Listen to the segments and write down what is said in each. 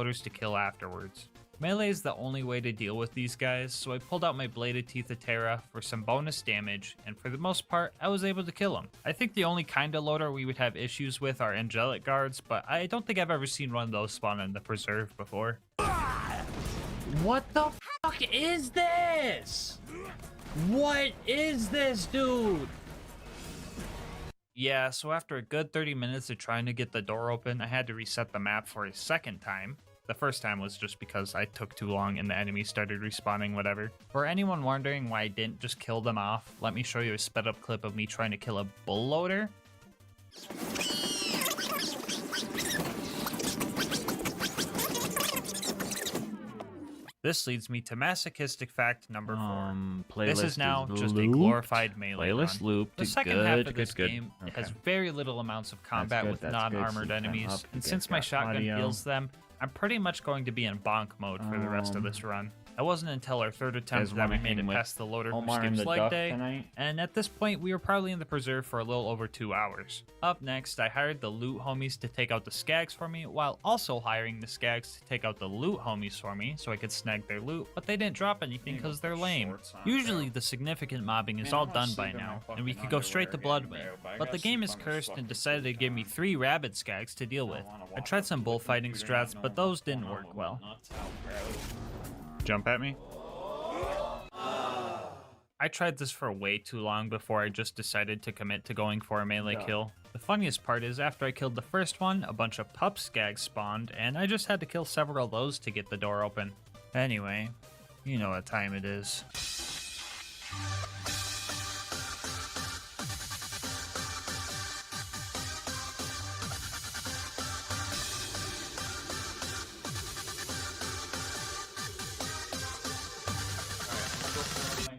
loaders to kill afterwards. Melee is the only way to deal with these guys, so I pulled out my Bladed Teeth of Terra for some bonus damage, and for the most part, I was able to kill them. I think the only kind of loader we would have issues with are Angelic Guards, but I don't think I've ever seen one of those spawn in the Preserve before. What the fuck is this? What is this, dude? Yeah, so after a good 30 minutes of trying to get the door open, I had to reset the map for a second time. The first time was just because I took too long and the enemies started respawning, whatever. For anyone wondering why I didn't just kill them off, let me show you a sped up clip of me trying to kill a bull loader. This leads me to masochistic fact number 4. This is now just a glorified melee run. Looped. The second half of this game has very little amounts of combat with non-armored enemies, and since my shotgun heals them, I'm pretty much going to be in bonk mode for the rest of this run. It wasn't until our third attempt that we made it past the loader who skips leg day, and at this point we were probably in the Preserve for a little over 2 hours. Up next, I hired the loot homies to take out the skags for me, while also hiring the skags to take out the loot homies for me so I could snag their loot, but they didn't drop anything because they're lame. Usually the significant mobbing is all done by now, and we could go straight to Bloodwing, but the game is cursed and decided to give me 3 rabid skags to deal with. I tried some bullfighting strats, but those didn't work well. Jump at me? I tried this for way too long before I just decided to commit to going for a melee kill. The funniest part is after I killed the first one, a bunch of pup skags spawned, and I just had to kill several of those to get the door open. Anyway, you know what time it is.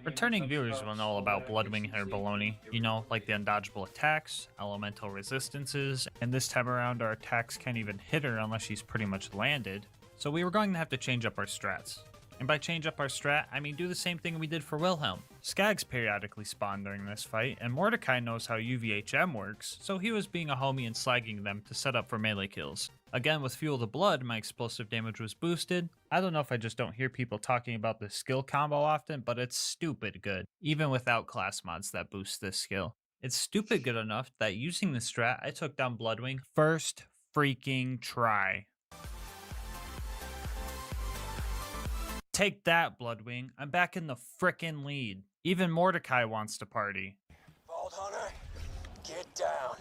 Returning viewers will know about Bloodwing and her baloney. You know, like the undodgeable attacks, elemental resistances, and this time around our attacks can't even hit her unless she's pretty much landed. So we were going to have to change up our strats. And by change up our strat, I mean do the same thing we did for Wilhelm. Skags periodically spawn during this fight, and Mordecai knows how UVHM works, so he was being a homie and slagging them to set up for melee kills. Again, with Fuel the Blood, my explosive damage was boosted. I don't know if I just don't hear people talking about this skill combo often, but it's stupid good, even without class mods that boost this skill. It's stupid good enough that using this strat, I took down Bloodwing first freaking try. Take that, Bloodwing. I'm back in the frickin' lead. Even Mordecai wants to party. Vault Hunter, get down.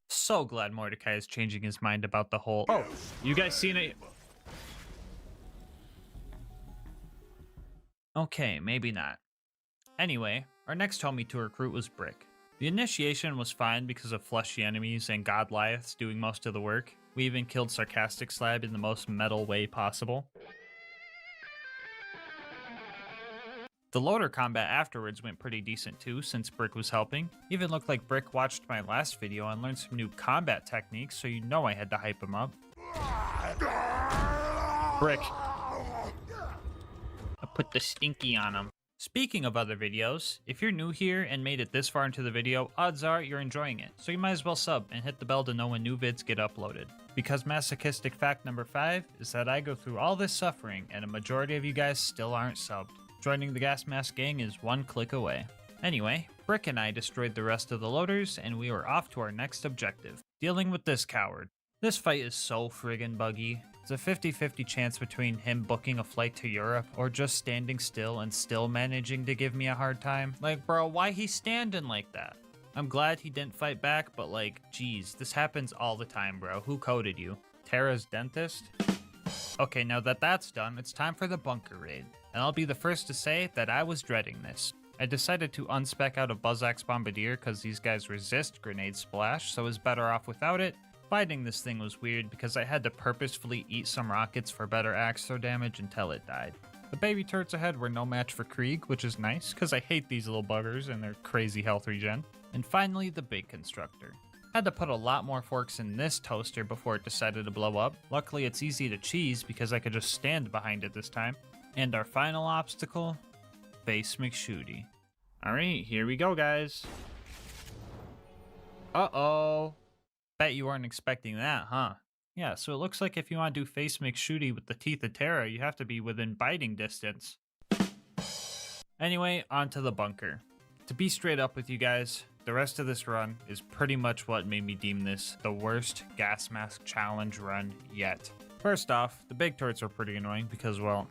So glad Mordecai is changing his mind about the whole... Oh, you guys seen it? Okay, maybe not. Anyway, our next homie to recruit was Brick. The initiation was fine because of fleshy enemies and Godliaths doing most of the work. We even killed Sarcastic Slab in the most metal way possible. The loader combat afterwards went pretty decent too, since Brick was helping. Even looked like Brick watched my last video and learned some new combat techniques, so you know I had to hype him up. Brick. I put the stinky on him. Speaking of other videos, if you're new here and made it this far into the video, odds are you're enjoying it, so you might as well sub and hit the bell to know when new vids get uploaded. Because masochistic fact number 5 is that I go through all this suffering and a majority of you guys still aren't subbed. Joining the GASMASK gang is 1 click away. Anyway, Brick and I destroyed the rest of the loaders and we were off to our next objective, dealing with this coward. This fight is so friggin' buggy. It's a 50-50 chance between him booking a flight to Europe or just standing still and still managing to give me a hard time. Like, bro, why he standing like that? I'm glad he didn't fight back, but like, geez, this happens all the time, bro. Who coded you? Terra's dentist? Okay, now that that's done, it's time for the bunker raid. And I'll be the first to say that I was dreading this. I decided to unspec out a Buzzax Bombardier because these guys resist grenade splash, so I was better off without it. Fighting this thing was weird because I had to purposefully eat some rockets for better axe throw damage until it died. The baby turrets ahead were no match for Krieg, which is nice because I hate these little buggers and their crazy health regen. And finally, the big constructor. Had to put a lot more forks in this toaster before it decided to blow up. Luckily, it's easy to cheese because I could just stand behind it this time. And our final obstacle, Base McShooty. Alright, here we go, guys. Uh-oh. Bet you weren't expecting that, huh? Yeah, so it looks like if you want to do face McShooty with the teeth of Terra, you have to be within biting distance. Anyway, on to the bunker. To be straight up with you guys, the rest of this run is pretty much what made me deem this the worst gas mask challenge run yet. First off, the big turrets are pretty annoying because, well,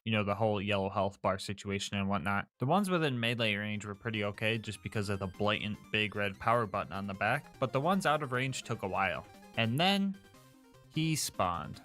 you know, the whole yellow health bar situation and whatnot. The ones within melee range were pretty okay just because of the blatant big red power button on the back, but the ones out of range took a while. And then he spawned.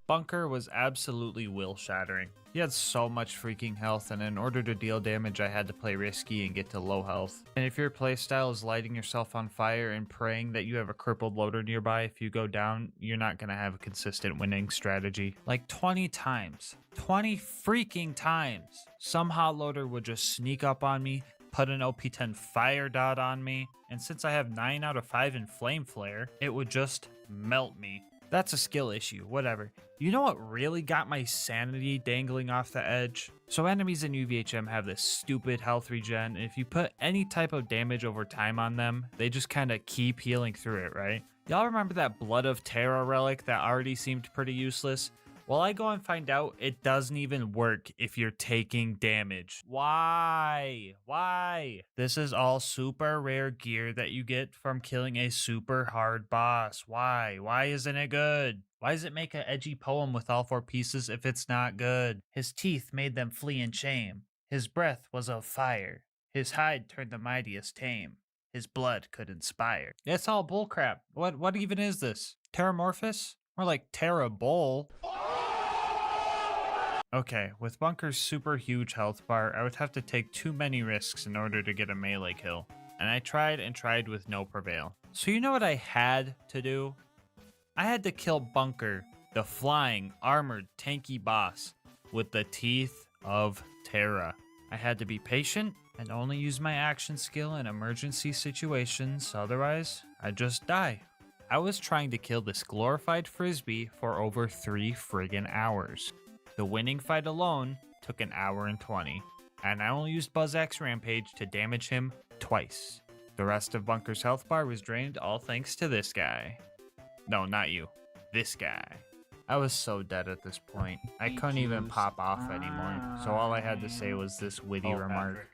Bunker was absolutely will shattering. He had so much freaking health, and in order to deal damage I had to play risky and get to low health. And if your playstyle is lighting yourself on fire and praying that you have a crippled loader nearby if you go down, you're not gonna have a consistent winning strategy. Like 20 times. 20 freaking times! Some hot loader would just sneak up on me, put an OP10 fire dot on me, and since I have 9 out of 5 in flame flare, it would just melt me. That's a skill issue, whatever. You know what really got my sanity dangling off the edge? So enemies in UVHM have this stupid health regen, and if you put any type of damage over time on them, they just kind of keep healing through it, right? Y'all remember that Blood of Terra relic that already seemed pretty useless? Well, I go and find out it doesn't even work if you're taking damage. Why? Why? This is all super rare gear that you get from killing a super hard boss. Why? Why isn't it good? Why does it make an edgy poem with all 4 pieces if it's not good? His teeth made them flee in shame. His breath was of fire. His hide turned the mightiest tame. His blood could inspire. It's all bullcrap. What even is this? Terramorphous? More like Terra Bowl. Okay, with Bunker's super huge health bar, I would have to take too many risks in order to get a melee kill. And I tried and tried with no prevail. So you know what I had to do? I had to kill Bunker, the flying, armored, tanky boss, with the teeth of Terra. I had to be patient and only use my action skill in emergency situations, otherwise I'd just die. I was trying to kill this glorified frisbee for over 3 friggin' hours. The winning fight alone took an hour and 20, and I only used BuzzX Rampage to damage him twice. The rest of Bunker's health bar was drained all thanks to this guy. No, not you. This guy. I was so dead at this point. I couldn't even pop off anymore, so all I had to say was this witty remark.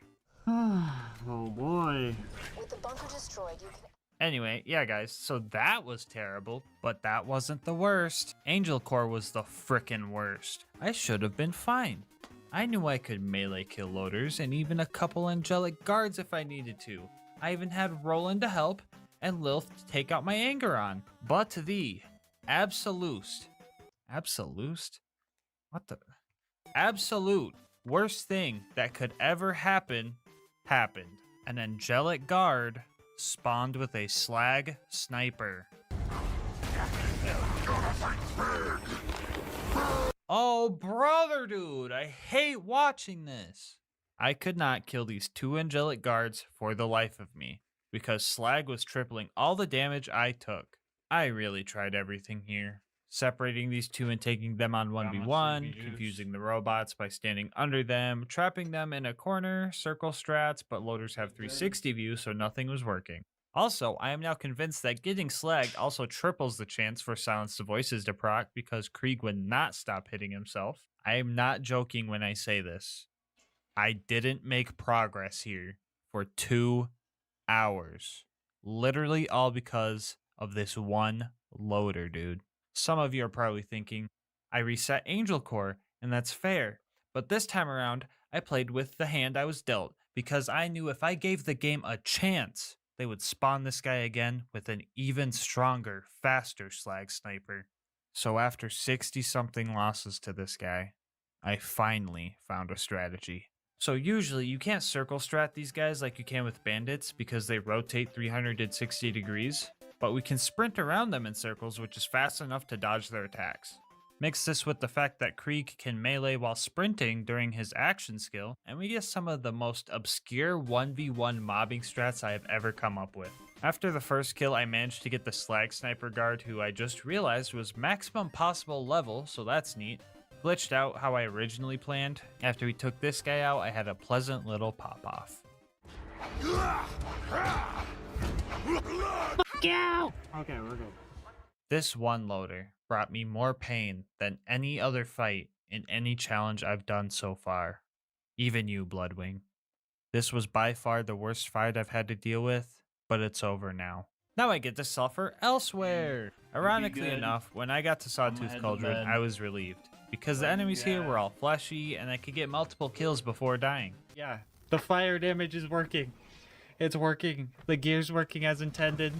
Oh boy. With the bunker destroyed, you can... Anyway, yeah guys, so that was terrible, but that wasn't the worst. Angel Core was the frickin' worst. I should have been fine. I knew I could melee kill loaders and even a couple angelic guards if I needed to. I even had Roland to help and Lilith to take out my anger on. But the absolute what the absolute worst thing that could ever happen happened. An angelic guard spawned with a slag sniper. Oh brother, dude, I hate watching this. I could not kill these 2 angelic guards for the life of me because slag was tripling all the damage I took. I really tried everything here. Separating these 2 and taking them on 1v1, confusing the robots by standing under them, trapping them in a corner, circle strats, but loaders have 360 view, so nothing was working. Also, I am now convinced that getting slagged also triples the chance for Silence the Voices to proc because Krieg would not stop hitting himself. I am not joking when I say this. I didn't make progress here for 2 hours. Literally all because of this one loader, dude. Some of you are probably thinking, I reset Angel Core, and that's fair. But this time around, I played with the hand I was dealt, because I knew if I gave the game a chance, they would spawn this guy again with an even stronger, faster slag sniper. So after 60-something losses to this guy, I finally found a strategy. So usually you can't circle strat these guys like you can with bandits because they rotate 360 degrees. But we can sprint around them in circles, which is fast enough to dodge their attacks. Mix this with the fact that Krieg can melee while sprinting during his action skill, and we get some of the most obscure 1v1 mobbing strats I have ever come up with. After the first kill, I managed to get the slag sniper guard, who I just realized was maximum possible level, so that's neat. Glitched out how I originally planned. After we took this guy out, I had a pleasant little pop-off. Okay, we're good. This one loader brought me more pain than any other fight in any challenge I've done so far. Even you, Bloodwing. This was by far the worst fight I've had to deal with, but it's over now. Now I get to suffer elsewhere. Ironically good. enough, when I got to Sawtooth head to Cauldron, bed. I was relieved. Because the enemies here Yeah. were all fleshy and I could get multiple kills before dying. Yeah, the fire damage is working. It's working. The gear's working as intended.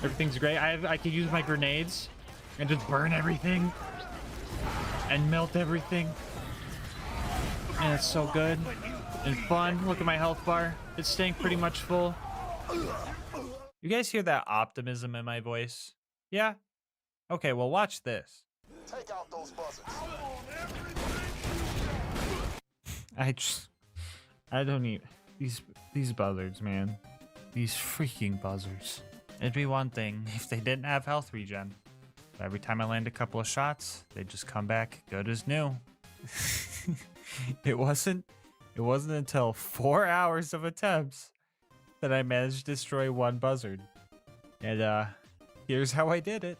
Everything's great. I can use my grenades and just burn everything and melt everything. And it's so good and fun. Look at my health bar. It's staying pretty much full. You guys hear that optimism in my voice? Yeah? Okay, well watch this. Take out those buzzards. I don't need these buzzards, man. These freaking buzzards. It'd be one thing if they didn't have health regen. But every time I land a couple of shots, they just come back good as new. It wasn't until 4 hours of attempts that I managed to destroy one buzzard. And here's how I did it.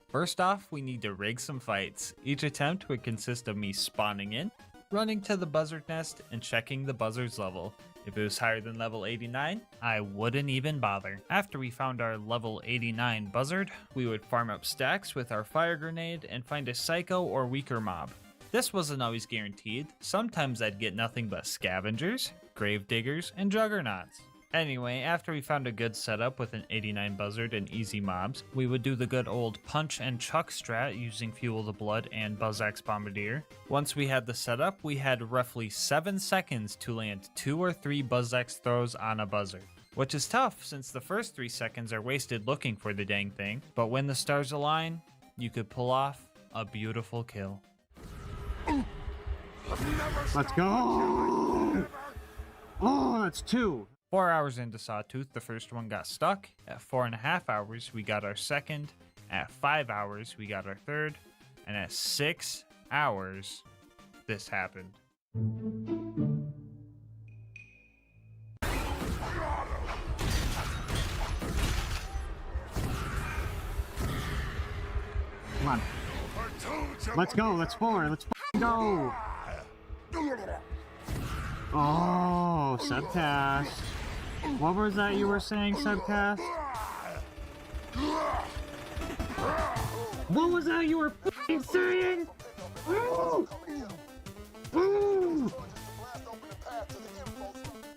First off, we need to rig some fights. Each attempt would consist of me spawning in, running to the buzzard nest, and checking the buzzard's level. If it was higher than level 89, I wouldn't even bother. After we found our level 89 buzzard, we would farm up stacks with our fire grenade and find a psycho or weaker mob. This wasn't always guaranteed. Sometimes I'd get nothing but scavengers, grave diggers, and juggernauts. Anyway, after we found a good setup with an 89 buzzard and easy mobs, we would do the good old punch and chuck strat using Fuel the Blood and Buzzax Bombardier. Once we had the setup, we had roughly 7 seconds to land 2 or 3 Buzzax throws on a buzzard. Which is tough since the first 3 seconds are wasted looking for the dang thing, but when the stars align, you could pull off a beautiful kill. Let's go! Oh, that's 2. 4 hours into Sawtooth, the first one got stuck. At 4.5 hours, we got our second. At 5 hours, we got our third. And at 6 hours, this happened. Come on. Let's go. Let's 4. Let's go. Oh, subcast. What was that you were saying, subcast? What was that you were f***ing saying? Ooh. Ooh.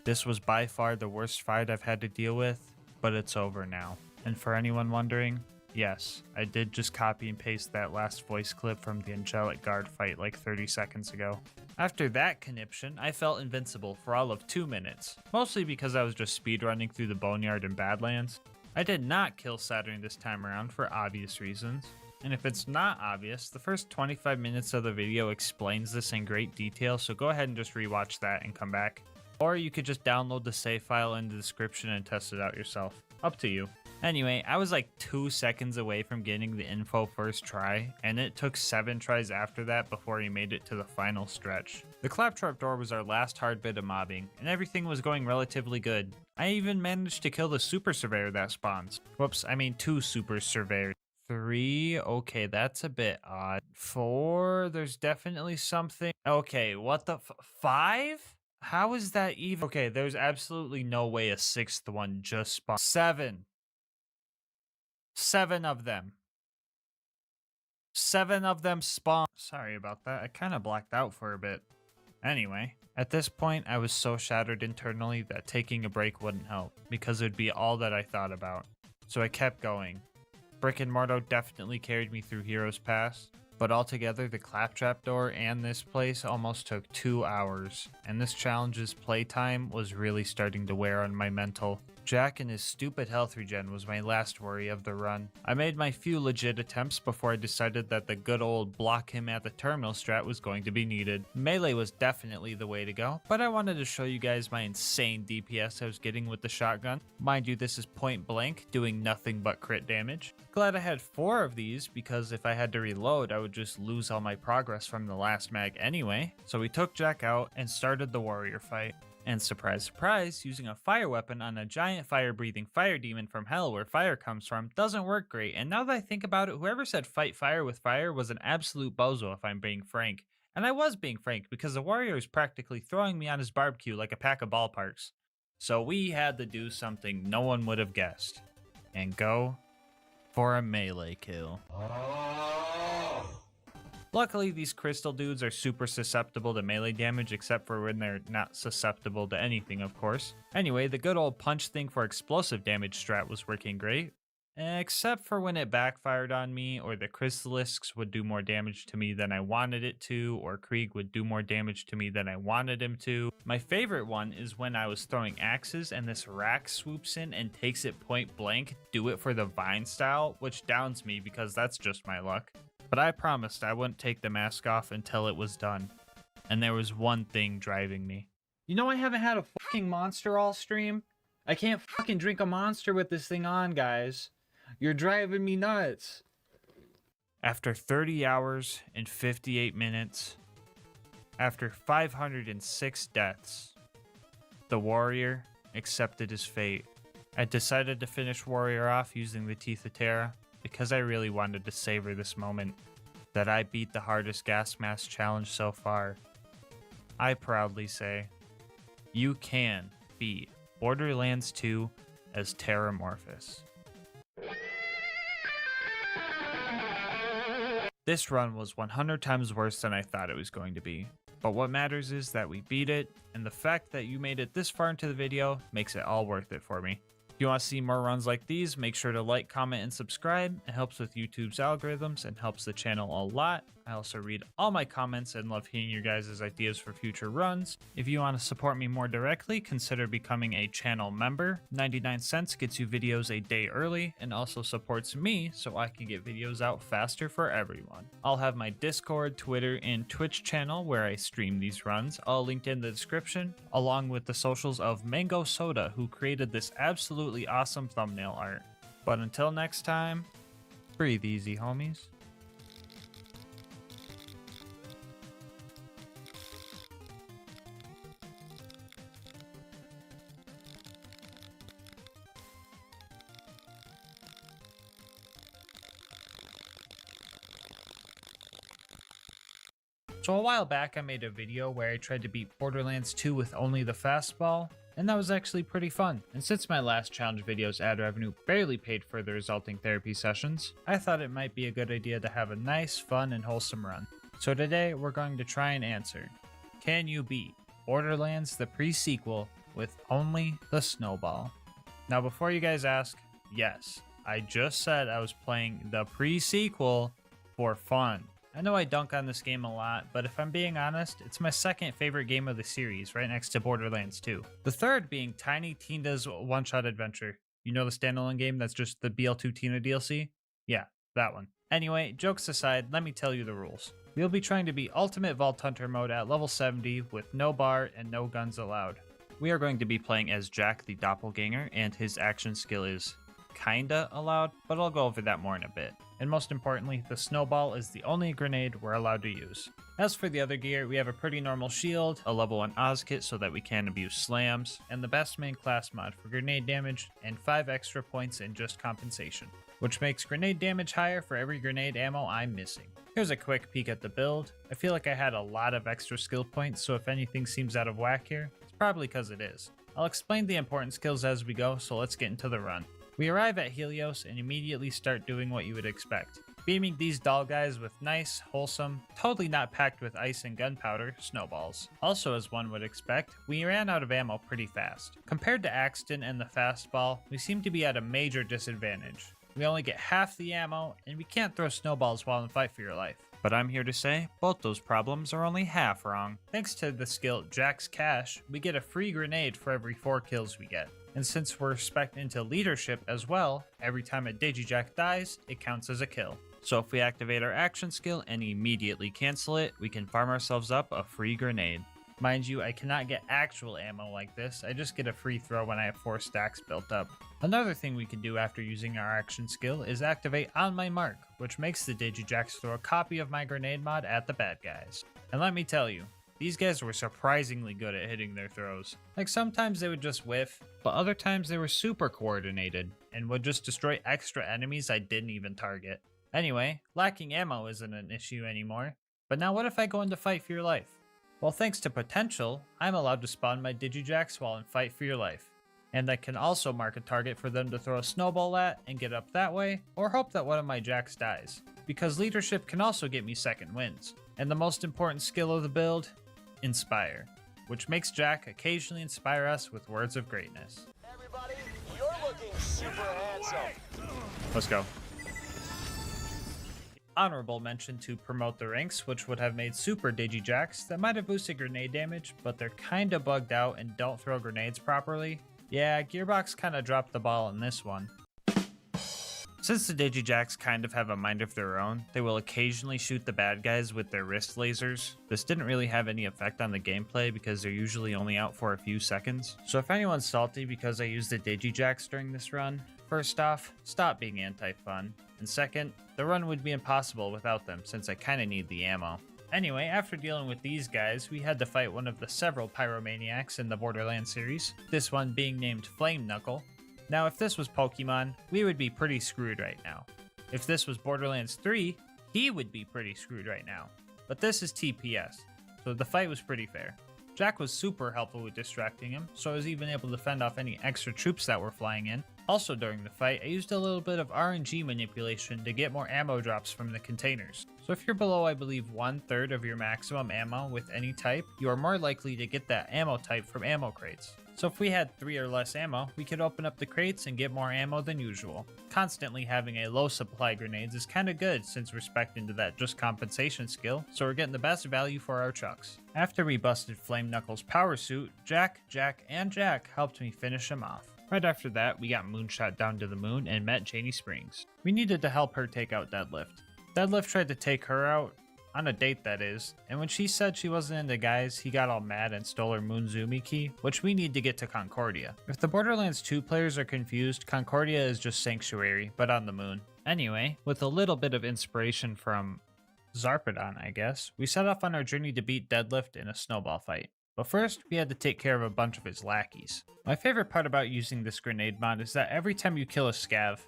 This was by far the worst fight I've had to deal with, but it's over now. And for anyone wondering, yes, I did just copy and paste that last voice clip from the Angelic Guard fight like 30 seconds ago. After that conniption, I felt invincible for all of 2 minutes, mostly because I was just speedrunning through the Boneyard and Badlands. I did not kill Saturn this time around for obvious reasons, and if it's not obvious, the first 25 minutes of the video explains this in great detail, so go ahead and just rewatch that and come back. Or you could just download the save file in the description and test it out yourself. Up to you. Anyway, I was like 2 seconds away from getting the info first try, and it took 7 tries after that before he made it to the final stretch. The claptrap door was our last hard bit of mobbing, and everything was going relatively good. I even managed to kill the super surveyor that spawns. Whoops, I mean 2 super surveyors. 3, okay, that's a bit odd. 4, there's definitely something. Okay, what the 5? How is that even? Okay, there's absolutely no way a 6th one just spawned. 7. 7 of them. 7 of them spawn. Sorry about that. I kind of blacked out for a bit. Anyway, at this point, I was so shattered internally that taking a break wouldn't help, because it would be all that I thought about. So I kept going. Brick and Mortar definitely carried me through Heroes Pass, but altogether the claptrap door and this place almost took 2 hours, and this challenge's playtime was really starting to wear on my mental. Jack and his stupid health regen was my last worry of the run. I made my few legit attempts before I decided that the good old block him at the terminal strat was going to be needed. Melee was definitely the way to go, but I wanted to show you guys my insane DPS I was getting with the shotgun. Mind you, this is point blank, doing nothing but crit damage. Glad I had 4 of these, because if I had to reload, I would just lose all my progress from the last mag anyway. So we took Jack out and started the warrior fight. And surprise, surprise, using a fire weapon on a giant fire-breathing fire demon from hell where fire comes from doesn't work great. And now that I think about it, whoever said fight fire with fire was an absolute bozo if I'm being frank. And I was being frank because the warrior is practically throwing me on his barbecue like a pack of ballparks. So we had to do something no one would have guessed. And go for a melee kill. Luckily, these crystal dudes are super susceptible to melee damage, except for when they're not susceptible to anything, of course. Anyway, the good old punch thing for explosive damage strat was working great, except for when it backfired on me, or the crystalisks would do more damage to me than I wanted it to, or Krieg would do more damage to me than I wanted him to. My favorite one is when I was throwing axes and this rack swoops in and takes it point blank, do it for the vine style, which downs me because that's just my luck. But I promised I wouldn't take the mask off until it was done. And there was one thing driving me. You know I haven't had a fucking monster all stream? I can't fucking drink a monster with this thing on, guys. You're driving me nuts. After 30 hours and 58 minutes, after 506 deaths, the warrior accepted his fate. I decided to finish warrior off using the Teeth of Terra, because I really wanted to savor this moment that I beat the hardest gas mask challenge so far. I proudly say, you can beat Borderlands 2 as Terramorphous. This run was 100 times worse than I thought it was going to be, but what matters is that we beat it, and the fact that you made it this far into the video makes it all worth it for me. If you want to see more runs like these, make sure to like, comment, and subscribe. It helps with YouTube's algorithms and helps the channel a lot. I also read all my comments and love hearing your guys' ideas for future runs. If you want to support me more directly, consider becoming a channel member. 99 cents gets you videos a day early and also supports me so I can get videos out faster for everyone. I'll have my Discord, Twitter, and Twitch channel where I stream these runs, all linked in the description, along with the socials of Mango Soda, who created this absolutely awesome thumbnail art. But until next time, breathe easy, homies. So a while back I made a video where I tried to beat Borderlands 2 with only the fastball, and that was actually pretty fun. And since my last challenge video's ad revenue barely paid for the resulting therapy sessions, I thought it might be a good idea to have a nice, fun, and wholesome run. So today we're going to try and answer, can you beat Borderlands the pre-sequel with only the snowball? Now before you guys ask, yes, I just said I was playing the pre-sequel for fun. I know I dunk on this game a lot, but if I'm being honest, it's my second favorite game of the series, right next to Borderlands 2. The third being Tiny Tina's One-Shot Adventure. You know the standalone game that's just the BL2 Tina DLC? Yeah, that one. Anyway, jokes aside, let me tell you the rules. We'll be trying to beat Ultimate Vault Hunter mode at level 70 with no bar and no guns allowed. We are going to be playing as Jack the Doppelganger, and his action skill is kinda allowed, but I'll go over that more in a bit. And most importantly, the snowball is the only grenade we're allowed to use. As for the other gear, we have a pretty normal shield, a level 1 Oz kit so that we can abuse slams, and the best main class mod for grenade damage, and 5 extra points in just compensation, which makes grenade damage higher for every grenade ammo I'm missing. Here's a quick peek at the build. I feel like I had a lot of extra skill points, so if anything seems out of whack here, it's probably because it is. I'll explain the important skills as we go, so let's get into the run. We arrive at Helios and immediately start doing what you would expect. Beaming these doll guys with nice, wholesome, totally not packed with ice and gunpowder, snowballs. Also, as one would expect, we ran out of ammo pretty fast. Compared to Axton and the fastball, we seem to be at a major disadvantage. We only get half the ammo, and we can't throw snowballs while in fight for your life. But I'm here to say, both those problems are only half wrong. Thanks to the skill Jack's Cash, we get a free grenade for every 4 kills we get. And since we're spec'd into leadership as well, every time a Digijack dies, it counts as a kill. So if we activate our action skill and immediately cancel it, we can farm ourselves up a free grenade. Mind you, I cannot get actual ammo like this, I just get a free throw when I have 4 stacks built up. Another thing we can do after using our action skill is activate On My Mark, which makes the Digijacks throw a copy of my grenade mod at the bad guys. And let me tell you, these guys were surprisingly good at hitting their throws. Like sometimes they would just whiff, but other times they were super coordinated and would just destroy extra enemies I didn't even target. Anyway, lacking ammo isn't an issue anymore. But now what if I go into Fight for Your Life? Well, thanks to Potential, I'm allowed to spawn my Digijacks while in Fight for Your Life. And I can also mark a target for them to throw a snowball at and get up that way, or hope that one of my jacks dies. Because leadership can also get me second wins. And the most important skill of the build, Inspire, which makes Jack occasionally inspire us with words of greatness. Everybody, you're looking super handsome. Let's go. Honorable mention to promote the ranks, which would have made super Digijacks that might have boosted grenade damage, but they're kinda bugged out and don't throw grenades properly. Yeah, Gearbox kinda dropped the ball in this one. Since the Digijacks kind of have a mind of their own, they will occasionally shoot the bad guys with their wrist lasers. This didn't really have any effect on the gameplay because they're usually only out for a few seconds. So if anyone's salty because I used the Digijacks during this run, first off, stop being anti-fun. And second, the run would be impossible without them since I kinda need the ammo. Anyway, after dealing with these guys, we had to fight one of the several pyromaniacs in the Borderlands series, this one being named Flame Knuckle. Now if this was Pokemon, we would be pretty screwed right now. If this was Borderlands 3, he would be pretty screwed right now. But this is TPS, so the fight was pretty fair. Jack was super helpful with distracting him, so I was even able to fend off any extra troops that were flying in. Also during the fight, I used a little bit of RNG manipulation to get more ammo drops from the containers. So if you're below, I believe, 1/3 of your maximum ammo with any type, you are more likely to get that ammo type from ammo crates. So if we had 3 or less ammo, we could open up the crates and get more ammo than usual. Constantly having a low supply grenades is kinda good since we're spec'd into that just compensation skill, so we're getting the best value for our chucks. After we busted Flame Knuckle's power suit, Jack, and Jack helped me finish him off. Right after that, we got moonshot down to the moon and met Janie Springs. We needed to help her take out Deadlift. Deadlift tried to take her out, on a date that is, and when she said she wasn't into guys, he got all mad and stole her Moonzumi key, which we need to get to Concordia. If the Borderlands 2 players are confused, Concordia is just Sanctuary, but on the moon. Anyway, with a little bit of inspiration from Zarpedon, I guess, we set off on our journey to beat Deadlift in a snowball fight. But first, we had to take care of a bunch of his lackeys. My favorite part about using this grenade mod is that every time you kill a scav...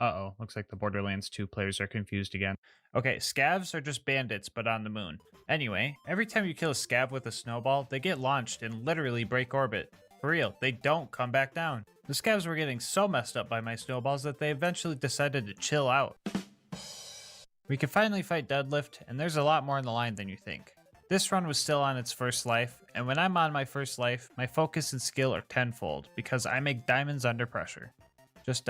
Uh-oh, looks like the Borderlands 2 players are confused again. Okay, scavs are just bandits, but on the moon. Anyway, every time you kill a scav with a snowball, they get launched and literally break orbit. For real, they don't come back down. The scavs were getting so messed up by my snowballs that they eventually decided to chill out. We can finally fight Deadlift, and there's a lot more on the line than you think. This run was still on its first life, and when I'm on my first life, my focus and skill are tenfold, because I make diamonds under pressure. Just,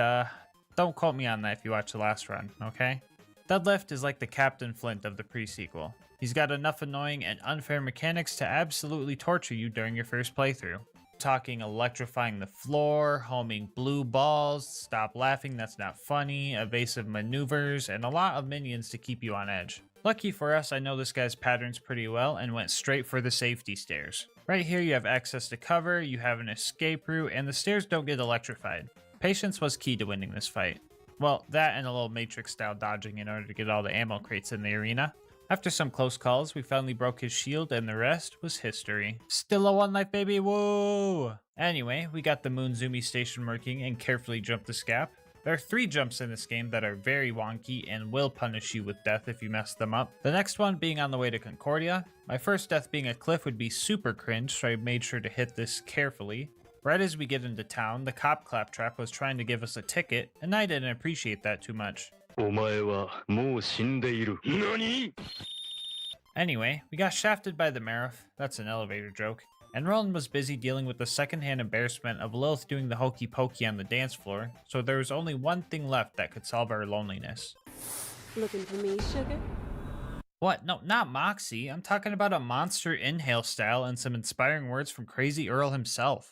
don't quote me on that if you watch the last run, okay? Deadlift is like the Captain Flint of the pre-sequel. He's got enough annoying and unfair mechanics to absolutely torture you during your first playthrough. Talking electrifying the floor, homing blue balls, stop laughing that's not funny, evasive maneuvers, and a lot of minions to keep you on edge. Lucky for us, I know this guy's patterns pretty well and went straight for the safety stairs. Right here you have access to cover, you have an escape route, and the stairs don't get electrified. Patience was key to winning this fight. Well, that and a little Matrix style dodging in order to get all the ammo crates in the arena. After some close calls, we finally broke his shield and the rest was history. Still a 1 life, baby, woo! Anyway, we got the Moonzumi station working and carefully jumped the scap. There are 3 jumps in this game that are very wonky and will punish you with death if you mess them up. The next one being on the way to Concordia. My first death being a cliff would be super cringe, so I made sure to hit this carefully. Right as we get into town, the cop claptrap was trying to give us a ticket, and I didn't appreciate that too much. Anyway, we got shafted by the Marif, that's an elevator joke, and Roland was busy dealing with the secondhand embarrassment of Lilith doing the hokey pokey on the dance floor, so there was only one thing left that could solve our loneliness. Looking for me, sugar? What? No, not Moxie. I'm talking about a monster inhale style and some inspiring words from Crazy Earl himself.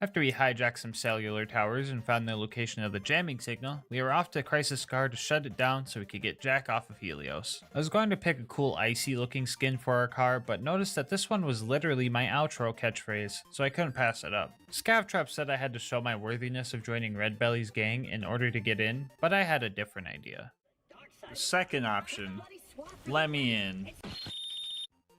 After we hijacked some cellular towers and found the location of the jamming signal, we were off to Crisis Car to shut it down so we could get Jack off of Helios. I was going to pick a cool icy looking skin for our car, but noticed that this one was literally my outro catchphrase, so I couldn't pass it up. Scavtrap said I had to show my worthiness of joining Red Belly's gang in order to get in, but I had a different idea. Second option, let me in.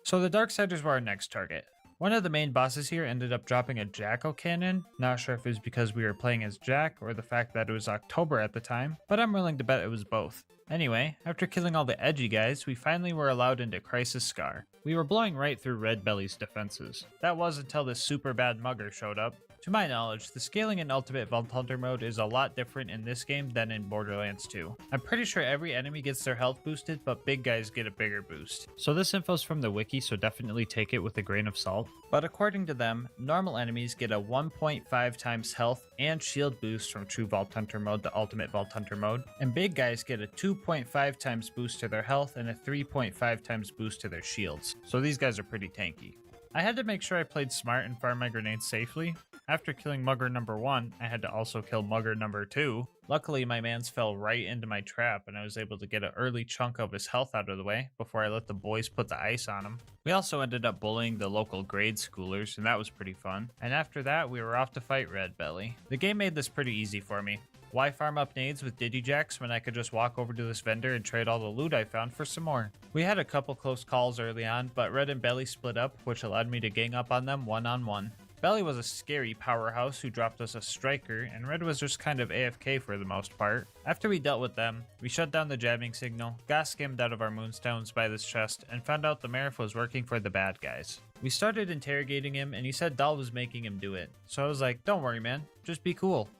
So the Darksiders were our next target. One of the main bosses here ended up dropping a Jackal cannon. Not sure if it was because we were playing as Jack or the fact that it was October at the time, but I'm willing to bet it was both. Anyway, after killing all the edgy guys, we finally were allowed into Crisis Scar. We were blowing right through Red Belly's defenses. That was until this super bad mugger showed up. To my knowledge, the scaling in Ultimate Vault Hunter mode is a lot different in this game than in Borderlands 2. I'm pretty sure every enemy gets their health boosted, but big guys get a bigger boost. So this info's from the wiki, so definitely take it with a grain of salt. But according to them, normal enemies get a 1.5 times health and shield boost from True Vault Hunter mode to Ultimate Vault Hunter mode, and big guys get a 2.5 times boost to their health and a 3.5 times boost to their shields. So these guys are pretty tanky. I had to make sure I played smart and fired my grenades safely. After killing Mugger number 1, I had to also kill Mugger number 2. Luckily, my mans fell right into my trap and I was able to get an early chunk of his health out of the way before I let the boys put the ice on him. We also ended up bullying the local grade schoolers, and that was pretty fun. And after that, we were off to fight Red Belly. The game made this pretty easy for me. Why farm up nades with Digijacks when I could just walk over to this vendor and trade all the loot I found for some more? We had a couple close calls early on, but Red and Belly split up, which allowed me to gang up on them one-on-one. Belly was a scary powerhouse who dropped us a striker, and Red was just kind of AFK for the most part. After we dealt with them, we shut down the jamming signal, got skimmed out of our moonstones by this chest, and found out the Marif was working for the bad guys. We started interrogating him, and he said Dahl was making him do it. So I was like, don't worry man, just be cool.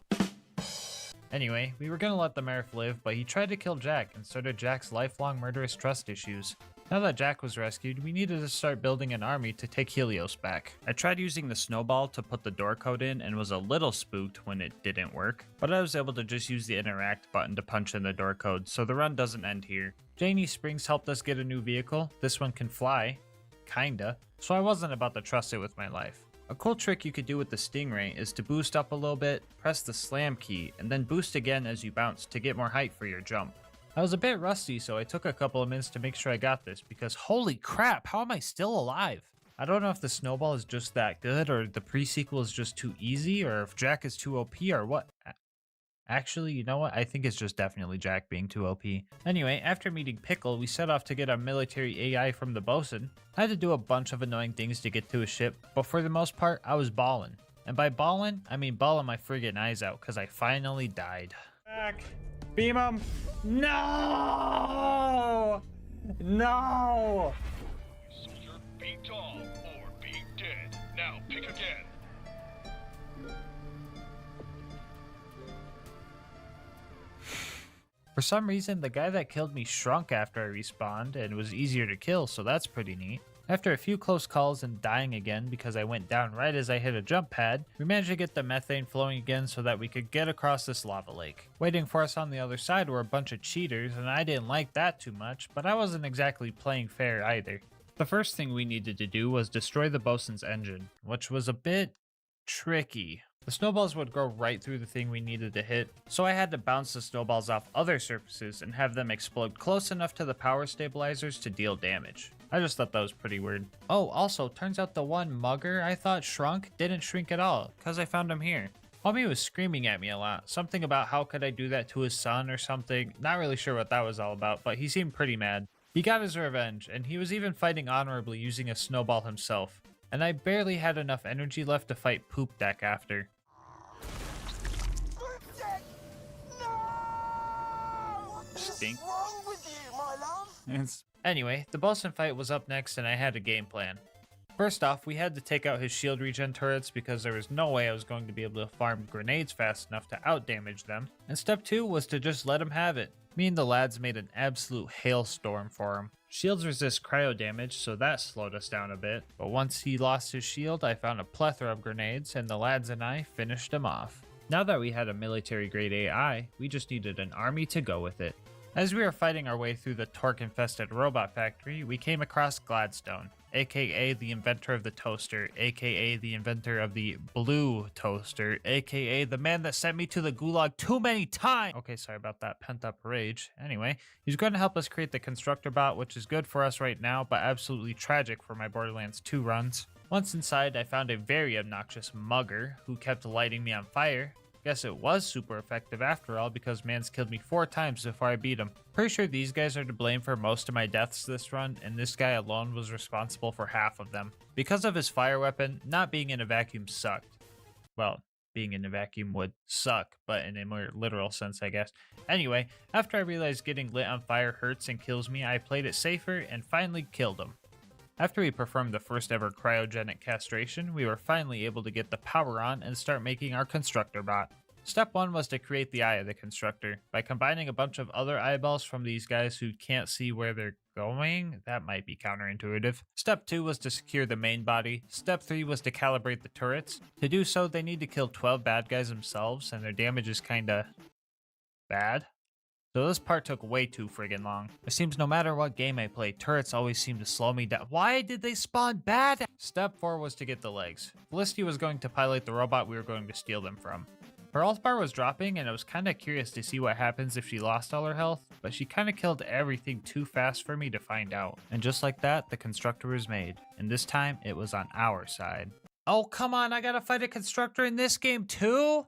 Anyway, we were gonna let the Marif live, but he tried to kill Jack and started Jack's lifelong murderous trust issues. Now that Jack was rescued, we needed to start building an army to take Helios back. I tried using the snowball to put the door code in and was a little spooked when it didn't work, but I was able to just use the interact button to punch in the door code, so the run doesn't end here. Janie Springs helped us get a new vehicle. This one can fly, kinda, so I wasn't about to trust it with my life. A cool trick you could do with the Stingray is to boost up a little bit, press the slam key, and then boost again as you bounce to get more height for your jump. I was a bit rusty, so I took a couple of minutes to make sure I got this, because holy crap, how am I still alive? I don't know if the snowball is just that good, or the pre-sequel is just too easy, or if Jack is too OP, or what. Actually, you know what? I think it's just definitely Jack being too OP. Anyway, after meeting Pickle, we set off to get our military AI from the bosun. I had to do a bunch of annoying things to get to his ship, but for the most part, I was ballin'. And by ballin', I mean bawling my friggin' eyes out, because I finally died. Back. Beam him. No! No! You're being tall or being dead. Now pick again. For some reason, the guy that killed me shrunk after I respawned and was easier to kill, so that's pretty neat. After a few close calls and dying again because I went down right as I hit a jump pad, we managed to get the methane flowing again so that we could get across this lava lake. Waiting for us on the other side were a bunch of cheaters, and I didn't like that too much, but I wasn't exactly playing fair either. The first thing we needed to do was destroy the bosun's engine, which was a bit tricky. The snowballs would go right through the thing we needed to hit, so I had to bounce the snowballs off other surfaces and have them explode close enough to the power stabilizers to deal damage. I just thought that was pretty weird. Oh, also, turns out the one mugger I thought shrunk didn't shrink at all, cause I found him here. Homie was screaming at me a lot, something about how could I do that to his son or something. Not really sure what that was all about, but he seemed pretty mad. He got his revenge, and he was even fighting honorably using a snowball himself. And I barely had enough energy left to fight Poop Deck after. Stink. What's wrong with you, my love? Anyway, the bosun fight was up next and I had a game plan. First off, we had to take out his shield regen turrets because there was no way I was going to be able to farm grenades fast enough to outdamage them. And step 2 was to just let him have it. Me and the lads made an absolute hailstorm for him. Shields resist cryo damage, so that slowed us down a bit. But once he lost his shield, I found a plethora of grenades and the lads and I finished him off. Now that we had a military grade AI, we just needed an army to go with it. As we were fighting our way through the torque-infested robot factory, we came across Gladstone, aka the inventor of the toaster, aka the inventor of the blue toaster, aka the man that sent me to the gulag too many times! Okay, sorry about that pent-up rage. Anyway, he's going to help us create the constructor bot, which is good for us right now, but absolutely tragic for my Borderlands 2 runs. Once inside, I found a very obnoxious mugger who kept lighting me on fire. Guess it was super effective after all, because Mans killed me 4 times before I beat him. Pretty sure these guys are to blame for most of my deaths this run, and this guy alone was responsible for half of them. Because of his fire weapon, not being in a vacuum sucked. Well, being in a vacuum would suck, but in a more literal sense, I guess. Anyway, after I realized getting lit on fire hurts and kills me, I played it safer and finally killed him. After we performed the first ever cryogenic castration, we were finally able to get the power on and start making our constructor bot. Step 1 was to create the eye of the constructor. By combining a bunch of other eyeballs from these guys who can't see where they're going, that might be counterintuitive. Step 2 was to secure the main body. Step 3 was to calibrate the turrets. To do so, they need to kill 12 bad guys themselves, and their damage is kinda bad. So this part took way too friggin' long. It seems no matter what game I play, turrets always seem to slow me down. Why did they spawn bad? Step 4 was to get the legs. Felicity was going to pilot the robot we were going to steal them from. Her health bar was dropping, and I was kinda curious to see what happens if she lost all her health, but she kinda killed everything too fast for me to find out. And just like that, the constructor was made. And this time, it was on our side. Oh, come on, I gotta fight a constructor in this game too?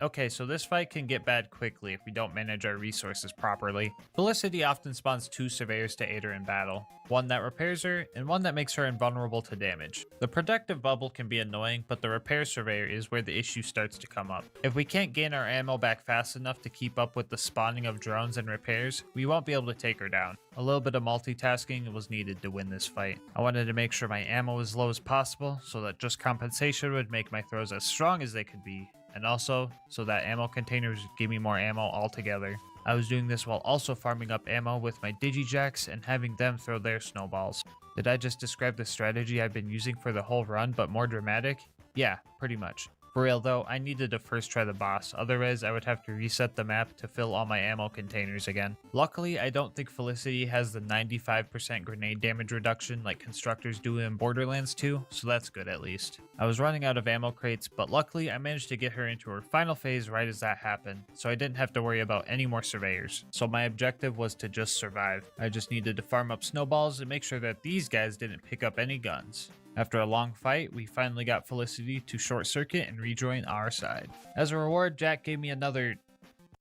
Okay, so this fight can get bad quickly if we don't manage our resources properly. Felicity often spawns 2 surveyors to aid her in battle. One that repairs her, and one that makes her invulnerable to damage. The protective bubble can be annoying, but the repair surveyor is where the issue starts to come up. If we can't gain our ammo back fast enough to keep up with the spawning of drones and repairs, we won't be able to take her down. A little bit of multitasking was needed to win this fight. I wanted to make sure my ammo was as low as possible, so that just compensation would make my throws as strong as they could be. And also, so that ammo containers would give me more ammo altogether. I was doing this while also farming up ammo with my Digijacks and having them throw their snowballs. Did I just describe the strategy I've been using for the whole run, but more dramatic? Yeah, pretty much. For real though, I needed to first try the boss, otherwise I would have to reset the map to fill all my ammo containers again. Luckily, I don't think Felicity has the 95% grenade damage reduction like constructors do in Borderlands 2, so that's good at least. I was running out of ammo crates, but luckily I managed to get her into her final phase right as that happened, so I didn't have to worry about any more surveyors. So my objective was to just survive. I just needed to farm up snowballs and make sure that these guys didn't pick up any guns. After a long fight, we finally got Felicity to short circuit and rejoin our side. As a reward, Jack gave me another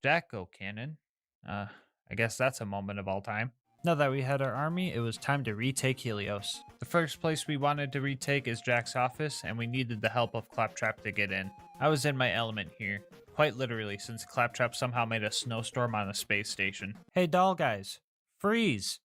Jacko cannon. I guess that's a moment of all time. Now that we had our army, it was time to retake Helios. The first place we wanted to retake is Jack's office, and we needed the help of Claptrap to get in. I was in my element here, quite literally, since Claptrap somehow made a snowstorm on the space station. Hey doll guys, freeze!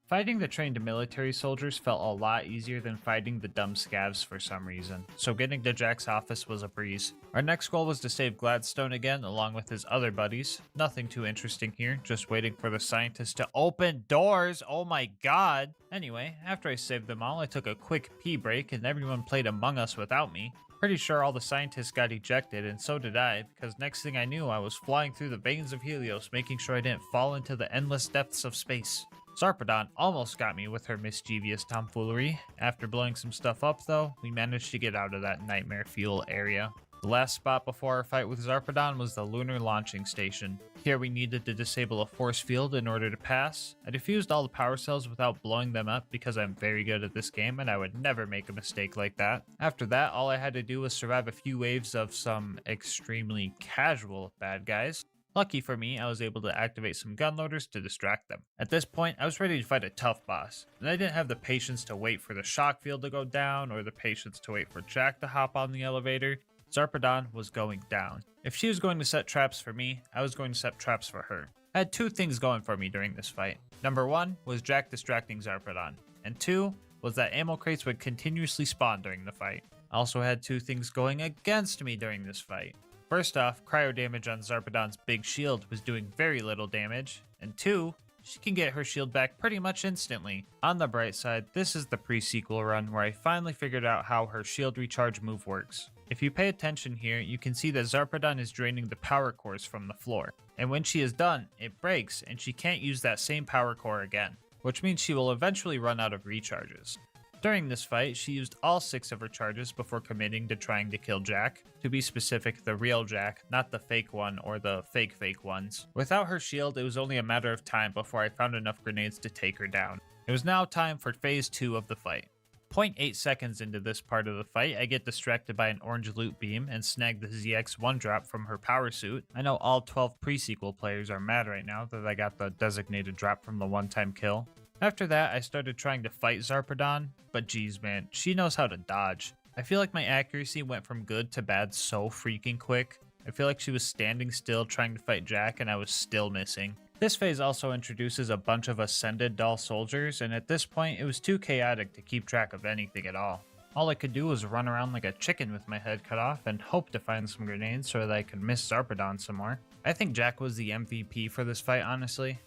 Fighting the trained military soldiers felt a lot easier than fighting the dumb scavs for some reason, so getting to Jack's office was a breeze. Our next goal was to save Gladstone again along with his other buddies. Nothing too interesting here, just waiting for the scientists to open doors, oh my god! Anyway, after I saved them all, I took a quick pee break and everyone played Among Us without me. Pretty sure all the scientists got ejected, and so did I, because next thing I knew I was flying through the veins of Helios, making sure I didn't fall into the endless depths of space. Zarpedon almost got me with her mischievous tomfoolery. After blowing some stuff up though, we managed to get out of that nightmare fuel area. The last spot before our fight with Zarpedon was the lunar launching station. Here we needed to disable a force field in order to pass. I defused all the power cells without blowing them up because I'm very good at this game and I would never make a mistake like that. After that, all I had to do was survive a few waves of some extremely casual bad guys. Lucky for me, I was able to activate some gun loaders to distract them. At this point, I was ready to fight a tough boss, and I didn't have the patience to wait for the shock field to go down or the patience to wait for Jack to hop on the elevator. Zarpedon was going down. If she was going to set traps for me, I was going to set traps for her. I had 2 things going for me during this fight. Number 1 was Jack distracting Zarpedon, and 2 was that ammo crates would continuously spawn during the fight. I also had 2 things going against me during this fight. First off, cryo damage on Zarpedon's big shield was doing very little damage, and 2, she can get her shield back pretty much instantly. On the bright side, this is the pre-sequel run where I finally figured out how her shield recharge move works. If you pay attention here, you can see that Zarpedon is draining the power cores from the floor, and when she is done, it breaks and she can't use that same power core again, which means she will eventually run out of recharges. During this fight, she used all 6 of her charges before committing to trying to kill Jack. To be specific, the real Jack, not the fake one or the fake ones. Without her shield, it was only a matter of time before I found enough grenades to take her down. It was now time for phase 2 of the fight. 0.8 seconds into this part of the fight, I get distracted by an orange loot beam and snag the ZX1 drop from her power suit. I know all 12 pre-sequel players are mad right now that I got the designated drop from the one-time kill. After that, I started trying to fight Zarpedon, but geez man, she knows how to dodge. I feel like my accuracy went from good to bad so freaking quick. I feel like she was standing still trying to fight Jack and I was still missing. This phase also introduces a bunch of ascended doll soldiers, and at this point it was too chaotic to keep track of anything at all. All I could do was run around like a chicken with my head cut off and hope to find some grenades so that I could miss Zarpedon some more. I think Jack was the MVP for this fight, honestly.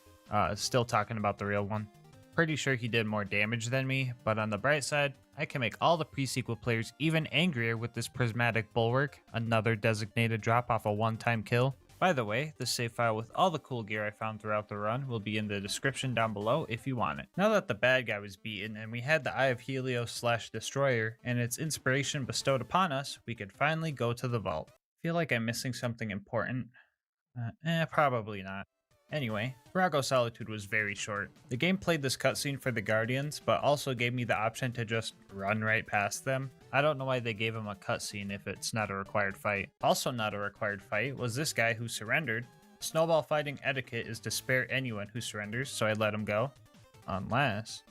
Still talking about the real one. Pretty sure he did more damage than me, but on the bright side, I can make all the pre-sequel players even angrier with this prismatic bulwark, another designated drop off a one-time kill. By the way, the save file with all the cool gear I found throughout the run will be in the description down below if you want it. Now that the bad guy was beaten and we had the Eye of Helios / Destroyer and its inspiration bestowed upon us, we could finally go to the vault. Feel like I'm missing something important? Probably not. Anyway, Virago Solitude was very short. The game played this cutscene for the Guardians, but also gave me the option to just run right past them. I don't know why they gave him a cutscene if it's not a required fight. Also not a required fight was this guy who surrendered. Snowball fighting etiquette is to spare anyone who surrenders, so I let him go. Unless...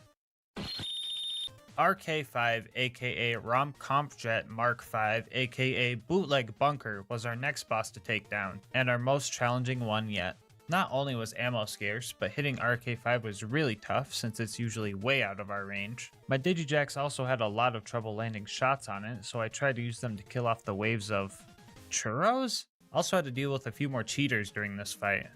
RK5 aka Romkampfjet Mark V aka Bootleg Bunker was our next boss to take down, and our most challenging one yet. Not only was ammo scarce, but hitting RK5 was really tough since it's usually way out of our range. My Digijax also had a lot of trouble landing shots on it, so I tried to use them to kill off the waves of churros? Also had to deal with a few more cheaters during this fight.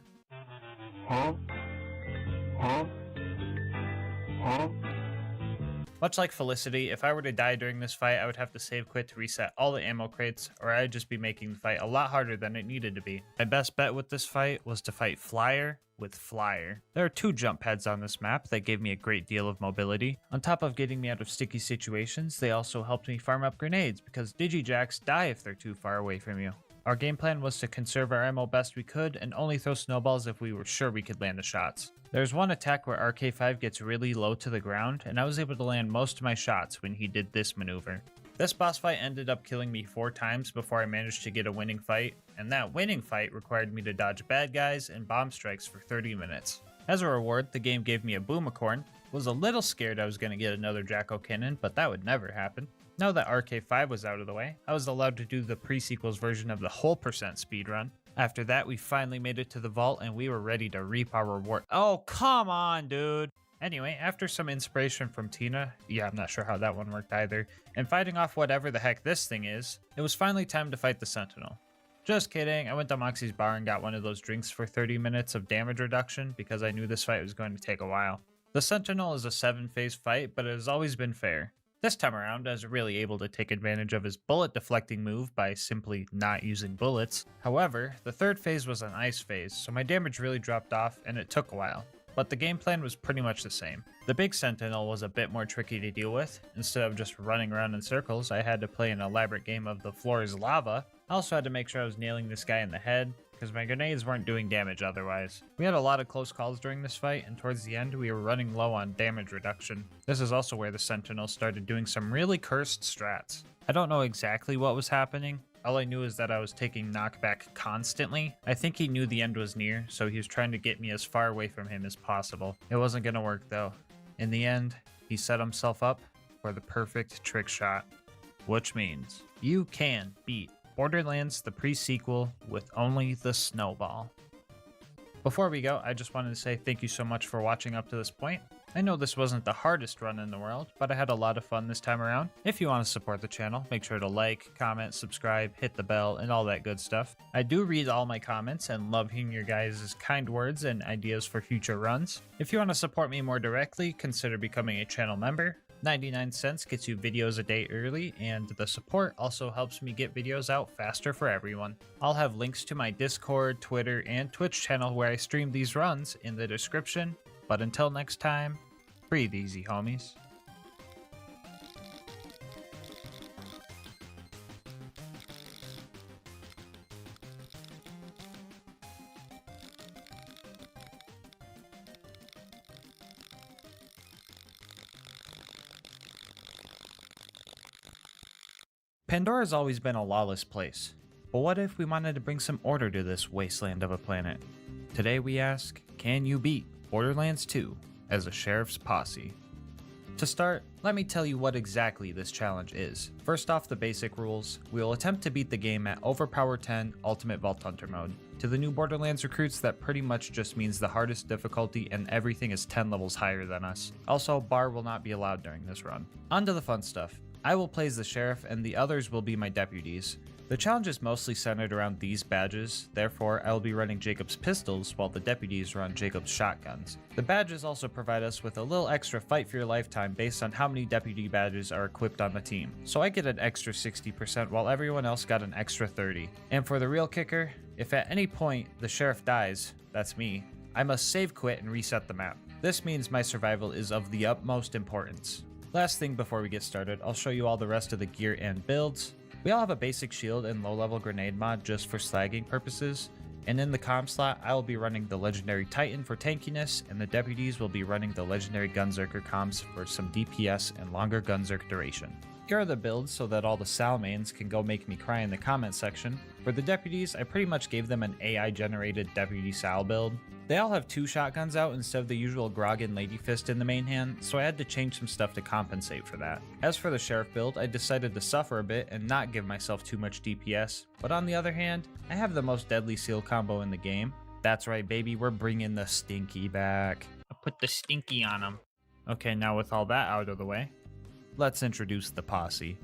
Much like Felicity, if I were to die during this fight, I would have to save quit to reset all the ammo crates, or I'd just be making the fight a lot harder than it needed to be. My best bet with this fight was to fight Flyer with Flyer. There are 2 jump pads on this map that gave me a great deal of mobility. On top of getting me out of sticky situations, they also helped me farm up grenades, because Digijax die if they're too far away from you. Our game plan was to conserve our ammo best we could and only throw snowballs if we were sure we could land the shots. There's one attack where RK5 gets really low to the ground, and I was able to land most of my shots when he did this maneuver. This boss fight ended up killing me 4 times before I managed to get a winning fight, and that winning fight required me to dodge bad guys and bomb strikes for 30 minutes. As a reward, the game gave me a Boomacorn. Was a little scared I was going to get another Draco Cannon, but that would never happen. Now that RK5 was out of the way, I was allowed to do the pre-sequels version of the whole percent speedrun. After that, we finally made it to the vault and we were ready to reap our reward. Oh, come on, dude! Anyway, after some inspiration from Tina, yeah, I'm not sure how that one worked either, and fighting off whatever the heck this thing is, it was finally time to fight the Sentinel. Just kidding, I went to Moxie's bar and got one of those drinks for 30 minutes of damage reduction because I knew this fight was going to take a while. The Sentinel is a 7-phase fight, but it has always been fair. This time around, I was really able to take advantage of his bullet deflecting move by simply not using bullets. However, the 3rd phase was an ice phase, so my damage really dropped off and it took a while. But the game plan was pretty much the same. The big Sentinel was a bit more tricky to deal with. Instead of just running around in circles, I had to play an elaborate game of the floor is lava. I also had to make sure I was nailing this guy in the head, because my grenades weren't doing damage otherwise. We had a lot of close calls during this fight, and towards the end we were running low on damage reduction. This is also where the Sentinel started doing some really cursed strats. I don't know exactly what was happening. All I knew is that I was taking knockback constantly. I think he knew the end was near, so he was trying to get me as far away from him as possible. It wasn't gonna work though. In the end, he set himself up for the perfect trick shot, which means you can beat Borderlands the pre-sequel with only the snowball. Before we go, I just wanted to say thank you so much for watching up to this point. I know this wasn't the hardest run in the world, but I had a lot of fun this time around. If you want to support the channel, make sure to like, comment, subscribe, hit the bell, and all that good stuff. I do read all my comments and love hearing your guys' kind words and ideas for future runs. If you want to support me more directly, consider becoming a channel member. 99 cents gets you videos a day early, and the support also helps me get videos out faster for everyone. I'll have links to my Discord, Twitter, and Twitch channel where I stream these runs in the description. But until next time, breathe easy, homies. Pandora's always been a lawless place, but what if we wanted to bring some order to this wasteland of a planet? Today we ask, can you beat Borderlands 2 as a sheriff's posse? To start, let me tell you what exactly this challenge is. First off, the basic rules. We will attempt to beat the game at Overpower 10 Ultimate Vault Hunter mode. To the new Borderlands recruits, that pretty much just means the hardest difficulty and everything is 10 levels higher than us. Also, bar will not be allowed during this run. On to the fun stuff. I will play as the sheriff and the others will be my deputies. The challenge is mostly centered around these badges, therefore I will be running Jacob's pistols while the deputies run Jacob's shotguns. The badges also provide us with a little extra fight for your lifetime based on how many deputy badges are equipped on the team. So I get an extra 60% while everyone else got an extra 30. And for the real kicker, if at any point the sheriff dies, that's me, I must save quit and reset the map. This means my survival is of the utmost importance. Last thing before we get started, I'll show you all the rest of the gear and builds. We all have a basic shield and low-level grenade mod just for slagging purposes, and in the comm slot I will be running the legendary Titan for tankiness, and the deputies will be running the legendary Gunzerker comms for some DPS and longer Gunzerk duration. Here are the builds so that all the Sal mains can go make me cry in the comment section. For the deputies, I pretty much gave them an AI generated deputy Sal build. They all have 2 shotguns out instead of the usual Grog and Lady Fist in the main hand, so I had to change some stuff to compensate for that. As for the sheriff build, I decided to suffer a bit and not give myself too much DPS, but on the other hand, I have the most deadly seal combo in the game. That's right baby, we're bringing the stinky back. I put the stinky on him. Okay, now with all that out of the way, let's introduce the posse.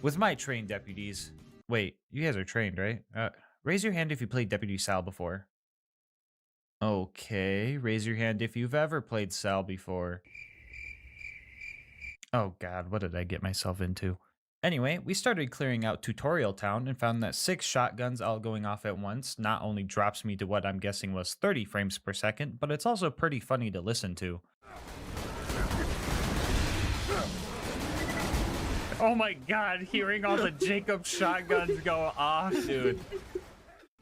With my trained deputies, wait, you guys are trained, right? Raise your hand if you played Deputy Sal before. Okay, raise your hand if you've ever played Sal before. Oh god, what did I get myself into? Anyway, we started clearing out Tutorial Town and found that 6 shotguns all going off at once not only drops me to what I'm guessing was 30 frames per second, but it's also pretty funny to listen to. Oh my god, hearing all the Jacob shotguns go off, dude.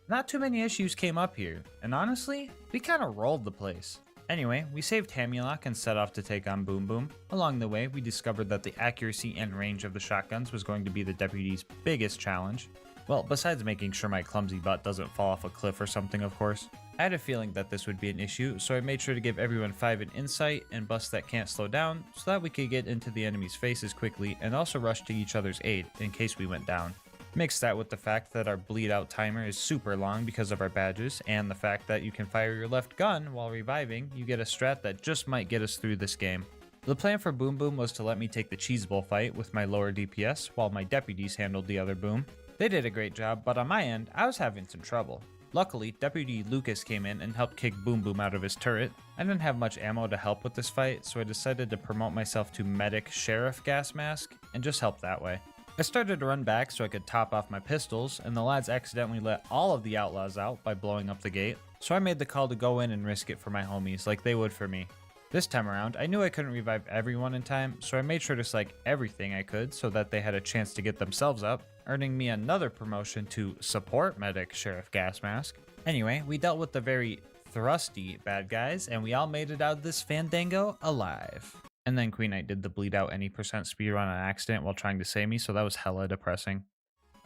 Not too many issues came up here, and honestly, we kind of rolled the place. Anyway, we saved Hamulok and set off to take on Boom Boom. Along the way, we discovered that the accuracy and range of the shotguns was going to be the deputy's biggest challenge. Well, besides making sure my clumsy butt doesn't fall off a cliff or something, of course. I had a feeling that this would be an issue, so I made sure to give everyone 5 in insight and busts that can't slow down, so that we could get into the enemy's faces quickly and also rush to each other's aid in case we went down. Mix that with the fact that our bleed out timer is super long because of our badges, and the fact that you can fire your left gun while reviving, you get a strat that just might get us through this game. The plan for Boom Boom was to let me take the Cheese Bowl fight with my lower DPS while my deputies handled the other boom. They did a great job, but on my end, I was having some trouble. Luckily, Deputy Lucas came in and helped kick Boom Boom out of his turret. I didn't have much ammo to help with this fight, so I decided to promote myself to Medic Sheriff GASMASK and just help that way. I started to run back so I could top off my pistols, and the lads accidentally let all of the outlaws out by blowing up the gate, so I made the call to go in and risk it for my homies like they would for me. This time around, I knew I couldn't revive everyone in time, so I made sure to slag everything I could so that they had a chance to get themselves up, earning me another promotion to Support Medic Sheriff GASMASK. Anyway, we dealt with the very thrusty bad guys, and we all made it out of this fandango alive. And then Queen Knight did the bleed out any % speedrun on accident while trying to save me, so that was hella depressing.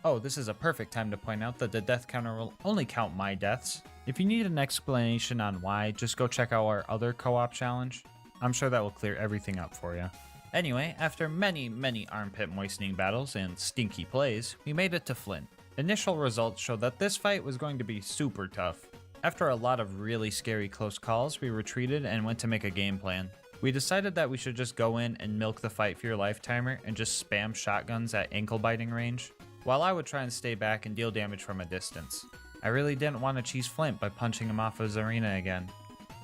Oh, this is a perfect time to point out that the death counter will only count my deaths. If you need an explanation on why, just go check out our other co-op challenge. I'm sure that will clear everything up for you. Anyway, after many armpit moistening battles and stinky plays, we made it to Flint. Initial results showed that this fight was going to be super tough. After a lot of really scary close calls, we retreated and went to make a game plan. We decided that we should just go in and milk the fight for your life timer and just spam shotguns at ankle biting range, while I would try and stay back and deal damage from a distance. I really didn't want to cheese Flint by punching him off his arena again.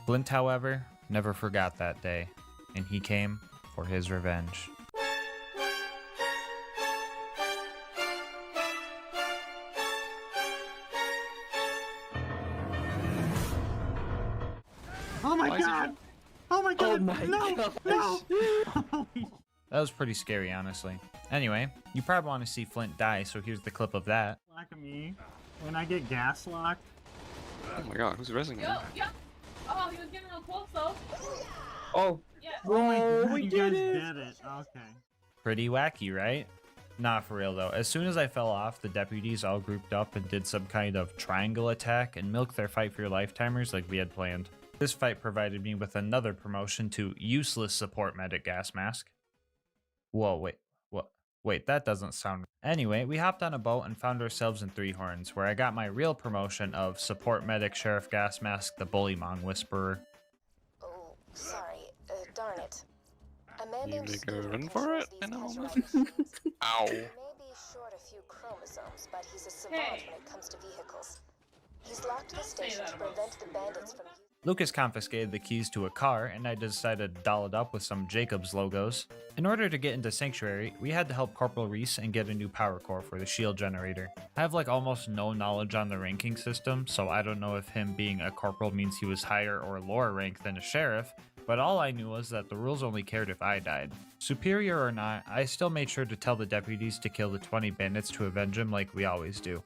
Flint, however, never forgot that day, and he came for his revenge. Oh my god! Oh my god! No! No! That was pretty scary, honestly. Anyway, you probably want to see Flint die, so here's the clip of that. Lock of me. When I get gas locked. Oh my god, who's resing him? Yo. Oh, he was getting real close though. Oh, Yeah. Oh my god, we you did guys it! did it. Okay. Pretty wacky, right? Nah, for real though. As soon as I fell off, the deputies all grouped up and did some kind of triangle attack and milked their fight for your lifetimers like we had planned. This fight provided me with another promotion to useless support medic gas mask. Whoa, wait, what? Wait, that doesn't sound... Anyway, we hopped on a boat and found ourselves in Three Horns, where I got my real promotion of support medic Sheriff Gas Mask, the Bullymong Whisperer. Oh, sorry. Darn it. A man You named make a Scooter run for controls it, these and I'll- casualty machines. Ow. He may be short a few chromosomes, but he's a savant Hey. when it comes to vehicles. He's locked the Don't say station that to about prevent the bandits from Lucas confiscated the keys to a car, and I decided to doll it up with some Jacobs logos. In order to get into Sanctuary, we had to help Corporal Reese and get a new power core for the shield generator. I have like almost no knowledge on the ranking system, so I don't know if him being a corporal means he was higher or lower rank than a sheriff, but all I knew was that the rules only cared if I died. Superior or not, I still made sure to tell the deputies to kill the 20 bandits to avenge him like we always do.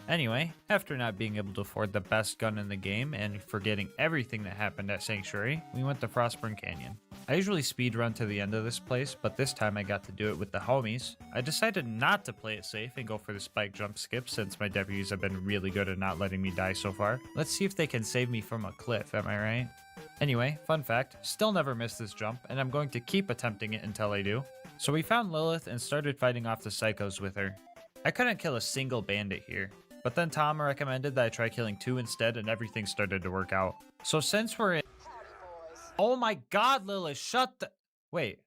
Anyway, after not being able to afford the best gun in the game and forgetting everything that happened at Sanctuary, we went to Frostburn Canyon. I usually speedrun to the end of this place, but this time I got to do it with the homies. I decided not to play it safe and go for the spike jump skip since my deputies have been really good at not letting me die so far. Let's see if they can save me from a cliff, am I right? Anyway, fun fact, still never missed this jump, and I'm going to keep attempting it until I do. So we found Lilith and started fighting off the psychos with her. I couldn't kill a single bandit here. But then Tom recommended that I try killing 2 instead and everything started to work out. So since we're in... Oh my god, Lilith, shut the... Wait,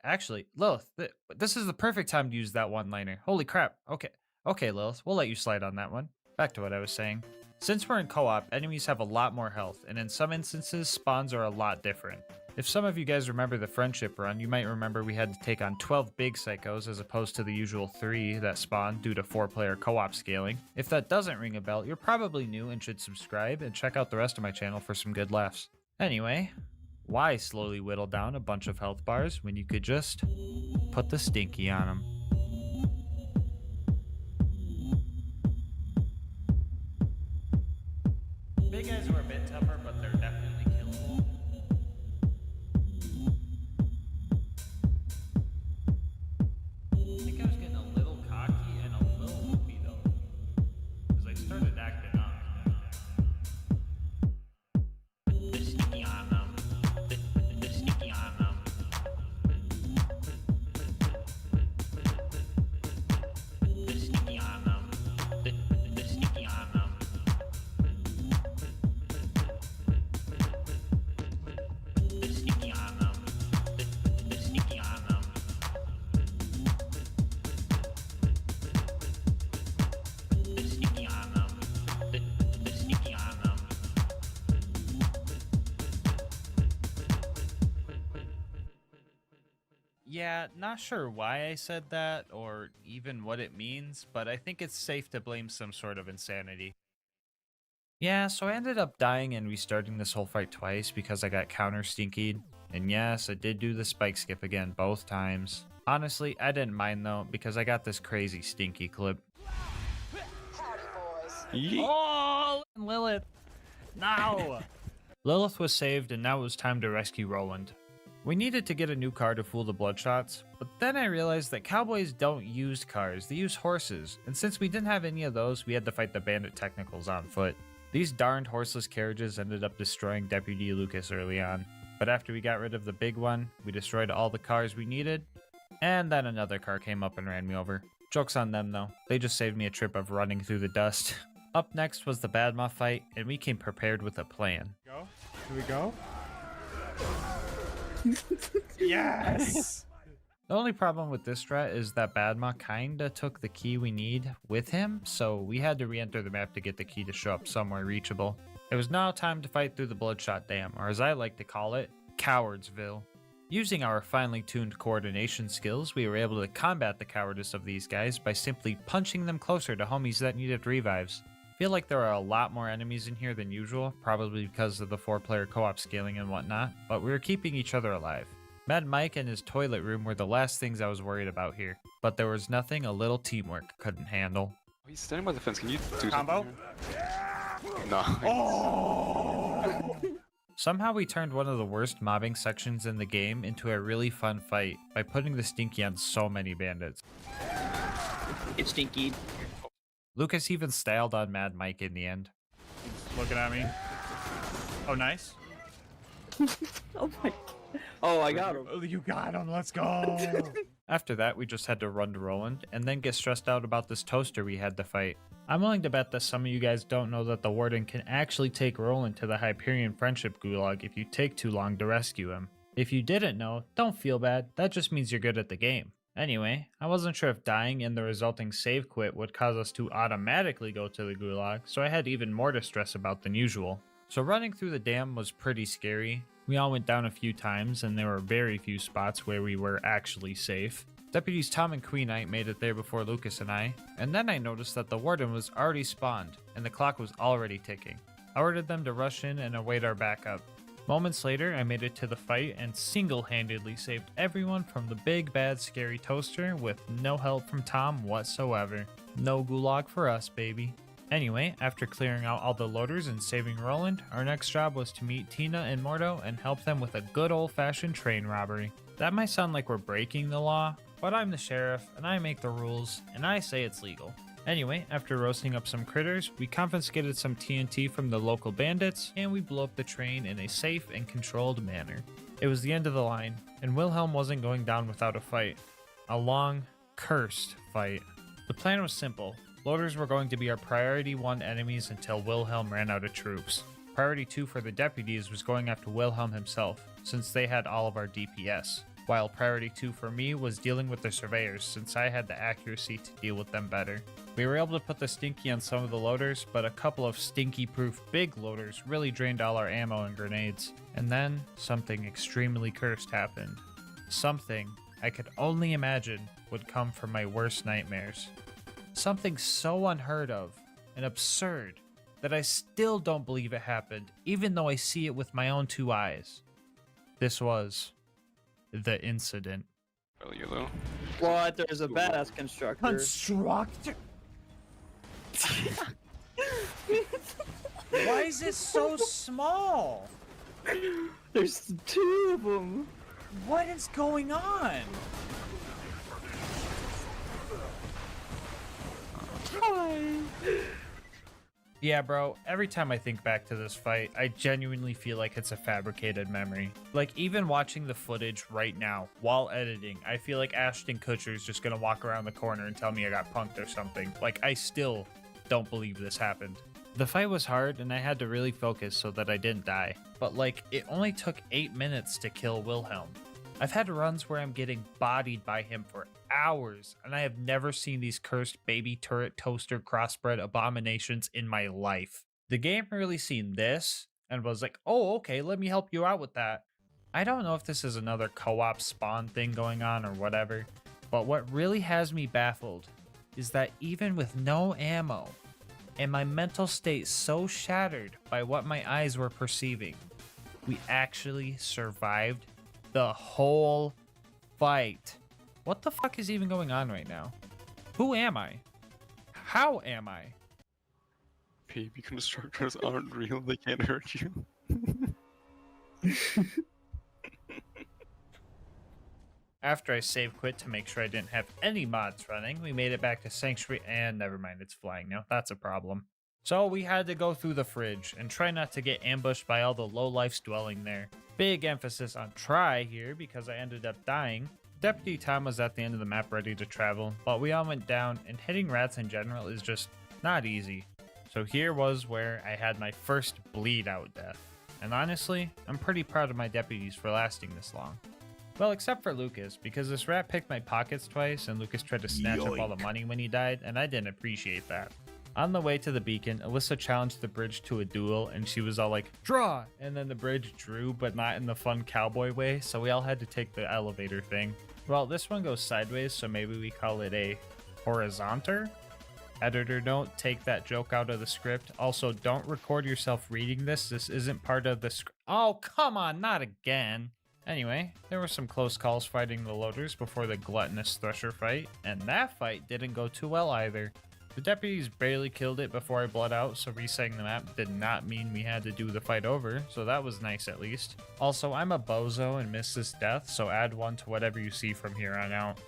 actually, Lilith, this is the perfect time to use that one-liner. Holy crap. Okay, Lilith, we'll let you slide on that one. Back to what I was saying. Since we're in co-op, enemies have a lot more health, and in some instances, spawns are a lot different. If some of you guys remember the friendship run, you might remember we had to take on 12 big psychos as opposed to the usual 3 that spawn due to 4-player co-op scaling. If that doesn't ring a bell, you're probably new and should subscribe and check out the rest of my channel for some good laughs. Anyway, why slowly whittle down a bunch of health bars when you could just put the stinky on them? Big guys are a bit tougher, but they're definitely killable. I think I was getting a little cocky and a little loopy though, because I started acting up. The sticky on them. The sticky on them. The sticky on them. The sticky on them. The sticky on them. The sticky on them. The sticky on them. The sticky on them. Yeah, not sure why I said that or even what it means, but I think it's safe to blame some sort of insanity. Yeah, so I ended up dying and restarting this whole fight twice because I got counter stinkied. And yes, I did do the spike skip again both times. Honestly, I didn't mind though because I got this crazy stinky clip. Howdy, boys. Yeet. Oh, Lilith! No! Lilith was saved and now it was time to rescue Roland. We needed to get a new car to fool the Bloodshots, but then I realized that cowboys don't use cars, they use horses. And since we didn't have any of those, we had to fight the bandit technicals on foot. These darned horseless carriages ended up destroying Deputy Lucas early on. But after we got rid of the big one, we destroyed all the cars we needed, and then another car came up and ran me over. Joke's on them though, they just saved me a trip of running through the dust. Up next was the Badma fight, and we came prepared with a plan. Go? Here we go. Yes! The only problem with this strat is that Badma kinda took the key we need with him, so we had to re-enter the map to get the key to show up somewhere reachable. It was now time to fight through the Bloodshot Dam, or as I like to call it, Cowardsville. Using our finely tuned coordination skills, we were able to combat the cowardice of these guys by simply punching them closer to homies that needed revives. Feel like there are a lot more enemies in here than usual, probably because of the 4-player co-op scaling and whatnot, but we were keeping each other alive. Mad Mike and his toilet room were the last things I was worried about here, but there was nothing a little teamwork couldn't handle. He's standing by the fence. Can you do Combo? something here? No. Somehow we turned one of the worst mobbing sections in the game into a really fun fight by putting the Stinky on so many bandits. It's stinky. Lucas even styled on Mad Mike in the end. Looking at me. Oh, nice. Oh my. Oh, I got him. Oh, you got him. Let's go. After that, we just had to run to Roland, and then get stressed out about this toaster we had to fight. I'm willing to bet that some of you guys don't know that the Warden can actually take Roland to the Hyperion Friendship Gulag if you take too long to rescue him. If you didn't know, don't feel bad, that just means you're good at the game. Anyway, I wasn't sure if dying and the resulting save quit would cause us to automatically go to the Gulag, so I had even more to stress about than usual. So running through the dam was pretty scary. We all went down a few times, and there were very few spots where we were actually safe. Deputies Tom and Queen Knight made it there before Lucas and I, and then I noticed that the Warden was already spawned, and the clock was already ticking. I ordered them to rush in and await our backup. Moments later, I made it to the fight and single-handedly saved everyone from the big bad scary toaster with no help from Tom whatsoever. No gulag for us, baby. Anyway, after clearing out all the loaders and saving Roland, our next job was to meet Tina and Mordo and help them with a good old-fashioned train robbery. That might sound like we're breaking the law, but I'm the sheriff, and I make the rules, and I say it's legal. Anyway, after roasting up some critters, we confiscated some TNT from the local bandits, and we blew up the train in a safe and controlled manner. It was the end of the line, and Wilhelm wasn't going down without a fight. A long, cursed fight. The plan was simple. Loaders were going to be our priority 1 enemies until Wilhelm ran out of troops. Priority 2 for the deputies was going after Wilhelm himself, since they had all of our DPS. While priority 2 for me was dealing with the surveyors, since I had the accuracy to deal with them better. We were able to put the Stinky on some of the loaders, but a couple of Stinky-proof big loaders really drained all our ammo and grenades. And then, something extremely cursed happened. Something I could only imagine would come from my worst nightmares. Something so unheard of and absurd that I still don't believe it happened, even though I see it with my own 2 eyes. This was the incident. Really, though. What? There's a badass constructor. Constructor? Why is it so small? There's 2 of them. What is going on? Yeah, bro, every time I think back to this fight, I genuinely feel like it's a fabricated memory. Like, even watching the footage right now, while editing, I feel like Ashton Kutcher is just gonna walk around the corner and tell me I got punked or something. Like, I still don't believe this happened. The fight was hard, and I had to really focus so that I didn't die. But, like, it only took 8 minutes to kill Wilhelm. I've had runs where I'm getting bodied by him for hours, and I have never seen these cursed baby turret toaster crossbred abominations in my life. The game really seen this and was like, oh, okay, let me help you out with that. I don't know if this is another co-op spawn thing going on or whatever, but what really has me baffled is that even with no ammo, and my mental state so shattered by what my eyes were perceiving, we actually survived the whole fight. What the fuck is even going on right now? Who am I? How am I? Baby constructors aren't real, they can't hurt you. After I save quit to make sure I didn't have any mods running, we made it back to Sanctuary, and never mind, it's flying now. That's a problem. So we had to go through the fridge and try not to get ambushed by all the lowlifes dwelling there. Big emphasis on try here because I ended up dying. Deputy Tom was at the end of the map ready to travel, but we all went down, and hitting rats in general is just not easy. So here was where I had my first bleed out death. And honestly, I'm pretty proud of my deputies for lasting this long. Well, except for Lucas, because this rat picked my pockets twice and Lucas tried to snatch up all the money when he died, and I didn't appreciate that. On the way to the beacon, Alyssa challenged the bridge to a duel, and she was all like, draw! And then the bridge drew, but not in the fun cowboy way, so we all had to take the elevator thing. Well, this one goes sideways, so maybe we call it a horizontal? Editor, don't take that joke out of the script. Also, don't record yourself reading this. This isn't part of the script. Oh, come on, not again. Anyway, there were some close calls fighting the loaders before the gluttonous Thresher fight, and that fight didn't go too well either. The deputies barely killed it before I bled out, so resetting the map did not mean we had to do the fight over, so that was nice at least. Also, I'm a bozo and missed this death, so add 1 to whatever you see from here on out.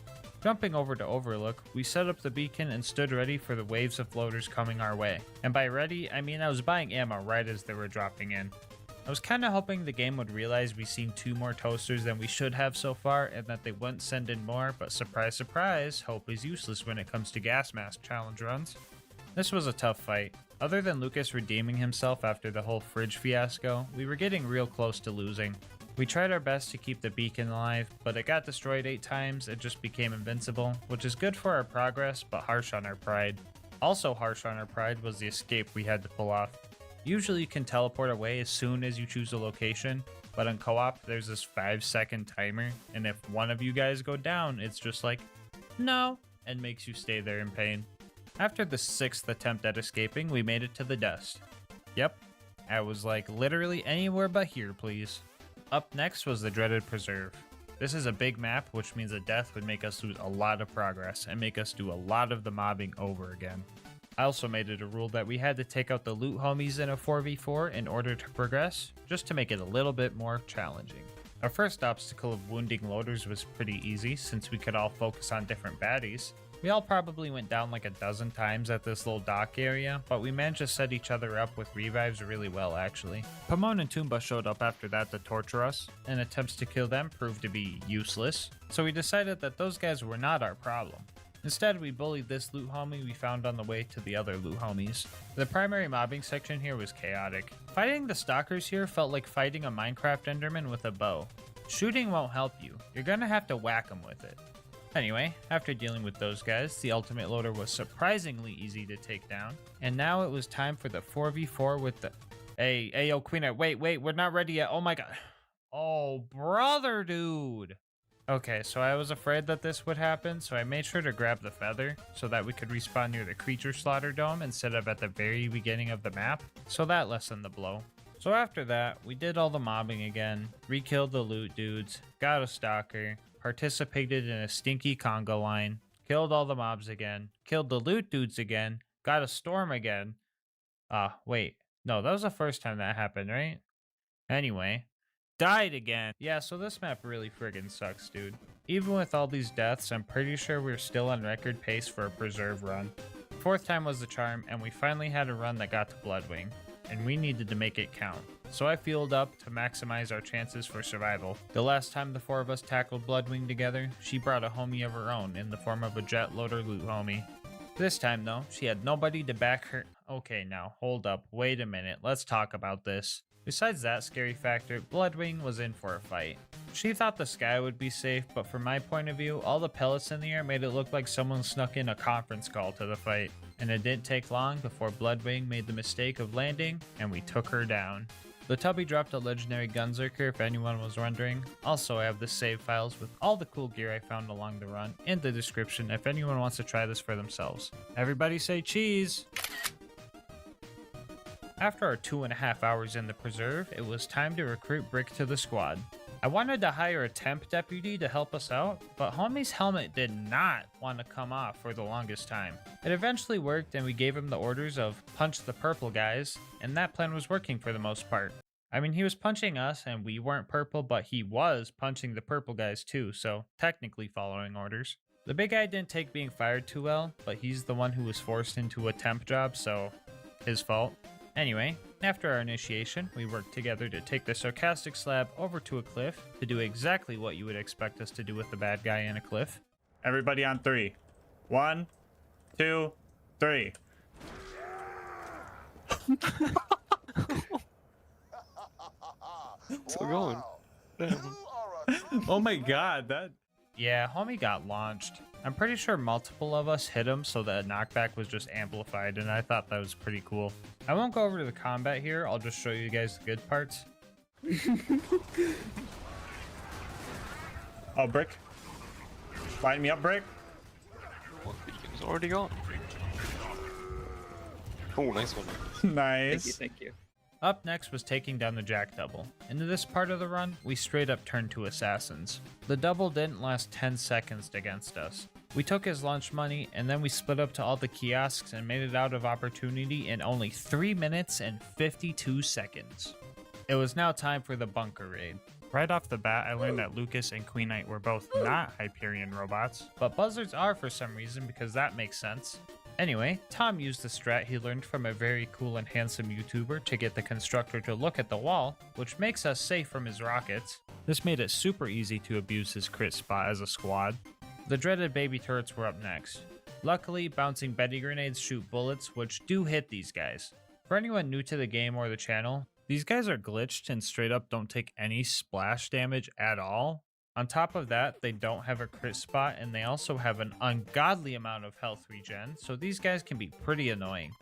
Jumping over to Overlook, we set up the beacon and stood ready for the waves of loaders coming our way. And by ready, I mean I was buying ammo right as they were dropping in. I was kinda hoping the game would realize we seen 2 more toasters than we should have so far and that they wouldn't send in more, but surprise surprise, hope is useless when it comes to gas mask challenge runs. This was a tough fight. Other than Lucas redeeming himself after the whole fridge fiasco, we were getting real close to losing. We tried our best to keep the beacon alive, but it got destroyed 8 times and just became invincible, which is good for our progress, but harsh on our pride. Also harsh on our pride was the escape we had to pull off. Usually you can teleport away as soon as you choose a location, but in co-op there's this 5-second timer, and if one of you guys go down, it's just like, no, and makes you stay there in pain. After the 6th attempt at escaping, we made it to the dust. Yep, I was like literally anywhere but here, please. Up next was the dreaded preserve. This is a big map, which means a death would make us lose a lot of progress and make us do a lot of the mobbing over again. I also made it a rule that we had to take out the loot homies in a 4v4 in order to progress, just to make it a little bit more challenging. Our first obstacle of wounding loaders was pretty easy since we could all focus on different baddies. We all probably went down like a dozen times at this little dock area, but we managed to set each other up with revives really well actually. Pomone and Toomba showed up after that to torture us, and attempts to kill them proved to be useless, so we decided that those guys were not our problem. Instead, we bullied this loot homie we found on the way to the other loot homies. The primary mobbing section here was chaotic. Fighting the stalkers here felt like fighting a Minecraft Enderman with a bow. Shooting won't help you, you're gonna have to whack them with it. Anyway, after dealing with those guys, the ultimate loader was surprisingly easy to take down, and now it was time for the 4v4 with the... Hey, yo, Queen, wait, we're not ready yet, oh my god. Oh, brother, dude. Okay, so I was afraid that this would happen, so I made sure to grab the feather so that we could respawn near the creature slaughter dome instead of at the very beginning of the map, so that lessened the blow. So after that, we did all the mobbing again, re-killed the loot dudes, got a stalker, participated in a stinky conga line, killed all the mobs again, killed the loot dudes again, got a storm again. Wait, no, that was the first time that happened, right? Anyway, died again. Yeah, so this map really friggin' sucks, dude. Even with all these deaths, I'm pretty sure we're still on record pace for a preserve run. 4th time was the charm, and we finally had a run that got to Bloodwing, and we needed to make it count. So I fueled up to maximize our chances for survival. The last time the 4 of us tackled Bloodwing together, she brought a homie of her own in the form of a jet loader loot homie. This time though, she had nobody to back her. Okay, now hold up, wait a minute, let's talk about this. Besides that scary factor, Bloodwing was in for a fight. She thought the sky would be safe, but from my point of view, all the pellets in the air made it look like someone snuck in a conference call to the fight. And it didn't take long before Bloodwing made the mistake of landing, and we took her down. The Tubby dropped a legendary Gunzerker if anyone was wondering. Also, I have the save files with all the cool gear I found along the run in the description if anyone wants to try this for themselves. Everybody say cheese! After our 2.5 hours in the preserve, it was time to recruit Brick to the squad. I wanted to hire a temp deputy to help us out, but homie's helmet did not want to come off for the longest time. It eventually worked and we gave him the orders of punch the purple guys, and that plan was working for the most part. I mean, he was punching us and we weren't purple, but he was punching the purple guys too, so technically following orders. The big guy didn't take being fired too well, but he's the one who was forced into a temp job, so his fault. Anyway, after our initiation, we worked together to take the sarcastic slab over to a cliff to do exactly what you would expect us to do with the bad guy in a cliff. Everybody on 3. 1, 2, 3. Still going. Damn. Oh my god, that... Yeah, homie got launched. I'm pretty sure multiple of us hit him, so the knockback was just amplified, and I thought that was pretty cool. I won't go over to the combat here, I'll just show you guys the good parts. Oh, Brick. Line me up, Brick. One beacon's already gone. Oh, nice one. Nice. Thank you. Up next was taking down the Jack Double. Into this part of the run, we straight up turned to assassins. The double didn't last 10 seconds against us. We took his lunch money, and then we split up to all the kiosks and made it out of opportunity in only 3 minutes and 52 seconds. It was now time for the bunker raid. Right off the bat, I learned that Lucas and Queen Knight were both not Hyperion robots, but buzzards are for some reason because that makes sense. Anyway, Tom used the strat he learned from a very cool and handsome YouTuber to get the constructor to look at the wall, which makes us safe from his rockets. This made it super easy to abuse his crit spot as a squad. The dreaded baby turrets were up next. Luckily, bouncing Betty grenades shoot bullets, which do hit these guys. For anyone new to the game or the channel, these guys are glitched and straight up don't take any splash damage at all. On top of that, they don't have a crit spot, and they also have an ungodly amount of health regen, so these guys can be pretty annoying.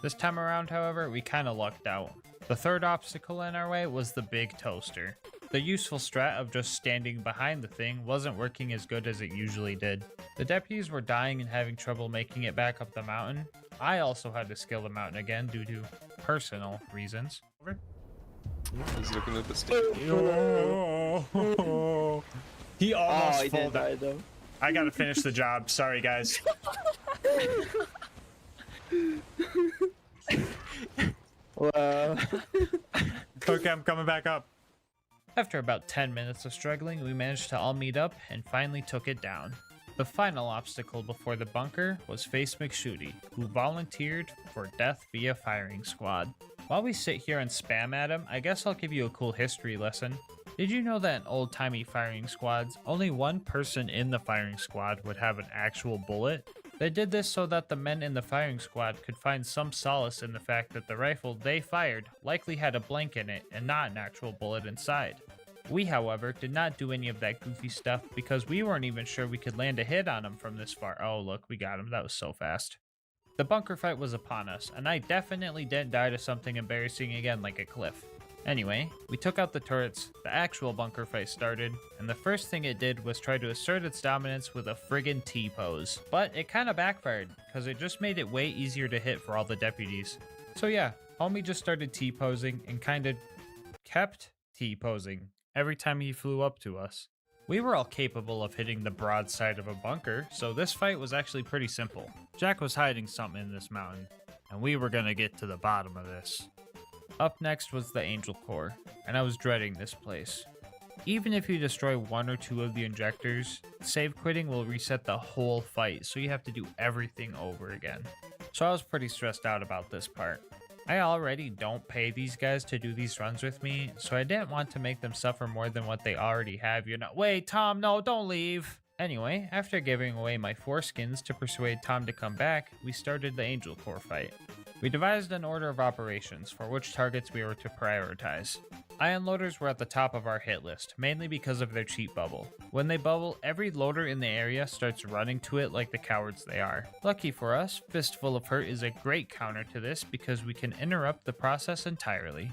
This time around, however, we kinda lucked out. The third obstacle in our way was the big toaster. The useful strat of just standing behind the thing wasn't working as good as it usually did. The deputies were dying and having trouble making it back up the mountain. I also had to scale the mountain again due to personal reasons. He's looking at the stage. He almost he pulled did die it. though. I gotta finish the job. Sorry, guys. Wow. Okay, I'm coming back up. After about 10 minutes of struggling, we managed to all meet up and finally took it down. The final obstacle before the bunker was Face McShooty, who volunteered for death via firing squad. While we sit here and spam at him, I guess I'll give you a cool history lesson. Did you know that in old-timey firing squads, only one person in the firing squad would have an actual bullet? They did this so that the men in the firing squad could find some solace in the fact that the rifle they fired likely had a blank in it and not an actual bullet inside. We, however, did not do any of that goofy stuff because we weren't even sure we could land a hit on him from this far. Oh, look, we got him. That was so fast. The bunker fight was upon us, and I definitely didn't die to something embarrassing again like a cliff. Anyway, we took out the turrets, the actual bunker fight started, and the first thing it did was try to assert its dominance with a friggin' T-pose. But it kinda backfired, because it just made it way easier to hit for all the deputies. So yeah, homie just started T-posing and kinda kept T-posing every time he flew up to us. We were all capable of hitting the broad side of a bunker, so this fight was actually pretty simple. Jack was hiding something in this mountain, and we were gonna get to the bottom of this. Up next was the Angel Core, and I was dreading this place. Even if you destroy one or two of the injectors, save quitting will reset the whole fight, so you have to do everything over again. So I was pretty stressed out about this part. I already don't pay these guys to do these runs with me, so I didn't want to make them suffer more than what they already have, you know. Wait, Tom, no, don't leave! Anyway, after giving away my foreskins to persuade Tom to come back, we started the Angel Core fight. We devised an order of operations for which targets we were to prioritize. Ion loaders were at the top of our hit list, mainly because of their cheap bubble. When they bubble, every loader in the area starts running to it like the cowards they are. Lucky for us, Fistful of Hurt is a great counter to this because we can interrupt the process entirely.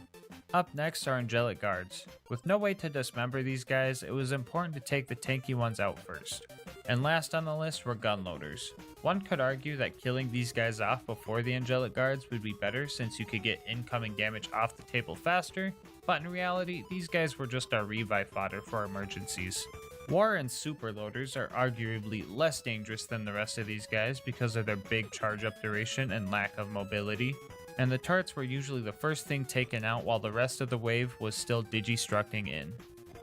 Up next are Angelic Guards. With no way to dismember these guys, it was important to take the tanky ones out first. And last on the list were gun loaders. One could argue that killing these guys off before the Angelic Guards would be better since you could get incoming damage off the table faster, but in reality, these guys were just our revive fodder for emergencies. War and super loaders are arguably less dangerous than the rest of these guys because of their big charge up duration and lack of mobility, and the turrets were usually the first thing taken out while the rest of the wave was still digistructing in.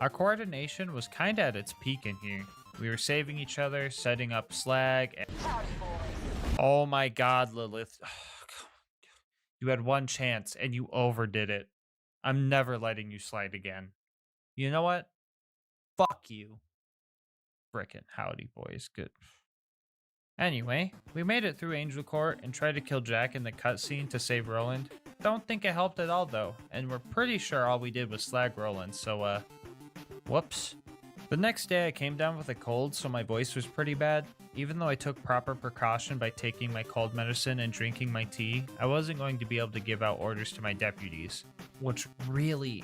Our coordination was kinda at its peak in here. We were saving each other, setting up slag, and... Oh my god, Lilith. You had one chance, and you overdid it. I'm never letting you slide again. You know what? Fuck you. Frickin' howdy, boys. Good. Anyway, we made it through Angel Court and tried to kill Jack in the cutscene to save Roland. Don't think it helped at all, though, and we're pretty sure all we did was slag Roland, so, whoops. The next day I came down with a cold, so my voice was pretty bad. even though I took proper precaution by taking my cold medicine and drinking my tea, I wasn't going to be able to give out orders to my deputies, which really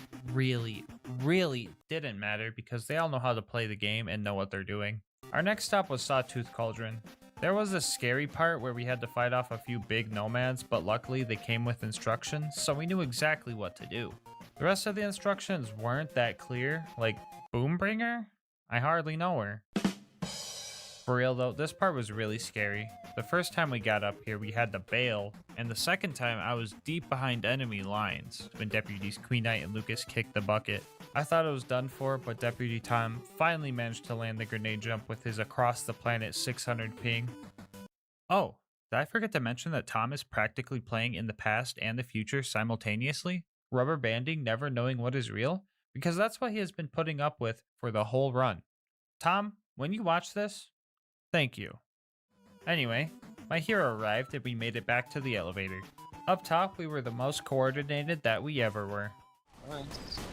didn't matter because they all know how to play the game and know what they're doing. Our next stop was Sawtooth Cauldron. There was a scary part where we had to fight off a few big nomads, but luckily they came with instructions, so we knew exactly what to do. The rest of the instructions weren't that clear, like Boombringer? I hardly know her. For real though, this part was really scary. The first time we got up here, we had to bail, and the second time I was deep behind enemy lines when Deputies Queen Knight and Lucas kicked the bucket. I thought it was done for, but Deputy Tom finally managed to land the grenade jump with his across the planet 600 ping. Oh, did I forget to mention that Tom is practically playing in the past and the future simultaneously? Rubber banding, never knowing what is real? Because that's what he has been putting up with for the whole run. Tom, when you watch this, thank you. Anyway, my hero arrived and we made it back to the elevator. Up top, we were the most coordinated that we ever were.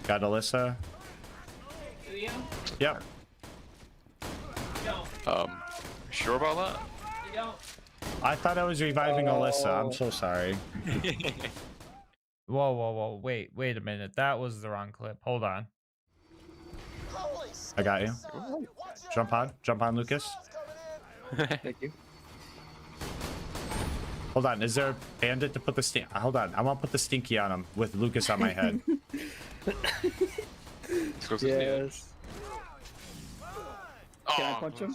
Got Alyssa. Do you? Yep. Sure about that? You don't? I thought I was reviving Alyssa. I'm so sorry. Whoa, wait a minute. That was the wrong clip. Hold on. I got you. Jump on, Lucas. Thank you. Hold on, is there a bandit to put the stink? Hold on, I want to put the stinky on him with Lucas on my head. Yes. Can I punch him?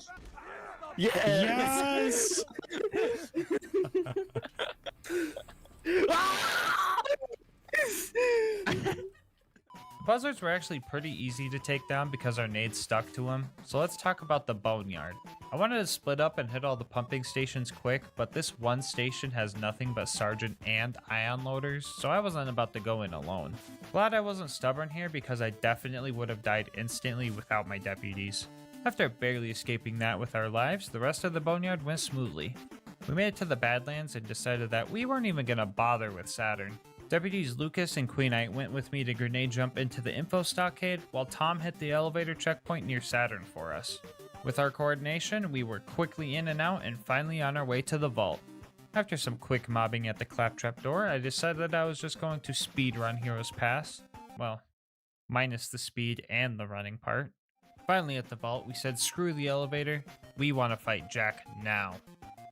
Yes! Buzzards were actually pretty easy to take down because our nades stuck to them, so let's talk about the boneyard. I wanted to split up and hit all the pumping stations quick, but this one station has nothing but sergeant and ion loaders, so I wasn't about to go in alone. Glad I wasn't stubborn here because I definitely would have died instantly without my deputies. After barely escaping that with our lives, the rest of the boneyard went smoothly. We made it to the Badlands and decided that we weren't even gonna bother with Saturn. Deputies Lucas and Queen Knight went with me to grenade jump into the info stockade, while Tom hit the elevator checkpoint near Saturn for us. With our coordination, we were quickly in and out and finally on our way to the vault. After some quick mobbing at the claptrap door, I decided that I was just going to speedrun Heroes Pass. Well, minus the speed and the running part. Finally at the vault, we said screw the elevator, we want to fight Jack now.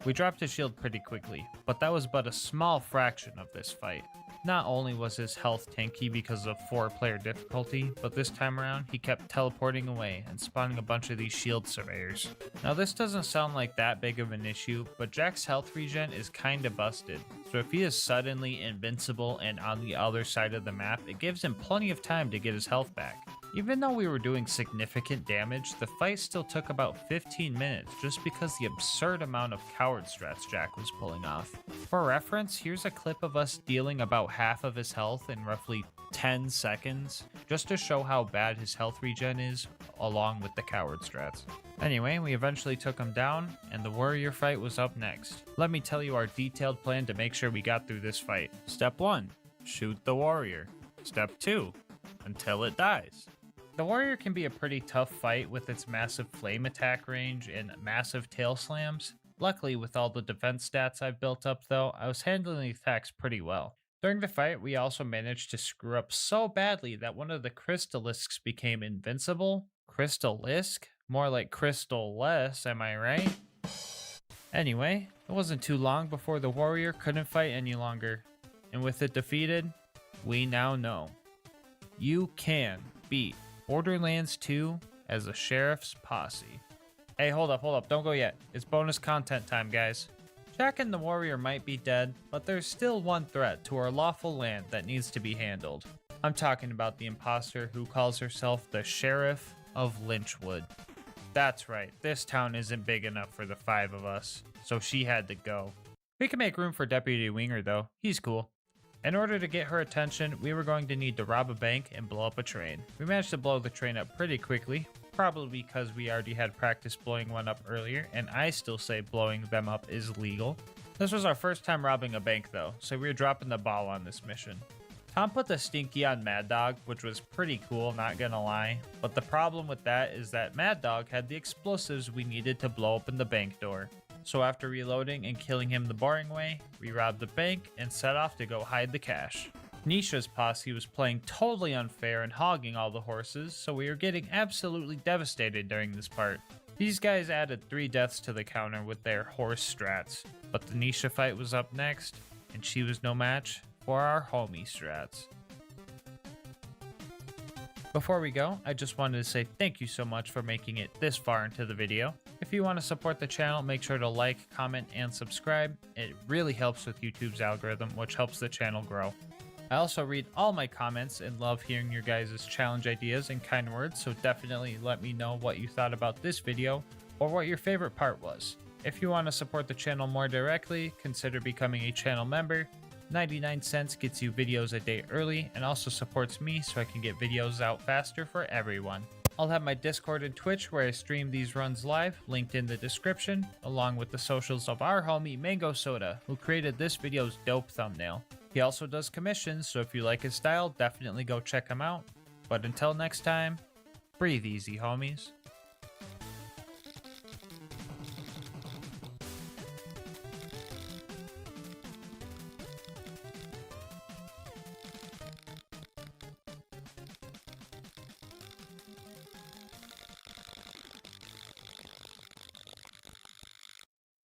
We dropped his shield pretty quickly, but that was but a small fraction of this fight. Not only was his health tanky because of 4-player difficulty, but this time around he kept teleporting away and spawning a bunch of these shield surveyors. Now this doesn't sound like that big of an issue, but Jack's health regen is kinda busted, so if he is suddenly invincible and on the other side of the map, it gives him plenty of time to get his health back. Even though we were doing significant damage, the fight still took about 15 minutes just because the absurd amount of coward strats Jack was pulling off. For reference, here's a clip of us dealing about half of his health in roughly 10 seconds, just to show how bad his health regen is, along with the coward strats. Anyway, we eventually took him down, and the warrior fight was up next. Let me tell you our detailed plan to make sure we got through this fight. Step 1, shoot the warrior. Step 2, until it dies. The warrior can be a pretty tough fight with its massive flame attack range and massive tail slams. Luckily, with all the defense stats I've built up though, I was handling the attacks pretty well. During the fight, we also managed to screw up so badly that one of the crystalisks became invincible. Crystalisk? More like crystal-less, am I right? Anyway, it wasn't too long before the warrior couldn't fight any longer. And with it defeated, we now know. You can beat Borderlands 2 as a sheriff's posse. Hey, hold up, don't go yet. It's bonus content time, guys. Jack and the warrior might be dead, but there's still one threat to our lawful land that needs to be handled. I'm talking about the imposter who calls herself the Sheriff of Lynchwood. That's right, this town isn't big enough for the 5 of us, so she had to go. We can make room for Deputy Winger though, he's cool. In order to get her attention, we were going to need to rob a bank and blow up a train. We managed to blow the train up pretty quickly, probably because we already had practice blowing one up earlier, and I still say blowing them up is legal. This was our first time robbing a bank though, so we were dropping the ball on this mission. Tom put the Stinky on Mad Dog, which was pretty cool, not gonna lie. But the problem with that is that Mad Dog had the explosives we needed to blow open the bank door. So after reloading and killing him the boring way, we robbed the bank and set off to go hide the cash. Nisha's posse was playing totally unfair and hogging all the horses, so we were getting absolutely devastated during this part. These guys added 3 deaths to the counter with their horse strats, but the Nisha fight was up next, and she was no match for our homie strats. Before we go, I just wanted to say thank you so much for making it this far into the video. If you want to support the channel, make sure to like, comment, and subscribe. It really helps with YouTube's algorithm, which helps the channel grow. I also read all my comments and love hearing your guys' challenge ideas and kind words, so definitely let me know what you thought about this video or what your favorite part was. If you want to support the channel more directly, consider becoming a channel member. 99 cents gets you videos a day early and also supports me so I can get videos out faster for everyone. I'll have my Discord and Twitch where I stream these runs live, linked in the description, along with the socials of our homie Mango Soda, who created this video's dope thumbnail. He also does commissions, so if you like his style, definitely go check him out. But until next time, breathe easy, homies.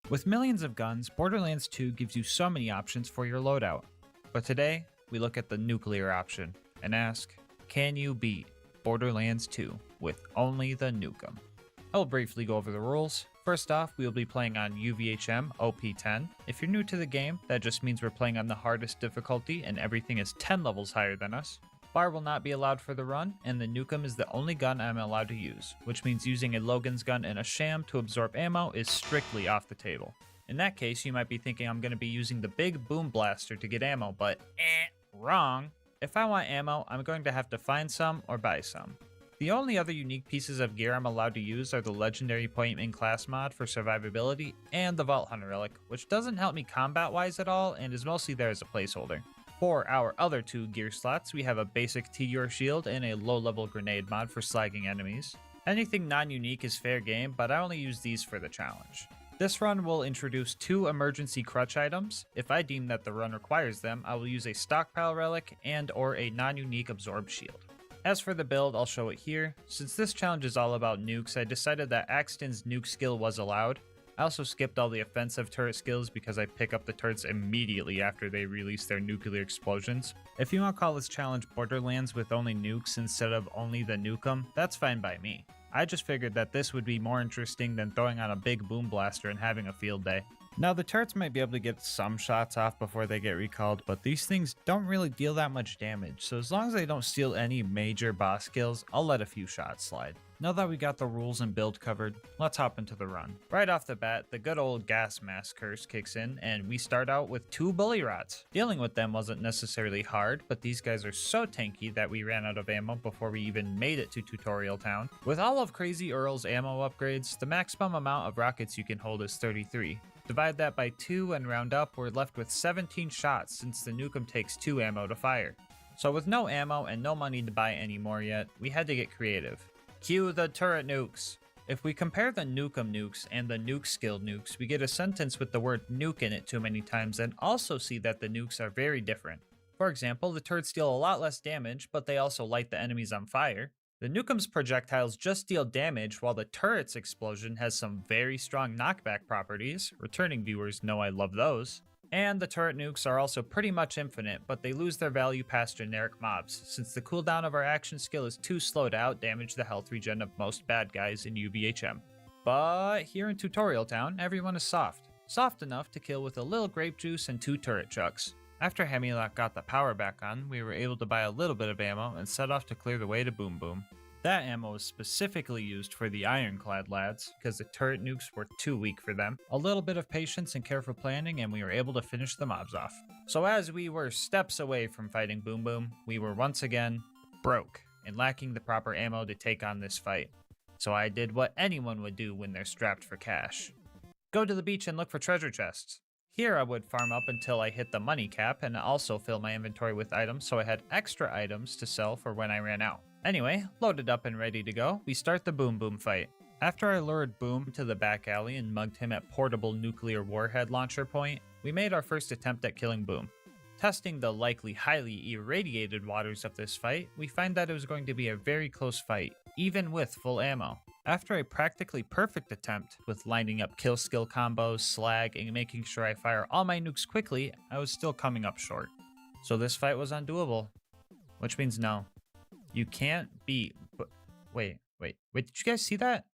With millions of guns, Borderlands 2 gives you so many options for your loadout. But today, we look at the nuclear option and ask, can you beat Borderlands 2 with only the Nukem? I'll briefly go over the rules. First off, we will be playing on UVHM OP10. If you're new to the game, that just means we're playing on the hardest difficulty and everything is 10 levels higher than us. Bar will not be allowed for the run, and the Nukem is the only gun I'm allowed to use, which means using a Logan's gun and a sham to absorb ammo is strictly off the table. In that case, you might be thinking I'm going to be using the big boom blaster to get ammo, but wrong. If I want ammo, I'm going to have to find some or buy some. The only other unique pieces of gear I'm allowed to use are the legendary point in class mod for survivability and the Vault Hunter relic, which doesn't help me combat-wise at all and is mostly there as a placeholder. For our other 2 gear slots, we have a basic T-Yor shield and a low-level grenade mod for slagging enemies. Anything non-unique is fair game, but I only use these for the challenge. This run will introduce 2 emergency crutch items. If I deem that the run requires them, I will use a stockpile relic and or a non-unique absorb shield. As for the build, I'll show it here. Since this challenge is all about nukes, I decided that Axton's nuke skill was allowed. I also skipped all the offensive turret skills because I pick up the turrets immediately after they release their nuclear explosions. If you want to call this challenge Borderlands with only nukes instead of only the Nukem, that's fine by me. I just figured that this would be more interesting than throwing on a big boom blaster and having a field day. Now the turrets might be able to get some shots off before they get recalled, but these things don't really deal that much damage, so as long as they don't steal any major boss kills, I'll let a few shots slide. Now that we got the rules and build covered, let's hop into the run. Right off the bat, the good old gas mask curse kicks in, and we start out with 2 bully rods. Dealing with them wasn't necessarily hard, but these guys are so tanky that we ran out of ammo before we even made it to Tutorial Town. With all of Crazy Earl's ammo upgrades, the maximum amount of rockets you can hold is 33. Divide that by 2 and round up, we're left with 17 shots since the Nukem takes 2 ammo to fire. So with no ammo and no money to buy any more yet, we had to get creative. Cue the turret nukes. If we compare the Nukem nukes and the nuke skilled nukes, we get a sentence with the word nuke in it too many times and also see that the nukes are very different. For example, the turrets deal a lot less damage, but they also light the enemies on fire. The Nukem's projectiles just deal damage, while the turret's explosion has some very strong knockback properties. Returning viewers know I love those. And the turret nukes are also pretty much infinite, but they lose their value past generic mobs, since the cooldown of our action skill is too slow to outdamage the health regen of most bad guys in UVHM. But here in Tutorial Town, everyone is soft. Soft enough to kill with a little grape juice and 2 turret chucks. After Hemlock got the power back on, we were able to buy a little bit of ammo and set off to clear the way to Boom Boom. That ammo was specifically used for the Ironclad lads, because the turret nukes were too weak for them. A little bit of patience and careful planning and we were able to finish the mobs off. So as we were steps away from fighting Boom Boom, we were once again broke and lacking the proper ammo to take on this fight. So I did what anyone would do when they're strapped for cash. Go to the beach and look for treasure chests. Here I would farm up until I hit the money cap and also fill my inventory with items so I had extra items to sell for when I ran out. Anyway, loaded up and ready to go, we start the Boom Boom fight. After I lured Boom to the back alley and mugged him at portable nuclear warhead launcher point, we made our first attempt at killing Boom. Testing the likely highly irradiated waters of this fight, we find that it was going to be a very close fight, even with full ammo. After a practically perfect attempt with lining up kill skill combos, slag, and making sure I fire all my nukes quickly, I was still coming up short. So this fight was undoable. Which means no. You can't beat... But wait, did you guys see that?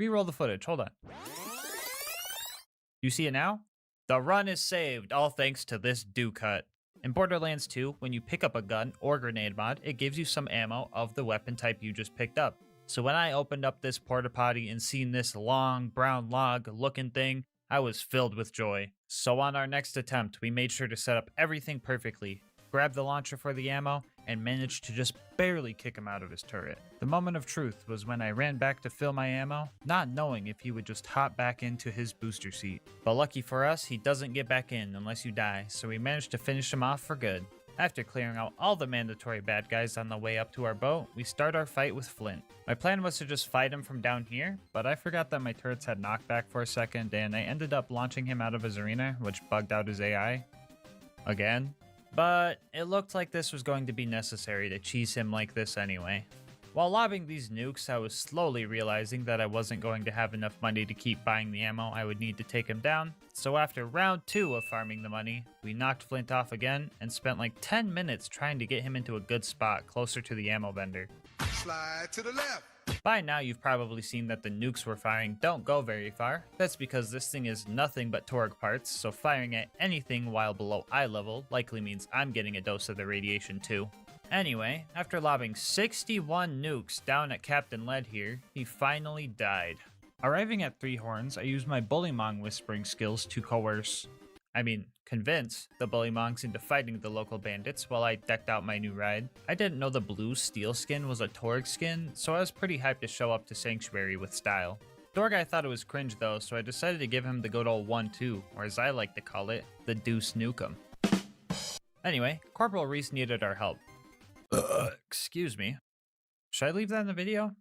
Reroll the footage, hold on. You see it now? The run is saved, all thanks to this do cut. In Borderlands 2, when you pick up a gun or grenade mod, it gives you some ammo of the weapon type you just picked up. So when I opened up this porta potty and seen this long brown log looking thing, I was filled with joy. So on our next attempt, we made sure to set up everything perfectly, grabbed the launcher for the ammo, and managed to just barely kick him out of his turret. The moment of truth was when I ran back to fill my ammo, not knowing if he would just hop back into his booster seat. But lucky for us, he doesn't get back in unless you die, so we managed to finish him off for good. After clearing out all the mandatory bad guys on the way up to our boat, we start our fight with Flint. My plan was to just fight him from down here, but I forgot that my turrets had knockback for a second, and I ended up launching him out of his arena, which bugged out his AI. Again. But it looked like this was going to be necessary to cheese him like this anyway. While lobbing these nukes, I was slowly realizing that I wasn't going to have enough money to keep buying the ammo I would need to take him down, so after round 2 of farming the money, we knocked Flint off again and spent like 10 minutes trying to get him into a good spot closer to the ammo vendor. Slide to the left. By now you've probably seen that the nukes we're firing don't go very far. That's because this thing is nothing but Torgue parts, so firing at anything while below eye level likely means I'm getting a dose of the radiation too. Anyway, after lobbing 61 nukes down at Captain Lead here, he finally died. Arriving at 3 Horns, I used my Bullymong whispering skills to convince the Bullymongs into fighting the local bandits while I decked out my new ride. I didn't know the blue steel skin was a Torgue skin, so I was pretty hyped to show up to Sanctuary with style. Dorguy thought it was cringe though, so I decided to give him the good old 1-2, or as I like to call it, the Deuce Nukem. Anyway, Corporal Reese needed our help. Excuse me. Should I leave that in the video?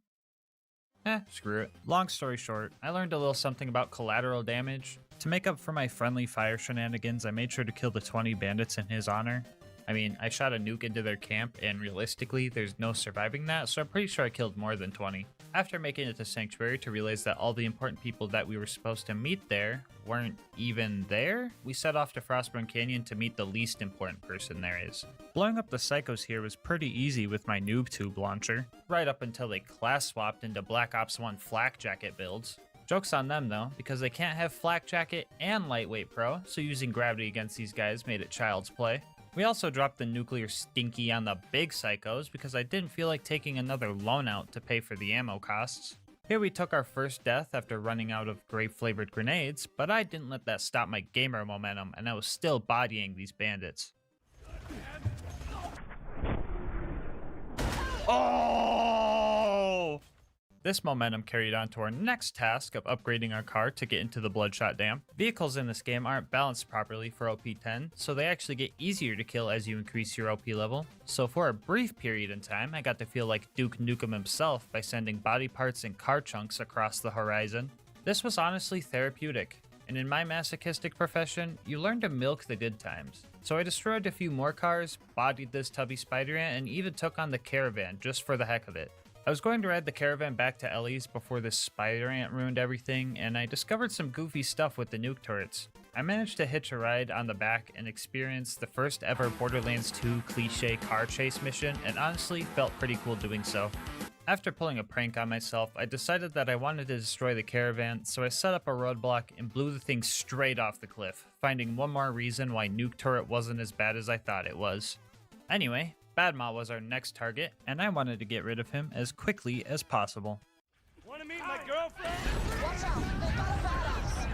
Screw it. Long story short, I learned a little something about collateral damage. To make up for my friendly fire shenanigans, I made sure to kill the 20 bandits in his honor. I mean, I shot a nuke into their camp, and realistically, there's no surviving that, so I'm pretty sure I killed more than 20. After making it to Sanctuary to realize that all the important people that we were supposed to meet there weren't even there, we set off to Frostburn Canyon to meet the least important person there is. Blowing up the psychos here was pretty easy with my noob tube launcher, right up until they class swapped into Black Ops 1 flak jacket builds. Joke's on them though, because they can't have flak jacket and lightweight pro, so using gravity against these guys made it child's play. We also dropped the nuclear stinky on the big psychos because I didn't feel like taking another loan out to pay for the ammo costs. Here we took our first death after running out of grape flavored grenades, but I didn't let that stop my gamer momentum and I was still bodying these bandits. Oh! This momentum carried on to our next task of upgrading our car to get into the Bloodshot Dam. Vehicles in this game aren't balanced properly for OP10, so they actually get easier to kill as you increase your OP level. So for a brief period in time, I got to feel like Duke Nukem himself by sending body parts and car chunks across the horizon. This was honestly therapeutic, and in my masochistic profession, you learn to milk the good times. So I destroyed a few more cars, bodied this tubby spider ant, and even took on the caravan just for the heck of it. I was going to ride the caravan back to Ellie's before this spider ant ruined everything, and I discovered some goofy stuff with the nuke turrets. I managed to hitch a ride on the back and experience the first ever Borderlands 2 cliche car chase mission, and honestly felt pretty cool doing so. After pulling a prank on myself, I decided that I wanted to destroy the caravan, so I set up a roadblock and blew the thing straight off the cliff, finding one more reason why nuke turret wasn't as bad as I thought it was. Anyway, Badma was our next target, and I wanted to get rid of him as quickly as possible. Wanna meet my girlfriend? Watch out, they got a badass.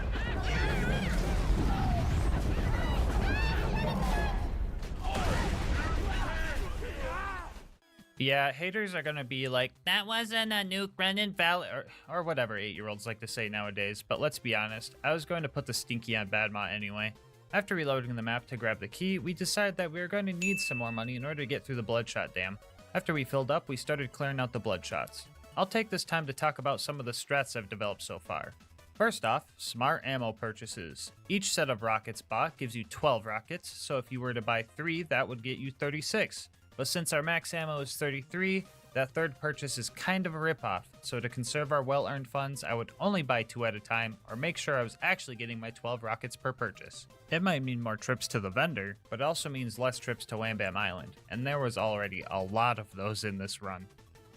Yeah, haters are gonna be like, that wasn't a nuke, Brendan Valley, or whatever 8-year-olds like to say nowadays, but let's be honest, I was going to put the stinky on Badma anyway. After reloading the map to grab the key, we decided that we were going to need some more money in order to get through the Bloodshot Dam. After we filled up, we started clearing out the Bloodshots. I'll take this time to talk about some of the strats I've developed so far. First off, smart ammo purchases. Each set of rockets bought gives you 12 rockets, so if you were to buy 3, that would get you 36. But since our max ammo is 33, that third purchase is kind of a ripoff, so to conserve our well-earned funds, I would only buy 2 at a time, or make sure I was actually getting my 12 rockets per purchase. It might mean more trips to the vendor, but it also means less trips to Wham Bam Island, and there was already a lot of those in this run.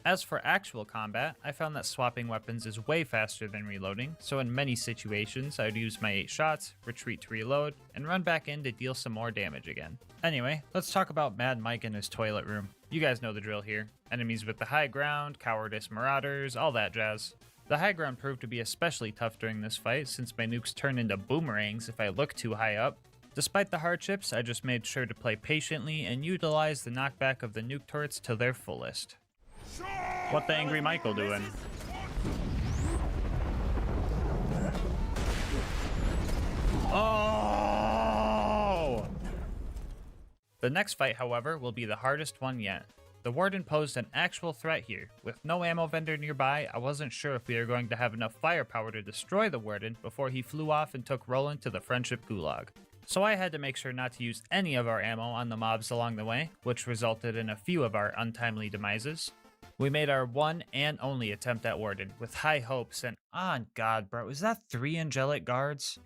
As for actual combat, I found that swapping weapons is way faster than reloading, so in many situations I would use my 8 shots, retreat to reload, and run back in to deal some more damage again. Anyway, let's talk about Mad Mike and his toilet room. You guys know the drill here. Enemies with the high ground, cowardice marauders, all that jazz. The high ground proved to be especially tough during this fight since my nukes turn into boomerangs if I look too high up. Despite the hardships, I just made sure to play patiently and utilize the knockback of the nuke turrets to their fullest. What the Angry Michael doing? Oh! The next fight, however, will be the hardest one yet. The Warden posed an actual threat here. With no ammo vendor nearby, I wasn't sure if we were going to have enough firepower to destroy the Warden before he flew off and took Roland to the Friendship Gulag. So I had to make sure not to use any of our ammo on the mobs along the way, which resulted in a few of our untimely demises. We made our one and only attempt at Warden, with high hopes and on God, bro, is that 3 angelic guards?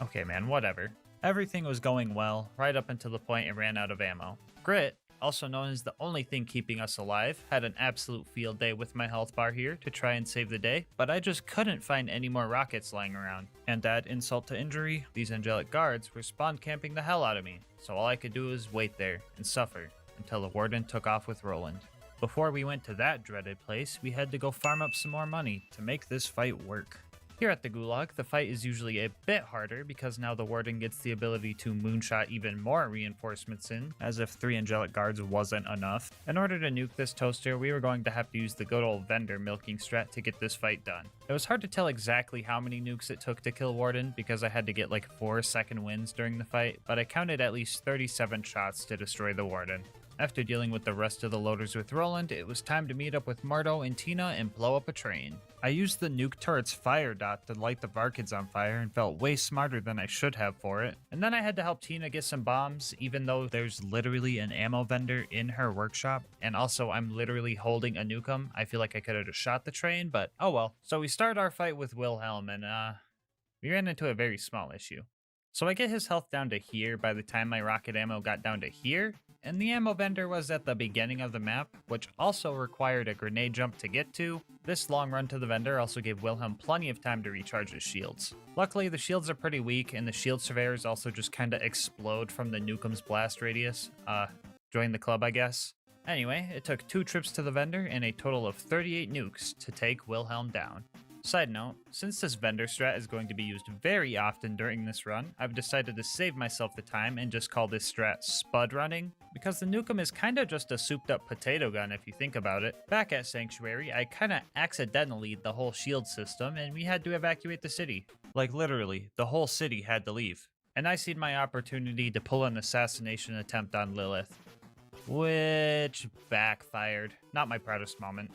Okay man, whatever. Everything was going well, right up until the point it ran out of ammo. Grit, also known as the only thing keeping us alive, had an absolute field day with my health bar here to try and save the day, but I just couldn't find any more rockets lying around. And add insult to injury, these angelic guards were spawn camping the hell out of me, so all I could do was wait there and suffer until the Warden took off with Roland. Before we went to that dreaded place, we had to go farm up some more money to make this fight work. Here at the Gulag, the fight is usually a bit harder because now the Warden gets the ability to moonshot even more reinforcements in, as if 3 angelic guards wasn't enough. In order to nuke this toaster, we were going to have to use the good old vendor milking strat to get this fight done. It was hard to tell exactly how many nukes it took to kill Warden because I had to get like 4 second wins during the fight, but I counted at least 37 shots to destroy the Warden. After dealing with the rest of the loaders with Roland, it was time to meet up with Marto and Tina and blow up a train. I used the nuke turret's fire dot to light the Varkids on fire and felt way smarter than I should have for it. And then I had to help Tina get some bombs, even though there's literally an ammo vendor in her workshop, and also I'm literally holding a nukem. I feel like I could have just shot the train, but oh well. So we started our fight with Wilhelm and we ran into a very small issue. So I get his health down to here by the time my rocket ammo got down to here, and the ammo vendor was at the beginning of the map, which also required a grenade jump to get to. This long run to the vendor also gave Wilhelm plenty of time to recharge his shields. Luckily, the shields are pretty weak, and the shield surveyors also just kinda explode from the nukem's blast radius. Join the club, I guess. Anyway, it took 2 trips to the vendor and a total of 38 nukes to take Wilhelm down. Side note, since this vendor strat is going to be used very often during this run, I've decided to save myself the time and just call this strat Spud Running, because the nukem is kinda just a souped up potato gun if you think about it. Back at Sanctuary, I kinda accidentally the whole shield system and we had to evacuate the city. Like literally, the whole city had to leave. And I seen my opportunity to pull an assassination attempt on Lilith, which backfired. Not my proudest moment.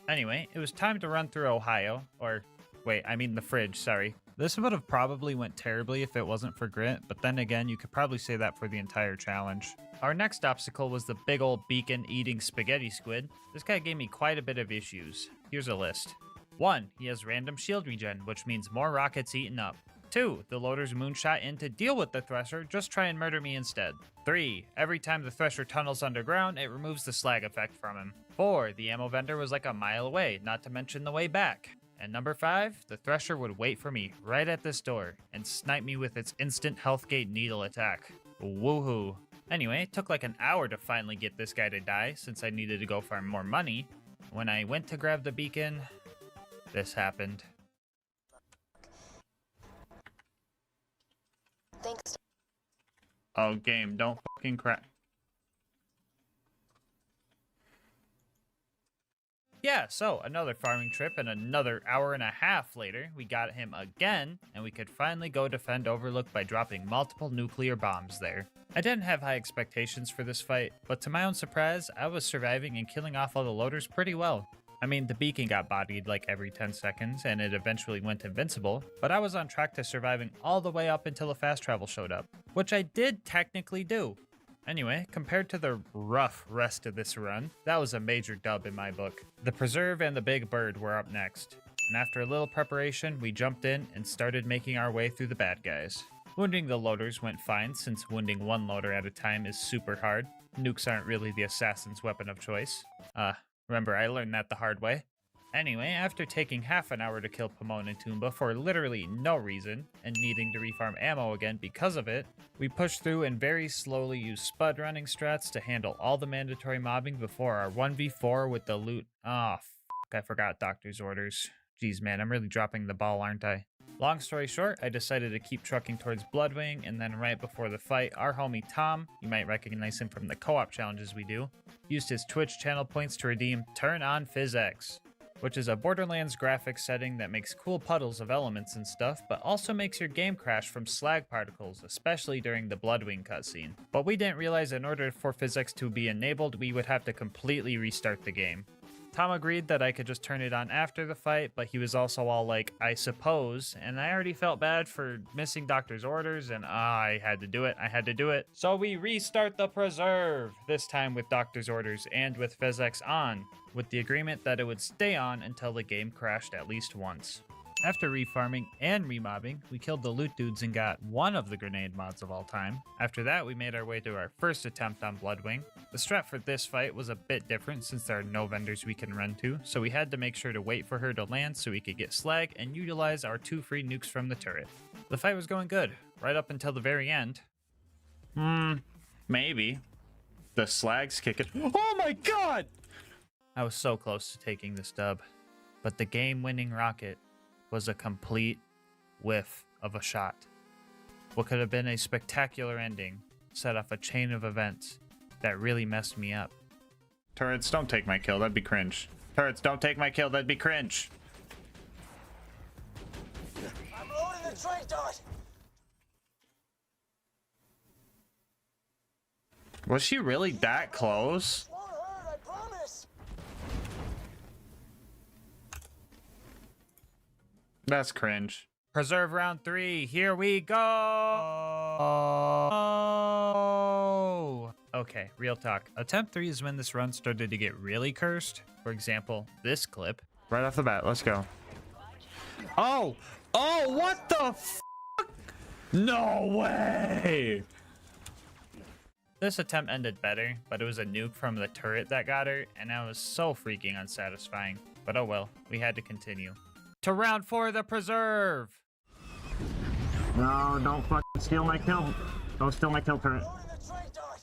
Anyway, it was time to run through Ohio, or wait, I mean the fridge, sorry. This would have probably went terribly if it wasn't for Grit, but then again, you could probably say that for the entire challenge. Our next obstacle was the big old beacon-eating spaghetti squid. This guy gave me quite a bit of issues. Here's a list. 1. He has random shield regen, which means more rockets eaten up. 2. The loaders moonshot in to deal with the Thresher, just try and murder me instead. 3. Every time the Thresher tunnels underground, it removes the slag effect from him. 4. The ammo vendor was like a mile away, not to mention the way back. And number 5, the Thresher would wait for me right at this door and snipe me with its instant health gate needle attack. Woohoo. Anyway, it took like an hour to finally get this guy to die since I needed to go farm more money. When I went to grab the beacon, this happened. Thanks. Oh, game, don't fucking crack. Yeah, so another farming trip and another hour and a half later, we got him again, and we could finally go defend Overlook by dropping multiple nuclear bombs there. I didn't have high expectations for this fight, but to my own surprise, I was surviving and killing off all the loaders pretty well. I mean, the beacon got bodied like every 10 seconds, and it eventually went invincible, but I was on track to surviving all the way up until the fast travel showed up, which I did technically do. Anyway, compared to the rough rest of this run, that was a major dub in my book. The Preserve and the Big Bird were up next, and after a little preparation, we jumped in and started making our way through the bad guys. Wounding the loaders went fine, since wounding one loader at a time is super hard. Nukes aren't really the assassin's weapon of choice. Remember, I learned that the hard way. Anyway, after taking half an hour to kill Pomone and Toomba for literally no reason, and needing to refarm ammo again because of it, we pushed through and very slowly used spud running strats to handle all the mandatory mobbing before our 1v4 with the loot. I forgot Doctor's orders. Jeez man, I'm really dropping the ball, aren't I? Long story short, I decided to keep trucking towards Bloodwing, and then right before the fight, our homie Tom, you might recognize him from the co-op challenges we do, used his Twitch channel points to redeem Turn On PhysX, which is a Borderlands graphics setting that makes cool puddles of elements and stuff, but also makes your game crash from slag particles, especially during the Bloodwing cutscene. But we didn't realize in order for PhysX to be enabled, we would have to completely restart the game. Tom agreed that I could just turn it on after the fight, but he was also all like, I suppose, and I already felt bad for missing Doctor's orders, and I had to do it. So we restart the Preserve, this time with Doctor's orders and with PhysX on, with the agreement that it would stay on until the game crashed at least once. After refarming and remobbing, we killed the loot dudes and got one of the grenade mods of all time. After that, we made our way to our first attempt on Bloodwing. The strat for this fight was a bit different since there are no vendors we can run to, so we had to make sure to wait for her to land so we could get slag and utilize our 2 free nukes from the turret. The fight was going good, right up until the very end. Maybe. The slags kick it. Oh my god! I was so close to taking this dub, but the game-winning rocket was a complete whiff of a shot. What could have been a spectacular ending set off a chain of events that really messed me up. Turrets, don't take my kill, that'd be cringe. Turrets, don't take my kill, that'd be cringe. I'm loading the trade dot. Was she really that close? Won't hurt, I promise. That's cringe. Preserve round 3, here we go! Okay, real talk. Attempt 3 is when this run started to get really cursed. For example, this clip. Right off the bat, let's go. Oh! Oh, what the f***? No way! This attempt ended better, but it was a nuke from the turret that got her, and that was so freaking unsatisfying. But oh well, we had to continue. To round 4, the Preserve! No, don't fucking steal my kill. Don't steal my kill, turret. Loading the trade dot.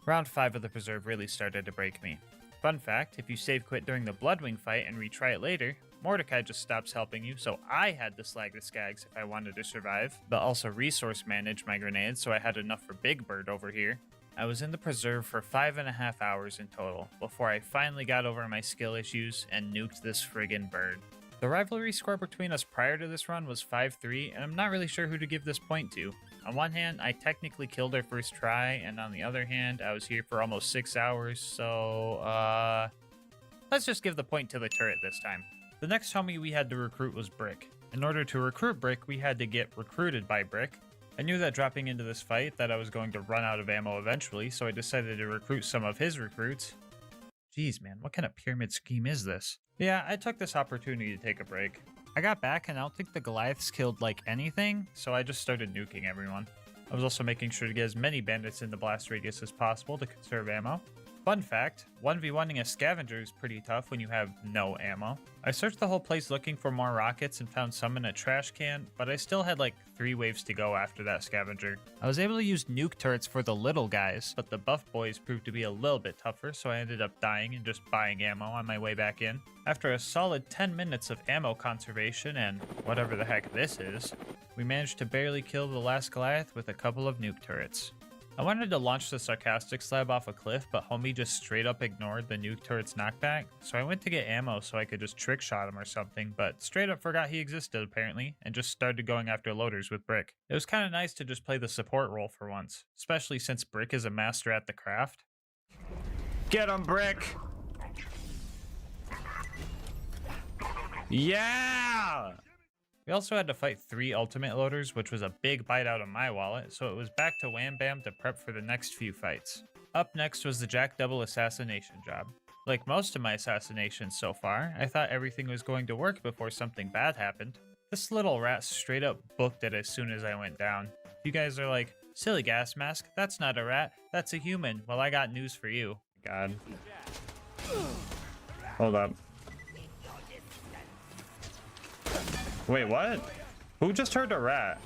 Round 5 of the Preserve really started to break me. Fun fact, if you save quit during the Bloodwing fight and retry it later, Mordecai just stops helping you, so I had to slag the skags if I wanted to survive, but also resource manage my grenades so I had enough for Big Bird over here. I was in the Preserve for 5.5 hours in total, before I finally got over my skill issues and nuked this friggin' bird. The rivalry score between us prior to this run was 5-3, and I'm not really sure who to give this point to. On one hand, I technically killed her first try, and on the other hand, I was here for almost 6 hours, so, let's just give the point to the turret this time. The next homie we had to recruit was Brick. In order to recruit Brick, we had to get recruited by Brick. I knew that dropping into this fight that I was going to run out of ammo eventually, so I decided to recruit some of his recruits. Jeez man, what kind of pyramid scheme is this? Yeah, I took this opportunity to take a break. I got back and I don't think the Goliaths killed like anything, so I just started nuking everyone. I was also making sure to get as many bandits in the blast radius as possible to conserve ammo. Fun fact, 1v1ing a scavenger is pretty tough when you have no ammo. I searched the whole place looking for more rockets and found some in a trash can, but I still had like 3 waves to go after that scavenger. I was able to use nuke turrets for the little guys, but the buff boys proved to be a little bit tougher, so I ended up dying and just buying ammo on my way back in. After a solid 10 minutes of ammo conservation and whatever the heck this is, we managed to barely kill the last Goliath with a couple of nuke turrets. I wanted to launch the sarcastic slab off a cliff, but homie just straight up ignored the nuke turret's knockback, so I went to get ammo so I could just trick shot him or something, but straight up forgot he existed apparently, and just started going after loaders with Brick. It was kind of nice to just play the support role for once, especially since Brick is a master at the craft. Get him, Brick! Yeah! We also had to fight 3 ultimate loaders, which was a big bite out of my wallet, so it was back to Wham Bam to prep for the next few fights. Up next was the Jack Double assassination job. Like most of my assassinations so far, I thought everything was going to work before something bad happened. This little rat straight up booked it as soon as I went down. You guys are like, silly gas mask, that's not a rat, that's a human. Well, I got news for you. God. Hold up. Wait, what? Who just heard a rat?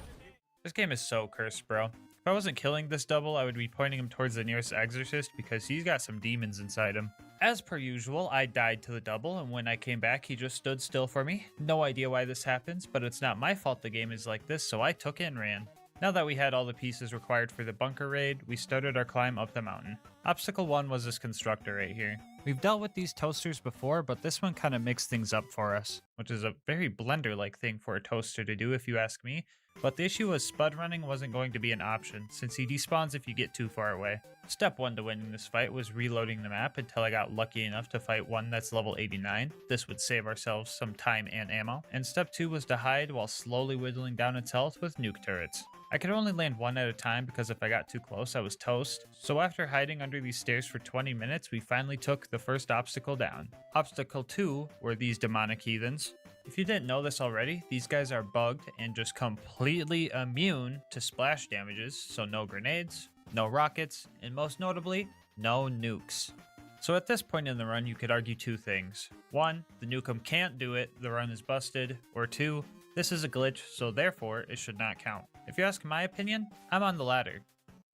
This game is so cursed, bro. If I wasn't killing this double, I would be pointing him towards the nearest exorcist because he's got some demons inside him. As per usual, I died to the double, and when I came back, he just stood still for me. No idea why this happens, but it's not my fault the game is like this, so I took it and ran. Now that we had all the pieces required for the bunker raid, we started our climb up the mountain. Obstacle 1 was this constructor right here. We've dealt with these toasters before, but this one kind of mixed things up for us, which is a very Blender-like thing for a toaster to do if you ask me. But the issue was spud running wasn't going to be an option, since he despawns if you get too far away. Step 1 to winning this fight was reloading the map until I got lucky enough to fight one that's level 89. This would save ourselves some time and ammo. And step 2 was to hide while slowly whittling down its health with nuke turrets. I could only land one at a time because if I got too close, I was toast. So after hiding under these stairs for 20 minutes, we finally took the first obstacle down. Obstacle 2 were these demonic heathens. If you didn't know this already, these guys are bugged and just completely immune to splash damages, so no grenades, no rockets, and most notably, no nukes. So at this point in the run, you could argue 2 things. 1, the nukem can't do it, the run is busted, or 2, this is a glitch, so therefore it should not count. If you ask my opinion, I'm on the ladder.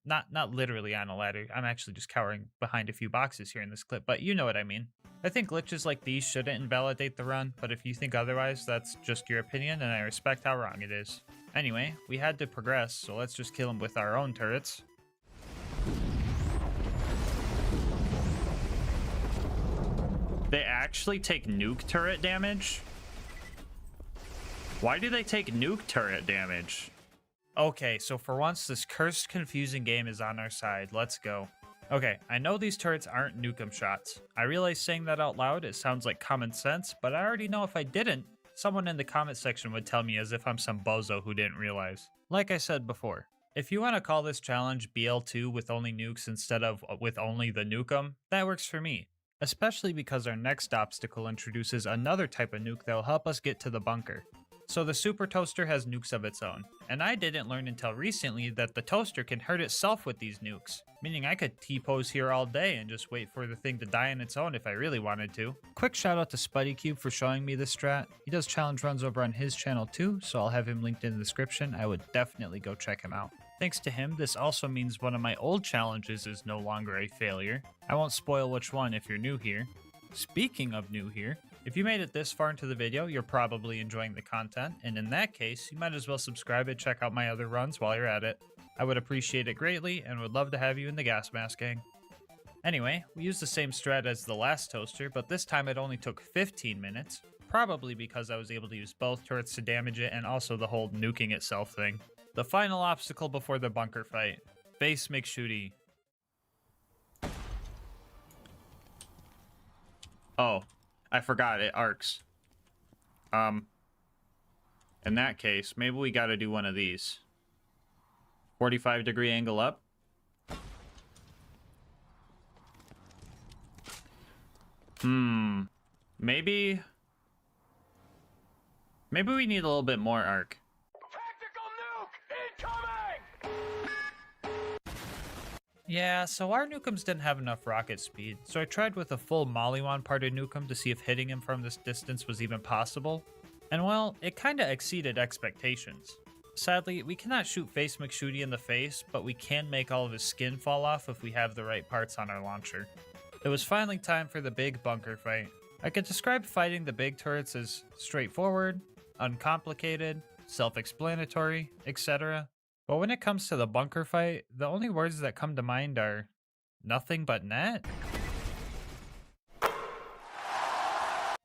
Not literally on a ladder, I'm actually just cowering behind a few boxes here in this clip, but you know what I mean. I think glitches like these shouldn't invalidate the run, but if you think otherwise, that's just your opinion and I respect how wrong it is. Anyway, we had to progress, so let's just kill them with our own turrets. They actually take nuke turret damage? Why do they take nuke turret damage? Okay, so for once, this cursed, confusing game is on our side. Let's go. Okay, I know these turrets aren't nukem shots. I realize saying that out loud, it sounds like common sense, but I already know if I didn't, someone in the comment section would tell me as if I'm some bozo who didn't realize. Like I said before, if you want to call this challenge BL2 with only nukes instead of with only the nukem, that works for me. Especially because our next obstacle introduces another type of nuke that will help us get to the bunker. So the Super Toaster has nukes of its own, and I didn't learn until recently that the toaster can hurt itself with these nukes, meaning I could T-pose here all day and just wait for the thing to die on its own if I really wanted to. Quick shout out to SpuddyCube for showing me this strat. He does challenge runs over on his channel too, so I'll have him linked in the description. I would definitely go check him out. Thanks to him, this also means one of my old challenges is no longer a failure. I won't spoil which one if you're new here. Speaking of new here, if you made it this far into the video, you're probably enjoying the content, and in that case, you might as well subscribe and check out my other runs while you're at it. I would appreciate it greatly, and would love to have you in the GASMASK gang. Anyway, we used the same strat as the last toaster, but this time it only took 15 minutes, probably because I was able to use both turrets to damage it and also the whole nuking itself thing. The final obstacle before the bunker fight. Face McShooty. Oh. I forgot, it arcs. In that case, maybe we gotta do one of these. 45-degree angle up. Maybe we need a little bit more arc. Tactical nuke incoming! Yeah, so our nukums didn't have enough rocket speed, so I tried with a full Mollywan parted nukem to see if hitting him from this distance was even possible. And well, it kinda exceeded expectations. Sadly, we cannot shoot Face McShooty in the face, but we can make all of his skin fall off if we have the right parts on our launcher. It was finally time for the big bunker fight. I could describe fighting the big turrets as straightforward, uncomplicated, self-explanatory, etc. But when it comes to the bunker fight, the only words that come to mind are nothing but net.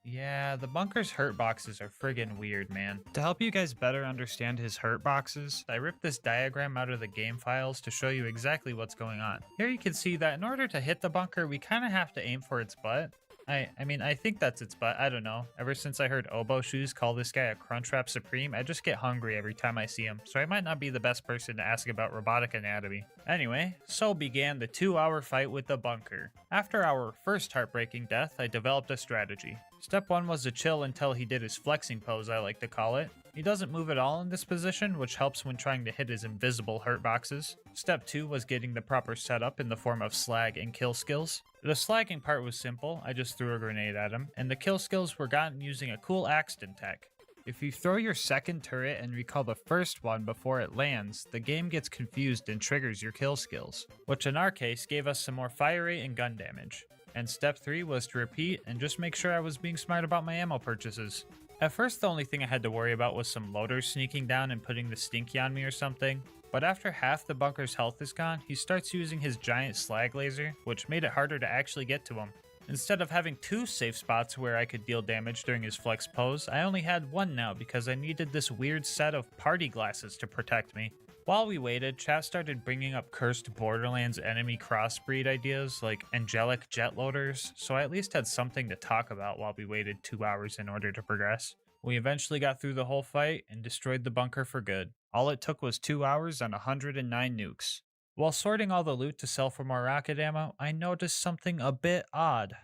Yeah, the bunker's hurt boxes are friggin' weird, man. To help you guys better understand his hurt boxes, I ripped this diagram out of the game files to show you exactly what's going on. Here you can see that in order to hit the bunker, we kind of have to aim for its butt. I mean, I think that's its butt. I don't know. Ever since I heard Oboe Shoes call this guy a Crunchwrap Supreme, I just get hungry every time I see him, so I might not be the best person to ask about robotic anatomy. Anyway, so began the 2-hour fight with the bunker. After our first heartbreaking death, I developed a strategy. Step 1 was to chill until he did his flexing pose, I like to call it. He doesn't move at all in this position, which helps when trying to hit his invisible hurt boxes. Step 2 was getting the proper setup in the form of slag and kill skills. The slagging part was simple, I just threw a grenade at him, and the kill skills were gotten using a cool Axton tech. If you throw your second turret and recall the first one before it lands, the game gets confused and triggers your kill skills, which in our case gave us some more fire rate and gun damage. And step 3 was to repeat and just make sure I was being smart about my ammo purchases. At first the only thing I had to worry about was some loaders sneaking down and putting the stinky on me or something, but after half the bunker's health is gone, he starts using his giant slag laser, which made it harder to actually get to him. Instead of having 2 safe spots where I could deal damage during his flex pose, I only had 1 now because I needed this weird set of party glasses to protect me. While we waited, chat started bringing up cursed Borderlands enemy crossbreed ideas like angelic jet loaders, so I at least had something to talk about while we waited 2 hours in order to progress. We eventually got through the whole fight and destroyed the bunker for good. All it took was 2 hours and 109 nukes. While sorting all the loot to sell for more rocket ammo, I noticed something a bit odd.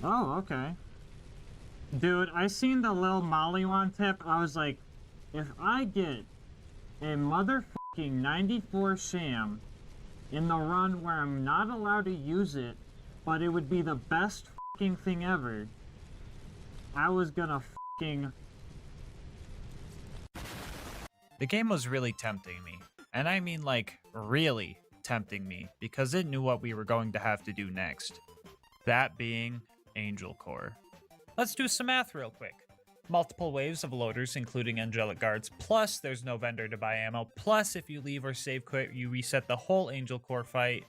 Oh, okay. Dude, I seen the Lil Molly one tip. I was like, if I get a motherfucking 94 sham in the run where I'm not allowed to use it, but it would be the best fucking thing ever, I was gonna fucking... The game was really tempting me. And I mean like, really tempting me, because it knew what we were going to have to do next. That being Angel Core. Let's do some math real quick. Multiple waves of loaders, including angelic guards, plus there's no vendor to buy ammo, plus if you leave or save quit, you reset the whole Angel Core fight,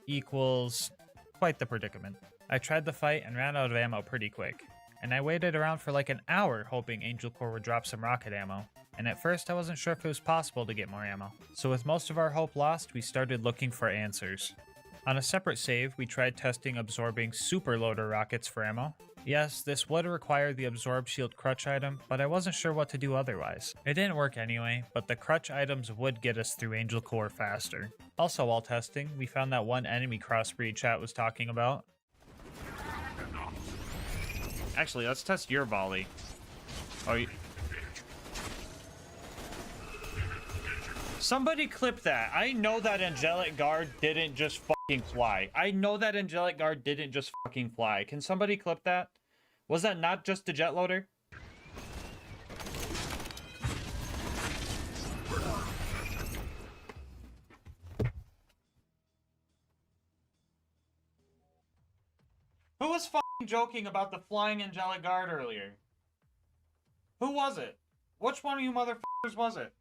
equals quite the predicament. I tried the fight and ran out of ammo pretty quick, and I waited around for like an hour hoping Angel Core would drop some rocket ammo, and at first I wasn't sure if it was possible to get more ammo. So with most of our hope lost, we started looking for answers. On a separate save, we tried testing absorbing super loader rockets for ammo. Yes, this would require the absorb shield crutch item, but I wasn't sure what to do otherwise. It didn't work anyway, but the crutch items would get us through Angel Core faster. Also while testing, we found that one enemy crossbreed chat was talking about. Actually, let's test your volley. Oh, somebody clip that. I know that angelic guard didn't just fucking fly. I know that angelic guard didn't just fucking fly. Can somebody clip that? Was that not just a jet loader? Who was fucking joking about the flying angelic guard earlier? Who was it? Which one of you motherfuckers was it?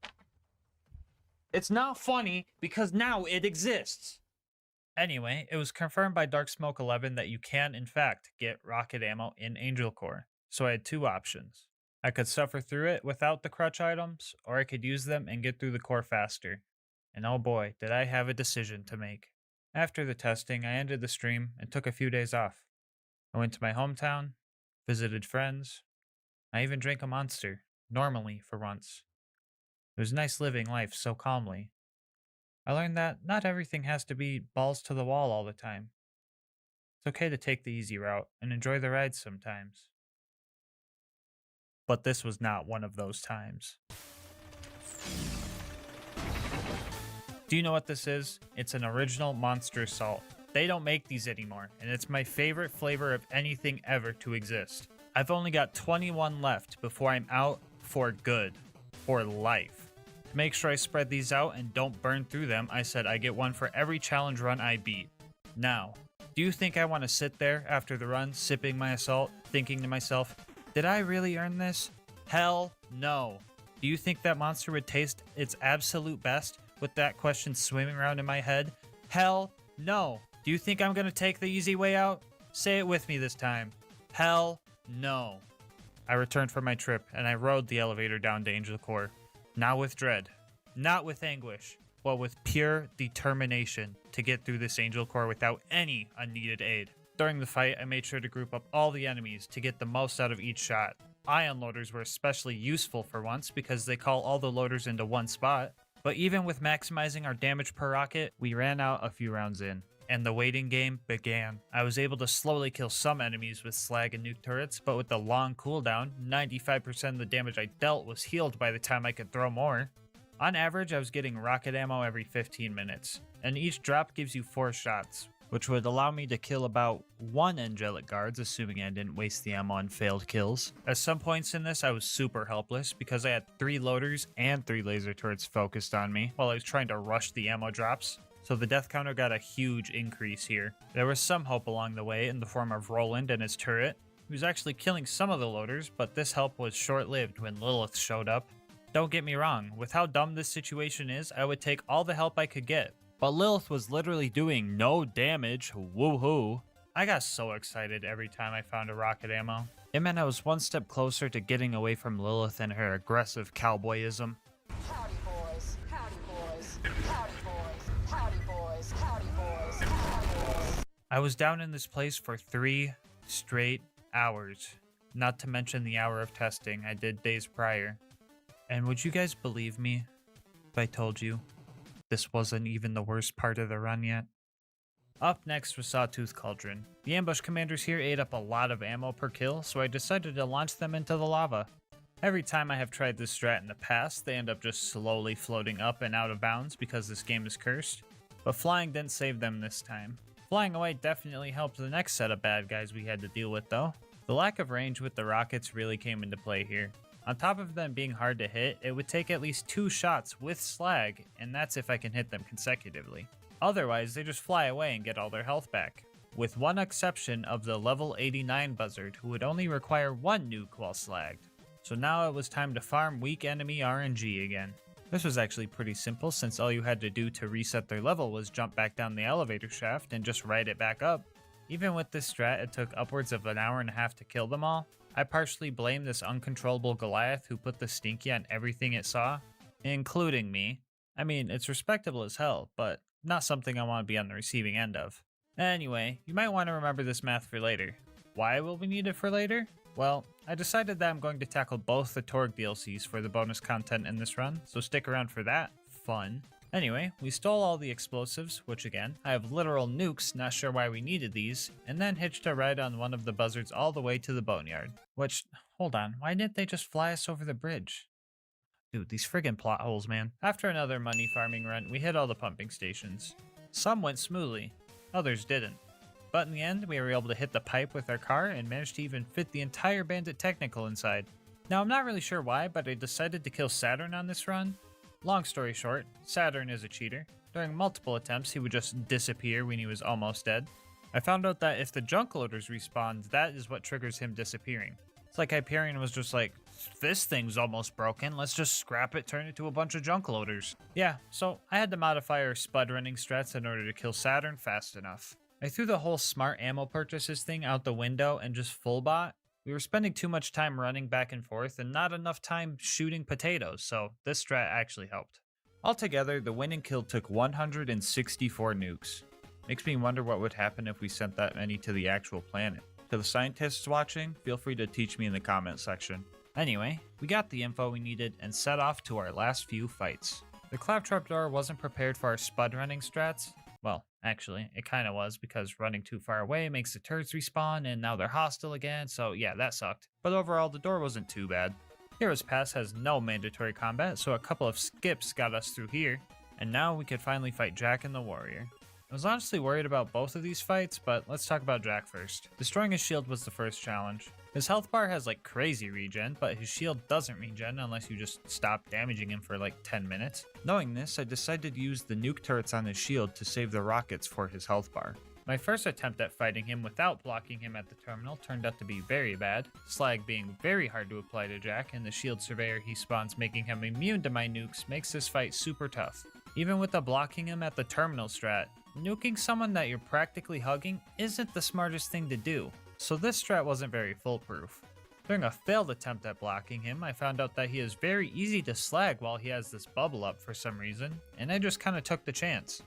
It's not funny because now it exists. Anyway, it was confirmed by Dark Smoke 11 that you can, in fact, get rocket ammo in Angel Core. So I had 2 options. I could suffer through it without the crutch items, or I could use them and get through the core faster. And oh boy, did I have a decision to make. After the testing, I ended the stream and took a few days off. I went to my hometown, visited friends. I even drank a Monster, normally for once. It was nice living life so calmly. I learned that not everything has to be balls to the wall all the time. It's okay to take the easy route and enjoy the ride sometimes. But this was not one of those times. Do you know what this is? It's an original Monster Assault. They don't make these anymore, and it's my favorite flavor of anything ever to exist. I've only got 21 left before I'm out for good. For life. To make sure I spread these out and don't burn through them, I said I get one for every challenge run I beat. Now, do you think I want to sit there after the run, sipping my assault, thinking to myself, Did I really earn this? Hell no. Do you think that monster would taste its absolute best with that question swimming around in my head? Hell no. Do you think I'm gonna take the easy way out? Say it with me this time. Hell no. I returned from my trip and I rode the elevator down to Angel Core. Not with dread, not with anguish, but with pure determination to get through this Angel Core without any unneeded aid. During the fight, I made sure to group up all the enemies to get the most out of each shot. Ion loaders were especially useful for once because they call all the loaders into one spot. But even with maximizing our damage per rocket, we ran out a few rounds in, and the waiting game began. I was able to slowly kill some enemies with slag and nuke turrets, but with the long cooldown, 95% of the damage I dealt was healed by the time I could throw more. On average, I was getting rocket ammo every 15 minutes, and each drop gives you 4 shots, which would allow me to kill about 1 angelic guards, assuming I didn't waste the ammo on failed kills. At some points in this, I was super helpless because I had 3 loaders and 3 laser turrets focused on me while I was trying to rush the ammo drops. So the death counter got a huge increase here. There was some hope along the way in the form of Roland and his turret. He was actually killing some of the loaders, but this help was short-lived when Lilith showed up. Don't get me wrong, with how dumb this situation is, I would take all the help I could get. But Lilith was literally doing no damage, woohoo. I got so excited every time I found a rocket ammo. It meant I was one step closer to getting away from Lilith and her aggressive cowboyism. Howdy boys, howdy boys, howdy boys, howdy boys, howdy boys, howdy boys. I was down in this place for 3 straight hours. Not to mention the hour of testing I did days prior. And would you guys believe me if I told you this wasn't even the worst part of the run yet? Up next was Sawtooth Cauldron. The ambush commanders here ate up a lot of ammo per kill, so I decided to launch them into the lava. Every time I have tried this strat in the past, they end up just slowly floating up and out of bounds because this game is cursed. But flying didn't save them this time. Flying away definitely helped the next set of bad guys we had to deal with though. The lack of range with the rockets really came into play here. On top of them being hard to hit, it would take at least 2 shots with slag, and that's if I can hit them consecutively. Otherwise, they just fly away and get all their health back. With one exception of the level 89 buzzard, who would only require 1 nuke while slagged. So now it was time to farm weak enemy RNG again. This was actually pretty simple since all you had to do to reset their level was jump back down the elevator shaft and just ride it back up. Even with this strat, it took upwards of an hour and a half to kill them all. I partially blame this uncontrollable Goliath who put the stinky on everything it saw, including me. I mean, it's respectable as hell, but not something I want to be on the receiving end of. Anyway, you might want to remember this math for later. Why will we need it for later? Well, I decided that I'm going to tackle both the Torg DLCs for the bonus content in this run, so stick around for that. Fun. Anyway, we stole all the explosives, which again, I have literal nukes, not sure why we needed these, and then hitched a ride on one of the buzzards all the way to the boneyard. Which, hold on, why didn't they just fly us over the bridge? Dude, these friggin' plot holes, man. After another money farming run, we hit all the pumping stations. Some went smoothly, others didn't. But in the end, we were able to hit the pipe with our car and managed to even fit the entire Bandit Technical inside. Now, I'm not really sure why, but I decided to kill Saturn on this run. Long story short, Saturn is a cheater. During multiple attempts, he would just disappear when he was almost dead. I found out that if the junk loaders respawned, that is what triggers him disappearing. It's like Hyperion was just like, this thing's almost broken, let's just scrap it, turn it to a bunch of junk loaders. Yeah, so I had to modify our spud running strats in order to kill Saturn fast enough. I threw the whole smart ammo purchases thing out the window and just full bot. We were spending too much time running back and forth and not enough time shooting potatoes, so this strat actually helped. Altogether, the winning kill took 164 nukes. Makes me wonder what would happen if we sent that many to the actual planet. To the scientists watching, feel free to teach me in the comment section. Anyway, we got the info we needed and set off to our last few fights. The claptrap door wasn't prepared for our spud running strats. Well, actually, it kinda was because running too far away makes the turrets respawn and now they're hostile again, so yeah, that sucked. But overall, the door wasn't too bad. Hero's Pass has no mandatory combat, so a couple of skips got us through here. And now we could finally fight Jack and the Warrior. I was honestly worried about both of these fights, but let's talk about Jack first. Destroying his shield was the first challenge. His health bar has like crazy regen, but his shield doesn't regen unless you just stop damaging him for like 10 minutes. Knowing this, I decided to use the nuke turrets on his shield to save the rockets for his health bar. My first attempt at fighting him without blocking him at the terminal turned out to be very bad, Slag being very hard to apply to Jack, and the shield surveyor he spawns making him immune to my nukes makes this fight super tough. Even with the blocking him at the terminal strat, nuking someone that you're practically hugging isn't the smartest thing to do, so this strat wasn't very foolproof. During a failed attempt at blocking him, I found out that he is very easy to slag while he has this bubble up for some reason, and I just kinda took the chance.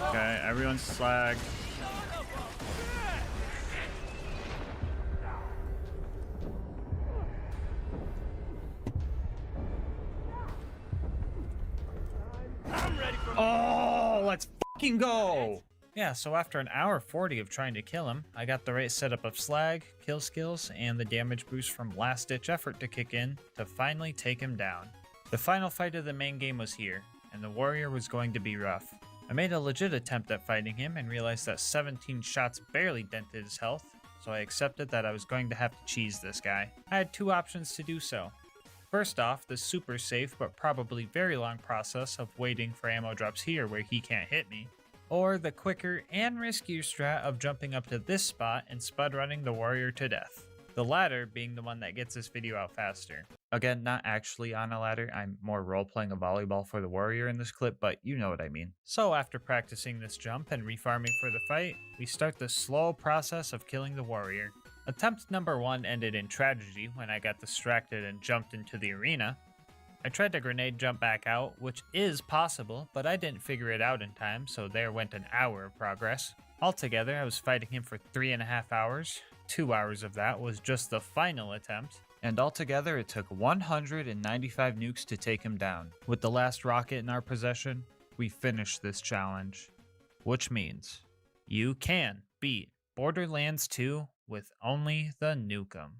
Okay, everyone's slag. Oh, let's fucking go! Yeah, so after an hour 40 of trying to kill him, I got the right setup of slag, kill skills, and the damage boost from last ditch effort to kick in to finally take him down. The final fight of the main game was here, and the warrior was going to be rough. I made a legit attempt at fighting him and realized that 17 shots barely dented his health, so I accepted that I was going to have to cheese this guy. I had two options to do so. First off, the super safe but probably very long process of waiting for ammo drops here where he can't hit me, or the quicker and riskier strat of jumping up to this spot and spud running the warrior to death. The latter being the one that gets this video out faster. Again, not actually on a ladder, I'm more role-playing a volleyball for the warrior in this clip, but you know what I mean. So after practicing this jump and refarming for the fight, we start the slow process of killing the warrior. Attempt number 1 ended in tragedy when I got distracted and jumped into the arena. I tried to grenade jump back out, which is possible, but I didn't figure it out in time, so there went an hour of progress. Altogether, I was fighting him for 3.5 hours. 2 hours of that was just the final attempt, and altogether it took 195 nukes to take him down. With the last rocket in our possession, we finished this challenge. Which means, you can beat Borderlands 2 with only the Nukem.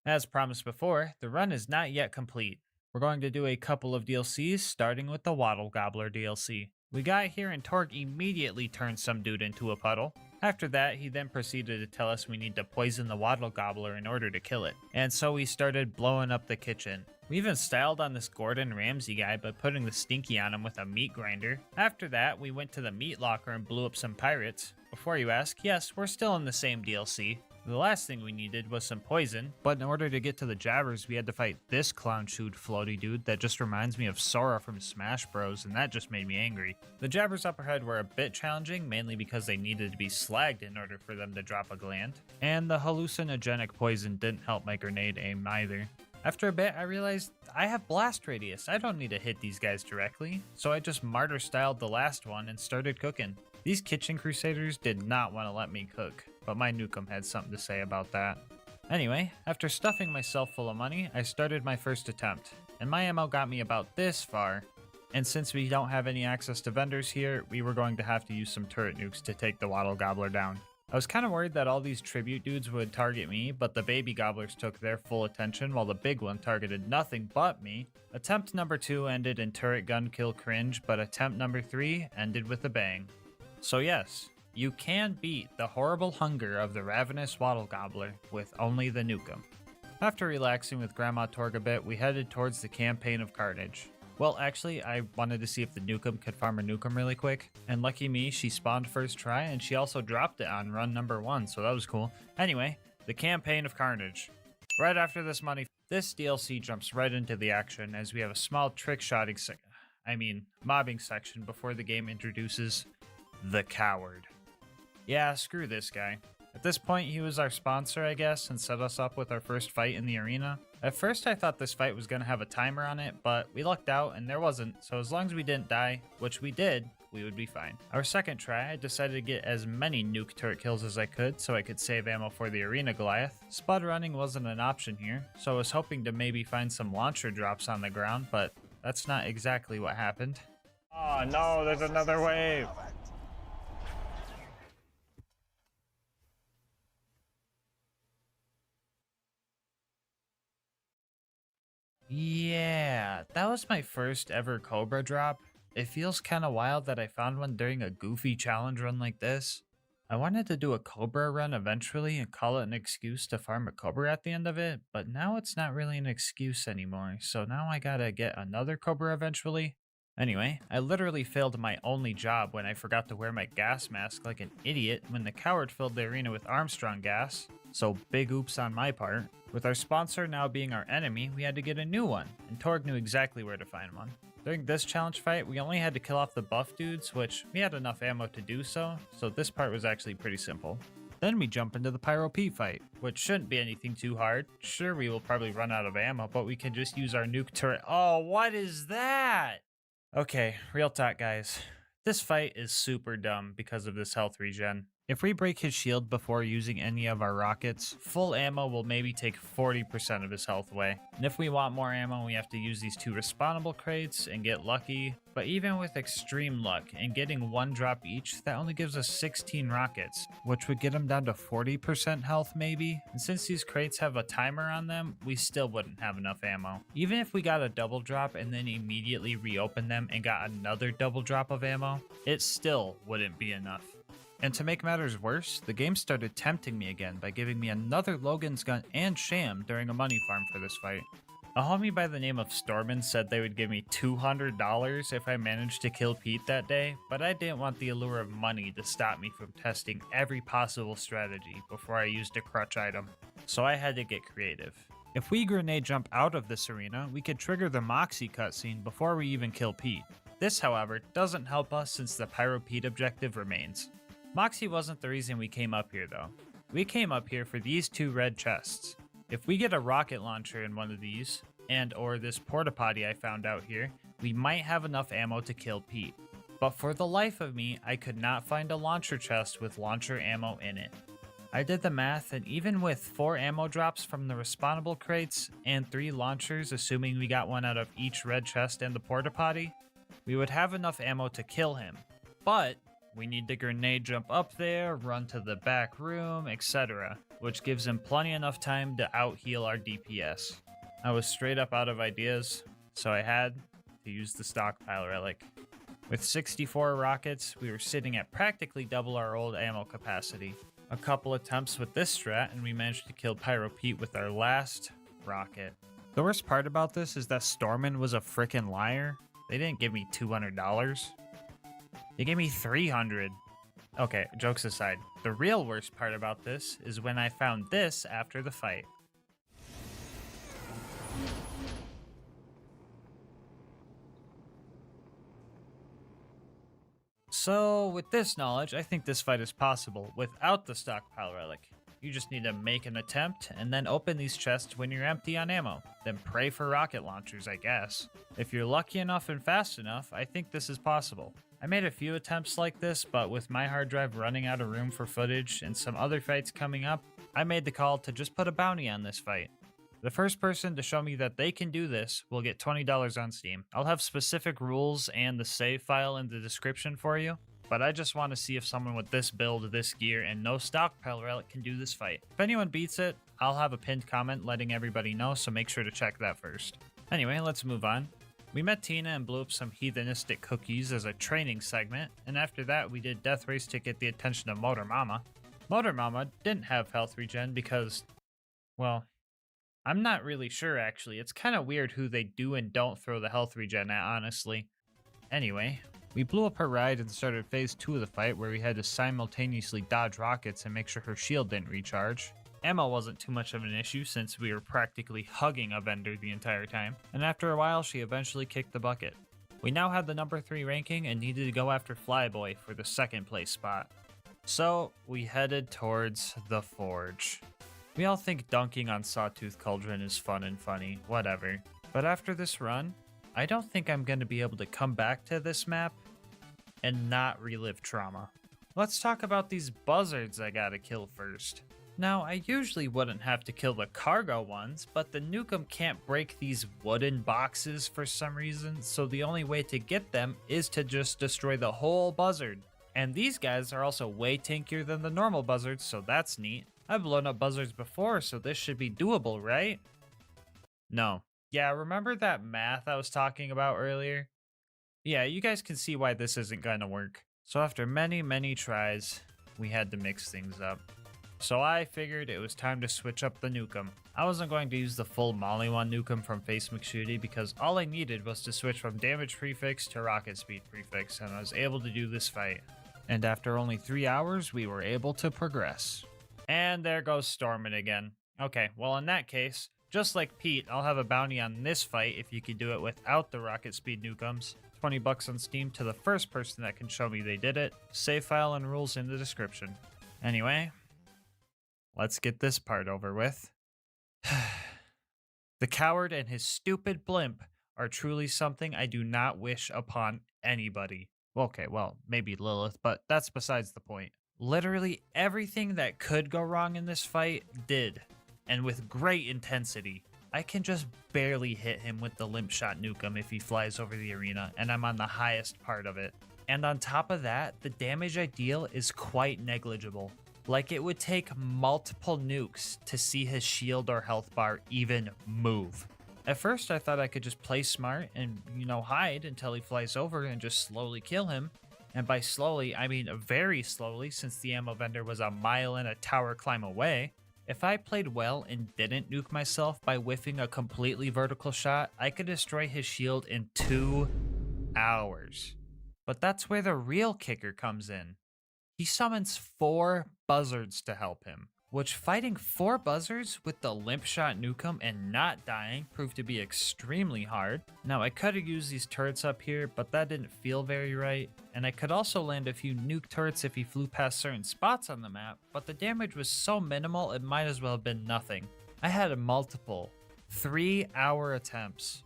As promised before, the run is not yet complete. We're going to do a couple of DLCs, starting with the Waddle Gobbler DLC. We got here and Torg immediately turned some dude into a puddle. After that, he then proceeded to tell us we need to poison the Waddle Gobbler in order to kill it. And so we started blowing up the kitchen. We even styled on this Gordon Ramsay guy by putting the stinky on him with a meat grinder. After that, we went to the meat locker and blew up some pirates. Before you ask, yes, we're still in the same DLC. The last thing we needed was some poison, but in order to get to the jabbers, we had to fight this clown-shoed floaty dude that just reminds me of Sora from Smash Bros, and that just made me angry. The jabbers up ahead were a bit challenging, mainly because they needed to be slagged in order for them to drop a gland, and the hallucinogenic poison didn't help my grenade aim either. After a bit, I realized I have blast radius, I don't need to hit these guys directly, so I just martyr-styled the last one and started cooking. These kitchen crusaders did not want to let me cook, but my Nukem had something to say about that. Anyway, after stuffing myself full of money, I started my first attempt, and my ammo got me about this far, and since we don't have any access to vendors here, we were going to have to use some turret nukes to take the Waddle Gobbler down. I was kind of worried that all these tribute dudes would target me, but the baby gobblers took their full attention while the big one targeted nothing but me. Attempt number 2 ended in turret gun kill cringe, but attempt number 3 ended with a bang. So yes, you can beat the horrible hunger of the ravenous Waddle Gobbler with only the Nukem. After relaxing with Grandma Torg a bit, we headed towards the Campaign of Carnage. Well, actually, I wanted to see if the Nukem could farm a Nukem really quick, and lucky me, she spawned first try, and she also dropped it on run number 1, so that was cool. Anyway, the Campaign of Carnage. Right after this this DLC jumps right into the action, as we have a small mobbing section before the game introduces the Coward. Yeah, screw this guy. At this point, he was our sponsor, I guess, and set us up with our first fight in the arena. At first, I thought this fight was going to have a timer on it, but we lucked out and there wasn't, so as long as we didn't die, which we did, we would be fine. Our second try, I decided to get as many nuke turret kills as I could so I could save ammo for the arena Goliath. Spud running wasn't an option here, so I was hoping to maybe find some launcher drops on the ground, but that's not exactly what happened. Oh no, there's another wave! Yeah, that was my first ever Cobra drop. It feels kinda wild that I found one during a goofy challenge run like this. I wanted to do a Cobra run eventually and call it an excuse to farm a Cobra at the end of it, but now it's not really an excuse anymore, so now I gotta get another Cobra eventually. Anyway, I literally failed my only job when I forgot to wear my gas mask like an idiot when the coward filled the arena with Armstrong gas, so big oops on my part. With our sponsor now being our enemy, we had to get a new one, and Torg knew exactly where to find one. During this challenge fight, we only had to kill off the buff dudes, which we had enough ammo to do so this part was actually pretty simple. Then we jump into the Pyro Pete fight, which shouldn't be anything too hard. Sure, we will probably run out of ammo, but we can just use our nuke turret. Oh, what is that? Okay, real talk guys. This fight is super dumb because of this health regen. If we break his shield before using any of our rockets, full ammo will maybe take 40% of his health away. And if we want more ammo, we have to use these 2 respawnable crates and get lucky. But even with extreme luck and getting 1 drop each, that only gives us 16 rockets, which would get him down to 40% health maybe. And since these crates have a timer on them, we still wouldn't have enough ammo. Even if we got a double drop and then immediately reopened them and got another double drop of ammo, it still wouldn't be enough. And to make matters worse, the game started tempting me again by giving me another Logan's gun and sham during a money farm for this fight. A homie by the name of Stormin said they would give me $200 if I managed to kill Pete that day, but I didn't want the allure of money to stop me from testing every possible strategy before I used a crutch item. So I had to get creative. If we grenade jump out of this arena, we could trigger the Moxie cutscene before we even kill Pete. This, however, doesn't help us since the Pyro Pete objective remains. Moxie wasn't the reason we came up here though. We came up here for these 2 red chests. If we get a rocket launcher in one of these, and or this porta potty I found out here, we might have enough ammo to kill Pete. But for the life of me, I could not find a launcher chest with launcher ammo in it. I did the math, and even with 4 ammo drops from the respawnable crates and 3 launchers, assuming we got 1 out of each red chest and the porta potty, we would have enough ammo to kill him. But we need to grenade jump up there, run to the back room, etc., which gives him plenty enough time to out-heal our DPS. I was straight up out of ideas, so I had to use the stockpile relic. With 64 rockets, we were sitting at practically double our old ammo capacity. A couple attempts with this strat, and we managed to kill Pyro Pete with our last rocket. The worst part about this is that Stormin was a frickin' liar. They didn't give me $200. They gave me 300. Okay, jokes aside, the real worst part about this is when I found this after the fight. So, with this knowledge, I think this fight is possible without the stockpile relic. You just need to make an attempt and then open these chests when you're empty on ammo. Then pray for rocket launchers, I guess. If you're lucky enough and fast enough, I think this is possible. I made a few attempts like this, but with my hard drive running out of room for footage and some other fights coming up, I made the call to just put a bounty on this fight. The first person to show me that they can do this will get $20 on Steam. I'll have specific rules and the save file in the description for you, but I just want to see if someone with this build, this gear, and no stockpile relic can do this fight. If anyone beats it, I'll have a pinned comment letting everybody know, so make sure to check that first. Anyway, let's move on. We met Tina and blew up some heathenistic cookies as a training segment, and after that we did Death Race to get the attention of Motor Mama. Motor Mama didn't have health regen because, well, I'm not really sure actually. It's kind of weird who they do and don't throw the health regen at, honestly. Anyway, we blew up her ride and started phase 2 of the fight where we had to simultaneously dodge rockets and make sure her shield didn't recharge. Ammo wasn't too much of an issue since we were practically hugging a vendor the entire time, and after a while she eventually kicked the bucket. We now had the number 3 ranking and needed to go after Flyboy for the 2nd place spot. So we headed towards the Forge. We all think dunking on Sawtooth Cauldron is fun and funny, whatever. But after this run, I don't think I'm going to be able to come back to this map and not relive trauma. Let's talk about these buzzards I gotta kill first. Now, I usually wouldn't have to kill the cargo ones, but the Nukem can't break these wooden boxes for some reason, so the only way to get them is to just destroy the whole buzzard. And these guys are also way tankier than the normal buzzards, so that's neat. I've blown up buzzards before, so this should be doable, right? No. Yeah, remember that math I was talking about earlier? Yeah, you guys can see why this isn't gonna work. So after many tries, we had to mix things up. So I figured it was time to switch up the nukem. I wasn't going to use the full Molly-1 nukem from Face McShooty because all I needed was to switch from damage prefix to rocket speed prefix, and I was able to do this fight. And after only 3 hours, we were able to progress. And there goes Stormin again. Okay, well in that case, just like Pete, I'll have a bounty on this fight if you can do it without the rocket speed nukems. 20 bucks on Steam to the first person that can show me they did it. Save file and rules in the description. Anyway, let's get this part over with. The coward and his stupid blimp are truly something I do not wish upon anybody. Okay, well, maybe Lilith, but that's besides the point. Literally everything that could go wrong in this fight did, and with great intensity. I can just barely hit him with the limp shot nukem if he flies over the arena, and I'm on the highest part of it. And on top of that, the damage I deal is quite negligible. Like it would take multiple nukes to see his shield or health bar even move. At first I thought I could just play smart and, hide until he flies over and just slowly kill him. And by slowly, I mean very slowly, since the ammo vendor was a mile and a tower climb away. If I played well and didn't nuke myself by whiffing a completely vertical shot, I could destroy his shield in 2 hours. But that's where the real kicker comes in. He summons 4 buzzards to help him, which fighting 4 buzzards with the limp shot nukem and not dying proved to be extremely hard. Now I could have used these turrets up here, but that didn't feel very right. And I could also land a few nuke turrets if he flew past certain spots on the map, but the damage was so minimal it might as well have been nothing. I had multiple 3-hour attempts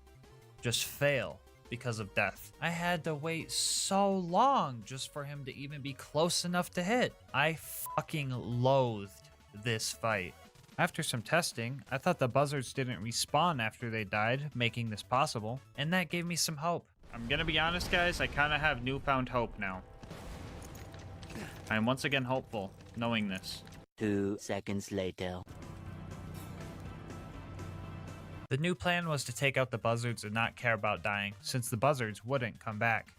just fail because of death. I had to wait so long just for him to even be close enough to hit. I fucking loathed this fight. After some testing, I thought the buzzards didn't respawn after they died, making this possible, and that gave me some hope. I'm gonna be honest guys, I kinda have newfound hope now. I am once again hopeful, knowing this. 2 seconds later. The new plan was to take out the buzzards and not care about dying, since the buzzards wouldn't come back.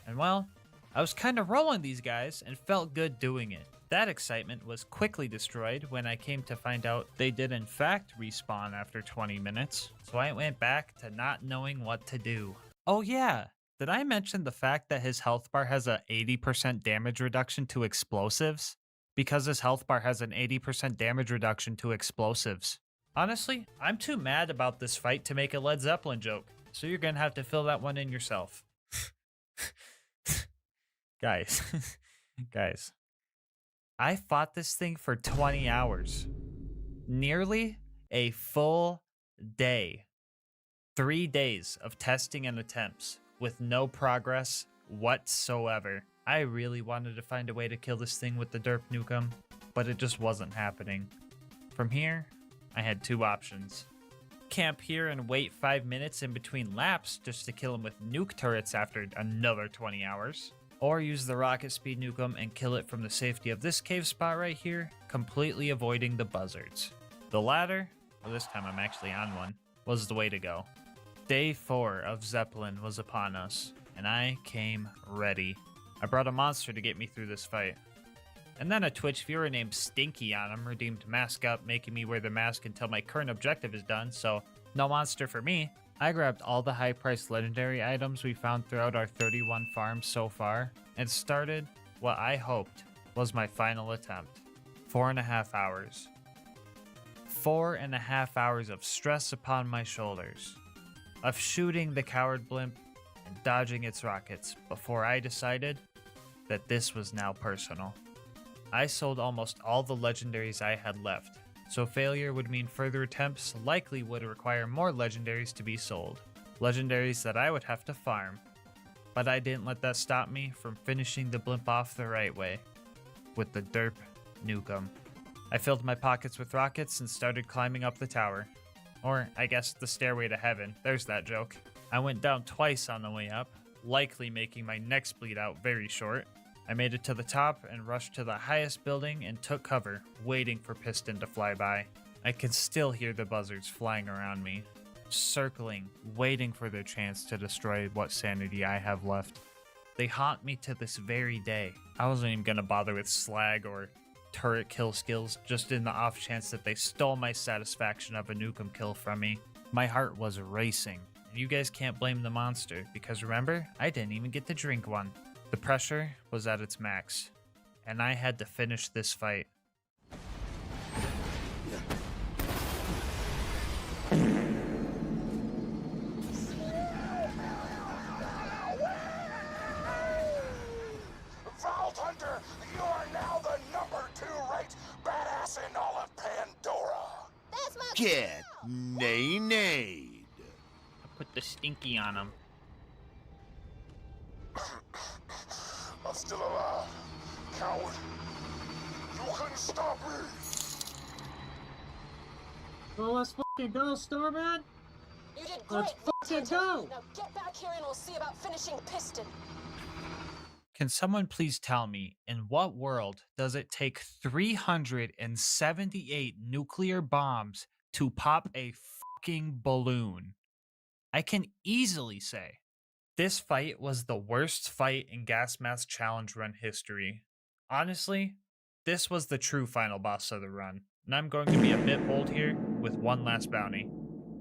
And well, I was kinda rolling these guys and felt good doing it. That excitement was quickly destroyed when I came to find out they did in fact respawn after 20 minutes, so I went back to not knowing what to do. Oh yeah, did I mention the fact that his health bar has a 80% damage reduction to explosives? Because his health bar has an 80% damage reduction to explosives. Honestly, I'm too mad about this fight to make a Led Zeppelin joke, so you're gonna have to fill that one in yourself. Guys, guys, I fought this thing for 20 hours. Nearly a full day. 3 days of testing and attempts with no progress whatsoever. I really wanted to find a way to kill this thing with the derp nukem, but it just wasn't happening. From here, I had 2 options. Camp here and wait 5 minutes in between laps just to kill him with nuke turrets after another 20 hours. Or use the rocket speed nukem and kill it from the safety of this cave spot right here, completely avoiding the buzzards. The latter, well this time I'm actually on one, was the way to go. Day 4 of Zeppelin was upon us, and I came ready. I brought a monster to get me through this fight. And then a Twitch viewer named Stinky on him redeemed Mask Up, making me wear the mask until my current objective is done, so no monster for me. I grabbed all the high-priced legendary items we found throughout our 31 farms so far, and started what I hoped was my final attempt. 4.5 hours. 4.5 hours of stress upon my shoulders, of shooting the coward blimp and dodging its rockets before I decided that this was now personal. I sold almost all the legendaries I had left, so failure would mean further attempts likely would require more legendaries to be sold. Legendaries that I would have to farm. But I didn't let that stop me from finishing the blimp off the right way, with the derp nukem. I filled my pockets with rockets and started climbing up the tower. Or, I guess, the stairway to heaven. There's that joke. I went down twice on the way up, likely making my next bleed out very short. I made it to the top and rushed to the highest building and took cover, waiting for Piston to fly by. I can still hear the buzzards flying around me, circling, waiting for their chance to destroy what sanity I have left. They haunt me to this very day. I wasn't even gonna bother with slag or turret kill skills just in the off chance that they stole my satisfaction of a nukem kill from me. My heart was racing. And you guys can't blame the monster, because remember, I didn't even get to drink one. The pressure was at its max, and I had to finish this fight. Vault Hunter, you are now the #2 badass in all of Pandora. That's my Get nay. I put the stinky on him. I'm still alive, coward. You couldn't stop me. Well, let's fucking go, Starman. You did great. Let's fucking go. Now get back here and we'll see about finishing Piston. Can someone please tell me, in what world does it take 378 nuclear bombs to pop a fucking balloon? I can easily say this fight was the worst fight in GASMASK challenge run history. Honestly, this was the true final boss of the run, and I'm going to be a bit bold here with one last bounty.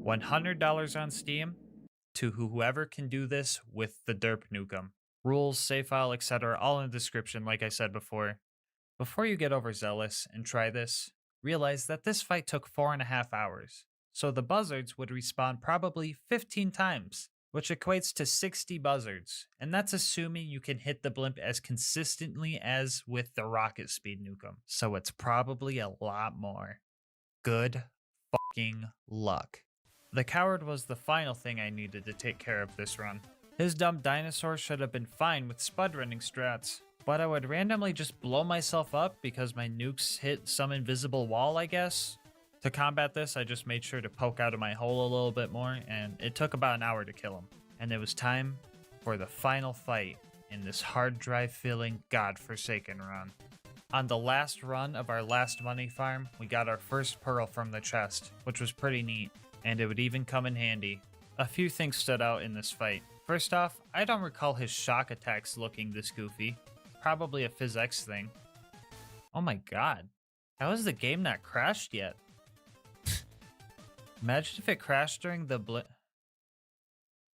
$100 on Steam to whoever can do this with the derp nukem. Rules, save file, etc. all in the description like I said before. Before you get overzealous and try this, realize that this fight took 4.5 hours. So the buzzards would respawn probably 15 times, which equates to 60 buzzards. And that's assuming you can hit the blimp as consistently as with the rocket speed nukem. So it's probably a lot more. Good fucking luck. The coward was the final thing I needed to take care of this run. His dumb dinosaur should have been fine with spud running strats, but I would randomly just blow myself up because my nukes hit some invisible wall, I guess. To combat this, I just made sure to poke out of my hole a little bit more, and it took about an hour to kill him. And it was time for the final fight in this hard drive filling godforsaken run. On the last run of our last money farm, we got our first pearl from the chest, which was pretty neat, and it would even come in handy. A few things stood out in this fight. First off, I don't recall his shock attacks looking this goofy. Probably a PhysX thing. Oh my god. How is the game not crashed yet? Imagine if it crashed during the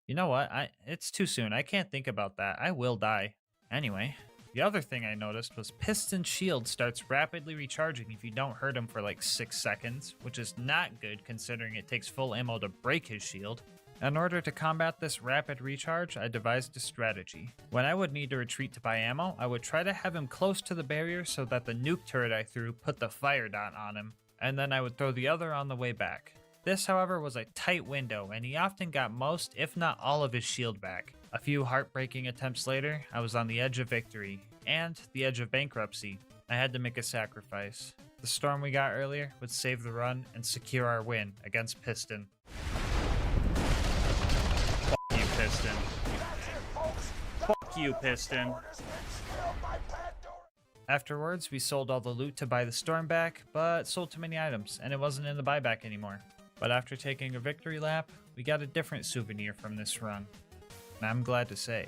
You know what? It's too soon. I can't think about that. I will die. Anyway, the other thing I noticed was Piston's shield starts rapidly recharging if you don't hurt him for like 6 seconds, which is not good considering it takes full ammo to break his shield. In order to combat this rapid recharge, I devised a strategy. When I would need to retreat to buy ammo, I would try to have him close to the barrier so that the nuke turret I threw put the fire dot on him, and then I would throw the other on the way back. This, however, was a tight window, and he often got most, if not all, of his shield back. A few heartbreaking attempts later, I was on the edge of victory, and the edge of bankruptcy. I had to make a sacrifice. The storm we got earlier would save the run and secure our win against Piston. Fuck you, Piston. Fuck you, Piston. Afterwards, we sold all the loot to buy the storm back, but sold too many items, and it wasn't in the buyback anymore. But after taking a victory lap, we got a different souvenir from this run. And I'm glad to say,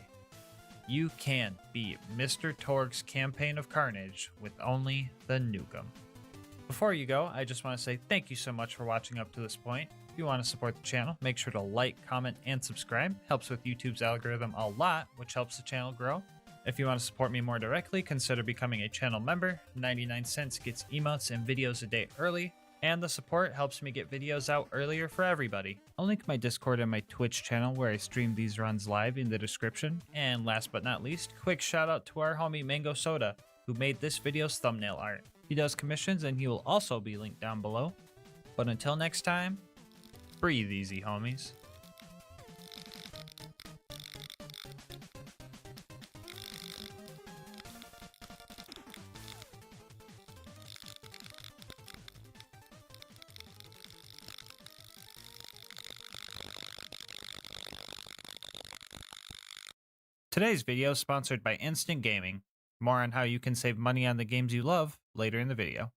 you can beat Mr. Torg's Campaign of Carnage with only the nukem. Before you go, I just want to say thank you so much for watching up to this point. If you want to support the channel, make sure to like, comment, and subscribe. Helps with YouTube's algorithm a lot, which helps the channel grow. If you want to support me more directly, consider becoming a channel member. 99 cents gets emotes and videos a day early, and the support helps me get videos out earlier for everybody. I'll link my Discord and my Twitch channel where I stream these runs live in the description. And last but not least, quick shout out to our homie Mango Soda, who made this video's thumbnail art. He does commissions and he will also be linked down below. But until next time, breathe easy, homies. Today's video is sponsored by Instant Gaming. More on how you can save money on the games you love later in the video.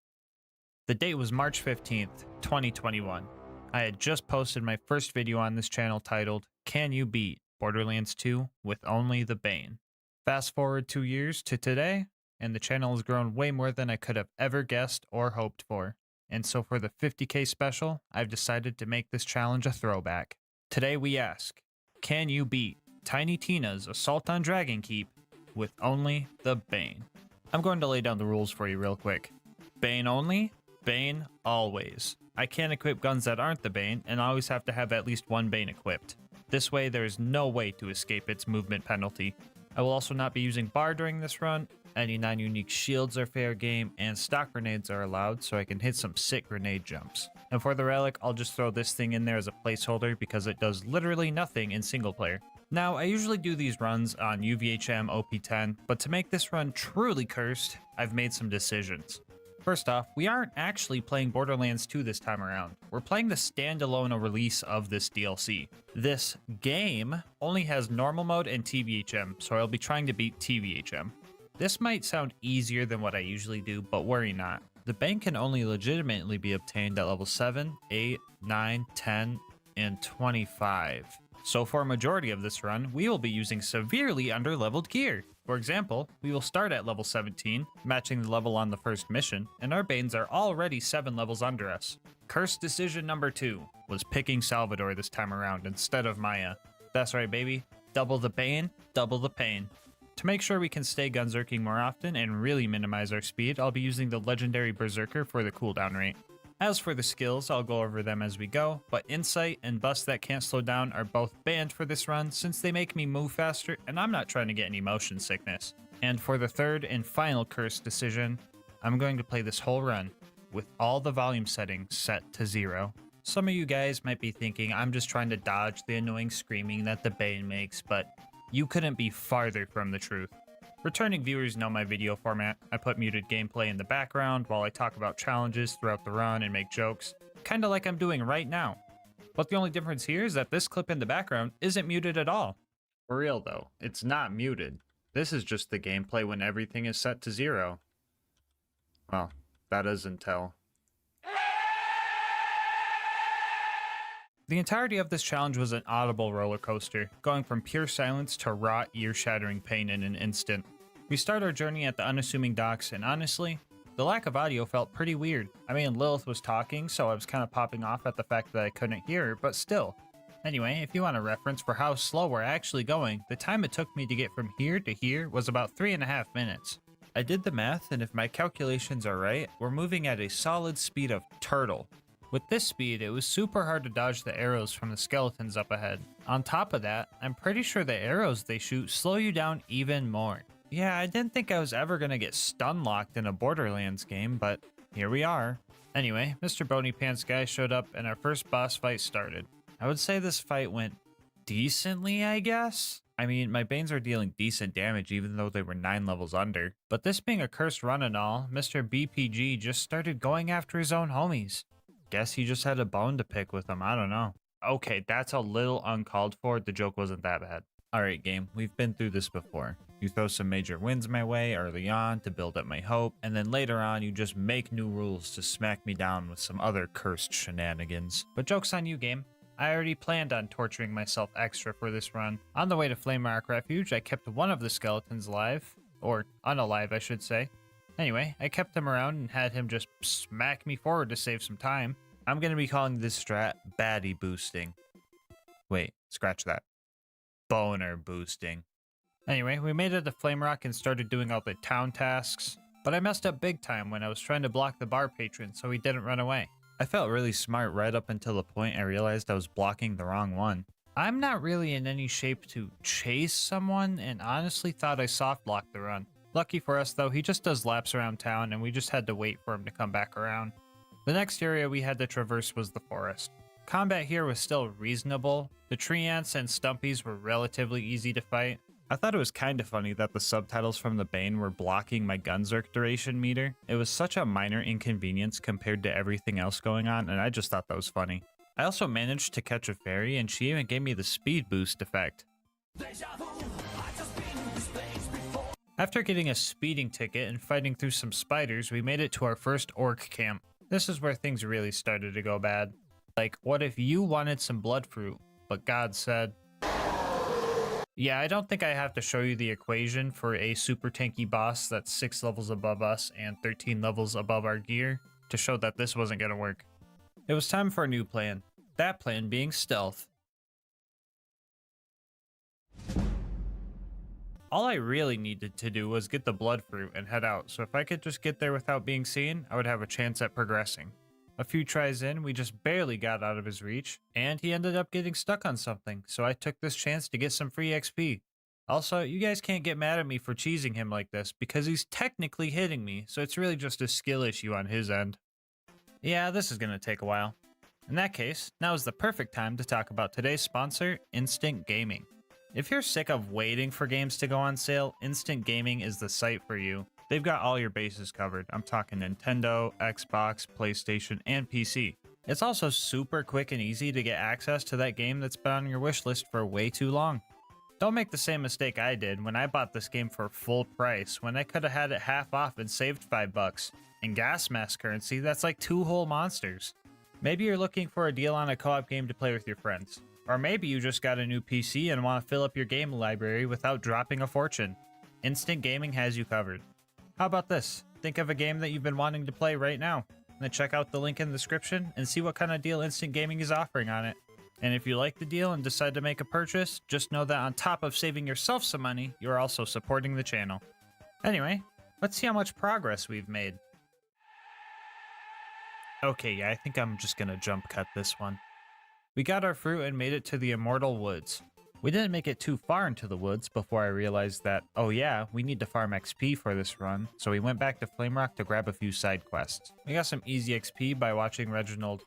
The date was March 15th, 2021. I had just posted my first video on this channel titled, Can You Beat Borderlands 2 with Only the Bane? Fast forward 2 years to today, and the channel has grown way more than I could have ever guessed or hoped for. And so for the 50k special, I've decided to make this challenge a throwback. Today we ask, can you beat Tiny Tina's Assault on Dragon Keep with only the Bane? I'm going to lay down the rules for you real quick. Bane only, Bane always. I can't equip guns that aren't the Bane, and I always have to have at least one Bane equipped. This way there is no way to escape its movement penalty. I will also not be using bar during this run. Any non-unique shields are fair game, and stock grenades are allowed so I can hit some sick grenade jumps. And for the relic, I'll just throw this thing in there as a placeholder because it does literally nothing in single player. Now, I usually do these runs on UVHM OP10, but to make this run truly cursed, I've made some decisions. First off, we aren't actually playing Borderlands 2 this time around. We're playing the standalone release of this DLC. This game only has normal mode and TVHM, so I'll be trying to beat TVHM. This might sound easier than what I usually do, but worry not. The Bane can only legitimately be obtained at level 7, 8, 9, 10, and 25. So for a majority of this run, we will be using severely underleveled gear. For example, we will start at level 17, matching the level on the first mission, and our Banes are already 7 levels under us. Cursed decision number 2 was picking Salvador this time around instead of Maya. That's right, baby. Double the Bane, double the pain. To make sure we can stay gunzerking more often and really minimize our speed, I'll be using the legendary Berserker for the cooldown rate. As for the skills, I'll go over them as we go, but Insight and Bust That Can't Slow Down are both banned for this run since they make me move faster and I'm not trying to get any motion sickness. And for the third and final curse decision, I'm going to play this whole run with all the volume settings set to 0. Some of you guys might be thinking I'm just trying to dodge the annoying screaming that the Bane makes, but you couldn't be farther from the truth. Returning viewers know my video format. I put muted gameplay in the background while I talk about challenges throughout the run and make jokes, kinda like I'm doing right now. But the only difference here is that this clip in the background isn't muted at all. For real though, it's not muted. This is just the gameplay when everything is set to 0. Well, that is until. The entirety of this challenge was an audible roller coaster, going from pure silence to raw, ear-shattering pain in an instant. We start our journey at the unassuming docks, and honestly, the lack of audio felt pretty weird. I mean, Lilith was talking, so I was kind of popping off at the fact that I couldn't hear her, but still. Anyway, if you want a reference for how slow we're actually going, the time it took me to get from here to here was about 3.5 minutes. I did the math, and if my calculations are right, we're moving at a solid speed of turtle. With this speed, it was super hard to dodge the arrows from the skeletons up ahead. On top of that, I'm pretty sure the arrows they shoot slow you down even more. Yeah, I didn't think I was ever gonna get stun locked in a Borderlands game, but here we are. Anyway, Mr. Bony Pants guy showed up and our first boss fight started. I would say this fight went decently, I guess? I mean, my Banes are dealing decent damage even though they were 9 levels under. But this being a cursed run and all, Mr. BPG just started going after his own homies. Guess he just had a bone to pick with them, I don't know. Okay, that's a little uncalled for, the joke wasn't that bad. Alright game, we've been through this before. You throw some major wins my way early on to build up my hope, and then later on you just make new rules to smack me down with some other cursed shenanigans. But joke's on you game. I already planned on torturing myself extra for this run. On the way to Flame Rock Refuge, I kept one of the skeletons alive, or unalive I should say. Anyway, I kept him around and had him just smack me forward to save some time. I'm going to be calling this strat baddie boosting. Wait, scratch that. Boner boosting. Anyway, we made it to Flame Rock and started doing all the town tasks, but I messed up big time when I was trying to block the bar patron so he didn't run away. I felt really smart right up until the point I realized I was blocking the wrong one. I'm not really in any shape to chase someone and honestly thought I soft blocked the run. Lucky for us though, he just does laps around town and we just had to wait for him to come back around. The next area we had to traverse was the forest. Combat here was still reasonable. The tree ants and stumpies were relatively easy to fight. I thought it was kind of funny that the subtitles from the Bane were blocking my gunzerk duration meter. It was such a minor inconvenience compared to everything else going on, and I just thought that was funny. I also managed to catch a fairy, and she even gave me the speed boost effect. After getting a speeding ticket and fighting through some spiders, we made it to our first orc camp. This is where things really started to go bad. Like, what if you wanted some blood fruit, but God said, Yeah, I don't think I have to show you the equation for a super tanky boss that's 6 levels above us and 13 levels above our gear to show that this wasn't going to work. It was time for a new plan. That plan being stealth. All I really needed to do was get the blood fruit and head out, so if I could just get there without being seen, I would have a chance at progressing. A few tries in, we just barely got out of his reach, and he ended up getting stuck on something, so I took this chance to get some free XP. Also, you guys can't get mad at me for cheesing him like this, because he's technically hitting me, so it's really just a skill issue on his end. Yeah, this is gonna take a while. In that case, now is the perfect time to talk about today's sponsor, Instant Gaming. If you're sick of waiting for games to go on sale, Instant Gaming is the site for you. They've got all your bases covered. I'm talking Nintendo, Xbox, PlayStation, and PC. It's also super quick and easy to get access to that game that's been on your wish list for way too long. Don't make the same mistake I did when I bought this game for full price when I could have had it half off and saved $5. In GASMASK currency, that's like 2 whole monsters. Maybe you're looking for a deal on a co-op game to play with your friends. Or maybe you just got a new PC and want to fill up your game library without dropping a fortune. Instant Gaming has you covered. How about this? Think of a game that you've been wanting to play right now. Then check out the link in the description and see what kind of deal Instant Gaming is offering on it. And if you like the deal and decide to make a purchase, just know that on top of saving yourself some money, you're also supporting the channel. Anyway, let's see how much progress we've made. Okay, yeah, I think I'm just gonna jump cut this one. We got our fruit and made it to the Immortal Woods. We didn't make it too far into the woods before I realized that, oh yeah, we need to farm XP for this run, so we went back to Flame Rock to grab a few side quests. We got some easy XP by watching Reginald,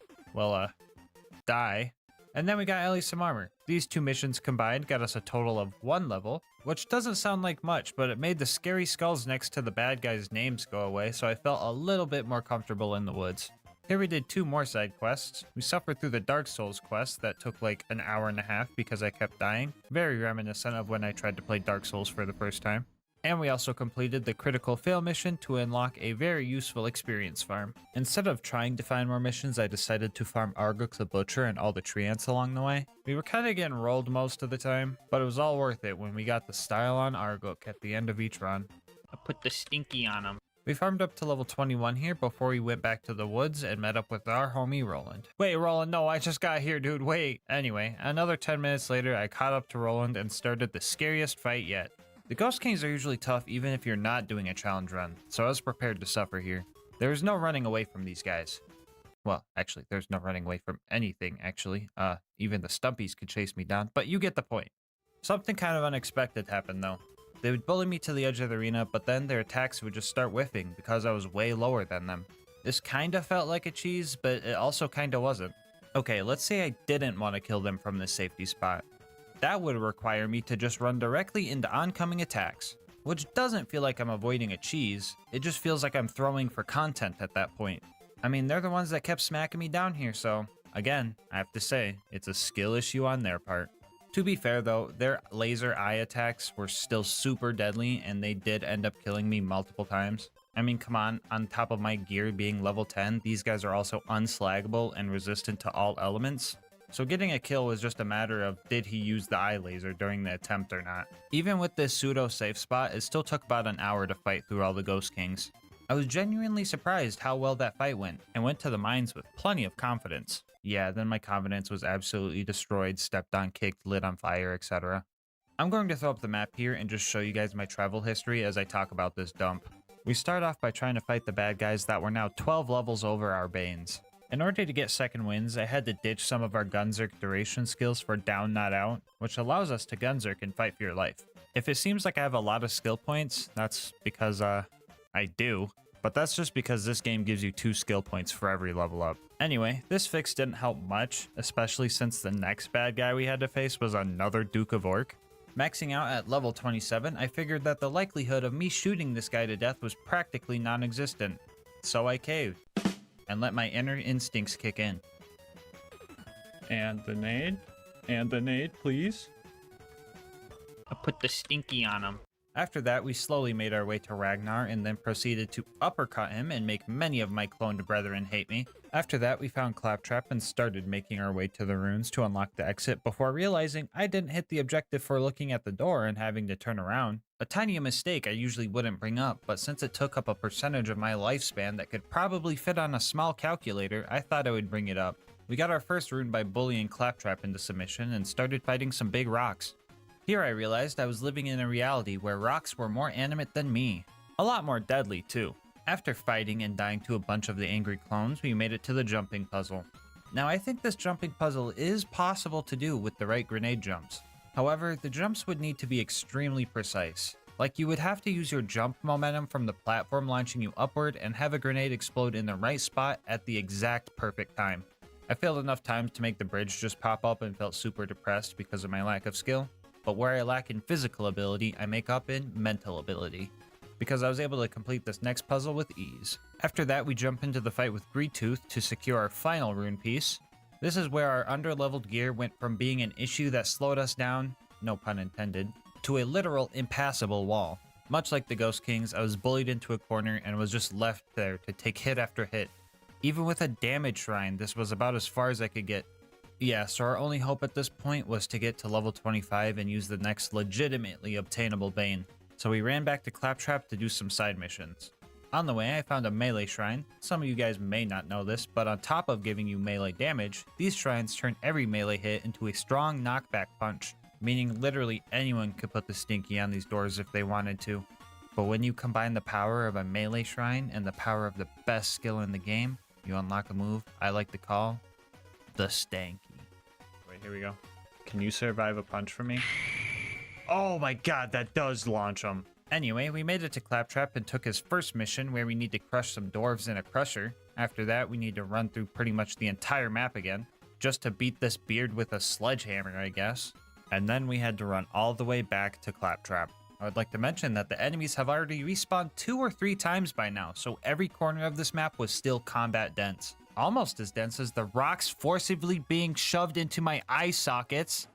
die, and then we got Ellie some armor. These 2 missions combined got us a total of 1 level, which doesn't sound like much, but it made the scary skulls next to the bad guys' names go away, so I felt a little bit more comfortable in the woods. Here we did 2 more side quests. We suffered through the Dark Souls quest that took like an hour and a half because I kept dying. Very reminiscent of when I tried to play Dark Souls for the first time. And we also completed the critical fail mission to unlock a very useful experience farm. Instead of trying to find more missions, I decided to farm Arguk the Butcher and all the tree ants along the way. We were kind of getting rolled most of the time, but it was all worth it when we got the style on Arguk at the end of each run. I put the stinky on him. We farmed up to level 21 here before we went back to the woods and met up with our homie Roland. Wait, Roland, no, I just got here, dude, wait. Anyway, another 10 minutes later, I caught up to Roland and started the scariest fight yet. The Ghost Kings are usually tough even if you're not doing a challenge run, so I was prepared to suffer here. There is no running away from these guys. Well, actually, there's no running away from anything, actually. Even the Stumpies could chase me down, but you get the point. Something kind of unexpected happened, though. They would bully me to the edge of the arena, but then their attacks would just start whiffing because I was way lower than them. This kinda felt like a cheese, but it also kinda wasn't. Okay, let's say I didn't want to kill them from this safety spot. That would require me to just run directly into oncoming attacks, which doesn't feel like I'm avoiding a cheese, it just feels like I'm throwing for content at that point. I mean, they're the ones that kept smacking me down here, so again, I have to say, it's a skill issue on their part. To be fair though, their laser eye attacks were still super deadly and they did end up killing me multiple times. I mean, come on top of my gear being level 10, these guys are also unslaggable and resistant to all elements. So getting a kill was just a matter of did he use the eye laser during the attempt or not. Even with this pseudo safe spot, it still took about an hour to fight through all the Ghost Kings. I was genuinely surprised how well that fight went and went to the mines with plenty of confidence. Yeah, then my confidence was absolutely destroyed, stepped on, kicked, lit on fire, etc. I'm going to throw up the map here and just show you guys my travel history as I talk about this dump. We start off by trying to fight the bad guys that were now 12 levels over our Banes. In order to get second wins, I had to ditch some of our Gunzerk duration skills for down not out, which allows us to Gunzerk and fight for your life. If it seems like I have a lot of skill points, that's because I do. But that's just because this game gives you 2 skill points for every level up. Anyway, this fix didn't help much, especially since the next bad guy we had to face was another Duke of Orc. Maxing out at level 27, I figured that the likelihood of me shooting this guy to death was practically non-existent. So I caved, and let my inner instincts kick in. And the nade, please. I put the stinky on him. After that, we slowly made our way to Ragnar and then proceeded to uppercut him and make many of my cloned brethren hate me. After that, we found Claptrap and started making our way to the runes to unlock the exit before realizing I didn't hit the objective for looking at the door and having to turn around. A tiny mistake I usually wouldn't bring up, but since it took up a percentage of my lifespan that could probably fit on a small calculator, I thought I would bring it up. We got our first rune by bullying Claptrap into submission and started fighting some big rocks. Here I realized I was living in a reality where rocks were more animate than me. A lot more deadly too. After fighting and dying to a bunch of the angry clones, we made it to the jumping puzzle. Now I think this jumping puzzle is possible to do with the right grenade jumps. However, the jumps would need to be extremely precise. Like you would have to use your jump momentum from the platform launching you upward and have a grenade explode in the right spot at the exact perfect time. I failed enough times to make the bridge just pop up and felt super depressed because of my lack of skill. But where I lack in physical ability, I make up in mental ability, because I was able to complete this next puzzle with ease. After that, we jump into the fight with Greedtooth to secure our final rune piece. This is where our underleveled gear went from being an issue that slowed us down, no pun intended, to a literal impassable wall. Much like the Ghost Kings, I was bullied into a corner and was just left there to take hit after hit. Even with a damage shrine, this was about as far as I could get. Yeah, so our only hope at this point was to get to level 25 and use the next legitimately obtainable Bane. So we ran back to Claptrap to do some side missions. On the way, I found a melee shrine. Some of you guys may not know this, but on top of giving you melee damage, these shrines turn every melee hit into a strong knockback punch, meaning literally anyone could put the stinky on these doors if they wanted to. But when you combine the power of a melee shrine and the power of the best skill in the game, you unlock a move I like to call the stanky. Wait, here we go. Can you survive a punch from me? Oh my god, that does launch him. Anyway, we made it to Claptrap and took his first mission where we need to crush some dwarves in a crusher. After that, we need to run through pretty much the entire map again, just to beat this beard with a sledgehammer, I guess. And then we had to run all the way back to Claptrap. I would like to mention that the enemies have already respawned 2 or 3 times by now, so every corner of this map was still combat dense. Almost as dense as the rocks forcibly being shoved into my eye sockets.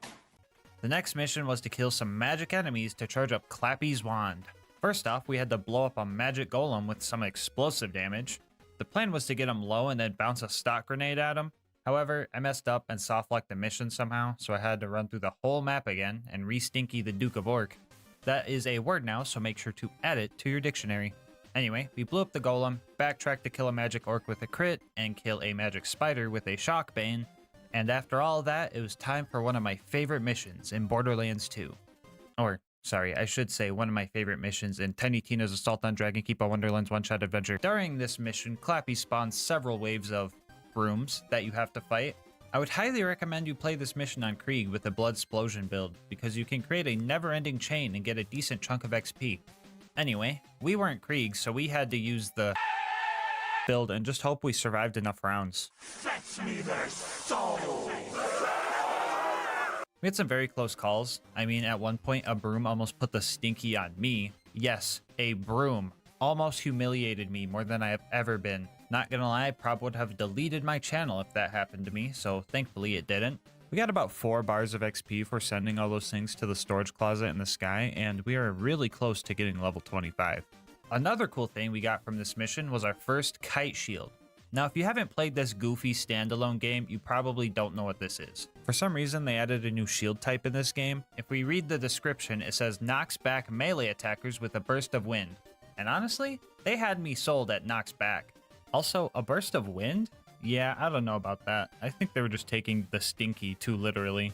The next mission was to kill some magic enemies to charge up Clappy's wand. First off, we had to blow up a magic golem with some explosive damage. The plan was to get him low and then bounce a stock grenade at him. However, I messed up and soft-locked the mission somehow, so I had to run through the whole map again and re-stinky the Duke of Orc. That is a word now, so make sure to add it to your dictionary. Anyway, we blew up the golem, backtracked to kill a magic orc with a crit, and kill a magic spider with a shock bane. And after all that, it was time for one of my favorite missions in Borderlands 2. Or, sorry, I should say one of my favorite missions in Tiny Tina's Assault on Dragon Keep a Wonderland's one-shot adventure. During this mission, Clappy spawns several waves of brooms that you have to fight. I would highly recommend you play this mission on Krieg with a Bloodsplosion build, because you can create a never-ending chain and get a decent chunk of XP. Anyway, we weren't Krieg, so we had to use the build and just hope we survived enough rounds. Fetch me their soul! We had some very close calls. I mean, at one point, a broom almost put the stinky on me. Yes, a broom almost humiliated me more than I have ever been. Not gonna lie, I probably would have deleted my channel if that happened to me, so thankfully it didn't. We got about 4 bars of XP for sending all those things to the storage closet in the sky, and we are really close to getting level 25. Another cool thing we got from this mission was our first kite shield. Now, if you haven't played this goofy standalone game, you probably don't know what this is. For some reason, they added a new shield type in this game. If we read the description, it says knocks back melee attackers with a burst of wind. And honestly, they had me sold at knocks back. Also, a burst of wind? Yeah, I don't know about that. I think they were just taking the stinky too literally.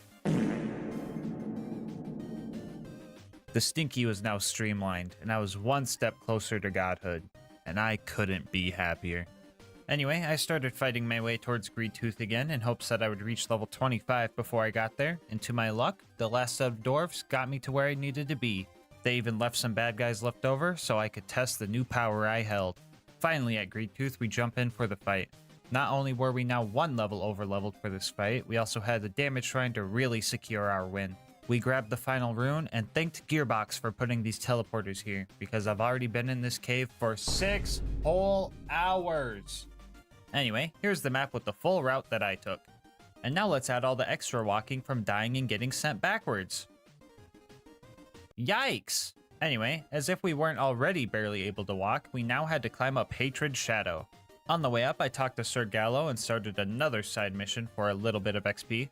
The stinky was now streamlined, and I was one step closer to godhood, and I couldn't be happier. Anyway, I started fighting my way towards Greedtooth again in hopes that I would reach level 25 before I got there, and to my luck, the last set of dwarves got me to where I needed to be. They even left some bad guys left over so I could test the new power I held. Finally at Greedtooth, we jump in for the fight. Not only were we now 1 level over-leveled for this fight, we also had the damage shrine to really secure our win. We grabbed the final rune and thanked Gearbox for putting these teleporters here, because I've already been in this cave for 6 whole hours. Anyway, here's the map with the full route that I took. And now let's add all the extra walking from dying and getting sent backwards. Yikes! Anyway, as if we weren't already barely able to walk, we now had to climb up Hatred's Shadow. On the way up, I talked to Sir Gallo and started another side mission for a little bit of XP.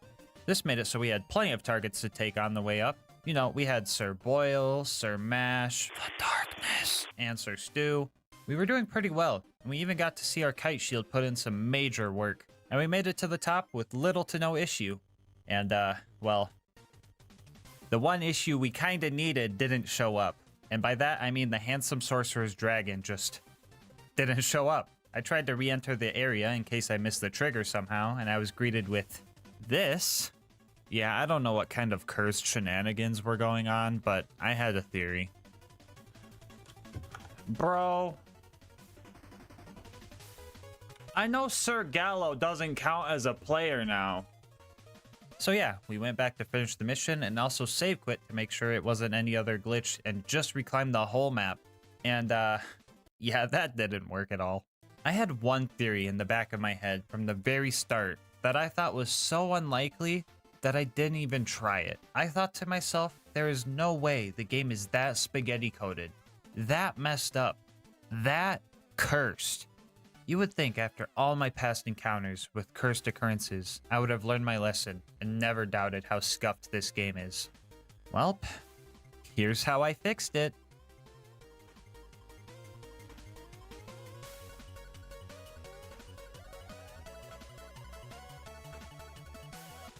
This made it so we had plenty of targets to take on the way up. You know, we had Sir Boyle, Sir Mash, the Darkness, and Sir Stew. We were doing pretty well, and we even got to see our kite shield put in some major work. And we made it to the top with little to no issue. And, well, the one issue we kinda needed didn't show up. And by that, I mean the handsome sorcerer's dragon just didn't show up. I tried to re-enter the area in case I missed the trigger somehow, and I was greeted with this. Yeah, I don't know what kind of cursed shenanigans were going on, but I had a theory. Bro. I know Sir Gallo doesn't count as a player now. So yeah, we went back to finish the mission and also save quit to make sure it wasn't any other glitch and just reclimbed the whole map. And yeah, that didn't work at all. I had one theory in the back of my head from the very start that I thought was so unlikely that I didn't even try it. I thought to myself, there is no way the game is that spaghetti coated, that messed up, that cursed. You would think after all my past encounters with cursed occurrences, I would have learned my lesson and never doubted how scuffed this game is. Welp, here's how I fixed it.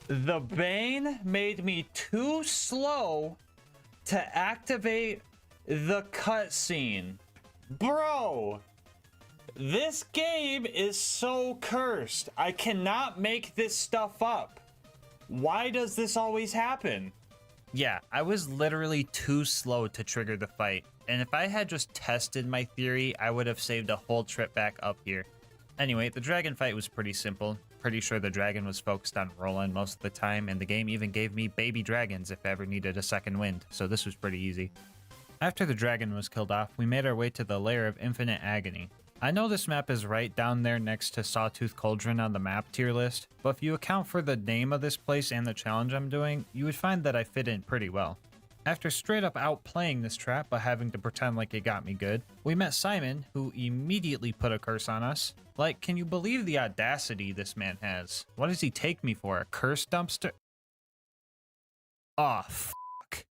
The Bane made me too slow to activate the cutscene. Bro, this game is so cursed. I cannot make this stuff up. Why does this always happen? Yeah, I was literally too slow to trigger the fight. And if I had just tested my theory, I would have saved a whole trip back up here. Anyway, the dragon fight was pretty simple. Pretty sure the dragon was focused on Roland most of the time, and the game even gave me baby dragons if I ever needed a second wind, so this was pretty easy. After the dragon was killed off, we made our way to the Lair of Infinite Agony. I know this map is right down there next to Sawtooth Cauldron on the map tier list, but if you account for the name of this place and the challenge I'm doing, you would find that I fit in pretty well. After straight up outplaying this trap by having to pretend like it got me good, we met Simon, who immediately put a curse on us. Like, can you believe the audacity this man has? What does he take me for, a curse dumpster? Aw, fuck.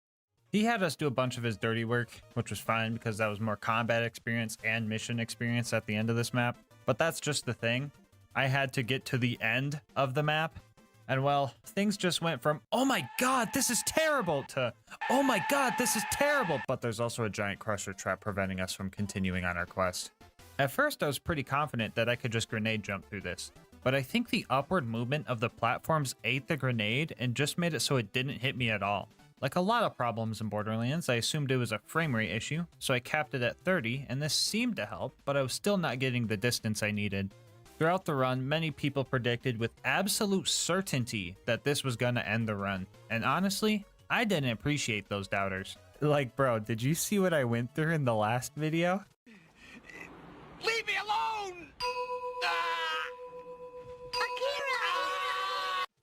He had us do a bunch of his dirty work, which was fine because that was more combat experience and mission experience at the end of this map. But that's just the thing. I had to get to the end of the map. And well, things just went from, oh my god, this is terrible, to, oh my god, this is terrible. But there's also a giant crusher trap preventing us from continuing on our quest. At first, I was pretty confident that I could just grenade jump through this. But I think the upward movement of the platforms ate the grenade and just made it so it didn't hit me at all. Like a lot of problems in Borderlands, I assumed it was a frame rate issue, so I capped it at 30, and this seemed to help, but I was still not getting the distance I needed. Throughout the run, many people predicted with absolute certainty that this was gonna end the run. And honestly, I didn't appreciate those doubters. Like, bro, did you see what I went through in the last video? Leave me alone!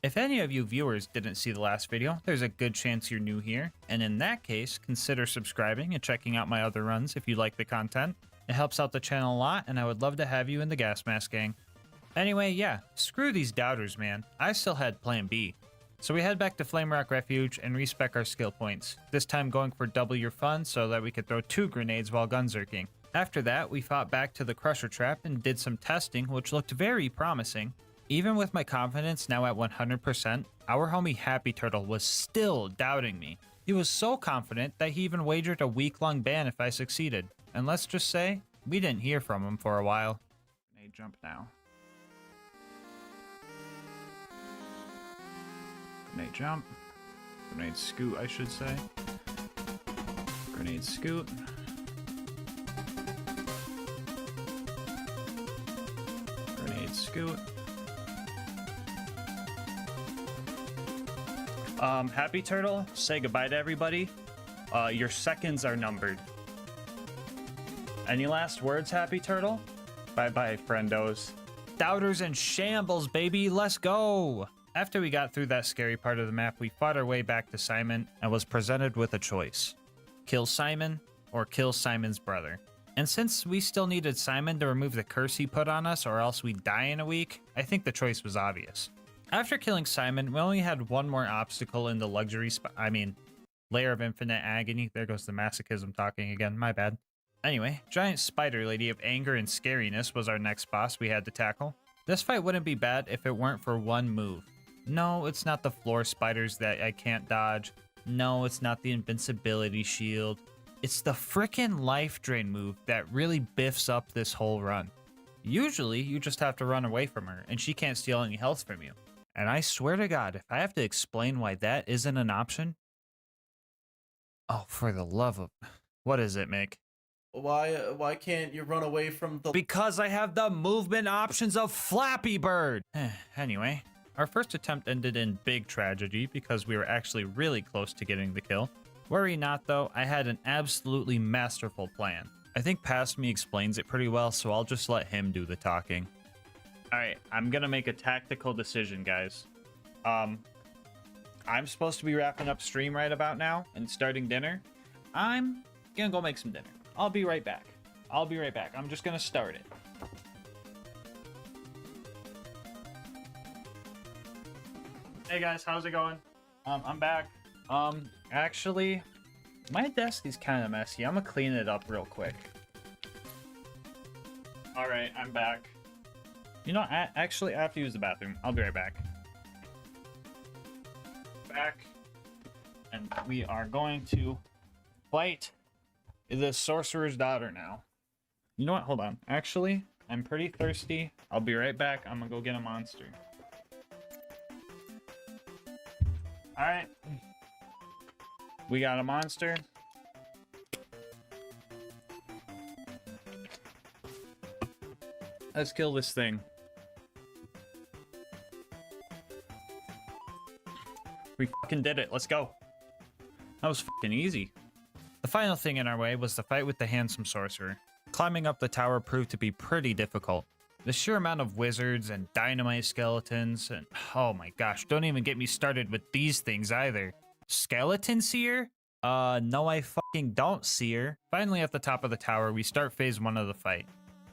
If any of you viewers didn't see the last video, there's a good chance you're new here. And in that case, consider subscribing and checking out my other runs if you like the content. It helps out the channel a lot, and I would love to have you in the GASMASK gang. Anyway, yeah, screw these doubters, man. I still had plan B. So we head back to Flamerock Refuge and respec our skill points, this time going for double your fun so that we could throw 2 grenades while gunzerking. After that, we fought back to the Crusher Trap and did some testing, which looked very promising. Even with my confidence now at 100%, our homie Happy Turtle was still doubting me. He was so confident that he even wagered a week-long ban if I succeeded. And let's just say, we didn't hear from him for a while. Grenade jump now. Grenade jump. Grenade scoot, I should say. Grenade scoot. Grenade scoot. Happy Turtle, say goodbye to everybody. Your seconds are numbered. Any last words, Happy Turtle? Bye-bye, friendos. Doubters and shambles, baby, let's go! After we got through that scary part of the map, we fought our way back to Simon and was presented with a choice. kill Simon, or kill Simon's brother. And since we still needed Simon to remove the curse he put on us or else we'd die in a week, I think the choice was obvious. After killing Simon, we only had one more obstacle in the Layer of Infinite Agony. There goes the masochism talking again, my bad. Anyway, Giant Spider Lady of Anger and Scariness was our next boss we had to tackle. This fight wouldn't be bad if it weren't for one move. No, it's not the floor spiders that I can't dodge. No, it's not the invincibility shield. It's the frickin' life drain move that really biffs up this whole run. Usually, you just have to run away from her, and she can't steal any health from you. And I swear to God, if I have to explain why that isn't an option... Oh, for the love of... What is it, Mick? Why can't you run away from the... Because I have the movement options of Flappy Bird! Anyway, our first attempt ended in big tragedy because we were actually really close to getting the kill. Worry not though, I had an absolutely masterful plan. I think Past Me explains it pretty well, so I'll just let him do the talking. Alright, I'm gonna make a tactical decision, guys. I'm supposed to be wrapping up stream right about now and starting dinner. I'm gonna go make some dinner. I'll be right back. I'm just gonna start it. Hey guys, how's it going? I'm back. Actually, my desk is kind of messy. I'm gonna clean it up real quick. All right, I'm back. You know, actually, I have to use the bathroom. I'll be right back. And we are going to fight the sorcerer's daughter now. You know what? Hold on. Actually, I'm pretty thirsty. I'll be right back. I'm gonna go get a monster. All right. We got a monster. Let's kill this thing. We fucking did it. Let's go. That was fucking easy. The final thing in our way was the fight with the handsome sorcerer. Climbing up the tower proved to be pretty difficult. The sheer amount of wizards and dynamite skeletons and... Oh my gosh, don't even get me started with these things either. Skeleton Seer? No I fucking don't, Seer. Finally at the top of the tower, we start phase 1 of the fight.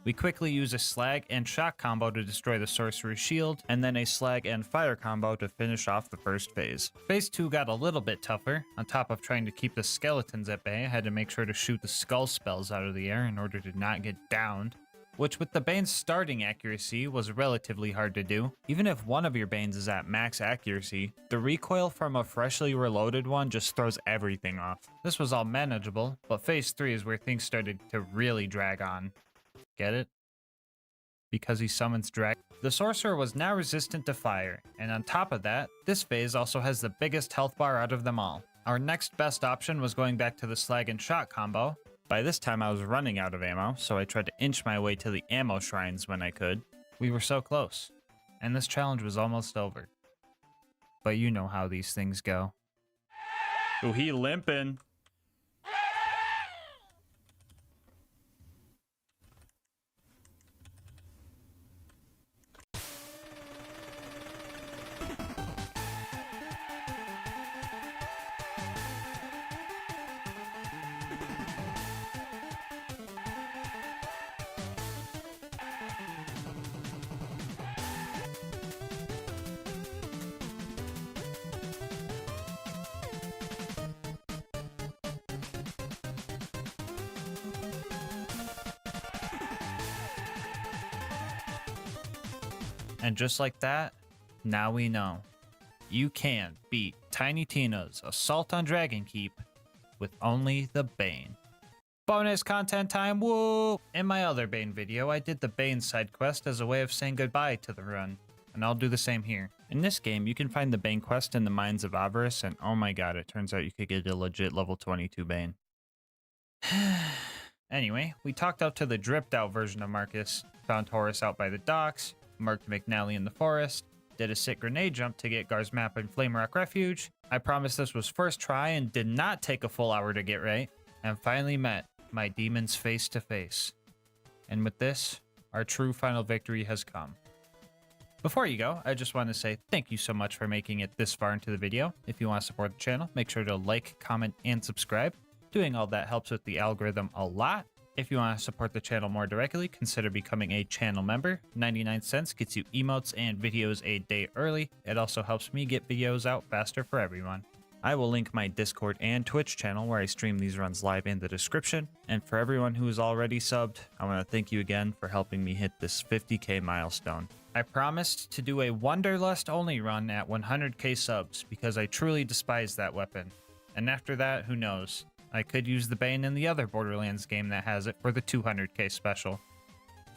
We quickly use a slag and shock combo to destroy the sorcerer's shield, and then a slag and fire combo to finish off the first phase. Phase 2 got a little bit tougher. On top of trying to keep the skeletons at bay, I had to make sure to shoot the skull spells out of the air in order to not get downed, which with the Bane's starting accuracy was relatively hard to do. Even if one of your Banes is at max accuracy, the recoil from a freshly reloaded one just throws everything off. This was all manageable, but phase 3 is where things started to really drag on. Get it? Because he summons drag. The sorcerer was now resistant to fire, and on top of that, this phase also has the biggest health bar out of them all. Our next best option was going back to the slag and shot combo. By this time I was running out of ammo, so I tried to inch my way to the ammo shrines when I could. We were so close, and this challenge was almost over. But you know how these things go. Oh, he limping. And just like that, now we know. You can beat Tiny Tina's Assault on Dragon Keep with only the Bane. Bonus content time, woo! In my other Bane video, I did the Bane side quest as a way of saying goodbye to the run, and I'll do the same here. In this game, you can find the Bane quest in the Mines of Avarice, and oh my god, it turns out you could get a legit level 22 Bane. Anyway, we talked out to the dripped out version of Marcus, found Horus out by the docks, marked McNally in the forest, did a sick grenade jump to get Gar's map in Flame Rock Refuge. I promised this was first try and did not take a full hour to get right, and finally met my demons face to face. And with this, our true final victory has come. Before you go, I just want to say thank you so much for making it this far into the video. If you want to support the channel, make sure to like, comment, and subscribe. Doing all that helps with the algorithm a lot. If you want to support the channel more directly, consider becoming a channel member. 99 cents gets you emotes and videos a day early. It also helps me get videos out faster for everyone. I will link my Discord and Twitch channel where I stream these runs live in the description. And for everyone who is already subbed, I want to thank you again for helping me hit this 50k milestone. I promised to do a Wanderlust only run at 100k subs because I truly despise that weapon. And after that, who knows? I could use the Bane in the other Borderlands game that has it for the 200k special.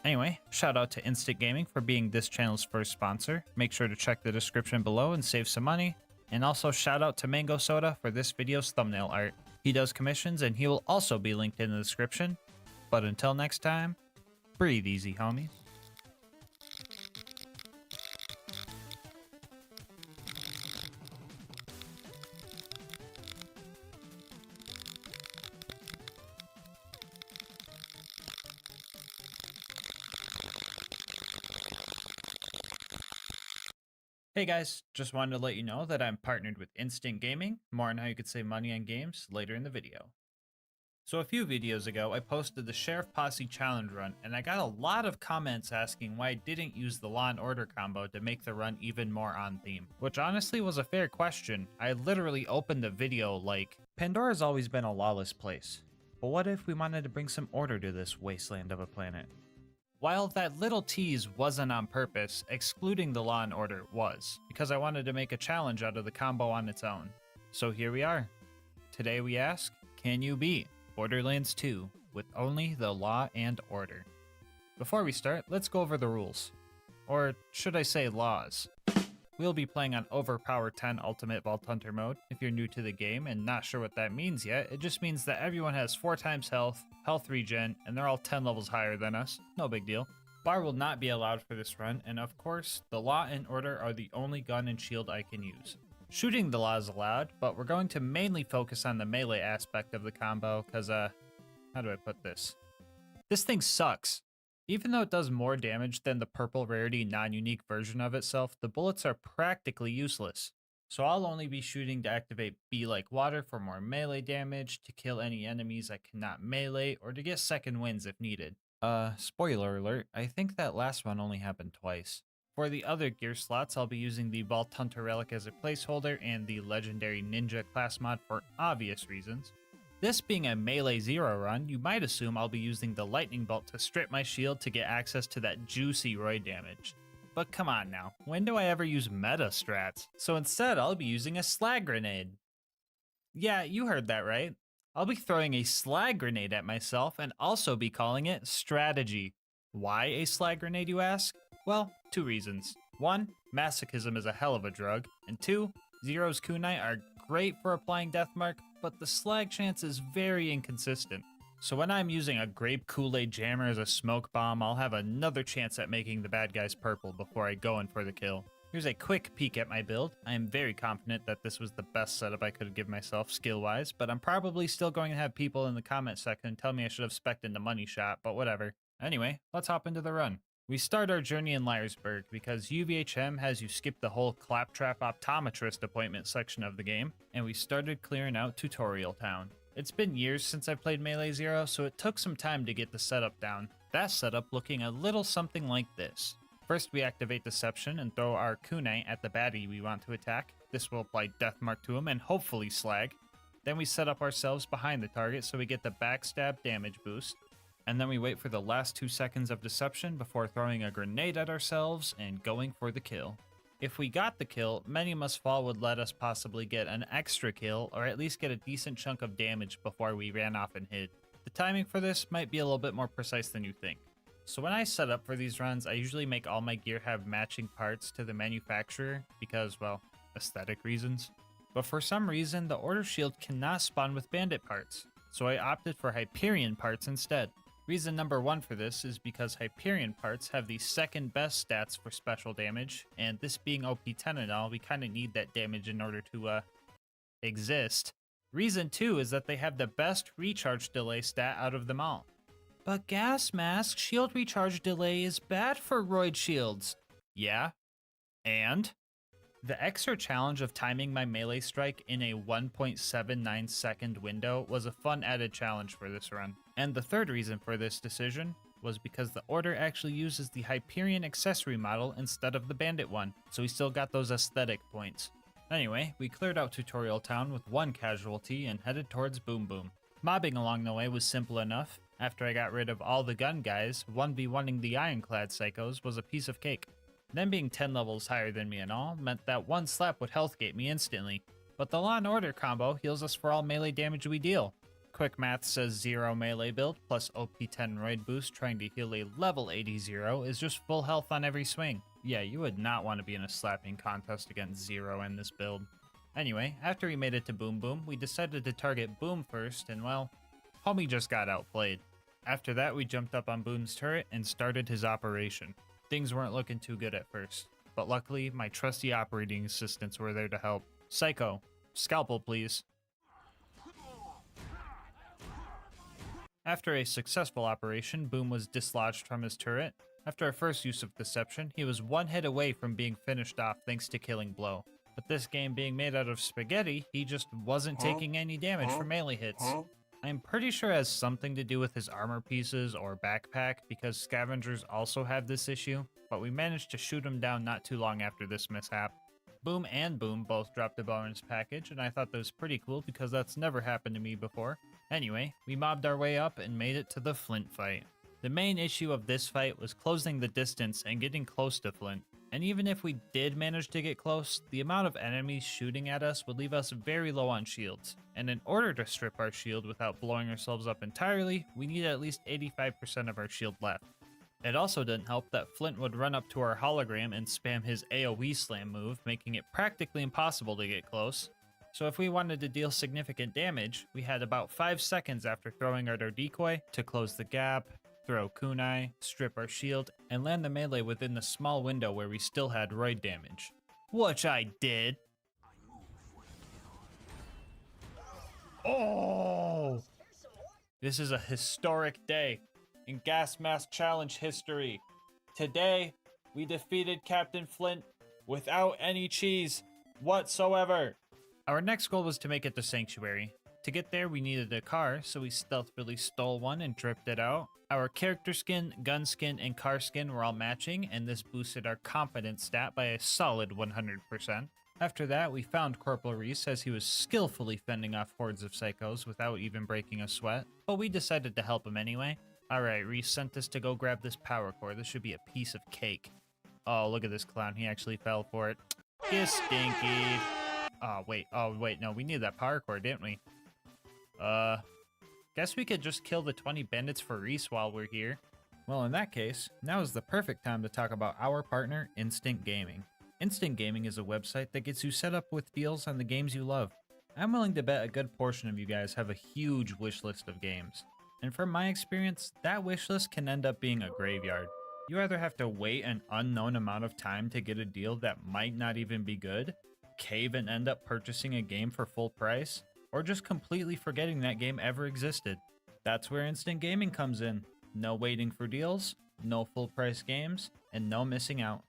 Anyway, shout out to Instant Gaming for being this channel's first sponsor. Make sure to check the description below and save some money. And also shout out to Mango Soda for this video's thumbnail art. He does commissions and he will also be linked in the description. But until next time, breathe easy, homies. Hey guys, just wanted to let you know that I'm partnered with Instant Gaming. More on how you could save money on games later in the video. So a few videos ago, I posted the Sheriff Posse Challenge run, and I got a lot of comments asking why I didn't use the Law and Order combo to make the run even more on theme. Which honestly was a fair question. I literally opened the video like, Pandora's always been a lawless place. But what if we wanted to bring some order to this wasteland of a planet? While that little tease wasn't on purpose, excluding the Law and Order was, because I wanted to make a challenge out of the combo on its own. So here we are. Today we ask, can you beat Borderlands 2 with only the Law and Order? Before we start, let's go over the rules. Or should I say laws. We'll be playing on Overpower 10 Ultimate Vault Hunter mode. If you're new to the game and not sure what that means yet, it just means that everyone has 4 times health, health regen, and they're all 10 levels higher than us. No big deal. Bar will not be allowed for this run, and of course, the Law and Order are the only gun and shield I can use. Shooting the Law is allowed, but we're going to mainly focus on the melee aspect of the combo, cause how do I put this? This thing sucks. Even though it does more damage than the purple rarity non-unique version of itself, the bullets are practically useless. So I'll only be shooting to activate Be Like Water for more melee damage, to kill any enemies I cannot melee, or to get second wins if needed. Spoiler alert, I think that last one only happened twice. For the other gear slots, I'll be using the Vault Hunter Relic as a placeholder and the Legendary Ninja class mod for obvious reasons. This being a Melee Zero run, you might assume I'll be using the Lightning Bolt to strip my shield to get access to that juicy Roy damage. But come on now, when do I ever use meta strats? So instead, I'll be using a Slag Grenade. Yeah, you heard that right. I'll be throwing a Slag Grenade at myself and also be calling it Strategy. Why a Slag Grenade, you ask? Well, 2 reasons. 1, masochism is a hell of a drug, and 2, Zero's kunai are great for applying Deathmark, but the slag chance is very inconsistent. So when I'm using a grape Kool-Aid jammer as a smoke bomb, I'll have another chance at making the bad guys purple before I go in for the kill. Here's a quick peek at my build. I am very confident that this was the best setup I could give myself skill-wise, but I'm probably still going to have people in the comment section tell me I should have spec'd in the money shot, but whatever. Anyway, let's hop into the run. We start our journey in Liarsburg because UVHM has you skip the whole Claptrap Optometrist appointment section of the game, and we started clearing out Tutorial Town. It's been years since I played Melee Zero, so it took some time to get the setup down. That setup looking a little something like this. First we activate Deception and throw our kunai at the baddie we want to attack. This will apply Deathmark to him and hopefully slag. Then we set up ourselves behind the target so we get the backstab damage boost. And then we wait for the last 2 seconds of deception before throwing a grenade at ourselves and going for the kill. If we got the kill, Many Must Fall would let us possibly get an extra kill or at least get a decent chunk of damage before we ran off and hid. The timing for this might be a little bit more precise than you think. So when I set up for these runs, I usually make all my gear have matching parts to the manufacturer because, well, aesthetic reasons. But for some reason, the Order Shield cannot spawn with Bandit parts, so I opted for Hyperion parts instead. Reason number 1 for this is because Hyperion parts have the second best stats for special damage, and this being OP10 and all, we kinda need that damage in order to, exist. Reason 2 is that they have the best recharge delay stat out of them all. But GASMASK shield recharge delay is bad for roid shields. Yeah? And? The extra challenge of timing my melee strike in a 1.79 second window was a fun added challenge for this run. And the third reason for this decision was because the order actually uses the Hyperion accessory model instead of the bandit one, so we still got those aesthetic points. Anyway, we cleared out Tutorial Town with 1 casualty and headed towards Boom Boom. Mobbing along the way was simple enough. After I got rid of all the gun guys, 1v1ing the Ironclad Psychos was a piece of cake. Them being 10 levels higher than me and all meant that one slap would healthgate me instantly, but the Law and Order combo heals us for all melee damage we deal. Quick math says 0 melee build plus OP10 Roid boost trying to heal a level 80 0 is just full health on every swing. Yeah, you would not want to be in a slapping contest against 0 in this build. Anyway, after we made it to Boom Boom, we decided to target Boom first and well, homie just got outplayed. After that, we jumped up on Boom's turret and started his operation. Things weren't looking too good at first, but luckily my trusty operating assistants were there to help. Psycho, scalpel please. After a successful operation, Boom was dislodged from his turret. After our first use of deception, he was 1 hit away from being finished off thanks to Killing Blow. But this game being made out of spaghetti, he just wasn't taking any damage from melee hits. I'm pretty sure it has something to do with his armor pieces or backpack because scavengers also have this issue, but we managed to shoot him down not too long after this mishap. Boom and Boom both dropped a bonus package, and I thought that was pretty cool because that's never happened to me before. Anyway, we mobbed our way up and made it to the Flint fight. The main issue of this fight was closing the distance and getting close to Flint. And even if we did manage to get close, the amount of enemies shooting at us would leave us very low on shields. And in order to strip our shield without blowing ourselves up entirely, we need at least 85% of our shield left. It also didn't help that Flint would run up to our hologram and spam his AoE slam move, making it practically impossible to get close. So if we wanted to deal significant damage, we had about 5 seconds after throwing out our decoy to close the gap, throw kunai, strip our shield, and land the melee within the small window where we still had Roid damage. Which I did. Oh! This is a historic day in GASMASK Challenge history. Today, we defeated Captain Flint without any cheese whatsoever. Our next goal was to make it to Sanctuary. To get there, we needed a car, so we stealthily stole one and dripped it out. Our character skin, gun skin, and car skin were all matching, and this boosted our confidence stat by a solid 100%. After that, we found Corporal Reese as he was skillfully fending off hordes of psychos without even breaking a sweat, but we decided to help him anyway. Alright, Reese sent us to go grab this power core. This should be a piece of cake. Oh, look at this clown. He actually fell for it. Get stinky. Oh, wait, no, we needed that power core, didn't we? Guess we could just kill the 20 bandits for Reese while we're here. Well, in that case, now is the perfect time to talk about our partner, Instant Gaming. Instant Gaming is a website that gets you set up with deals on the games you love. I'm willing to bet a good portion of you guys have a huge wish list of games. And from my experience, that wish list can end up being a graveyard. You either have to wait an unknown amount of time to get a deal that might not even be good, cave and end up purchasing a game for full price, or just completely forgetting that game ever existed. That's where Instant Gaming comes in. No waiting for deals, no full price games, and no missing out.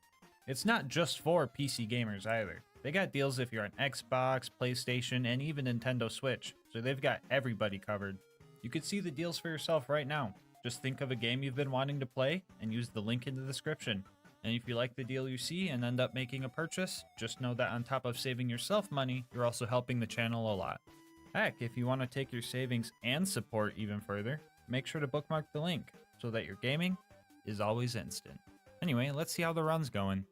It's not just for PC gamers either. They got deals if you're on Xbox, PlayStation, and even Nintendo Switch, so they've got everybody covered. You can see the deals for yourself right now. Just think of a game you've been wanting to play and use the link in the description. And if you like the deal you see and end up making a purchase, just know that on top of saving yourself money, you're also helping the channel a lot. Heck, if you want to take your savings and support even further, make sure to bookmark the link so that your gaming is always instant. Anyway, let's see how the run's going.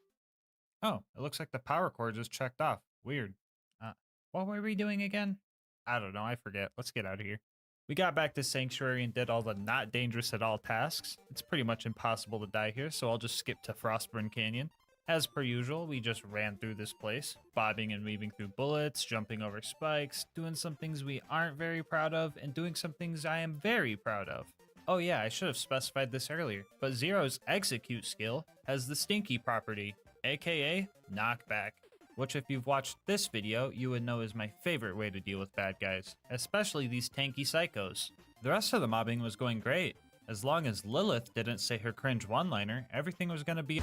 Oh, it looks like the power core just checked off. Weird. What were we doing again? I don't know, I forget. Let's get out of here. We got back to Sanctuary and did all the not dangerous at all tasks. It's pretty much impossible to die here, so I'll just skip to Frostburn Canyon. As per usual, we just ran through this place, bobbing and weaving through bullets, jumping over spikes, doing some things we aren't very proud of, and doing some things I am very proud of. Oh yeah, I should have specified this earlier, but Zero's execute skill has the stinky property, aka knockback, which if you've watched this video, you would know is my favorite way to deal with bad guys, especially these tanky psychos. The rest of the mobbing was going great. As long as Lilith didn't say her cringe one-liner, everything was gonna be...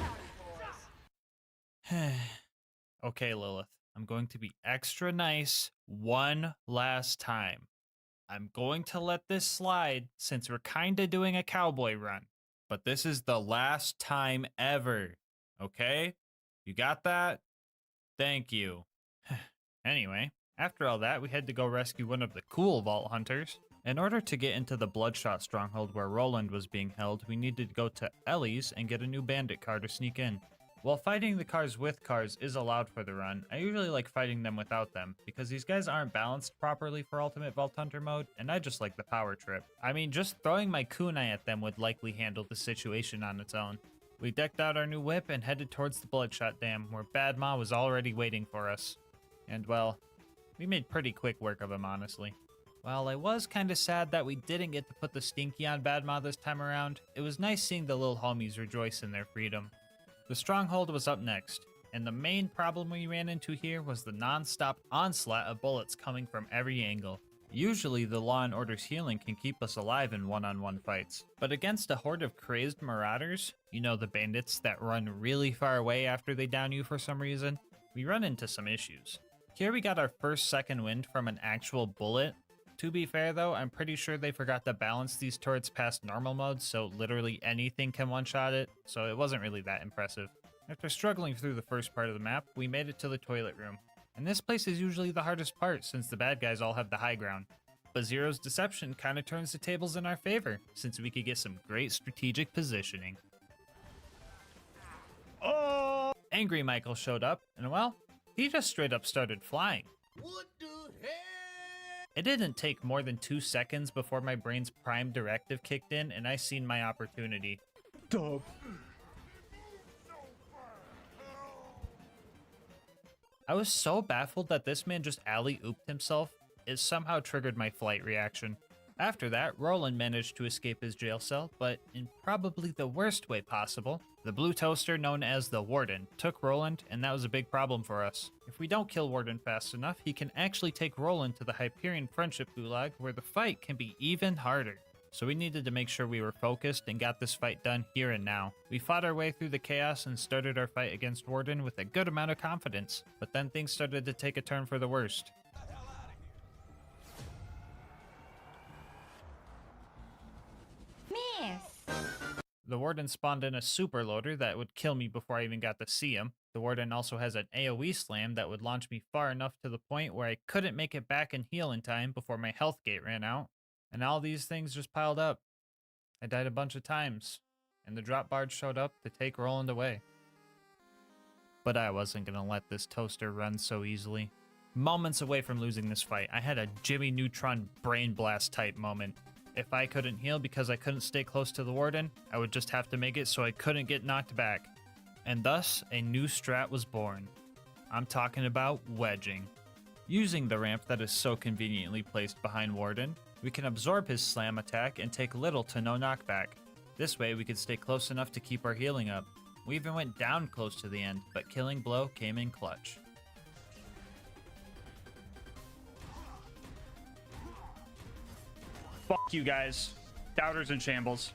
Okay, Lilith, I'm going to be extra nice one last time. I'm going to let this slide since we're kinda doing a cowboy run. But this is the last time ever. Okay? You got that? Thank you. Anyway, after all that, we had to go rescue one of the cool vault hunters. In order to get into the Bloodshot stronghold where Roland was being held, we needed to go to Ellie's and get a new bandit car to sneak in. While fighting the cars with cars is allowed for the run, I usually like fighting them without them, because these guys aren't balanced properly for Ultimate Vault Hunter mode, and I just like the power trip. I mean, just throwing my kunai at them would likely handle the situation on its own. We decked out our new whip and headed towards the Bloodshot Dam, where Bad Ma was already waiting for us. And well, we made pretty quick work of him, honestly. While I was kinda sad that we didn't get to put the Stinky on Bad Ma this time around, it was nice seeing the little homies rejoice in their freedom. The stronghold was up next, and the main problem we ran into here was the non-stop onslaught of bullets coming from every angle. Usually the Law and Order's healing can keep us alive in one-on-one fights, but against a horde of crazed marauders, you know, the bandits that run really far away after they down you for some reason, we run into some issues. Here we got our first second wind from an actual bullet. To be fair though, I'm pretty sure they forgot to balance these turrets past normal mode, so literally anything can one-shot it, so it wasn't really that impressive. After struggling through the first part of the map, we made it to the toilet room. And this place is usually the hardest part since the bad guys all have the high ground. But Zero's deception kinda turns the tables in our favor, since we could get some great strategic positioning. Oh! Angry Michael showed up, and well, he just straight up started flying. What the hell? It didn't take more than 2 seconds before my brain's prime directive kicked in and I seen my opportunity. Duh. I was so baffled that this man just alley-ooped himself, it somehow triggered my flight reaction. After that, Roland managed to escape his jail cell, but in probably the worst way possible. The blue toaster, known as the Warden, took Roland, and that was a big problem for us. If we don't kill Warden fast enough, he can actually take Roland to the Hyperion Friendship Gulag, where the fight can be even harder. So we needed to make sure we were focused and got this fight done here and now. We fought our way through the chaos and started our fight against Warden with a good amount of confidence, but then things started to take a turn for the worst. The Warden spawned in a super loader that would kill me before I even got to see him. The Warden also has an AoE slam that would launch me far enough to the point where I couldn't make it back and heal in time before my health gate ran out. And all these things just piled up. I died a bunch of times, and the drop barge showed up to take Roland away. But I wasn't gonna let this toaster run so easily. Moments away from losing this fight, I had a Jimmy Neutron brain blast type moment. If I couldn't heal because I couldn't stay close to the Warden, I would just have to make it so I couldn't get knocked back. And thus, a new strat was born. I'm talking about wedging. Using the ramp that is so conveniently placed behind Warden, we can absorb his slam attack and take little to no knockback. This way we could stay close enough to keep our healing up. We even went down close to the end, but Killing Blow came in clutch. Fuck you guys. Doubters in shambles.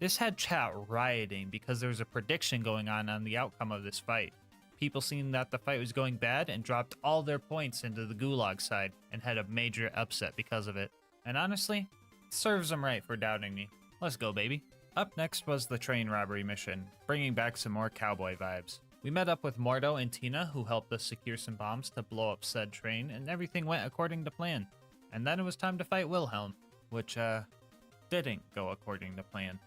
This had chat rioting because there was a prediction going on the outcome of this fight. People seen that the fight was going bad and dropped all their points into the Gulag side and had a major upset because of it. And honestly, it serves them right for doubting me. Let's go, baby. Up next was the train robbery mission, bringing back some more cowboy vibes. We met up with Mordo and Tina, who helped us secure some bombs to blow up said train, and everything went according to plan. And then it was time to fight Wilhelm, which, didn't go according to plan.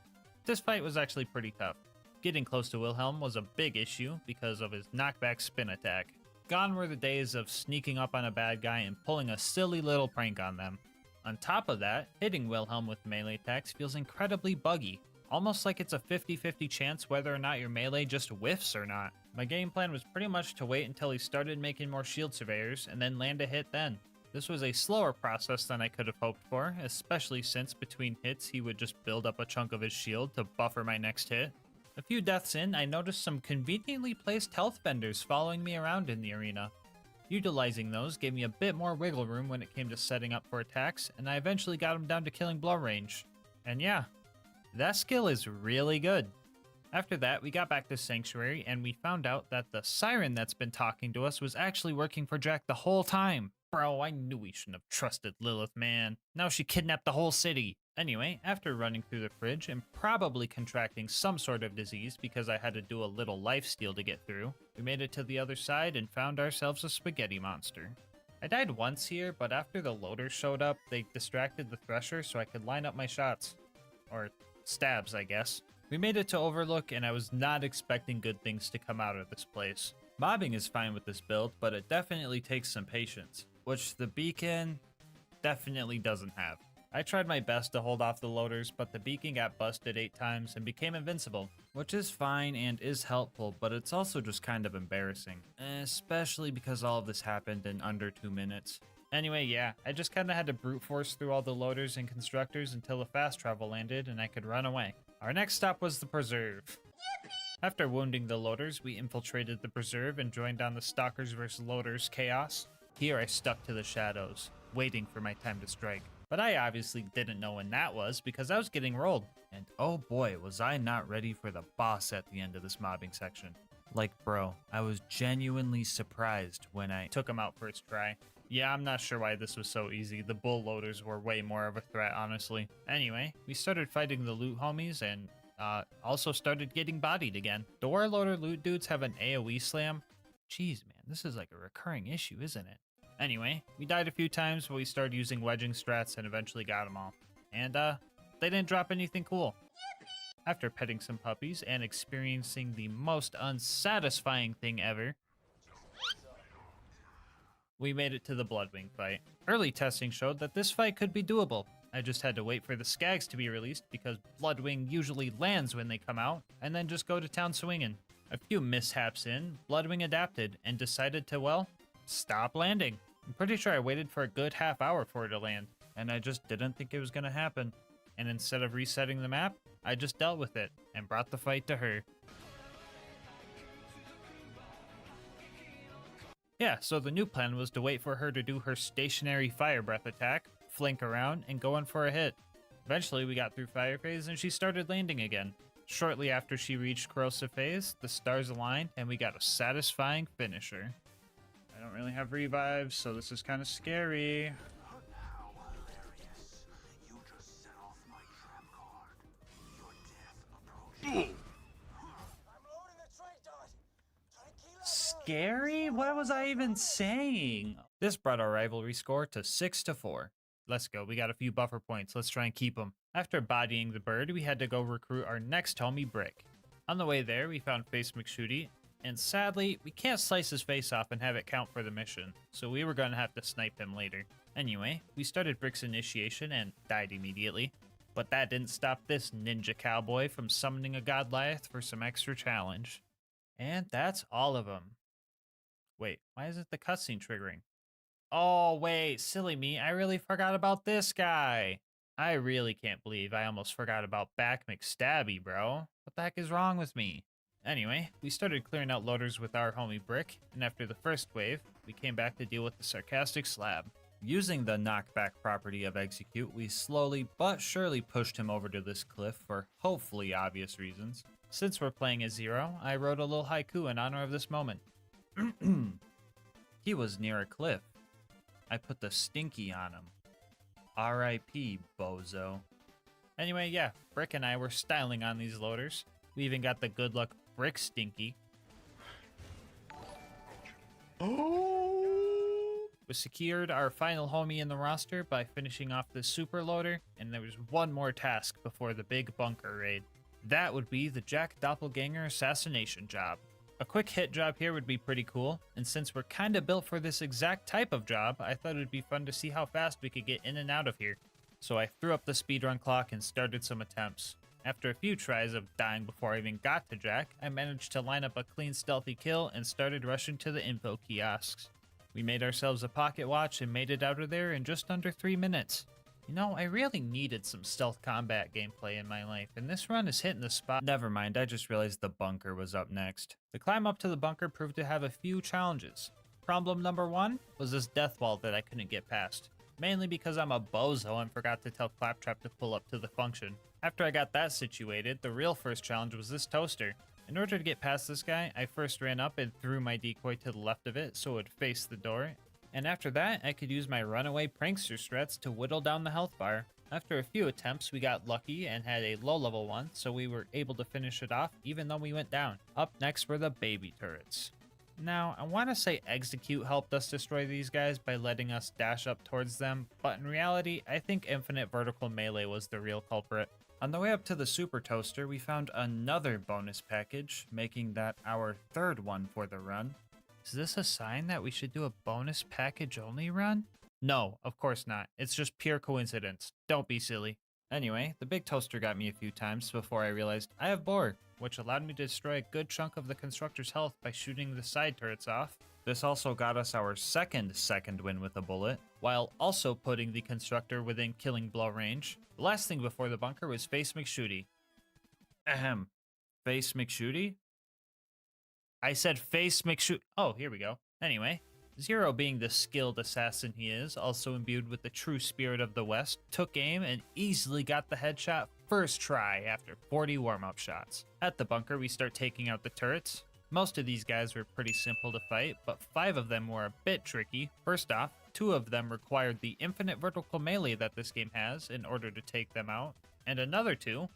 This fight was actually pretty tough. Getting close to Wilhelm was a big issue because of his knockback spin attack. Gone were the days of sneaking up on a bad guy and pulling a silly little prank on them. On top of that, hitting Wilhelm with melee attacks feels incredibly buggy, almost like it's a 50-50 chance whether or not your melee just whiffs or not. My game plan was pretty much to wait until he started making more shield surveyors and then land a hit then. This was a slower process than I could have hoped for, especially since between hits he would just build up a chunk of his shield to buffer my next hit. A few deaths in, I noticed some conveniently placed health vendors following me around in the arena. Utilizing those gave me a bit more wiggle room when it came to setting up for attacks, and I eventually got him down to killing blow range. And yeah, that skill is really good. After that, we got back to Sanctuary and we found out that the siren that's been talking to us was actually working for Jack the whole time. Bro, I knew we shouldn't have trusted Lilith, man. Now she kidnapped the whole city. Anyway, after running through the fridge and probably contracting some sort of disease because I had to do a little lifesteal to get through, we made it to the other side and found ourselves a spaghetti monster. I died once here, but after the loaders showed up, they distracted the Thresher so I could line up my shots. Or stabs, I guess. We made it to Overlook, and I was not expecting good things to come out of this place. Mobbing is fine with this build, but it definitely takes some patience, which the beacon definitely doesn't have. I tried my best to hold off the loaders, but the beacon got busted 8 times and became invincible, which is fine and is helpful, but it's also just kind of embarrassing, especially because all of this happened in under 2 minutes. Anyway, yeah, I just kind of had to brute force through all the loaders and constructors until the fast travel landed and I could run away. Our next stop was the Preserve. After wounding the loaders, we infiltrated the Preserve and joined on the Stalkers vs. Loaders chaos. Here I stuck to the shadows, waiting for my time to strike. But I obviously didn't know when that was because I was getting rolled. And oh boy, was I not ready for the boss at the end of this mobbing section. Like bro, I was genuinely surprised when I took him out first try. Yeah, I'm not sure why this was so easy. The bull loaders were way more of a threat, honestly. Anyway, we started fighting the loot homies and also started getting bodied again. The war loader loot dudes have an AoE slam. Jeez, man, this is like a recurring issue, isn't it? Anyway, we died a few times, but we started using wedging strats and eventually got them all. And they didn't drop anything cool. After petting some puppies and experiencing the most unsatisfying thing ever, we made it to the Bloodwing fight. Early testing showed that this fight could be doable. I just had to wait for the Skags to be released because Bloodwing usually lands when they come out, and then just go to town swinging. A few mishaps in, Bloodwing adapted and decided to, well, stop landing. I'm pretty sure I waited for a good half hour for it to land, and I just didn't think it was gonna happen. And instead of resetting the map, I just dealt with it and brought the fight to her. Yeah, so the new plan was to wait for her to do her stationary fire breath attack, flank around, and go in for a hit. Eventually we got through fire phase and she started landing again. Shortly after she reached corrosive phase, the stars aligned and we got a satisfying finisher. I don't really have revives, so this is kind of scary. Scary? What was I even saying? This brought our rivalry score to 6-4. Let's go, we got a few buffer points, let's try and keep them. After bodying the bird, we had to go recruit our next homie, Brick. On the way there, we found Face McShooty, and sadly, we can't slice his face off and have it count for the mission, so we were gonna have to snipe him later. Anyway, we started Brick's initiation and died immediately, but that didn't stop this ninja cowboy from summoning a Godliath for some extra challenge. And that's all of them. Wait, why isn't the cutscene triggering? Oh, wait, silly me, I really forgot about this guy. I really can't believe I almost forgot about Back McStabby, bro. What the heck is wrong with me? Anyway, we started clearing out loaders with our homie Brick, and after the first wave, we came back to deal with the sarcastic slab. Using the knockback property of Execute, we slowly but surely pushed him over to this cliff for hopefully obvious reasons. Since we're playing as Zero, I wrote a little haiku in honor of this moment. He was near a cliff. I put the stinky on him. R.I.P. bozo. Anyway, yeah, Brick and I were styling on these loaders. We even got the good luck Brick Stinky. We secured our final homie in the roster by finishing off the super loader, and there was one more task before the big bunker raid. That would be the Jack Doppelganger assassination job. A quick hit job here would be pretty cool, and since we're kinda built for this exact type of job, I thought it'd be fun to see how fast we could get in and out of here. So I threw up the speedrun clock and started some attempts. After a few tries of dying before I even got to Jack, I managed to line up a clean stealthy kill and started rushing to the info kiosks. We made ourselves a pocket watch and made it out of there in just under 3 minutes. You know, I really needed some stealth combat gameplay in my life, and this run is hitting the spot. Never mind, I just realized the bunker was up next. The climb up to the bunker proved to have a few challenges. Problem number 1 was this death wall that I couldn't get past. mainly because I'm a bozo and forgot to tell Claptrap to pull up to the function. After I got that situated, the real first challenge was this toaster. In order to get past this guy, I first ran up and threw my decoy to the left of it so it would face the door, and after that, I could use my runaway prankster strats to whittle down the health bar. After a few attempts, we got lucky and had a low level one, so we were able to finish it off even though we went down. Up next were the baby turrets. Now, I want to say Execute helped us destroy these guys by letting us dash up towards them, but in reality, I think Infinite Vertical Melee was the real culprit. On the way up to the Super Toaster, we found another bonus package, making that our third one for the run. Is this a sign that we should do a bonus package only run? No, of course not. It's just pure coincidence. Don't be silly. Anyway, the big toaster got me a few times before I realized I have Boar, which allowed me to destroy a good chunk of the constructor's health by shooting the side turrets off. This also got us our second win with a bullet, while also putting the constructor within killing blow range. The last thing before the bunker was Face McShooty. Ahem. Face McShooty? I said Face McShoot. Oh, here we go. Anyway, Zero, being the skilled assassin he is, also imbued with the true spirit of the West, took aim and easily got the headshot first try after 40 warm-up shots. At the bunker, we start taking out the turrets. Most of these guys were pretty simple to fight, but 5 of them were a bit tricky. First off, 2 of them required the infinite vertical melee that this game has in order to take them out, and another 2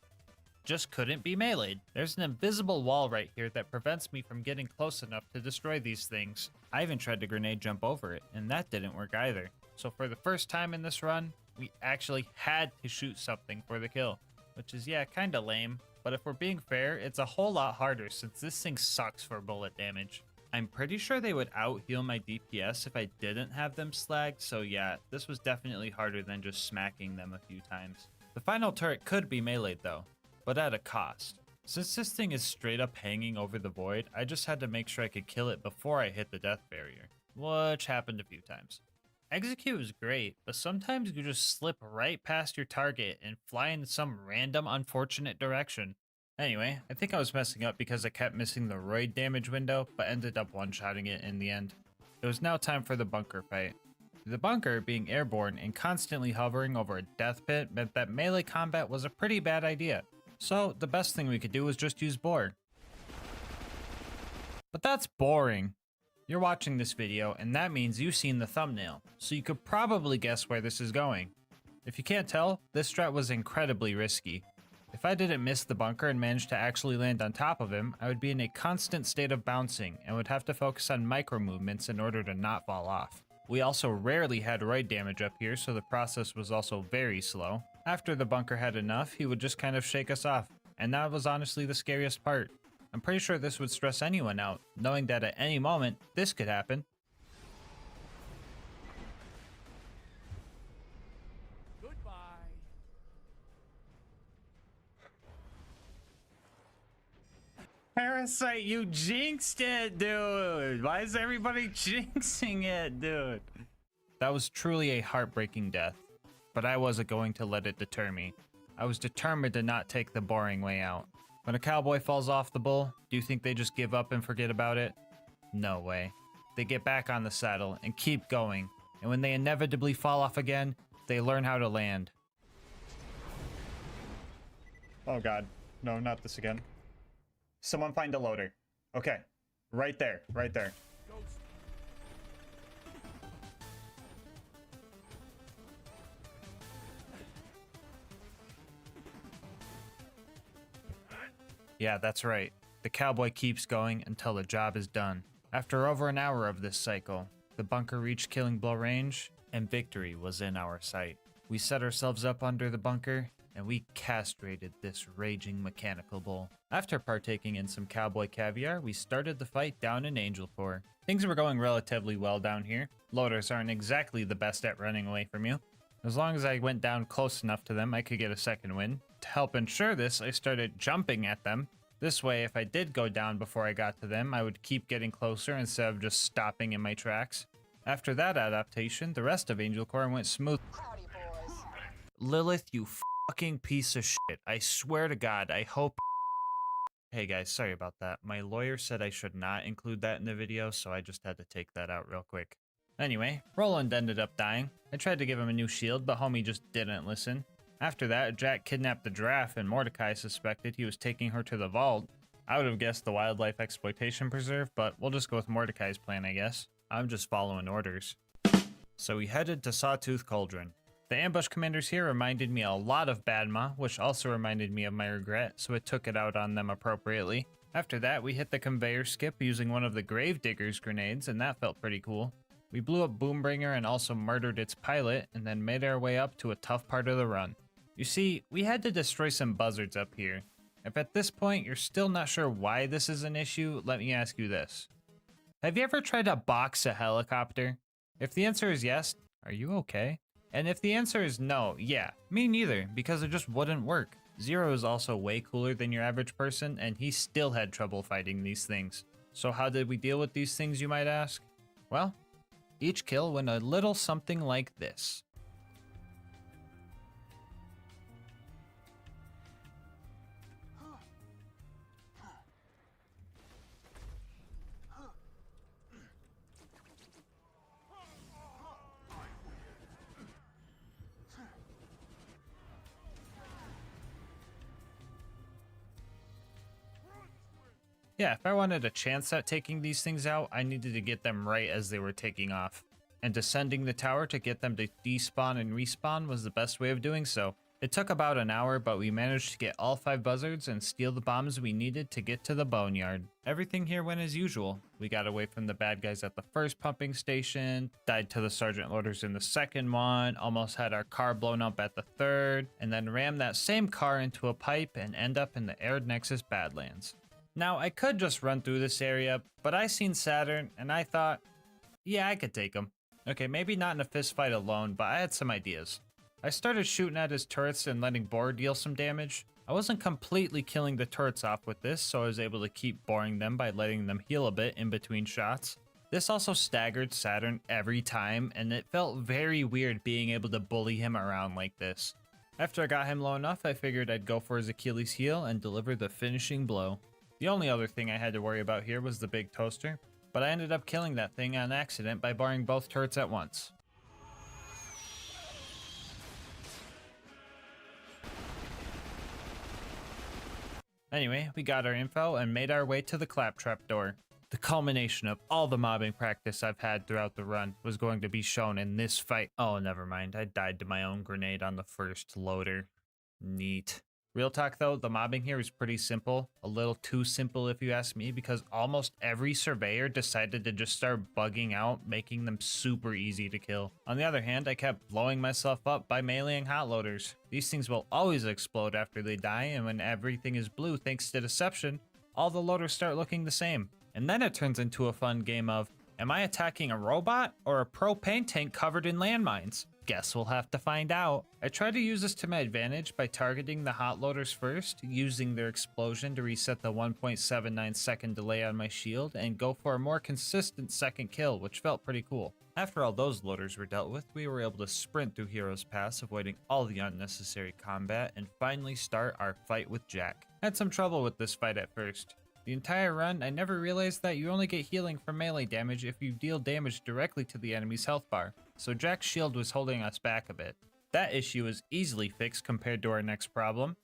just couldn't be meleeed. There's an invisible wall right here that prevents me from getting close enough to destroy these things. I even tried to grenade jump over it, and that didn't work either. So for the first time in this run, we actually had to shoot something for the kill, which is, yeah, kinda lame. But if we're being fair, it's a whole lot harder since this thing sucks for bullet damage. I'm pretty sure they would out-heal my DPS if I didn't have them slagged, so yeah, this was definitely harder than just smacking them a few times. The final turret could be meleeed though, but at a cost. Since this thing is straight up hanging over the void, I just had to make sure I could kill it before I hit the death barrier, which happened a few times. Execute is great, but sometimes you just slip right past your target and fly in some random unfortunate direction. Anyway, I think I was messing up because I kept missing the roid damage window, but ended up one-shotting it in the end. It was now time for the bunker fight. The bunker, being airborne and constantly hovering over a death pit, meant that melee combat was a pretty bad idea. So the best thing we could do was just use Boar. But that's boring. You're watching this video, and that means you've seen the thumbnail, so you could probably guess where this is going. If you can't tell, this strat was incredibly risky. If I didn't miss the bunker and managed to actually land on top of him, I would be in a constant state of bouncing and would have to focus on micro movements in order to not fall off. We also rarely had roid damage up here, so the process was also very slow. After the bunker had enough, he would just kind of shake us off, and that was honestly the scariest part. I'm pretty sure this would stress anyone out, knowing that at any moment, this could happen. Goodbye. Parasite, you jinxed it, dude! Why is everybody jinxing it, dude? That was truly a heartbreaking death, but I wasn't going to let it deter me. I was determined to not take the boring way out. When a cowboy falls off the bull, do you think they just give up and forget about it? No way. They get back on the saddle and keep going, and when they inevitably fall off again, they learn how to land. Oh god, no, not this again. Someone find a loader. Okay, right there, right there. Yeah, that's right. The cowboy keeps going until the job is done. After over an hour of this cycle, the bunker reached killing blow range, and victory was in our sight. We set ourselves up under the bunker, and we castrated this raging mechanical bull. After partaking in some cowboy caviar, we started the fight down in Angel Core. Things were going relatively well down here. Loaders aren't exactly the best at running away from you. As long as I went down close enough to them, I could get a second win. To help ensure this, I started jumping at them. This way, if I did go down before I got to them, I would keep getting closer instead of just stopping in my tracks. After that adaptation, the rest of Angel Core went smooth. Howdy, boys. Lilith, you fucking piece of shit. I swear to God, I hope... Hey guys, sorry about that. My lawyer said I should not include that in the video, so I just had to take that out real quick. Anyway, Roland ended up dying. I tried to give him a new shield, but homie just didn't listen. After that, Jack kidnapped the giraffe and Mordecai suspected he was taking her to the vault. I would have guessed the wildlife exploitation preserve, but we'll just go with Mordecai's plan, I guess. I'm just following orders. So we headed to Sawtooth Cauldron. The ambush commanders here reminded me a lot of Badma, which also reminded me of my regret, so it took it out on them appropriately. After that, we hit the conveyor skip using one of the Gravedigger's grenades, and that felt pretty cool. We blew up Boombringer and also murdered its pilot, and then made our way up to a tough part of the run. You see, we had to destroy some buzzards up here. If at this point you're still not sure why this is an issue, let me ask you this. Have you ever tried to box a helicopter? If the answer is yes, are you okay? And if the answer is no, yeah, me neither, because it just wouldn't work. Zero is also way cooler than your average person, and he still had trouble fighting these things. So how did we deal with these things, you might ask? Well, each kill went a little something like this. Yeah, if I wanted a chance at taking these things out, I needed to get them right as they were taking off. And descending the tower to get them to despawn and respawn was the best way of doing so. It took about an hour, but we managed to get all 5 buzzards and steal the bombs we needed to get to the boneyard. Everything here went as usual. We got away from the bad guys at the first pumping station, died to the sergeant loaders in the second one, almost had our car blown up at the third, and then rammed that same car into a pipe and end up in the Arid Nexus Badlands. Now, I could just run through this area, but I seen Saturn, and I thought, yeah, I could take him. Okay, maybe not in a fist fight alone, but I had some ideas. I started shooting at his turrets and letting Boar deal some damage. I wasn't completely killing the turrets off with this, so I was able to keep boring them by letting them heal a bit in between shots. This also staggered Saturn every time, and it felt very weird being able to bully him around like this. After I got him low enough, I figured I'd go for his Achilles heel and deliver the finishing blow. The only other thing I had to worry about here was the big toaster, but I ended up killing that thing on accident by barring both turrets at once. Anyway, we got our info and made our way to the claptrap door. The culmination of all the mobbing practice I've had throughout the run was going to be shown in this fight. Oh, never mind, I died to my own grenade on the first loader. Neat. Real talk though, the mobbing here is pretty simple. A little too simple if you ask me, because almost every surveyor decided to just start bugging out, making them super easy to kill. On the other hand, I kept blowing myself up by meleeing hot loaders. These things will always explode after they die, and when everything is blue thanks to deception, all the loaders start looking the same. And then it turns into a fun game of, am I attacking a robot or a propane tank covered in landmines? Guess we'll have to find out. I tried to use this to my advantage by targeting the hot loaders first, using their explosion to reset the 1.79 second delay on my shield, and go for a more consistent second kill, which felt pretty cool. After all those loaders were dealt with, we were able to sprint through Heroes Pass, avoiding all the unnecessary combat, and finally start our fight with Jack. I had some trouble with this fight at first. The entire run, I never realized that you only get healing from melee damage if you deal damage directly to the enemy's health bar, so Jack's shield was holding us back a bit. That issue is easily fixed compared to our next problem.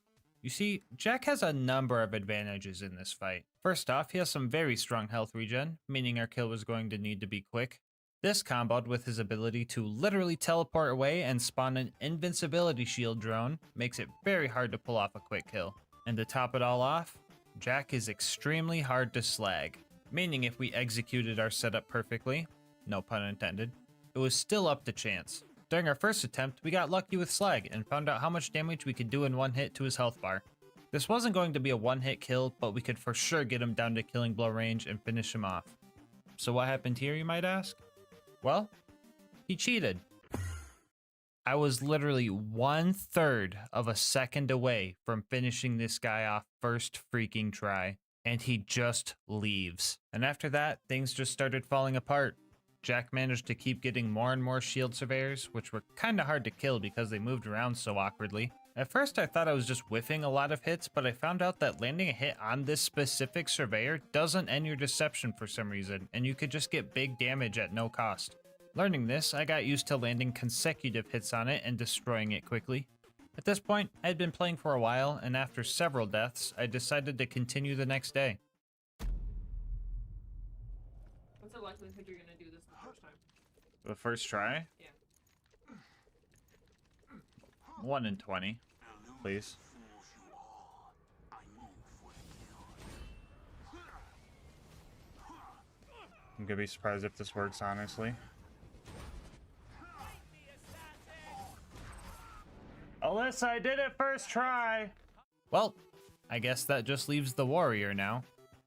You see, Jack has a number of advantages in this fight. First off, he has some very strong health regen, meaning our kill was going to need to be quick. This comboed with his ability to literally teleport away and spawn an invincibility shield drone makes it very hard to pull off a quick kill. And to top it all off, Jack is extremely hard to slag, meaning if we executed our setup perfectly, no pun intended, it was still up to chance. During our first attempt, we got lucky with slag and found out how much damage we could do in one hit to his health bar. This wasn't going to be a one-hit kill, but we could for sure get him down to killing blow range and finish him off. So what happened here, you might ask? Well, he cheated. I was literally 1/3 of a second away from finishing this guy off first freaking try, and he just leaves. And after that, things just started falling apart. Jack managed to keep getting more and more shield surveyors, which were kinda hard to kill because they moved around so awkwardly. At first I thought I was just whiffing a lot of hits, but I found out that landing a hit on this specific surveyor doesn't end your deception for some reason, and you could just get big damage at no cost. Learning this, I got used to landing consecutive hits on it and destroying it quickly. At this point, I had been playing for a while, and after several deaths, I decided to continue the next day. What's the likelihood you're gonna do this the first time? The first try? Yeah. 1 in 20, please. I'm gonna be surprised if this works, honestly. Alyssa, I did it first try! Well, I guess that just leaves the warrior now.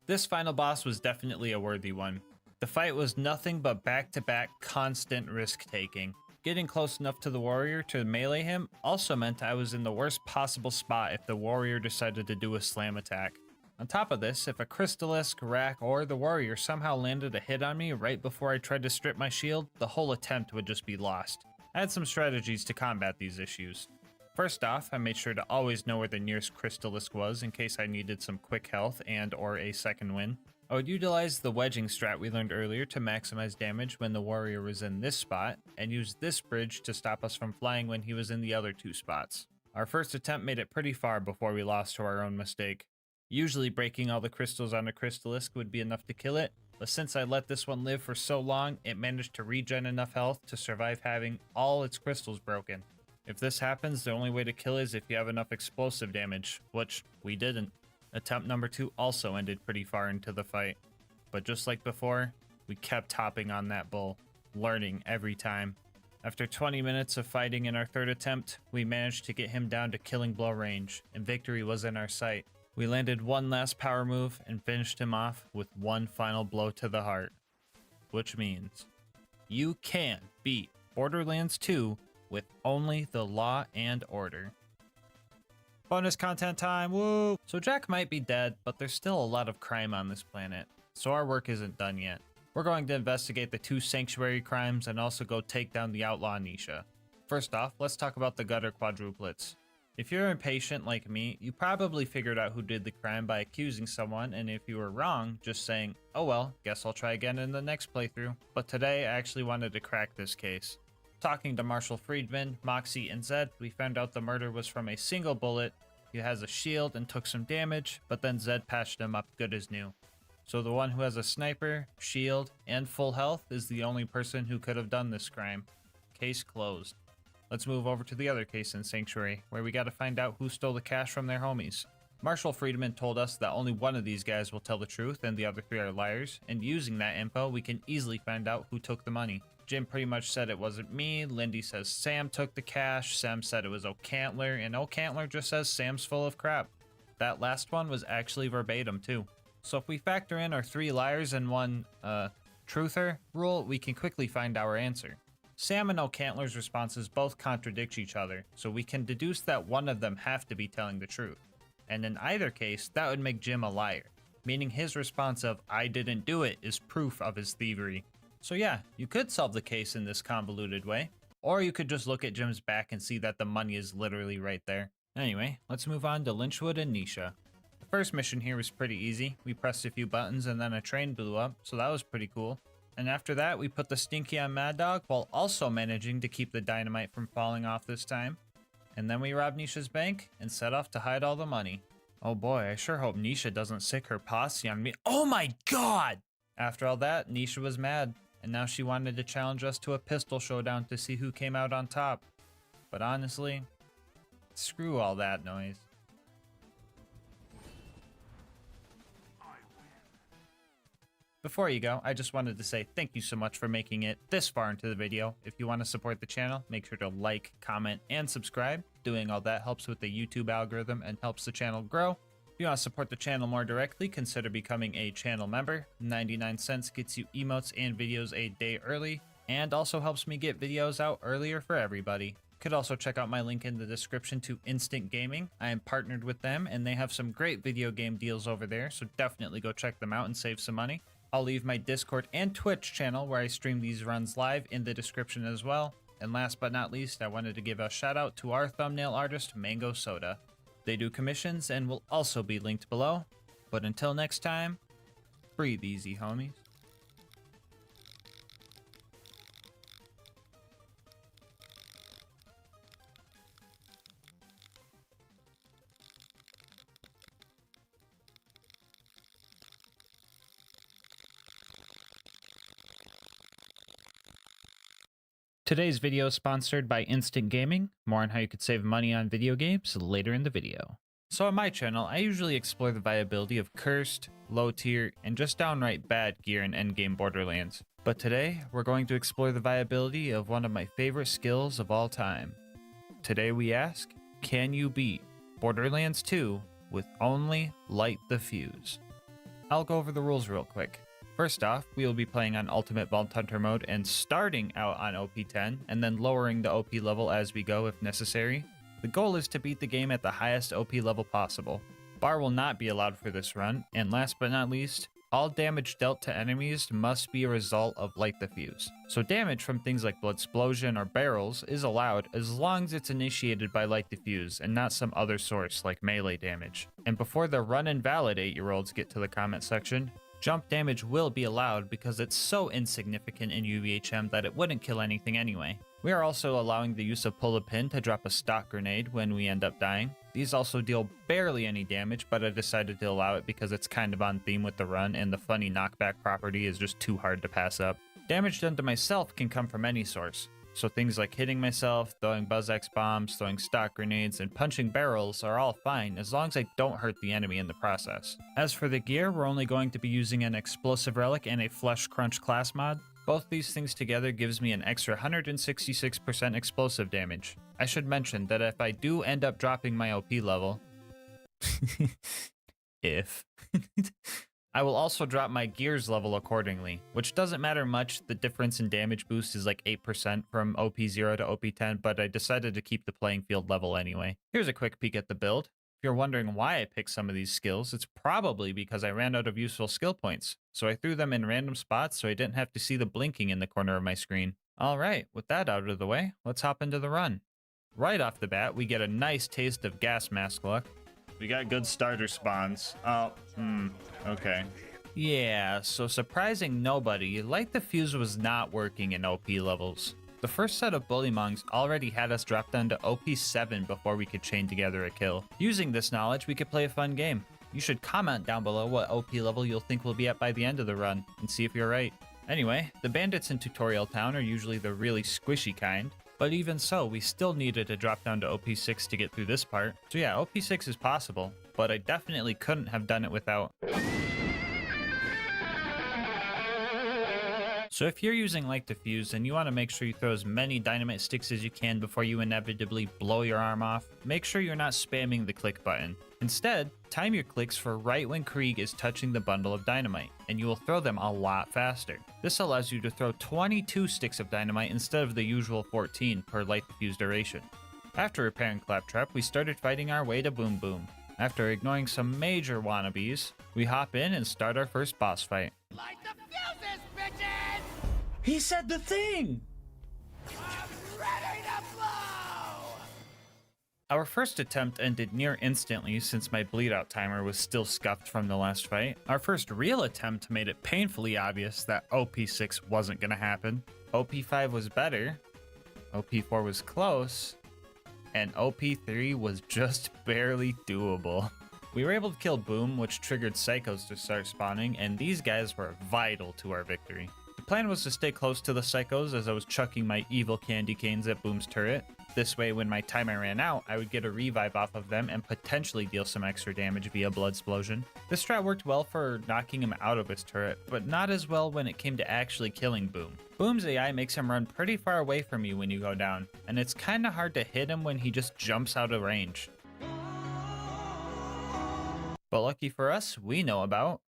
This final boss was definitely a worthy one. The fight was nothing but back-to-back constant risk-taking. Getting close enough to the warrior to melee him also meant I was in the worst possible spot if the warrior decided to do a slam attack. On top of this, if a Crystallisk, Rack, or the warrior somehow landed a hit on me right before I tried to strip my shield, the whole attempt would just be lost. I had some strategies to combat these issues. First off, I made sure to always know where the nearest Crystallisk was in case I needed some quick health and or a second win. I would utilize the wedging strat we learned earlier to maximize damage when the warrior was in this spot, and use this bridge to stop us from flying when he was in the other two spots. Our first attempt made it pretty far before we lost to our own mistake. Usually breaking all the crystals on a Crystallisk would be enough to kill it, but since I let this one live for so long, it managed to regen enough health to survive having all its crystals broken. If this happens, the only way to kill is if you have enough explosive damage, which we didn't. Attempt number 2 also ended pretty far into the fight. But just like before, we kept hopping on that bull, learning every time. After 20 minutes of fighting in our third attempt, we managed to get him down to killing blow range, and victory was in our sight. We landed one last power move and finished him off with one final blow to the heart. Which means, you can beat Borderlands 2 with only the Law and Order. Bonus content time, woo! So Jack might be dead, but there's still a lot of crime on this planet, so our work isn't done yet. We're going to investigate the 2 sanctuary crimes and also go take down the outlaw Nisha. First off, let's talk about the gutter quadruplets. If you're impatient like me, you probably figured out who did the crime by accusing someone, and if you were wrong, just saying, oh well, guess I'll try again in the next playthrough. But today I actually wanted to crack this case. Talking to Marshall Friedman, Moxie, and Zed, we found out the murder was from a single bullet. He has a shield and took some damage, but then Zed patched him up good as new. So the one who has a sniper, shield, and full health is the only person who could have done this crime. Case closed. Let's move over to the other case in Sanctuary, where we gotta find out who stole the cash from their homies. Marshall Friedman told us that only one of these guys will tell the truth and the other 3 are liars, and using that info, we can easily find out who took the money. Jim pretty much said it wasn't me, Lindy says Sam took the cash, Sam said it was O'Cantler, and O'Cantler just says Sam's full of crap. That last one was actually verbatim too. So if we factor in our 3 liars and 1, truther rule, we can quickly find our answer. Sam and O'Cantler's responses both contradict each other, so we can deduce that one of them have to be telling the truth. And in either case, that would make Jim a liar, meaning his response of I didn't do it is proof of his thievery. So yeah, you could solve the case in this convoluted way, or you could just look at Jim's back and see that the money is literally right there. Anyway, let's move on to Lynchwood and Nisha. The first mission here was pretty easy. We pressed a few buttons and then a train blew up, so that was pretty cool. And after that, we put the Stinky on Mad Dog while also managing to keep the dynamite from falling off this time. And then we robbed Nisha's bank and set off to hide all the money. Oh boy, I sure hope Nisha doesn't sick her posse on me. Oh my god! After all that, Nisha was mad, and now she wanted to challenge us to a pistol showdown to see who came out on top. But honestly, screw all that noise. Before you go, I just wanted to say thank you so much for making it this far into the video. If you want to support the channel, make sure to like, comment, and subscribe. Doing all that helps with the YouTube algorithm and helps the channel grow. If you want to support the channel more directly, consider becoming a channel member. 99 cents gets you emotes and videos a day early, and also helps me get videos out earlier for everybody. You could also check out my link in the description to Instant Gaming. I am partnered with them, and they have some great video game deals over there, so definitely go check them out and save some money. I'll leave my Discord and Twitch channel where I stream these runs live in the description as well. And last but not least, I wanted to give a shout out to our thumbnail artist, Mango Soda. They do commissions and will also be linked below. But until next time, breathe easy, homies. Today's video is sponsored by Instant Gaming. More on how you could save money on video games later in the video. So on my channel, I usually explore the viability of cursed, low tier, and just downright bad gear in endgame Borderlands. But today, we're going to explore the viability of one of my favorite skills of all time. Today we ask, can you beat Borderlands 2 with only light the fuse? I'll go over the rules real quick. First off, we will be playing on Ultimate Vault Hunter mode and starting out on OP10 and then lowering the OP level as we go if necessary. The goal is to beat the game at the highest OP level possible. Bar will not be allowed for this run, and last but not least, all damage dealt to enemies must be a result of light the fuse. So damage from things like Bloodsplosion or barrels is allowed as long as it's initiated by light the fuse and not some other source like melee damage. And before the run and valid 8-year-olds get to the comment section, jump damage will be allowed because it's so insignificant in UVHM that it wouldn't kill anything anyway. We are also allowing the use of pull a pin to drop a stock grenade when we end up dying. These also deal barely any damage, but I decided to allow it because it's kind of on theme with the run and the funny knockback property is just too hard to pass up. Damage done to myself can come from any source. So things like hitting myself, throwing Buzz-X bombs, throwing stock grenades, and punching barrels are all fine as long as I don't hurt the enemy in the process. As for the gear, we're only going to be using an explosive relic and a flesh crunch class mod. Both these things together gives me an extra 166% explosive damage. I should mention that if I do end up dropping my OP level, I will also drop my gears level accordingly, which doesn't matter much. The difference in damage boost is like 8% from OP0 to OP10, but I decided to keep the playing field level anyway. Here's a quick peek at the build. If you're wondering why I picked some of these skills, it's probably because I ran out of useful skill points. So I threw them in random spots so I didn't have to see the blinking in the corner of my screen. Alright, with that out of the way, let's hop into the run. Right off the bat, we get a nice taste of gas mask luck. We got good starter spawns. Okay. Yeah, so surprising nobody, light the fuse was not working in OP levels. The first set of Bullymongs already had us drop down to OP7 before we could chain together a kill. Using this knowledge, we could play a fun game. You should comment down below what OP level you'll think we'll be at by the end of the run, and see if you're right. Anyway, the bandits in Tutorial Town are usually the really squishy kind, but even so, we still needed to drop down to OP6 to get through this part. So yeah, OP6 is possible, but I definitely couldn't have done it without. So if you're using light diffuse and you want to make sure you throw as many dynamite sticks as you can before you inevitably blow your arm off, make sure you're not spamming the click button. Instead, time your clicks for right when Krieg is touching the bundle of dynamite, and you will throw them a lot faster. This allows you to throw 22 sticks of dynamite instead of the usual 14 per light diffuse duration. After repairing Claptrap, we started fighting our way to Boom Boom. After ignoring some major wannabes, we hop in and start our first boss fight. Light the fuses, bitches! He said the thing! I'm ready to blow! Our first attempt ended near instantly since my bleed out timer was still scuffed from the last fight. Our first real attempt made it painfully obvious that OP6 wasn't gonna happen. OP5 was better, OP4 was close, and OP3 was just barely doable. We were able to kill Boom, which triggered Psychos to start spawning, and these guys were vital to our victory. The plan was to stay close to the Psychos as I was chucking my evil candy canes at Boom's turret. This way, when my timer ran out, I would get a revive off of them and potentially deal some extra damage via Bloodsplosion. This strat worked well for knocking him out of his turret, but not as well when it came to actually killing Boom. Boom's AI makes him run pretty far away from you when you go down, and it's kinda hard to hit him when he just jumps out of range. But lucky for us, we know about.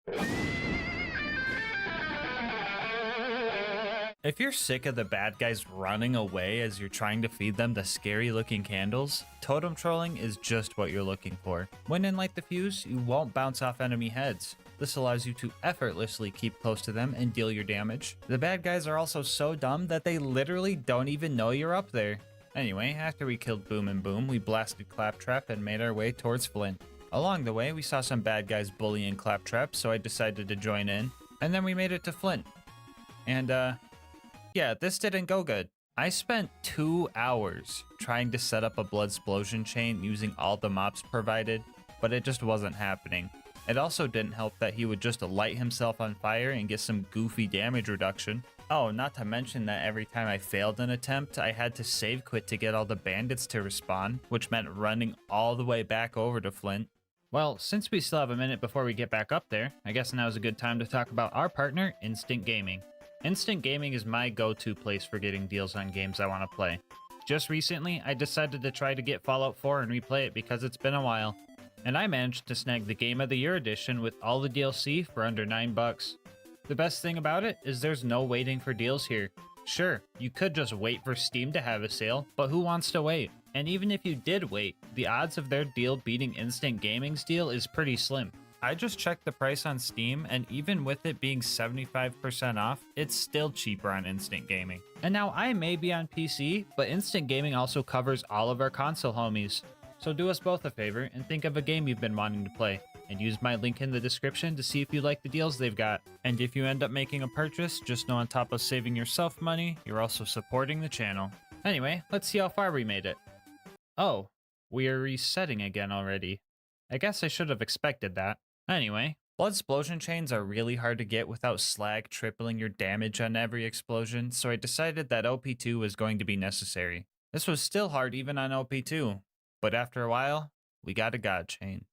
If you're sick of the bad guys running away as you're trying to feed them the scary looking candles, totem trolling is just what you're looking for. When in light the fuse, you won't bounce off enemy heads. This allows you to effortlessly keep close to them and deal your damage. The bad guys are also so dumb that they literally don't even know you're up there. Anyway, after we killed Boom and Boom, we blasted Claptrap and made our way towards Flint. Along the way, we saw some bad guys bullying Claptrap, so I decided to join in, and then we made it to Flint. And yeah, this didn't go good. I spent 2 hours trying to set up a Bloodsplosion chain using all the mobs provided, but it just wasn't happening. It also didn't help that he would just light himself on fire and get some goofy damage reduction. Oh, not to mention that every time I failed an attempt, I had to save quit to get all the bandits to respawn, which meant running all the way back over to Flint. Well, since we still have a minute before we get back up there, I guess now's a good time to talk about our partner, Instant Gaming. Instant Gaming is my go-to place for getting deals on games I want to play. Just recently, I decided to try to get Fallout 4 and replay it because it's been a while, and I managed to snag the Game of the Year edition with all the DLC for under $9. The best thing about it is there's no waiting for deals here. Sure, you could just wait for Steam to have a sale, but who wants to wait? And even if you did wait, the odds of their deal beating Instant Gaming's deal is pretty slim. I just checked the price on Steam, and even with it being 75% off, it's still cheaper on Instant Gaming. And now I may be on PC, but Instant Gaming also covers all of our console homies. So do us both a favor and think of a game you've been wanting to play, and use my link in the description to see if you like the deals they've got. And if you end up making a purchase, just know on top of saving yourself money, you're also supporting the channel. Anyway, let's see how far we made it. Oh, we are resetting again already. I guess I should have expected that. Anyway, blood explosion chains are really hard to get without slag tripling your damage on every explosion, so I decided that OP2 was going to be necessary. This was still hard even on OP2, but after a while, we got a god chain.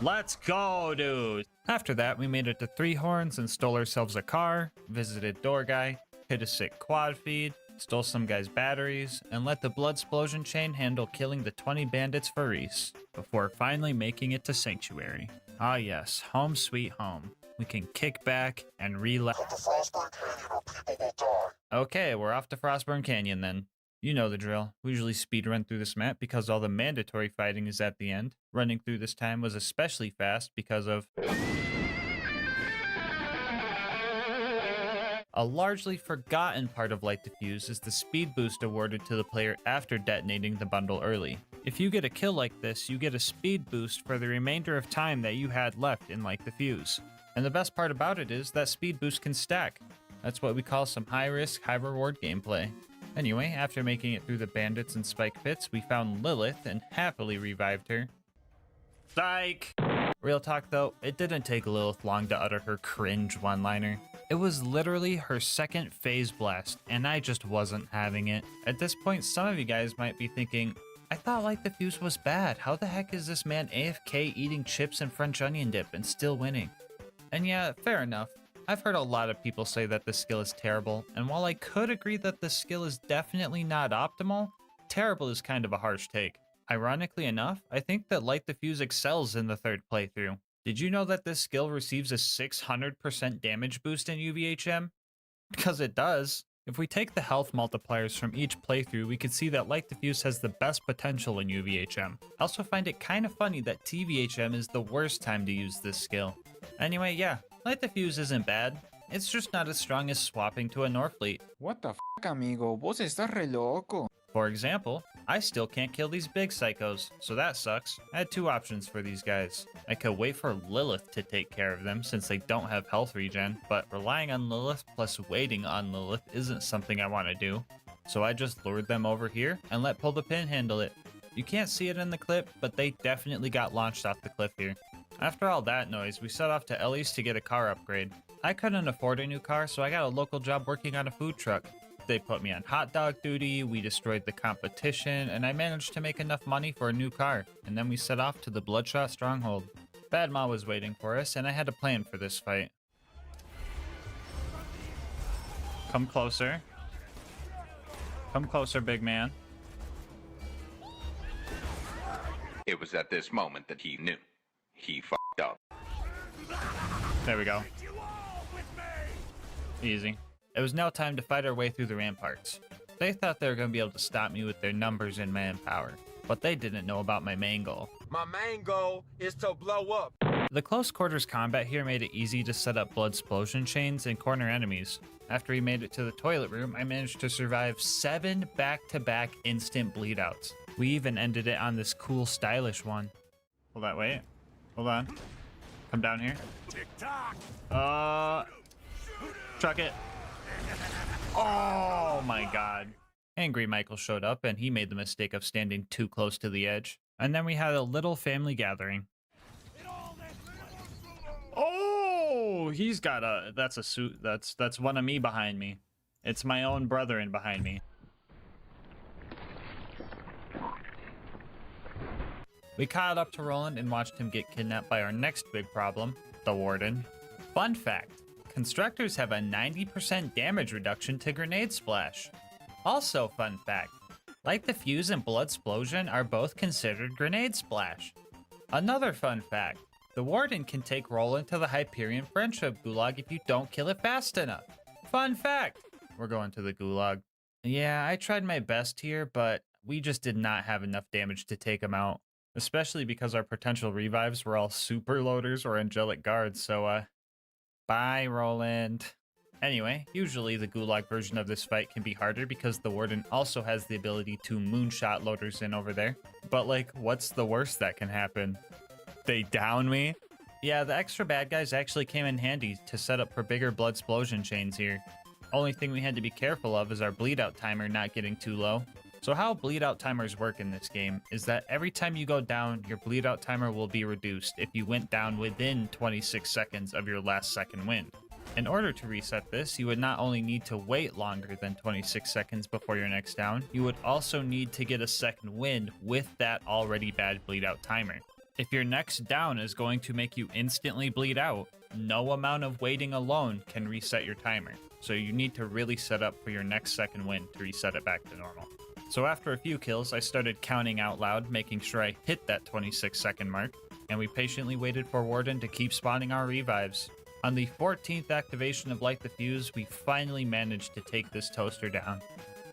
Let's go, dude! After that, we made it to Three Horns and stole ourselves a car, visited Door Guy, hit a sick quad feed, stole some guy's batteries, and let the blood explosion chain handle killing the 20 bandits for Reese, before finally making it to Sanctuary. Ah yes, home sweet home. We can kick back and relax. Come to Frostburn Canyon or people will die. Okay, we're off to Frostburn Canyon then. You know the drill. We usually speedrun through this map because all the mandatory fighting is at the end. Running through this time was especially fast because of a largely forgotten part of Light Diffuse is the speed boost awarded to the player after detonating the bundle early. If you get a kill like this, you get a speed boost for the remainder of time that you had left in Light Diffuse. And the best part about it is that speed boost can stack. That's what we call some high risk, high reward gameplay. Anyway, after making it through the bandits and spike pits, we found Lilith and happily revived her. Psych! Real talk though, it didn't take Lilith long to utter her cringe one-liner. It was literally her second phase blast, and I just wasn't having it. At this point, some of you guys might be thinking, I thought Light Diffuse was bad. How the heck is this man AFK eating chips and French onion dip and still winning? And yeah, fair enough. I've heard a lot of people say that this skill is terrible, and while I could agree that this skill is definitely not optimal, terrible is kind of a harsh take. Ironically enough, I think that Light Diffuse excels in the third playthrough. Did you know that this skill receives a 600% damage boost in UVHM? Because it does. If we take the health multipliers from each playthrough, we can see that Light Diffuse has the best potential in UVHM. I also find it kind of funny that TVHM is the worst time to use this skill. Anyway, yeah, Light Diffuse isn't bad. It's just not as strong as swapping to a Norfleet. What the f***, amigo? Vos estás re loco. For example, I still can't kill these big psychos, so that sucks. I had two options for these guys. I could wait for Lilith to take care of them since they don't have health regen, but relying on Lilith plus waiting on Lilith isn't something I want to do. So I just lured them over here and let Pull the Pin handle it. You can't see it in the clip, but they definitely got launched off the cliff here. After all that noise, we set off to Ellie's to get a car upgrade. I couldn't afford a new car, so I got a local job working on a food truck. They put me on hot dog duty, we destroyed the competition, and I managed to make enough money for a new car, and then we set off to the Bloodshot Stronghold. Bad Ma was waiting for us, and I had a plan for this fight. Come closer. Come closer, big man. It was at this moment that he knew. He f***ed up. There we go. Easy. It was now time to fight our way through the ramparts. They thought they were going to be able to stop me with their numbers and manpower, but they didn't know about my main goal. My main goal is to blow up. The close quarters combat here made it easy to set up blood explosion chains and corner enemies. After we made it to the toilet room, I managed to survive 7 back-to-back instant bleedouts. We even ended it on this cool stylish one. Hold that, wait. Hold on. Come down here. Truck it. Oh my god. Angry Michael showed up and he made the mistake of standing too close to the edge. And then we had a little family gathering. Oh, he's got a... That's a suit. That's one of me behind me. It's my own brethren behind me. We caught up to Roland and watched him get kidnapped by our next big problem, the Warden. Fun fact, constructors have a 90% damage reduction to grenade splash. Also fun fact, Light the Fuse and Bloodsplosion are both considered grenade splash. Another fun fact, the Warden can take Roland to the Hyperion Friendship Gulag if you don't kill it fast enough. Fun fact, we're going to the Gulag. Yeah, I tried my best here, but we just did not have enough damage to take him out. Especially because our potential revives were all super loaders or angelic guards, so bye Roland. Anyway, usually the Gulag version of this fight can be harder because the Warden also has the ability to moonshot loaders in over there. But like, what's the worst that can happen? They down me? Yeah, the extra bad guys actually came in handy to set up for bigger Bloodsplosion chains here. Only thing we had to be careful of is our bleed out timer not getting too low. So how bleed out timers work in this game is that every time you go down, your bleed out timer will be reduced if you went down within 26 seconds of your last second wind. In order to reset this, you would not only need to wait longer than 26 seconds before your next down, you would also need to get a second wind with that already bad bleed out timer. If your next down is going to make you instantly bleed out, no amount of waiting alone can reset your timer. So you need to really set up for your next second wind to reset it back to normal. So after a few kills, I started counting out loud, making sure I hit that 26-second mark, and we patiently waited for Warden to keep spawning our revives. On the 14th activation of Light the Fuse, we finally managed to take this toaster down.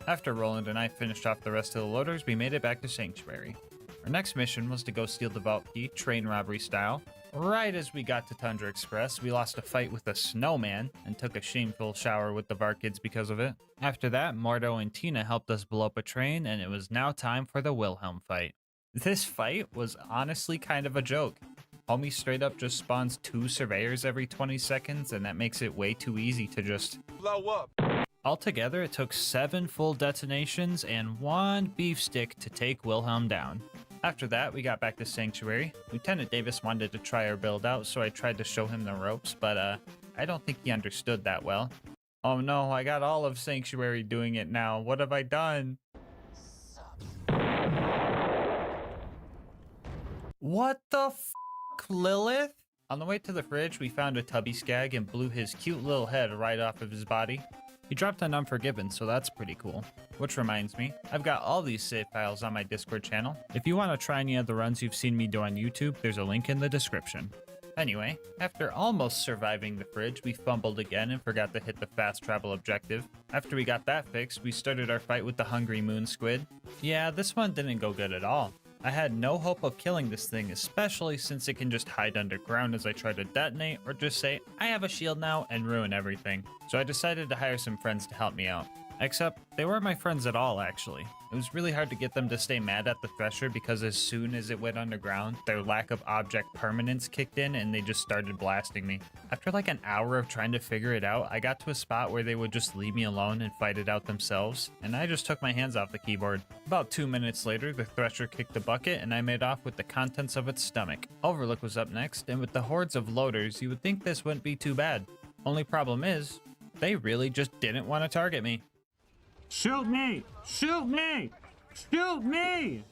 After Roland and I finished off the rest of the loaders, we made it back to Sanctuary. Our next mission was to go steal the vault key, train robbery style. Right as we got to Tundra Express, we lost a fight with a snowman and took a shameful shower with the VAR kids because of it. After that, Mordo and Tina helped us blow up a train, and it was now time for the Wilhelm fight. This fight was honestly kind of a joke. Homie straight up just spawns 2 surveyors every 20 seconds, and that makes it way too easy to just blow up. Altogether, it took 7 full detonations and 1 beef stick to take Wilhelm down. After that, we got back to Sanctuary. Lieutenant Davis wanted to try our build out, so I tried to show him the ropes, but I don't think he understood that well. Oh no, I got all of Sanctuary doing it now. What have I done? What the f***, Lilith? On the way to the fridge, we found a tubby skag and blew his cute little head right off of his body. He dropped an Unforgiven, so that's pretty cool. Which reminds me, I've got all these save files on my Discord channel. If you want to try any of the runs you've seen me do on YouTube, there's a link in the description. Anyway, after almost surviving the fridge, we fumbled again and forgot to hit the fast travel objective. After we got that fixed, we started our fight with the hungry moon squid. Yeah, this one didn't go good at all. I had no hope of killing this thing, especially since it can just hide underground as I try to detonate, or just say, I have a shield now, and ruin everything. So I decided to hire some friends to help me out. Except, they weren't my friends at all, actually. It was really hard to get them to stay mad at the Thresher because as soon as it went underground, their lack of object permanence kicked in and they just started blasting me. After like an hour of trying to figure it out, I got to a spot where they would just leave me alone and fight it out themselves, and I just took my hands off the keyboard. About 2 minutes later, the Thresher kicked the bucket and I made off with the contents of its stomach. Overlook was up next, and with the hordes of loaders, you would think this wouldn't be too bad. Only problem is, they really just didn't want to target me. Shoot me! Shoot me! Shoot me!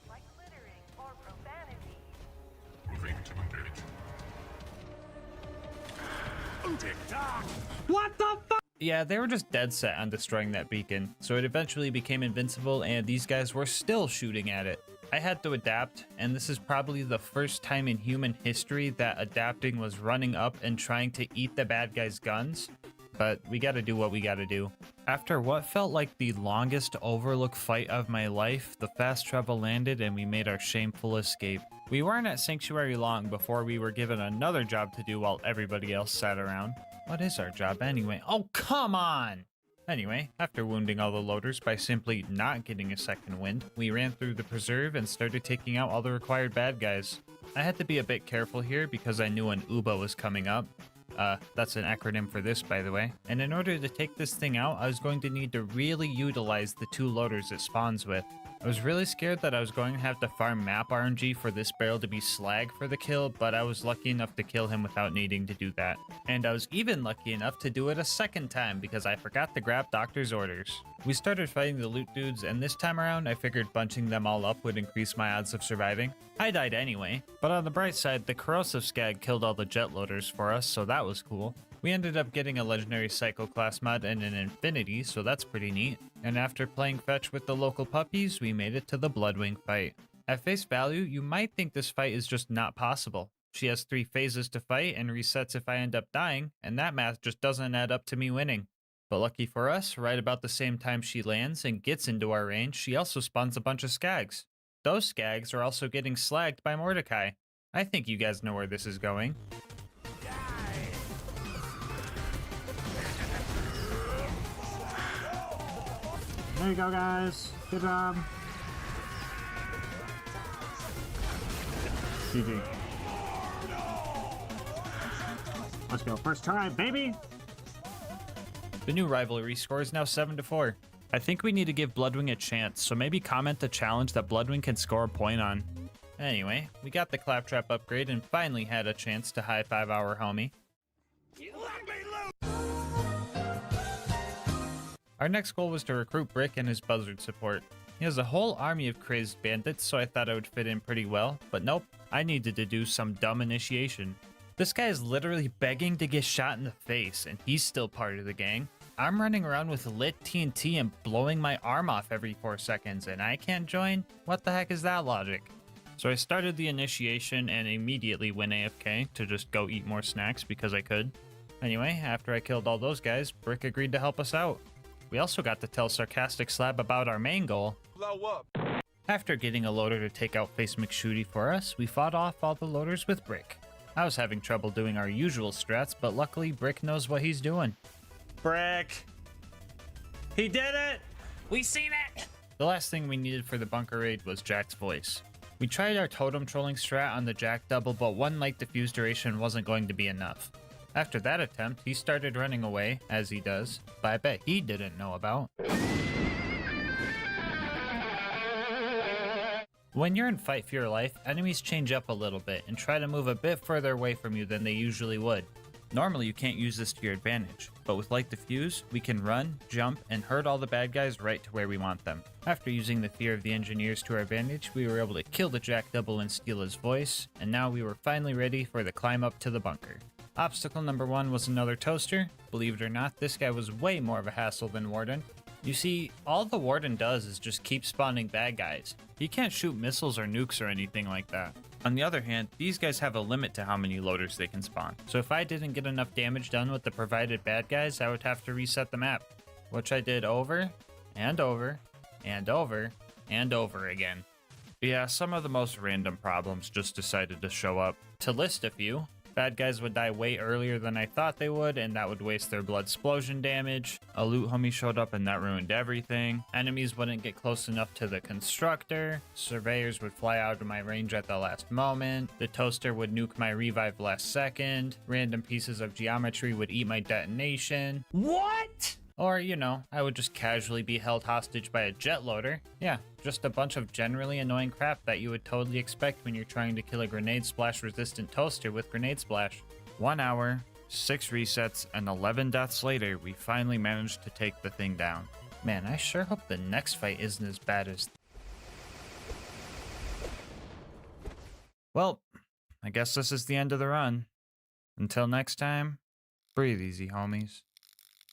What the fuck? Yeah, they were just dead set on destroying that beacon, so it eventually became invincible and these guys were still shooting at it. I had to adapt, and this is probably the first time in human history that adapting was running up and trying to eat the bad guys' guns. But we gotta do what we gotta do. After what felt like the longest Overlook fight of my life, the fast travel landed and we made our shameful escape. We weren't at Sanctuary long before we were given another job to do while everybody else sat around. What is our job anyway? Oh, come on! Anyway, after wounding all the loaders by simply not getting a second wind, we ran through the preserve and started taking out all the required bad guys. I had to be a bit careful here because I knew an UBA was coming up. That's an acronym for this, by the way. And in order to take this thing out, I was going to need to really utilize the 2 loaders it spawns with. I was really scared that I was going to have to farm map RNG for this barrel to be slag for the kill, but I was lucky enough to kill him without needing to do that. And I was even lucky enough to do it a second time because I forgot to grab Doctor's orders. We started fighting the loot dudes, and this time around I figured bunching them all up would increase my odds of surviving. I died anyway, but on the bright side, the corrosive skag killed all the jet loaders for us, so that was cool. We ended up getting a legendary Psycho class mod and an Infinity, so that's pretty neat. And after playing fetch with the local puppies, we made it to the Bloodwing fight. At face value, you might think this fight is just not possible. She has 3 phases to fight and resets if I end up dying, and that math just doesn't add up to me winning. But lucky for us, right about the same time she lands and gets into our range, she also spawns a bunch of skags. Those skags are also getting slagged by Mordecai. I think you guys know where this is going. There you go, guys. Good job. GG. Let's go. First try, baby. The new rivalry score is now 7-4. I think we need to give Bloodwing a chance, so maybe comment the challenge that Bloodwing can score a point on. Anyway, we got the Claptrap upgrade and finally had a chance to high-five our homie. Our next goal was to recruit Brick and his buzzard support. He has a whole army of crazed bandits, so I thought I would fit in pretty well, but nope, I needed to do some dumb initiation. This guy is literally begging to get shot in the face, and he's still part of the gang. I'm running around with lit TNT and blowing my arm off every 4 seconds, and I can't join? What the heck is that logic? So I started the initiation and immediately went AFK to just go eat more snacks because I could. Anyway, after I killed all those guys, Brick agreed to help us out. We also got to tell Sarcastic Slab about our main goal. Blow up. After getting a loader to take out Face McShooty for us, we fought off all the loaders with Brick. I was having trouble doing our usual strats, but luckily Brick knows what he's doing. Brick. He did it. We seen it! The last thing we needed for the bunker raid was Jack's voice. We tried our totem trolling strat on the Jack double, but 1 light diffuse duration wasn't going to be enough. After that attempt, he started running away, as he does, but I bet he didn't know about. When you're in Fight for Your Life, enemies change up a little bit and try to move a bit further away from you than they usually would. Normally you can't use this to your advantage, but with Light Diffuse, we can run, jump, and herd all the bad guys right to where we want them. After using the fear of the engineers to our advantage, we were able to kill the Jack double and steal his voice, and now we were finally ready for the climb up to the bunker. Obstacle number 1 was another toaster. Believe it or not, this guy was way more of a hassle than Warden. You see, all the Warden does is just keep spawning bad guys. He can't shoot missiles or nukes or anything like that. On the other hand, these guys have a limit to how many loaders they can spawn. So if I didn't get enough damage done with the provided bad guys, I would have to reset the map. Which I did over, and over, and over, and over again. Yeah, some of the most random problems just decided to show up. To list a few, bad guys would die way earlier than I thought they would, and that would waste their blood explosion damage. A loot homie showed up and that ruined everything. Enemies wouldn't get close enough to the constructor. Surveyors would fly out of my range at the last moment. The toaster would nuke my revive last second. Random pieces of geometry would eat my detonation. What? Or, you know, I would just casually be held hostage by a jet loader. Yeah, just a bunch of generally annoying crap that you would totally expect when you're trying to kill a grenade splash resistant toaster with grenade splash. 1 hour, 6 resets, and 11 deaths later, we finally managed to take the thing down. Man, I sure hope the next fight isn't as bad as... Well, I guess this is the end of the run. Until next time, breathe easy, homies.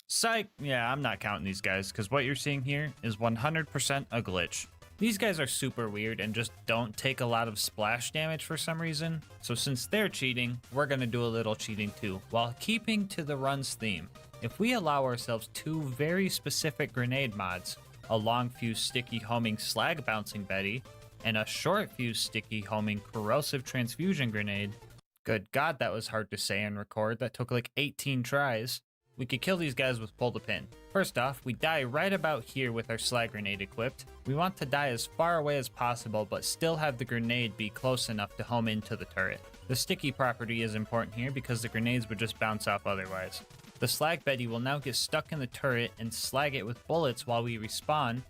Psych! Yeah, I'm not counting these guys, because what you're seeing here is 100% a glitch. These guys are super weird and just don't take a lot of splash damage for some reason, so since they're cheating, we're gonna do a little cheating too, while keeping to the run's theme. If we allow ourselves 2 very specific grenade mods, a long fuse sticky homing slag bouncing Betty, and a short fuse sticky homing corrosive transfusion grenade, good god that was hard to say and record, that took like 18 tries, we could kill these guys with pull the pin. First off, we die right about here with our slag grenade equipped. We want to die as far away as possible, but still have the grenade be close enough to home into the turret. The sticky property is important here because the grenades would just bounce off otherwise. The slag Betty will now get stuck in the turret and slag it with bullets while we respawn.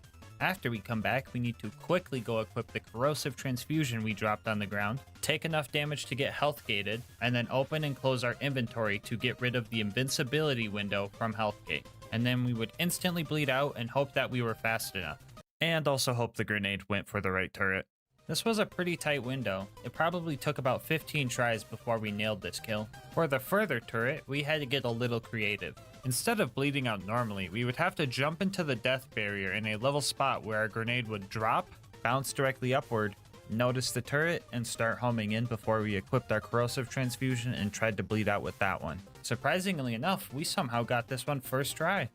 After we come back, we need to quickly go equip the corrosive transfusion we dropped on the ground, take enough damage to get health gated, and then open and close our inventory to get rid of the invincibility window from health gate. And then we would instantly bleed out and hope that we were fast enough. And also hope the grenade went for the right turret. This was a pretty tight window. It probably took about 15 tries before we nailed this kill. For the further turret, we had to get a little creative. Instead of bleeding out normally, we would have to jump into the death barrier in a level spot where our grenade would drop, bounce directly upward, notice the turret, and start homing in before we equipped our corrosive transfusion and tried to bleed out with that one. Surprisingly enough, we somehow got this one first try.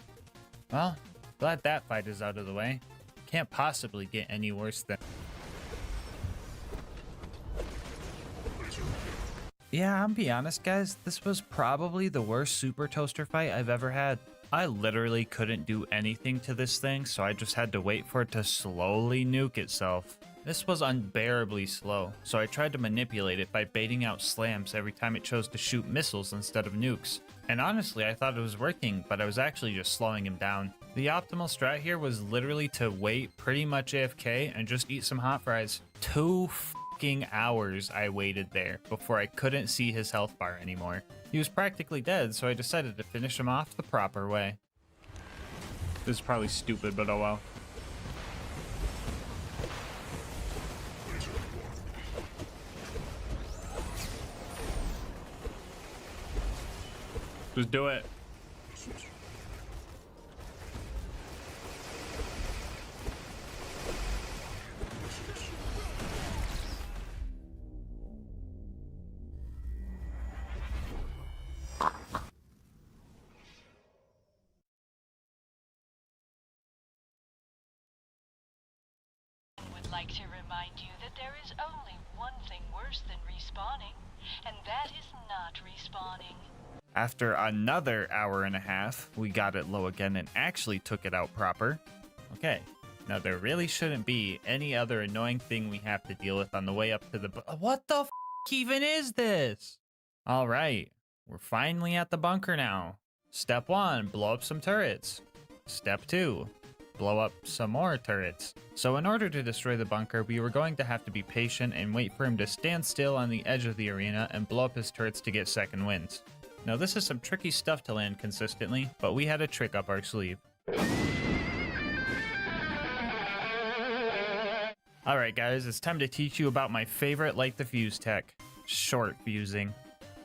Well, glad that fight is out of the way. Can't possibly get any worse than... Yeah, I'm be honest guys, this was probably the worst Super Toaster fight I've ever had. I literally couldn't do anything to this thing, so I just had to wait for it to slowly nuke itself. This was unbearably slow, so I tried to manipulate it by baiting out slams every time it chose to shoot missiles instead of nukes. And honestly, I thought it was working, but I was actually just slowing him down. The optimal strat here was literally to wait pretty much AFK and just eat some hot fries. 2 hours I waited there before I couldn't see his health bar anymore. He was practically dead, so I decided to finish him off the proper way. This is probably stupid, but oh well. Just do it. Would like to remind you that there is only one thing worse than respawning, and that is not respawning. After another hour and a half, we got it low again and actually took it out proper. Okay, now there really shouldn't be any other annoying thing we have to deal with on the way up to the... What the f even is this? Alright, we're finally at the bunker now. Step 1, blow up some turrets. Step 2, blow up some more turrets. So in order to destroy the bunker, we were going to have to be patient and wait for him to stand still on the edge of the arena and blow up his turrets to get second wins. Now this is some tricky stuff to land consistently, but we had a trick up our sleeve. Alright guys, it's time to teach you about my favorite light the fuse tech, short fusing.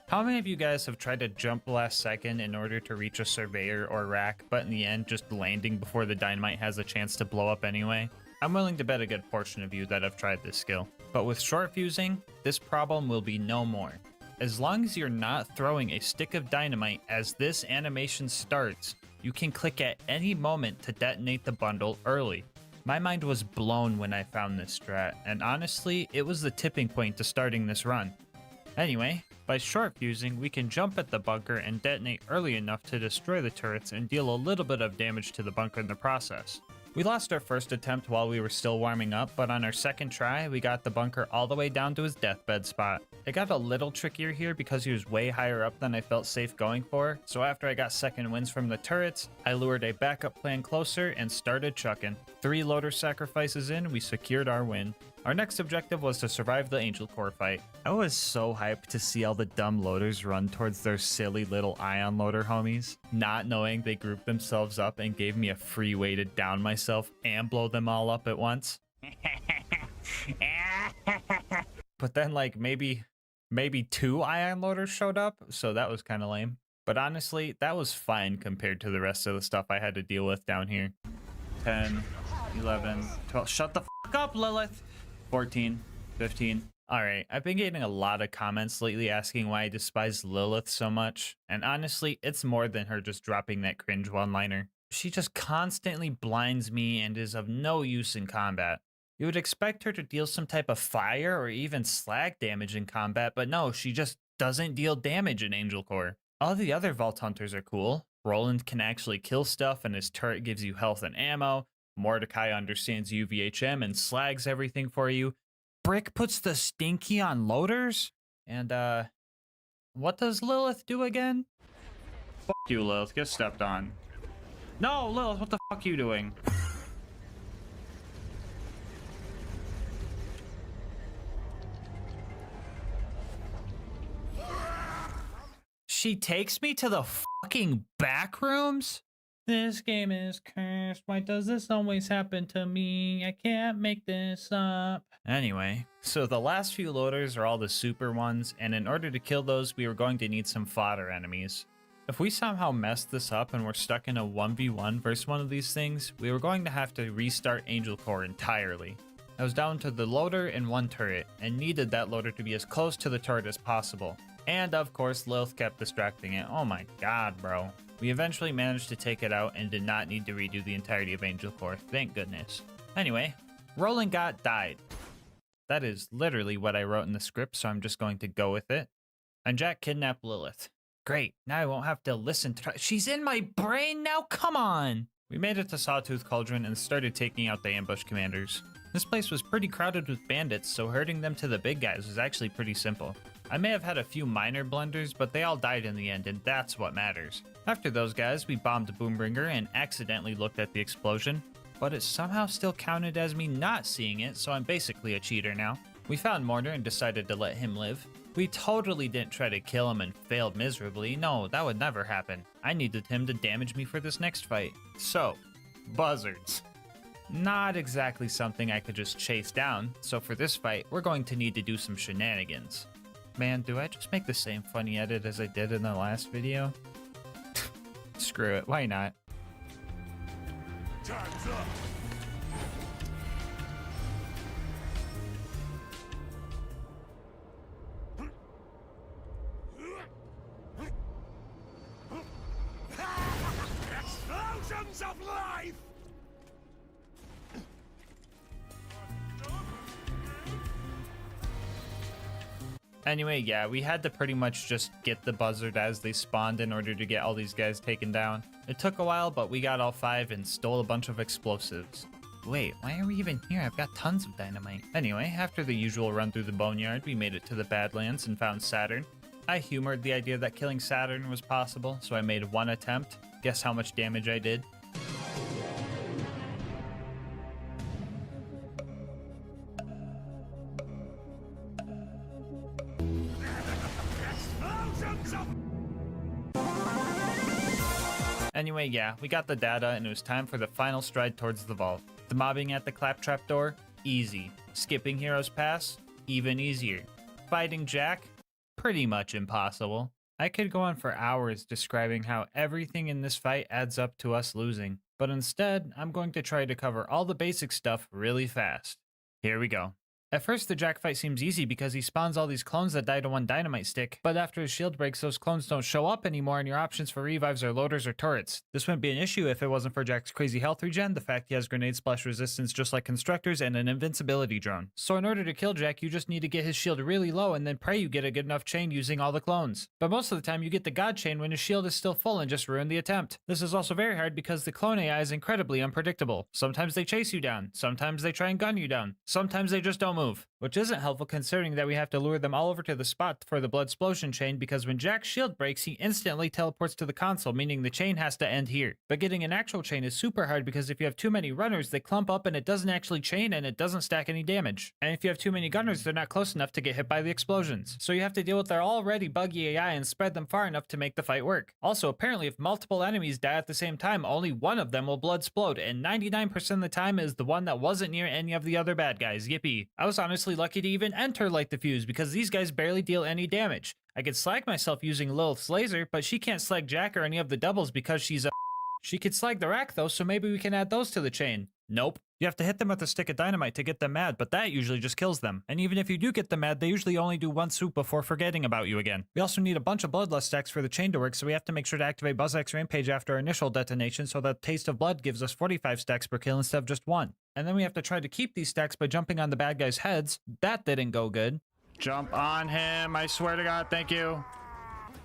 How many of you guys have tried to jump last second in order to reach a surveyor or rack, but in the end just landing before the dynamite has a chance to blow up anyway? I'm willing to bet a good portion of you that have tried this skill. But with short fusing, this problem will be no more. As long as you're not throwing a stick of dynamite as this animation starts, you can click at any moment to detonate the bundle early. My mind was blown when I found this strat, and honestly, it was the tipping point to starting this run. Anyway, by short fusing, we can jump at the bunker and detonate early enough to destroy the turrets and deal a little bit of damage to the bunker in the process. We lost our first attempt while we were still warming up, but on our second try, we got the bunker all the way down to his deathbed spot. It got a little trickier here because he was way higher up than I felt safe going for, so after I got second wins from the turrets, I lured a backup plan closer and started chucking. 3 loader sacrifices in, we secured our win. Our next objective was to survive the Angel Core fight. I was so hyped to see all the dumb loaders run towards their silly little ion loader homies, not knowing they grouped themselves up and gave me a free way to down myself and blow them all up at once. But then like maybe 2 ion loaders showed up, so that was kind of lame. But honestly, that was fine compared to the rest of the stuff I had to deal with down here. 10, 11, 12, shut the f up, Lilith! 14, 15. Alright, I've been getting a lot of comments lately asking why I despise Lilith so much, and honestly, it's more than her just dropping that cringe one-liner. She just constantly blinds me and is of no use in combat. You would expect her to deal some type of fire or even slag damage in combat, but no, she just doesn't deal damage in Angel Core. All the other Vault Hunters are cool. Roland can actually kill stuff and his turret gives you health and ammo. Mordecai understands UVHM and slags everything for you. Brick puts the stinky on loaders? And, what does Lilith do again? Fuck you, Lilith. Get stepped on. No, Lilith, what the fuck are you doing? She takes me to the fucking back rooms? This game is cursed. Why does this always happen to me? I can't make this up. Anyway, so the last few loaders are all the super ones, and in order to kill those, we were going to need some fodder enemies. If we somehow messed this up and we're stuck in a 1v1 versus one of these things, we were going to have to restart Angel Core entirely. I was down to the loader and one turret, and needed that loader to be as close to the turret as possible. And of course, Lilith kept distracting it. Oh my god, bro. We eventually managed to take it out and did not need to redo the entirety of Angel Core, thank goodness. Anyway, Roland Gott died. That is literally what I wrote in the script, so I'm just going to go with it. And Jack kidnapped Lilith. Great, now I won't have to listen to her. She's in my brain now, come on! We made it to Sawtooth Cauldron and started taking out the ambush commanders. This place was pretty crowded with bandits, so herding them to the big guys was actually pretty simple. I may have had a few minor blunders, but they all died in the end, and that's what matters. After those guys, we bombed Boombringer and accidentally looked at the explosion, but it somehow still counted as me not seeing it, so I'm basically a cheater now. We found Mortar and decided to let him live. We totally didn't try to kill him and failed miserably. No, that would never happen. I needed him to damage me for this next fight. So, buzzards. Not exactly something I could just chase down, so for this fight, we're going to need to do some shenanigans. Man, do I just make the same funny edit as I did in the last video? Screw it, why not? Time's up. Explosions of life! Anyway, yeah, we had to pretty much just get the buzzard as they spawned in order to get all these guys taken down. It took a while, but we got all 5 and stole a bunch of explosives. Wait, why are we even here? I've got tons of dynamite. Anyway, after the usual run through the boneyard, we made it to the Badlands and found Saturn. I humored the idea that killing Saturn was possible, so I made one attempt. Guess how much damage I did? Anyway, yeah, we got the data and it was time for the final stride towards the vault. The mobbing at the claptrap door? Easy. Skipping Heroes Pass? Even easier. Fighting Jack? Pretty much impossible. I could go on for hours describing how everything in this fight adds up to us losing, but instead, I'm going to try to cover all the basic stuff really fast. Here we go. At first, the Jack fight seems easy because he spawns all these clones that die to one dynamite stick, but after his shield breaks, those clones don't show up anymore and your options for revives are loaders or turrets. This wouldn't be an issue if it wasn't for Jack's crazy health regen, the fact he has grenade splash resistance just like constructors, and an invincibility drone. So in order to kill Jack, you just need to get his shield really low and then pray you get a good enough chain using all the clones. But most of the time, you get the god chain when his shield is still full and just ruin the attempt. This is also very hard because the clone AI is incredibly unpredictable. Sometimes they chase you down, sometimes they try and gun you down, sometimes they just don't move. Which isn't helpful considering that we have to lure them all over to the spot for the blood explosion chain, because when Jack's shield breaks, he instantly teleports to the console, meaning the chain has to end here. But getting an actual chain is super hard because if you have too many runners, they clump up and it doesn't actually chain and it doesn't stack any damage. And if you have too many gunners, they're not close enough to get hit by the explosions. So you have to deal with their already buggy AI and spread them far enough to make the fight work. Also, apparently if multiple enemies die at the same time, only one of them will blood explode, and 99% of the time is the one that wasn't near any of the other bad guys. Yippee. I was honestly lucky to even enter Light the Fuse because these guys barely deal any damage. I could slag myself using Lilith's laser, but she can't slag Jack or any of the doubles because she's a She could slag the rack though, so maybe we can add those to the chain. Nope. You have to hit them with a stick of dynamite to get them mad, but that usually just kills them. And even if you do get them mad, they usually only do one swoop before forgetting about you again. We also need a bunch of bloodlust stacks for the chain to work, so we have to make sure to activate BuzzX Rampage after our initial detonation so that Taste of Blood gives us 45 stacks per kill instead of just 1. And then we have to try to keep these stacks by jumping on the bad guys' heads. That didn't go good. Jump on him, I swear to God, thank you.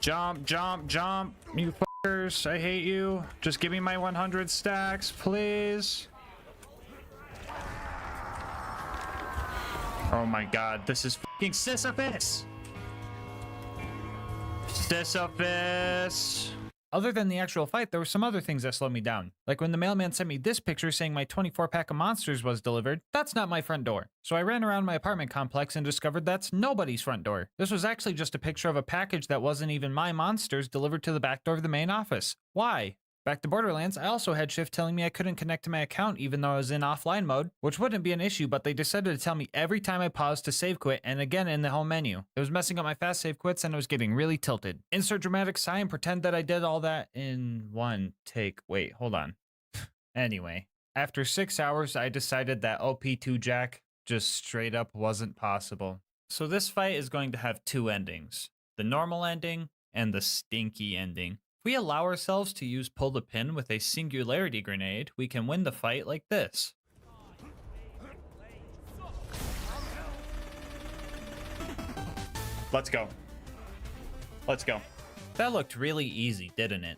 Jump, jump, jump, you fuckers, I hate you. Just give me my 100 stacks, please. Oh my God, this is fucking Sisyphus! Sisyphus! Other than the actual fight, there were some other things that slowed me down. Like when the mailman sent me this picture saying my 24-pack of monsters was delivered, that's not my front door. So I ran around my apartment complex and discovered that's nobody's front door. This was actually just a picture of a package that wasn't even my monsters delivered to the back door of the main office. Why? Back to Borderlands, I also had Shift telling me I couldn't connect to my account even though I was in offline mode, which wouldn't be an issue, but they decided to tell me every time I paused to save quit and again in the home menu. It was messing up my fast save quits and I was getting really tilted. Insert dramatic sigh and pretend that I did all that in one take. Wait, hold on. Anyway, after 6 hours, I decided that OP2 Jack just straight up wasn't possible. So this fight is going to have two endings. The normal ending and the stinky ending. If we allow ourselves to use pull the pin with a singularity grenade, we can win the fight like this. Let's go. Let's go. That looked really easy, didn't it?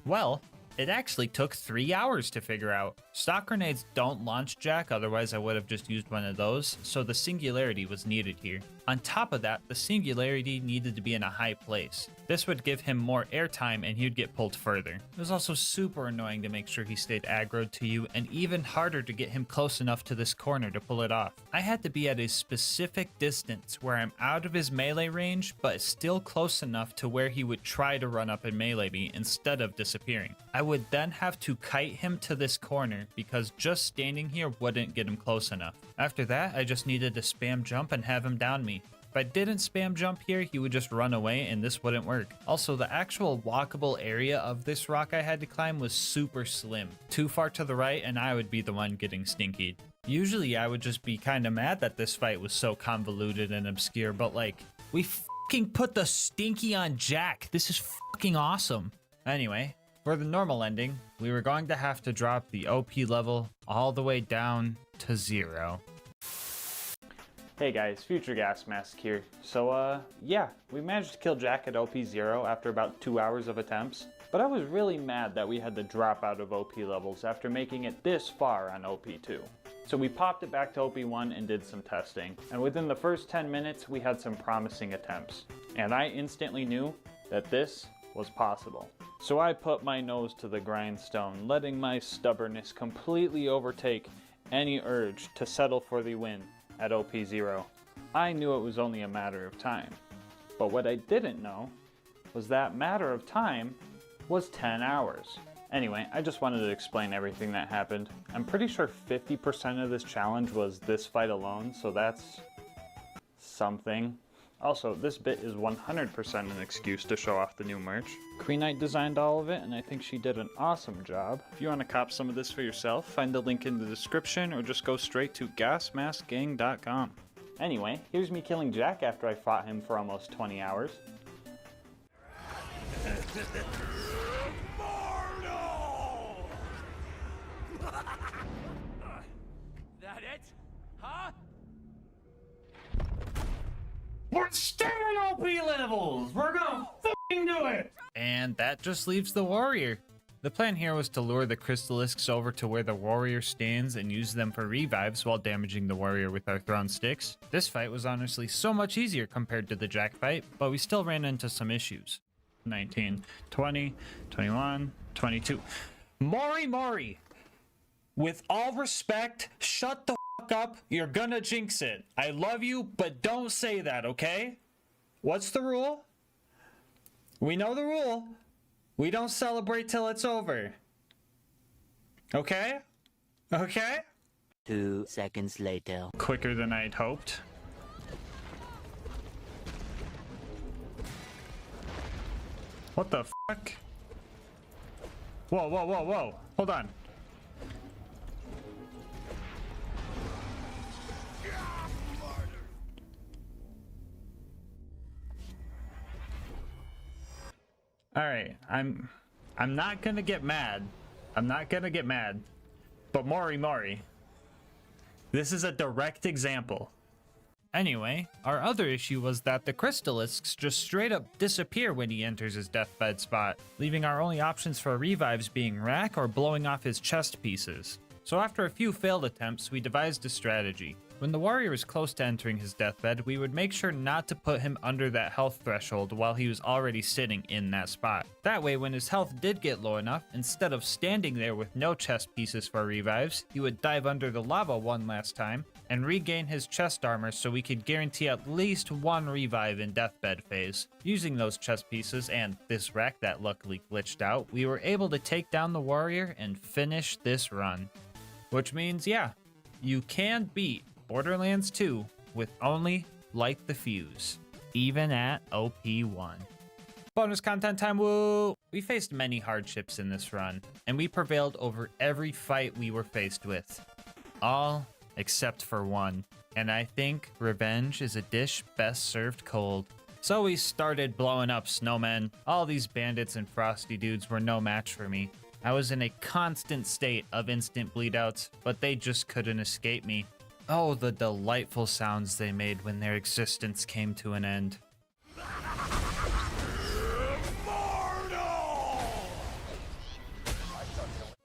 Well, it actually took 3 hours to figure out. Stock grenades don't launch Jack, otherwise I would have just used one of those, so the singularity was needed here. On top of that, the singularity needed to be in a high place. This would give him more airtime and he'd get pulled further. It was also super annoying to make sure he stayed aggroed to you, and even harder to get him close enough to this corner to pull it off. I had to be at a specific distance where I'm out of his melee range, but still close enough to where he would try to run up and melee me instead of disappearing. I would then have to kite him to this corner because just standing here wouldn't get him close enough. After that, I just needed to spam jump and have him down me. If I didn't spam jump here, he would just run away and this wouldn't work. Also, the actual walkable area of this rock I had to climb was super slim. Too far to the right and I would be the one getting stinkied. Usually I would just be kinda mad that this fight was so convoluted and obscure, but like, we fucking put the stinky on Jack. This is fucking awesome. Anyway, for the normal ending, we were going to have to drop the OP level all the way down to 0. Hey guys, Future GASMASK here. So yeah, we managed to kill Jack at OP 0 after about 2 hours of attempts, but I was really mad that we had to drop out of OP levels after making it this far on OP 2. So we popped it back to OP 1 and did some testing, and within the first 10 minutes we had some promising attempts, and I instantly knew that this was possible. So I put my nose to the grindstone, letting my stubbornness completely overtake any urge to settle for the win at OP 0. I knew it was only a matter of time. But what I didn't know was that matter of time was 10 hours. Anyway, I just wanted to explain everything that happened. I'm pretty sure 50% of this challenge was this fight alone, so that's something. Also, this bit is 100% an excuse to show off the new merch. Queen Knight designed all of it, and I think she did an awesome job. If you want to cop some of this for yourself, find the link in the description or just go straight to GASMASK'S.com. Anyway, here's me killing Jack after I fought him for almost 20 hours. That it? Huh? We're still in OP levels! We're gonna fucking do it! And that just leaves the warrior. The plan here was to lure the crystalisks over to where the warrior stands and use them for revives while damaging the warrior with our thrown sticks. This fight was honestly so much easier compared to the Jack fight, but we still ran into some issues. 19, 20, 21, 22. Mori! With all respect, shut the fuck up. You're gonna jinx it. I love you, but don't say that, okay? What's the rule? We know the rule. We don't celebrate till it's over. Okay? Okay? 2 seconds later. Quicker than I'd hoped. What the fuck? Whoa. Hold on. Alright, I'm not gonna get mad. But Mori. This is a direct example. Anyway, our other issue was that the crystalisks just straight up disappear when he enters his deathbed spot, leaving our only options for revives being rack or blowing off his chest pieces. So after a few failed attempts, we devised a strategy. When the warrior was close to entering his deathbed, we would make sure not to put him under that health threshold while he was already sitting in that spot. That way, when his health did get low enough, instead of standing there with no chest pieces for revives, he would dive under the lava one last time and regain his chest armor so we could guarantee at least one revive in deathbed phase. Using those chest pieces and this rack that luckily glitched out, we were able to take down the warrior and finish this run. Which means, yeah, you can beat Borderlands 2 with only Light the Fuse, even at OP1. Bonus content time, woo! We faced many hardships in this run, and we prevailed over every fight we were faced with. All except for one, and I think revenge is a dish best served cold. So we started blowing up snowmen. All these bandits and frosty dudes were no match for me. I was in a constant state of instant bleedouts, but they just couldn't escape me. Oh, the delightful sounds they made when their existence came to an end.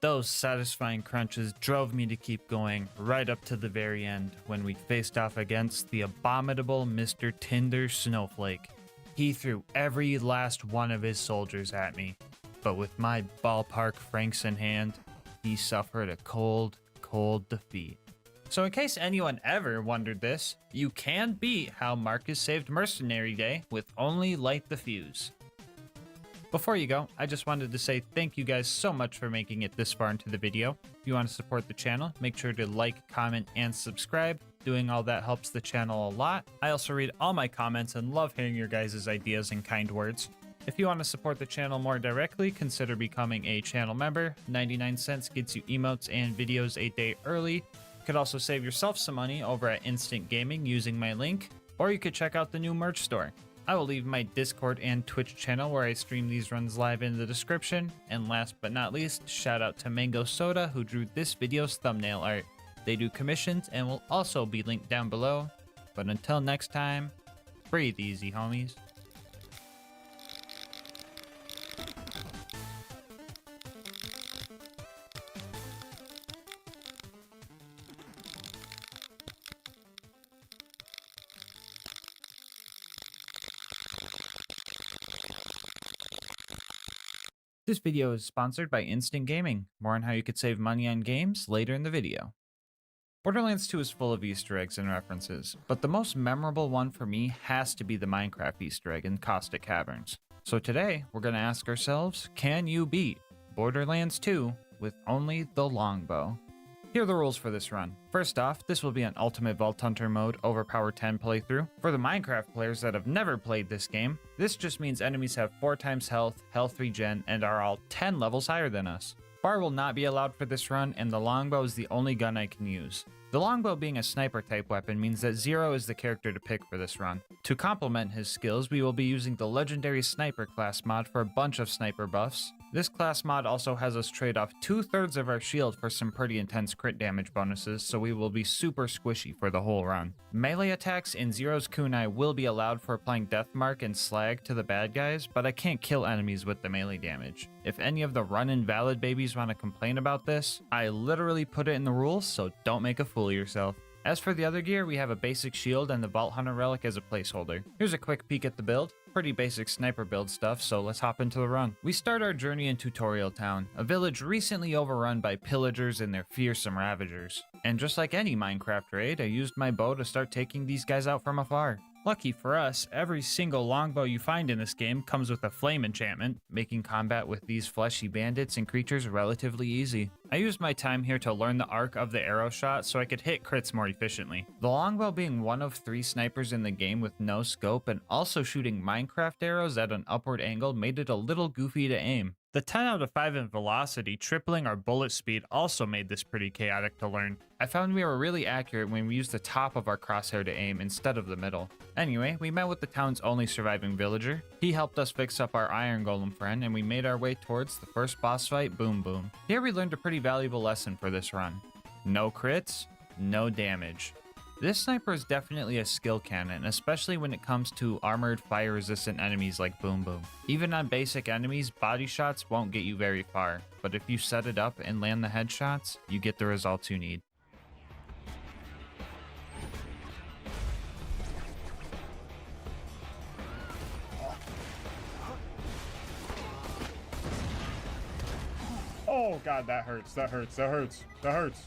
Those satisfying crunches drove me to keep going right up to the very end when we faced off against the abominable Mr. Tinder Snowflake. He threw every last one of his soldiers at me, but with my ballpark Franks in hand, he suffered a cold, cold defeat. So in case anyone ever wondered this, you can beat how Marcus saved Mercenary Day with only Light the Fuse. Before you go, I just wanted to say thank you guys so much for making it this far into the video. If you want to support the channel, make sure to like, comment, and subscribe. Doing all that helps the channel a lot. I also read all my comments and love hearing your guys' ideas and kind words. If you want to support the channel more directly, consider becoming a channel member. 99 cents gets you emotes and videos a day early. You could also save yourself some money over at Instant Gaming using my link, or you could check out the new merch store. I will leave my Discord and Twitch channel where I stream these runs live in the description. And last but not least, shout out to Mango Soda who drew this video's thumbnail art. They do commissions and will also be linked down below. But until next time, breathe easy, homies. This video is sponsored by Instant Gaming. More on how you could save money on games later in the video. Borderlands 2 is full of Easter eggs and references, but the most memorable one for me has to be the Minecraft Easter egg in Caustic Caverns. So today, we're going to ask ourselves, can you beat Borderlands 2 with only the longbow? Here are the rules for this run. First off, this will be an Ultimate Vault Hunter mode Overpower 10 playthrough. For the Minecraft players that have never played this game, this just means enemies have 4 times health, health regen, and are all 10 levels higher than us. Bar will not be allowed for this run, and the longbow is the only gun I can use. The longbow being a sniper type weapon means that Zero is the character to pick for this run. To complement his skills, we will be using the legendary sniper class mod for a bunch of sniper buffs. This class mod also has us trade off 2/3 of our shield for some pretty intense crit damage bonuses, so we will be super squishy for the whole run. Melee attacks in Zero's kunai will be allowed for applying Deathmark and Slag to the bad guys, but I can't kill enemies with the melee damage. If any of the run invalid babies want to complain about this, I literally put it in the rules, so don't make a fool of yourself. As for the other gear, we have a basic shield and the Vault Hunter relic as a placeholder. Here's a quick peek at the build. Pretty basic sniper build stuff, so let's hop into the run. We start our journey in Tutorial Town, a village recently overrun by pillagers and their fearsome ravagers. And just like any Minecraft raid, I used my bow to start taking these guys out from afar. Lucky for us, every single longbow you find in this game comes with a flame enchantment, making combat with these fleshy bandits and creatures relatively easy. I used my time here to learn the arc of the arrow shot so I could hit crits more efficiently. The longbow being one of 3 snipers in the game with no scope and also shooting Minecraft arrows at an upward angle made it a little goofy to aim. The 10 out of 5 in velocity, tripling our bullet speed, also made this pretty chaotic to learn. I found we were really accurate when we used the top of our crosshair to aim instead of the middle. Anyway, we met with the town's only surviving villager. He helped us fix up our iron golem friend, and we made our way towards the first boss fight, Boom Boom. Here we learned a pretty valuable lesson for this run. No crits, no damage. This sniper is definitely a skill cannon, especially when it comes to armored fire resistant enemies like Boom Boom. Even on basic enemies, body shots won't get you very far, but if you set it up and land the headshots, you get the results you need. Oh god, that hurts. That hurts. That hurts. That hurts.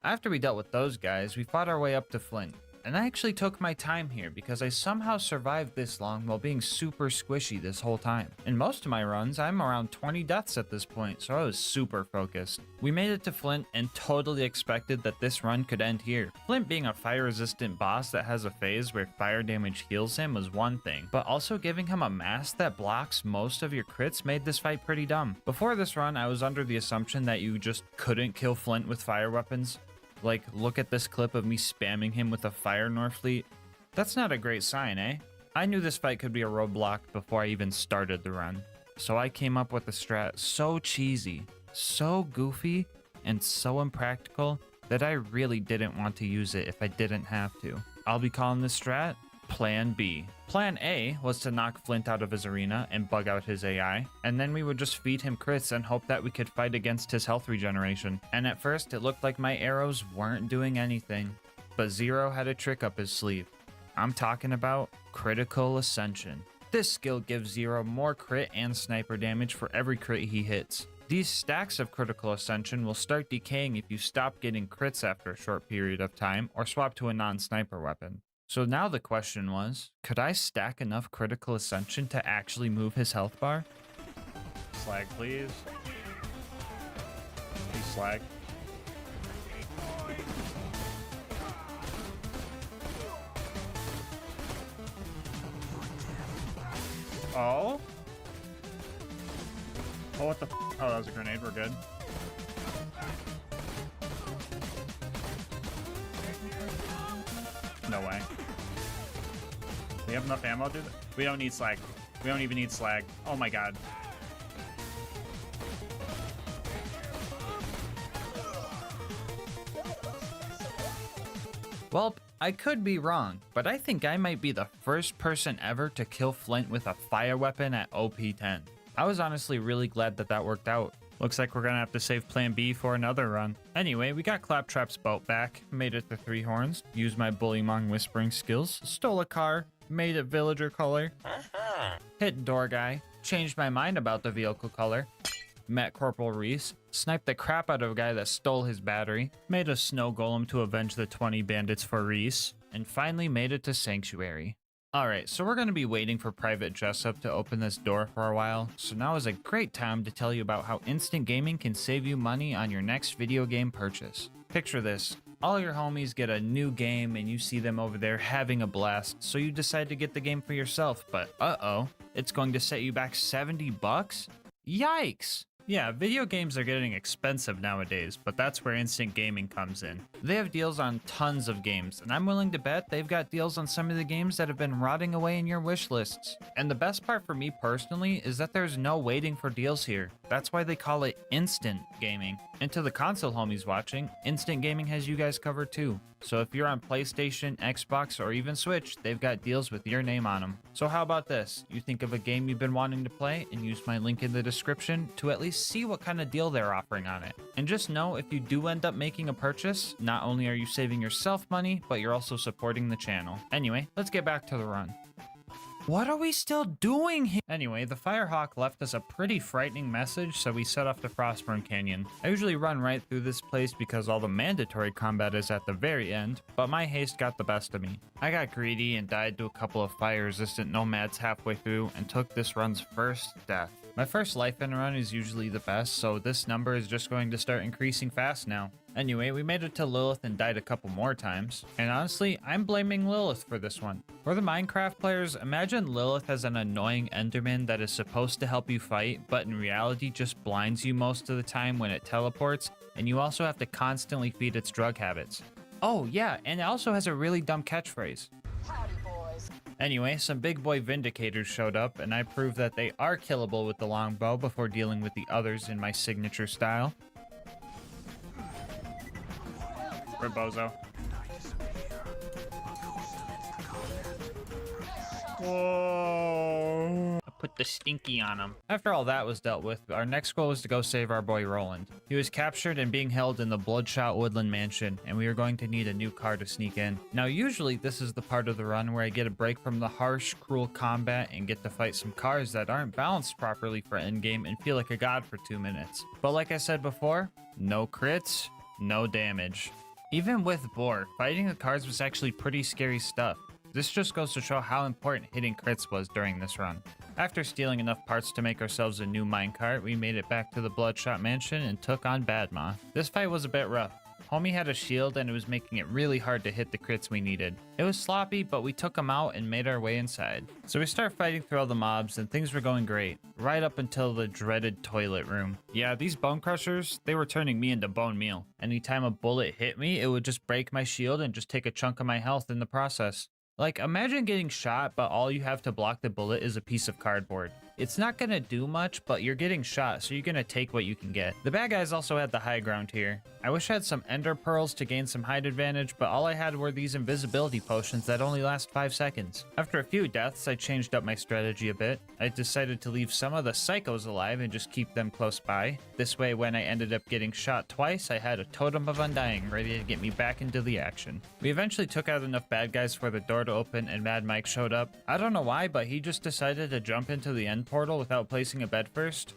After we dealt with those guys, we fought our way up to Flint. And I actually took my time here because I somehow survived this long while being super squishy this whole time. In most of my runs, I'm around 20 deaths at this point, so I was super focused. We made it to Flint and totally expected that this run could end here. Flint being a fire-resistant boss that has a phase where fire damage heals him was one thing, but also giving him a mask that blocks most of your crits made this fight pretty dumb. Before this run, I was under the assumption that you just couldn't kill Flint with fire weapons. Like, look at this clip of me spamming him with a fire Norfleet. That's not a great sign, eh? I knew this fight could be a roadblock before I even started the run. So I came up with a strat so cheesy, so goofy, and so impractical that I really didn't want to use it if I didn't have to. I'll be calling this strat Plan B. Plan A was to knock Flint out of his arena and bug out his AI, and then we would just feed him crits and hope that we could fight against his health regeneration. And at first it looked like my arrows weren't doing anything, but Zero had a trick up his sleeve. I'm talking about Critical Ascension. This skill gives Zero more crit and sniper damage for every crit he hits. These stacks of Critical Ascension will start decaying if you stop getting crits after a short period of time or swap to a non-sniper weapon. So now the question was, could I stack enough Critical Ascension to actually move his health bar? Slag, please. Please slag. Oh? Oh, what the f? Oh, that was a grenade. We're good. No way. We have enough ammo, dude? We don't need slag. We don't even need slag. Oh my god. Well, I could be wrong, but I think I might be the first person ever to kill Flint with a fire weapon at OP10. I was honestly really glad that that worked out. Looks like we're gonna have to save Plan B for another run. Anyway, we got Claptrap's boat back, made it to 3 horns, used my Bullymong whispering skills, stole a car, made it villager color, hit door guy, changed my mind about the vehicle color, met Corporal Reese, sniped the crap out of a guy that stole his battery, made a snow golem to avenge the 20 bandits for Reese, and finally made it to Sanctuary. Alright, so we're going to be waiting for Private Jessup to open this door for a while, so now is a great time to tell you about how instant gaming can save you money on your next video game purchase. Picture this, all your homies get a new game and you see them over there having a blast, so you decide to get the game for yourself, but uh-oh, it's going to set you back $70? Yikes! Yeah, video games are getting expensive nowadays, but that's where instant gaming comes in. They have deals on tons of games, and I'm willing to bet they've got deals on some of the games that have been rotting away in your wish lists. And the best part for me personally is that there's no waiting for deals here. That's why they call it instant gaming. And to the console homies watching, instant gaming has you guys covered too. So if you're on PlayStation, Xbox, or even Switch, they've got deals with your name on them. So how about this? You think of a game you've been wanting to play and use my link in the description to at least see what kind of deal they're offering on it. And just know if you do end up making a purchase, not only are you saving yourself money, but you're also supporting the channel. Anyway, let's get back to the run. What are we still doing here? Anyway, the Firehawk left us a pretty frightening message, so we set off to Frostburn Canyon. I usually run right through this place because all the mandatory combat is at the very end, but my haste got the best of me. I got greedy and died to a couple of fire-resistant nomads halfway through and took this run's first death. My first life in a run is usually the best, so this number is just going to start increasing fast now. Anyway, we made it to Lilith and died a couple more times. And honestly, I'm blaming Lilith for this one. For the Minecraft players, imagine Lilith as an annoying Enderman that is supposed to help you fight, but in reality just blinds you most of the time when it teleports, and you also have to constantly feed its drug habits. Oh yeah, and it also has a really dumb catchphrase. Anyway, some big boy Vindicators showed up, and I proved that they are killable with the longbow before dealing with the others in my signature style. Rebozo. Whoa. I put the stinky on him. After all that was dealt with, our next goal was to go save our boy Roland. He was captured and being held in the Bloodshot Woodland Mansion, and we were going to need a new car to sneak in. Now usually this is the part of the run where I get a break from the harsh, cruel combat and get to fight some cars that aren't balanced properly for endgame and feel like a god for 2 minutes. But like I said before, no crits, no damage. Even with Boar, fighting the cars was actually pretty scary stuff. This just goes to show how important hitting crits was during this run. After stealing enough parts to make ourselves a new minecart, we made it back to the Bloodshot Mansion and took on Badma. This fight was a bit rough. Homie had a shield and it was making it really hard to hit the crits we needed. It was sloppy, but we took him out and made our way inside. So we start fighting through all the mobs and things were going great, right up until the dreaded toilet room. Yeah, these bone crushers, they were turning me into bone meal. Anytime a bullet hit me, it would just break my shield and just take a chunk of my health in the process. Like, imagine getting shot, but all you have to block the bullet is a piece of cardboard. It's not gonna do much, but you're getting shot, so you're gonna take what you can get. The bad guys also had the high ground here. I wish I had some ender pearls to gain some height advantage, but all I had were these invisibility potions that only last 5 seconds. After a few deaths, I changed up my strategy a bit. I decided to leave some of the psychos alive and just keep them close by. This way, when I ended up getting shot twice, I had a totem of undying ready to get me back into the action. We eventually took out enough bad guys for the door to open and Mad Mike showed up. I don't know why, but he just decided to jump into the end portal without placing a bed first.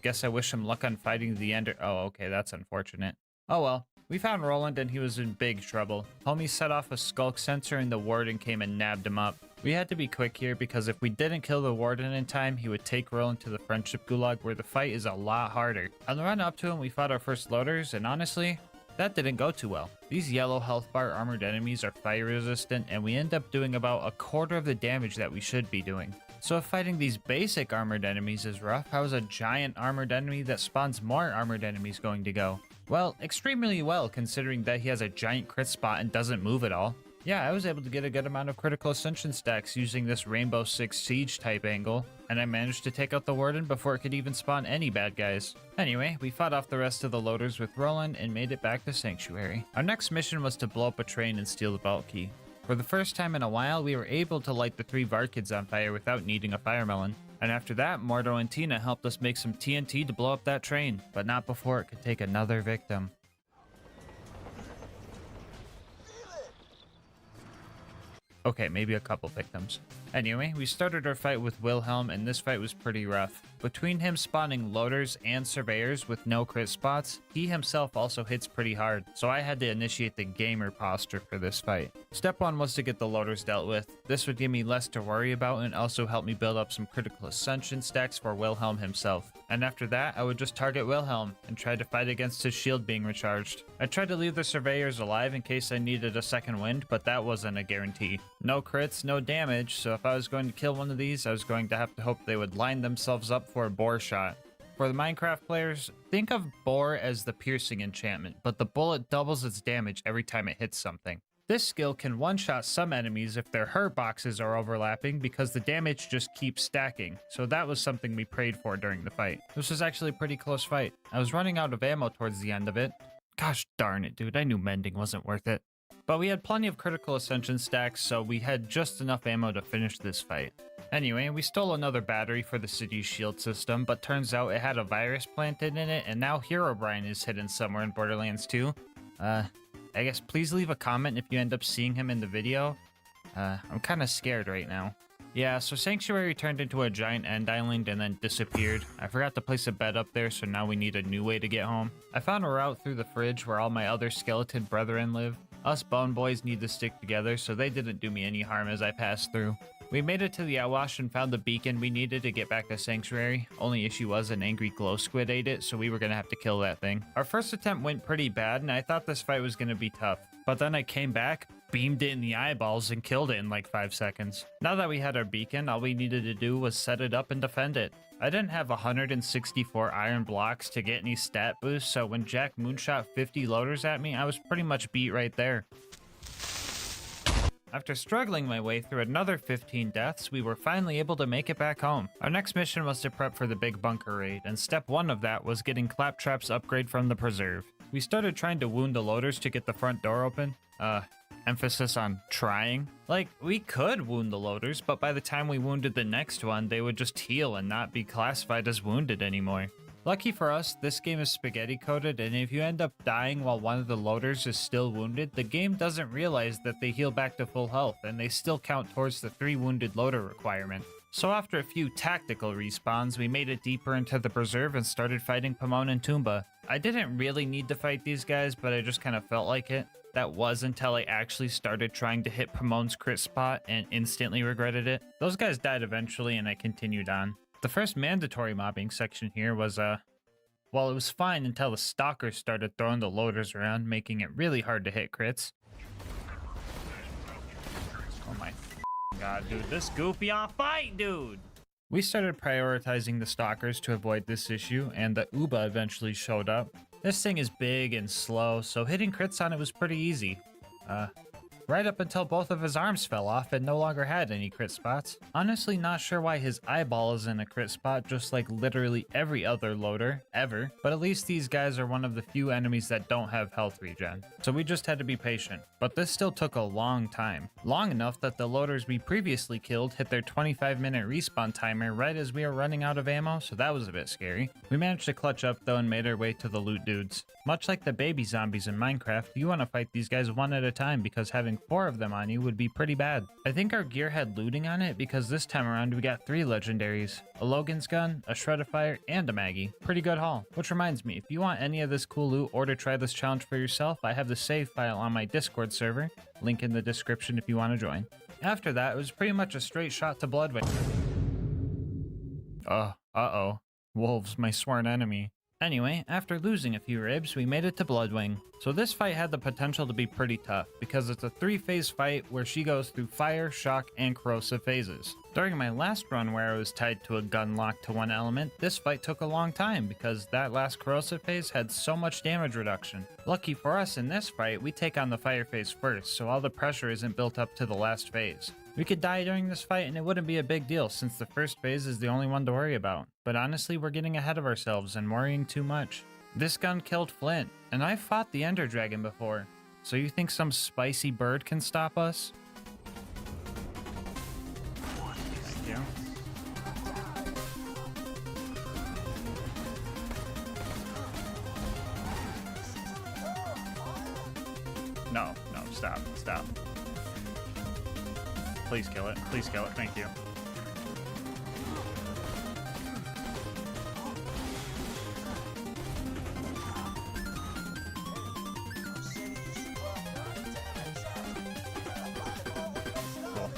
Guess I wish him luck on fighting the ender. Oh, okay, that's unfortunate. Oh well. We found Roland and he was in big trouble. Homie set off a skulk sensor and the warden came and nabbed him up. We had to be quick here because if we didn't kill the warden in time, he would take Roland to the friendship gulag where the fight is a lot harder. On the run up to him, we fought our first loaders and honestly, that didn't go too well. These yellow health bar armored enemies are fire resistant and we end up doing about a quarter of the damage that we should be doing. So if fighting these basic armored enemies is rough, how is a giant armored enemy that spawns more armored enemies going to go? Well, extremely well considering that he has a giant crit spot and doesn't move at all. Yeah, I was able to get a good amount of critical ascension stacks using this Rainbow Six Siege type angle, and I managed to take out the warden before it could even spawn any bad guys. Anyway, we fought off the rest of the loaders with Roland and made it back to Sanctuary. Our next mission was to blow up a train and steal the vault key. For the first time in a while, we were able to light the 3 Varkids on fire without needing a fire melon. And after that, Mordo and Tina helped us make some TNT to blow up that train, but not before it could take another victim. Okay, maybe a couple victims. Anyway, we started our fight with Wilhelm, and this fight was pretty rough. Between him spawning loaders and surveyors with no crit spots, he himself also hits pretty hard, so I had to initiate the gamer posture for this fight. Step 1 was to get the loaders dealt with. This would give me less to worry about and also help me build up some critical ascension stacks for Wilhelm himself. And after that, I would just target Wilhelm and try to fight against his shield being recharged. I tried to leave the surveyors alive in case I needed a second wind, but that wasn't a guarantee. No crits, no damage, so if I was going to kill one of these, I was going to have to hope they would line themselves up for a boar shot. For the Minecraft players, think of boar as the piercing enchantment, but the bullet doubles its damage every time it hits something. This skill can one-shot some enemies if their hurt boxes are overlapping because the damage just keeps stacking, so that was something we prayed for during the fight. This was actually a pretty close fight. I was running out of ammo towards the end of it. Gosh darn it, dude, I knew mending wasn't worth it. But we had plenty of critical ascension stacks, so we had just enough ammo to finish this fight. Anyway, we stole another battery for the city's shield system, but turns out it had a virus planted in it, and now Herobrine is hidden somewhere in Borderlands 2. I guess please leave a comment if you end up seeing him in the video. I'm kind of scared right now. Yeah, so Sanctuary turned into a giant end island and then disappeared. I forgot to place a bed up there, so now we need a new way to get home. I found a route through the fridge where all my other skeleton brethren live. Us bone boys need to stick together, so they didn't do me any harm as I passed through. We made it to the Outwash and found the beacon we needed to get back to Sanctuary. Only issue was an angry glow squid ate it, so we were gonna have to kill that thing. Our first attempt went pretty bad, and I thought this fight was gonna be tough. But then I came back, beamed it in the eyeballs, and killed it in like 5 seconds. Now that we had our beacon, all we needed to do was set it up and defend it. I didn't have 164 iron blocks to get any stat boosts, so when Jack moonshot 50 loaders at me, I was pretty much beat right there. After struggling my way through another 15 deaths, we were finally able to make it back home. Our next mission was to prep for the big bunker raid, and step 1 of that was getting Claptrap's upgrade from the preserve. We started trying to wound the loaders to get the front door open. Emphasis on trying. Like, we could wound the loaders, but by the time we wounded the next one, they would just heal and not be classified as wounded anymore. Lucky for us, this game is spaghetti coded, and if you end up dying while one of the loaders is still wounded, the game doesn't realize that they heal back to full health, and they still count towards the 3 wounded loader requirement. So after a few tactical respawns, we made it deeper into the preserve and started fighting Pomone and Toomba. I didn't really need to fight these guys, but I just kind of felt like it. That was until I actually started trying to hit Pomone's crit spot and instantly regretted it. Those guys died eventually and I continued on. The first mandatory mobbing section here was, well, it was fine until the stalkers started throwing the loaders around, making it really hard to hit crits. Oh my god, dude, this goofy on fight, dude! We started prioritizing the stalkers to avoid this issue, and the Uba eventually showed up. This thing is big and slow, so hitting crits on it was pretty easy. Right up until both of his arms fell off and no longer had any crit spots. Honestly not sure why his eyeball is in a crit spot just like literally every other loader, ever, but at least these guys are one of the few enemies that don't have health regen. So we just had to be patient. But this still took a long time. Long enough that the loaders we previously killed hit their 25-minute respawn timer right as we were running out of ammo, so that was a bit scary. We managed to clutch up though and made our way to the loot dudes. Much like the baby zombies in Minecraft, you want to fight these guys one at a time because having 4 of them on you would be pretty bad. I think our gear had looting on it because this time around we got 3 legendaries, a Logan's gun, a Shred-a-Fire, and a Maggie. Pretty good haul. Which reminds me, if you want any of this cool loot or to try this challenge for yourself, I have the save file on my Discord server, link in the description if you want to join. After that, it was pretty much a straight shot to Bloodwing. Uh-oh. Wolves, my sworn enemy. Anyway, after losing a few ribs, we made it to Bloodwing. So this fight had the potential to be pretty tough, because it's a 3-phase fight where she goes through fire, shock, and corrosive phases. During my last run where I was tied to a gun lock to one element, this fight took a long time because that last corrosive phase had so much damage reduction. Lucky for us in this fight, we take on the fire phase first, so all the pressure isn't built up to the last phase. We could die during this fight and it wouldn't be a big deal since the first phase is the only one to worry about. But honestly, we're getting ahead of ourselves and worrying too much. This gun killed Flint, and I fought the Ender Dragon before. So you think some spicy bird can stop us? Thank you. No, stop. Please kill it, thank you. Cool.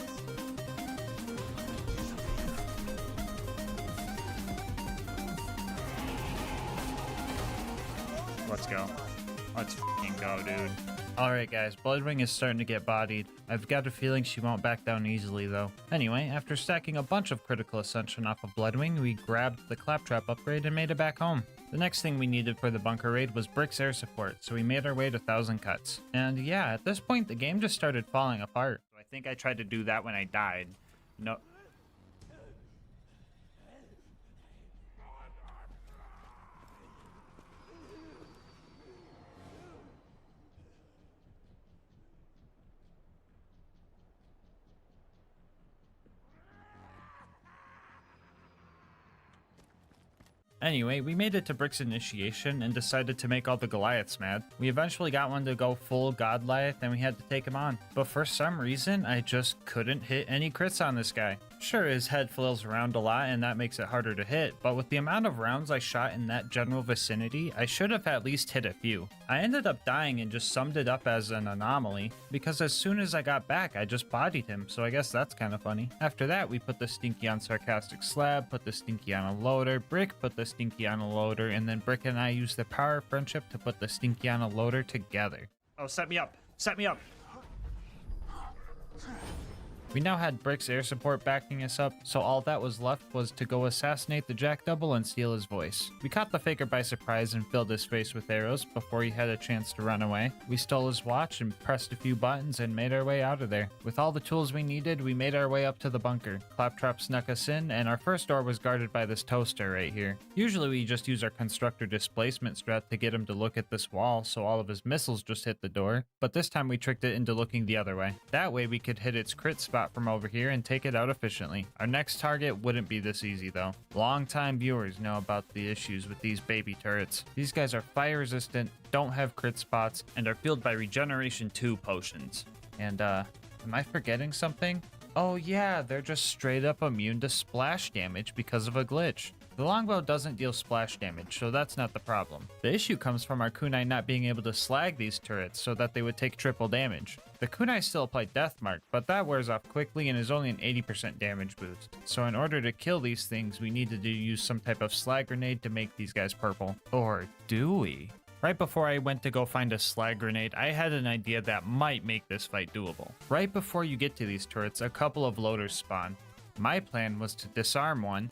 Let's go. Let's fucking go, dude. Alright guys, Bloodwing is starting to get bodied. I've got a feeling she won't back down easily though. Anyway, after stacking a bunch of critical ascension off of Bloodwing, we grabbed the Claptrap upgrade and made it back home. The next thing we needed for the bunker raid was Brick's air support, so we made our way to 1000 Cuts. And yeah, at this point the game just started falling apart. I think I tried to do that when I died. No. Anyway, we made it to Brick's initiation and decided to make all the Goliaths mad. We eventually got one to go full Godliath and we had to take him on. But for some reason, I just couldn't hit any crits on this guy. Sure, his head flails around a lot and that makes it harder to hit, but with the amount of rounds I shot in that general vicinity, I should have at least hit a few. I ended up dying and just summed it up as an anomaly, because as soon as I got back, I just bodied him, so I guess that's kind of funny. After that, we put the Stinky on Sarcastic Slab, put the Stinky on a loader, Brick put the Stinky on a loader, and then Brick and I used the power of friendship to put the Stinky on a loader together. Oh, set me up! Set me up! We now had Brick's air support backing us up, so all that was left was to go assassinate the Jack Double and steal his voice. We caught the faker by surprise and filled his face with arrows before he had a chance to run away. We stole his watch and pressed a few buttons and made our way out of there. With all the tools we needed, we made our way up to the bunker. Claptrap snuck us in, and our first door was guarded by this toaster right here. Usually we just use our constructor displacement strat to get him to look at this wall so all of his missiles just hit the door, but this time we tricked it into looking the other way. That way we could hit its crit spot from over here and take it out efficiently. Our next target wouldn't be this easy though. Long-time viewers know about the issues with these baby turrets. These guys are fire resistant, don't have crit spots, and are fueled by regeneration 2 potions. And am I forgetting something? Oh yeah, they're just straight up immune to splash damage because of a glitch. The longbow doesn't deal splash damage, so that's not the problem. The issue comes from our kunai not being able to slag these turrets so that they would take triple damage. The kunai still apply death mark, but that wears off quickly and is only an 80% damage boost. So in order to kill these things, we needed to use some type of slag grenade to make these guys purple. Or do we? Right before I went to go find a slag grenade, I had an idea that might make this fight doable. Right before you get to these turrets, a couple of loaders spawn. My plan was to disarm one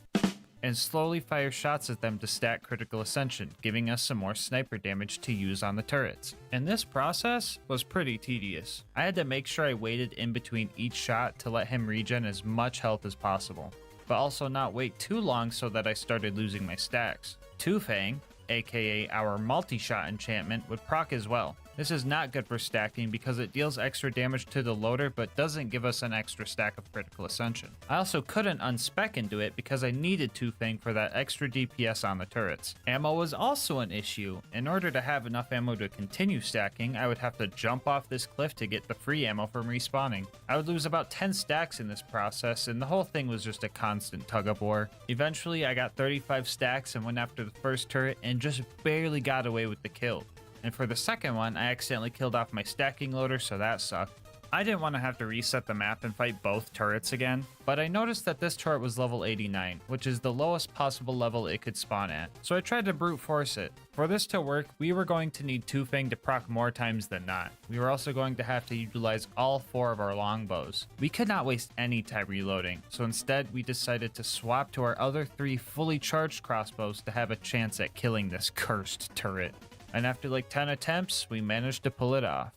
and slowly fire shots at them to stack critical ascension, giving us some more sniper damage to use on the turrets. And this process was pretty tedious. I had to make sure I waited in between each shot to let him regen as much health as possible, but also not wait too long so that I started losing my stacks. Two Fang, aka our multi-shot enchantment, would proc as well. This is not good for stacking because it deals extra damage to the loader but doesn't give us an extra stack of critical ascension. I also couldn't unspec into it because I needed Two Fang for that extra DPS on the turrets. Ammo was also an issue. In order to have enough ammo to continue stacking, I would have to jump off this cliff to get the free ammo from respawning. I would lose about 10 stacks in this process, and the whole thing was just a constant tug of war. Eventually I got 35 stacks and went after the first turret and just barely got away with the kill. And for the second one, I accidentally killed off my stacking loader, so that sucked. I didn't want to have to reset the map and fight both turrets again, but I noticed that this turret was level 89, which is the lowest possible level it could spawn at, so I tried to brute force it. For this to work, we were going to need Two Fang to proc more times than not. We were also going to have to utilize all 4 of our longbows. We could not waste any time reloading, so instead we decided to swap to our other 3 fully charged crossbows to have a chance at killing this cursed turret. And after like 10 attempts, we managed to pull it off.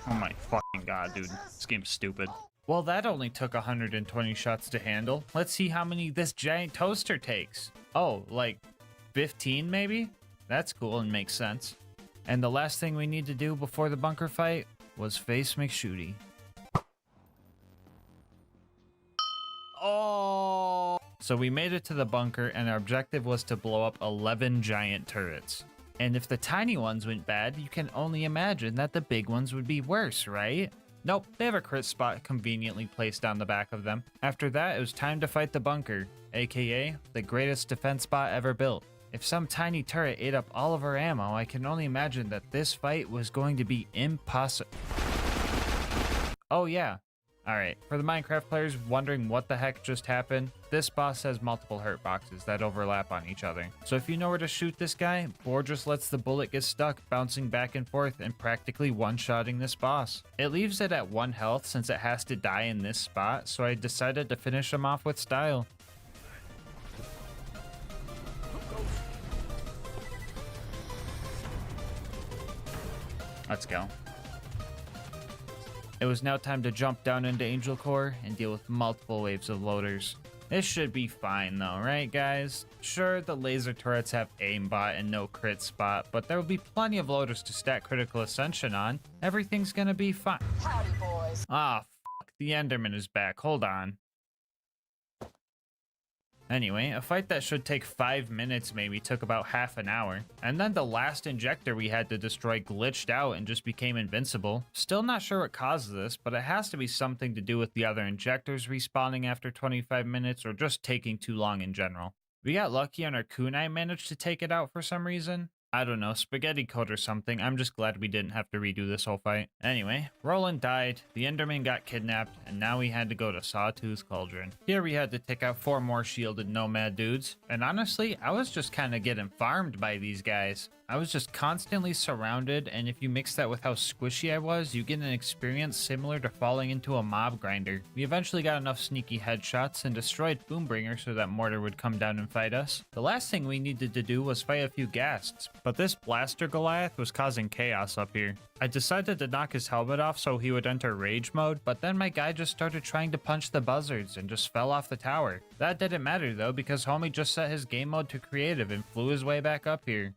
Oh my fucking god, dude. This game's stupid. Well, that only took 120 shots to handle. Let's see how many this giant toaster takes. Oh, like 15 maybe? That's cool and makes sense. And the last thing we need to do before the bunker fight was face McShooty. Oh! So we made it to the bunker and our objective was to blow up 11 giant turrets. And if the tiny ones went bad, you can only imagine that the big ones would be worse, right? Nope, they have a crit spot conveniently placed on the back of them. After that, it was time to fight the bunker, aka the greatest defense spot ever built. If some tiny turret ate up all of our ammo, I can only imagine that this fight was going to be impossible. Oh yeah. Alright, for the Minecraft players wondering what the heck just happened, this boss has multiple hurt boxes that overlap on each other. So if you know where to shoot this guy, Boar just lets the bullet get stuck, bouncing back and forth and practically one-shotting this boss. It leaves it at 1 health since it has to die in this spot, so I decided to finish him off with style. Let's go. It was now time to jump down into Angel Core and deal with multiple waves of loaders. This should be fine though, right guys? Sure, the laser turrets have aimbot and no crit spot, but there will be plenty of loaders to stack critical ascension on. Everything's gonna be fine. Howdy, boys. Ah, fuck, the Enderman is back, hold on. Anyway, a fight that should take 5 minutes maybe took about half an hour. And then the last injector we had to destroy glitched out and just became invincible. Still not sure what caused this, but it has to be something to do with the other injectors respawning after 25 minutes or just taking too long in general. We got lucky and our kunai managed to take it out for some reason. I don't know, spaghetti code or something. I'm just glad we didn't have to redo this whole fight. Anyway, Roland died, the Enderman got kidnapped, and now we had to go to Sawtooth Cauldron. Here we had to take out 4 more shielded nomad dudes, and honestly, I was just kind of getting farmed by these guys. I was just constantly surrounded, and if you mix that with how squishy I was, you get an experience similar to falling into a mob grinder. We eventually got enough sneaky headshots and destroyed Boombringer so that Mortar would come down and fight us. The last thing we needed to do was fight a few ghasts, but this blaster Goliath was causing chaos up here. I decided to knock his helmet off so he would enter rage mode, but then my guy just started trying to punch the buzzards and just fell off the tower. That didn't matter though, because homie just set his game mode to creative and flew his way back up here.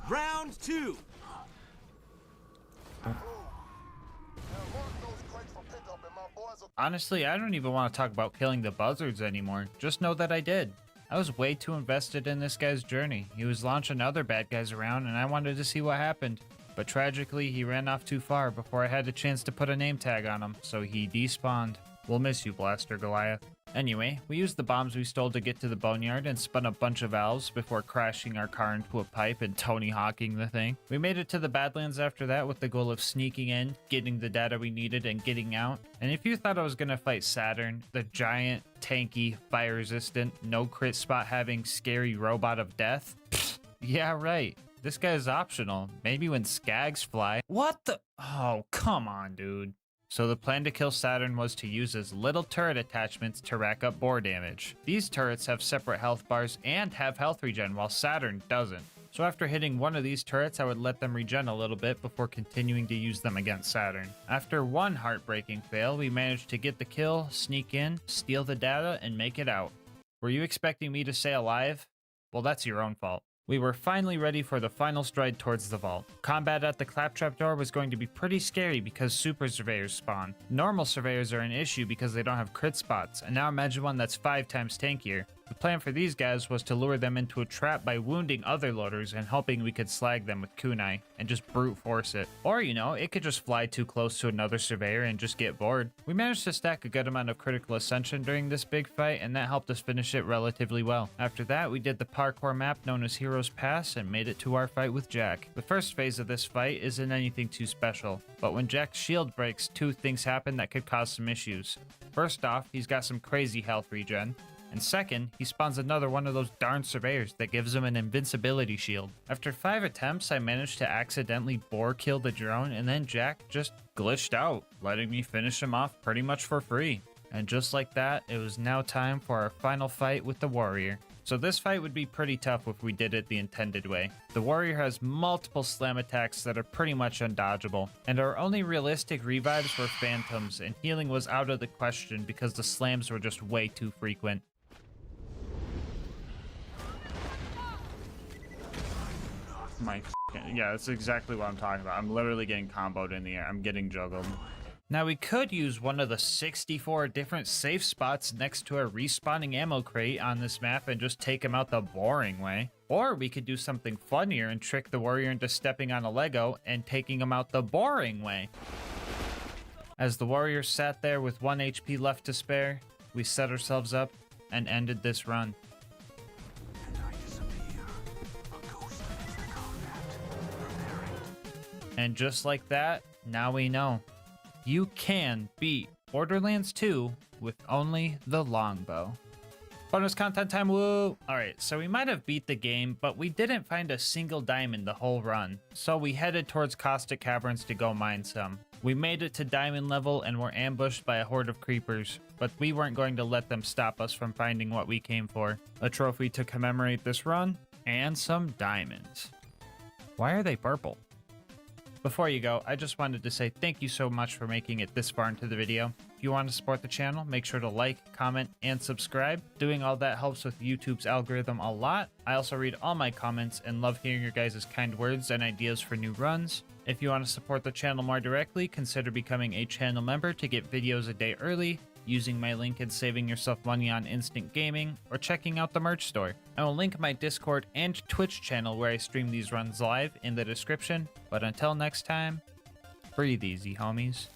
Round 2. Honestly, I don't even want to talk about killing the buzzards anymore. Just know that I did. I was way too invested in this guy's journey. He was launching other bad guys around and I wanted to see what happened. But tragically, he ran off too far before I had a chance to put a name tag on him, so he despawned. We'll miss you, Blaster Goliath. Anyway, we used the bombs we stole to get to the boneyard and spun a bunch of valves before crashing our car into a pipe and Tony Hawking the thing. We made it to the Badlands after that with the goal of sneaking in, getting the data we needed, and getting out. And if you thought I was gonna fight Saturn, the giant, tanky, fire-resistant, no crit spot having scary robot of death, pfft, yeah, right. This guy's optional. Maybe when Skags fly. What the? Oh, come on, dude. So the plan to kill Saturn was to use his little turret attachments to rack up bore damage. These turrets have separate health bars and have health regen, while Saturn doesn't. So after hitting one of these turrets, I would let them regen a little bit before continuing to use them against Saturn. After one heartbreaking fail, we managed to get the kill, sneak in, steal the data, and make it out. Were you expecting me to stay alive? Well, that's your own fault. We were finally ready for the final stride towards the vault. Combat at the claptrap door was going to be pretty scary because super surveyors spawn. Normal surveyors are an issue because they don't have crit spots, and now imagine one that's 5 times tankier. The plan for these guys was to lure them into a trap by wounding other loaders and hoping we could slag them with kunai and just brute force it. Or, you know, it could just fly too close to another surveyor and just get bored. We managed to stack a good amount of critical ascension during this big fight, and that helped us finish it relatively well. After that, we did the parkour map known as Heroes Pass and made it to our fight with Jack. The first phase of this fight isn't anything too special, but when Jack's shield breaks, 2 things happen that could cause some issues. First off, he's got some crazy health regen. And second, he spawns another one of those darn surveyors that gives him an invincibility shield. After 5 attempts, I managed to accidentally bore kill the drone, and then Jack just glitched out, letting me finish him off pretty much for free. And just like that, it was now time for our final fight with the warrior. So this fight would be pretty tough if we did it the intended way. The warrior has multiple slam attacks that are pretty much undodgeable, and our only realistic revives were phantoms, and healing was out of the question because the slams were just way too frequent. Yeah, that's exactly what I'm talking about. I'm literally getting comboed in the air. I'm getting juggled. Now we could use one of the 64 different safe spots next to a respawning ammo crate on this map and just take him out the boring way. Or we could do something funnier and trick the warrior into stepping on a Lego and taking him out the boring way. As the warrior sat there with 1 HP left to spare, we set ourselves up and ended this run. And just like that, now we know. You can beat Borderlands 2 with only the longbow. Bonus content time, woo! Alright, so we might have beat the game, but we didn't find a single diamond the whole run. So we headed towards Caustic Caverns to go mine some. We made it to diamond level and were ambushed by a horde of creepers, but we weren't going to let them stop us from finding what we came for. A trophy to commemorate this run, and some diamonds. Why are they purple? Before you go, I just wanted to say thank you so much for making it this far into the video. If you want to support the channel, make sure to like, comment, and subscribe. Doing all that helps with YouTube's algorithm a lot. I also read all my comments and love hearing your guys' kind words and ideas for new runs. If you want to support the channel more directly, consider becoming a channel member to get videos a day early, using my link and saving yourself money on instant gaming, or checking out the merch store. I will link my Discord and Twitch channel where I stream these runs live in the description. But until next time, breathe easy, homies.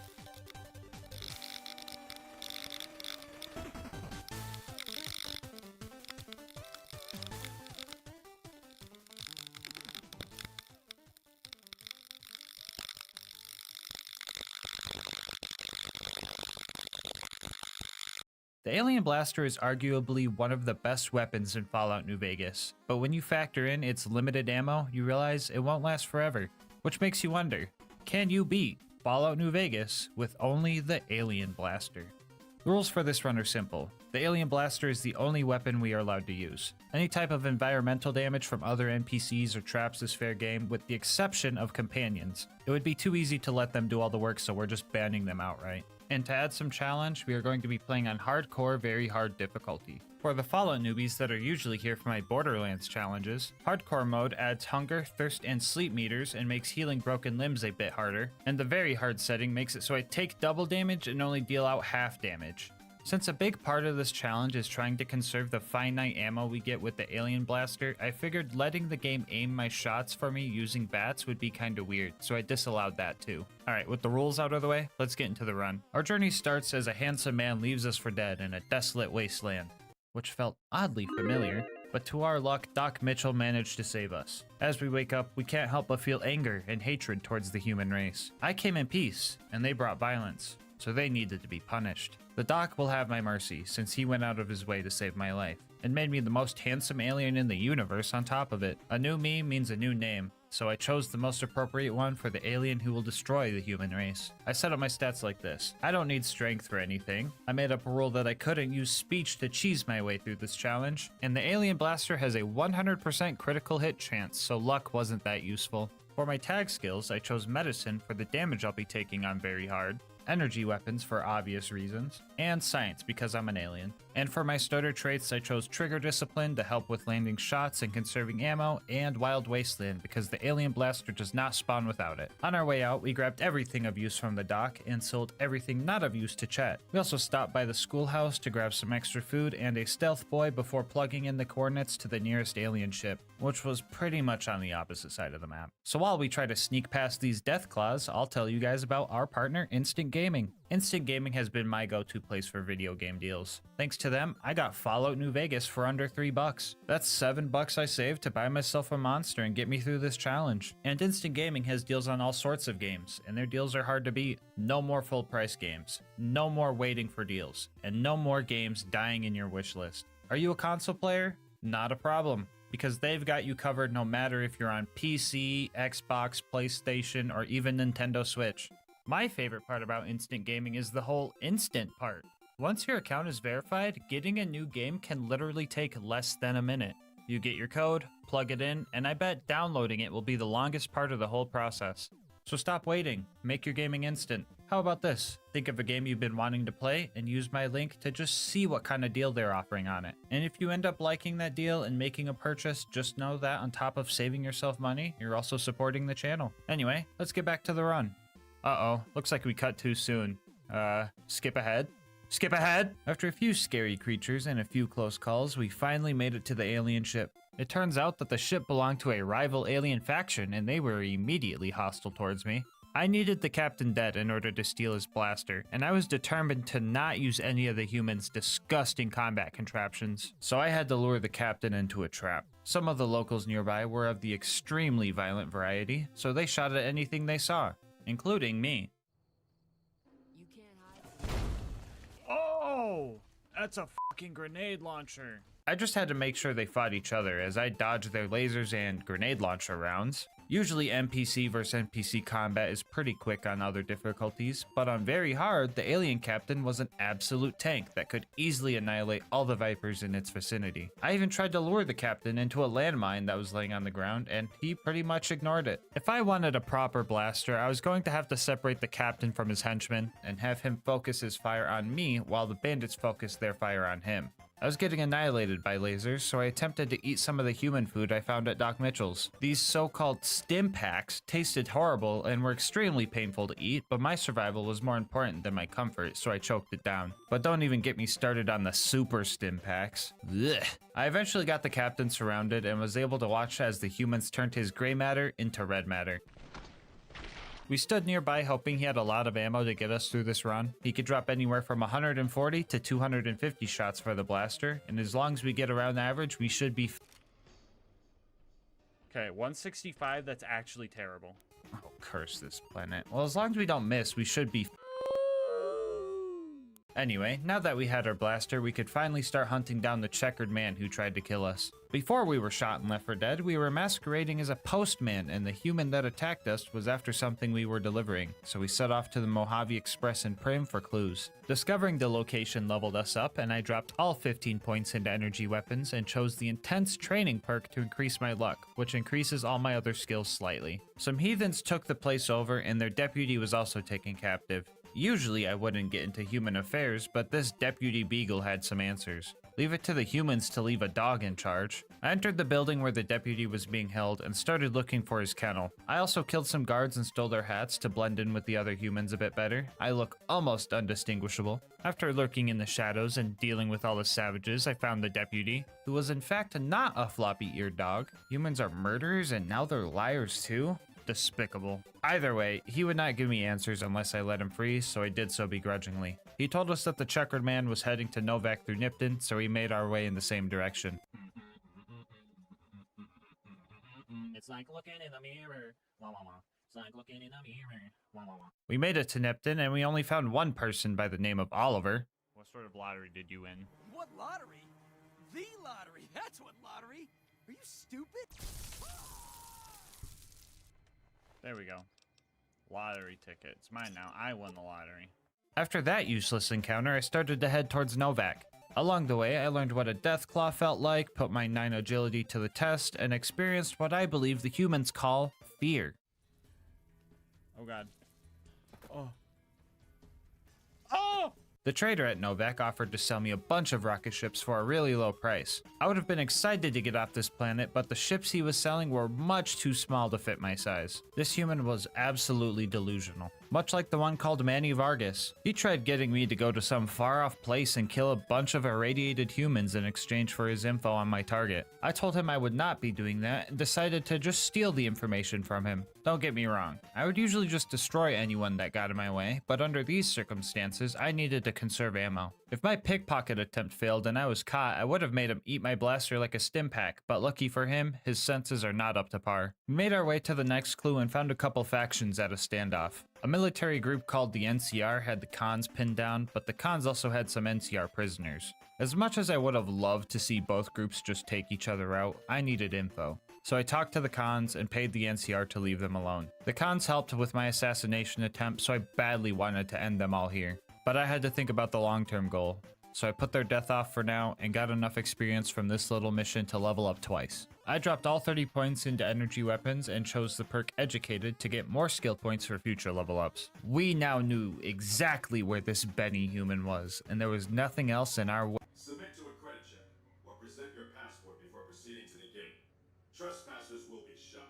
The Alien Blaster is arguably one of the best weapons in Fallout New Vegas, but when you factor in its limited ammo, you realize it won't last forever, which makes you wonder, can you beat Fallout New Vegas with only the Alien Blaster? The rules for this run are simple. The Alien Blaster is the only weapon we are allowed to use. Any type of environmental damage from other NPCs or traps is fair game, with the exception of companions. It would be too easy to let them do all the work, so we're just banning them outright. And to add some challenge, we are going to be playing on hardcore, very hard difficulty. For the Fallout newbies that are usually here for my Borderlands challenges, hardcore mode adds hunger, thirst, and sleep meters and makes healing broken limbs a bit harder, and the very hard setting makes it so I take double damage and only deal out half damage. Since a big part of this challenge is trying to conserve the finite ammo we get with the Alien Blaster, I figured letting the game aim my shots for me using bats would be kinda weird, so I disallowed that too. Alright, with the rules out of the way, let's get into the run. Our journey starts as a handsome man leaves us for dead in a desolate wasteland, which felt oddly familiar, but to our luck, Doc Mitchell managed to save us. As we wake up, we can't help but feel anger and hatred towards the human race. I came in peace, and they brought violence, so they needed to be punished. The Doc will have my mercy, since he went out of his way to save my life, and made me the most handsome alien in the universe on top of it. A new me means a new name, so I chose the most appropriate one for the alien who will destroy the human race. I set up my stats like this. I don't need strength for anything. I made up a rule that I couldn't use speech to cheese my way through this challenge, and the Alien Blaster has a 100% critical hit chance, so luck wasn't that useful. For my tag skills, I chose medicine for the damage I'll be taking on very hard, energy weapons for obvious reasons, and science because I'm an alien. And for my starter traits, I chose trigger discipline to help with landing shots and conserving ammo, and wild wasteland because the Alien Blaster does not spawn without it. On our way out, we grabbed everything of use from the dock and sold everything not of use to Chet. We also stopped by the schoolhouse to grab some extra food and a stealth boy before plugging in the coordinates to the nearest alien ship, which was pretty much on the opposite side of the map. So while we try to sneak past these death claws, I'll tell you guys about our partner, Instant Gaming. Instant Gaming has been my go-to place for video game deals. Thanks to them, I got Fallout New Vegas for under $3. That's $7 I saved to buy myself a monster and get me through this challenge. And Instant Gaming has deals on all sorts of games, and their deals are hard to beat. No more full price games, no more waiting for deals, and no more games dying in your wish list. Are you a console player? Not a problem, because they've got you covered no matter if you're on PC, Xbox, PlayStation, or even Nintendo Switch. My favorite part about Instant Gaming is the whole instant part. Once your account is verified, getting a new game can literally take less than a minute. You get your code, plug it in, and I bet downloading it will be the longest part of the whole process. So stop waiting, make your gaming instant. How about this? Think of a game you've been wanting to play and use my link to just see what kind of deal they're offering on it. And if you end up liking that deal and making a purchase, just know that on top of saving yourself money, you're also supporting the channel. Anyway, let's get back to the run. Uh-oh, looks like we cut too soon. Skip ahead? Skip ahead! After a few scary creatures and a few close calls, we finally made it to the alien ship. It turns out that the ship belonged to a rival alien faction and they were immediately hostile towards me. I needed the captain dead in order to steal his blaster, and I was determined to not use any of the humans' disgusting combat contraptions, so I had to lure the captain into a trap. Some of the locals nearby were of the extremely violent variety, so they shot at anything they saw, including me. Oh! That's a fucking grenade launcher. I just had to make sure they fought each other as I dodged their lasers and grenade launcher rounds. Usually NPC versus NPC combat is pretty quick on other difficulties, but on very hard, the alien captain was an absolute tank that could easily annihilate all the Vipers in its vicinity. I even tried to lure the captain into a landmine that was laying on the ground, and he pretty much ignored it. If I wanted a proper blaster, I was going to have to separate the captain from his henchmen and have him focus his fire on me while the bandits focused their fire on him. I was getting annihilated by lasers, so I attempted to eat some of the human food I found at Doc Mitchell's. These so-called stim packs tasted horrible and were extremely painful to eat, but my survival was more important than my comfort, so I choked it down. But don't even get me started on the super stim packs. Ugh. I eventually got the captain surrounded and was able to watch as the humans turned his gray matter into red matter. We stood nearby hoping he had a lot of ammo to get us through this run. He could drop anywhere from 140 to 250 shots for the blaster, and as long as we get around average, we should be Okay, 165, that's actually terrible. Oh, curse this planet. Well, as long as we don't miss, we should be Anyway, now that we had our blaster, we could finally start hunting down the checkered man who tried to kill us. Before we were shot and left for dead, we were masquerading as a postman, and the human that attacked us was after something we were delivering, so we set off to the Mojave Express in Prim for clues. Discovering the location leveled us up, and I dropped all 15 points into energy weapons and chose the intense training perk to increase my luck, which increases all my other skills slightly. Some heathens took the place over, and their deputy was also taken captive. Usually I wouldn't get into human affairs, but this deputy beagle had some answers. Leave it to the humans to leave a dog in charge. I entered the building where the deputy was being held and started looking for his kennel. I also killed some guards and stole their hats to blend in with the other humans a bit better. I look almost undistinguishable. After lurking in the shadows and dealing with all the savages, I found the deputy, who was in fact not a floppy-eared dog. Humans are murderers and now they're liars too? Despicable. Either way, he would not give me answers unless I let him free, so I did so begrudgingly. He told us that the checkered man was heading to Novak through Nipton, so we made our way in the same direction. It's like looking in the mirror. Wah, wah, wah. It's like looking in the mirror. Wah, wah, wah. We made it to Nipton, and we only found one person by the name of Oliver. What sort of lottery did you win? What lottery? The lottery. That's what lottery. Are you stupid? There we go. Lottery ticket. It's mine now. I won the lottery. After that useless encounter, I started to head towards Novak. Along the way, I learned what a Deathclaw felt like, put my 9 agility to the test, and experienced what I believe the humans call fear. Oh god. Oh. Oh! The trader at Novak offered to sell me a bunch of rocket ships for a really low price. I would have been excited to get off this planet, but the ships he was selling were much too small to fit my size. This human was absolutely delusional. Much like the one called Manny Vargas. He tried getting me to go to some far-off place and kill a bunch of irradiated humans in exchange for his info on my target. I told him I would not be doing that and decided to just steal the information from him. Don't get me wrong, I would usually just destroy anyone that got in my way, but under these circumstances, I needed to conserve ammo. If my pickpocket attempt failed and I was caught, I would have made him eat my blaster like a stim pack, but lucky for him, his senses are not up to par. We made our way to the next clue and found a couple factions at a standoff. A military group called the NCR had the Khans pinned down, but the Khans also had some NCR prisoners. As much as I would have loved to see both groups just take each other out, I needed info. So I talked to the Khans and paid the NCR to leave them alone. The Khans helped with my assassination attempt, so I badly wanted to end them all here. But I had to think about the long-term goal. So I put their death off for now and got enough experience from this little mission to level up twice. I dropped all 30 points into energy weapons and chose the perk Educated to get more skill points for future level ups. We now knew exactly where this Benny human was, and there was nothing else in our way. Submit to a credit check or present your passport before proceeding to the gate. Trespassers will be shot.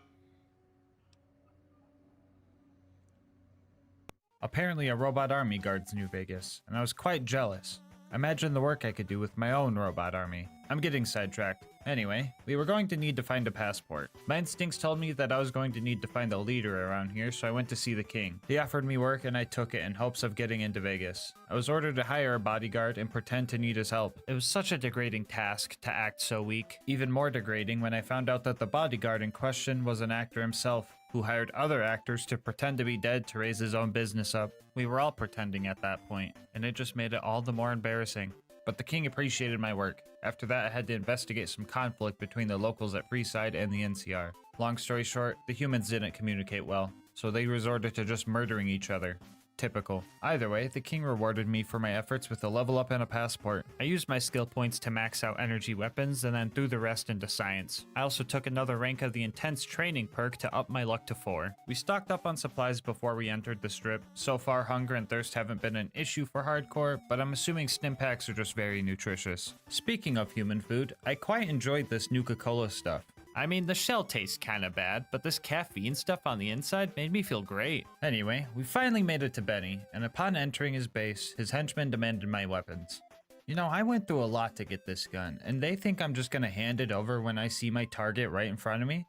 Apparently a robot army guards New Vegas, and I was quite jealous. Imagine the work I could do with my own robot army. I'm getting sidetracked. Anyway, we were going to need to find a passport. My instincts told me that I was going to need to find a leader around here, so I went to see the king. He offered me work and I took it in hopes of getting into Vegas. I was ordered to hire a bodyguard and pretend to need his help. It was such a degrading task to act so weak. Even more degrading when I found out that the bodyguard in question was an actor himself, who hired other actors to pretend to be dead to raise his own business up. We were all pretending at that point, and it just made it all the more embarrassing. But the king appreciated my work. After that, I had to investigate some conflict between the locals at Freeside and the NCR. Long story short, the humans didn't communicate well, so they resorted to just murdering each other. Typical. Either way, the king rewarded me for my efforts with a level up and a passport. I used my skill points to max out energy weapons and then threw the rest into science. I also took another rank of the intense training perk to up my luck to 4. We stocked up on supplies before we entered the strip. So far, hunger and thirst haven't been an issue for hardcore, but I'm assuming stim packs are just very nutritious. Speaking of human food, I quite enjoyed this Nuka-Cola stuff. I mean, the shell tastes kinda bad, but this caffeine stuff on the inside made me feel great. Anyway, we finally made it to Benny, and upon entering his base, his henchmen demanded my weapons. You know, I went through a lot to get this gun, and they think I'm just gonna hand it over when I see my target right in front of me?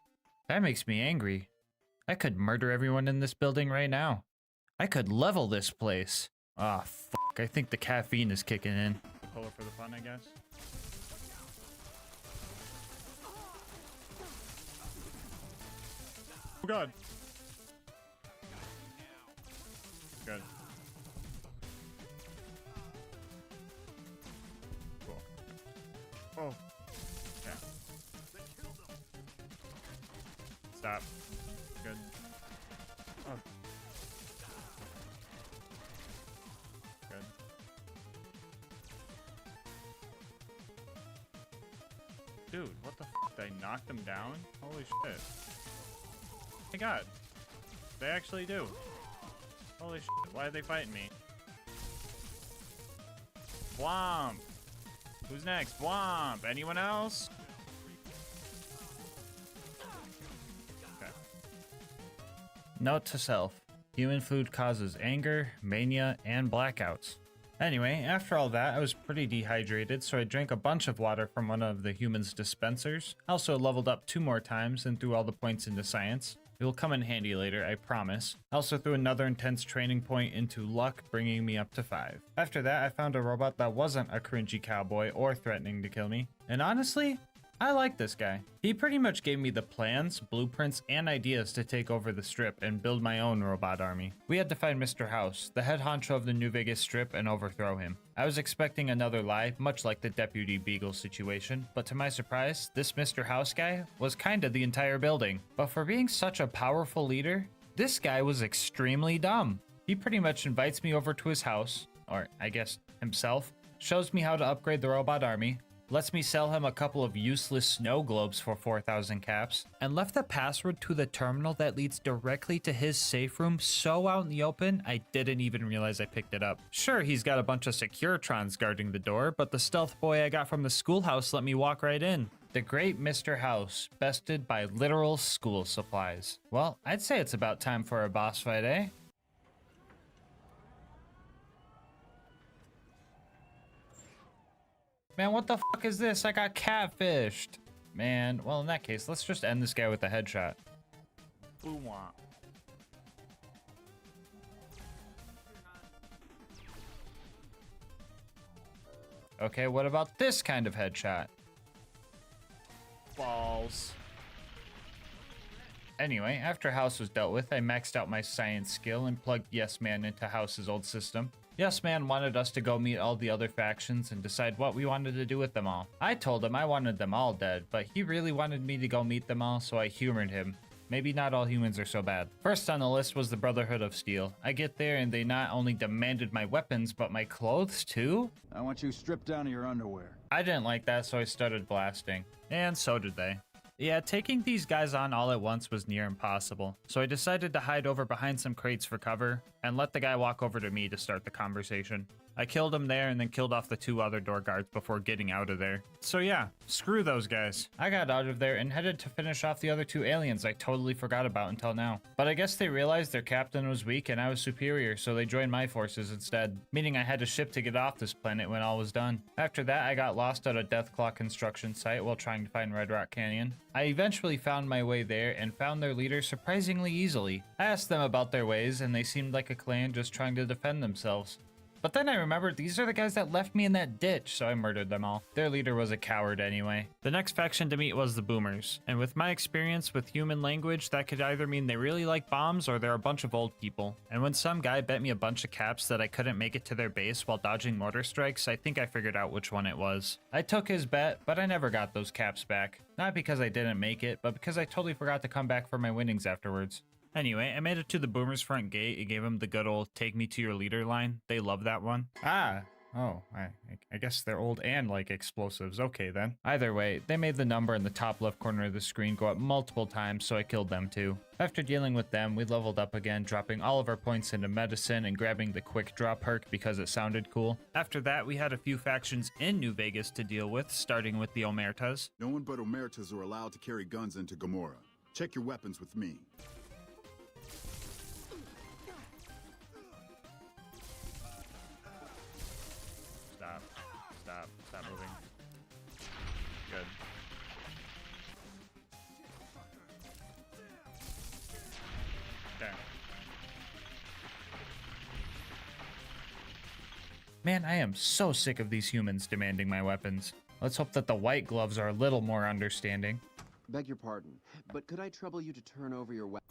That makes me angry. I could murder everyone in this building right now. I could level this place. Ah, fuck, I think the caffeine is kicking in. Pull it for the fun, I guess. Oh god. Good. Oh. Okay. Stop. Good. Oh. Good. Dude, what the f***? Did I knock them down? Holy shit. Oh my god. They actually do. Holy shit. Why are they fighting me? Womp. Who's next? Womp. Anyone else? Okay. Note to self. Human food causes anger, mania, and blackouts. Anyway, after all that, I was pretty dehydrated, so I drank a bunch of water from one of the humans' dispensers. I also leveled up 2 more times and threw all the points into science. It will come in handy later, I promise. I also threw another intense training point into luck, bringing me up to 5. After that, I found a robot that wasn't a cringy cowboy or threatening to kill me. And honestly, I like this guy. He pretty much gave me the plans, blueprints, and ideas to take over the strip and build my own robot army. We had to find Mr. House, the head honcho of the New Vegas strip, and overthrow him. I was expecting another lie, much like the Deputy Beagle situation, but to my surprise, this Mr. House guy was kinda the entire building. But for being such a powerful leader, this guy was extremely dumb. He pretty much invites me over to his house, or I guess himself, shows me how to upgrade the robot army, lets me sell him a couple of useless snow globes for 4,000 caps, and left the password to the terminal that leads directly to his safe room so out in the open, I didn't even realize I picked it up. Sure, he's got a bunch of Securitrons guarding the door, but the stealth boy I got from the schoolhouse let me walk right in. The great Mr. House, bested by literal school supplies. Well, I'd say it's about time for a boss fight, eh? Man, what the fuck is this? I got catfished. Man, well, in that case, let's just end this guy with a headshot. Boom. Okay, what about this kind of headshot? Balls. Anyway, after House was dealt with, I maxed out my science skill and plugged Yes Man into House's old system. Yes Man wanted us to go meet all the other factions and decide what we wanted to do with them all. I told him I wanted them all dead, but he really wanted me to go meet them all, so I humored him. Maybe not all humans are so bad. First on the list was the Brotherhood of Steel. I get there and they not only demanded my weapons, but my clothes too? I want you stripped down to your underwear. I didn't like that, so I started blasting. And so did they. Yeah, taking these guys on all at once was near impossible, so I decided to hide over behind some crates for cover and let the guy walk over to me to start the conversation. I killed him there and then killed off the 2 other door guards before getting out of there. So yeah, screw those guys. I got out of there and headed to finish off the other 2 aliens I totally forgot about until now. But I guess they realized their captain was weak and I was superior, so they joined my forces instead, meaning I had a ship to get off this planet when all was done. After that, I got lost at a Deathclaw construction site while trying to find Red Rock Canyon. I eventually found my way there and found their leader surprisingly easily. I asked them about their ways and they seemed like a clan just trying to defend themselves. But then I remembered these are the guys that left me in that ditch, so I murdered them all. Their leader was a coward anyway. The next faction to meet was the Boomers, and with my experience with human language, that could either mean they really like bombs or they're a bunch of old people. And when some guy bet me a bunch of caps that I couldn't make it to their base while dodging mortar strikes, I think I figured out which one it was. I took his bet, but I never got those caps back. Not because I didn't make it, but because I totally forgot to come back for my winnings afterwards. Anyway, I made it to the Boomers' front gate and gave them the good old "take me to your leader" line. They love that one. Oh, I guess they're old and like explosives. Okay then. Either way, they made the number in the top left corner of the screen go up multiple times, so I killed them too. After dealing with them, we leveled up again, dropping all of our points into medicine and grabbing the quick draw perk because it sounded cool. After that, we had a few factions in New Vegas to deal with, starting with the Omertas. No one but Omertas are allowed to carry guns into Gomorrah. Check your weapons with me. Stop moving. Good. Okay. Man, I am so sick of these humans demanding my weapons. Let's hope that the white gloves are a little more understanding. Beg your pardon, but could I trouble you to turn over your weapon?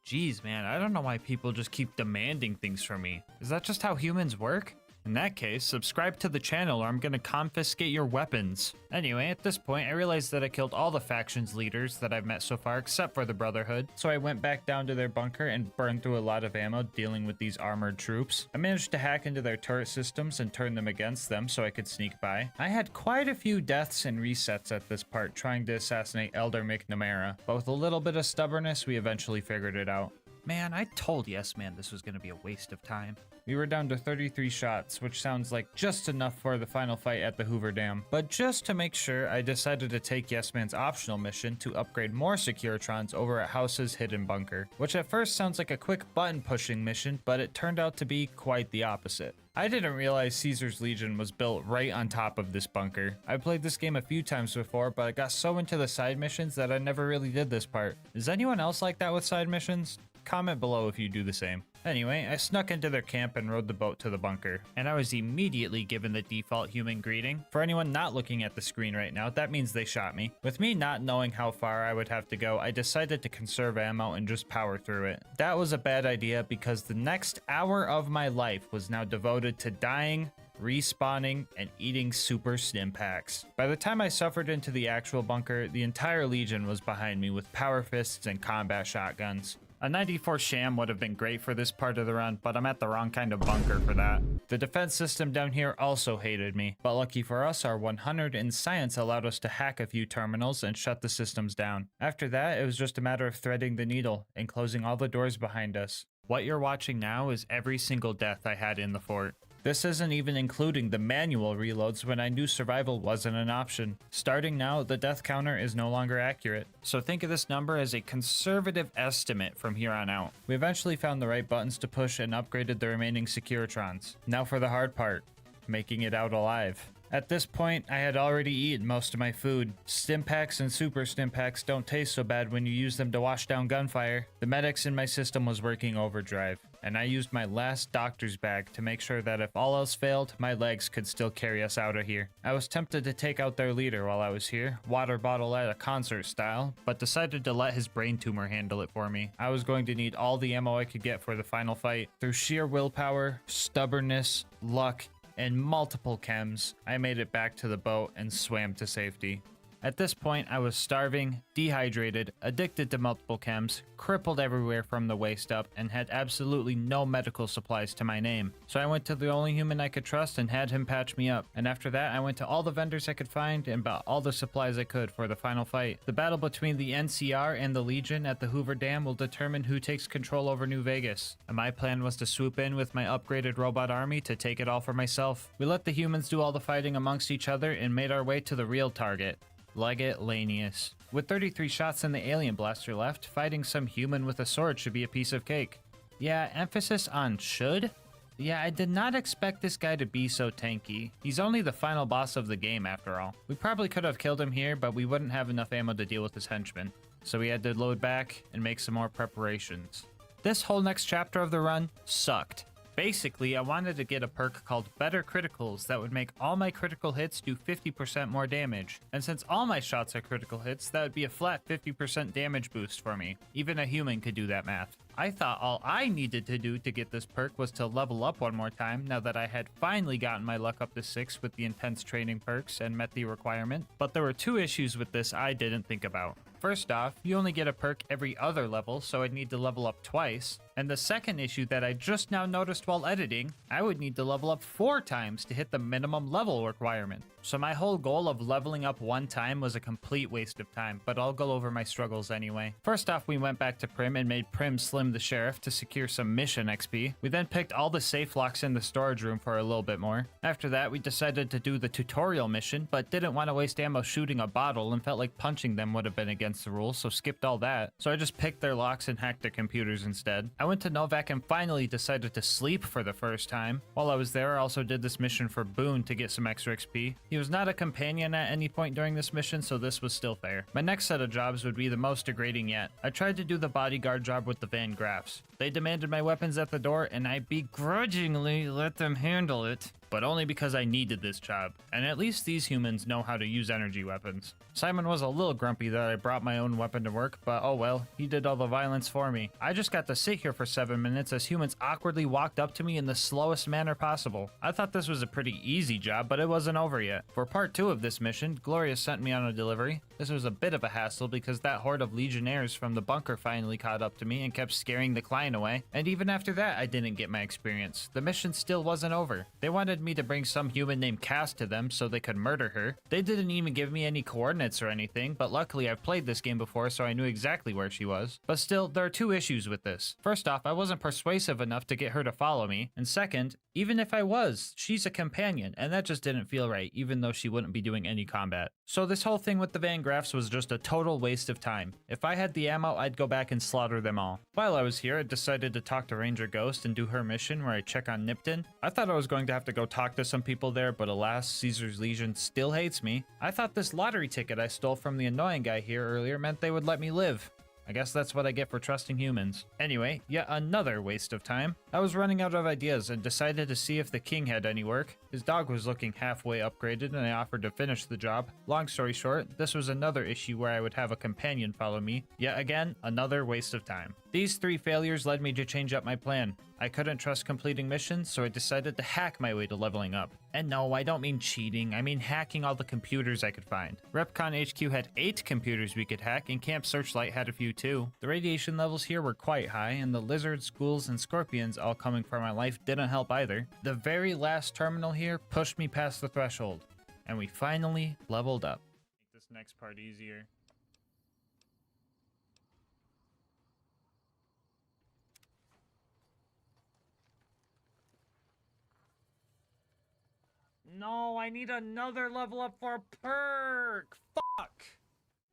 Jeez, man, I don't know why people just keep demanding things from me. Is that just how humans work? In that case, subscribe to the channel or I'm gonna confiscate your weapons. Anyway, at this point, I realized that I killed all the factions leaders that I've met so far except for the Brotherhood, so I went back down to their bunker and burned through a lot of ammo dealing with these armored troops. I managed to hack into their turret systems and turn them against them so I could sneak by. I had quite a few deaths and resets at this part trying to assassinate Elder McNamara, but with a little bit of stubbornness, we eventually figured it out. Man, I told Yes Man this was gonna be a waste of time. We were down to 33 shots, which sounds like just enough for the final fight at the Hoover Dam. But just to make sure, I decided to take Yes Man's optional mission to upgrade more Securitrons over at House's hidden bunker, which at first sounds like a quick button pushing mission, but it turned out to be quite the opposite. I didn't realize Caesar's Legion was built right on top of this bunker. I played this game a few times before, but I got so into the side missions that I never really did this part. Is anyone else like that with side missions? Comment below if you do the same. Anyway, I snuck into their camp and rode the boat to the bunker, and I was immediately given the default human greeting. For anyone not looking at the screen right now, that means they shot me. With me not knowing how far I would have to go, I decided to conserve ammo and just power through it. That was a bad idea because the next hour of my life was now devoted to dying, respawning, and eating super stim packs. By the time I suffered into the actual bunker, the entire Legion was behind me with power fists and combat shotguns. A 94 sham would have been great for this part of the run, but I'm at the wrong kind of bunker for that. The defense system down here also hated me, but lucky for us, our 100 in science allowed us to hack a few terminals and shut the systems down. After that, it was just a matter of threading the needle and closing all the doors behind us. What you're watching now is every single death I had in the fort. This isn't even including the manual reloads when I knew survival wasn't an option. Starting now, the death counter is no longer accurate, so think of this number as a conservative estimate from here on out. We eventually found the right buttons to push and upgraded the remaining Securitrons. Now for the hard part, making it out alive. At this point, I had already eaten most of my food. Stim packs and super stim packs don't taste so bad when you use them to wash down gunfire. The medics in my system was working overdrive, and I used my last doctor's bag to make sure that if all else failed, my legs could still carry us out of here. I was tempted to take out their leader while I was here, water bottle at a concert style, but decided to let his brain tumor handle it for me. I was going to need all the ammo I could get for the final fight. Through sheer willpower, stubbornness, luck, and multiple chems, I made it back to the boat and swam to safety. At this point, I was starving, dehydrated, addicted to multiple chems, crippled everywhere from the waist up, and had absolutely no medical supplies to my name. So I went to the only human I could trust and had him patch me up. And after that, I went to all the vendors I could find and bought all the supplies I could for the final fight. The battle between the NCR and the Legion at the Hoover Dam will determine who takes control over New Vegas. And my plan was to swoop in with my upgraded robot army to take it all for myself. We let the humans do all the fighting amongst each other and made our way to the real target, Legate Lanius. With 33 shots in the alien blaster left, fighting some human with a sword should be a piece of cake. Yeah, emphasis on should? Yeah, I did not expect this guy to be so tanky. He's only the final boss of the game after all. We probably could have killed him here, but we wouldn't have enough ammo to deal with his henchmen. So we had to load back and make some more preparations. This whole next chapter of the run sucked. Basically, I wanted to get a perk called Better Criticals that would make all my critical hits do 50% more damage. And since all my shots are critical hits, that would be a flat 50% damage boost for me. Even a human could do that math. I thought all I needed to do to get this perk was to level up one more time now that I had finally gotten my luck up to 6 with the intense training perks and met the requirement. But there were two issues with this I didn't think about. First off, you only get a perk every other level, so I'd need to level up twice. And the second issue that I just now noticed while editing, I would need to level up 4 times to hit the minimum level requirement. So my whole goal of leveling up 1 time was a complete waste of time, but I'll go over my struggles anyway. First off, we went back to Prim and made Prim slim the sheriff to secure some mission XP. We then picked all the safe locks in the storage room for a little bit more. After that, we decided to do the tutorial mission, but didn't want to waste ammo shooting a bottle and felt like punching them would have been against the rules, so skipped all that. So I just picked their locks and hacked their computers instead. I went to Novak and finally decided to sleep for the first time. While I was there, I also did this mission for Boone to get some extra XP. He was not a companion at any point during this mission, so this was still fair. My next set of jobs would be the most degrading yet. I tried to do the bodyguard job with the Van Graffs. They demanded my weapons at the door, and I begrudgingly let them handle it. but only because I needed this job, and at least these humans know how to use energy weapons. Simon was a little grumpy that I brought my own weapon to work, but oh well, he did all the violence for me. I just got to sit here for 7 minutes as humans awkwardly walked up to me in the slowest manner possible. I thought this was a pretty easy job, but it wasn't over yet. For part 2 of this mission, Gloria sent me on a delivery. This was a bit of a hassle because that horde of legionnaires from the bunker finally caught up to me and kept scaring the client away, and even after that I didn't get my experience. The mission still wasn't over. They wanted me to bring some human named Cass to them so they could murder her. They didn't even give me any coordinates or anything, but luckily I've played this game before so I knew exactly where she was. But still, there are 2 issues with this. First off, I wasn't persuasive enough to get her to follow me, and second, even if I was, she's a companion, and that just didn't feel right, even though she wouldn't be doing any combat. So this whole thing with the Van Graffs was just a total waste of time. If I had the ammo, I'd go back and slaughter them all. While I was here, I decided to talk to Ranger Ghost and do her mission where I check on Nipton. I thought I was going to have to go talk to some people there, but alas, Caesar's Legion still hates me. I thought this lottery ticket I stole from the annoying guy here earlier meant they would let me live. I guess that's what I get for trusting humans. Anyway, yet another waste of time. I was running out of ideas and decided to see if the king had any work. His dog was looking halfway upgraded and I offered to finish the job. Long story short, this was another issue where I would have a companion follow me. Yet again, another waste of time. These 3 failures led me to change up my plan. I couldn't trust completing missions, so I decided to hack my way to leveling up. And no, I don't mean cheating, I mean hacking all the computers I could find. Repcon HQ had 8 computers we could hack, and Camp Searchlight had a few too. The radiation levels here were quite high, and the lizards, ghouls, and scorpions all coming for my life didn't help either. The very last terminal here pushed me past the threshold, and we finally leveled up. Make this next part easier. No, I need another level up for a perk. Fuck.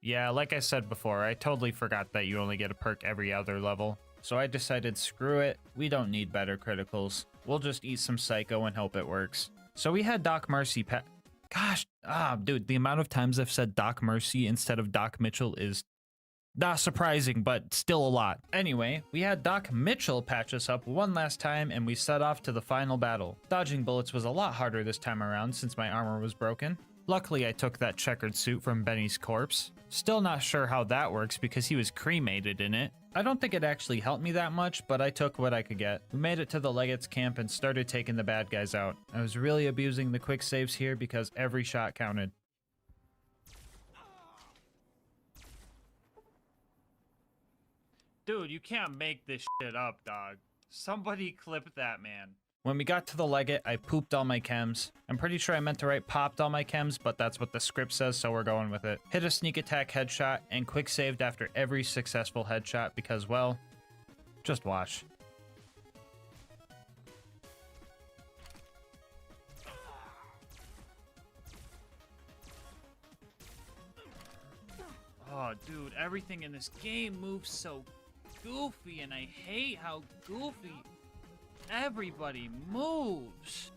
Yeah, like I said before, I totally forgot that you only get a perk every other level. So I decided, screw it, we don't need better criticals. We'll just eat some Psycho and hope it works. So we had Doc Mercy Gosh, dude, the amount of times I've said Doc Mercy instead of Doc Mitchell is not surprising, but still a lot. Anyway, we had Doc Mitchell patch us up one last time and we set off to the final battle. Dodging bullets was a lot harder this time around since my armor was broken. Luckily, I took that checkered suit from Benny's corpse. Still not sure how that works because he was cremated in it. I don't think it actually helped me that much, but I took what I could get. We made it to the Legate's camp and started taking the bad guys out. I was really abusing the quick saves here because every shot counted. Dude, you can't make this shit up, dog. Somebody clip that, man. When we got to the Legate, I pooped all my chems. I'm pretty sure I meant to write popped all my chems, but that's what the script says, so we're going with it. Hit a sneak attack headshot, and quick saved after every successful headshot because, well, just watch. Oh, dude, everything in this game moves so goofy, and I hate how goofy everybody moves.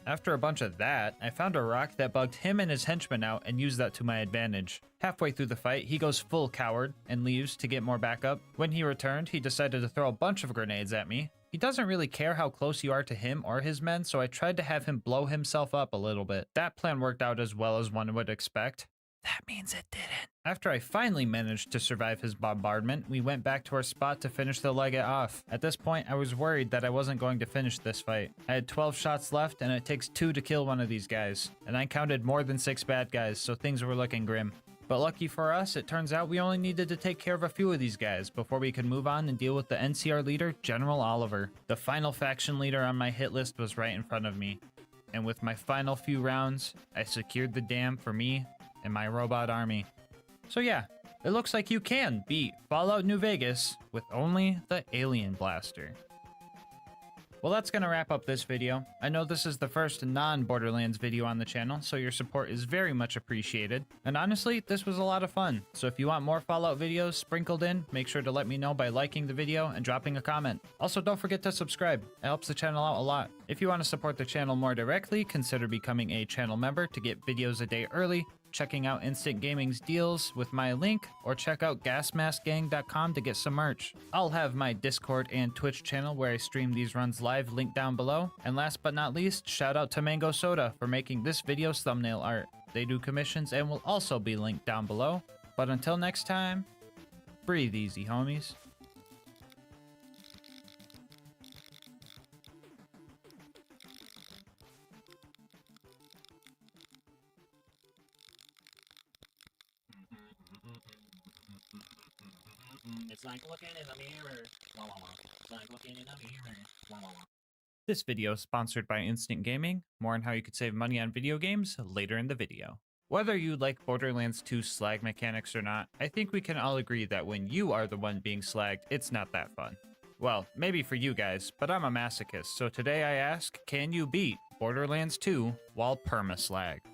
After a bunch of that, I found a rock that bugged him and his henchmen out and used that to my advantage. Halfway through the fight, he goes full coward and leaves to get more backup. When he returned, he decided to throw a bunch of grenades at me. He doesn't really care how close you are to him or his men, so I tried to have him blow himself up a little bit. That plan worked out as well as one would expect. That means it didn't. After I finally managed to survive his bombardment, we went back to our spot to finish the Legate off. At this point, I was worried that I wasn't going to finish this fight. I had 12 shots left, and it takes 2 to kill one of these guys. And I counted more than 6 bad guys, so things were looking grim. But lucky for us, it turns out we only needed to take care of a few of these guys before we could move on and deal with the NCR leader, General Oliver. The final faction leader on my hit list was right in front of me. And with my final few rounds, I secured the dam for me and my robot army. So yeah, it looks like you can beat Fallout New Vegas with only the Alien Blaster. Well, that's gonna wrap up this video. I know this is the first non-Borderlands video on the channel, so your support is very much appreciated. And honestly, this was a lot of fun. So if you want more Fallout videos sprinkled in, make sure to let me know by liking the video and dropping a comment. Also, don't forget to subscribe. It helps the channel out a lot. If you want to support the channel more directly, consider becoming a channel member to get videos a day early. checking out Instant Gaming's deals with my link, or check out GASMASK'Gang.com to get some merch. I'll have my Discord and Twitch channel where I stream these runs live linked down below. And last but not least, shout out to Mango Soda for making this video's thumbnail art. They do commissions and will also be linked down below. But until next time, breathe easy, homies. It's like looking in the mirror. Wah, wah, wah. It's like looking in the mirror. Wah, wah, wah. This video is sponsored by Instant Gaming. More on how you could save money on video games later in the video. Whether you like Borderlands 2's slag mechanics or not, I think we can all agree that when you are the one being slagged, it's not that fun. Well, maybe for you guys, but I'm a masochist, so today I ask, can you beat Borderlands 2 while perma-slagged?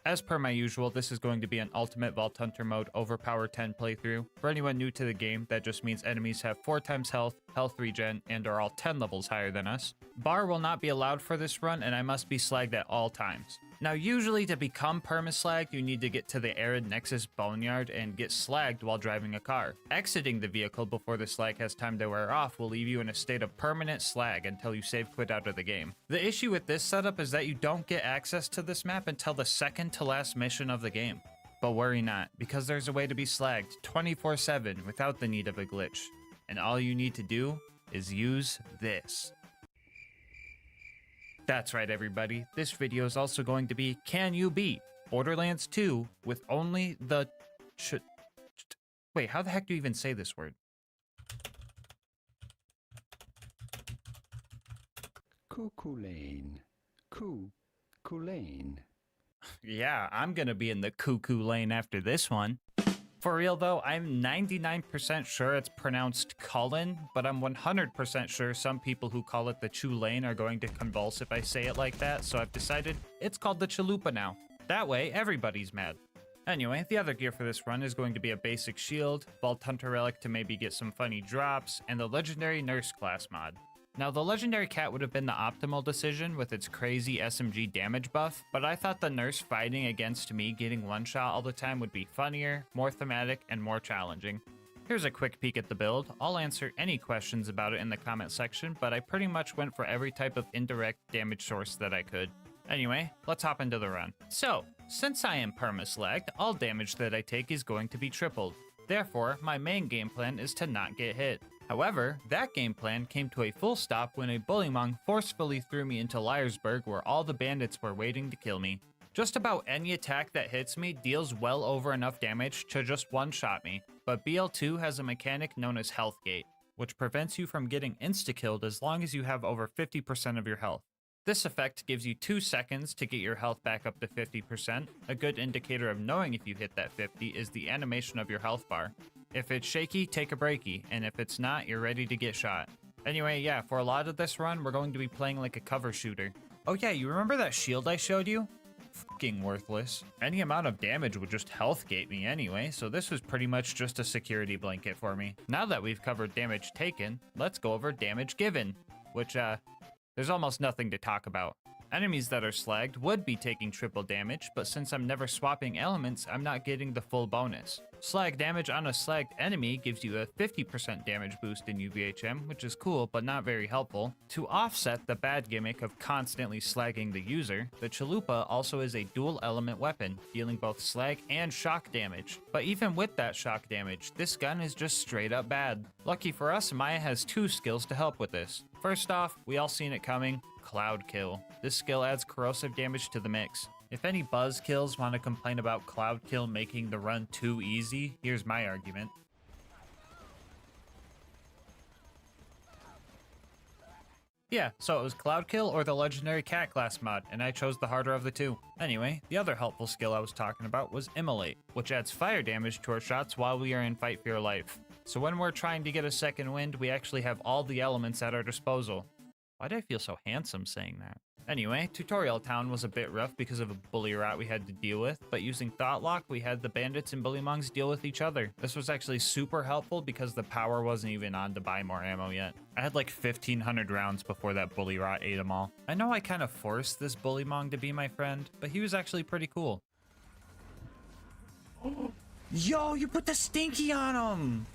As per my usual, this is going to be an Ultimate Vault Hunter mode Overpower 10 playthrough. For anyone new to the game, that just means enemies have 4 times health, health regen, and are all 10 levels higher than us. Bar will not be allowed for this run, and I must be slagged at all times. Now, usually to become perma-slagged, you need to get to the Arid Nexus Boneyard and get slagged while driving a car. Exiting the vehicle before the slag has time to wear off will leave you in a state of permanent slag until you save quit out of the game. The issue with this setup is that you don't get access to this map until the second to last mission of the game. But worry not, because there's a way to be slagged 24/7 without the need of a glitch. And all you need to do is use this. That's right, everybody. This video is also going to be, can you beat Borderlands 2 with only the wait, how the heck do you even say this word? Cuckoo lane. Cuckoo lane. Yeah, I'm gonna be in the cuckoo lane after this one. For real though, I'm 99% sure it's pronounced Cullen, but I'm 100% sure some people who call it the Chulane are going to convulse if I say it like that, so I've decided it's called the Chalupa now. That way, everybody's mad. Anyway, the other gear for this run is going to be a basic shield, Vault Hunter Relic to maybe get some funny drops, and the legendary Nurse class mod. Now, the legendary cat would have been the optimal decision with its crazy SMG damage buff, but I thought the nurse fighting against me getting one shot all the time would be funnier, more thematic, and more challenging. Here's a quick peek at the build. I'll answer any questions about it in the comment section, but I pretty much went for every type of indirect damage source that I could. Anyway, let's hop into the run. So, since I am perma-slagged, all damage that I take is going to be tripled. Therefore, my main game plan is to not get hit. However, that game plan came to a full stop when a bullymong forcefully threw me into Liarsburg where all the bandits were waiting to kill me. Just about any attack that hits me deals well over enough damage to just one-shot me, but BL2 has a mechanic known as Health Gate, which prevents you from getting insta-killed as long as you have over 50% of your health. This effect gives you 2 seconds to get your health back up to 50%. A good indicator of knowing if you hit that 50 is the animation of your health bar. If it's shaky, take a breaky, and if it's not, you're ready to get shot. Anyway, yeah, for a lot of this run, we're going to be playing like a cover shooter. Oh yeah, you remember that shield I showed you? Fucking worthless. Any amount of damage would just health gate me anyway, so this was pretty much just a security blanket for me. Now that we've covered damage taken, let's go over damage given, which, there's almost nothing to talk about. Enemies that are slagged would be taking triple damage, but since I'm never swapping elements, I'm not getting the full bonus. Slag damage on a slagged enemy gives you a 50% damage boost in UVHM, which is cool, but not very helpful. To offset the bad gimmick of constantly slagging the user, the Chalupa also is a dual element weapon, dealing both slag and shock damage. But even with that shock damage, this gun is just straight up bad. Lucky for us, Maya has 2 skills to help with this. First off, we all seen it coming, Cloud Kill. This skill adds corrosive damage to the mix. If any buzzkills want to complain about Cloud Kill making the run too easy, here's my argument. Yeah, so it was Cloud Kill or the legendary cat class mod, and I chose the harder of the two. Anyway, the other helpful skill I was talking about was Immolate, which adds fire damage to our shots while we are in fight for your life. So when we're trying to get a second wind, we actually have all the elements at our disposal. Why do I feel so handsome saying that? Anyway, Tutorial Town was a bit rough because of a bully rat we had to deal with, but using Thought Lock, we had the bandits and bullymongs deal with each other. This was actually super helpful because the power wasn't even on to buy more ammo yet. I had like 1,500 rounds before that bully rat ate them all. I know I kind of forced this bullymong to be my friend, but he was actually pretty cool. Yo, you put the stinky on him!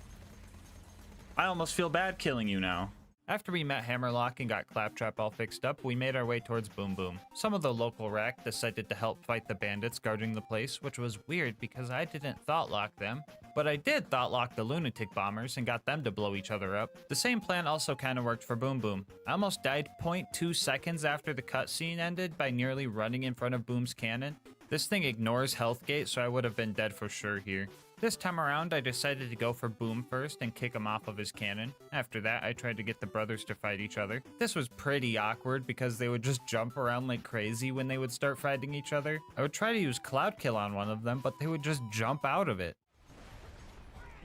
I almost feel bad killing you now. After we met Hammerlock and got Claptrap all fixed up, we made our way towards Boom Boom. Some of the local rack decided to help fight the bandits guarding the place, which was weird because I didn't thought lock them. But I did thought lock the lunatic bombers and got them to blow each other up. The same plan also kind of worked for Boom Boom. I almost died 0.2 seconds after the cutscene ended by nearly running in front of Boom's cannon. This thing ignores health gate, so I would have been dead for sure here. This time around, I decided to go for Boom first and kick him off of his cannon. After that, I tried to get the brothers to fight each other. This was pretty awkward because they would just jump around like crazy when they would start fighting each other. I would try to use Cloud Kill on one of them, but they would just jump out of it.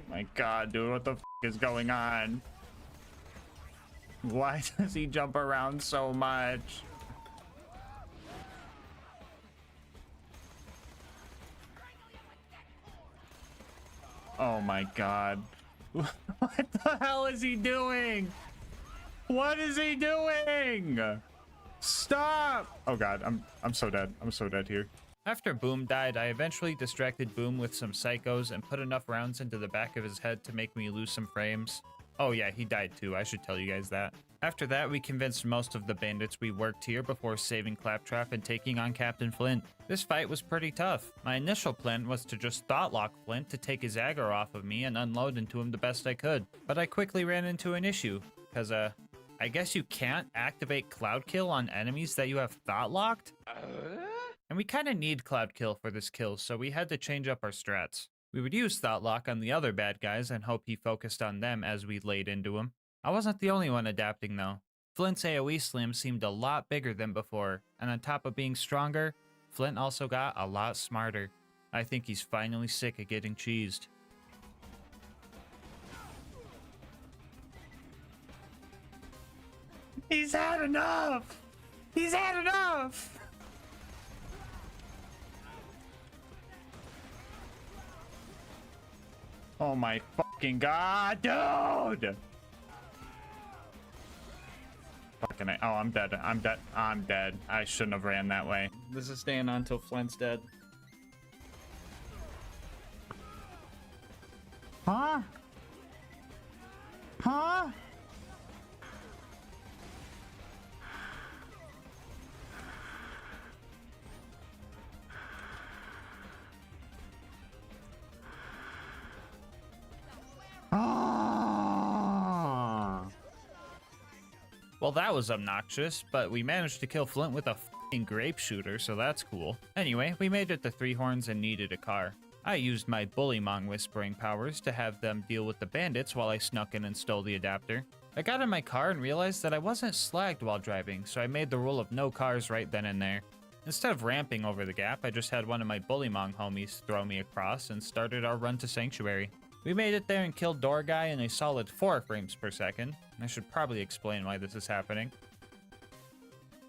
My god, dude, what the f is going on? Why does he jump around so much? Oh my god. What the hell is he doing? What is he doing? Stop! Oh god, I'm so dead. I'm so dead here. After Boom died, I eventually distracted Boom with some psychos and put enough rounds into the back of his head to make me lose some frames. Oh yeah, he died too. I should tell you guys that. After that, we convinced most of the bandits we worked here before saving Claptrap and taking on Captain Flint. This fight was pretty tough. My initial plan was to just thought lock Flint to take his aggro off of me and unload into him the best I could. But I quickly ran into an issue, because I guess you can't activate Cloud Kill on enemies that you have thought locked? And we kind of need Cloud Kill for this kill, so we had to change up our strats. We would use Thought Lock on the other bad guys and hope he focused on them as we laid into him. I wasn't the only one adapting though. Flint's AoE slam seemed a lot bigger than before, and on top of being stronger, Flint also got a lot smarter. I think he's finally sick of getting cheesed. He's had enough! He's had enough! Oh my fucking god, dude! Fucking oh, I'm dead. I'm dead. I'm dead. I shouldn't have ran that way. This is staying on until Flint's dead. Huh? Huh? Well, that was obnoxious, but we managed to kill Flint with a f***ing grape shooter, so that's cool. Anyway, we made it to Three Horns and needed a car. I used my Bullymong whispering powers to have them deal with the bandits while I snuck in and stole the adapter. I got in my car and realized that I wasn't slagged while driving, so I made the rule of no cars right then and there. Instead of ramping over the gap, I just had one of my Bullymong homies throw me across and started our run to Sanctuary. We made it there and killed Door Guy in a solid 4 frames per second. I should probably explain why this is happening.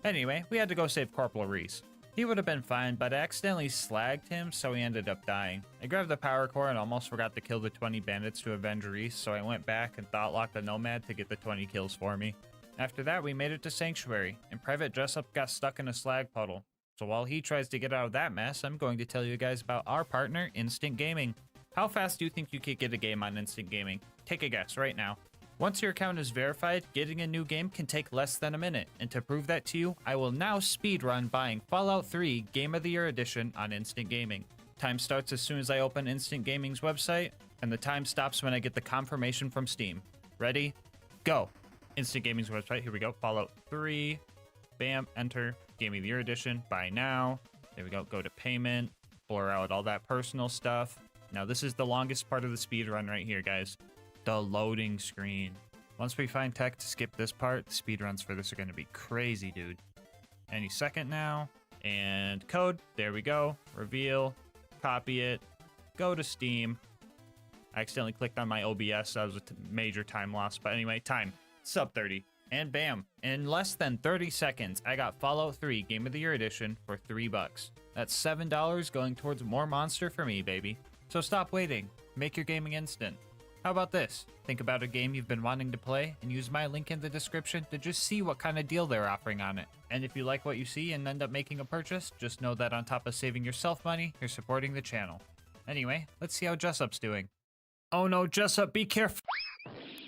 Anyway, we had to go save Corporal Reese. He would have been fine, but I accidentally slagged him, so he ended up dying. I grabbed the power core and almost forgot to kill the 20 bandits to avenge Reese, so I went back and thought locked the Nomad to get the 20 kills for me. After that, we made it to Sanctuary, and Private Dressup got stuck in a slag puddle. So while he tries to get out of that mess, I'm going to tell you guys about our partner, Instant Gaming. How fast do you think you could get a game on Instant Gaming? Take a guess right now. Once your account is verified, getting a new game can take less than a minute, and to prove that to you, I will now speedrun buying Fallout 3 Game of the Year Edition on Instant Gaming. Time starts as soon as I open Instant Gaming's website, and the time stops when I get the confirmation from Steam. Ready? Go! Instant Gaming's website, here we go, Fallout 3, bam, enter, Game of the Year Edition, buy now, there we go, go to payment, blur out all that personal stuff. Now this is the longest part of the speedrun right here, guys. The loading screen. Once we find tech to skip this part, the speedruns for this are going to be crazy, dude. Any second now. And code. There we go. Reveal. Copy it. Go to Steam. I accidentally clicked on my OBS. So that was a major time loss. But anyway, time. Sub 30. And bam. In less than 30 seconds, I got Fallout 3 Game of the Year Edition for $3. That's $7 going towards more Monster for me, baby. So stop waiting. Make your gaming instant. How about this? Think about a game you've been wanting to play and use my link in the description to just see what kind of deal they're offering on it. And if you like what you see and end up making a purchase, just know that on top of saving yourself money, you're supporting the channel. Anyway, let's see how Jessup's doing. Oh no, Jessup, be careful!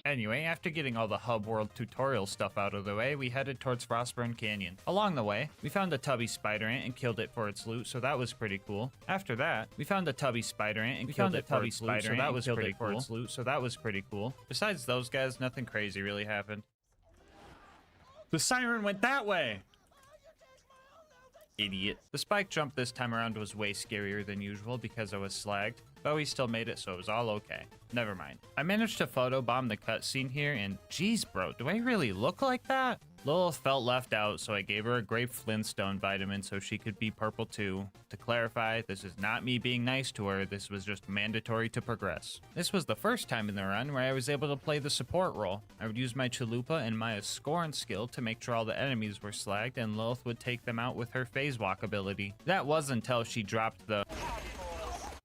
Anyway, after getting all the hub world tutorial stuff out of the way, we headed towards Frostburn Canyon. Along the way, we found a tubby spider ant and killed it for its loot, so that was pretty cool. After that, we found a tubby spider ant and killed it for its loot, so that was pretty cool. Besides those guys, nothing crazy really happened. The siren went that way! Idiot. The spike jump this time around was way scarier than usual because I was slagged, but we still made it, so it was all okay. Never mind. I managed to photobomb the cutscene here, and geez bro, do I really look like that? Lilith felt left out, so I gave her a grape flintstone vitamin so she could be purple too. To clarify, this is not me being nice to her, this was just mandatory to progress. This was the first time in the run where I was able to play the support role. I would use my Chalupa and Maya's Scorn skill to make sure all the enemies were slagged, and Lilith would take them out with her phase walk ability. That was until she dropped the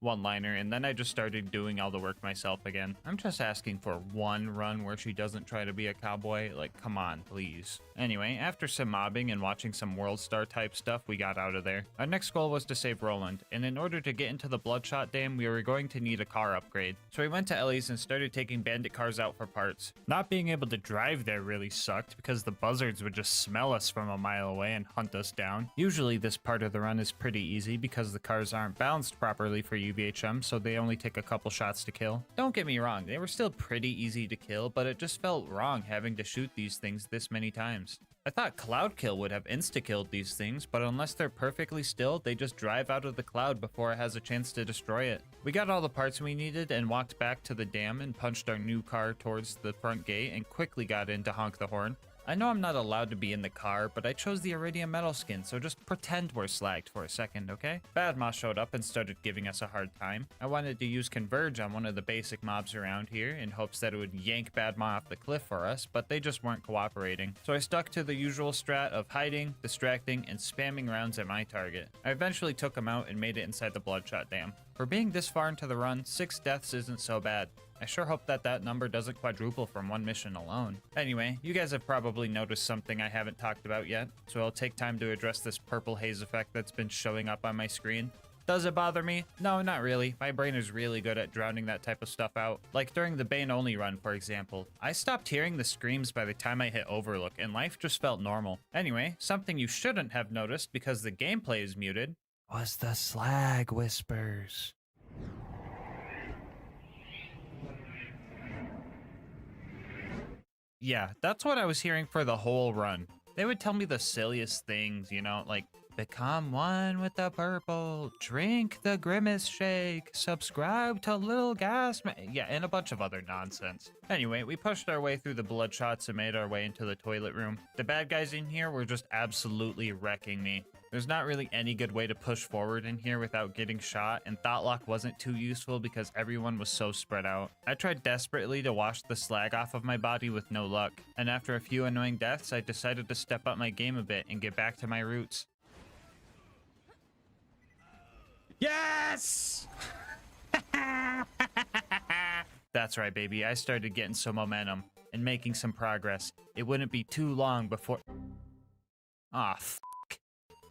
one-liner, and then I just started doing all the work myself again. I'm just asking for one run where she doesn't try to be a cowboy. Like, come on, please. Anyway, after some mobbing and watching some World Star type stuff, we got out of there. Our next goal was to save Roland, and in order to get into the Bloodshot Dam, we were going to need a car upgrade. So we went to Ellie's and started taking bandit cars out for parts. Not being able to drive there really sucked because the buzzards would just smell us from a mile away and hunt us down. Usually this part of the run is pretty easy because the cars aren't balanced properly for UVHM, so they only take a couple shots to kill. Don't get me wrong, they were still pretty easy to kill, but it just felt wrong having to shoot these things this many times. I thought Cloud Kill would have insta-killed these things, but unless they're perfectly still, they just drive out of the cloud before it has a chance to destroy it. We got all the parts we needed and walked back to the dam and punched our new car towards the front gate and quickly got in to honk the horn. I know I'm not allowed to be in the car, but I chose the Iridium metal skin, so just pretend we're slagged for a second, okay? Badma showed up and started giving us a hard time. I wanted to use Converge on one of the basic mobs around here in hopes that it would yank Badma off the cliff for us, but they just weren't cooperating. So I stuck to the usual strat of hiding, distracting, and spamming rounds at my target. I eventually took him out and made it inside the Bloodshot Dam. For being this far into the run, 6 deaths isn't so bad. I sure hope that number doesn't quadruple from one mission alone. Anyway, you guys have probably noticed something I haven't talked about yet, so I'll take time to address this purple haze effect that's been showing up on my screen. Does it bother me? No, not really. My brain is really good at drowning that type of stuff out. Like during the Bane only run, for example. I stopped hearing the screams by the time I hit Overlook, and life just felt normal. Anyway, something you shouldn't have noticed because the gameplay is muted was the slag whispers. Yeah, that's what I was hearing for the whole run. They would tell me the silliest things, you know, like, become one with the purple, drink the grimace shake, subscribe to LilGasmask, yeah, and a bunch of other nonsense. Anyway, we pushed our way through the bloodshots and made our way into the toilet room. The bad guys in here were just absolutely wrecking me. There's not really any good way to push forward in here without getting shot, and Thoughtlock wasn't too useful because everyone was so spread out. I tried desperately to wash the slag off of my body with no luck, and after a few annoying deaths, I decided to step up my game a bit and get back to my roots. Yes! That's right, baby. I started getting some momentum and making some progress. It wouldn't be too long before... Aw, f***.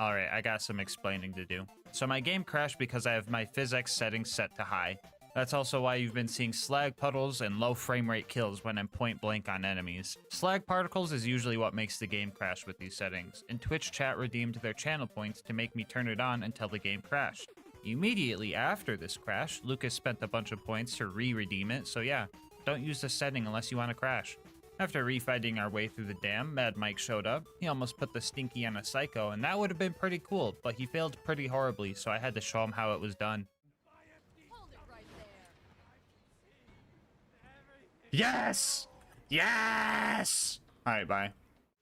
Alright, I got some explaining to do. So my game crashed because I have my physics settings set to high. That's also why you've been seeing slag puddles and low frame rate kills when I'm point blank on enemies. Slag particles is usually what makes the game crash with these settings, and Twitch chat redeemed their channel points to make me turn it on until the game crashed. Immediately after this crash, Lucas spent a bunch of points to re-redeem it, so yeah, don't use this setting unless you want to crash. After refighting our way through the dam, Mad Mike showed up. He almost put the Stinky on a Psycho, and that would have been pretty cool, but he failed pretty horribly, so I had to show him how it was done. Yes! Yes! Alright, bye.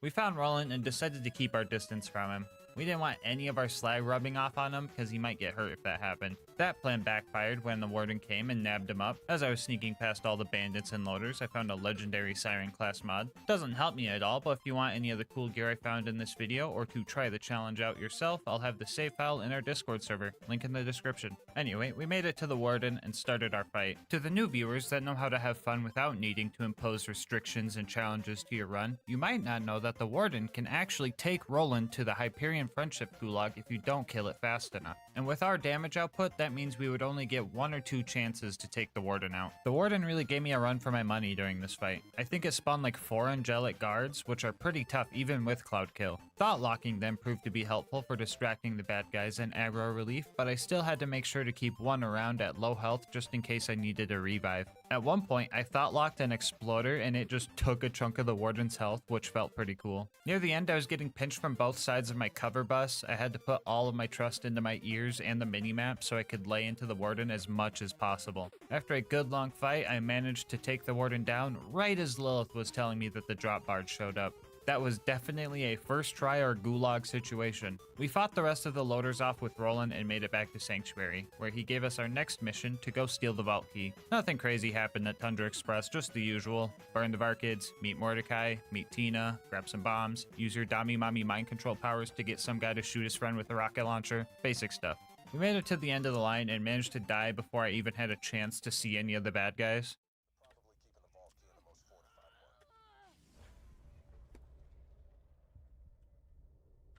We found Roland and decided to keep our distance from him. We didn't want any of our slag rubbing off on him because he might get hurt if that happened. That plan backfired when the warden came and nabbed him up. As I was sneaking past all the bandits and loaders, I found a legendary siren class mod. Doesn't help me at all, but if you want any of the cool gear I found in this video or to try the challenge out yourself, I'll have the save file in our Discord server. Link in the description. Anyway, we made it to the warden and started our fight. To the new viewers that know how to have fun without needing to impose restrictions and challenges to your run, you might not know that the warden can actually take Roland to the Hyperion Friendship Gulag if you don't kill it fast enough. And with our damage output, that that means we would only get 1 or 2 chances to take the Warden out. The Warden really gave me a run for my money during this fight. I think it spawned like 4 angelic guards, which are pretty tough even with Cloud Kill. Thought locking them proved to be helpful for distracting the bad guys and aggro relief, but I still had to make sure to keep one around at low health just in case I needed a revive. At one point, I thought locked an Exploder and it just took a chunk of the Warden's health, which felt pretty cool. Near the end, I was getting pinched from both sides of my cover bus. I had to put all of my trust into my ears and the minimap so I could lay into the Warden as much as possible. After a good long fight, I managed to take the Warden down right as Lilith was telling me that the drop bard showed up. That was definitely a first try or gulag situation. We fought the rest of the loaders off with Roland and made it back to Sanctuary, where he gave us our next mission to go steal the vault key. Nothing crazy happened at Tundra Express, just the usual. Burn the Varkids, meet Mordecai, meet Tina, grab some bombs, use your Dami Mami mind control powers to get some guy to shoot his friend with a rocket launcher. Basic stuff. We made it to the end of the line and managed to die before I even had a chance to see any of the bad guys.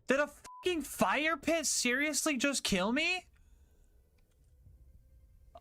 Did a fucking fire pit seriously just kill me?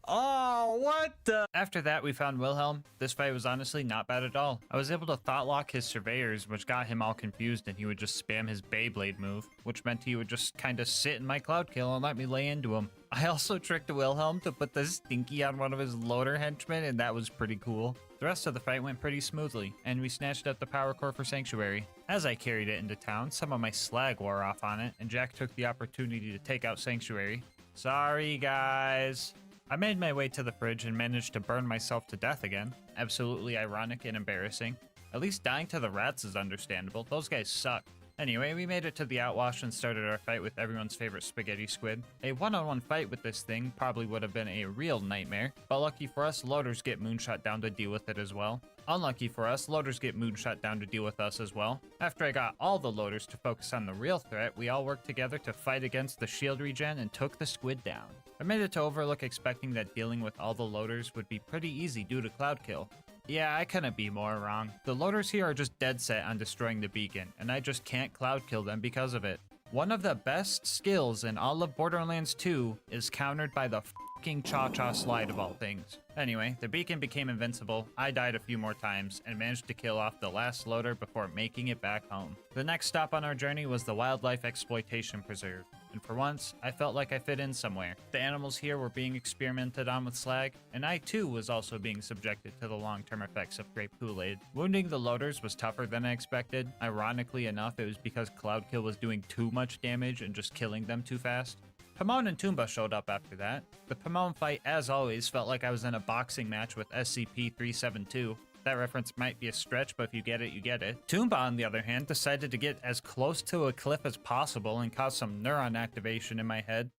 Oh, what the? After that, we found Wilhelm. This fight was honestly not bad at all. I was able to thought lock his surveyors, which got him all confused, and he would just spam his Beyblade move, which meant he would just kind of sit in my cloud kill and let me lay into him. I also tricked Wilhelm to put the stinky on one of his loader henchmen, and that was pretty cool. The rest of the fight went pretty smoothly, and we snatched up the power core for Sanctuary. As I carried it into town, some of my slag wore off on it, and Jack took the opportunity to take out Sanctuary. Sorry, guys. I made my way to the fridge and managed to burn myself to death again. Absolutely ironic and embarrassing. At least dying to the rats is understandable. Those guys suck. Anyway, we made it to the outwash and started our fight with everyone's favorite spaghetti squid. A one-on-one fight with this thing probably would have been a real nightmare, but lucky for us, loaders get moonshot down to deal with it as well. Unlucky for us, loaders get moonshot down to deal with us as well. After I got all the loaders to focus on the real threat, we all worked together to fight against the shield regen and took the squid down. I made it to Overlook expecting that dealing with all the loaders would be pretty easy due to Cloud Kill. Yeah, I couldn't be more wrong. The loaders here are just dead set on destroying the beacon, and I just can't Cloud Kill them because of it. One of the best skills in all of Borderlands 2 is countered by the fucking Cha-Cha slide of all things. Anyway, the beacon became invincible, I died a few more times, and managed to kill off the last loader before making it back home. The next stop on our journey was the Wildlife Exploitation Preserve, and for once, I felt like I fit in somewhere. The animals here were being experimented on with slag, and I too was also being subjected to the long-term effects of grape Kool-Aid. Wounding the loaders was tougher than I expected. Ironically enough, it was because Cloud Kill was doing too much damage and just killing them too fast. Pomone and Toomba showed up after that. The Pomone fight, as always, felt like I was in a boxing match with SCP-372. That reference might be a stretch, but if you get it, you get it. Toomba, on the other hand, decided to get as close to a cliff as possible and cause some neuron activation in my head.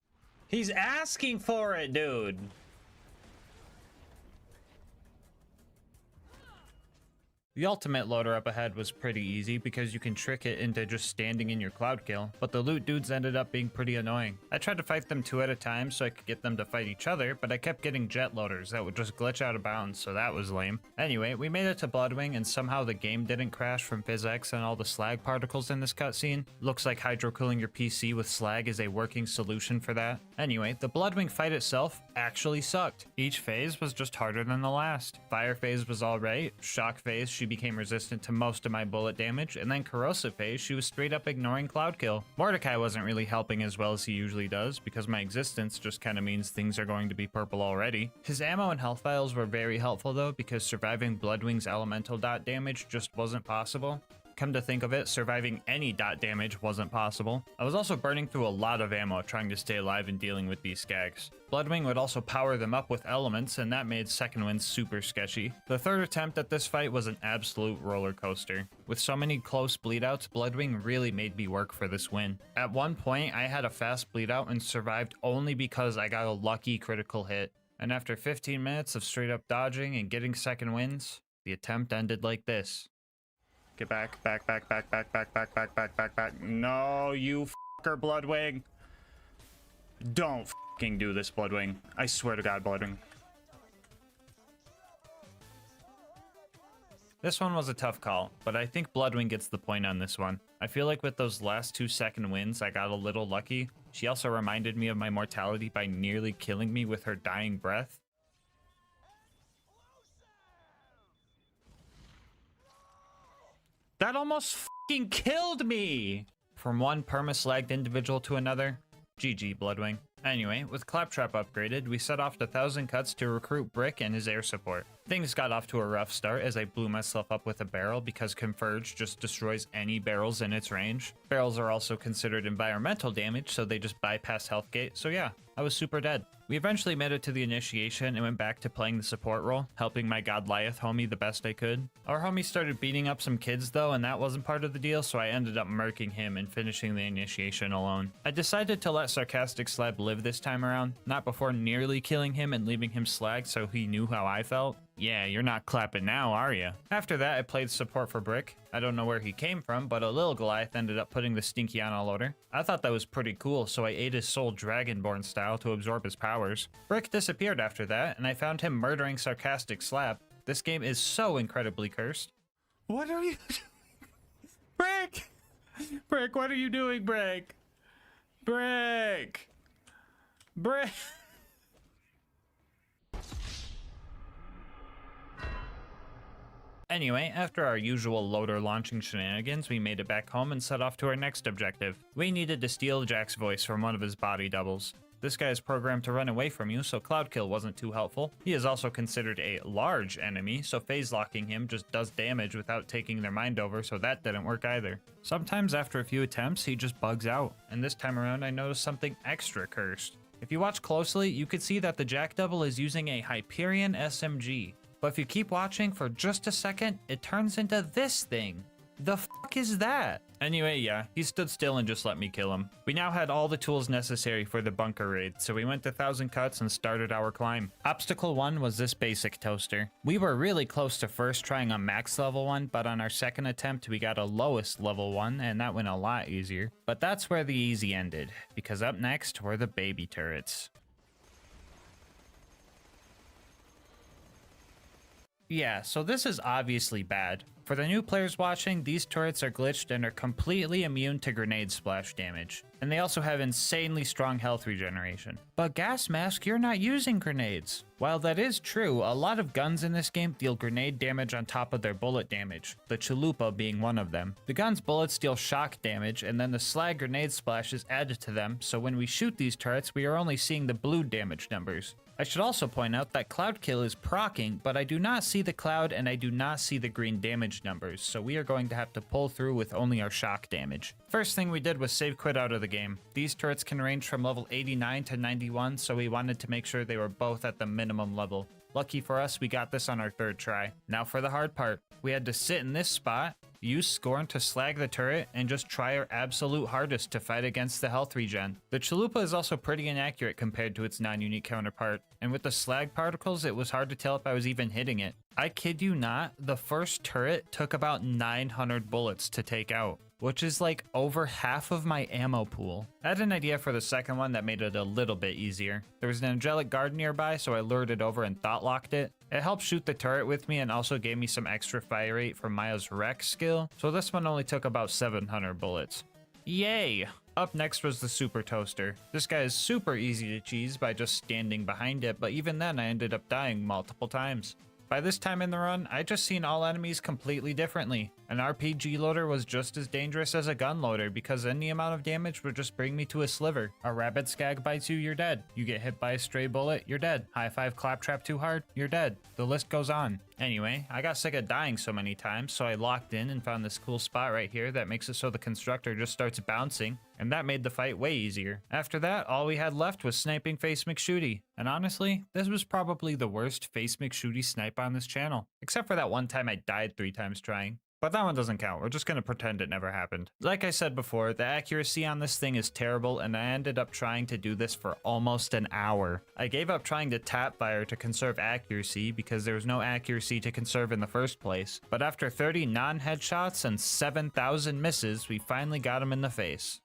He's asking for it, dude! The ultimate loader up ahead was pretty easy because you can trick it into just standing in your cloud kill, but the loot dudes ended up being pretty annoying. I tried to fight them 2 at a time so I could get them to fight each other, but I kept getting jet loaders that would just glitch out of bounds, so that was lame. Anyway, we made it to Bloodwing and somehow the game didn't crash from PhysX and all the slag particles in this cutscene. Looks like hydro-cooling your PC with slag is a working solution for that. Anyway, the Bloodwing fight itself actually sucked. Each phase was just harder than the last. Fire phase was alright, shock phase she became resistant to most of my bullet damage, and then corrosive phase she was straight up ignoring cloud kill. Mordecai wasn't really helping as well as he usually does, because my existence just kinda means things are going to be purple already. His ammo and health vials were very helpful though, because surviving Bloodwing's elemental dot damage just wasn't possible. Come to think of it, surviving any dot damage wasn't possible. I was also burning through a lot of ammo trying to stay alive and dealing with these skags. Bloodwing would also power them up with elements, and that made second wind super sketchy. The third attempt at this fight was an absolute roller coaster. With so many close bleedouts, Bloodwing really made me work for this win. At one point, I had a fast bleedout and survived only because I got a lucky critical hit. And after 15 minutes of straight up dodging and getting second wins, the attempt ended like this. Get back, back, back, back, back, back, back, back, back, back, back. No, you fucker, Bloodwing. Don't fucking do this, Bloodwing. I swear to God, Bloodwing. This one was a tough call, but I think Bloodwing gets the point on this one. I feel like with those last 2-second wins, I got a little lucky. She also reminded me of my mortality by nearly killing me with her dying breath. That almost fucking killed me! From one perma-slagged individual to another, GG Bloodwing. Anyway, with Claptrap upgraded, we set off to 1000 Cuts to recruit Brick and his air support. Things got off to a rough start as I blew myself up with a barrel because Converge just destroys any barrels in its range. Barrels are also considered environmental damage, so they just bypass health gate, so yeah, I was super dead. We eventually made it to the initiation and went back to playing the support role, helping my Godliath homie the best I could. Our homie started beating up some kids though, and that wasn't part of the deal, so I ended up murking him and finishing the initiation alone. I decided to let Sarcastic Slab live this time around, not before nearly killing him and leaving him slag so he knew how I felt. Yeah, you're not clapping now, are ya? After that, I played support for Brick. I don't know where he came from, but a little Goliath ended up putting the Stinky on a loader. I thought that was pretty cool, so I ate his soul Dragonborn style to absorb his powers. Brick disappeared after that, and I found him murdering Sarcastic Slab. This game is so incredibly cursed. What are you Brick! Brick, what are you doing, Brick? Brick! Brick! Anyway, after our usual loader launching shenanigans, we made it back home and set off to our next objective. We needed to steal Jack's voice from one of his body doubles. This guy is programmed to run away from you, so Cloud Kill wasn't too helpful. He is also considered a large enemy, so phase locking him just does damage without taking their mind over, so that didn't work either. Sometimes after a few attempts, he just bugs out, and this time around I noticed something extra cursed. If you watch closely, you could see that the Jack double is using a Hyperion SMG. But if you keep watching for just a second, it turns into this thing. The fuck is that? Anyway, yeah, he stood still and just let me kill him. We now had all the tools necessary for the bunker raid, so we went to 1000 Cuts and started our climb. Obstacle 1 was this basic toaster. We were really close to first trying a max level one, but on our second attempt we got a lowest level one, and that went a lot easier. But that's where the easy ended, because up next were the baby turrets. Yeah, so this is obviously bad. For the new players watching, these turrets are glitched and are completely immune to grenade splash damage. And they also have insanely strong health regeneration. But GASMASK, you're not using grenades. While that is true, a lot of guns in this game deal grenade damage on top of their bullet damage, the Chalupa being one of them. The gun's bullets deal shock damage, and then the slag grenade splash is added to them, so when we shoot these turrets, we are only seeing the blue damage numbers. I should also point out that Cloud Kill is proccing, but I do not see the cloud and I do not see the green damage numbers, so we are going to have to pull through with only our shock damage. First thing we did was save quit out of the game. These turrets can range from level 89 to 91, so we wanted to make sure they were both at the minimum level. Lucky for us, we got this on our third try. Now for the hard part. We had to sit in this spot, use Scorn to slag the turret, and just try our absolute hardest to fight against the health regen. The Chalupa is also pretty inaccurate compared to its non-unique counterpart, and with the slag particles, it was hard to tell if I was even hitting it. I kid you not, the first turret took about 900 bullets to take out, which is like over half of my ammo pool. I had an idea for the second one that made it a little bit easier. There was an angelic guard nearby, so I lured it over and thought locked it. It helped shoot the turret with me and also gave me some extra fire rate for Maya's wreck skill, so this one only took about 700 bullets. Yay! Up next was the Super Toaster. This guy is super easy to cheese by just standing behind it, but even then I ended up dying multiple times. By this time in the run, I just seen all enemies completely differently. An RPG loader was just as dangerous as a gun loader because any amount of damage would just bring me to a sliver. A rabbit skag bites you, you're dead. You get hit by a stray bullet, you're dead. High five claptrap too hard, you're dead. The list goes on. Anyway, I got sick of dying so many times, so I locked in and found this cool spot right here that makes it so the constructor just starts bouncing, and that made the fight way easier. After that, all we had left was sniping Face McShooty, and honestly, this was probably the worst Face McShooty snipe on this channel, except for that one time I died 3 times trying. But that one doesn't count, we're just gonna pretend it never happened. Like I said before, the accuracy on this thing is terrible, and I ended up trying to do this for almost an hour. I gave up trying to tap fire to conserve accuracy because there was no accuracy to conserve in the first place. But after 30 non-headshots and 7,000 misses, we finally got him in the face.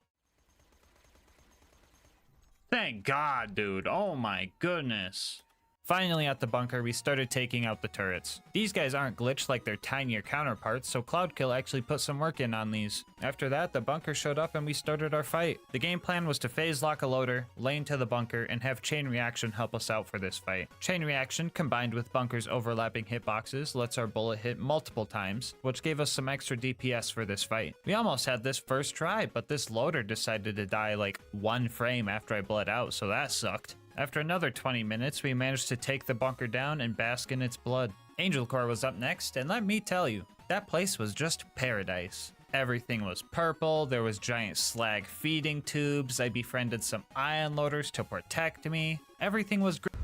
Thank God, dude. Oh my goodness. Finally at the bunker, we started taking out the turrets. These guys aren't glitched like their tinier counterparts, so Cloudkill actually put some work in on these. After that, the bunker showed up and we started our fight. The game plan was to phase lock a loader, lane to the bunker, and have chain reaction help us out for this fight. Chain reaction, combined with bunker's overlapping hitboxes, lets our bullet hit multiple times, which gave us some extra DPS for this fight. We almost had this first try, but this loader decided to die like 1 frame after I bled out, so that sucked. After another 20 minutes, we managed to take the bunker down and bask in its blood. Angel Core was up next, and let me tell you, that place was just paradise. Everything was purple, there was giant slag feeding tubes, I befriended some ion loaders to protect me. Everything was great.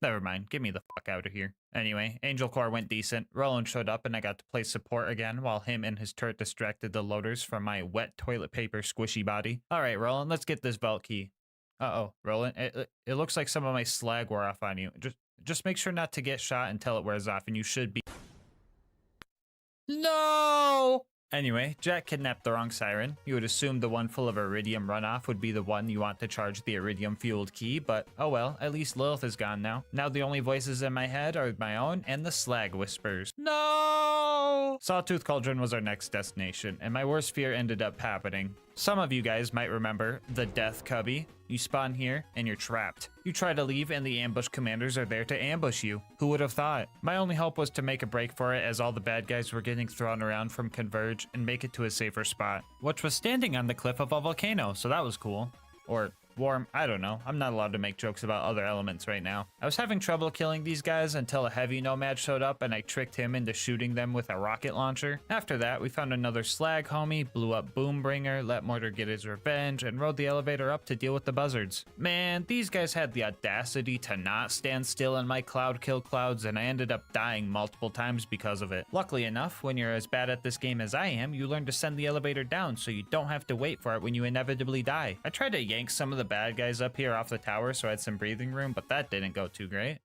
Never mind, get me the fuck out of here. Anyway, Angel Core went decent, Roland showed up and I got to play support again while him and his turret distracted the loaders from my wet toilet paper squishy body. Alright Roland, let's get this vault key. Uh-oh, Roland, it looks like some of my slag wore off on you. Just make sure not to get shot until it wears off, and you should be... No! Anyway, Jack kidnapped the wrong siren. You would assume the one full of iridium runoff would be the one you want to charge the iridium-fueled key, but oh well, at least Lilith is gone now. Now the only voices in my head are my own and the slag whispers. No! Sawtooth Cauldron was our next destination, and my worst fear ended up happening. Some of you guys might remember the Death Cubby. You spawn here, and you're trapped. You try to leave, and the ambush commanders are there to ambush you. Who would have thought? My only hope was to make a break for it as all the bad guys were getting thrown around from Converge and make it to a safer spot, which was standing on the cliff of a volcano, so that was cool. Or warm, I don't know. I'm not allowed to make jokes about other elements right now. I was having trouble killing these guys until a heavy nomad showed up and I tricked him into shooting them with a rocket launcher. After that, we found another slag homie, blew up Boombringer, let Mortar get his revenge, and rode the elevator up to deal with the buzzards. Man, these guys had the audacity to not stand still in my cloud kill clouds, and I ended up dying multiple times because of it. Luckily enough, when you're as bad at this game as I am, you learn to send the elevator down so you don't have to wait for it when you inevitably die. I tried to yank some of the bad guys up here off the tower so I had some breathing room, but that didn't go too great.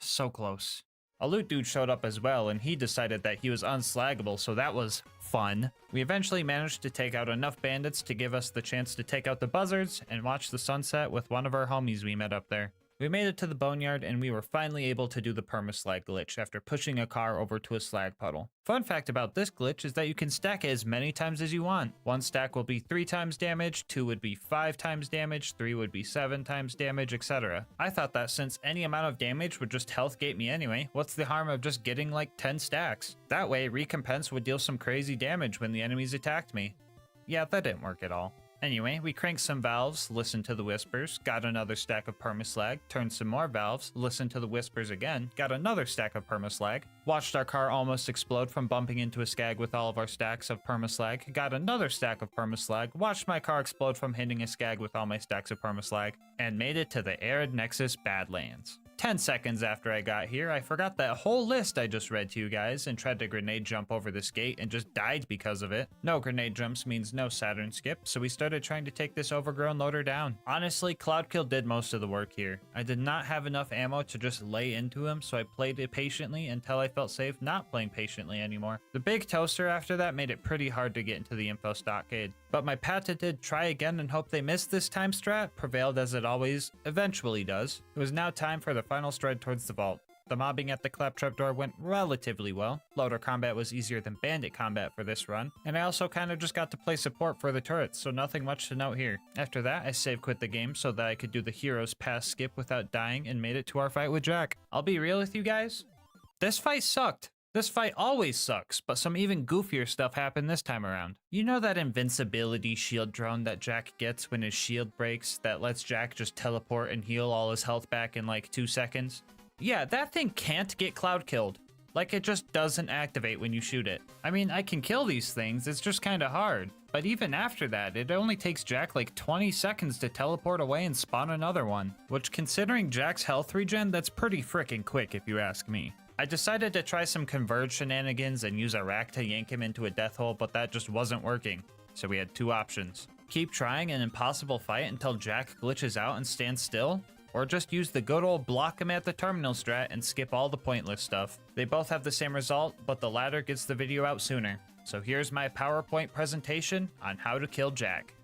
So close. A loot dude showed up as well, and he decided that he was unslaggable, so that was fun. We eventually managed to take out enough bandits to give us the chance to take out the buzzards and watch the sunset with one of our homies we met up there. We made it to the boneyard and we were finally able to do the permaslag glitch after pushing a car over to a slag puddle. Fun fact about this glitch is that you can stack it as many times as you want. One stack will be 3 times damage, 2 would be 5 times damage, 3 would be 7 times damage, etc. I thought that since any amount of damage would just health gate me anyway, what's the harm of just getting like 10 stacks? That way, Recompense would deal some crazy damage when the enemies attacked me. Yeah, that didn't work at all. Anyway, we cranked some valves, listened to the whispers, got another stack of permaslag, turned some more valves, listened to the whispers again, got another stack of permaslag, watched our car almost explode from bumping into a skag with all of our stacks of permaslag, got another stack of permaslag, watched my car explode from hitting a skag with all my stacks of permaslag, and made it to the Arid Nexus Badlands. 10 seconds after I got here, I forgot that whole list I just read to you guys and tried to grenade jump over this gate and just died because of it. No grenade jumps means no Saturn skip, so we started trying to take this overgrown loader down. Honestly, Cloudkill did most of the work here. I did not have enough ammo to just lay into him, so I played it patiently until I felt safe not playing patiently anymore. The big toaster after that made it pretty hard to get into the info stockade, but my patented try again and hope they miss this time strat prevailed as it always eventually does. It was now time for the final stride towards the vault. The mobbing at the claptrap door went relatively well. Loader combat was easier than bandit combat for this run, and I also kind of just got to play support for the turrets, so nothing much to note here. After that, I save quit the game so that I could do the hero's pass skip without dying and made it to our fight with Jack. I'll be real with you guys, this fight sucked. This fight always sucks, but some even goofier stuff happened this time around. You know that invincibility shield drone that Jack gets when his shield breaks that lets Jack just teleport and heal all his health back in like 2 seconds? Yeah, that thing can't get cloud killed. Like, it just doesn't activate when you shoot it. I mean, I can kill these things, it's just kinda hard. But even after that, it only takes Jack like 20 seconds to teleport away and spawn another one. Which, considering Jack's health regen, that's pretty frickin' quick if you ask me. I decided to try some Converge shenanigans and use a rack to yank him into a death hole, but that just wasn't working. So we had 2 options. Keep trying an impossible fight until Jack glitches out and stands still, or just use the good old block him at the terminal strat and skip all the pointless stuff. They both have the same result, but the latter gets the video out sooner. So here's my PowerPoint presentation on how to kill Jack.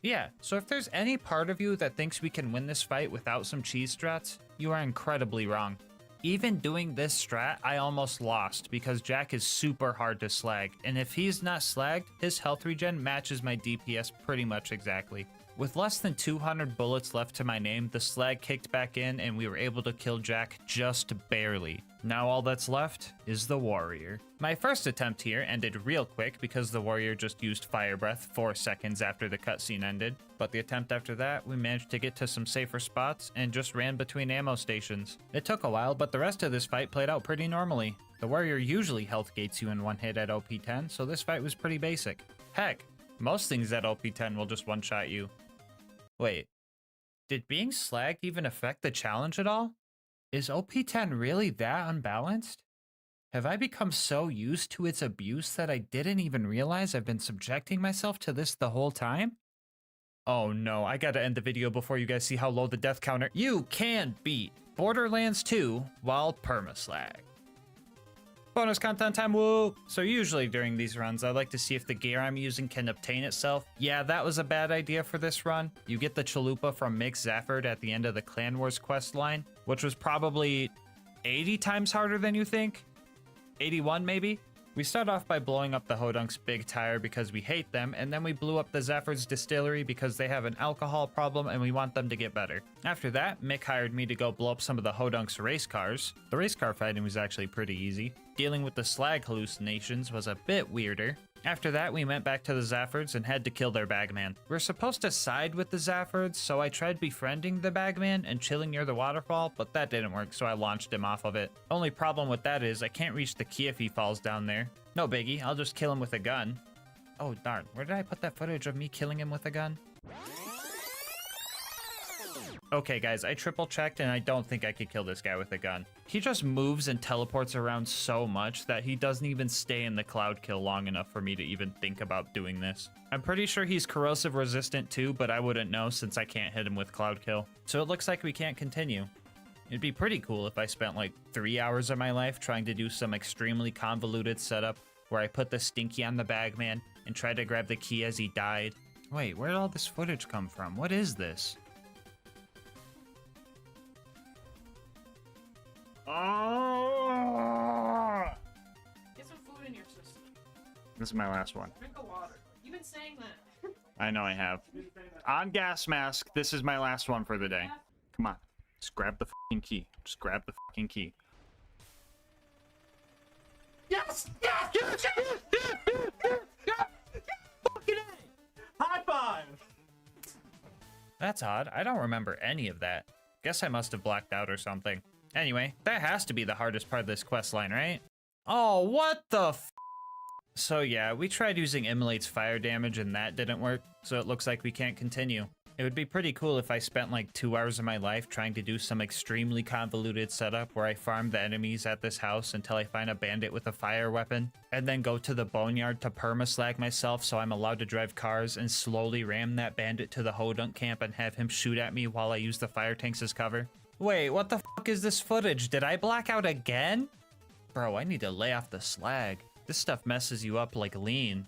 Yeah, so if there's any part of you that thinks we can win this fight without some cheese strats, you are incredibly wrong. Even doing this strat, I almost lost because Jack is super hard to slag, and if he's not slagged, his health regen matches my DPS pretty much exactly. With less than 200 bullets left to my name, the slag kicked back in and we were able to kill Jack just barely. Now all that's left is the warrior. My first attempt here ended real quick because the warrior just used fire breath 4 seconds after the cutscene ended, but the attempt after that, we managed to get to some safer spots and just ran between ammo stations. It took a while, but the rest of this fight played out pretty normally. The warrior usually health gates you in one hit at OP 10, so this fight was pretty basic. Heck, most things at OP 10 will just one-shot you. Wait, did being slagged even affect the challenge at all? Is OP 10 really that unbalanced? Have I become so used to its abuse that I didn't even realize I've been subjecting myself to this the whole time? Oh no, I gotta end the video before you guys see how low the death counter— You can beat Borderlands 2 while permaslag. Bonus content time, woo! So usually during these runs, I like to see if the gear I'm using can obtain itself. Yeah, that was a bad idea for this run. You get the chalupa from Mick Zafford at the end of the Clan Wars quest line, which was probably 80 times harder than you think? 81 maybe? We start off by blowing up the Hodunk's big tire because we hate them, and then we blew up the Zafford's distillery because they have an alcohol problem and we want them to get better. After that, Mick hired me to go blow up some of the Hodunk's race cars. The race car fighting was actually pretty easy. Dealing with the slag hallucinations was a bit weirder. After that, we went back to the Zaffords and had to kill their bagman. We're supposed to side with the Zaffords, so I tried befriending the bagman and chilling near the waterfall, but that didn't work, so I launched him off of it. Only problem with that is I can't reach the key if he falls down there. No biggie, I'll just kill him with a gun. Oh darn, where did I put that footage of me killing him with a gun? Okay guys, I triple checked and I don't think I could kill this guy with a gun. He just moves and teleports around so much that he doesn't even stay in the cloud kill long enough for me to even think about doing this. I'm pretty sure he's corrosive resistant too, but I wouldn't know since I can't hit him with cloud kill. So it looks like we can't continue. It'd be pretty cool if I spent like 3 hours of my life trying to do some extremely convoluted setup where I put the stinky on the bagman and tried to grab the key as he died. Wait, where did all this footage come from? What is this? Oh! Get some food in your system. This is my last one. Drink of water. You've been saying that. I know I have. On GASMASK, this is my last one for the day. Come on. Just grab the fucking key. Just grab the fucking key. Yes! Yes! Yes! Yes! Yes! Yes! Yes! Yes! Fucking A! High five! That's odd. I don't remember any of that. Guess I must have blacked out or something. Anyway, that has to be the hardest part of this quest line, right? Oh, what the f— So yeah, we tried using Immolate's fire damage and that didn't work, so it looks like we can't continue. It would be pretty cool if I spent like 2 hours of my life trying to do some extremely convoluted setup where I farm the enemies at this house until I find a bandit with a fire weapon, and then go to the boneyard to permaslag myself so I'm allowed to drive cars and slowly ram that bandit to the Hodunk camp and have him shoot at me while I use the fire tanks as cover. Wait, what the fuck is this footage? Did I black out again? Bro, I need to lay off the slag. This stuff messes you up like lean.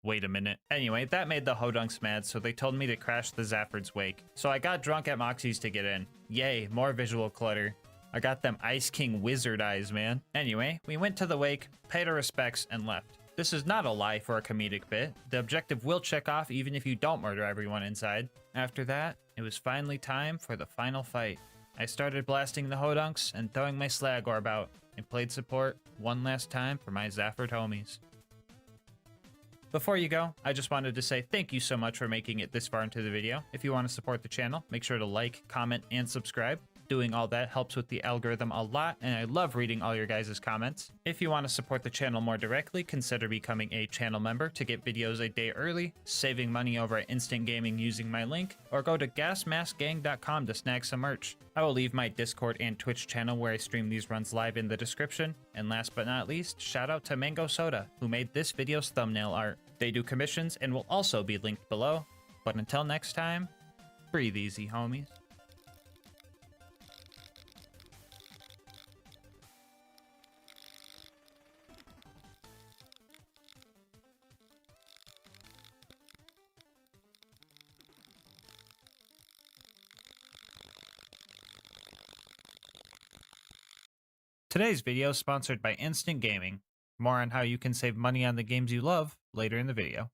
Wait a minute. Anyway, that made the Hodunks mad, so they told me to crash the Zafford's wake. So I got drunk at Moxie's to get in. Yay, more visual clutter. I got them Ice King wizard eyes, man. Anyway, we went to the wake, paid our respects, and left. This is not a lie for a comedic bit. The objective will check off even if you don't murder everyone inside. After that, it was finally time for the final fight. I started blasting the Hodunks and throwing my slag orb out, and played support one last time for my Zafford homies. Before you go, I just wanted to say thank you so much for making it this far into the video. If you want to support the channel, make sure to like, comment, and subscribe. Doing all that helps with the algorithm a lot, and I love reading all your guys' comments. If you want to support the channel more directly, consider becoming a channel member to get videos a day early, saving money over at Instant Gaming using my link, or go to GASMASK'Gang.com to snag some merch. I will leave my Discord and Twitch channel where I stream these runs live in the description. And last but not least, shout out to Mango Soda, who made this video's thumbnail art. They do commissions and will also be linked below. But until next time, breathe easy, homies. Today's video is sponsored by Instant Gaming. More on how you can save money on the games you love later in the video.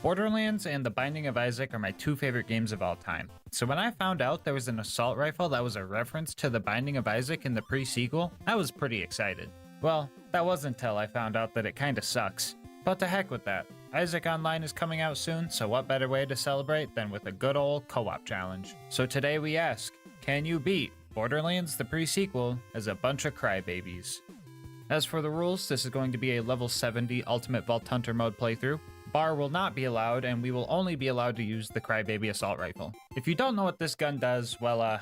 Borderlands and The Binding of Isaac are my two favorite games of all time. So when I found out there was an assault rifle that was a reference to The Binding of Isaac in the pre-sequel, I was pretty excited. Well, that wasn't until I found out that it kinda sucks. But to heck with that. Isaac Online is coming out soon, so what better way to celebrate than with a good old co-op challenge. So today we ask, can you beat Borderlands the pre-sequel as a bunch of crybabies? As for the rules, this is going to be a level 70 Ultimate Vault Hunter mode playthrough. Bar will not be allowed, and we will only be allowed to use the Crybaby Assault Rifle. If you don't know what this gun does, well,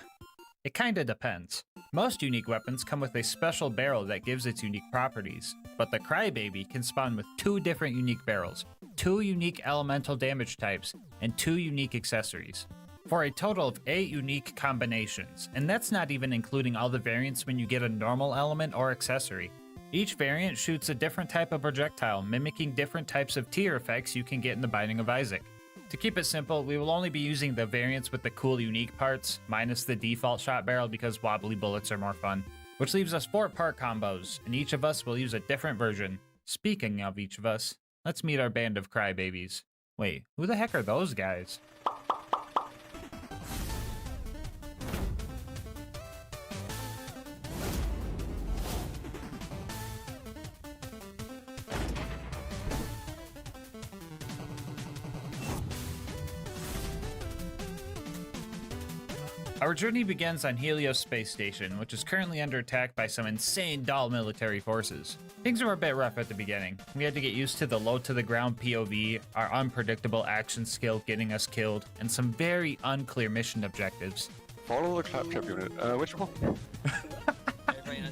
it kinda depends. Most unique weapons come with a special barrel that gives its unique properties, but the Crybaby can spawn with 2 different unique barrels, 2 unique elemental damage types, and 2 unique accessories, for a total of 8 unique combinations, and that's not even including all the variants when you get a normal element or accessory. Each variant shoots a different type of projectile, mimicking different types of tier effects you can get in The Binding of Isaac. To keep it simple, we will only be using the variants with the cool unique parts, minus the default shot barrel because wobbly bullets are more fun. Which leaves us 4 part combos, and each of us will use a different version. Speaking of each of us, let's meet our band of crybabies. Wait, who the heck are those guys? Our journey begins on Helios Space Station, which is currently under attack by some insane doll military forces. Things were a bit rough at the beginning. We had to get used to the low to the ground POV, our unpredictable action skill getting us killed, and some very unclear mission objectives. Follow the claptrap unit. Which one?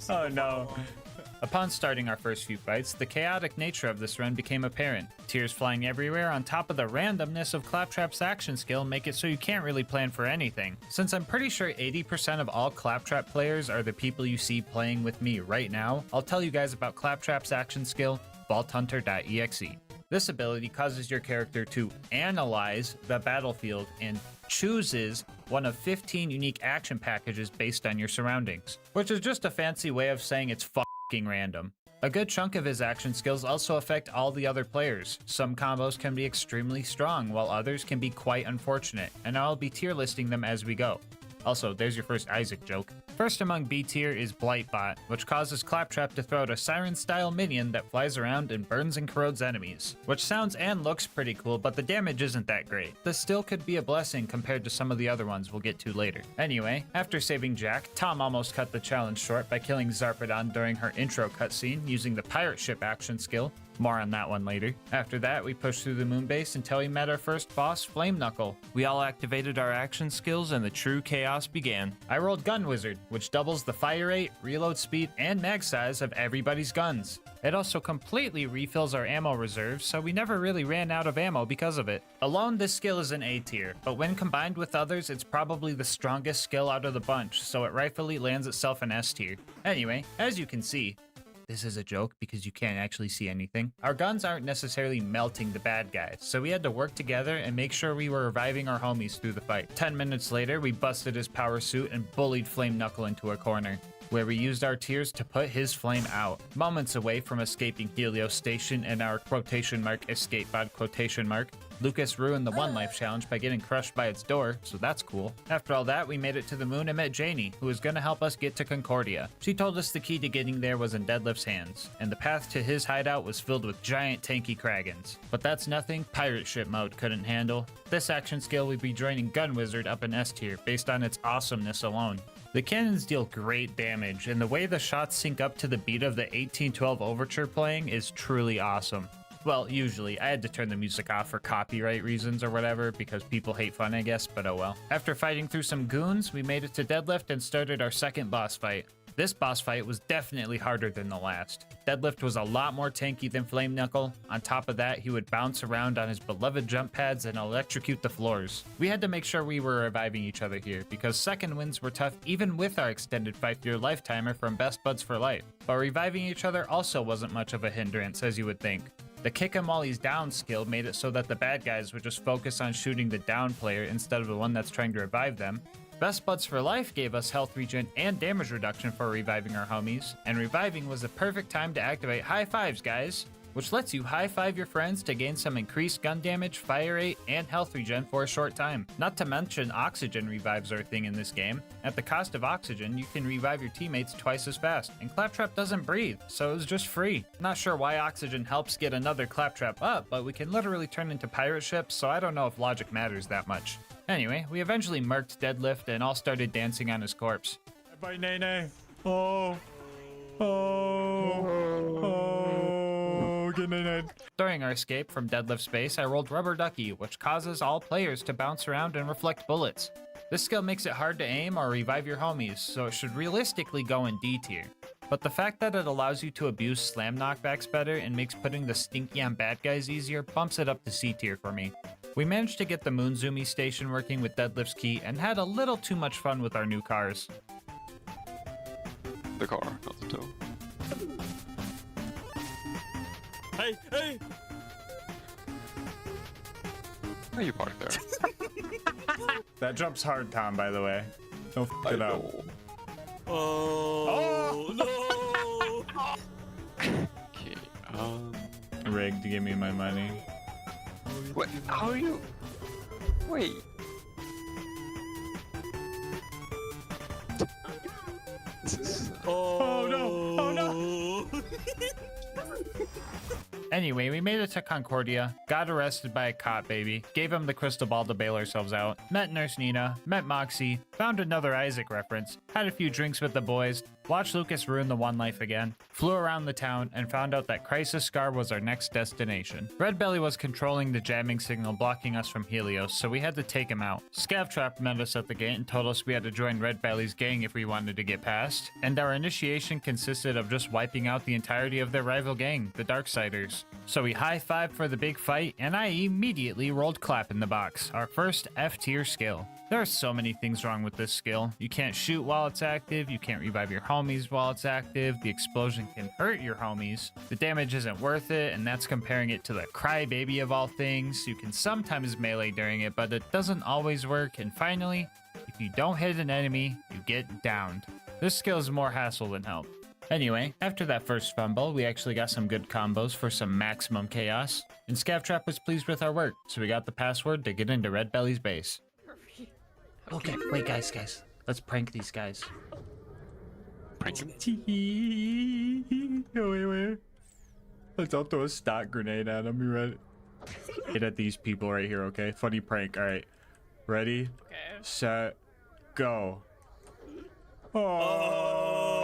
Oh no. Upon starting our first few fights, the chaotic nature of this run became apparent. Tears flying everywhere on top of the randomness of Claptrap's action skill make it so you can't really plan for anything. Since I'm pretty sure 80% of all Claptrap players are the people you see playing with me right now, I'll tell you guys about Claptrap's action skill, vaulthunter.exe. This ability causes your character to analyze the battlefield and chooses one of 15 unique action packages based on your surroundings, which is just a fancy way of saying it's fucking random. A good chunk of his action skills also affect all the other players. Some combos can be extremely strong, while others can be quite unfortunate, and I'll be tier listing them as we go. Also, there's your first Isaac joke. First among B tier is Blightbot, which causes Claptrap to throw out a siren-style minion that flies around and burns and corrodes enemies, which sounds and looks pretty cool, but the damage isn't that great. This still could be a blessing compared to some of the other ones we'll get to later. Anyway, after saving Jack, Tom almost cut the challenge short by killing Zarpedon during her intro cutscene using the pirate ship action skill. More on that one later. After that, we pushed through the moon base until we met our first boss, Flame Knuckle. We all activated our action skills and the true chaos began. I rolled Gun Wizard, which doubles the fire rate, reload speed, and mag size of everybody's guns. It also completely refills our ammo reserves, so we never really ran out of ammo because of it. Alone, this skill is an A tier, but when combined with others, it's probably the strongest skill out of the bunch, so it rightfully lands itself in S tier. Anyway, as you can see, this is a joke because you can't actually see anything. Our guns aren't necessarily melting the bad guys, so we had to work together and make sure we were reviving our homies through the fight. 10 minutes later, we busted his power suit and bullied Flame Knuckle into a corner, where we used our tears to put his flame out. Moments away from escaping Helios Station and our quotation mark escape pod quotation mark, Lucas ruined the One Life challenge by getting crushed by its door, so that's cool. After all that, we made it to the moon and met Janie, who was gonna help us get to Concordia. She told us the key to getting there was in Deadlift's hands, and the path to his hideout was filled with giant tanky Kragans. But that's nothing pirate ship mode couldn't handle. This action skill would be joining Gun Wizard up in S tier based on its awesomeness alone. The cannons deal great damage, and the way the shots sync up to the beat of the 1812 Overture playing is truly awesome. Well, usually. I had to turn the music off for copyright reasons or whatever, because people hate fun, I guess, but oh well. After fighting through some goons, we made it to Deadlift and started our second boss fight. This boss fight was definitely harder than the last. Deadlift was a lot more tanky than Flame Knuckle. On top of that, he would bounce around on his beloved jump pads and electrocute the floors. We had to make sure we were reviving each other here, because second wins were tough even with our extended 5-year lifetimer from Best Buds for Life. But reviving each other also wasn't much of a hindrance, as you would think. The kick 'em while he's down skill made it so that the bad guys would just focus on shooting the down player instead of the one that's trying to revive them. Best Buds for Life gave us health regen and damage reduction for reviving our homies, and reviving was the perfect time to activate High Fives, guys, which lets you high-five your friends to gain some increased gun damage, fire rate, and health regen for a short time. Not to mention oxygen revives are a thing in this game. At the cost of oxygen, you can revive your teammates twice as fast, and Claptrap doesn't breathe, so it was just free. Not sure why oxygen helps get another Claptrap up, but we can literally turn into pirate ships, so I don't know if logic matters that much. Anyway, we eventually murked Deadlift and all started dancing on his corpse. Bye, Nene. Oh. Get Nene. During our escape from Deadlift's base, I rolled Rubber Ducky, which causes all players to bounce around and reflect bullets. This skill makes it hard to aim or revive your homies, so it should realistically go in D tier. But the fact that it allows you to abuse slam knockbacks better and makes putting the stinky on bad guys easier bumps it up to C tier for me. We managed to get the Moonzoomy station working with Deadlift's key and had a little too much fun with our new cars. The car, not the tow. Hey, hey! Why are you parked there? That jumps hard, Tom, by the way. Don't f it up. Oh, no! Okay, Rigged, give me my money. What? How are you? Wait. Oh no! Oh no! Anyway, we made it to Concordia, got arrested by a cop baby, gave him the crystal ball to bail ourselves out, met Nurse Nina, met Moxie, found another Isaac reference, had a few drinks with the boys, watched Lucas ruin the One Life again, flew around the town, and found out that Crisis Scar was our next destination. Red Belly was controlling the jamming signal blocking us from Helios, so we had to take him out. Scavtrap met us at the gate and told us we had to join Red Belly's gang if we wanted to get past, and our initiation consisted of just wiping out the entirety of their rival gang, the Darksiders. So we high-fived for the big fight, and I immediately rolled Clap in the box, our first F-tier skill. There are so many things wrong with this skill. You can't shoot while it's active, you can't revive your homies while it's active, the explosion can hurt your homies, the damage isn't worth it, and that's comparing it to the Crybaby of all things. You can sometimes melee during it, but it doesn't always work, and finally, if you don't hit an enemy, you get downed. This skill is more hassle than help. Anyway, after that first fumble, we actually got some good combos for some maximum chaos, and Scavtrap was pleased with our work, so we got the password to get into Red Belly's base. Okay, wait guys, let's prank these guys. Prank him? Wait. Let's all throw a stock grenade at them, you ready? Hit at these people right here, okay? Funny prank, alright. Ready? Okay. Set, go. Oh!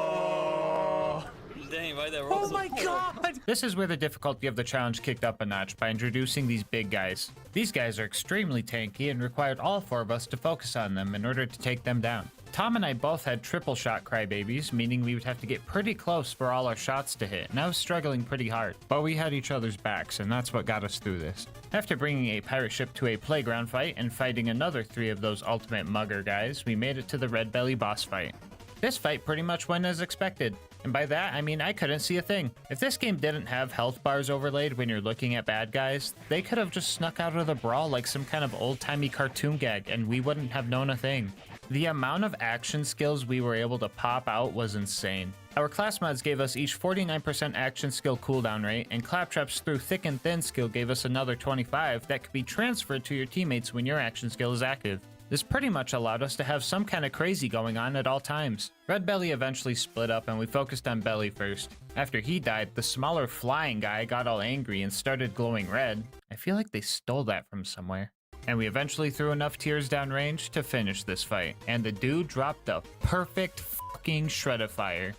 Dang, why they Oh my god! This is where the difficulty of the challenge kicked up a notch by introducing these big guys. These guys are extremely tanky and required all four of us to focus on them in order to take them down. Tom and I both had triple shot crybabies, meaning we would have to get pretty close for all our shots to hit, and I was struggling pretty hard. But we had each other's backs, and that's what got us through this. After bringing a pirate ship to a playground fight and fighting another 3 of those ultimate mugger guys, we made it to the Red Belly boss fight. This fight pretty much went as expected, and by that I mean I couldn't see a thing. If this game didn't have health bars overlaid when you're looking at bad guys, they could have just snuck out of the brawl like some kind of old-timey cartoon gag and we wouldn't have known a thing. The amount of action skills we were able to pop out was insane. Our class mods gave us each 49% action skill cooldown rate, and Claptrap's through thick and thin skill gave us another 25 that could be transferred to your teammates when your action skill is active. This pretty much allowed us to have some kind of crazy going on at all times. Red Belly eventually split up and we focused on Belly first. After he died, the smaller flying guy got all angry and started glowing red. I feel like they stole that from somewhere. And we eventually threw enough tears down range to finish this fight. And the dude dropped the perfect fucking Shred-a-Fire.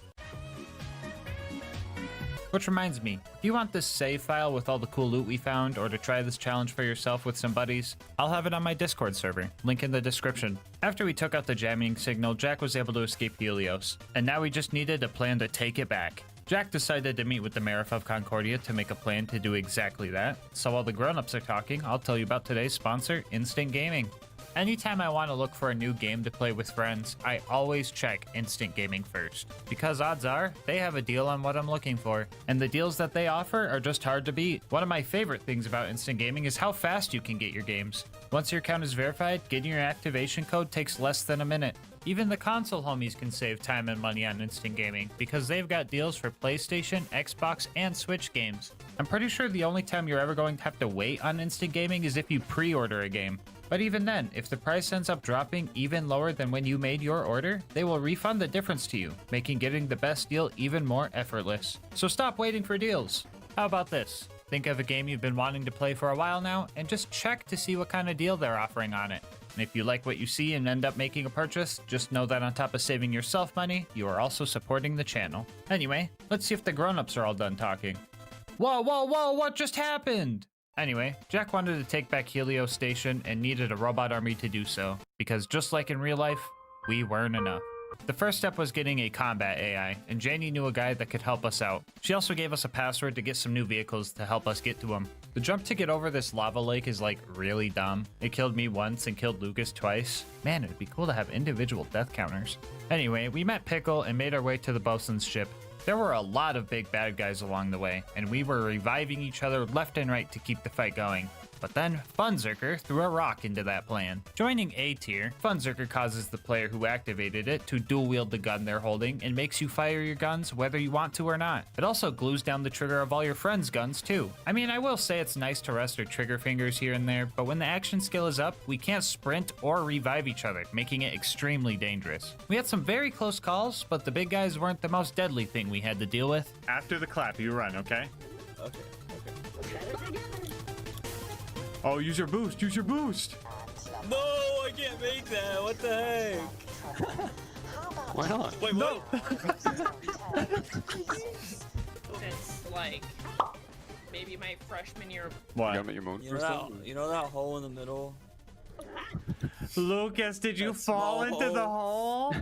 Which reminds me, if you want this save file with all the cool loot we found, or to try this challenge for yourself with some buddies, I'll have it on my Discord server, link in the description. After we took out the jamming signal, Jack was able to escape Helios, and now we just needed a plan to take it back. Jack decided to meet with the Mayor of Concordia to make a plan to do exactly that, so while the grown-ups are talking, I'll tell you about today's sponsor, Instant Gaming. Anytime I want to look for a new game to play with friends, I always check Instant Gaming first, because odds are they have a deal on what I'm looking for, and the deals that they offer are just hard to beat. One of my favorite things about Instant Gaming is how fast you can get your games. Once your account is verified, getting your activation code takes less than a minute. Even the console homies can save time and money on Instant Gaming because they've got deals for PlayStation, Xbox, and Switch games. I'm pretty sure the only time you're ever going to have to wait on Instant Gaming is if you pre-order a game. But even then, if the price ends up dropping even lower than when you made your order, they will refund the difference to you, making getting the best deal even more effortless. So stop waiting for deals. How about this? Think of a game you've been wanting to play for a while now, and just check to see what kind of deal they're offering on it. And if you like what you see and end up making a purchase, just know that on top of saving yourself money, you are also supporting the channel. Anyway, let's see if the grown-ups are all done talking. Whoa, whoa, whoa, what just happened? Anyway, Jack wanted to take back Helios Station and needed a robot army to do so, because just like in real life, we weren't enough. The first step was getting a combat AI, and Janie knew a guy that could help us out. She also gave us a password to get some new vehicles to help us get to them. The jump to get over this lava lake is like really dumb. It killed me once and killed Lucas twice. Man, it'd be cool to have individual death counters. Anyway, we met Pickle and made our way to the bosun's ship. There were a lot of big bad guys along the way, and we were reviving each other left and right to keep the fight going. But then, Funzerker threw a rock into that plan. Joining A tier, Funzerker causes the player who activated it to dual wield the gun they're holding and makes you fire your guns whether you want to or not. It also glues down the trigger of all your friends' guns too. I mean, I will say it's nice to rest our trigger fingers here and there, but when the action skill is up, we can't sprint or revive each other, making it extremely dangerous. We had some very close calls, but the big guys weren't the most deadly thing we had to deal with. After the clap, you run, okay? Okay. Oh, use your boost, use your boost! No, I can't make that. What the heck? Why not? Wait, no. It's like maybe my freshman year. What? You gotta make your moan first. You know that hole in the middle? Lucas, did you fall into the hole?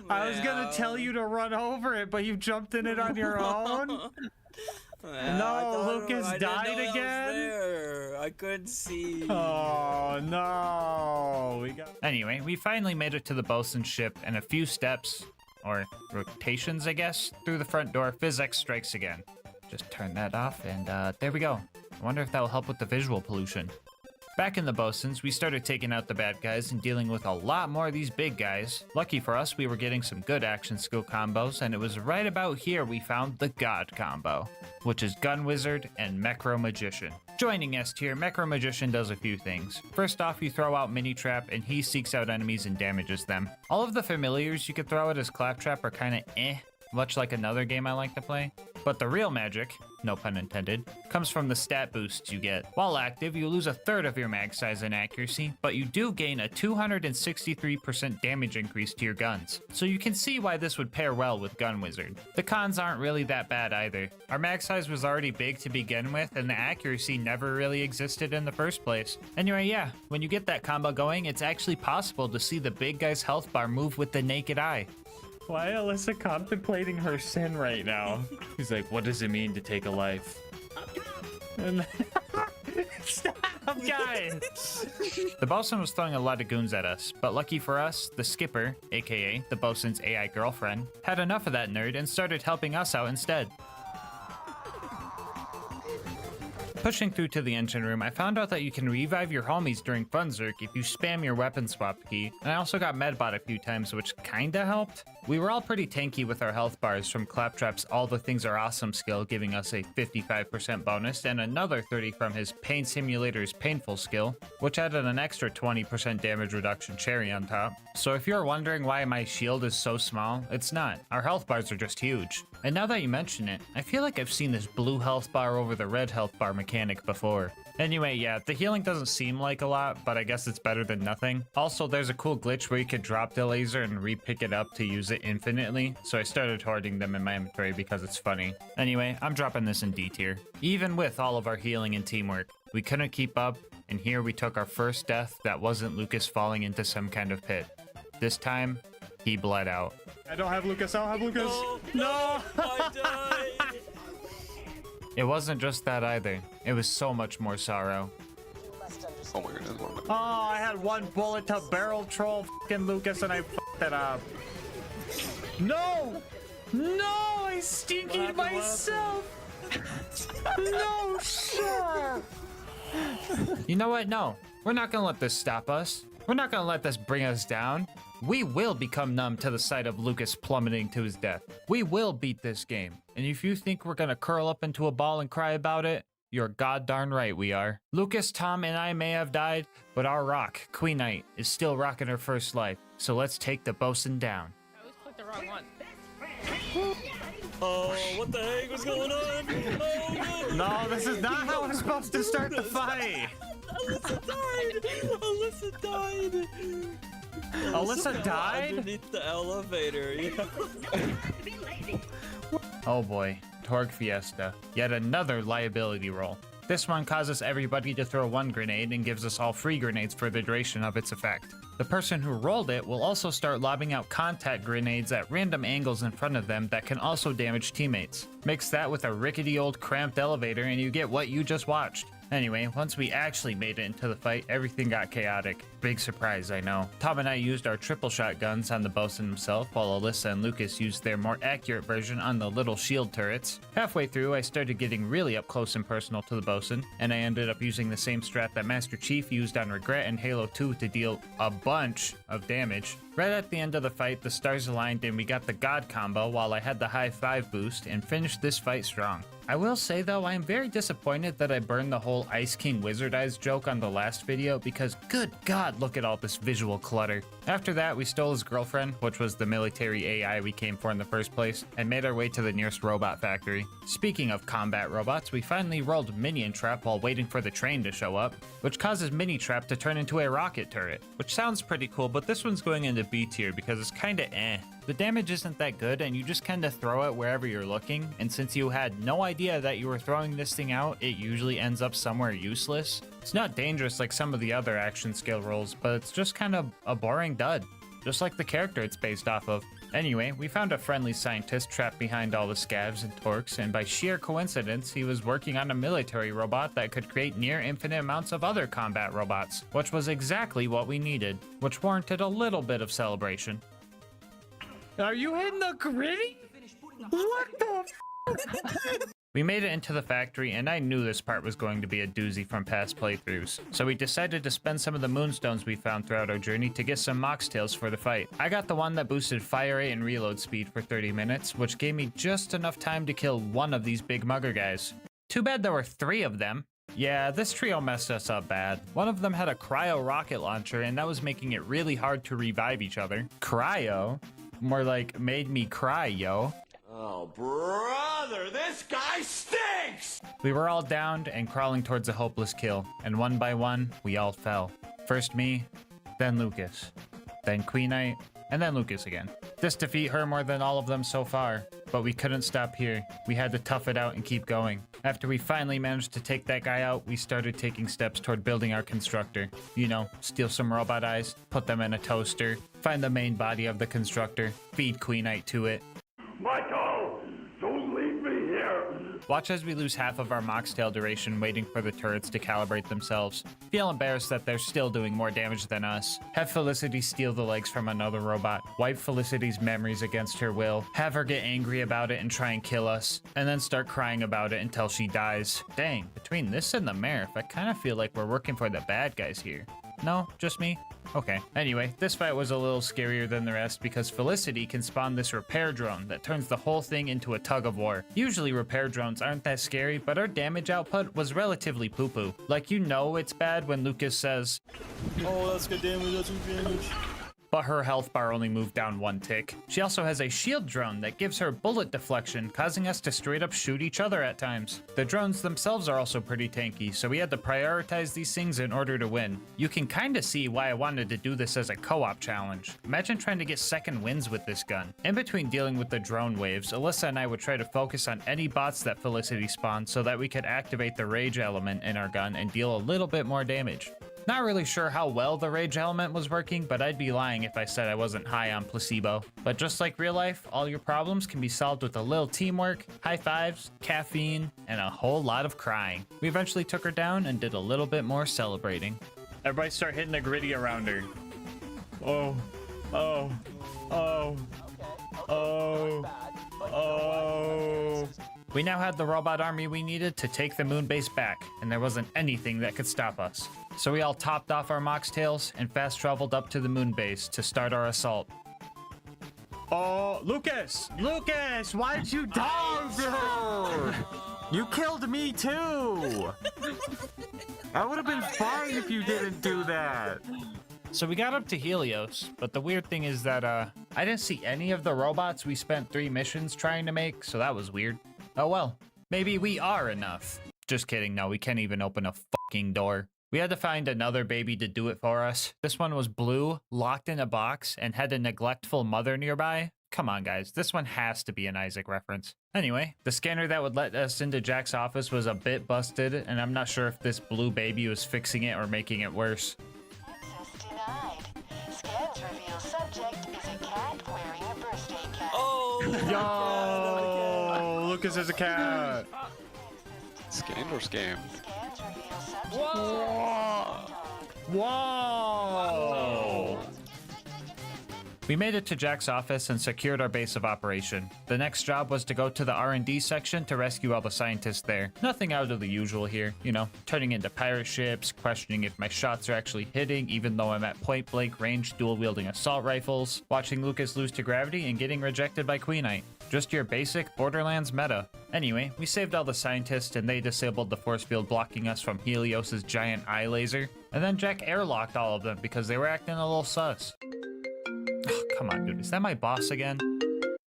I was gonna tell you to run over it, but you jumped in it on your own? No, Lucas died again? I couldn't see. Oh, no. Anyway, we finally made it to the bosun's ship, and a few steps, or rotations, I guess, through the front door, PhysX strikes again. Just turn that off, and there we go. I wonder if that will help with the visual pollution. Back in the bosun's, we started taking out the bad guys and dealing with a lot more of these big guys. Lucky for us, we were getting some good action skill combos, and it was right about here we found the God combo, which is Gun Wizard and Mecro Magician. Joining S tier, Mecro Magician does a few things. First off, you throw out Mini Trap, and he seeks out enemies and damages them. All of the familiars you could throw out as Claptrap are kinda much like another game I like to play. But the real magic, no pun intended, comes from the stat boosts you get. While active, you lose a third of your mag size and accuracy, but you do gain a 263% damage increase to your guns. So you can see why this would pair well with Gun Wizard. The cons aren't really that bad either. Our mag size was already big to begin with, and the accuracy never really existed in the first place. Anyway, yeah, when you get that combo going, it's actually possible to see the big guy's health bar move with the naked eye. Why Alyssa contemplating her sin right now? He's like, what does it mean to take a life? And stop, guys! The bosun was throwing a lot of goons at us, but lucky for us, the skipper, aka the bosun's AI girlfriend, had enough of that nerd and started helping us out instead. Pushing through to the engine room, I found out that you can revive your homies during Funzerk if you spam your weapon swap key, and I also got medbot a few times, which kinda helped. We were all pretty tanky with our health bars from Claptrap's All the Things Are Awesome skill, giving us a 55% bonus, and another 30 from his Pain Simulator's Painful skill, which added an extra 20% damage reduction cherry on top. So if you're wondering why my shield is so small, it's not. Our health bars are just huge. And now that you mention it, I feel like I've seen this blue health bar over the red health bar mechanic before. Anyway, yeah, the healing doesn't seem like a lot, but I guess it's better than nothing. Also, there's a cool glitch where you could drop the laser and re-pick it up to use it infinitely, so I started hoarding them in my inventory because it's funny. Anyway, I'm dropping this in D tier. Even with all of our healing and teamwork, we couldn't keep up, and here we took our first death that wasn't Lucas falling into some kind of pit. This time, he bled out. I don't have Lucas, I don't have Lucas! No! I died! It wasn't just that either. It was so much more sorrow. Oh my goodness. Oh, I had one bullet to barrel troll fucking Lucas and I fucked it up. No! No! I stinkied myself! No, sir! You know what? No. We're not gonna let this stop us. We're not gonna let this bring us down. We will become numb to the sight of Lucas plummeting to his death. We will beat this game. And if you think we're gonna curl up into a ball and cry about it, you're goddarn right we are. Lucas, Tom, and I may have died, but our rock, Queen Knight, is still rocking her first life. So let's take the bosun down. I always clicked the wrong one. Oh, what the heck was going on? Oh, no. No, this is not how we're supposed to start the fight. Alyssa died. Alyssa died. Alyssa died? Underneath the elevator. Yeah. Oh boy, Torg Fiesta. Yet another liability roll. This one causes everybody to throw one grenade and gives us all free grenades for the duration of its effect. The person who rolled it will also start lobbing out contact grenades at random angles in front of them that can also damage teammates. Mix that with a rickety old cramped elevator and you get what you just watched. Anyway, once we actually made it into the fight, everything got chaotic. Big surprise, I know. Tom and I used our triple shot guns on the bosun himself, while Alyssa and Lucas used their more accurate version on the little shield turrets. Halfway through, I started getting really up close and personal to the bosun, and I ended up using the same strat that Master Chief used on Regret and Halo 2 to deal a bunch of damage. Right at the end of the fight, the stars aligned and we got the God combo while I had the high 5 boost and finished this fight strong. I will say though, I am very disappointed that I burned the whole Ice King Wizard Eyes joke on the last video because good god, look at all this visual clutter. After that, we stole his girlfriend, which was the military AI we came for in the first place, and made our way to the nearest robot factory. Speaking of combat robots, we finally rolled Minion Trap while waiting for the train to show up, which causes Mini Trap to turn into a rocket turret, which sounds pretty cool, but this one's going into B tier because it's kinda eh. The damage isn't that good and you just kinda throw it wherever you're looking, and since you had no idea that you were throwing this thing out, it usually ends up somewhere useless. It's not dangerous like some of the other action skill rolls, but it's just kind of a boring dud, just like the character it's based off of. Anyway, we found a friendly scientist trapped behind all the scavs and torques, and by sheer coincidence, he was working on a military robot that could create near infinite amounts of other combat robots, which was exactly what we needed, which warranted a little bit of celebration. Are you hitting the gritty? What the We made it into the factory, and I knew this part was going to be a doozy from past playthroughs, so we decided to spend some of the moonstones we found throughout our journey to get some moxtails for the fight. I got the one that boosted fire rate and reload speed for 30 minutes, which gave me just enough time to kill one of these big mugger guys. Too bad there were 3 of them. Yeah, this trio messed us up bad. One of them had a cryo rocket launcher, and that was making it really hard to revive each other. Cryo? More like made me cry, yo. Oh, brother, this guy stinks! We were all downed and crawling towards a hopeless kill, and one by one, we all fell. First me, then Lucas, then Queen Knight, and then Lucas again. This defeat hurt more than all of them so far, but we couldn't stop here. We had to tough it out and keep going. After we finally managed to take that guy out, we started taking steps toward building our constructor. You know, steal some robot eyes, put them in a toaster, find the main body of the constructor, feed Queen Knight to it. Michael, don't leave me here. Watch as we lose half of our Moxtail duration waiting for the turrets to calibrate themselves. Feel embarrassed that they're still doing more damage than us. Have Felicity steal the legs from another robot. Wipe Felicity's memories against her will. Have her get angry about it and try and kill us. And then start crying about it until she dies. Dang, between this and the Marath, I kind of feel like we're working for the bad guys here. No, just me? Okay. Anyway, this fight was a little scarier than the rest because Felicity can spawn this repair drone that turns the whole thing into a tug of war. Usually repair drones aren't that scary, but our damage output was relatively poo-poo. Like, you know it's bad when Lucas says, "Oh, that's good damage, that's good damage." But her health bar only moved down 1 tick. She also has a shield drone that gives her bullet deflection, causing us to straight up shoot each other at times. The drones themselves are also pretty tanky, so we had to prioritize these things in order to win. You can kinda see why I wanted to do this as a co-op challenge. Imagine trying to get second wins with this gun. In between dealing with the drone waves, Alyssa and I would try to focus on any bots that Felicity spawned so that we could activate the rage element in our gun and deal a little bit more damage. Not really sure how well the rage element was working, but I'd be lying if I said I wasn't high on placebo. But just like real life, all your problems can be solved with a little teamwork, high fives, caffeine, and a whole lot of crying. We eventually took her down and did a little bit more celebrating. Everybody start hitting the gritty around her. Oh. Oh. Oh. Oh. Oh. We now had the robot army we needed to take the moon base back, and there wasn't anything that could stop us. So we all topped off our moxtails and fast traveled up to the moon base to start our assault. Oh, Lucas! Lucas! Why'd you die, dude? You killed me too! That would have been fine if you didn't do that. So we got up to Helios, but the weird thing is that I didn't see any of the robots we spent 3 missions trying to make, so that was weird. Oh well, maybe we are enough. Just kidding, no, we can't even open a fucking door. We had to find another baby to do it for us. This one was blue, locked in a box, and had a neglectful mother nearby. Come on, guys, this one has to be an Isaac reference. Anyway, the scanner that would let us into Jack's office was a bit busted, and I'm not sure if this blue baby was fixing it or making it worse. Access denied. Scans reveal subject is a cat wearing a birthday cap. Oh! Yo! Lucas is a cat! Scanned or scammed? Scans reveal subject Whoa! We made it to Jack's office and secured our base of operation. The next job was to go to the R&D section to rescue all the scientists there. Nothing out of the usual here, you know, turning into pirate ships, questioning if my shots are actually hitting even though I'm at point blank range dual-wielding assault rifles, watching Lucas lose to gravity and getting rejected by Queenite. Just your basic Borderlands meta. Anyway, we saved all the scientists and they disabled the force field blocking us from Helios's giant eye laser. And then Jack airlocked all of them because they were acting a little sus. Oh, come on, dude. Is that my boss again?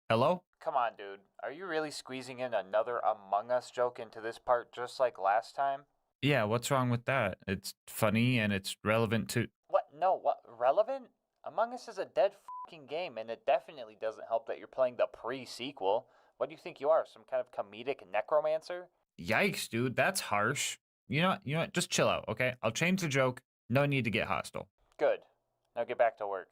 Hello? Come on, dude. Are you really squeezing in another Among Us joke into this part just like last time? Yeah, what's wrong with that? It's funny and it's relevant to... What? No, what? Relevant? Among Us is a dead fucking game, and it definitely doesn't help that you're playing the pre-sequel. What do you think you are, some kind of comedic necromancer? Yikes, dude. That's harsh. You know what? Just chill out, okay? I'll change the joke. No need to get hostile. Good. Now get back to work.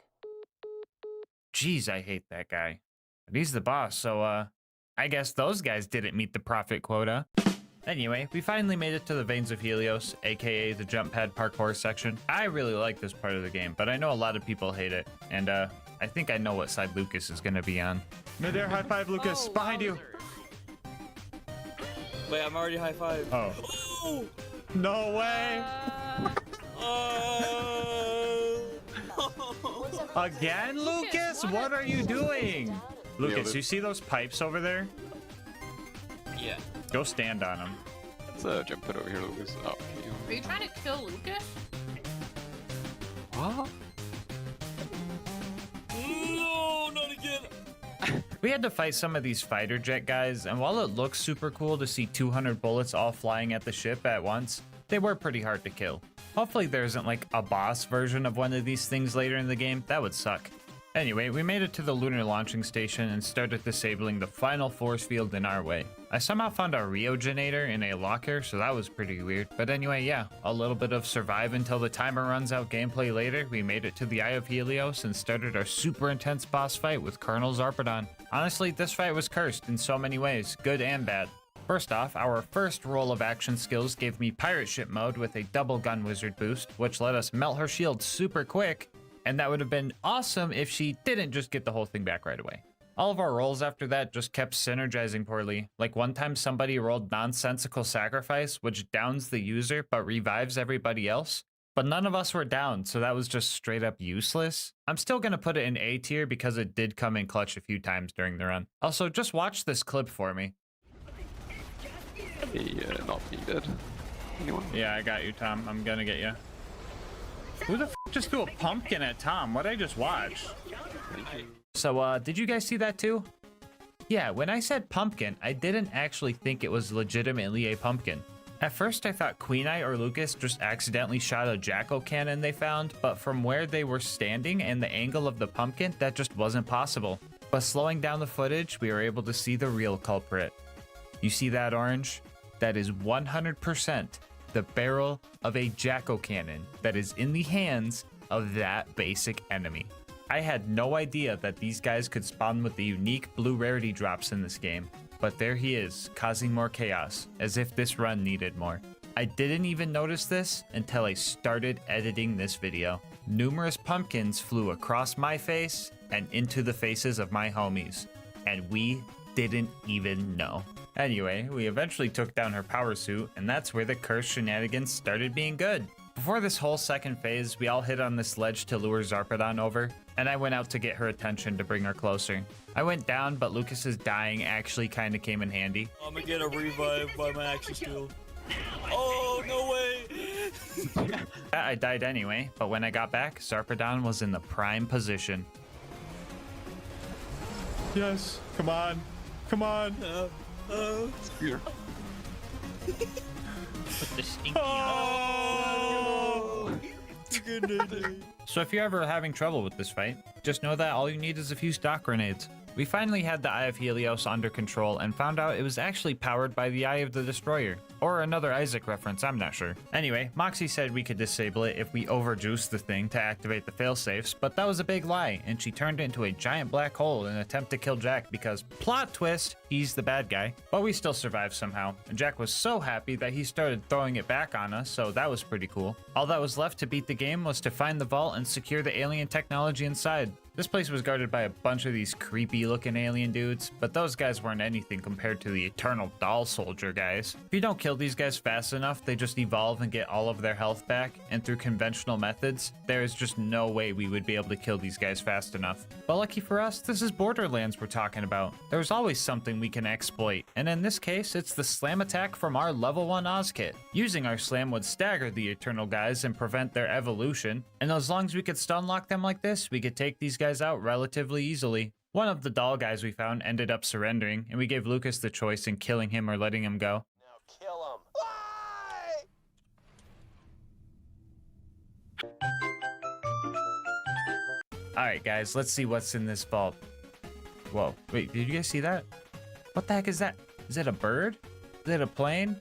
Jeez, I hate that guy. But he's the boss, so, I guess those guys didn't meet the profit quota. Anyway, we finally made it to the Veins of Helios, aka the jump pad parkour section. I really like this part of the game, but I know a lot of people hate it. And, I think I know what side Lucas is gonna be on. Mid-air high five, Lucas, behind you. Wait, I'm already high five. Oh. Oh! No way! Again, Lucas? What are you doing? Lucas, you see those pipes over there? Yeah. Go stand on them. Let's jump it over here, Lucas. Oh, Are you trying to kill Lucas? what? No, not again. We had to fight some of these fighter jet guys, and while it looks super cool to see 200 bullets all flying at the ship at once, they were pretty hard to kill. Hopefully there isn't like a boss version of one of these things later in the game. That would suck. Anyway, we made it to the lunar launching station and started disabling the final force field in our way. I somehow found a Rheogenator in a locker, so that was pretty weird. But anyway, yeah, a little bit of survive until the timer runs out gameplay later. We made it to the Eye of Helios and started our super intense boss fight with Colonel Zarpedon. Honestly, this fight was cursed in so many ways, good and bad. First off, our first roll of action skills gave me pirate ship mode with a double gun wizard boost, which let us melt her shield super quick. And that would have been awesome if she didn't just get the whole thing back right away. All of our rolls after that just kept synergizing poorly. Like one time somebody rolled nonsensical sacrifice, which downs the user but revives everybody else. But none of us were down, so that was just straight up useless. I'm still gonna put it in A tier because it did come in clutch a few times during the run. Also, just watch this clip for me. Not needed. Anyone? Yeah, I got you, Tom. I'm gonna get you. Who the f just threw a pumpkin at Tom? What'd I just watch? So, did you guys see that too? Yeah, when I said pumpkin, I didn't actually think it was legitimately a pumpkin. At first, I thought Queenite or Lucas just accidentally shot a Jackal cannon they found, but from where they were standing and the angle of the pumpkin, that just wasn't possible. But slowing down the footage, we were able to see the real culprit. You see that orange? That is 100% the barrel of a Jackal cannon that is in the hands of that basic enemy. I had no idea that these guys could spawn with the unique blue rarity drops in this game, but there he is, causing more chaos, as if this run needed more. I didn't even notice this until I started editing this video. Numerous pumpkins flew across my face and into the faces of my homies, and we didn't even know. Anyway, we eventually took down her power suit, and that's where the curse shenanigans started being good. Before this whole second phase, we all hid on this ledge to lure Zarpedon over, and I went out to get her attention to bring her closer. I went down, but Lucas's dying actually kind of came in handy. I'm gonna get a revive by my action skill. Oh, no way! I died anyway, but when I got back, Zarpedon was in the prime position. Yes, come on. Come on. Here. Put the stinky on. So if you're ever having trouble with this fight, just know that all you need is a few stock grenades. We finally had the Eye of Helios under control and found out it was actually powered by the Eye of the Destroyer. Or another Isaac reference, I'm not sure. Anyway, Moxie said we could disable it if we overjuiced the thing to activate the failsafes, but that was a big lie, and she turned it into a giant black hole in an attempt to kill Jack because, plot twist, he's the bad guy. But we still survived somehow, and Jack was so happy that he started throwing it back on us, so that was pretty cool. All that was left to beat the game was to find the vault and secure the alien technology inside. This place was guarded by a bunch of these creepy looking alien dudes, but those guys weren't anything compared to the Eternal Doll Soldier guys. If you don't kill these guys fast enough, they just evolve and get all of their health back, and through conventional methods, there is just no way we would be able to kill these guys fast enough. But lucky for us, this is Borderlands we're talking about. There's always something we can exploit, and in this case, it's the slam attack from our level 1 Oz kit. Using our slam would stagger the Eternal guys and prevent their evolution, and as long as we could stun lock them like this, we could take these guys out relatively easily. One of the doll guys we found ended up surrendering, and we gave Lucas the choice in killing him or letting him go. Now kill him. Alright guys, let's see what's in this vault. Whoa, wait, did you guys see that? What the heck is that? Is it a bird? Is it a plane?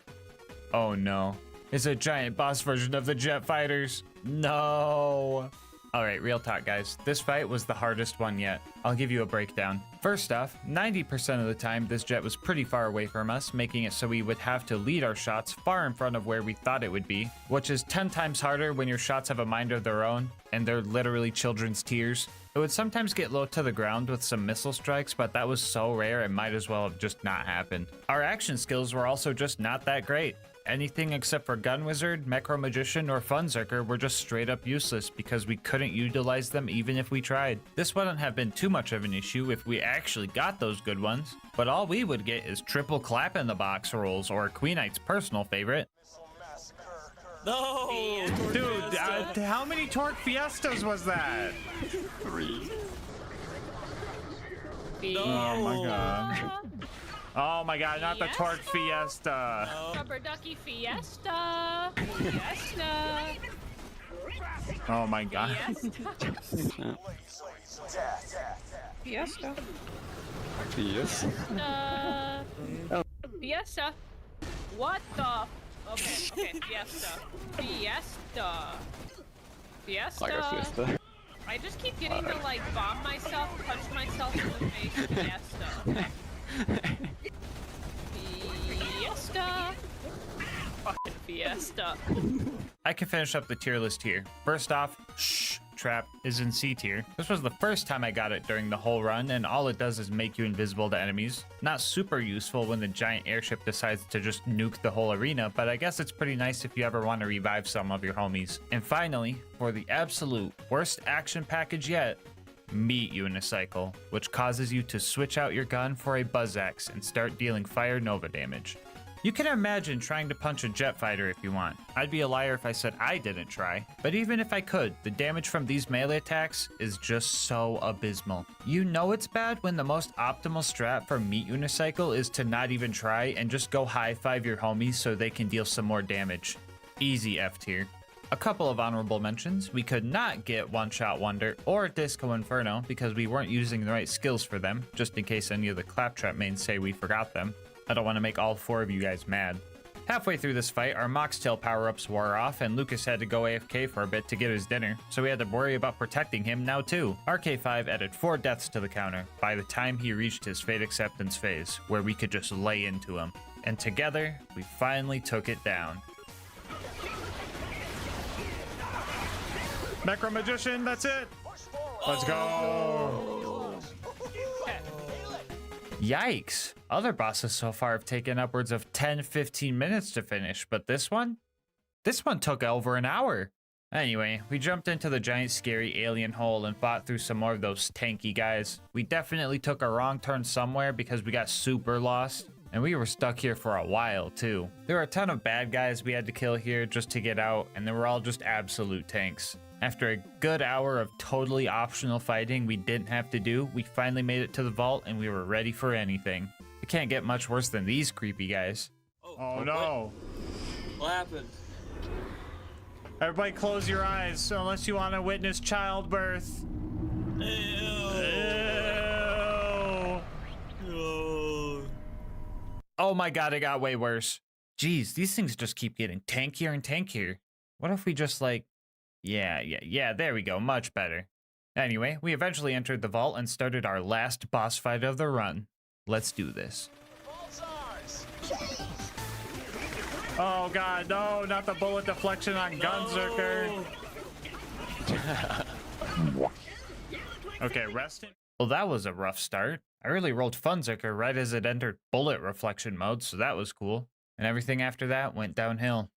Oh no. It's a giant boss version of the jet fighters. No. Alright, real talk guys, this fight was the hardest one yet. I'll give you a breakdown. First off, 90% of the time this jet was pretty far away from us, making it so we would have to lead our shots far in front of where we thought it would be, which is 10 times harder when your shots have a mind of their own, and they're literally children's tears. It would sometimes get low to the ground with some missile strikes, but that was so rare it might as well have just not happened. Our action skills were also just not that great. Anything except for Gun Wizard, Mecro Magician, or Funzerker were just straight up useless because we couldn't utilize them even if we tried. This wouldn't have been too much of an issue if we actually got those good ones, but all we would get is triple clap in the box rolls or Queen Knight's personal favorite. No! Dude, how many Torque Fiestas was that? 3. No. Oh my god. Oh my god, not the Torque Fiesta. Rubber Ducky Fiesta. Fiesta. Oh my god. Fiesta. Yes. Fiesta. What the? Okay, Fiesta. Fiesta. Fiesta. I got Fiesta. I just keep getting to like bomb myself, punch myself in the face. Fiesta. Fiesta. Fucking Fiesta. I can finish up the tier list here. First off, shh, trap is in C tier. This was the first time I got it during the whole run, and all it does is make you invisible to enemies. Not super useful when the giant airship decides to just nuke the whole arena, but I guess it's pretty nice if you ever want to revive some of your homies. And finally, for the absolute worst action package yet, Meat Unicycle, which causes you to switch out your gun for a Buzz Axe and start dealing fire nova damage. You can imagine trying to punch a jet fighter if you want. I'd be a liar if I said I didn't try, but even if I could, the damage from these melee attacks is just so abysmal. You know it's bad when the most optimal strat for Meat Unicycle is to not even try and just go high five your homies so they can deal some more damage. Easy F tier. A couple of honorable mentions. We could not get One Shot Wonder or Disco Inferno because we weren't using the right skills for them, just in case any of the Claptrap mains say we forgot them. I don't want to make all 4 of you guys mad. Halfway through this fight, our Moxtail power-ups wore off and Lucas had to go AFK for a bit to get his dinner, so we had to worry about protecting him now too. RK5 added 4 deaths to the counter by the time he reached his Fate Acceptance phase, where we could just lay into him. And together, we finally took it down. Macro Magician, that's it. Let's go. Yikes. Other bosses so far have taken upwards of 10-15 minutes to finish, but this one took over an hour. Anyway, we jumped into the giant scary alien hole and fought through some more of those tanky guys. We definitely took a wrong turn somewhere because we got super lost, and we were stuck here for a while too. There were a ton of bad guys we had to kill here just to get out, and they were all just absolute tanks. After a good hour of totally optional fighting we didn't have to do, we finally made it to the vault and we were ready for anything. It can't get much worse than these creepy guys. Oh no. What happened? Everybody close your eyes unless you want to witness childbirth. Ew. Ew. Oh my god, it got way worse. Jeez, these things just keep getting tankier and tankier. What if we just like... Yeah, there we go, much better. Anyway, we eventually entered the vault and started our last boss fight of the run. Let's do this. Oh god, no, not the bullet deflection on Gunzerker. Okay, resting. Well, that was a rough start. I really rolled Funzerker right as it entered bullet reflection mode, so that was cool. And everything after that went downhill.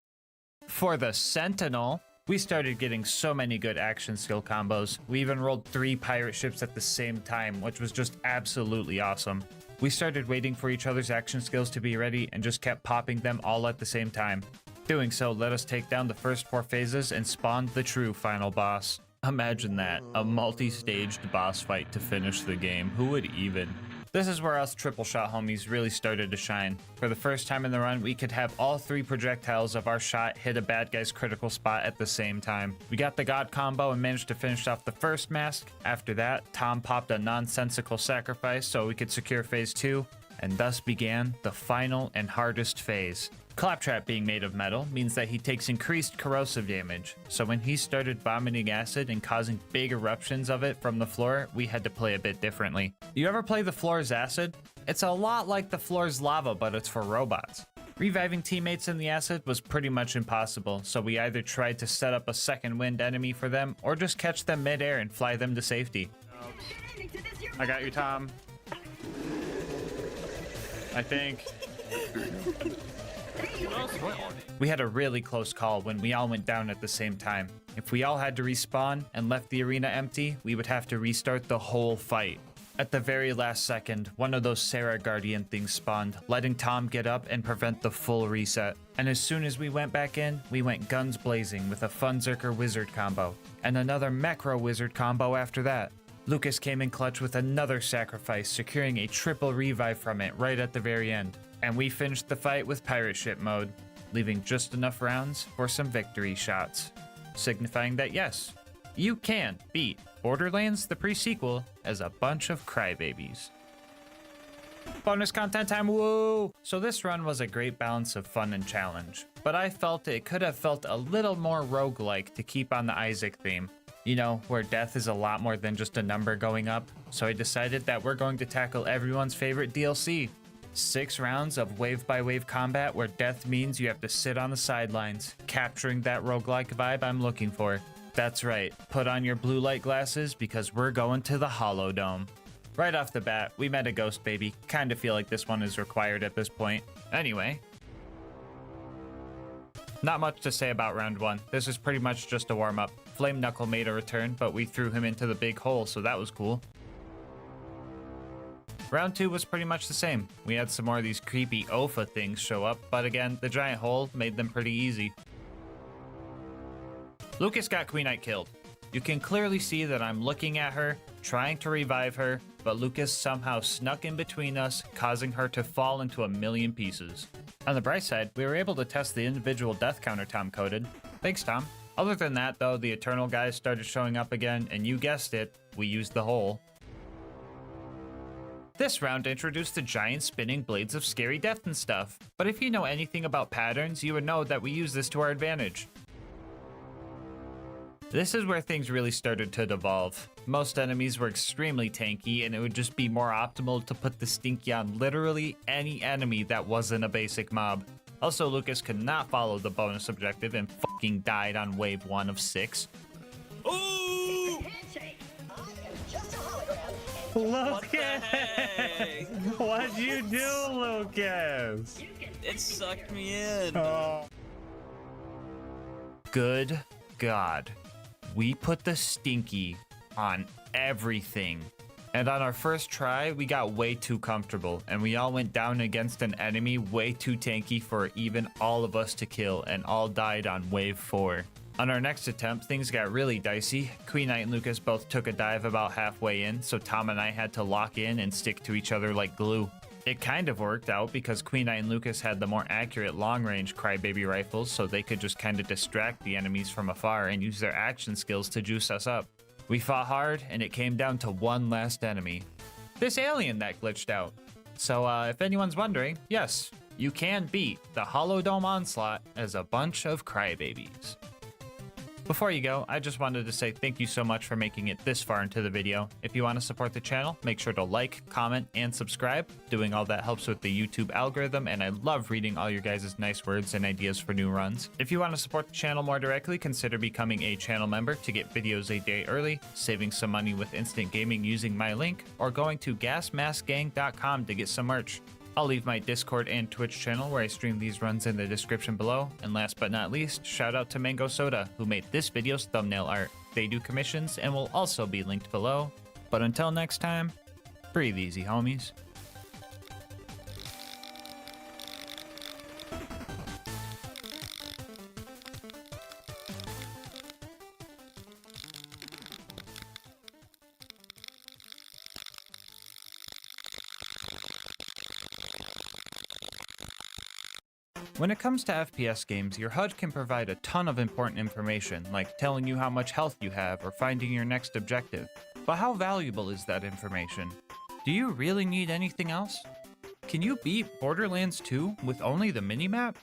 For the Sentinel, we started getting so many good action skill combos. We even rolled 3 pirate ships at the same time, which was just absolutely awesome. We started waiting for each other's action skills to be ready and just kept popping them all at the same time. Doing so let us take down the first 4 phases and spawned the true final boss. Imagine that, a multi-staged boss fight to finish the game. Who would even? This is where us triple shot homies really started to shine. For the first time in the run, we could have all 3 projectiles of our shot hit a bad guy's critical spot at the same time. We got the God combo and managed to finish off the first mask. After that, Tom popped a nonsensical sacrifice so we could secure phase 2, and thus began the final and hardest phase. Claptrap being made of metal means that he takes increased corrosive damage, so when he started vomiting acid and causing big eruptions of it from the floor, we had to play a bit differently. You ever play the floor's acid? It's a lot like the floor's lava, but it's for robots. Reviving teammates in the acid was pretty much impossible, so we either tried to set up a second wind enemy for them, or just catch them mid-air and fly them to safety. I got you, Tom. I think. We had a really close call when we all went down at the same time. If we all had to respawn and left the arena empty, we would have to restart the whole fight. At the very last second, one of those Sarah Guardian things spawned, letting Tom get up and prevent the full reset. And as soon as we went back in, we went guns blazing with a Funzerker Wizard combo, and another Macro Wizard combo after that. Lucas came in clutch with another sacrifice, securing a triple revive from it right at the very end. And we finished the fight with pirate ship mode, leaving just enough rounds for some victory shots, signifying that yes, you can beat Borderlands the pre-sequel as a bunch of crybabies. Bonus content time, woo! So this run was a great balance of fun and challenge, but I felt it could have felt a little more roguelike to keep on the Isaac theme. You know, where death is a lot more than just a number going up, so I decided that we're going to tackle everyone's favorite DLC. 6 rounds of wave-by-wave combat where death means you have to sit on the sidelines, capturing that roguelike vibe I'm looking for. That's right, put on your blue light glasses because we're going to the Hollow Dome. Right off the bat, we met a ghost baby. Kinda feel like this one is required at this point. Anyway. Not much to say about round 1. This is pretty much just a warm-up. Flame Knuckle made a return, but we threw him into the big hole, so that was cool. Round 2 was pretty much the same. We had some more of these creepy Opha things show up, but again, the giant hole made them pretty easy. Lucas got Queen Knight killed. You can clearly see that I'm looking at her, trying to revive her, but Lucas somehow snuck in between us, causing her to fall into a million pieces. On the bright side, we were able to test the individual death counter Tom coded. Thanks, Tom. Other than that, though, the Eternal guys started showing up again, and you guessed it, we used the hole. This round introduced the giant spinning blades of scary death and stuff, but if you know anything about patterns, you would know that we use this to our advantage. This is where things really started to devolve. Most enemies were extremely tanky, and it would just be more optimal to put the Stinky on literally any enemy that wasn't a basic mob. Also, Lucas could not follow the bonus objective and fucking died on wave 1 of 6. Oh! Lucas! What'd you do, Lucas? It sucked me in. Oh. Good God. We put the stinky on everything. And on our first try, we got way too comfortable, and we all went down against an enemy way too tanky for even all of us to kill, and all died on wave 4. On our next attempt, things got really dicey. Queen Knight and Lucas both took a dive about halfway in, so Tom and I had to lock in and stick to each other like glue. It kind of worked out because Queen Knight and Lucas had the more accurate long-range crybaby rifles, so they could just kind of distract the enemies from afar and use their action skills to juice us up. We fought hard, and it came down to one last enemy. This alien that glitched out. So if anyone's wondering, yes, you can beat the Hollow Dome Onslaught as a bunch of crybabies. Before you go, I just wanted to say thank you so much for making it this far into the video. If you want to support the channel, make sure to like, comment, and subscribe. Doing all that helps with the YouTube algorithm, and I love reading all your guys' nice words and ideas for new runs. If you want to support the channel more directly, consider becoming a channel member to get videos a day early, saving some money with instant gaming using my link, or going to GASMASK'S.com to get some merch. I'll leave my Discord and Twitch channel where I stream these runs in the description below. And last but not least, shout out to Mango Soda, who made this video's thumbnail art. They do commissions and will also be linked below. But until next time, breathe easy, homies. When it comes to FPS games, your HUD can provide a ton of important information, like telling you how much health you have or finding your next objective. But how valuable is that information? Do you really need anything else? Can you beat Borderlands 2 with only the minimap?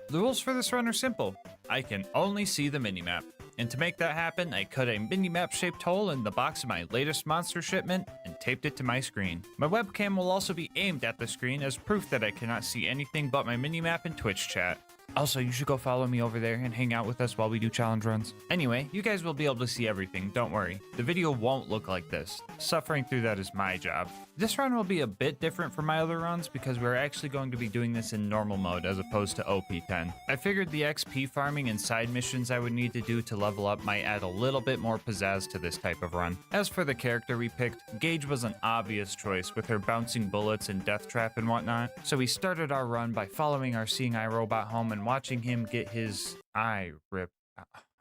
The rules for this run are simple. I can only see the minimap. And to make that happen, I cut a minimap-shaped hole in the box of my latest monster shipment and taped it to my screen. My webcam will also be aimed at the screen as proof that I cannot see anything but my minimap and Twitch chat. Also, you should go follow me over there and hang out with us while we do challenge runs. Anyway, you guys will be able to see everything, don't worry. The video won't look like this. Suffering through that is my job. This run will be a bit different from my other runs because we're actually going to be doing this in normal mode as opposed to OP10. I figured the XP farming and side missions I would need to do to level up might add a little bit more pizzazz to this type of run. As for the character we picked, Gage was an obvious choice with her bouncing bullets and death trap and whatnot, so we started our run by following our seeing eye robot home and watching him get his eye ripped.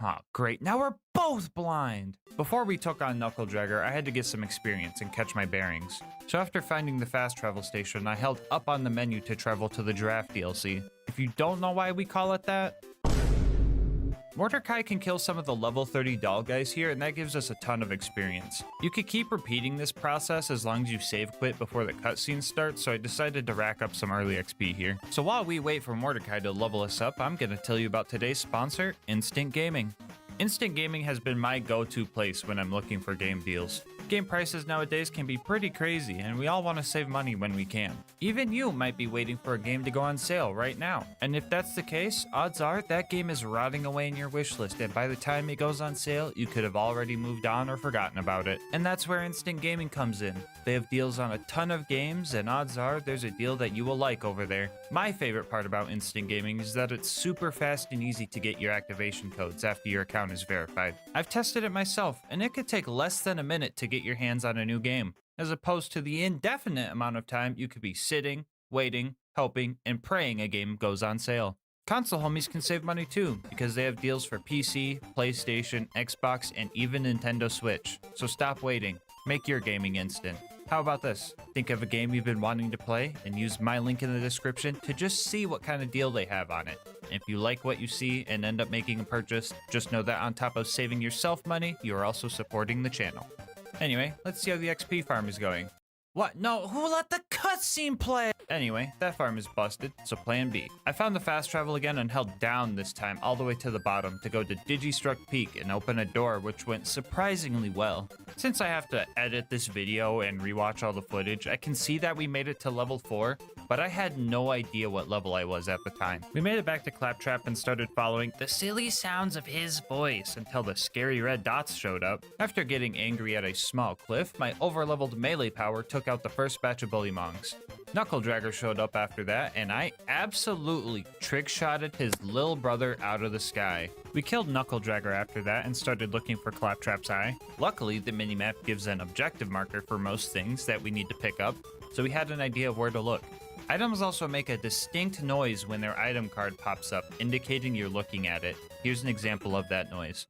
Oh, great. Now we're both blind! Before we took on Knuckle Dragger, I had to get some experience and catch my bearings. So after finding the fast travel station, I held up on the menu to travel to the Giraffe DLC. If you don't know why we call it that, Mordecai can kill some of the level 30 doll guys here, and that gives us a ton of experience. You could keep repeating this process as long as you save quit before the cutscene starts, so I decided to rack up some early XP here. So while we wait for Mordecai to level us up, I'm going to tell you about today's sponsor, Instant Gaming. Instant Gaming has been my go-to place when I'm looking for game deals. Game prices nowadays can be pretty crazy, and we all want to save money when we can. Even you might be waiting for a game to go on sale right now. And if that's the case, odds are that game is rotting away in your wishlist, and by the time it goes on sale, you could have already moved on or forgotten about it. And that's where Instant Gaming comes in. They have deals on a ton of games, and odds are there's a deal that you will like over there. My favorite part about Instant Gaming is that it's super fast and easy to get your activation codes after your account is verified. I've tested it myself, and it could take less than a minute to get your hands on a new game, as opposed to the indefinite amount of time you could be sitting, waiting, hoping, and praying a game goes on sale. Console homies can save money too, because they have deals for PC, PlayStation, Xbox, and even Nintendo Switch. So stop waiting. Make your gaming instant. How about this? Think of a game you've been wanting to play and use my link in the description to just see what kind of deal they have on it. If you like what you see and end up making a purchase, just know that on top of saving yourself money, you are also supporting the channel. Anyway, let's see how the XP farm is going. What? No, who let the cut cutscene play. Anyway, that farm is busted, so plan B. I found the fast travel again and held down this time all the way to the bottom to go to Digistruct Peak and open a door, which went surprisingly well. Since I have to edit this video and rewatch all the footage, I can see that we made it to level 4, but I had no idea what level I was at the time. We made it back to Claptrap and started following the silly sounds of his voice until the scary red dots showed up. After getting angry at a small cliff, my overleveled melee power took out the first batch of Bullymongs. Knuckle Dragger showed up after that, and I absolutely trick-shotted his little brother out of the sky. We killed Knuckle Dragger after that and started looking for Claptrap's eye. Luckily, the minimap gives an objective marker for most things that we need to pick up, so we had an idea of where to look. Items also make a distinct noise when their item card pops up, indicating you're looking at it. Here's an example of that noise.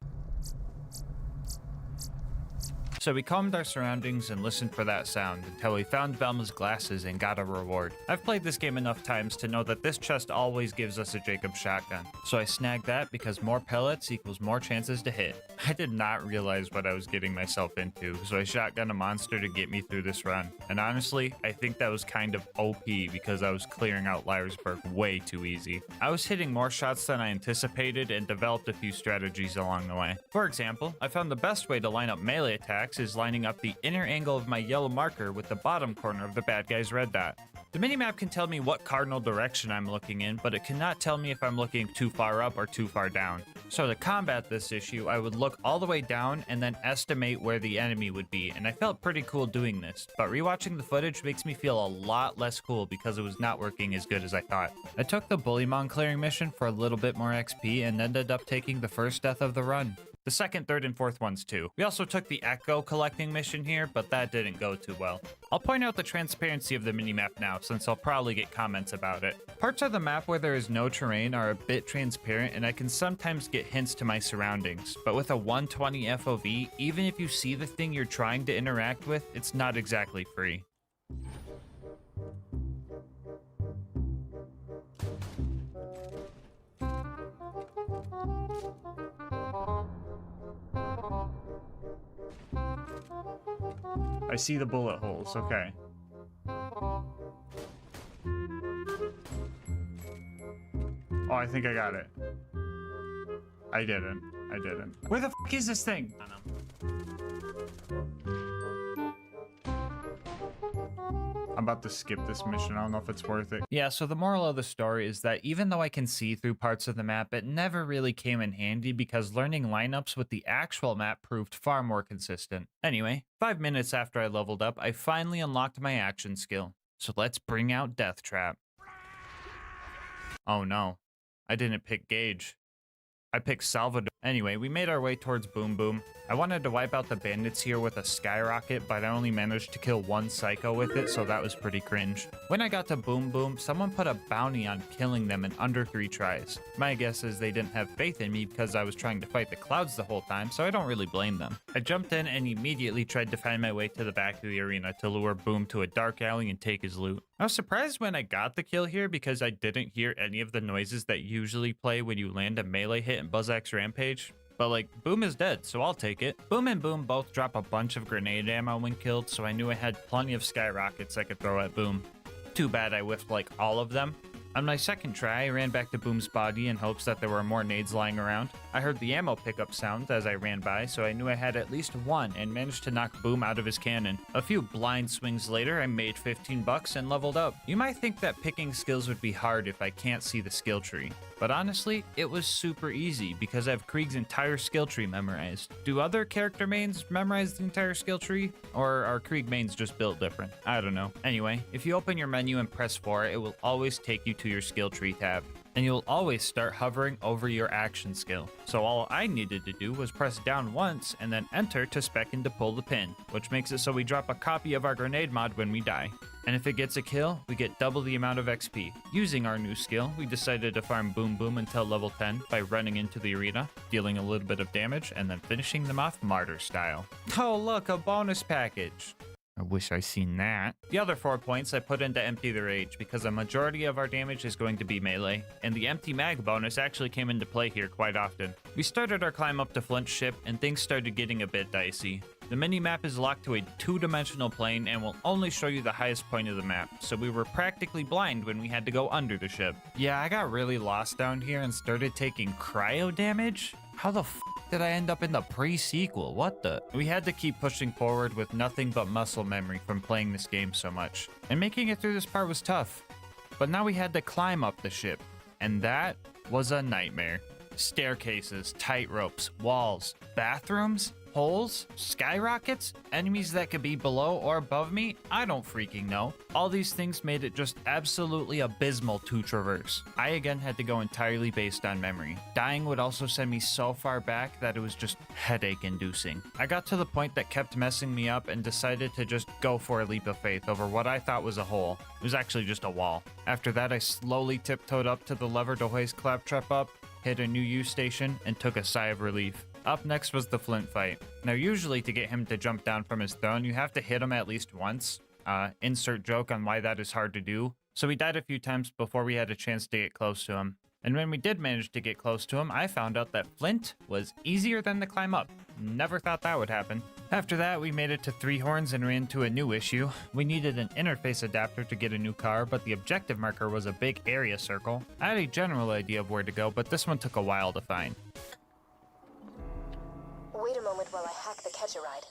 So we calmed our surroundings and listened for that sound until we found Velma's glasses and got a reward. I've played this game enough times to know that this chest always gives us a Jacob shotgun. So I snagged that because more pellets equals more chances to hit. I did not realize what I was getting myself into, so I shotgunned a monster to get me through this run. And honestly, I think that was kind of OP because I was clearing out Liarsburg way too easy. I was hitting more shots than I anticipated and developed a few strategies along the way. For example, I found the best way to line up melee attacks is lining up the inner angle of my yellow marker with the bottom corner of the bad guy's red dot. The minimap can tell me what cardinal direction I'm looking in, but it cannot tell me if I'm looking too far up or too far down. So to combat this issue, I would look all the way down and then estimate where the enemy would be, and I felt pretty cool doing this. But rewatching the footage makes me feel a lot less cool because it was not working as good as I thought. I took the Bullymon clearing mission for a little bit more XP and ended up taking the first death of the run. The second, third, and fourth ones too. We also took the Echo collecting mission here, but that didn't go too well. I'll point out the transparency of the minimap now, since I'll probably get comments about it. Parts of the map where there is no terrain are a bit transparent, and I can sometimes get hints to my surroundings. But with a 120 FOV, even if you see the thing you're trying to interact with, it's not exactly free. I see the bullet holes, okay. Oh, I think I got it. I didn't. Where the f*** is this thing? I don't know. I'm about to skip this mission. I don't know if it's worth it. Yeah, so the moral of the story is that even though I can see through parts of the map, it never really came in handy because learning lineups with the actual map proved far more consistent. Anyway, 5 minutes after I leveled up, I finally unlocked my action skill. So let's bring out Death Trap. Oh no, I didn't pick Gage. I picked Salvador. Anyway, we made our way towards Boom Boom. I wanted to wipe out the bandits here with a skyrocket, but I only managed to kill one psycho with it, so that was pretty cringe. When I got to Boom Boom, someone put a bounty on killing them in under 3 tries. My guess is they didn't have faith in me because I was trying to fight the clouds the whole time, so I don't really blame them. I jumped in and immediately tried to find my way to the back of the arena to lure Boom to a dark alley and take his loot. I was surprised when I got the kill here because I didn't hear any of the noises that usually play when you land a melee hit in BuzzX Rampage. But like, Boom is dead, so I'll take it. Boom and Boom both drop a bunch of grenade ammo when killed, so I knew I had plenty of skyrockets I could throw at Boom. Too bad I whiffed like all of them. On my second try, I ran back to Boom's body in hopes that there were more nades lying around. I heard the ammo pickup sound as I ran by, so I knew I had at least one and managed to knock Boom out of his cannon. A few blind swings later, I made 15 bucks and leveled up. You might think that picking skills would be hard if I can't see the skill tree. But honestly, it was super easy because I have Krieg's entire skill tree memorized. Do other character mains memorize the entire skill tree? Or are Krieg mains just built different? I don't know. Anyway, if you open your menu and press 4, it will always take you to your skill tree tab. And you'll always start hovering over your action skill. So all I needed to do was press down once and then enter to spec in to pull the pin, which makes it so we drop a copy of our grenade mod when we die. And if it gets a kill, we get double the amount of XP. Using our new skill, we decided to farm Boom Boom until level 10 by running into the arena, dealing a little bit of damage, and then finishing them off martyr style. Oh look, a bonus package! I wish I seen that. The other 4 points I put into Empty the Rage because a majority of our damage is going to be melee, and the empty mag bonus actually came into play here quite often. We started our climb up to Flint's ship, and things started getting a bit dicey. The mini-map is locked to a 2-dimensional plane and will only show you the highest point of the map, so we were practically blind when we had to go under the ship. Yeah, I got really lost down here and started taking cryo damage? How the f did I end up in the pre-sequel? What the? We had to keep pushing forward with nothing but muscle memory from playing this game so much. And making it through this part was tough. But now we had to climb up the ship, and that was a nightmare. Staircases, tight ropes, walls, bathrooms, holes, skyrockets, enemies that could be below or above me, I don't freaking know. All these things made it just absolutely abysmal to traverse. I again had to go entirely based on memory. Dying would also send me so far back that it was just headache inducing. I got to the point that kept messing me up and decided to just go for a leap of faith over what I thought was a hole. It was actually just a wall. After that, I slowly tiptoed up to the lever to hoist Claptrap up, hit a new use station, and took a sigh of relief. Up next was the Flint fight. Now usually to get him to jump down from his throne, you have to hit him at least once. Insert joke on why that is hard to do. So we died a few times before we had a chance to get close to him. And when we did manage to get close to him, I found out that Flint was easier than to climb up. Never thought that would happen. After that, we made it to Three Horns and ran into a new issue. We needed an interface adapter to get a new car, but the objective marker was a big area circle. I had a general idea of where to go, but this one took a while to find. Wait a moment while I hack the catch-a-ride.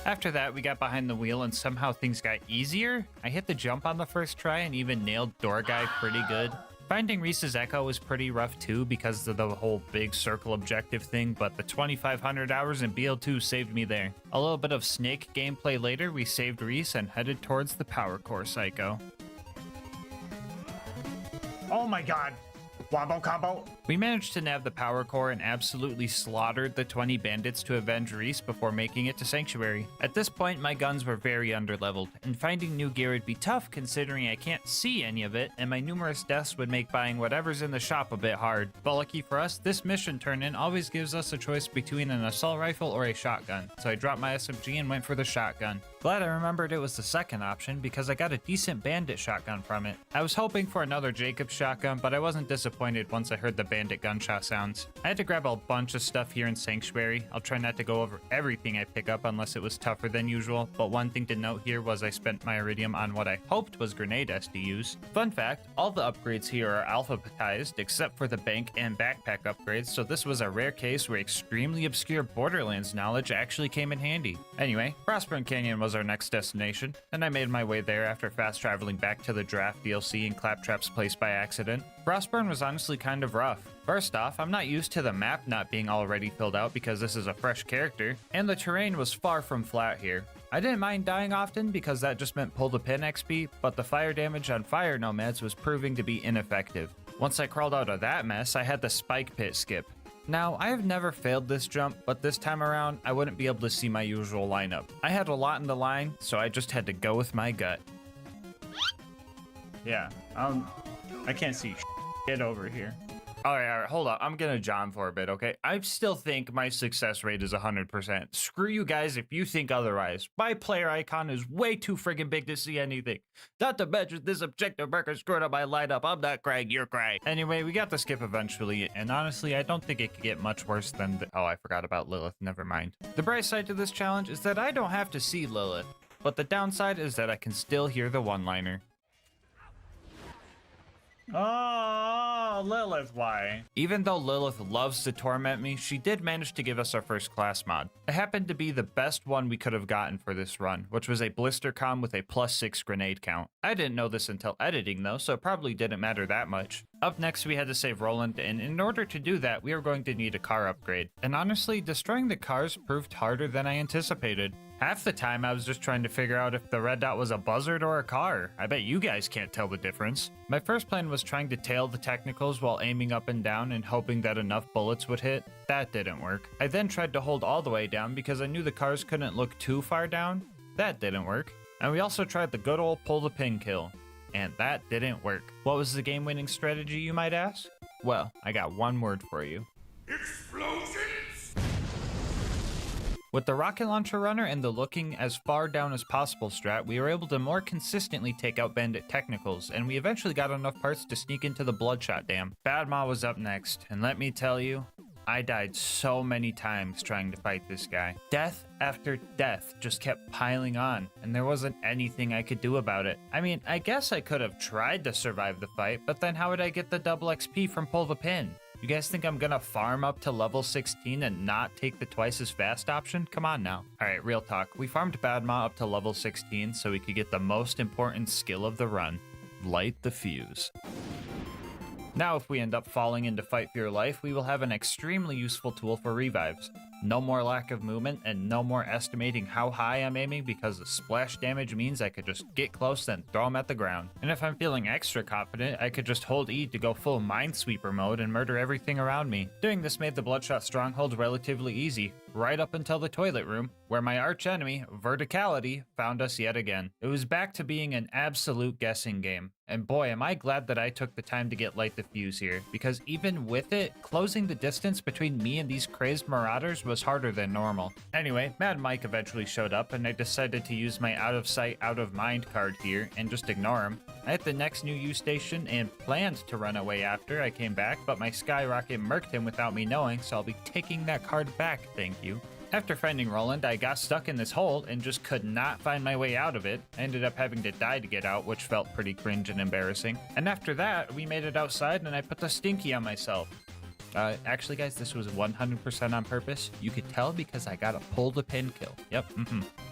After that, we got behind the wheel and somehow things got easier. I hit the jump on the first try and even nailed Door Guy pretty good. Finding Reese's Echo was pretty rough too because of the whole big circle objective thing, but the 2,500 hours in BL2 saved me there. A little bit of Snake gameplay later, we saved Reese and headed towards the Power Core Psycho. Oh my god. Wombo combo. We managed to nab the power core and absolutely slaughtered the 20 bandits to avenge Reese before making it to Sanctuary. At this point, my guns were very underleveled, and finding new gear would be tough considering I can't see any of it, and my numerous deaths would make buying whatever's in the shop a bit hard. But lucky for us, this mission turn-in always gives us a choice between an assault rifle or a shotgun, so I dropped my SMG and went for the shotgun. Glad I remembered it was the second option because I got a decent bandit shotgun from it. I was hoping for another Jacobs shotgun, but I wasn't disappointed once I heard the bandit gunshot sounds. I had to grab a bunch of stuff here in Sanctuary. I'll try not to go over everything I pick up unless it was tougher than usual, but one thing to note here was I spent my iridium on what I hoped was grenade SDUs. Fun fact, all the upgrades here are alphabetized except for the bank and backpack upgrades, so this was a rare case where extremely obscure Borderlands knowledge actually came in handy. Anyway, Frostburn Canyon was our next destination, and I made my way there after fast traveling back to the Draft DLC in Claptrap's place by accident. Frostburn was honestly kind of rough. First off, I'm not used to the map not being already filled out because this is a fresh character, and the terrain was far from flat here. I didn't mind dying often because that just meant pull the pin XP, but the fire damage on fire nomads was proving to be ineffective. Once I crawled out of that mess, I had the spike pit skip. Now, I have never failed this jump, but this time around, I wouldn't be able to see my usual lineup. I had a lot in the line, so I just had to go with my gut. Yeah, I can't see shit over here. All right, hold on. I'm gonna John for a bit, okay? I still think my success rate is 100%. Screw you guys if you think otherwise. My player icon is way too friggin' big to see anything. Not to mention this objective marker screwed up my lineup. I'm not crying, you're crying. Anyway, we got the skip eventually, and honestly, I don't think it could get much worse than oh, I forgot about Lilith, never mind. The bright side to this challenge is that I don't have to see Lilith, but the downside is that I can still hear the one-liner. Oh, Lilith, why? Even though Lilith loves to torment me, she did manage to give us our first class mod. It happened to be the best one we could have gotten for this run, which was a blister comm with a +6 grenade count. I didn't know this until editing though, so it probably didn't matter that much. Up next, we had to save Roland, and in order to do that, we were going to need a car upgrade. And honestly, destroying the cars proved harder than I anticipated. Half the time, I was just trying to figure out if the red dot was a buzzard or a car. I bet you guys can't tell the difference. My first plan was trying to tail the technicals while aiming up and down and hoping that enough bullets would hit. That didn't work. I then tried to hold all the way down because I knew the cars couldn't look too far down. That didn't work. And we also tried the good old pull the pin kill. And that didn't work. What was the game-winning strategy, you might ask? Well, I got one word for you. Explosions! With the rocket launcher runner and the looking as far down as possible strat, we were able to more consistently take out bandit technicals, and we eventually got enough parts to sneak into the Bloodshot Dam. Bad Ma was up next, and let me tell you, I died so many times trying to fight this guy. Death after death just kept piling on, and there wasn't anything I could do about it. I mean, I guess I could have tried to survive the fight, but then how would I get the double XP from pull the pin? You guys think I'm gonna farm up to level 16 and not take the twice as fast option? Come on now. Alright, real talk. We farmed Badma up to level 16 so we could get the most important skill of the run. Light the fuse. Now if we end up falling into fight for your life, we will have an extremely useful tool for revives. No more lack of movement and no more estimating how high I'm aiming because the splash damage means I could just get close and throw them at the ground. And if I'm feeling extra confident, I could just hold E to go full Minesweeper mode and murder everything around me. Doing this made the Bloodshot Stronghold relatively easy, right up until the toilet room, where my archenemy, Verticality, found us yet again. It was back to being an absolute guessing game. And boy, am I glad that I took the time to get Light the Fuse here, because even with it, closing the distance between me and these crazed marauders was harder than normal. Anyway, Mad Mike eventually showed up, and I decided to use my out of sight, out of mind card here and just ignore him. I hit the next new U station and planned to run away after I came back, but my Skyrocket murked him without me knowing, so I'll be taking that card back, thank you. After finding Roland, I got stuck in this hole and just could not find my way out of it. I ended up having to die to get out, which felt pretty cringe and embarrassing. And after that, we made it outside and I put the stinky on myself. Actually guys, this was 100% on purpose. You could tell because I got a pull the pin kill. Yep,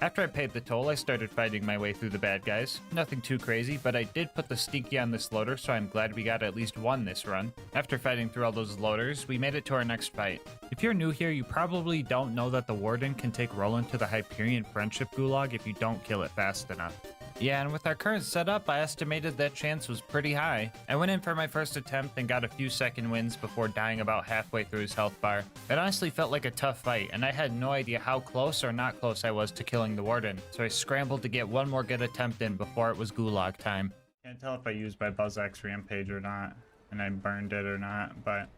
After I paid the toll, I started fighting my way through the bad guys. Nothing too crazy, but I did put the stinky on this loader, so I'm glad we got at least one this run. After fighting through all those loaders, we made it to our next fight. If you're new here, you probably don't know that the Warden can take Roland to the Hyperion Friendship Gulag if you don't kill it fast enough. Yeah, and with our current setup, I estimated that chance was pretty high. I went in for my first attempt and got a few second wins before dying about halfway through his health bar. It honestly felt like a tough fight, and I had no idea how close or not close I was to killing the Warden, so I scrambled to get one more good attempt in before it was Gulag time. Can't tell if I used my BuzzX Rampage or not, and I burned it or not, but...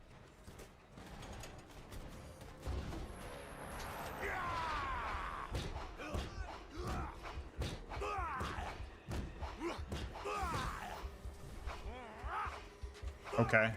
Okay.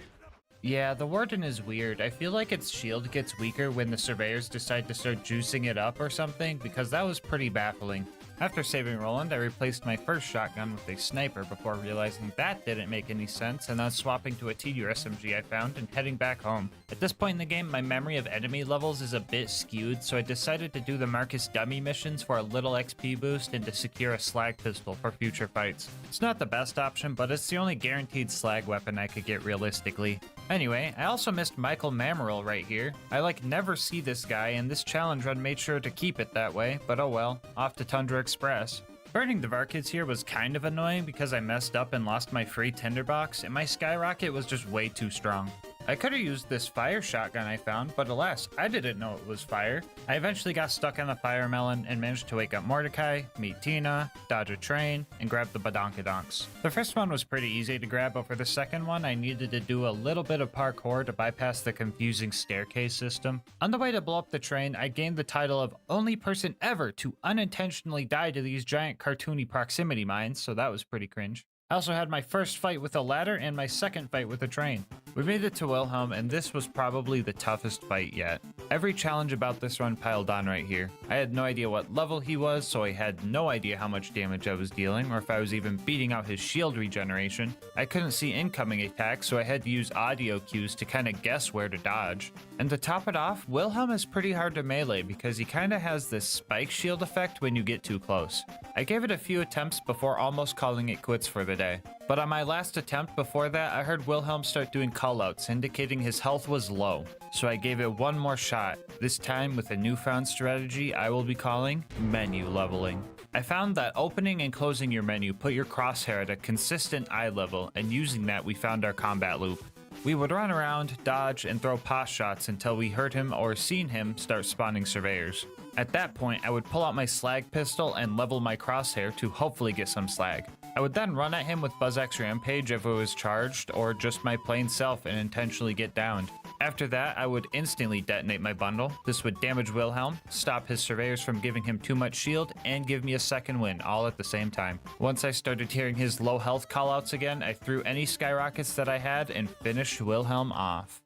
Yeah, the Warden is weird. I feel like its shield gets weaker when the surveyors decide to start juicing it up or something, because that was pretty baffling. After saving Roland, I replaced my first shotgun with a sniper before realizing that didn't make any sense, and then swapping to a TDR SMG I found and heading back home. At this point in the game, my memory of enemy levels is a bit skewed, so I decided to do the Marcus dummy missions for a little XP boost and to secure a slag pistol for future fights. It's not the best option, but it's the only guaranteed slag weapon I could get realistically. Anyway, I also missed Michael Mamaril right here. I never see this guy, and this challenge run made sure to keep it that way, but oh well, off to Tundra Express. Burning the Varkids here was kind of annoying because I messed up and lost my free tinderbox, and my Skyrocket was just way too strong. I could have used this fire shotgun I found, but alas, I didn't know it was fire. I eventually got stuck on the fire melon and managed to wake up Mordecai, meet Tina, dodge a train, and grab the badonkadonks. The first one was pretty easy to grab, but for the second one, I needed to do a little bit of parkour to bypass the confusing staircase system. On the way to blow up the train, I gained the title of only person ever to unintentionally die to these giant cartoony proximity mines, so that was pretty cringe. I also had my first fight with a ladder and my second fight with a train. We made it to Wilhelm, and this was probably the toughest fight yet. Every challenge about this run piled on right here. I had no idea what level he was, so I had no idea how much damage I was dealing, or if I was even beating out his shield regeneration. I couldn't see incoming attacks, so I had to use audio cues to kind of guess where to dodge. And to top it off, Wilhelm is pretty hard to melee because he kind of has this spike shield effect when you get too close. I gave it a few attempts before almost calling it quits for the day. But on my last attempt before that, I heard Wilhelm start doing callouts indicating his health was low. So I gave it one more shot, this time with a newfound strategy I will be calling menu leveling. I found that opening and closing your menu put your crosshair at a consistent eye level, and using that we found our combat loop. We would run around, dodge, and throw pot shots until we heard him or seen him start spawning surveyors. At that point, I would pull out my slag pistol and level my crosshair to hopefully get some slag. I would then run at him with BuzzX Rampage if it was charged, or just my plain self and intentionally get downed. After that, I would instantly detonate my bundle. This would damage Wilhelm, stop his surveyors from giving him too much shield, and give me a second win, all at the same time. Once I started hearing his low health callouts again, I threw any skyrockets that I had and finished Wilhelm off.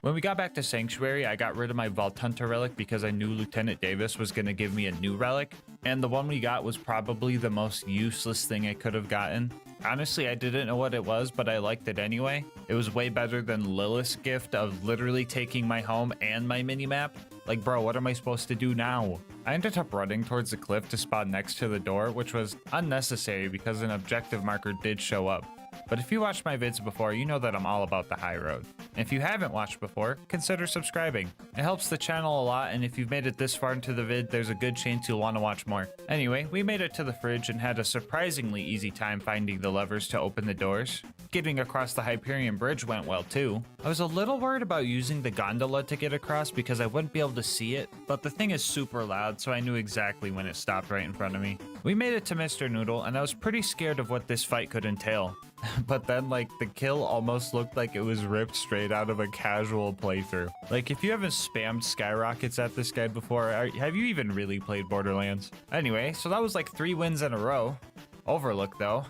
When we got back to Sanctuary, I got rid of my Vault Hunter relic because I knew Lieutenant Davis was going to give me a new relic, and the one we got was probably the most useless thing I could have gotten. Honestly, I didn't know what it was, but I liked it anyway. It was way better than Lilith's gift of literally taking my home and my minimap. Like, bro, what am I supposed to do now? I ended up running towards the cliff to spawn next to the door, which was unnecessary because an objective marker did show up. But if you watched my vids before, you know that I'm all about the high road. If you haven't watched before, consider subscribing. It helps the channel a lot, and if you've made it this far into the vid, there's a good chance you'll want to watch more. Anyway, we made it to the fridge and had a surprisingly easy time finding the levers to open the doors. Getting across the Hyperion Bridge went well too. I was a little worried about using the gondola to get across because I wouldn't be able to see it, but the thing is super loud, so I knew exactly when it stopped right in front of me. We made it to Mr. Noodle, and I was pretty scared of what this fight could entail. But then, like, the kill almost looked like it was ripped straight out of a casual playthrough. Like, if you haven't spammed skyrockets at this guy before, have you even really played Borderlands? Anyway, so that was like 3 wins in a row. Overlook, though.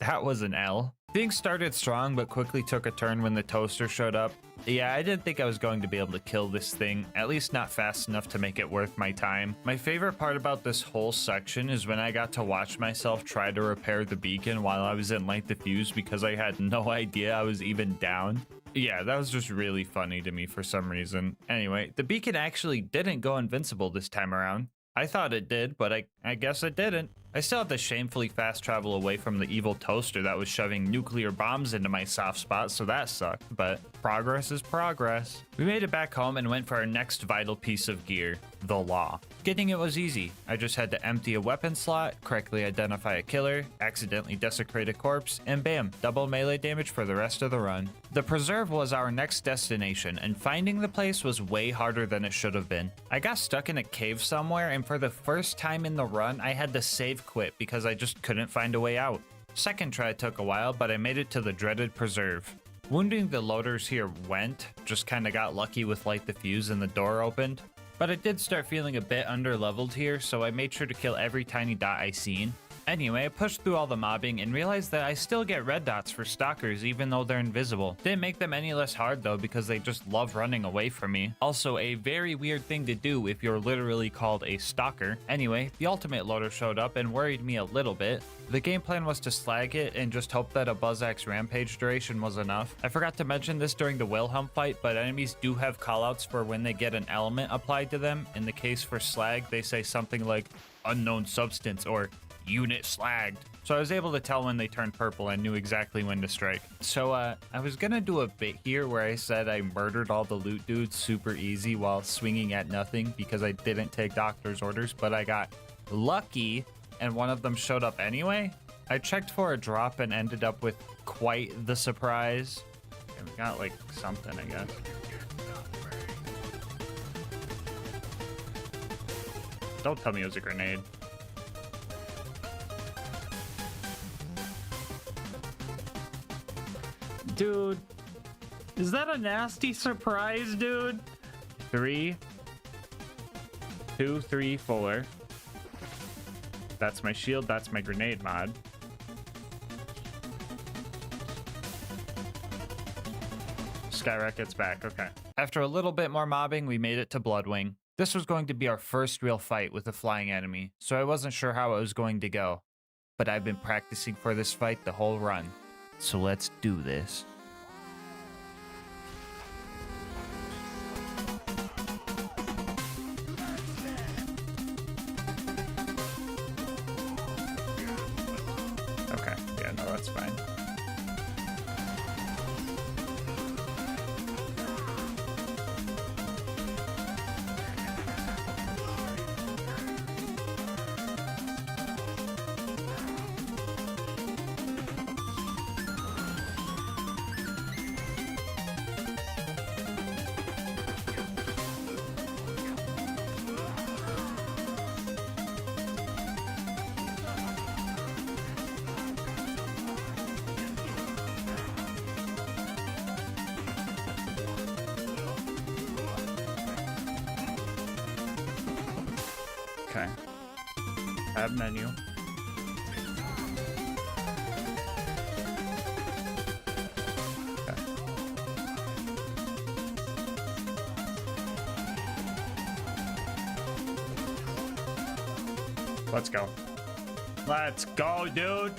That was an L. Things started strong, but quickly took a turn when the toaster showed up. Yeah, I didn't think I was going to be able to kill this thing, at least not fast enough to make it worth my time. My favorite part about this whole section is when I got to watch myself try to repair the beacon while I was in Light the Fuse because I had no idea I was even down. Yeah, that was just really funny to me for some reason. Anyway, the beacon actually didn't go invincible this time around. I thought it did, but I guess it didn't. I still had to shamefully fast travel away from the evil toaster that was shoving nuclear bombs into my soft spot, so that sucked, but progress is progress. We made it back home and went for our next vital piece of gear, the Law. Getting it was easy. I just had to empty a weapon slot, correctly identify a killer, accidentally desecrate a corpse, and bam, double melee damage for the rest of the run. The preserve was our next destination, and finding the place was way harder than it should have been. I got stuck in a cave somewhere, and for the first time in the run, I had to save quit because I just couldn't find a way out. Second try took a while, but I made it to the dreaded preserve. Wounding the loaders here went, just kinda got lucky with Light the Fuse and the door opened. But I did start feeling a bit under-leveled here, so I made sure to kill every tiny dot I seen. Anyway, I pushed through all the mobbing and realized that I still get red dots for stalkers even though they're invisible. Didn't make them any less hard though because they just love running away from me. Also a very weird thing to do if you're literally called a stalker. Anyway, the ultimate loader showed up and worried me a little bit. The game plan was to slag it and just hope that a Buzzax rampage duration was enough. I forgot to mention this during the Wilhelm fight, but enemies do have callouts for when they get an element applied to them. In the case for slag, they say something like unknown substance or unit slagged. So I was able to tell when they turned purple and knew exactly when to strike. So I was gonna do a bit here where I said I murdered all the loot dudes super easy while swinging at nothing because I didn't take doctor's orders, but I got lucky and one of them showed up anyway. I checked for a drop and ended up with quite the surprise. Okay, we got like something, I guess. Don't tell me it was a grenade. Dude, is that a nasty surprise, dude? 3, 2, 3, 4. That's my shield, that's my grenade mod. Skyrocket's back, okay. After a little bit more mobbing, we made it to Bloodwing. This was going to be our first real fight with a flying enemy, so I wasn't sure how it was going to go. But I've been practicing for this fight the whole run. So let's do this. Okay, yeah, no, that's fine. Okay. Tab menu. Okay. Let's go. Let's go, dude.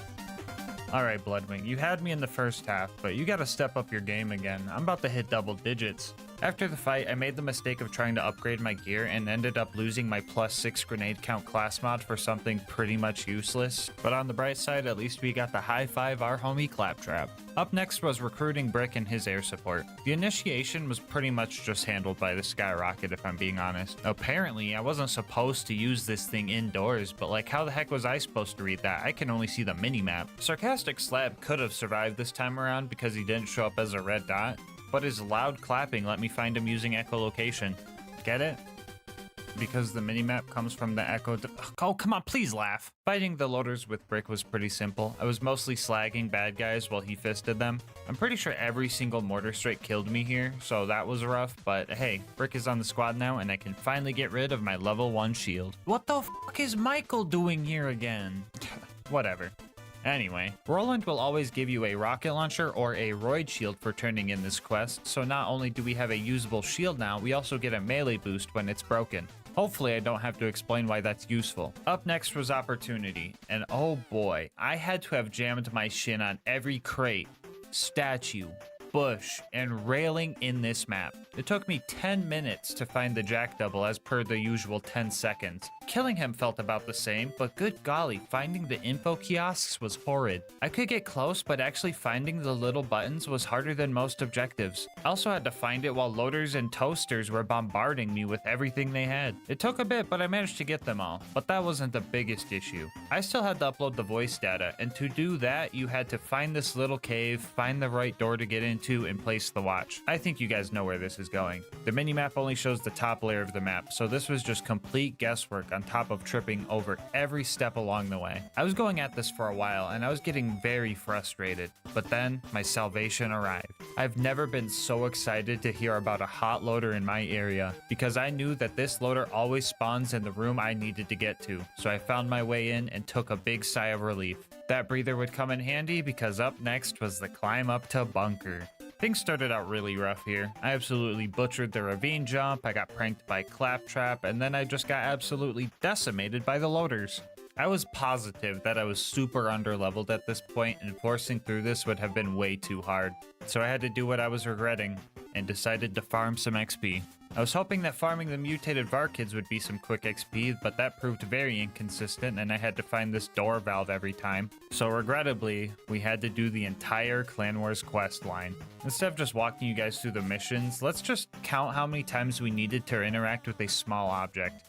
All right, Bloodwing, you had me in the first half, but you gotta step up your game again. I'm about to hit double digits. After the fight, I made the mistake of trying to upgrade my gear and ended up losing my +6 grenade count class mod for something pretty much useless. But on the bright side, at least we got the high five our homie Claptrap. Up next was recruiting Brick and his air support. The initiation was pretty much just handled by the Skyrocket, if I'm being honest. Apparently, I wasn't supposed to use this thing indoors, but like how the heck was I supposed to read that? I can only see the mini-map. Sarcastic Slab could have survived this time around because he didn't show up as a red dot, but his loud clapping let me find him using echolocation. Get it? Because the minimap comes from the echo. Oh, come on, please laugh. Fighting the loaders with Brick was pretty simple. I was mostly slagging bad guys while he fisted them. I'm pretty sure every single mortar strike killed me here, so that was rough, but hey, Brick is on the squad now and I can finally get rid of my level 1 shield. What the fuck is Michael doing here again? Whatever. Anyway, Roland will always give you a rocket launcher or a roid shield for turning in this quest, so not only do we have a usable shield now, we also get a melee boost when it's broken. Hopefully I don't have to explain why that's useful. Up next was Opportunity, and oh boy, I had to have jammed my shin on every crate, statue, bush, and railing in this map. It took me 10 minutes to find the Jack double as per the usual 10 seconds. Killing him felt about the same, but good golly, finding the info kiosks was horrid. I could get close, but actually finding the little buttons was harder than most objectives. I also had to find it while loaders and toasters were bombarding me with everything they had. It took a bit, but I managed to get them all. But that wasn't the biggest issue. I still had to upload the voice data, and to do that, you had to find this little cave, find the right door to get into, and place the watch. I think you guys know where this is going. The minimap only shows the top layer of the map, so this was just complete guesswork on top of tripping over every step along the way. I was going at this for a while, and I was getting very frustrated, but then my salvation arrived. I've never been so excited to hear about a hot loader in my area, because I knew that this loader always spawns in the room I needed to get to, so I found my way in and took a big sigh of relief. That breather would come in handy because up next was the climb up to bunker. Things started out really rough here. I absolutely butchered the ravine jump, I got pranked by Claptrap, and then I just got absolutely decimated by the loaders. I was positive that I was super underleveled at this point, and forcing through this would have been way too hard. So I had to do what I was regretting, and decided to farm some XP. I was hoping that farming the mutated Varkids would be some quick XP, but that proved very inconsistent and I had to find this door valve every time. So regrettably, we had to do the entire Clan Wars quest line. Instead of just walking you guys through the missions, let's just count how many times we needed to interact with a small object.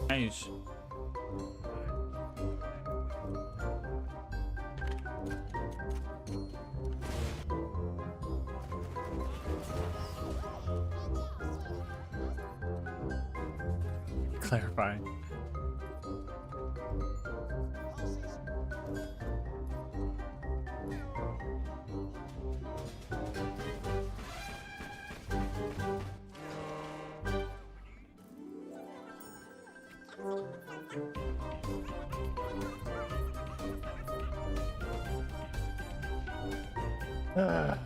Nice. Clarify. Ah.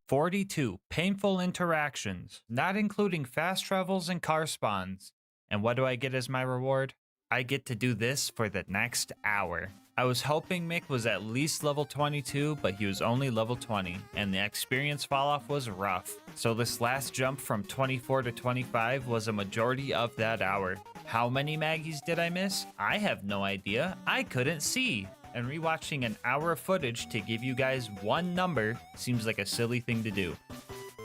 42 painful interactions, not including fast travels and car spawns. And what do I get as my reward? I get to do this for the next hour. I was hoping Mick was at least level 22, but he was only level 20, and the experience falloff was rough. So this last jump from 24 to 25 was a majority of that hour. How many Maggies did I miss? I have no idea. I couldn't see. And rewatching an hour of footage to give you guys one number seems like a silly thing to do.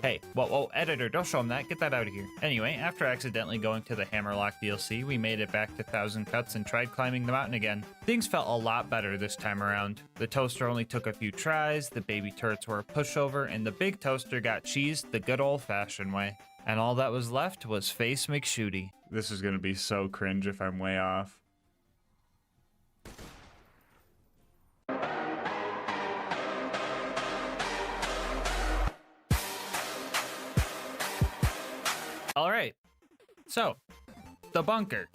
Hey, whoa, editor, don't show him that. Get that out of here. Anyway, after accidentally going to the Hammerlock DLC, we made it back to 1000 Cuts and tried climbing the mountain again. Things felt a lot better this time around. The toaster only took a few tries, the baby turrets were a pushover, and the big toaster got cheesed the good old-fashioned way. And all that was left was Face McShooty. This is gonna be so cringe if I'm way off. Alright, so, the bunker.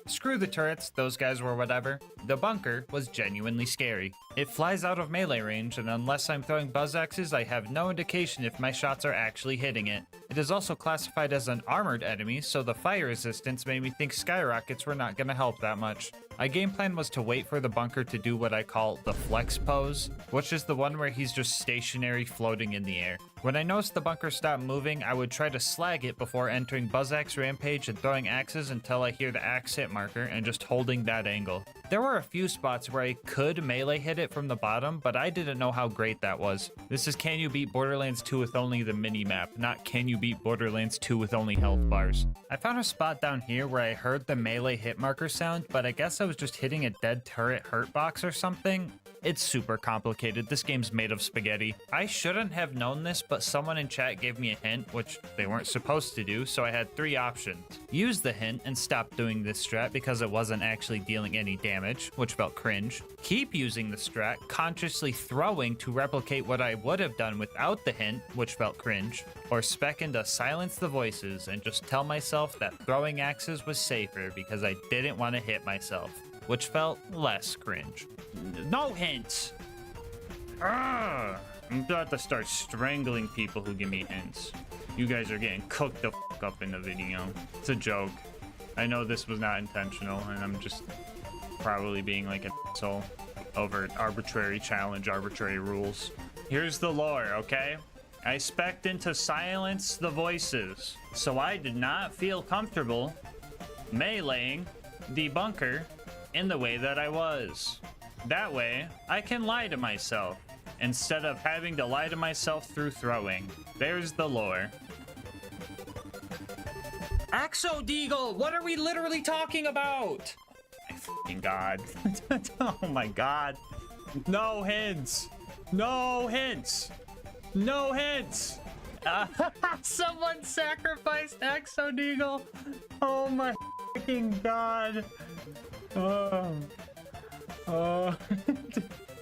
Screw the turrets, those guys were whatever. The bunker was genuinely scary. It flies out of melee range, and unless I'm throwing buzz axes, I have no indication if my shots are actually hitting it. It is also classified as an armored enemy, so the fire resistance made me think skyrockets were not gonna help that much. My game plan was to wait for the bunker to do what I call the flex pose, which is the one where he's just stationary floating in the air. When I noticed the bunker stopped moving, I would try to slag it before entering Buzz Axe Rampage and throwing axes until I hear the axe hit marker and just holding that angle. There were a few spots where I could melee hit it from the bottom, but I didn't know how great that was. This is Can You Beat Borderlands 2 with only the mini-map, not Can You Beat Borderlands 2 with only health bars. I found a spot down here where I heard the melee hit marker sound, but I guess I was just hitting a dead turret hurt box or something. It's super complicated. This game's made of spaghetti. I shouldn't have known this, but someone in chat gave me a hint, which they weren't supposed to do, so I had 3 options. Use the hint and stop doing this strat because it wasn't actually dealing any damage, which felt cringe. Keep using the strat, consciously throwing to replicate what I would have done without the hint, which felt cringe. Or spec into silence the voices and just tell myself that throwing axes was safer because I didn't want to hit myself, which felt less cringe. No hints! I'm about to start strangling people who give me hints. You guys are getting cooked the f up in the video. It's a joke. I know this was not intentional, and I'm just probably being like an asshole over arbitrary challenge, arbitrary rules. Here's the lore, okay? I spec'd into silence the voices, so I did not feel comfortable meleeing the bunker in the way that I was. That way, I can lie to myself, instead of having to lie to myself through throwing. There's the lore. Exodeagle! What are we literally talking about? My fucking god. Oh my god. No hints! No hints! No hints! Someone sacrificed Exodeagle! Oh my fucking god.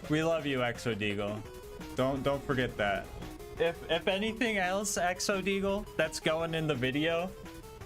We love you, Exodeagle. Don't forget that. If anything else, Exodeagle, that's going in the video,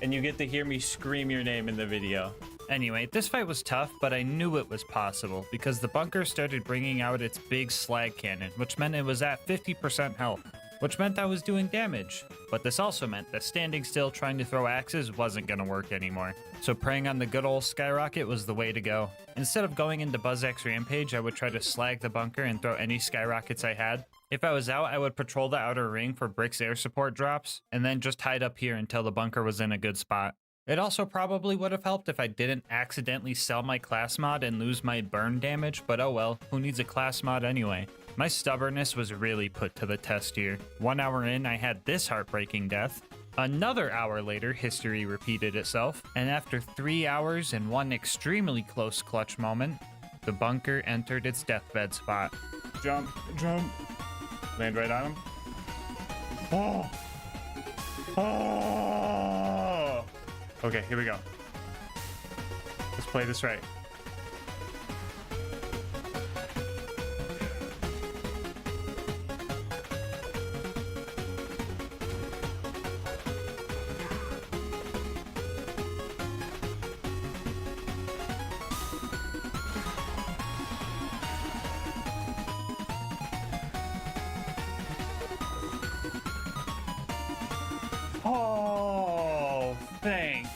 and you get to hear me scream your name in the video. Anyway, this fight was tough, but I knew it was possible because the bunker started bringing out its big slag cannon, which meant it was at 50% health, which meant I was doing damage. But this also meant that standing still trying to throw axes wasn't gonna work anymore. So preying on the good old skyrocket was the way to go. Instead of going into Buzz Axe Rampage, I would try to slag the bunker and throw any skyrockets I had. If I was out, I would patrol the outer ring for Brick's air support drops, and then just hide up here until the bunker was in a good spot. It also probably would have helped if I didn't accidentally sell my class mod and lose my burn damage, but oh well, who needs a class mod anyway? My stubbornness was really put to the test here. 1 hour in, I had this heartbreaking death. Another hour later, history repeated itself, and after 3 hours and 1 extremely close clutch moment, the bunker entered its deathbed spot. Jump, jump. Land right on him. Oh! Oh! Okay, here we go. Let's play this right. Oh, thank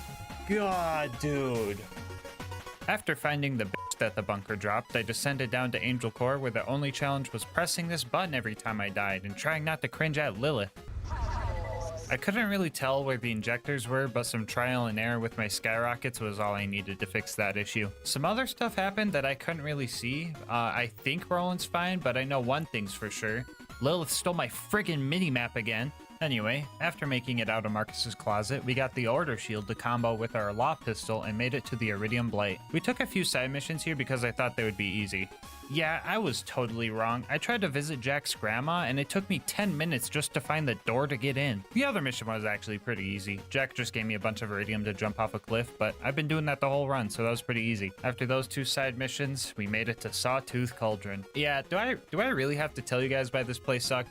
God, dude. After finding the bitch that the bunker dropped, I descended down to Angel Core, where the only challenge was pressing this button every time I died and trying not to cringe at Lilith. I couldn't really tell where the injectors were, but some trial and error with my skyrockets was all I needed to fix that issue. Some other stuff happened that I couldn't really see. I think Roland's fine, but I know one thing's for sure. Lilith stole my friggin' mini-map again. Anyway, after making it out of Marcus's closet, we got the Order Shield to combo with our Law Pistol and made it to the Iridium Blight. We took a few side missions here because I thought they would be easy. Yeah, I was totally wrong. I tried to visit Jack's grandma, and it took me 10 minutes just to find the door to get in. The other mission was actually pretty easy. Jack just gave me a bunch of Iridium to jump off a cliff, but I've been doing that the whole run, so that was pretty easy. After those 2 side missions, we made it to Sawtooth Cauldron. Yeah, do I really have to tell you guys why this place sucked?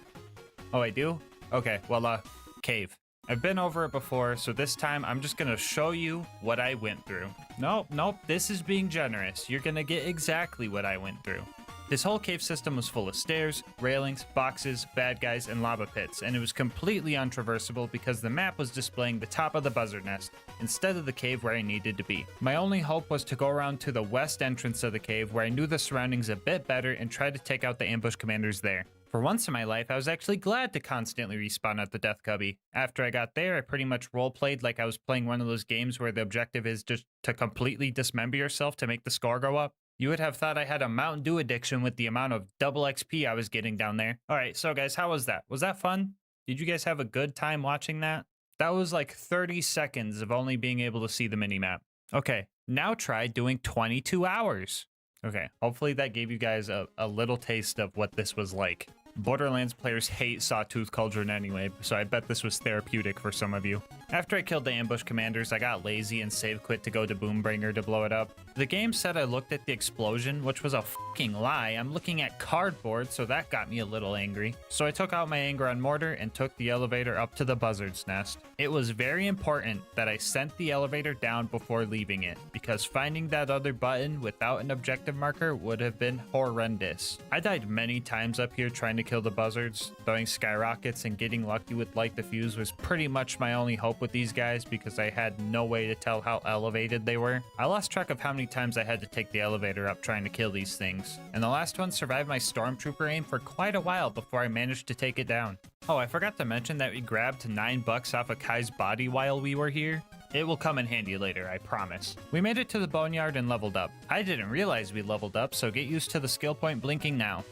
Oh, I do? Okay, well, cave. I've been over it before, so this time I'm just gonna show you what I went through. Nope, this is being generous. You're gonna get exactly what I went through. This whole cave system was full of stairs, railings, boxes, bad guys, and lava pits, and it was completely untraversable because the map was displaying the top of the buzzard nest instead of the cave where I needed to be. My only hope was to go around to the west entrance of the cave where I knew the surroundings a bit better and try to take out the ambush commanders there. For once in my life, I was actually glad to constantly respawn at the Death Cubby. After I got there, I pretty much roleplayed like I was playing one of those games where the objective is just to completely dismember yourself to make the score go up. You would have thought I had a Mountain Dew addiction with the amount of double XP I was getting down there. Alright, so guys, how was that? Was that fun? Did you guys have a good time watching that? That was like 30 seconds of only being able to see the minimap. Okay, now try doing 22 hours. Okay, hopefully that gave you guys a little taste of what this was like. Borderlands players hate Sawtooth Cauldron anyway, so I bet this was therapeutic for some of you. After I killed the ambush commanders, I got lazy and save quit to go to Boombringer to blow it up. The game said I looked at the explosion, which was a fucking lie. I'm looking at cardboard, so that got me a little angry. So I took out my anger on Mortar and took the elevator up to the buzzard's nest. It was very important that I sent the elevator down before leaving it, because finding that other button without an objective marker would have been horrendous. I died many times up here trying to kill the buzzards. Throwing skyrockets and getting lucky with light diffuse was pretty much my only hope with these guys because I had no way to tell how elevated they were. I lost track of how many times I had to take the elevator up trying to kill these things, and the last one survived my stormtrooper aim for quite a while before I managed to take it down. Oh, I forgot to mention that we grabbed $9 off of Kai's body while we were here. It will come in handy later, I promise. We made it to the boneyard and leveled up. I didn't realize we leveled up, so get used to the skill point blinking now.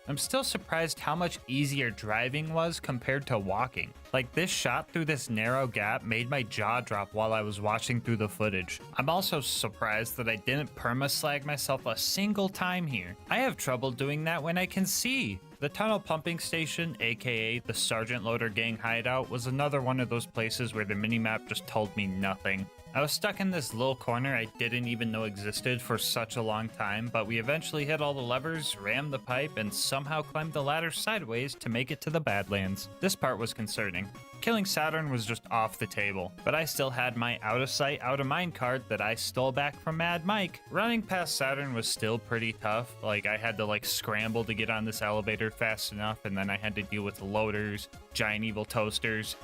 I'm still surprised how much easier driving was compared to walking. Like, this shot through this narrow gap made my jaw drop while I was watching through the footage. I'm also surprised that I didn't perma-slag myself a single time here. I have trouble doing that when I can see. The tunnel pumping station, aka the Sergeant Loader Gang hideout, was another one of those places where the minimap just told me nothing. I was stuck in this little corner I didn't even know existed for such a long time, but we eventually hit all the levers, rammed the pipe, and somehow climbed the ladder sideways to make it to the Badlands. This part was concerning. Killing Saturn was just off the table, but I still had my out of sight, out of mind card that I stole back from Mad Mike. Running past Saturn was still pretty tough. Like, I had to scramble to get on this elevator fast enough, and then I had to deal with loaders, giant evil toasters,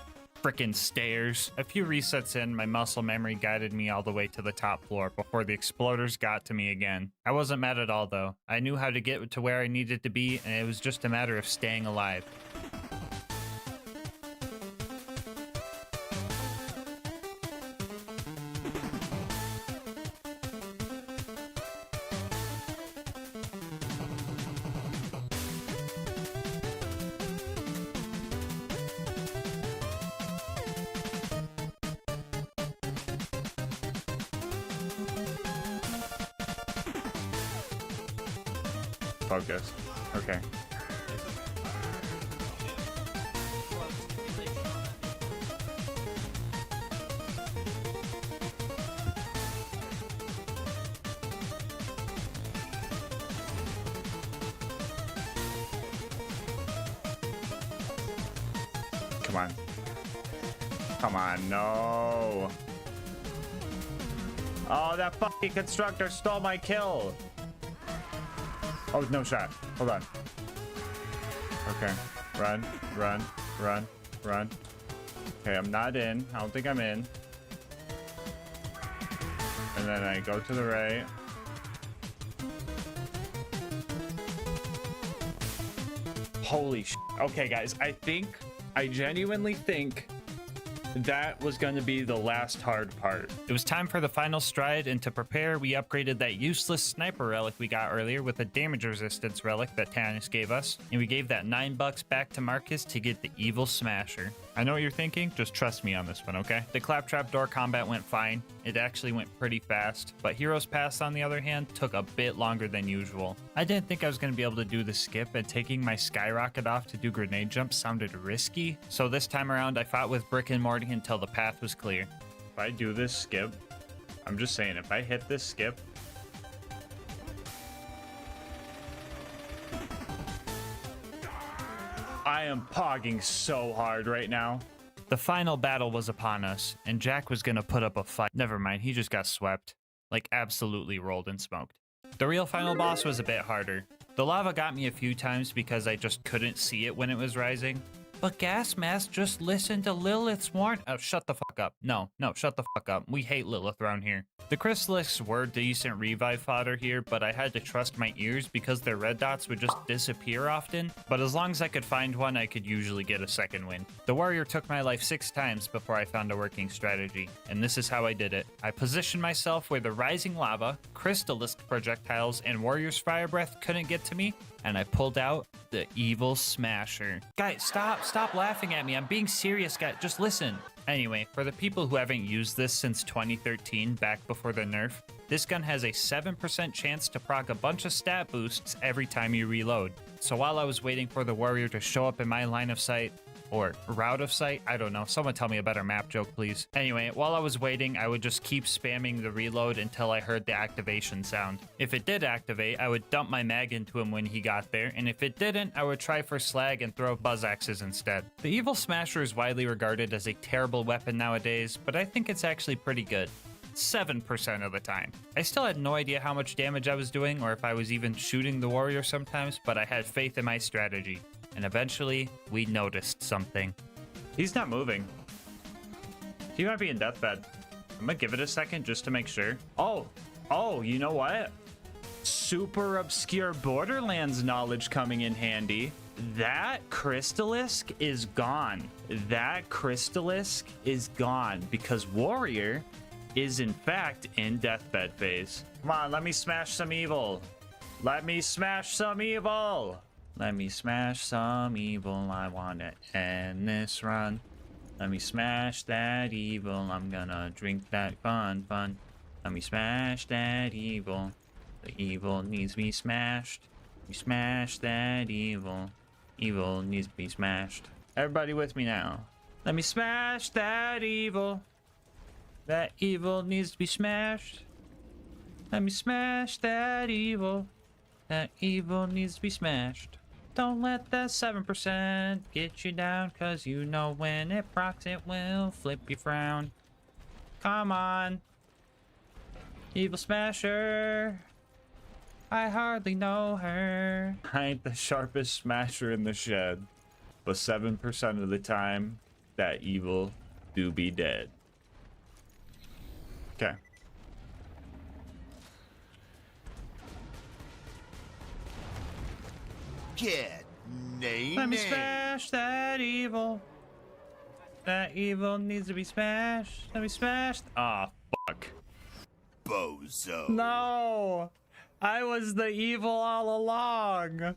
frickin' stairs. A few resets in, my muscle memory guided me all the way to the top floor before the exploders got to me again. I wasn't mad at all though. I knew how to get to where I needed to be, and it was just a matter of staying alive. Focus. Okay. Come on. Come on, no. Oh, that fucking constructor stole my kill. Oh, no shot. Hold on. Okay. Run, run, run, run. Okay, I'm not in. I don't think I'm in. And then I go to the right. Holy shit. Okay, guys. I genuinely think that was going to be the last hard part. It was time for the final stride, and to prepare, we upgraded that useless sniper relic we got earlier with a damage resistance relic that Tannis gave us, and we gave that $9 back to Marcus to get the evil smasher. I know what you're thinking, just trust me on this one, okay? The claptrap door combat went fine. It actually went pretty fast, but Heroes Pass, on the other hand, took a bit longer than usual. I didn't think I was going to be able to do the skip, and taking my skyrocket off to do grenade jumps sounded risky, so this time around I fought with Brick and Morty until the path was clear. If I do this skip, I'm just saying, if I hit this skip, I am pogging so hard right now. The final battle was upon us, and Jack was gonna put up a fight. Never mind, he just got swept. Like, absolutely rolled and smoked. The real final boss was a bit harder. The lava got me a few times because I just couldn't see it when it was rising. But GASMASK just listened to Lilith's warn- Oh, shut the fuck up. No, shut the fuck up. We hate Lilith around here. The Chrysalisks were decent revive fodder here, but I had to trust my ears because their red dots would just disappear often. But as long as I could find one, I could usually get a second win. The warrior took my life 6 times before I found a working strategy, and this is how I did it. I positioned myself where the rising lava, Crystalisk projectiles, and warrior's fire breath couldn't get to me, and I pulled out the evil smasher. Guys, stop laughing at me. I'm being serious, guys. Just listen. Anyway, for the people who haven't used this since 2013, back before the nerf, this gun has a 7% chance to proc a bunch of stat boosts every time you reload. So while I was waiting for the warrior to show up in my line of sight, or route of sight, I don't know. Someone tell me a better map joke, please. Anyway, while I was waiting, I would just keep spamming the reload until I heard the activation sound. If it did activate, I would dump my mag into him when he got there, and if it didn't, I would try for slag and throw buzz axes instead. The Evil Smasher is widely regarded as a terrible weapon nowadays, but I think it's actually pretty good. 7% of the time. I still had no idea how much damage I was doing or if I was even shooting the warrior sometimes, but I had faith in my strategy. And eventually, we noticed something. He's not moving. He might be in deathbed. I'm gonna give it a second just to make sure. Oh, you know what? Super obscure Borderlands knowledge coming in handy. That Crystalisk is gone. That Crystalisk is gone because Warrior is in fact in deathbed phase. Come on, let me smash some evil. Let me smash some evil. Let me smash some evil. I want to end this run. Let me smash that evil. I'm gonna drink that fun. Let me smash that evil. The evil needs to be smashed. We smash that evil. Evil needs to be smashed. Everybody with me now. Let me smash that evil. That evil needs to be smashed. Let me smash that evil. That evil needs to be smashed. Don't let that 7% get you down, cause you know when it procs it will flip your frown. Come on. Evil Smasher. I hardly know her. I ain't the sharpest smasher in the shed, but 7% of the time, that evil do be dead. Okay. Get named. Let me smash that evil. That evil needs to be smashed. Let me smash. Ah, fuck. Bozo. No, I was the evil all along.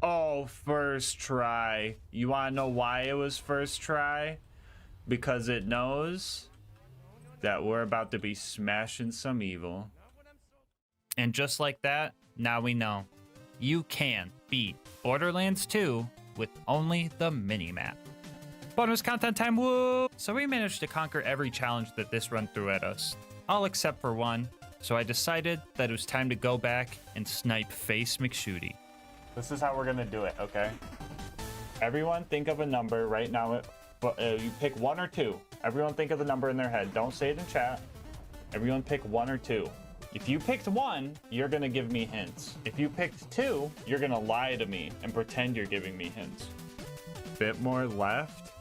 Oh, first try. You want to know why it was first try? Because it knows that we're about to be smashing some evil. And just like that, now we know. You can beat Borderlands 2 with only the minimap. Bonus content time, woo! So we managed to conquer every challenge that this run threw at us, all except for one. So I decided that it was time to go back and snipe Face McShooty. This is how we're gonna do it, okay? Everyone think of a number right now. You pick 1 or 2. Everyone think of the number in their head. Don't say it in chat. Everyone pick 1 or 2. If you picked 1, you're gonna give me hints. If you picked 2, you're gonna lie to me and pretend you're giving me hints. Bit more left?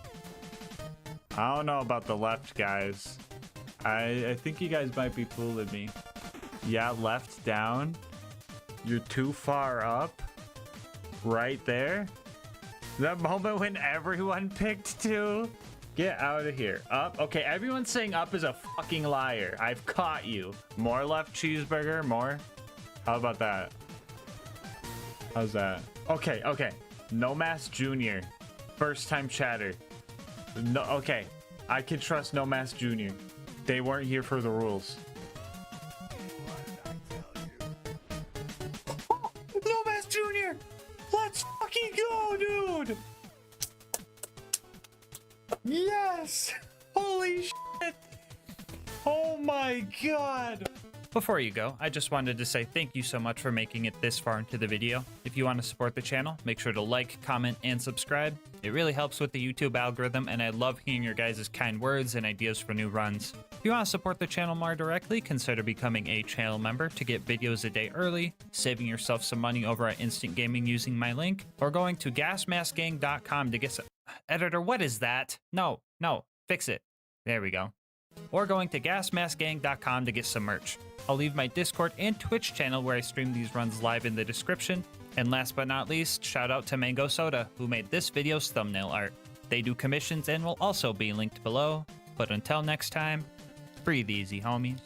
I don't know about the left, guys. I think you guys might be fooling me. Yeah, left down. You're too far up. Right there. That moment when everyone picked 2. Get out of here. Up. Okay, everyone saying up is a fucking liar. I've caught you. More left cheeseburger, more. How about that? How's that? Okay. No Mask Jr. First time chatter. No, okay. I can trust No Mask Jr. They weren't here for the rules. Oh, No Mask Jr. Let's fucking go, dude. Yes! Holy shit! Oh my god! Before you go, I just wanted to say thank you so much for making it this far into the video. If you want to support the channel, make sure to like, comment, and subscribe. It really helps with the YouTube algorithm, and I love hearing your guys' kind words and ideas for new runs. If you want to support the channel more directly, consider becoming a channel member to get videos a day early, saving yourself some money over at Instant Gaming using my link, or going to GASMASK'S.com to get some... Editor, what is that? No, fix it. There we go. Or going to GASMASK'S.com to get some merch. I'll leave my Discord and Twitch channel where I stream these runs live in the description. And last but not least, shout out to Mango Soda, who made this video's thumbnail art. They do commissions and will also be linked below. But until next time, breathe easy, homies.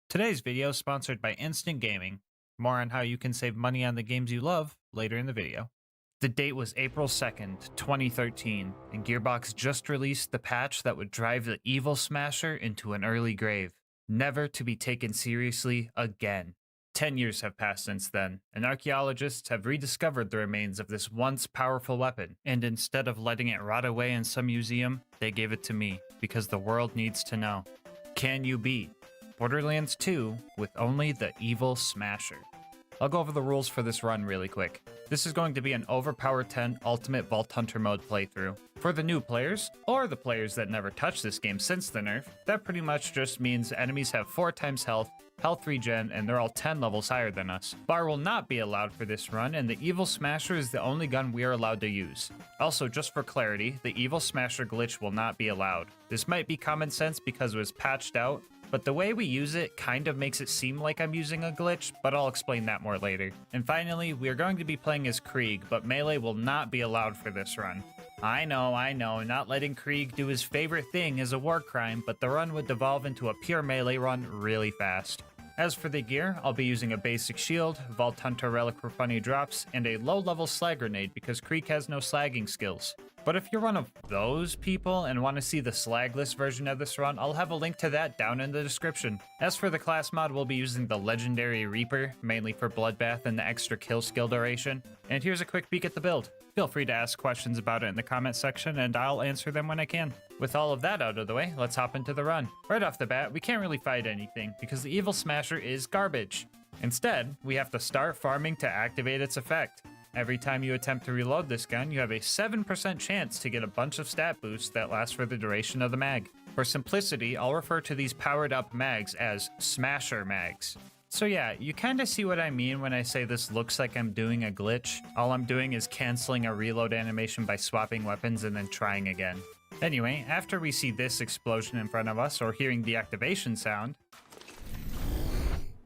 Today's video is sponsored by Instant Gaming. More on how you can save money on the games you love later in the video. The date was April 2nd, 2013, and Gearbox just released the patch that would drive the evil Smasher into an early grave, never to be taken seriously again. 10 years have passed since then, and archaeologists have rediscovered the remains of this once powerful weapon, and instead of letting it rot away in some museum, they gave it to me, because the world needs to know. Can you beat Borderlands 2 with only the evil Smasher? I'll go over the rules for this run really quick. This is going to be an Overpower 10 Ultimate Vault Hunter mode playthrough. For the new players, or the players that never touched this game since the nerf, that pretty much just means enemies have 4 times health, health regen, and they're all 10 levels higher than us. Bar will not be allowed for this run, and the Evil Smasher is the only gun we are allowed to use. Also, just for clarity, the Evil Smasher glitch will not be allowed. This might be common sense because it was patched out, but the way we use it kind of makes it seem like I'm using a glitch, but I'll explain that more later. And finally, we are going to be playing as Krieg, but melee will not be allowed for this run. I know, not letting Krieg do his favorite thing is a war crime, but the run would devolve into a pure melee run really fast. As for the gear, I'll be using a basic shield, Vault Hunter relic for funny drops, and a low-level slag grenade because Krieg has no slagging skills. But if you're one of those people and want to see the slagless version of this run, I'll have a link to that down in the description. As for the class mod, we'll be using the Legendary Reaper, mainly for Bloodbath and the extra kill skill duration. And here's a quick peek at the build. Feel free to ask questions about it in the comment section, and I'll answer them when I can. With all of that out of the way, let's hop into the run. Right off the bat, we can't really fight anything, because the Evil Smasher is garbage. Instead, we have to start farming to activate its effect. Every time you attempt to reload this gun, you have a 7% chance to get a bunch of stat boosts that last for the duration of the mag. For simplicity, I'll refer to these powered up mags as Smasher mags. So yeah, you kinda see what I mean when I say this looks like I'm doing a glitch. All I'm doing is canceling a reload animation by swapping weapons and then trying again. Anyway, after we see this explosion in front of us or hearing the activation sound,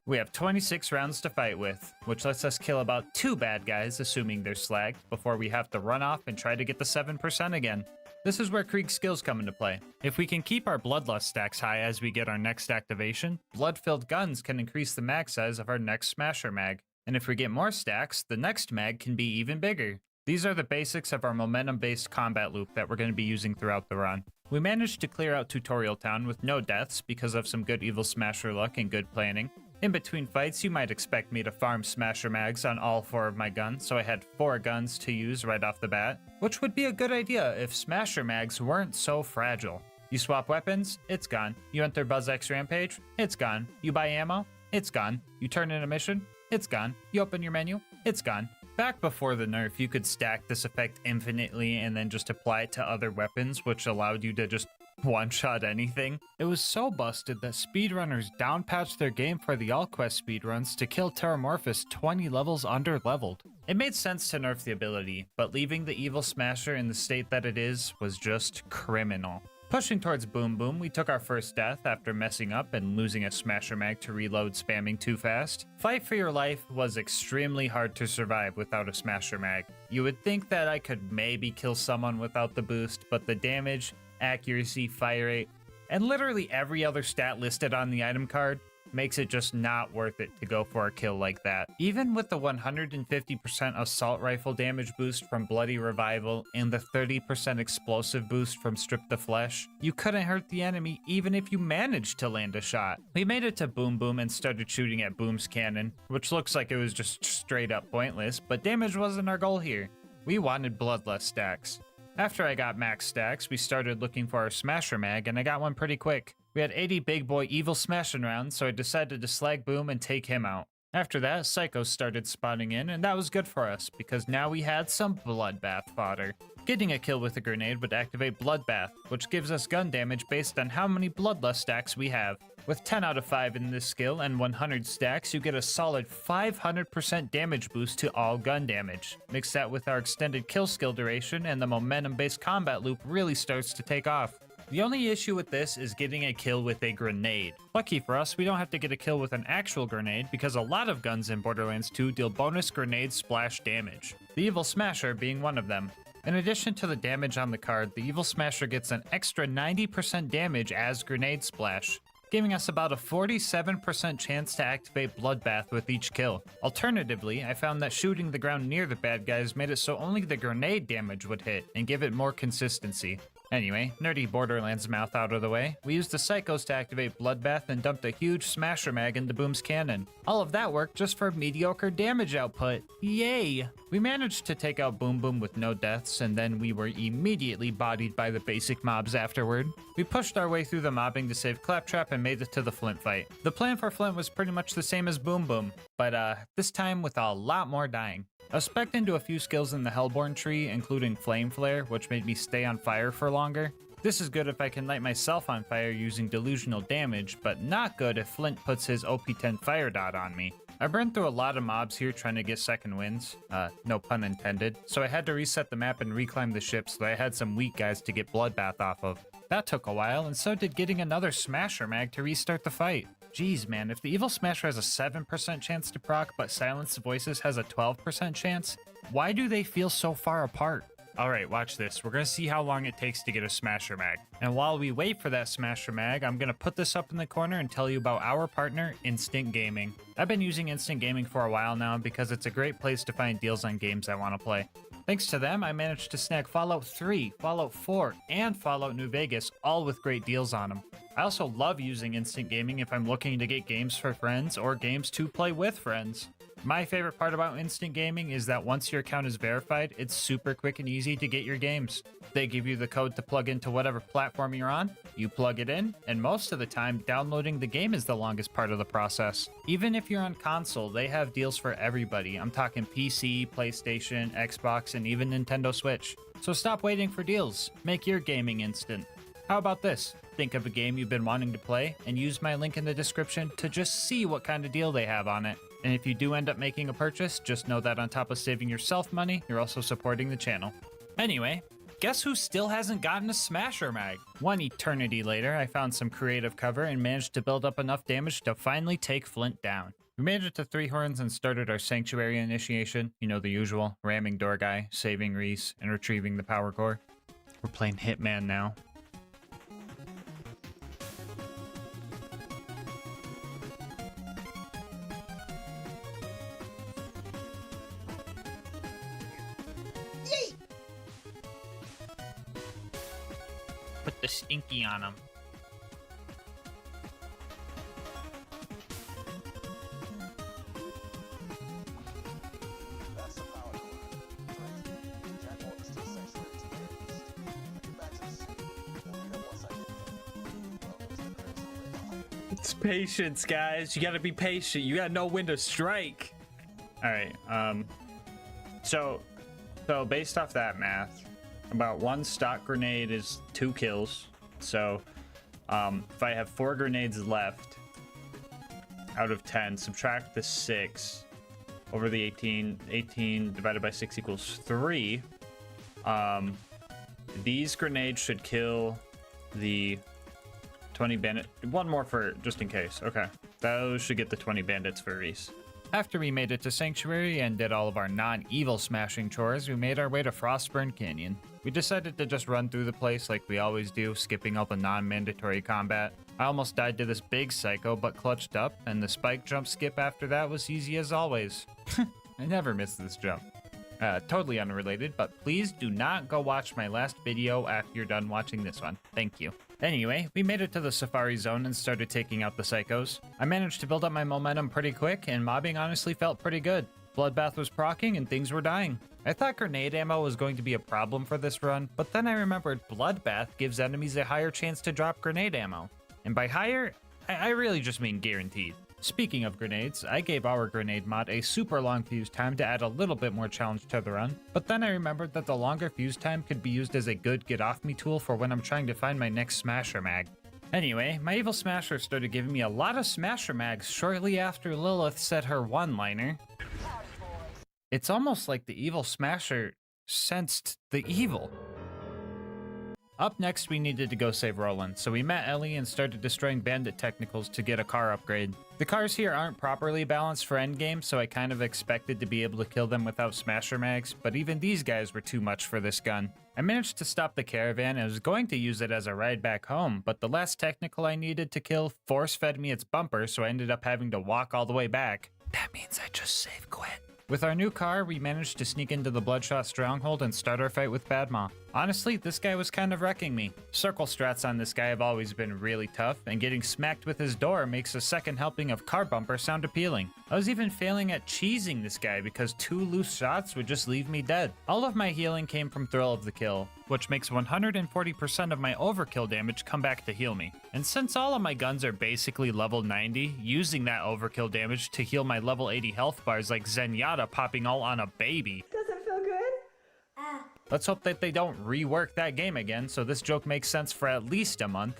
we have 26 rounds to fight with, which lets us kill about 2 bad guys, assuming they're slagged, before we have to run off and try to get the 7% again. This is where Krieg's skills come into play. If we can keep our Bloodlust stacks high as we get our next activation, blood-filled guns can increase the mag size of our next Smasher mag. And if we get more stacks, the next mag can be even bigger. These are the basics of our momentum-based combat loop that we're going to be using throughout the run. We managed to clear out Tutorial Town with no deaths because of some good Evil Smasher luck and good planning. In between fights, you might expect me to farm Smasher mags on all 4 of my guns, so I had 4 guns to use right off the bat, which would be a good idea if Smasher mags weren't so fragile. You swap weapons, it's gone. You enter BuzzX Rampage, it's gone. You buy ammo, it's gone. You turn in a mission, it's gone. You open your menu, it's gone. Back before the nerf, you could stack this effect infinitely and then just apply it to other weapons, which allowed you to just one-shot anything. It was so busted that speedrunners downpatched their game for the AllQuest speedruns to kill Terramorphous 20 levels under-leveled. It made sense to nerf the ability, but leaving the Evil Smasher in the state that it is was just criminal. Pushing towards Boom Boom, we took our first death after messing up and losing a Smasher mag to reload spamming too fast. Fight for Your Life was extremely hard to survive without a Smasher mag. You would think that I could maybe kill someone without the boost, but the damage, accuracy, fire rate, and literally every other stat listed on the item card makes it just not worth it to go for a kill like that. Even with the 150% assault rifle damage boost from Bloody Revival and the 30% explosive boost from Strip the Flesh, you couldn't hurt the enemy even if you managed to land a shot. We made it to Boom Boom and started shooting at Boom's cannon, which looks like it was just straight up pointless, but damage wasn't our goal here. We wanted bloodless stacks. After I got max stacks, we started looking for our Smasher Mag, and I got one pretty quick. We had 80 big boy evil smashing rounds, so I decided to slag Boom and take him out. After that, Psychos started spawning in, and that was good for us, because now we had some Bloodbath fodder. Getting a kill with a grenade would activate Bloodbath, which gives us gun damage based on how many Bloodlust stacks we have. With 10 out of 5 in this skill and 100 stacks, you get a solid 500% damage boost to all gun damage. Mix that with our extended kill skill duration, and the momentum-based combat loop really starts to take off. The only issue with this is getting a kill with a grenade. Lucky for us, we don't have to get a kill with an actual grenade because a lot of guns in Borderlands 2 deal bonus grenade splash damage, the Evil Smasher being one of them. In addition to the damage on the card, the Evil Smasher gets an extra 90% damage as grenade splash, giving us about a 47% chance to activate Bloodbath with each kill. Alternatively, I found that shooting the ground near the bad guys made it so only the grenade damage would hit and give it more consistency. Anyway, nerdy Borderlands mouth out of the way, we used the Psychos to activate Bloodbath and dumped a huge Smasher Mag into Boom's cannon. All of that worked just for mediocre damage output. Yay! We managed to take out Boom Boom with no deaths, and then we were immediately bodied by the basic mobs afterward. We pushed our way through the mobbing to save Claptrap and made it to the Flint fight. The plan for Flint was pretty much the same as Boom Boom, but this time with a lot more dying. I was specced into a few skills in the Hellborn tree, including Flame Flare, which made me stay on fire for longer. This is good if I can light myself on fire using delusional damage, but not good if Flint puts his OP10 fire dot on me. I burned through a lot of mobs here trying to get second wins, no pun intended, so I had to reset the map and reclimb the ship so I had some weak guys to get Bloodbath off of. That took a while, and so did getting another Smasher Mag to restart the fight. Jeez, man, if the Evil Smasher has a 7% chance to proc, but Silenced Voices has a 12% chance, why do they feel so far apart? Alright, watch this. We're gonna see how long it takes to get a Smasher Mag. And while we wait for that Smasher Mag, I'm gonna put this up in the corner and tell you about our partner, Instant Gaming. I've been using Instant Gaming for a while now because it's a great place to find deals on games I want to play. Thanks to them, I managed to snag Fallout 3, Fallout 4, and Fallout New Vegas, all with great deals on them. I also love using Instant Gaming if I'm looking to get games for friends or games to play with friends. My favorite part about Instant Gaming is that once your account is verified, it's super quick and easy to get your games. They give you the code to plug into whatever platform you're on, you plug it in, and most of the time, downloading the game is the longest part of the process. Even if you're on console, they have deals for everybody. I'm talking PC, PlayStation, Xbox, and even Nintendo Switch. So stop waiting for deals. Make your gaming instant. How about this? Think of a game you've been wanting to play and use my link in the description to just see what kind of deal they have on it. And if you do end up making a purchase, just know that on top of saving yourself money, you're also supporting the channel. Anyway, guess who still hasn't gotten a Smasher Mag? One eternity later, I found some creative cover and managed to build up enough damage to finally take Flint down. We made it to 3 Horns and started our Sanctuary initiation. You know the usual, ramming door guy, saving Reese, and retrieving the power core. We're playing Hitman now. Put the stinky on him. It's patience, guys. You gotta be patient. You gotta know when to strike. All right. So based off that math, about 1 stock grenade is 2 kills. So if I have 4 grenades left out of 10, subtract the 6 over the 18. 18 divided by 6 equals 3. These grenades should kill the 20 bandit. One more for just in case. Okay, those should get the 20 bandits for Reese. After we made it to Sanctuary and did all of our non-evil smashing chores, we made our way to Frostburn Canyon. We decided to just run through the place like we always do, skipping all the non-mandatory combat. I almost died to this big psycho, but clutched up, and the spike jump skip after that was easy as always. I never miss this jump. Totally unrelated, but please do not go watch my last video after you're done watching this one. Thank you. Anyway, we made it to the Safari Zone and started taking out the psychos. I managed to build up my momentum pretty quick, and mobbing honestly felt pretty good. Bloodbath was proccing and things were dying. I thought grenade ammo was going to be a problem for this run, but then I remembered Bloodbath gives enemies a higher chance to drop grenade ammo. And by higher, I really just mean guaranteed. Speaking of grenades, I gave our grenade mod a super long fuse time to add a little bit more challenge to the run, but then I remembered that the longer fuse time could be used as a good get off me tool for when I'm trying to find my next smasher mag. Anyway, my evil smasher started giving me a lot of smasher mags shortly after Lilith said her one-liner. It's almost like the evil smasher sensed the evil. Up next, we needed to go save Roland, so we met Ellie and started destroying bandit technicals to get a car upgrade. The cars here aren't properly balanced for endgame, so I kind of expected to be able to kill them without smasher mags, but even these guys were too much for this gun. I managed to stop the caravan and was going to use it as a ride back home, but the last technical I needed to kill force-fed me its bumper, so I ended up having to walk all the way back. That means I just save quit. With our new car, we managed to sneak into the Bloodshot stronghold and start our fight with Badmaw. Honestly, this guy was kind of wrecking me. Circle strats on this guy have always been really tough, and getting smacked with his door makes a second helping of car bumper sound appealing. I was even failing at cheesing this guy because 2 loose shots would just leave me dead. All of my healing came from Thrill of the Kill, which makes 140% of my overkill damage come back to heal me. And since all of my guns are basically level 90, using that overkill damage to heal my level 80 health bars like Zenyatta popping all on a baby. Doesn't feel good? Let's hope that they don't rework that game again, so this joke makes sense for at least a month.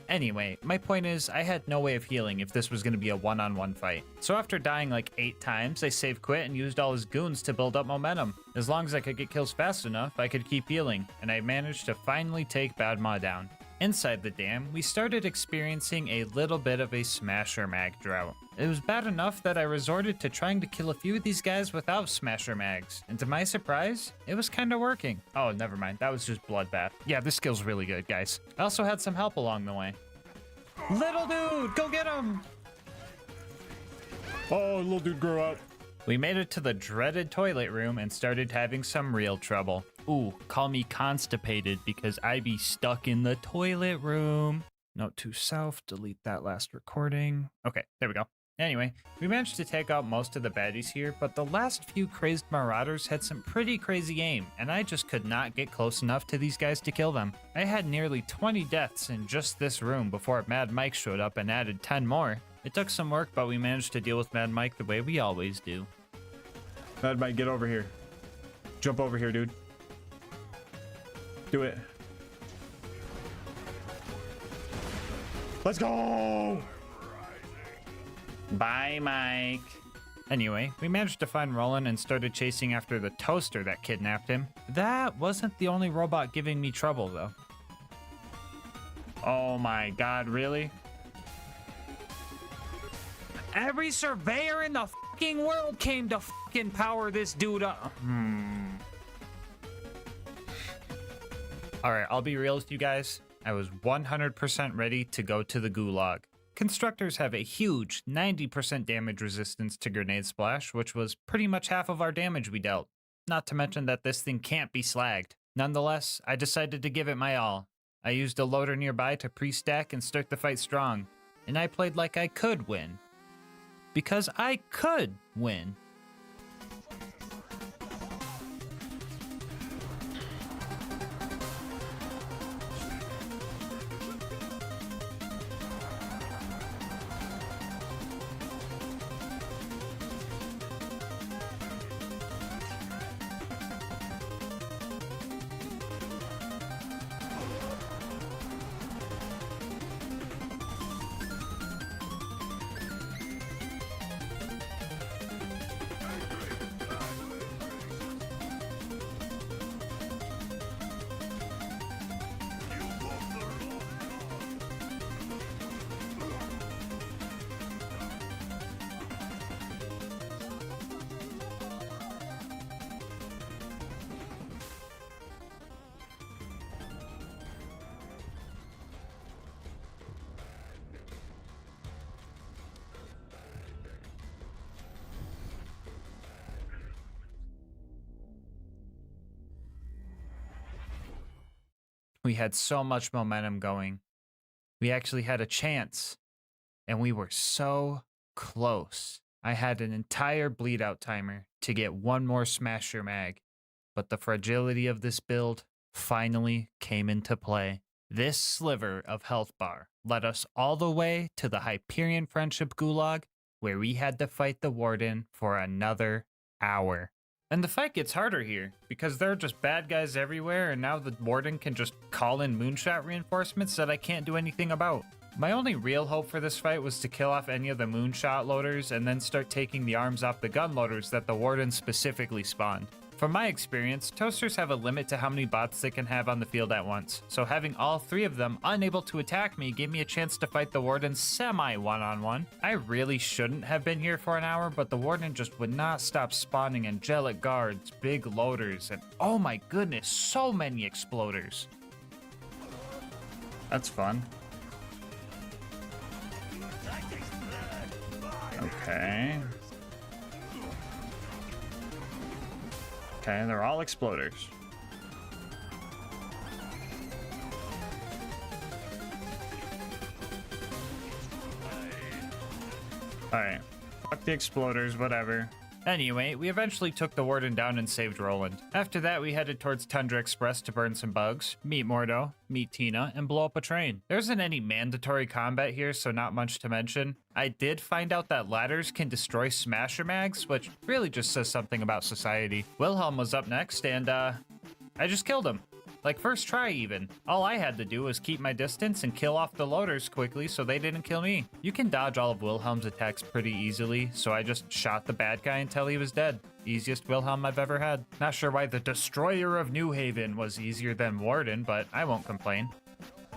Anyway, my point is, I had no way of healing if this was going to be a one-on-one fight. So after dying like 8 times, I save quit and used all his goons to build up momentum. As long as I could get kills fast enough, I could keep healing, and I managed to finally take Badmaw down. Inside the dam, we started experiencing a little bit of a smasher mag drought. It was bad enough that I resorted to trying to kill a few of these guys without smasher mags, and to my surprise, it was kinda working. Oh, never mind, that was just Bloodbath. Yeah, this skill's really good, guys. I also had some help along the way. Little dude, go get him! Oh, little dude, grow up. We made it to the dreaded toilet room and started having some real trouble. Ooh, call me constipated because I be stuck in the toilet room. Note to self, delete that last recording. Okay, there we go. Anyway, we managed to take out most of the baddies here, but the last few crazed marauders had some pretty crazy aim, and I just could not get close enough to these guys to kill them. I had nearly 20 deaths in just this room before Mad Mike showed up and added 10 more. It took some work, but we managed to deal with Mad Mike the way we always do. Mad Mike, get over here. Jump over here, dude. Do it. Let's go! Bye, Mike. Anyway, we managed to find Roland and started chasing after the toaster that kidnapped him. That wasn't the only robot giving me trouble, though. Oh my god, really? Every surveyor in the fucking world came to fucking power this dude up. Alright, I'll be real with you guys. I was 100% ready to go to the gulag. Constructors have a huge 90% damage resistance to grenade splash, which was pretty much half of our damage we dealt. Not to mention that this thing can't be slagged. Nonetheless, I decided to give it my all. I used a loader nearby to pre-stack and start the fight strong. And I played like I could win. Because I could win. We had so much momentum going. We actually had a chance. And we were so close. I had an entire bleed out timer to get one more Smasher mag. But the fragility of this build finally came into play. This sliver of health bar led us all the way to the Hyperion Friendship Gulag, where we had to fight the Warden for another hour. And the fight gets harder here, because there are just bad guys everywhere, and now the Warden can just call in moonshot reinforcements that I can't do anything about. My only real hope for this fight was to kill off any of the moonshot loaders and then start taking the arms off the gun loaders that the Warden specifically spawned. From my experience, toasters have a limit to how many bots they can have on the field at once, so having all 3 of them unable to attack me gave me a chance to fight the Warden semi-one-on-one. I really shouldn't have been here for an hour, but the Warden just would not stop spawning angelic guards, big loaders, and oh my goodness, so many exploders. That's fun. Okay. Okay, they're all exploders. Alright. Fuck the exploders, whatever. Anyway, we eventually took the Warden down and saved Roland. After that, we headed towards Tundra Express to burn some bugs, meet Mordo, meet Tina, and blow up a train. There isn't any mandatory combat here, so not much to mention. I did find out that ladders can destroy Smasher mags, which really just says something about society. Wilhelm was up next, and I just killed him. Like first try even. All I had to do was keep my distance and kill off the loaders quickly so they didn't kill me. You can dodge all of Wilhelm's attacks pretty easily, so I just shot the bad guy until he was dead. Easiest Wilhelm I've ever had. Not sure why the Destroyer of New Haven was easier than Warden, but I won't complain.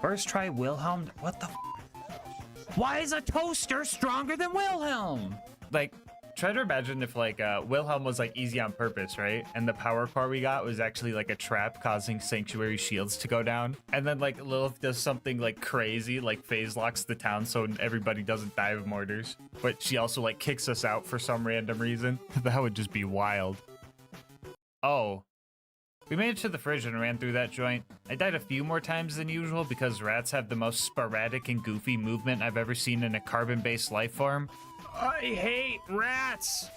First try Wilhelm? What the f? Why is a toaster stronger than Wilhelm? Like, try to imagine if like Wilhelm was like easy on purpose, right? And the power core we got was actually like a trap causing sanctuary shields to go down. And then like Lilith does something like crazy, like phase locks the town so everybody doesn't die of mortars. But she also like kicks us out for some random reason. That would just be wild. Oh. We made it to the fridge and ran through that joint. I died a few more times than usual because rats have the most sporadic and goofy movement I've ever seen in a carbon-based life form. I hate rats!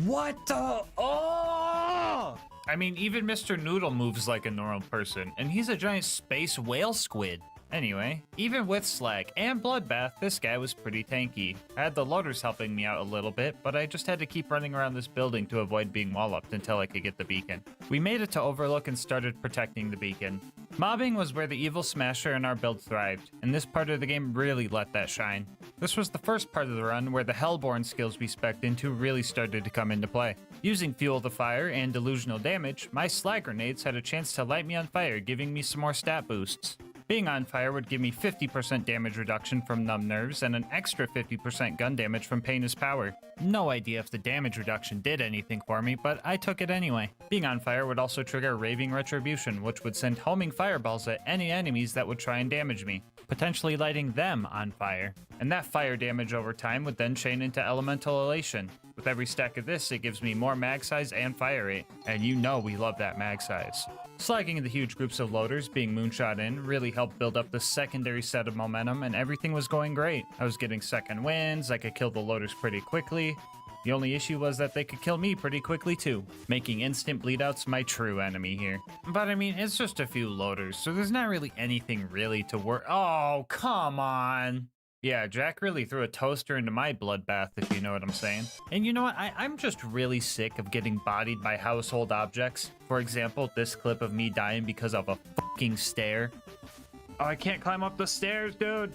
What the? Oh! I mean, even Mr. Noodle moves like a normal person, and he's a giant space whale squid. Anyway, even with Slag and Bloodbath, this guy was pretty tanky. I had the loaders helping me out a little bit, but I just had to keep running around this building to avoid being wall-upped until I could get the beacon. We made it to Overlook and started protecting the beacon. Mobbing was where the evil Smasher in our build thrived, and this part of the game really let that shine. This was the first part of the run where the Hellborn skills we spec'd into really started to come into play. Using Fuel the Fire and Delusional Damage, my Slag grenades had a chance to light me on fire, giving me some more stat boosts. Being on fire would give me 50% damage reduction from Numb Nerves and an extra 50% gun damage from Pain is Power. No idea if the damage reduction did anything for me, but I took it anyway. Being on fire would also trigger Raving Retribution, which would send homing fireballs at any enemies that would try and damage me, potentially lighting them on fire. And that fire damage over time would then chain into Elemental Elation. With every stack of this, it gives me more mag size and fire rate, and you know we love that mag size. Slagging the huge groups of loaders being moonshot in really helped build up the secondary set of momentum, and everything was going great. I was getting second wins, I could kill the loaders pretty quickly. The only issue was that they could kill me pretty quickly too, making instant bleedouts my true enemy here. But I mean, it's just a few loaders, so there's not really anything really to work. Oh, come on! Yeah, Jack really threw a toaster into my bloodbath, if you know what I'm saying. And you know what? I'm just really sick of getting bodied by household objects. For example, this clip of me dying because of a fucking stair. Oh, I can't climb up the stairs, dude.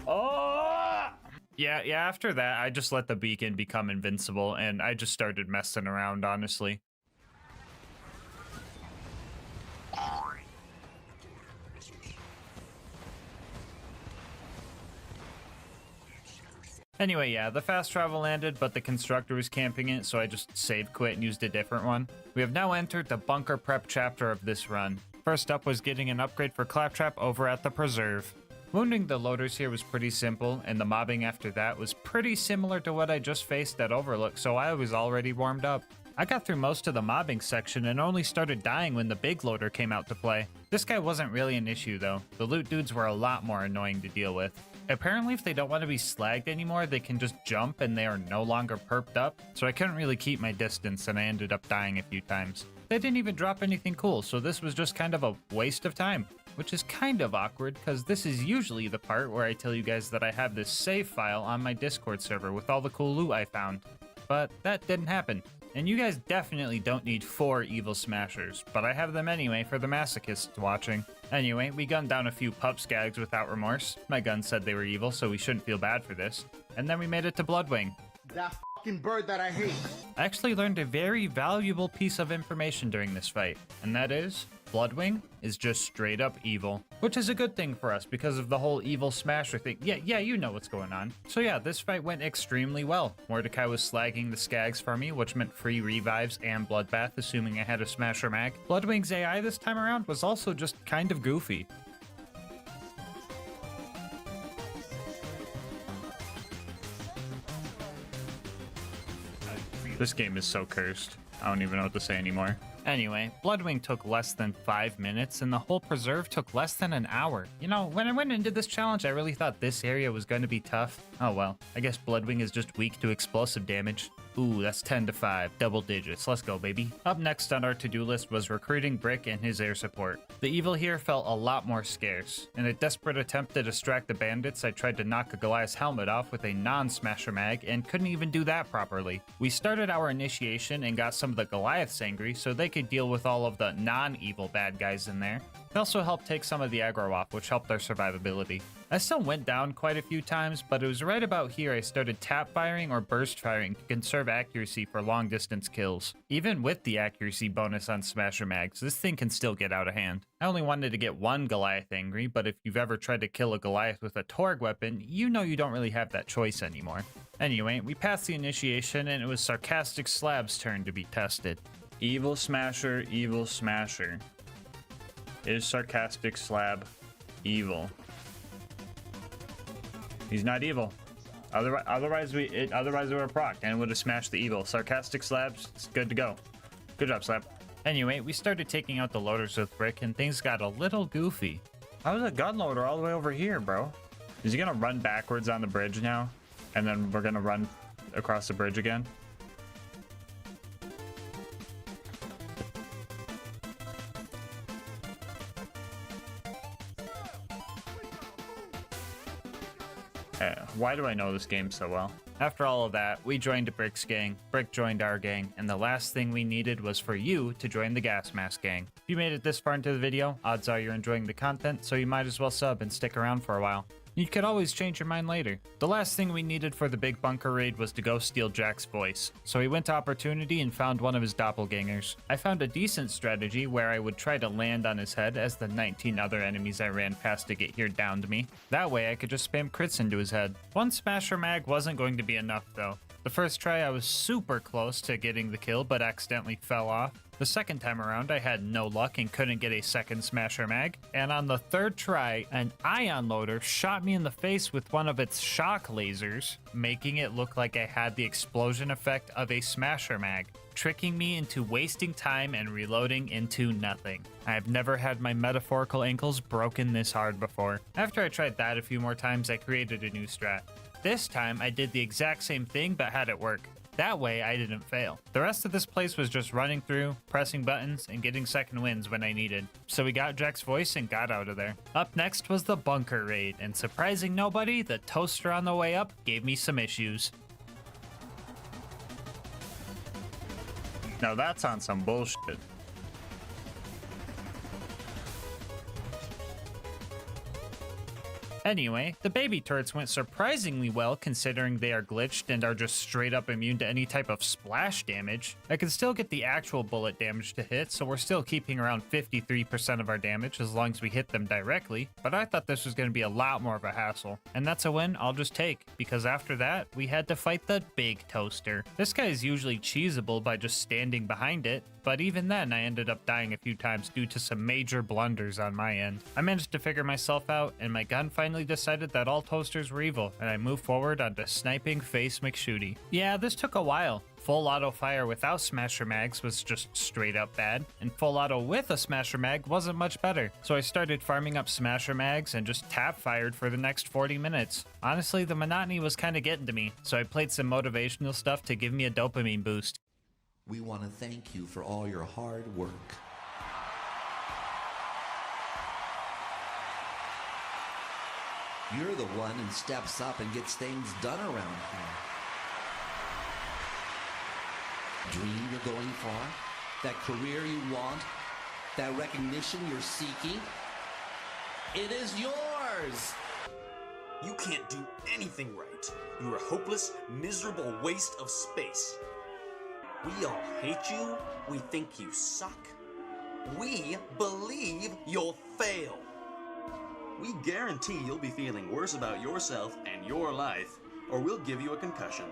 Oh! Yeah, after that, I just let the beacon become invincible, and I just started messing around, honestly. Anyway, yeah, the fast travel landed, but the constructor was camping it, so I just save quit and used a different one. We have now entered the bunker prep chapter of this run. First up was getting an upgrade for Claptrap over at the Preserve. Wounding the loaders here was pretty simple, and the mobbing after that was pretty similar to what I just faced at Overlook, so I was already warmed up. I got through most of the mobbing section and only started dying when the big loader came out to play. This guy wasn't really an issue though. The loot dudes were a lot more annoying to deal with. Apparently if they don't want to be slagged anymore, they can just jump and they are no longer perped up, so I couldn't really keep my distance and I ended up dying a few times. They didn't even drop anything cool, so this was just kind of a waste of time. Which is kind of awkward, because this is usually the part where I tell you guys that I have this save file on my Discord server with all the cool loot I found. But that didn't happen. And you guys definitely don't need 4 evil smashers, but I have them anyway for the masochists watching. Anyway, we gunned down a few pup skags without remorse. My gun said they were evil, so we shouldn't feel bad for this. And then we made it to Bloodwing. That fucking bird that I hate. I actually learned a very valuable piece of information during this fight, and that is, Bloodwing is just straight up evil, which is a good thing for us because of the whole evil smasher thing. Yeah, you know what's going on. So yeah, this fight went extremely well. Mordecai was slagging the skags for me, which meant free revives and bloodbath, assuming I had a smasher mag. Bloodwing's AI this time around was also just kind of goofy. This game is so cursed. I don't even know what to say anymore. Anyway, Bloodwing took less than 5 minutes, and the whole preserve took less than an hour. You know, when I went into this challenge, I really thought this area was going to be tough. Oh well, I guess Bloodwing is just weak to explosive damage. Ooh, that's 10 to 5, double digits. Let's go, baby. Up next on our to-do list was recruiting Brick and his air support. The evil here felt a lot more scarce. In a desperate attempt to distract the bandits, I tried to knock a Goliath's helmet off with a non-smasher mag and couldn't even do that properly. We started our initiation and got some of the Goliaths angry so they could deal with all of the non-evil bad guys in there. It also helped take some of the aggro off, which helped their survivability. I still went down quite a few times, but it was right about here I started tap firing or burst firing to conserve accuracy for long distance kills. Even with the accuracy bonus on smasher mags, this thing can still get out of hand. I only wanted to get one Goliath angry, but if you've ever tried to kill a Goliath with a Torg weapon, you know you don't really have that choice anymore. Anyway, we passed the initiation and it was Sarcastic Slab's turn to be tested. Evil Smasher, Evil Smasher. Is Sarcastic Slab evil? He's not evil. Otherwise we were a proc and would have smashed the evil. Sarcastic Slabs, it's good to go. Good job, Slab. Anyway, we started taking out the loaders with Brick and things got a little goofy. How was a gun loader all the way over here, bro? Is he gonna run backwards on the bridge now? And then we're gonna run across the bridge again? Why do I know this game so well? After all of that, we joined Brick's gang, Brick joined our gang, and the last thing we needed was for you to join the GASMASK gang. If you made it this far into the video, odds are you're enjoying the content, so you might as well sub and stick around for a while. You could always change your mind later. The last thing we needed for the big bunker raid was to go steal Jack's voice, so we went to Opportunity and found one of his doppelgangers. I found a decent strategy where I would try to land on his head as the 19 other enemies I ran past to get here downed me. That way I could just spam crits into his head. One smasher mag wasn't going to be enough though. The first try I was super close to getting the kill but accidentally fell off. The second time around, I had no luck and couldn't get a second smasher mag. And on the third try, an ion loader shot me in the face with one of its shock lasers, making it look like I had the explosion effect of a smasher mag, tricking me into wasting time and reloading into nothing. I have never had my metaphorical ankles broken this hard before. After I tried that a few more times, I created a new strat. This time, I did the exact same thing but had it work. That way, I didn't fail. The rest of this place was just running through, pressing buttons, and getting second wins when I needed. So we got Jack's voice and got out of there. Up next was the bunker raid, and surprising nobody, the toaster on the way up gave me some issues. Now that's on some bullshit. Anyway, the baby turrets went surprisingly well considering they are glitched and are just straight up immune to any type of splash damage. I can still get the actual bullet damage to hit, so we're still keeping around 53% of our damage as long as we hit them directly, but I thought this was going to be a lot more of a hassle. And that's a win I'll just take, because after that, we had to fight the big toaster. This guy is usually cheesable by just standing behind it, but but even then I ended up dying a few times due to some major blunders on my end. I managed to figure myself out, and my gun finally decided that all toasters were evil, and I moved forward onto sniping Face McShooty. Yeah, this took a while. Full auto fire without smasher mags was just straight up bad, and full auto with a smasher mag wasn't much better. So I started farming up smasher mags and just tap fired for the next 40 minutes. Honestly, the monotony was kind of getting to me, so I played some motivational stuff to give me a dopamine boost. We want to thank you for all your hard work. You're the one who steps up and gets things done around here. Dream you're going for, that career you want, that recognition you're seeking, it is yours! You can't do anything right. You're a hopeless, miserable waste of space. We all hate you. We think you suck. We believe you'll fail. We guarantee you'll be feeling worse about yourself and your life, or we'll give you a concussion.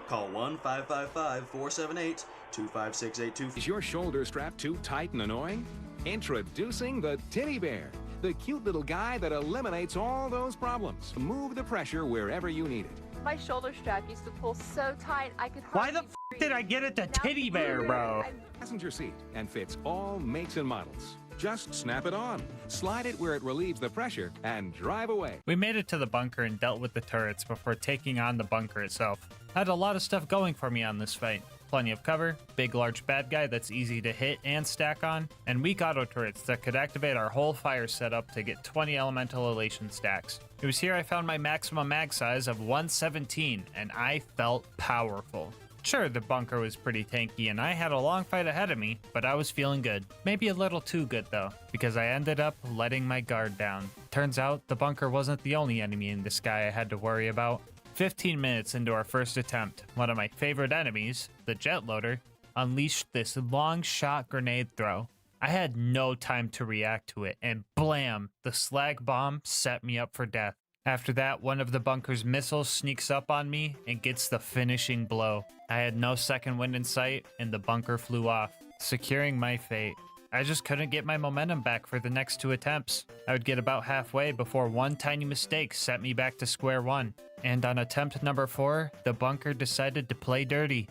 Call 1-555-478-25682. Is your shoulder strap too tight and annoying? Introducing the Titty Bear, the cute little guy that eliminates all those problems. Move the pressure wherever you need it. My shoulder strap used to pull so tight I could Why hardly the f did I get it to Titty Bear, bro? Passenger seat and fits all makes and models. Just snap it on, slide it where it relieves the pressure, and drive away. We made it to the bunker and dealt with the turrets before taking on the bunker itself. I had a lot of stuff going for me on this fight. Plenty of cover, big large bad guy that's easy to hit and stack on, and weak auto turrets that could activate our whole fire setup to get 20 elemental elation stacks. It was here I found my maximum mag size of 117, and I felt powerful. Sure, the bunker was pretty tanky and I had a long fight ahead of me, but I was feeling good. Maybe a little too good though, because I ended up letting my guard down. Turns out the bunker wasn't the only enemy in the sky I had to worry about. 15 minutes into our first attempt, one of my favorite enemies, the jet loader, unleashed this long shot grenade throw. I had no time to react to it, and blam, the slag bomb set me up for death. After that, one of the bunker's missiles sneaks up on me and gets the finishing blow. I had no second wind in sight, and the bunker flew off, securing my fate. I just couldn't get my momentum back for the next 2 attempts. I would get about halfway before one tiny mistake set me back to square one. And on attempt number 4, the bunker decided to play dirty.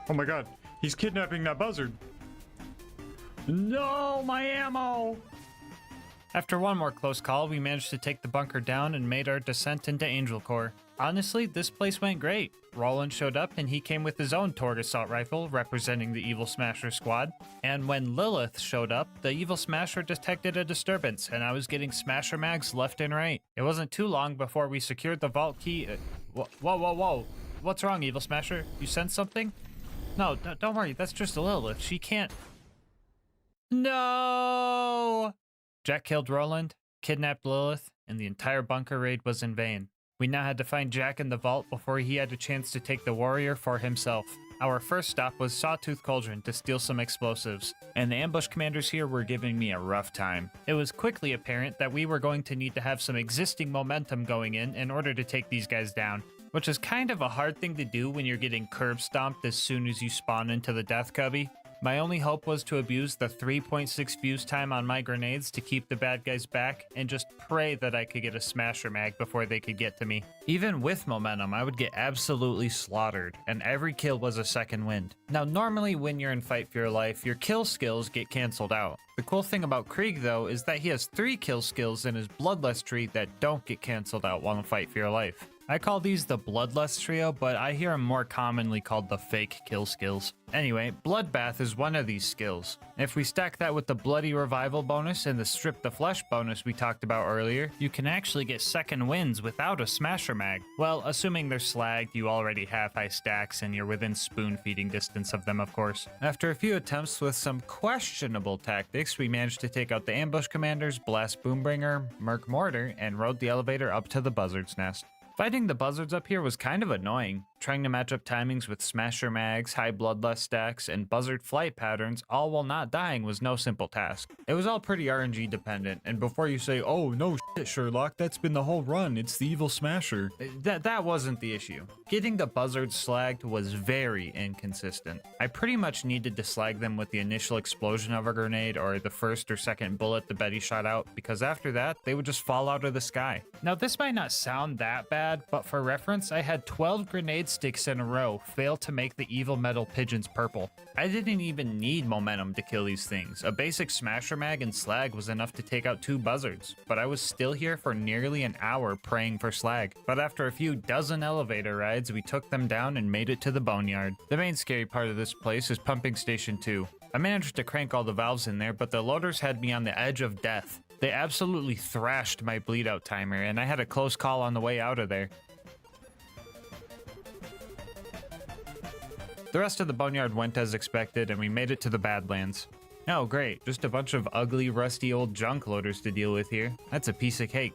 Oh my god, he's kidnapping that buzzard. No, my ammo! After one more close call, we managed to take the bunker down and made our descent into Angel Core. Honestly, this place went great. Roland showed up and he came with his own Torg assault rifle representing the Evil Smasher squad. And when Lilith showed up, the Evil Smasher detected a disturbance and I was getting Smasher mags left and right. It wasn't too long before we secured the vault key. Whoa. What's wrong, Evil Smasher? You sensed something? No, don't worry, that's just Lilith. She can't... No! Jack killed Roland, kidnapped Lilith, and the entire bunker raid was in vain. We now had to find Jack in the vault before he had a chance to take the warrior for himself. Our first stop was Sawtooth Cauldron to steal some explosives, and the ambush commanders here were giving me a rough time. It was quickly apparent that we were going to need to have some existing momentum going in order to take these guys down, which is kind of a hard thing to do when you're getting curb stomped as soon as you spawn into the death cubby. My only hope was to abuse the 3.6 fuse time on my grenades to keep the bad guys back and just pray that I could get a smasher mag before they could get to me. Even with momentum, I would get absolutely slaughtered, and every kill was a second wind. Now, normally when you're in Fight for Your Life, your kill skills get canceled out. The cool thing about Krieg, though, is that he has 3 kill skills in his Bloodlust tree that don't get canceled out while in Fight for Your Life. I call these the Bloodlust trio, but I hear them more commonly called the fake kill skills. Anyway, Bloodbath is one of these skills. If we stack that with the Bloody Revival bonus and the Strip the Flesh bonus we talked about earlier, you can actually get second wins without a Smasher Mag. Well, assuming they're slagged, you already have high stacks, and you're within spoon feeding distance of them, of course. After a few attempts with some questionable tactics, we managed to take out the ambush commanders, Blast Boombringer, Merc Mortar, and rode the elevator up to the Buzzard's Nest. Fighting the buzzards up here was kind of annoying. Trying to match up timings with smasher mags, high bloodlust stacks, and buzzard flight patterns, all while not dying, was no simple task. It was all pretty RNG dependent, and before you say, oh no shit Sherlock, that's been the whole run, it's the evil smasher, that wasn't the issue. Getting the buzzards slagged was very inconsistent. I pretty much needed to slag them with the initial explosion of a grenade or the first or second bullet the Betty shot out, because after that, they would just fall out of the sky. Now this might not sound that bad, but for reference, I had 12 grenade sticks in a row fail to make the evil metal pigeons purple. I didn't even need momentum to kill these things. A basic smasher mag and slag was enough to take out 2 buzzards, but I was still here for nearly an hour praying for slag. But after a few dozen elevator rides, we took them down and made it to the boneyard. The main scary part of this place is pumping station 2. I managed to crank all the valves in there, but the loaders had me on the edge of death. They absolutely thrashed my bleed out timer, and I had a close call on the way out of there. The rest of the boneyard went as expected, and we made it to the Badlands. Oh great, just a bunch of ugly, rusty old junk loaders to deal with here. That's a piece of cake.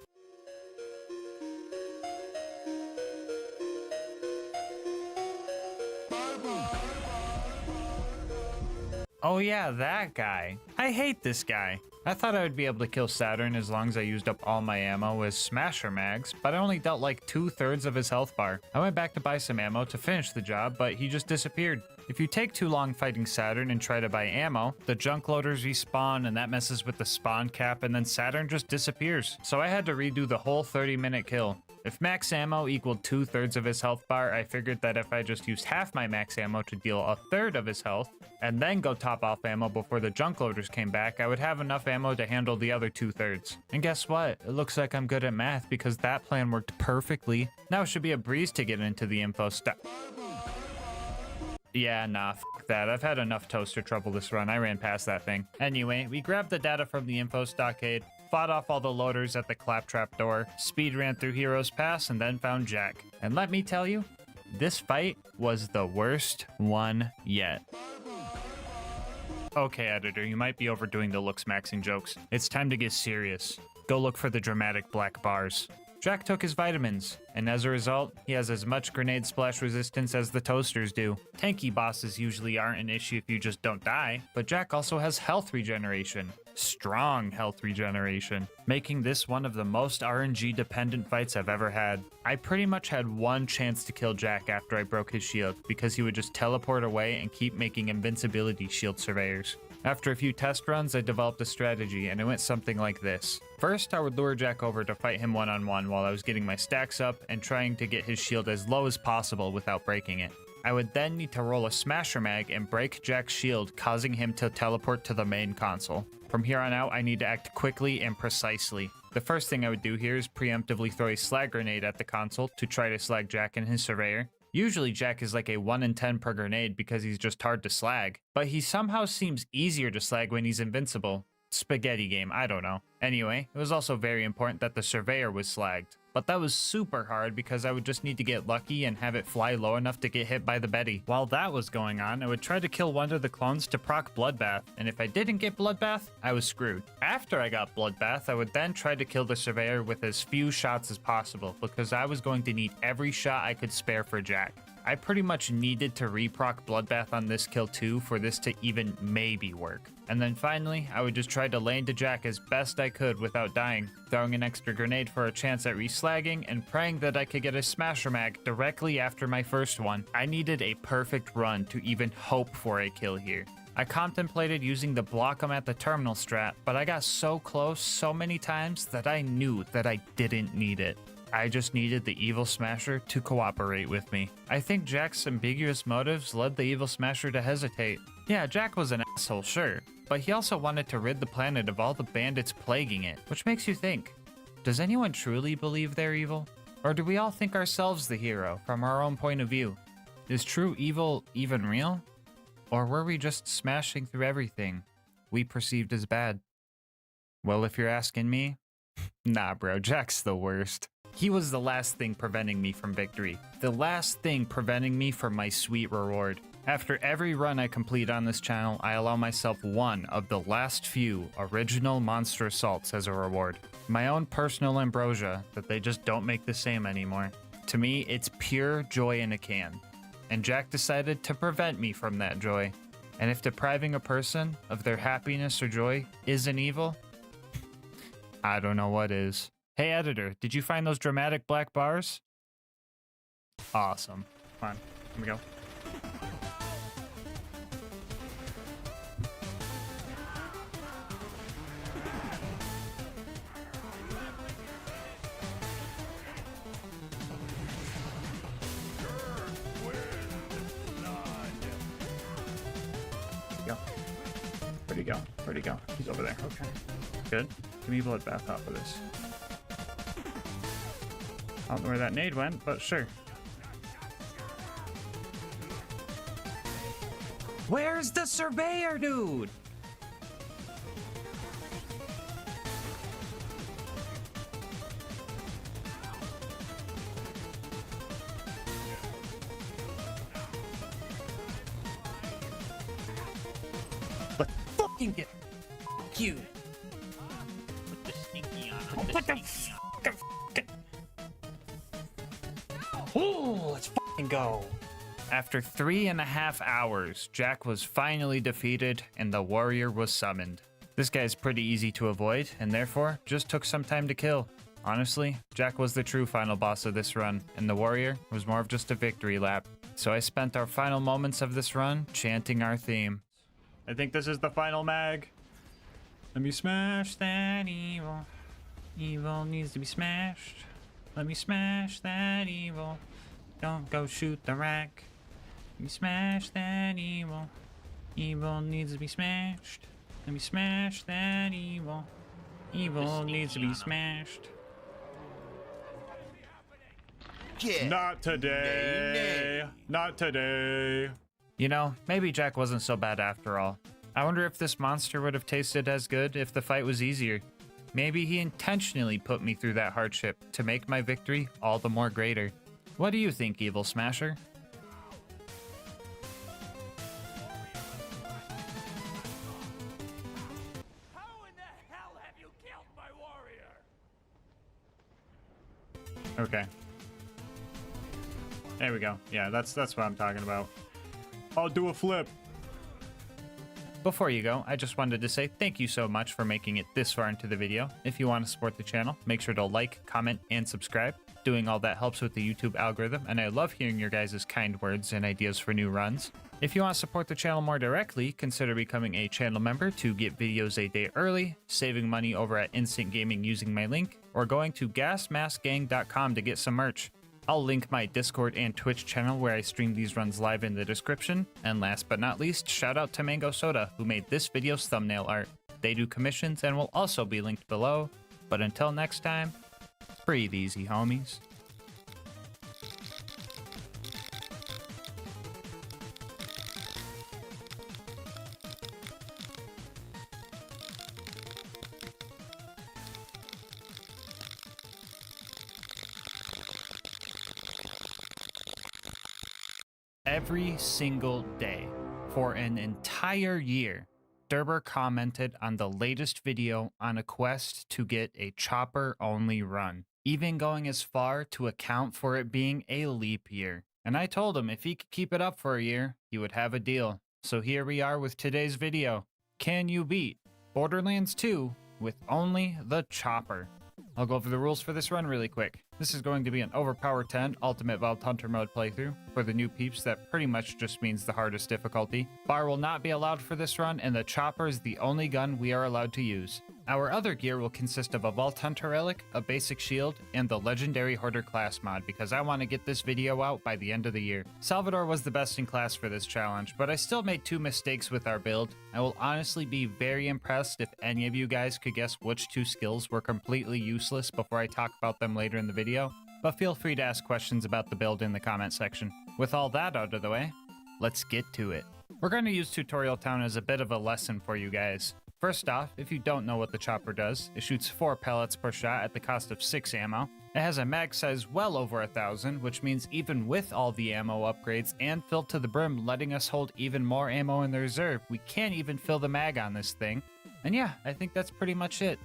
Oh yeah, that guy. I hate this guy. I thought I would be able to kill Saturn as long as I used up all my ammo with smasher mags, but I only dealt like 2/3 of his health bar. I went back to buy some ammo to finish the job, but he just disappeared. If you take too long fighting Saturn and try to buy ammo, the junk loaders respawn and that messes with the spawn cap, and then Saturn just disappears. So I had to redo the whole 30-minute kill. If max ammo equaled 2/3 of his health bar, I figured that if I just used half my max ammo to deal 1/3 of his health, and then go top off ammo before the junk loaders came back, I would have enough ammo to handle the other 2/3. And guess what? It looks like I'm good at math because that plan worked perfectly. Now it should be a breeze to get into the info stuff. Yeah, nah, f that. I've had enough toaster trouble this run. I ran past that thing. Anyway, we grabbed the data from the info stockade, fought off all the loaders at the claptrap door, speed ran through Heroes Pass, and then found Jack. And let me tell you, this fight was the worst one yet. Okay, editor, you might be overdoing the looks maxing jokes. It's time to get serious. Go look for the dramatic black bars. Jack took his vitamins, and as a result, he has as much grenade splash resistance as the toasters do. Tanky bosses usually aren't an issue if you just don't die, but Jack also has health regeneration. Strong health regeneration, making this one of the most RNG dependent fights I've ever had. I pretty much had one chance to kill Jack after I broke his shield, because he would just teleport away and keep making invincibility shield surveyors. After a few test runs, I developed a strategy, and it went something like this. First, I would lure Jack over to fight him one-on-one while I was getting my stacks up and trying to get his shield as low as possible without breaking it. I would then need to roll a smasher mag and break Jack's shield, causing him to teleport to the main console. From here on out, I need to act quickly and precisely. The first thing I would do here is preemptively throw a slag grenade at the console to try to slag Jack and his surveyor. Usually Jack is like a 1 in 10 per grenade because he's just hard to slag, but he somehow seems easier to slag when he's invincible. Spaghetti game, I don't know. Anyway, it was also very important that the surveyor was slagged, but that was super hard because I would just need to get lucky and have it fly low enough to get hit by the Betty. While that was going on, I would try to kill one of the clones to proc Bloodbath, and if I didn't get Bloodbath, I was screwed. After I got Bloodbath, I would then try to kill the surveyor with as few shots as possible because I was going to need every shot I could spare for Jack. I pretty much needed to reproc Bloodbath on this kill too for this to even maybe work. And then finally, I would just try to lane to Jack as best I could without dying, throwing an extra grenade for a chance at reslagging and praying that I could get a smasher mag directly after my first one. I needed a perfect run to even hope for a kill here. I contemplated using the block 'em at the terminal strat, but I got so close so many times that I knew that I didn't need it. I just needed the Evil Smasher to cooperate with me. I think Jack's ambiguous motives led the Evil Smasher to hesitate. Yeah, Jack was an asshole, sure, but he also wanted to rid the planet of all the bandits plaguing it, which makes you think, does anyone truly believe they're evil? Or do we all think ourselves the hero from our own point of view? Is true evil even real? Or were we just smashing through everything we perceived as bad? Well, if you're asking me, nah bro, Jack's the worst. He was the last thing preventing me from victory. The last thing preventing me from my sweet reward. After every run I complete on this channel, I allow myself one of the last few original monster assaults as a reward. My own personal ambrosia that they just don't make the same anymore. To me, it's pure joy in a can. And Jack decided to prevent me from that joy. And if depriving a person of their happiness or joy isn't evil, I don't know what is. Hey editor, did you find those dramatic black bars? Awesome. Come on, here we go. Where'd he go? Where'd he go? He's over there. Okay. Good. Give me bloodbath off of this. I don't know where that nade went, but sure. Where's the surveyor, dude? Let's fucking get you. Put the sneaky on. Put the Oh, let's fucking go. After 3.5 hours, Jack was finally defeated and the warrior was summoned. This guy's pretty easy to avoid and therefore just took some time to kill. Honestly, Jack was the true final boss of this run and the warrior was more of just a victory lap. So I spent our final moments of this run chanting our theme. I think this is the final mag. Let me smash that evil. Evil needs to be smashed. Let me smash that evil. Don't go shoot the rack. Let me smash that evil. Evil needs to be smashed. Let me smash that evil. Evil needs to be smashed. Not today. Not today. You know, maybe Jack wasn't so bad after all. I wonder if this monster would have tasted as good if the fight was easier. Maybe he intentionally put me through that hardship to make my victory all the more greater. What do you think, Evil Smasher? How in the hell have you killed my warrior? Okay. There we go. Yeah, that's what I'm talking about. I'll do a flip. Before you go, I just wanted to say thank you so much for making it this far into the video. If you want to support the channel, make sure to like, comment, and subscribe. Doing all that helps with the YouTube algorithm, and I love hearing your guys' kind words and ideas for new runs. If you want to support the channel more directly, consider becoming a channel member to get videos a day early, saving money over at Instant Gaming using my link, or going to GASMASK'S.com to get some merch. I'll link my Discord and Twitch channel where I stream these runs live in the description. And last but not least, shout out to Mango Soda who made this video's thumbnail art. They do commissions and will also be linked below. But until next time, breathe easy, homies. Every single day, for an entire year, Derber commented on the latest video on a quest to get a chopper-only run, even going as far to account for it being a leap year. And I told him if he could keep it up for a year, he would have a deal. So here we are with today's video. Can you beat Borderlands 2 with only the chopper? I'll go over the rules for this run really quick. This is going to be an Overpower 10 Ultimate Vault Hunter mode playthrough. For the new peeps, that pretty much just means the hardest difficulty. Bar will not be allowed for this run, and the chopper is the only gun we are allowed to use. Our other gear will consist of a Vault Hunter relic, a basic shield, and the Legendary Hoarder class mod because I want to get this video out by the end of the year. Salvador was the best in class for this challenge, but I still made 2 mistakes with our build. I will honestly be very impressed if any of you guys could guess which 2 skills were completely useless before I talk about them later in the video, but feel free to ask questions about the build in the comment section. With all that out of the way, let's get to it. We're going to use Tutorial Town as a bit of a lesson for you guys. First off, if you don't know what the chopper does, it shoots 4 pellets per shot at the cost of 6 ammo. It has a mag size well over 1,000, which means even with all the ammo upgrades and filled to the brim letting us hold even more ammo in the reserve, we can't even fill the mag on this thing. And yeah, I think that's pretty much it.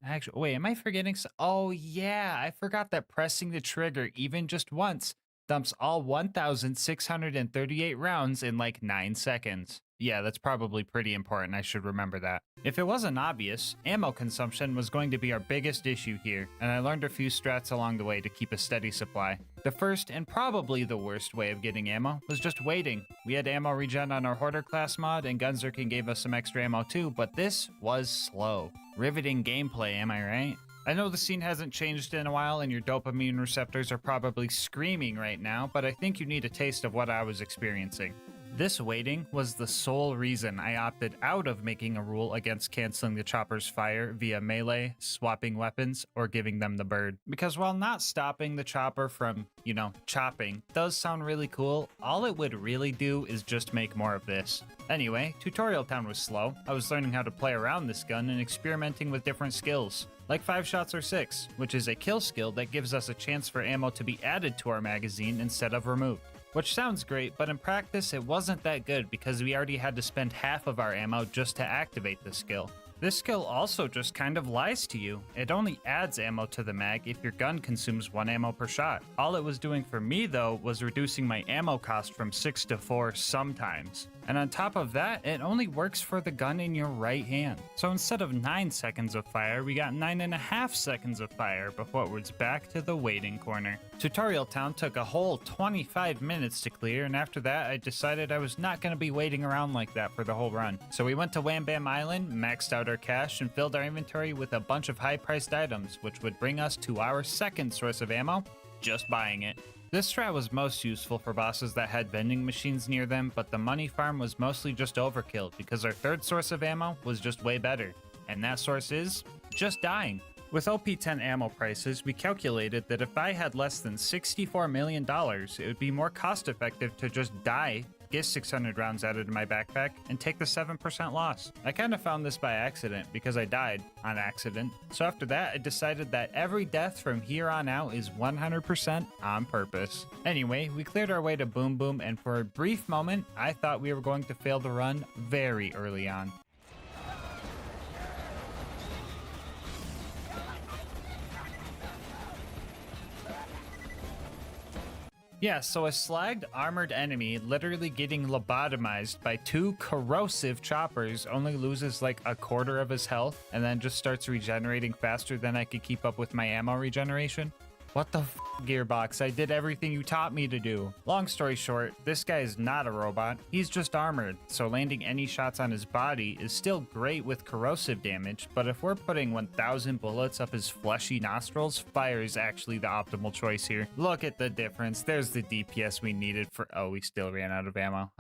Actually, wait, am I forgetting? Oh, yeah, I forgot that pressing the trigger even just once dumps all 1,638 rounds in like 9 seconds. Yeah, that's probably pretty important. I should remember that. If it wasn't obvious, ammo consumption was going to be our biggest issue here, and I learned a few strats along the way to keep a steady supply. The first and probably the worst way of getting ammo was just waiting. We had ammo regen on our Hoarder class mod, and Gunzerkin gave us some extra ammo too, but this was slow. Riveting gameplay, am I right? I know the scene hasn't changed in a while and your dopamine receptors are probably screaming right now, but I think you need a taste of what I was experiencing. This waiting was the sole reason I opted out of making a rule against canceling the chopper's fire via melee, swapping weapons, or giving them the bird. Because while not stopping the chopper from, chopping does sound really cool, all it would really do is just make more of this. Anyway, Tutorial Town was slow. I was learning how to play around this gun and experimenting with different skills. Like 5 shots or 6, which is a kill skill that gives us a chance for ammo to be added to our magazine instead of removed. Which sounds great, but in practice it wasn't that good because we already had to spend half of our ammo just to activate the skill. This skill also just kind of lies to you. It only adds ammo to the mag if your gun consumes 1 ammo per shot. All it was doing for me though was reducing my ammo cost from 6 to 4 sometimes. And on top of that, it only works for the gun in your right hand. So instead of 9 seconds of fire, we got 9.5 seconds of fire before it was back to the waiting corner. Tutorial Town took a whole 25 minutes to clear, and after that I decided I was not going to be waiting around like that for the whole run. So we went to Wham Bam Island, maxed out our cash, and filled our inventory with a bunch of high-priced items, which would bring us to our second source of ammo, just buying it. This strat was most useful for bosses that had vending machines near them, but the money farm was mostly just overkill because our third source of ammo was just way better. And that source is just dying. With OP10 ammo prices, we calculated that if I had less than $64 million, it would be more cost effective to just die, get 600 rounds added to my backpack, and take the 7% loss. I kind of found this by accident because I died on accident. So after that, I decided that every death from here on out is 100% on purpose. Anyway, we cleared our way to Boom Boom, and for a brief moment, I thought we were going to fail the run very early on. Yeah, so a slagged armored enemy literally getting lobotomized by 2 corrosive choppers only loses like a quarter of his health and then just starts regenerating faster than I could keep up with my ammo regeneration. What the f, Gearbox? I did everything you taught me to do. Long story short, this guy is not a robot. He's just armored, so landing any shots on his body is still great with corrosive damage, but if we're putting 1,000 bullets up his fleshy nostrils, fire is actually the optimal choice here. Look at the difference. There's the DPS we needed for— oh, we still ran out of ammo.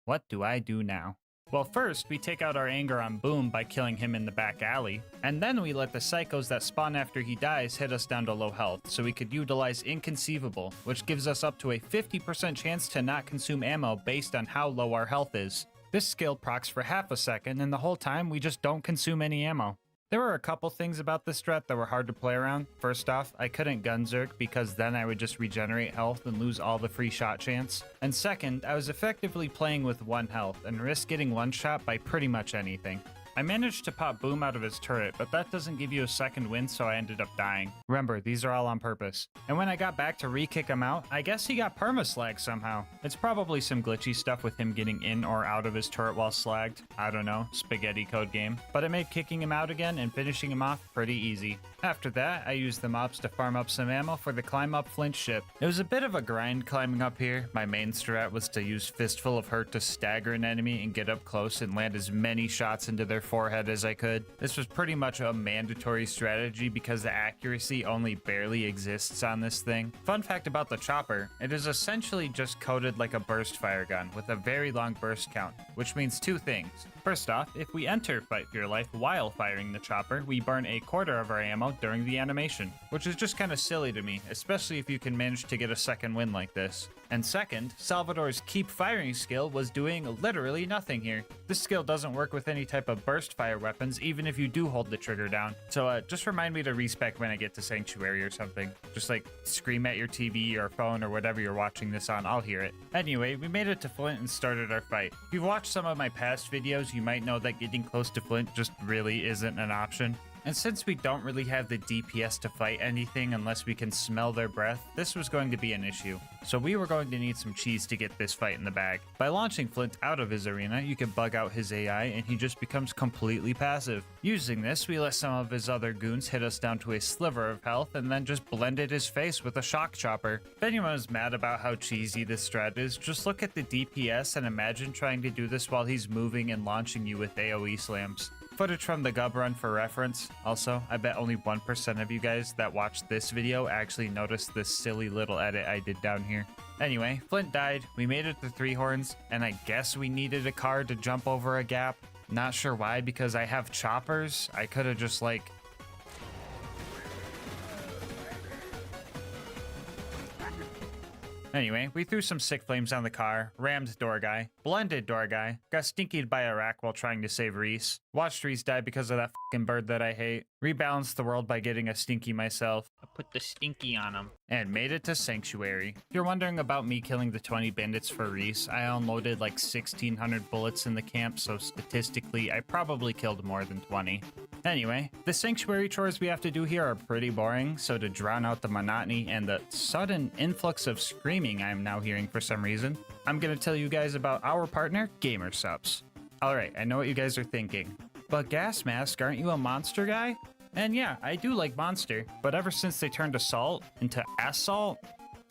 What do I do now? Well, first, we take out our anger on Boom by killing him in the back alley, and then we let the psychos that spawn after he dies hit us down to low health, so we could utilize Inconceivable, which gives us up to a 50% chance to not consume ammo based on how low our health is. This skill procs for half a second, and the whole time we just don't consume any ammo. There were a couple things about this strat that were hard to play around. First off, I couldn't gunzerk because then I would just regenerate health and lose all the free shot chance. And second, I was effectively playing with 1 health and risked getting one shot by pretty much anything. I managed to pop Boom out of his turret, but that doesn't give you a second win, so I ended up dying. Remember, these are all on purpose. And when I got back to re-kick him out, I guess he got perma-slagged somehow. It's probably some glitchy stuff with him getting in or out of his turret while slagged. I don't know, spaghetti code game. But it made kicking him out again and finishing him off pretty easy. After that, I used the mobs to farm up some ammo for the climb up Flint ship. It was a bit of a grind climbing up here. My main strat was to use Fistful of Hurt to stagger an enemy and get up close and land as many shots into their forehead as I could. This was pretty much a mandatory strategy because the accuracy only barely exists on this thing. Fun fact about the chopper, it is essentially just coded like a burst fire gun with a very long burst count, which means 2 things. First off, if we enter Fight for Your Life while firing the chopper, we burn a quarter of our ammo during the animation, which is just kind of silly to me, especially if you can manage to get a second win like this. And second, Salvador's keep firing skill was doing literally nothing here. This skill doesn't work with any type of burst fire weapons, even if you do hold the trigger down. So just remind me to respec when I get to Sanctuary or something. Just like scream at your TV or phone or whatever you're watching this on, I'll hear it. Anyway, we made it to Flint and started our fight. If you've watched some of my past videos, you might know that getting close to Flint just really isn't an option. And since we don't really have the DPS to fight anything unless we can smell their breath, this was going to be an issue. So we were going to need some cheese to get this fight in the bag. By launching Flint out of his arena, you can bug out his AI and he just becomes completely passive. Using this, we let some of his other goons hit us down to a sliver of health and then just blended his face with a shock chopper. If anyone is mad about how cheesy this strat is, just look at the DPS and imagine trying to do this while he's moving and launching you with AoE slams. Footage from the Gub run for reference. Also, I bet only 1% of you guys that watched this video actually noticed this silly little edit I did down here. Anyway, Flint died, we made it to 3 horns, and I guess we needed a car to jump over a gap. Not sure why, because I have choppers. I could have just like... Anyway, we threw some sick flames on the car, rammed door guy, blended door guy, got stinkied by a rack while trying to save Reese, watched Reese die because of that fucking bird that I hate, rebalanced the world by getting a stinky myself, I put the stinky on him, and made it to Sanctuary. If you're wondering about me killing the 20 bandits for Reese, I unloaded like 1,600 bullets in the camp, so statistically I probably killed more than 20. Anyway, the Sanctuary chores we have to do here are pretty boring, so to drown out the monotony and the sudden influx of screaming I'm now hearing for some reason, I'm gonna tell you guys about our partner, GASMASK'S. Alright, I know what you guys are thinking, but GASMASK, aren't you a monster guy? And yeah, I do like monster, but ever since they turned assault into assault,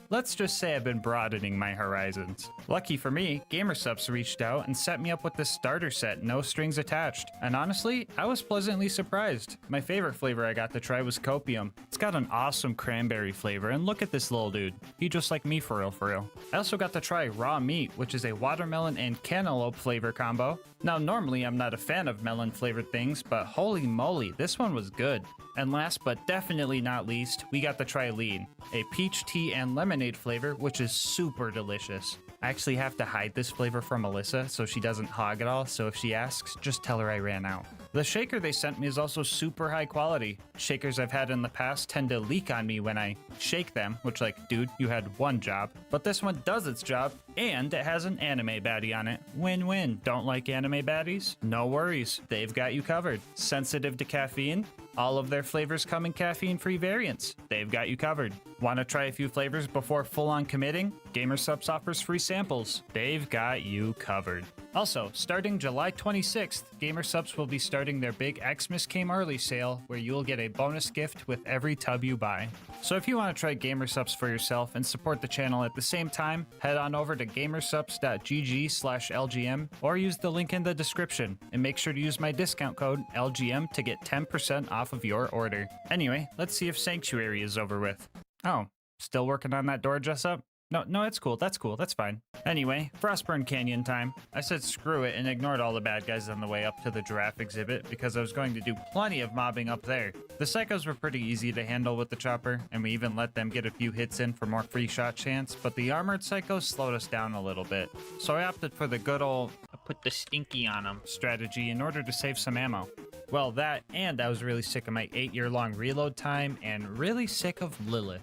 let's just say I've been broadening my horizons. Lucky for me, GASMASK'S reached out and set me up with this starter set, no strings attached. And honestly, I was pleasantly surprised. My favorite flavor I got to try was Copium. It's got an awesome cranberry flavor, and look at this little dude. He just like me for real, for real. I also got to try Raw Meat, which is a watermelon and cantaloupe flavor combo. Now, normally I'm not a fan of melon flavored things, but holy moly, this one was good. And last but definitely not least, we got to try Lean, a peach tea and lemonade flavor, which is super delicious. I actually have to hide this flavor from Alyssa so she doesn't hog it all, so if she asks, just tell her I ran out. The shaker they sent me is also super high quality. Shakers I've had in the past tend to leak on me when I shake them, which like, dude, you had one job. But this one does its job, and it has an anime baddie on it. Win-win. Don't like anime baddies? No worries, they've got you covered. Sensitive to caffeine? All of their flavors come in caffeine-free variants. They've got you covered. Want to try a few flavors before full-on committing? GASMASK'S offers free samples. They've got you covered. Also, starting July 26th, GASMASK'S will be starting their big Xmas Came Early sale, where you will get a bonus gift with every tub you buy. So if you want to try GASMASK'S for yourself and support the channel at the same time, head on over to gamersubs.gg/LGM or use the link in the description, and make sure to use my discount code LGM to get 10% off of your order. Anyway, let's see if Sanctuary is over with. Oh, still working on that door dress up? No, it's cool. That's cool. That's fine. Anyway, Frostburn Canyon time. I said screw it and ignored all the bad guys on the way up to the giraffe exhibit because I was going to do plenty of mobbing up there. The psychos were pretty easy to handle with the chopper, and we even let them get a few hits in for more free shot chance, but the armored psychos slowed us down a little bit. So I opted for the good old put the stinky on them strategy in order to save some ammo. Well, that, and I was really sick of my 8-year-long reload time and really sick of Lilith.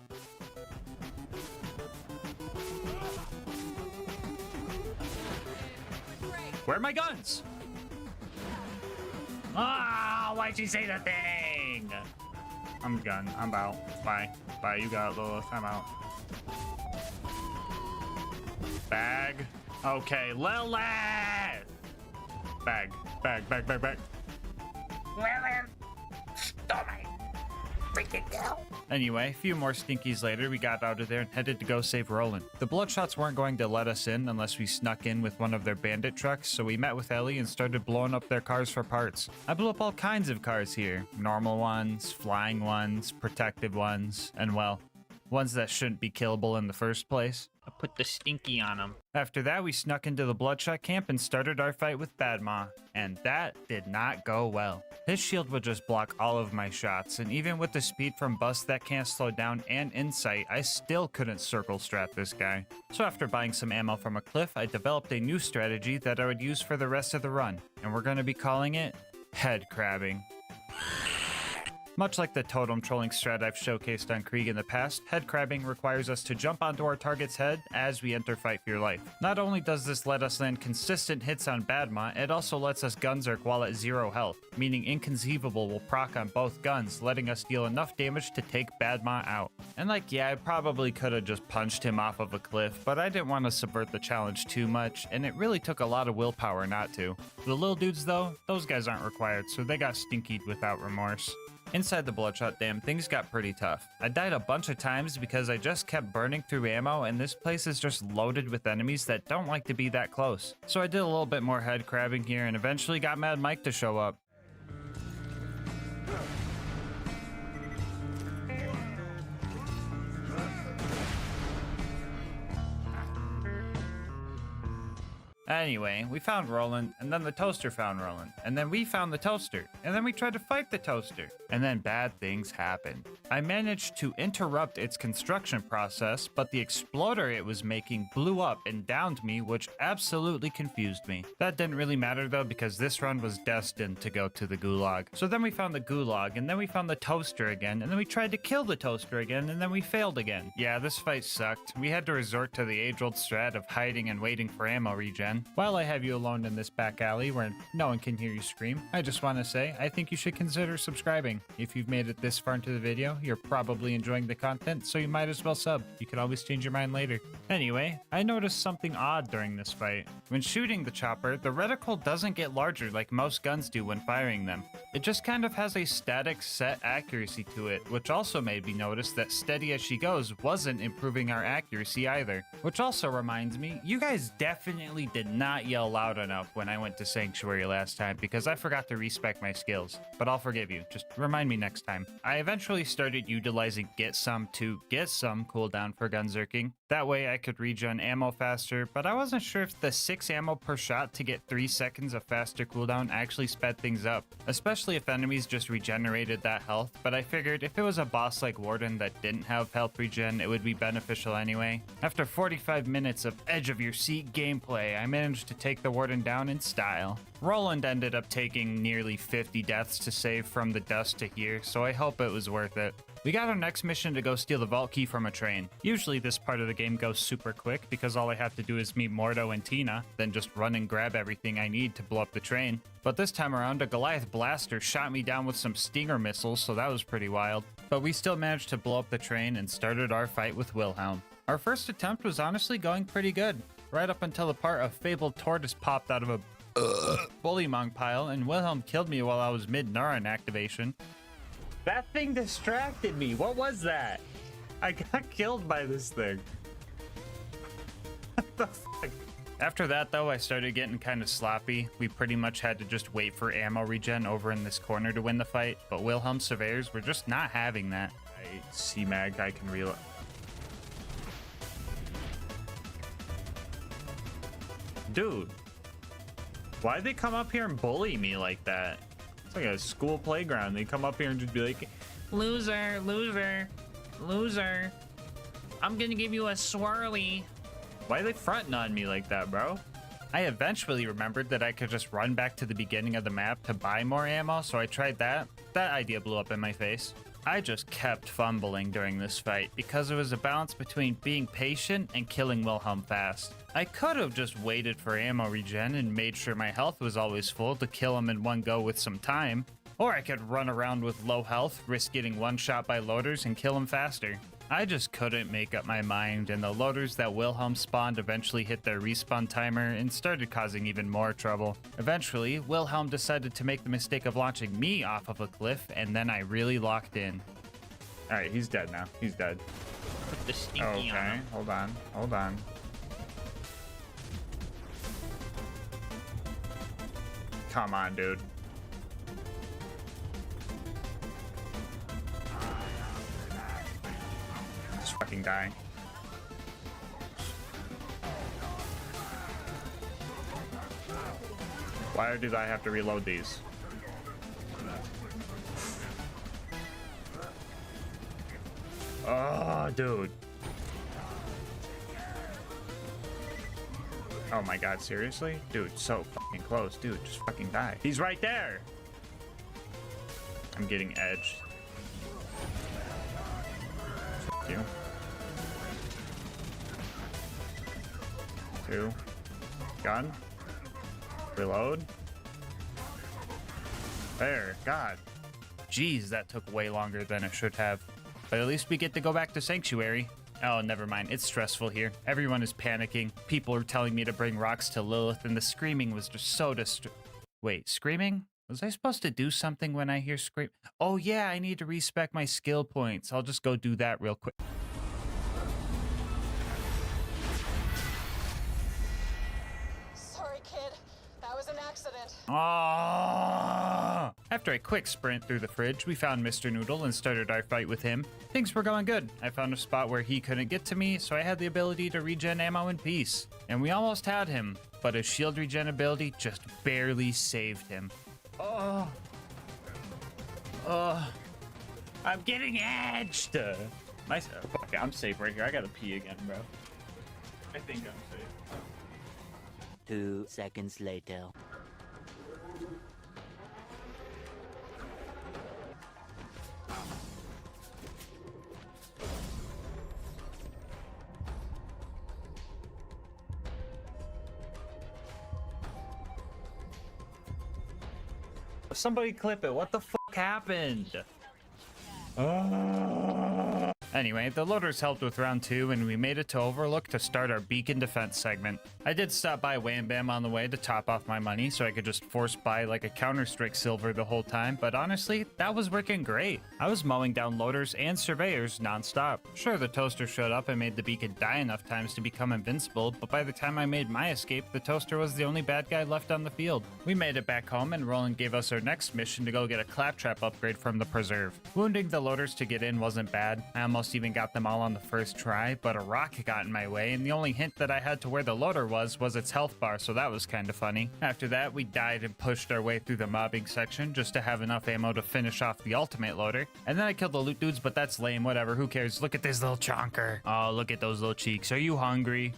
Where are my guns? Ah, why'd you say the thing? I'm done. I'm out. Bye. Bye, you got it, Lilith. I'm out. Bag. Okay, Lilith! Bag. Lilith! Stop me! Freaking hell! Anyway, a few more stinkies later, we got out of there and headed to go save Roland. The Bloodshots weren't going to let us in unless we snuck in with one of their bandit trucks, so we met with Ellie and started blowing up their cars for parts. I blew up all kinds of cars here. Normal ones, flying ones, protective ones, and well, ones that shouldn't be killable in the first place. I put the stinky on them. After that, we snuck into the Bloodshot camp and started our fight with Badmaw, and that did not go well. His shield would just block all of my shots, and even with the speed from Bust that can't slow down and Insight, I still couldn't circle strat this guy. So after buying some ammo from a cliff, I developed a new strategy that I would use for the rest of the run, and we're going to be calling it head crabbing. Much like the totem trolling strat I've showcased on Krieg in the past, head crabbing requires us to jump onto our target's head as we enter fight for your life. Not only does this let us land consistent hits on Badma, it also lets us gunzerk while at 0 health, meaning Inconceivable will proc on both guns, letting us deal enough damage to take Badma out. And like, yeah, I probably could have just punched him off of a cliff, but I didn't want to subvert the challenge too much, and it really took a lot of willpower not to. The little dudes though, those guys aren't required, so they got stinkied without remorse. Inside the Bloodshot Dam, things got pretty tough. I died a bunch of times because I just kept burning through ammo, and this place is just loaded with enemies that don't like to be that close. So I did a little bit more head crabbing here and eventually got Mad Mike to show up. Anyway, we found Roland, and then the toaster found Roland, and then we found the toaster, and then we tried to fight the toaster, and then bad things happened. I managed to interrupt its construction process, but the exploder it was making blew up and downed me, which absolutely confused me. That didn't really matter though, because this run was destined to go to the gulag. So then we found the gulag, and then we found the toaster again, and then we tried to kill the toaster again, and then we failed again. Yeah, this fight sucked. We had to resort to the age-old strat of hiding and waiting for ammo regen. While I have you alone in this back alley where no one can hear you scream, I just want to say I think you should consider subscribing. If you've made it this far into the video, you're probably enjoying the content, so you might as well sub. You can always change your mind later. Anyway, I noticed something odd during this fight. When shooting the chopper, the reticle doesn't get larger like most guns do when firing them. It just kind of has a static set accuracy to it, which also made me notice that steady as she goes wasn't improving our accuracy either. Which also reminds me, you guys definitely did not yell loud enough when I went to Sanctuary last time because I forgot to respec my skills, but I'll forgive you, just remind me next time. I eventually started utilizing Get Some to get some cooldown for gunzerking. That way I could regen ammo faster, but I wasn't sure if the 6 ammo per shot to get 3 seconds of faster cooldown actually sped things up, especially if enemies just regenerated that health, but I figured if it was a boss like Warden that didn't have health regen, it would be beneficial anyway. After 45 minutes of edge of your seat gameplay, I managed to take the Warden down in style. Roland ended up taking nearly 50 deaths to save from the dust to here, so I hope it was worth it. We got our next mission to go steal the vault key from a train. Usually this part of the game goes super quick because all I have to do is meet Mordo and Tina, then just run and grab everything I need to blow up the train. But this time around, a Goliath blaster shot me down with some Stinger missiles, so that was pretty wild. But we still managed to blow up the train and started our fight with Wilhelm. Our first attempt was honestly going pretty good, right up until the part of Fabled Tortoise popped out of a bullymong pile and Wilhelm killed me while I was mid-neuron activation. That thing distracted me. What was that? I got killed by this thing. What the fuck? After that though, I started getting kind of sloppy. We pretty much had to just wait for ammo regen over in this corner to win the fight, but Wilhelm surveyors were just not having that. C-Mag, I can reload. Dude, why'd they come up here and bully me like that? It's like a school playground. They come up here and just be like, loser, loser, loser. I'm gonna give you a swirly. Why are they fronting on me like that, bro? I eventually remembered that I could just run back to the beginning of the map to buy more ammo, so I tried that. That idea blew up in my face. I just kept fumbling during this fight because it was a balance between being patient and killing Wilhelm fast. I could have just waited for ammo regen and made sure my health was always full to kill him in one go with some time, or I could run around with low health, risk getting one shot by loaders and kill him faster. I just couldn't make up my mind, and the loaders that Wilhelm spawned eventually hit their respawn timer and started causing even more trouble. Eventually, Wilhelm decided to make the mistake of launching me off of a cliff, and then I really locked in. Alright, he's dead now. He's dead. Put the stinky on Okay, him. hold on, hold on. Come on, dude. Just fucking die. Why did I have to reload these? Oh, dude. Oh my god, seriously? Dude, so fucking close. Dude, just fucking die. He's right there! I'm getting edged. 2. Gun. Reload. There. God. Jeez, that took way longer than it should have. But at least we get to go back to Sanctuary. Oh, never mind. It's stressful here. Everyone is panicking. People are telling me to bring rocks to Lilith, and the screaming was just so Wait, screaming? Was I supposed to do something when I hear scream? Oh yeah, I need to respec my skill points. I'll just go do that real quick. Sorry, kid. That was an accident. Ah! After a quick sprint through the fridge, we found Mr. Noodle and started our fight with him. Things were going good. I found a spot where he couldn't get to me, so I had the ability to regen ammo in peace. And we almost had him, but his shield regen ability just barely saved him. Oh. Oh. I'm getting edged. Fuck, I'm safe right here. I gotta pee again, bro. I think I'm safe. 2 seconds later. Somebody clip it. What the fuck happened? Anyway, the loaders helped with round 2, and we made it to Overlook to start our beacon defense segment. I did stop by Wham Bam on the way to top off my money so I could just force buy like a Counter-Strike silver the whole time, but honestly, that was working great. I was mowing down loaders and surveyors non-stop. Sure, the toaster showed up and made the beacon die enough times to become invincible, but by the time I made my escape, the toaster was the only bad guy left on the field. We made it back home, and Roland gave us our next mission to go get a claptrap upgrade from the preserve. Wounding the loaders to get in wasn't bad. I almost even got them all on the first try, but a rock got in my way, and the only hint that I had to where the loader was its health bar, so that was kind of funny. After that, we died and pushed our way through the mobbing section just to have enough ammo to finish off the ultimate loader. And then I killed the loot dudes, but that's lame, whatever, who cares? Look at this little chonker. Oh, look at those little cheeks. Are you hungry?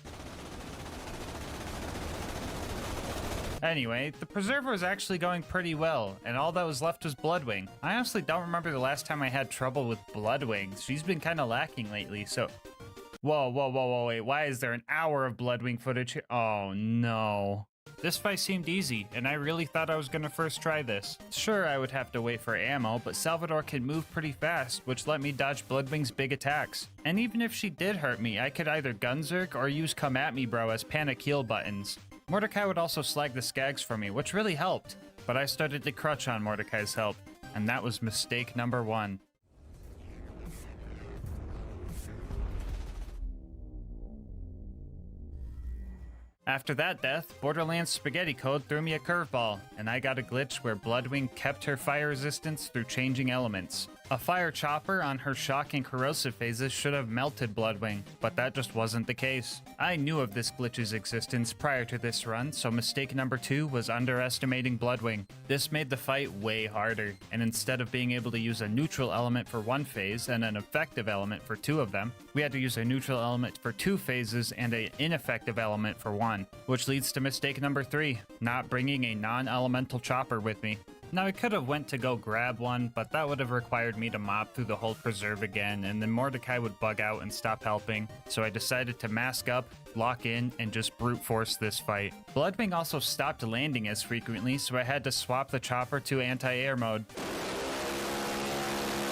Anyway, the preserver was actually going pretty well, and all that was left was Bloodwing. I honestly don't remember the last time I had trouble with Bloodwing. She's been kind of lacking lately, so... Whoa, wait, why is there an hour of Bloodwing footage here? Oh, no. This fight seemed easy, and I really thought I was gonna first try this. Sure, I would have to wait for ammo, but Salvador can move pretty fast, which let me dodge Bloodwing's big attacks. And even if she did hurt me, I could either gunzerk or use come at me bro as panic heal buttons. Mordecai would also slag the skags for me, which really helped. But I started to crutch on Mordecai's help, and that was mistake number 1. After that death, Borderlands Spaghetti Code threw me a curveball, and I got a glitch where Bloodwing kept her fire resistance through changing elements. A fire chopper on her shock and corrosive phases should have melted Bloodwing, but that just wasn't the case. I knew of this glitch's existence prior to this run, so mistake number 2 was underestimating Bloodwing. This made the fight way harder, and instead of being able to use a neutral element for 1 phase and an effective element for 2 of them, we had to use a neutral element for 2 phases and an ineffective element for 1, which leads to mistake number 3, not bringing a non-elemental chopper with me. Now, I could have went to go grab one, but that would have required me to mob through the whole preserve again, and then Mordecai would bug out and stop helping, so I decided to mask up, lock in, and just brute force this fight. Bloodwing also stopped landing as frequently, so I had to swap the chopper to anti-air mode.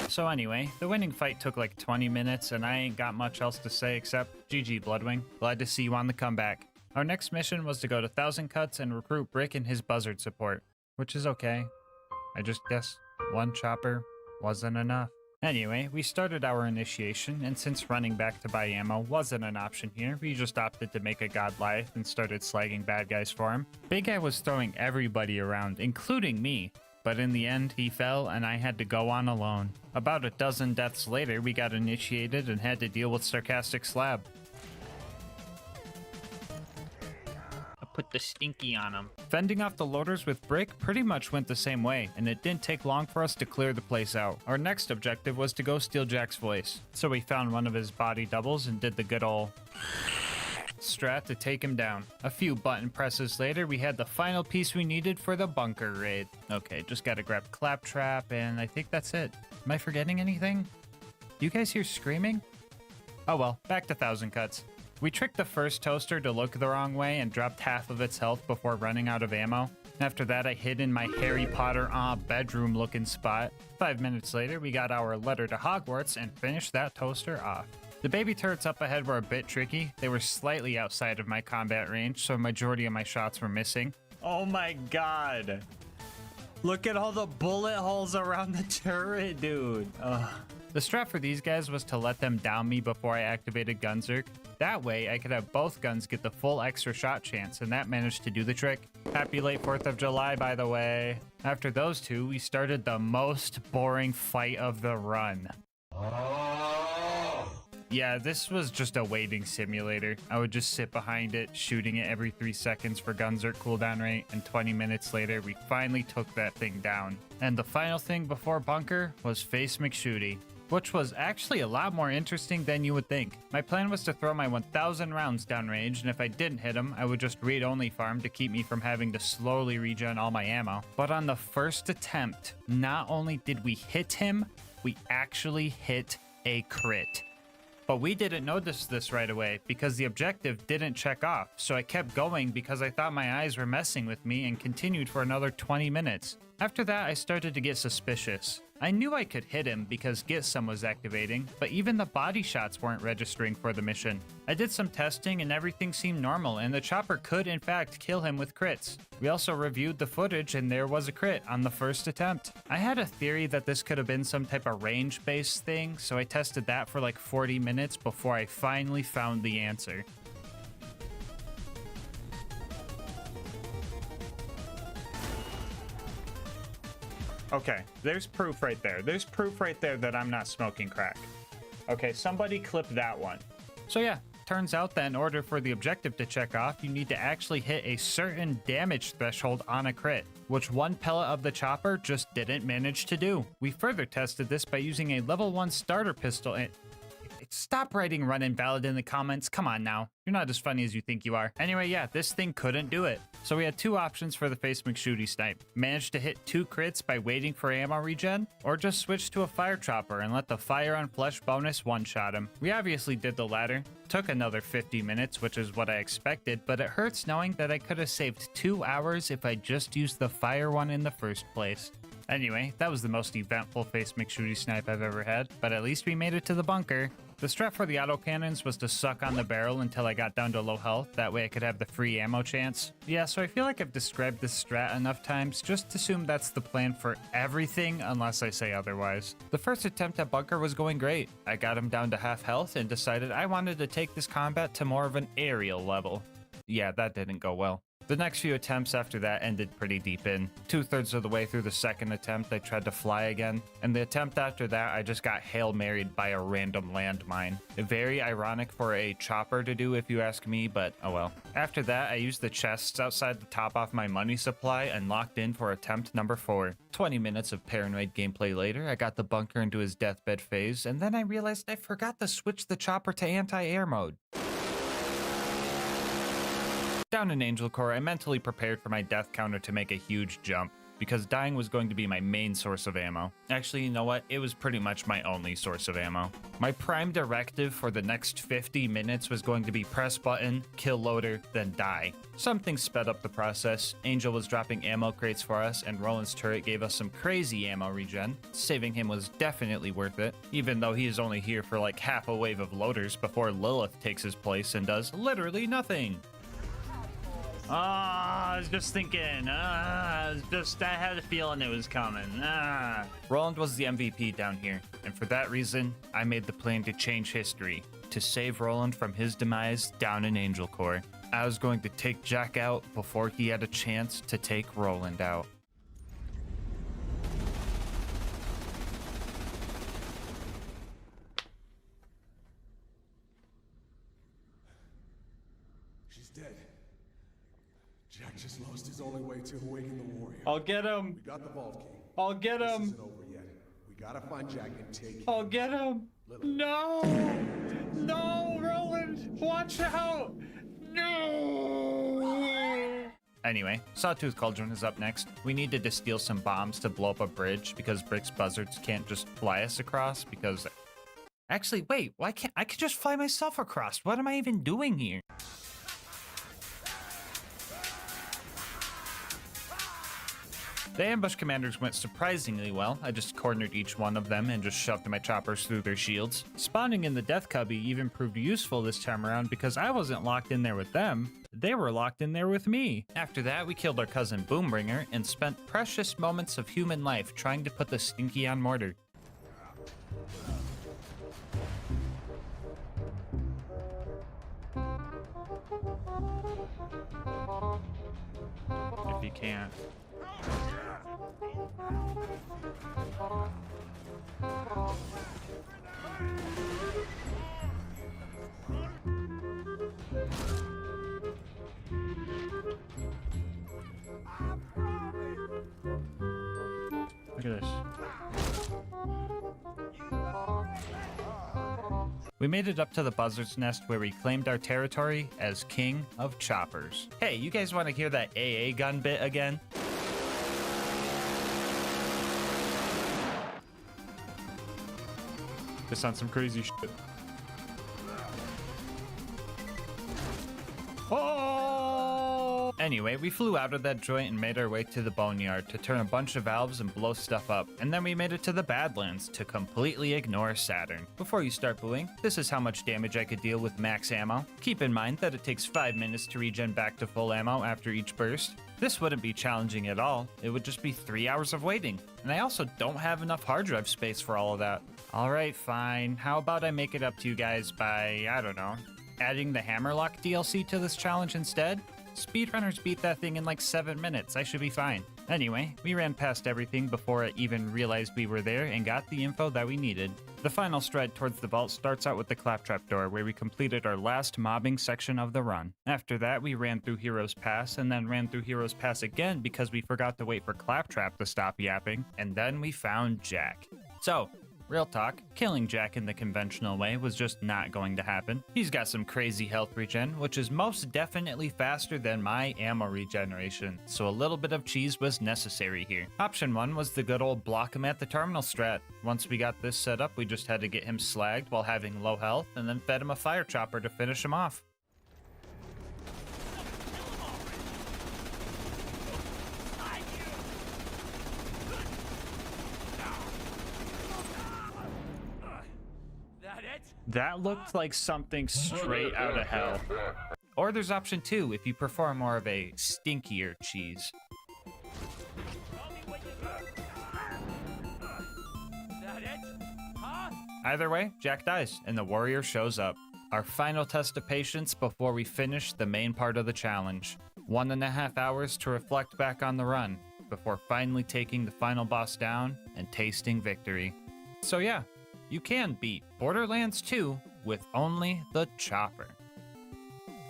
So anyway, the winning fight took like 20 minutes, and I ain't got much else to say except GG Bloodwing. Glad to see you on the comeback. Our next mission was to go to Thousand Cuts and recruit Brick and his buzzard support, which is okay. I just guess 1 chopper wasn't enough. Anyway, we started our initiation, and since running back to buy ammo wasn't an option here, we just opted to make a Godliath and started slagging bad guys for him. Big Guy was throwing everybody around, including me, but in the end he fell and I had to go on alone. About a dozen deaths later, we got initiated and had to deal with Sarcastic Slab. Put the stinky on him. Fending off the loaders with Brick pretty much went the same way, and it didn't take long for us to clear the place out. Our next objective was to go steal Jack's voice, so we found one of his body doubles and did the good ol' strat to take him down. A few button presses later, we had the final piece we needed for the bunker raid. Okay, just gotta grab Claptrap, and I think that's it. Am I forgetting anything? Do you guys hear screaming? Oh well, back to Thousand Cuts. We tricked the first toaster to look the wrong way and dropped half of its health before running out of ammo. After that, I hid in my Harry Potter bedroom looking spot. 5 minutes later, we got our letter to Hogwarts and finished that toaster off. The baby turrets up ahead were a bit tricky. They were slightly outside of my combat range, so a majority of my shots were missing. Oh my god. Look at all the bullet holes around the turret, dude. Ugh. The strat for these guys was to let them down me before I activated Gunzerk. That way, I could have both guns get the full extra shot chance, and that managed to do the trick. Happy late 4th of July, by the way. After those two, we started the most boring fight of the run. Yeah, this was just a waiting simulator. I would just sit behind it, shooting it every 3 seconds for Gunzerk cooldown rate, and 20 minutes later, we finally took that thing down. And the final thing before bunker was Face McShooty, which was actually a lot more interesting than you would think. My plan was to throw my 1,000 rounds downrange, and if I didn't hit him, I would just read-only farm to keep me from having to slowly regen all my ammo. But on the first attempt, not only did we hit him, we actually hit a crit. But we didn't notice this right away because the objective didn't check off, so I kept going because I thought my eyes were messing with me and continued for another 20 minutes. After that, I started to get suspicious. I knew I could hit him because Get Some was activating, but even the body shots weren't registering for the mission. I did some testing and everything seemed normal, and the chopper could in fact kill him with crits. We also reviewed the footage and there was a crit on the first attempt. I had a theory that this could have been some type of range-based thing, so I tested that for like 40 minutes before I finally found the answer. Okay, there's proof right there. There's proof right there that I'm not smoking crack. Okay, somebody clip that one. So yeah, turns out that in order for the objective to check off, you need to actually hit a certain damage threshold on a crit, which one pellet of the chopper just didn't manage to do. We further tested this by using a level 1 starter pistol and... Stop writing run invalid in the comments. Come on now. You're not as funny as you think you are. Anyway, yeah, this thing couldn't do it. So we had two options for the Face McShooty snipe. Manage to hit 2 crits by waiting for ammo regen, or just switch to a fire chopper and let the fire on flesh bonus one-shot him. We obviously did the latter. Took another 50 minutes, which is what I expected, but it hurts knowing that I could have saved 2 hours if I just used the fire one in the first place. Anyway, that was the most eventful Face McShooty snipe I've ever had, but at least we made it to the bunker. The strat for the autocannons was to suck on the barrel until I got down to low health, that way I could have the free ammo chance. Yeah, so I feel like I've described this strat enough times, just assume that's the plan for everything unless I say otherwise. The first attempt at bunker was going great. I got him down to half health and decided I wanted to take this combat to more of an aerial level. Yeah, that didn't go well. The next few attempts after that ended pretty deep in. 2/3 of the way through the second attempt, I tried to fly again, and the attempt after that, I just got Hail Married by a random landmine. Very ironic for a chopper to do if you ask me, but oh well. After that, I used the chests outside to top off my money supply and locked in for attempt number 4. 20 minutes of paranoid gameplay later, I got the bunker into his deathbed phase, and then I realized I forgot to switch the chopper to anti-air mode. Down in Angel Core, I mentally prepared for my death counter to make a huge jump, because dying was going to be my main source of ammo. Actually, you know what? It was pretty much my only source of ammo. My prime directive for the next 50 minutes was going to be press button, kill loader, then die. Something sped up the process. Angel was dropping ammo crates for us, and Roland's turret gave us some crazy ammo regen. Saving him was definitely worth it, even though he is only here for like half a wave of loaders before Lilith takes his place and does literally nothing. I was just thinking, I had a feeling it was coming. Roland was the MVP down here, and for that reason, I made the plan to change history, to save Roland from his demise down in Angel Core. I was going to take Jack out before he had a chance to take Roland out. She's dead. Jack just lost his only way to awaken the warrior. I'll get him. We got the Vault Key. I'll get him. This isn't over yet. We gotta find Jack and take him. I'll get him. No! No, Roland! Watch out! No! Anyway, Sawtooth Cauldron is up next. We needed to steal some bombs to blow up a bridge because Brick's buzzards can't just fly us across because Actually, wait, why can't I could just fly myself across? What am I even doing here? The ambush commanders went surprisingly well. I just cornered each one of them and just shoved my choppers through their shields. Spawning in the death cubby even proved useful this time around because I wasn't locked in there with them. They were locked in there with me. After that, we killed our cousin Boombringer and spent precious moments of human life trying to put the Stinky on mortar. If you can't. Look at this. We made it up to the buzzard's nest where we claimed our territory as King of Choppers. Hey, you guys want to hear that AA gun bit again? This on some crazy shit. Oh! Anyway, we flew out of that joint and made our way to the boneyard to turn a bunch of valves and blow stuff up. And then we made it to the Badlands to completely ignore Saturn. Before you start booing, this is how much damage I could deal with max ammo. Keep in mind that it takes 5 minutes to regen back to full ammo after each burst. This wouldn't be challenging at all. It would just be 3 hours of waiting. And I also don't have enough hard drive space for all of that. Alright, fine. How about I make it up to you guys by, I don't know, adding the Hammerlock DLC to this challenge instead? Speedrunners beat that thing in like 7 minutes. I should be fine. Anyway, we ran past everything before I even realized we were there and got the info that we needed. The final stride towards the vault starts out with the Claptrap door, where we completed our last mobbing section of the run. After that, we ran through Heroes Pass, and then ran through Heroes Pass again because we forgot to wait for Claptrap to stop yapping, and then we found Jack. So, real talk, killing Jack in the conventional way was just not going to happen. He's got some crazy health regen, which is most definitely faster than my ammo regeneration, so a little bit of cheese was necessary here. Option 1 was the good old block him at the terminal strat. Once we got this set up, we just had to get him slagged while having low health, and then fed him a fire chopper to finish him off. That looked like something straight out of hell. Or there's option 2 if you prefer more of a stinkier cheese. Either way, Jack dies and the warrior shows up. Our final test of patience before we finish the main part of the challenge. 1.5 hours to reflect back on the run before finally taking the final boss down and tasting victory. So yeah, you can beat Borderlands 2 with only the chopper.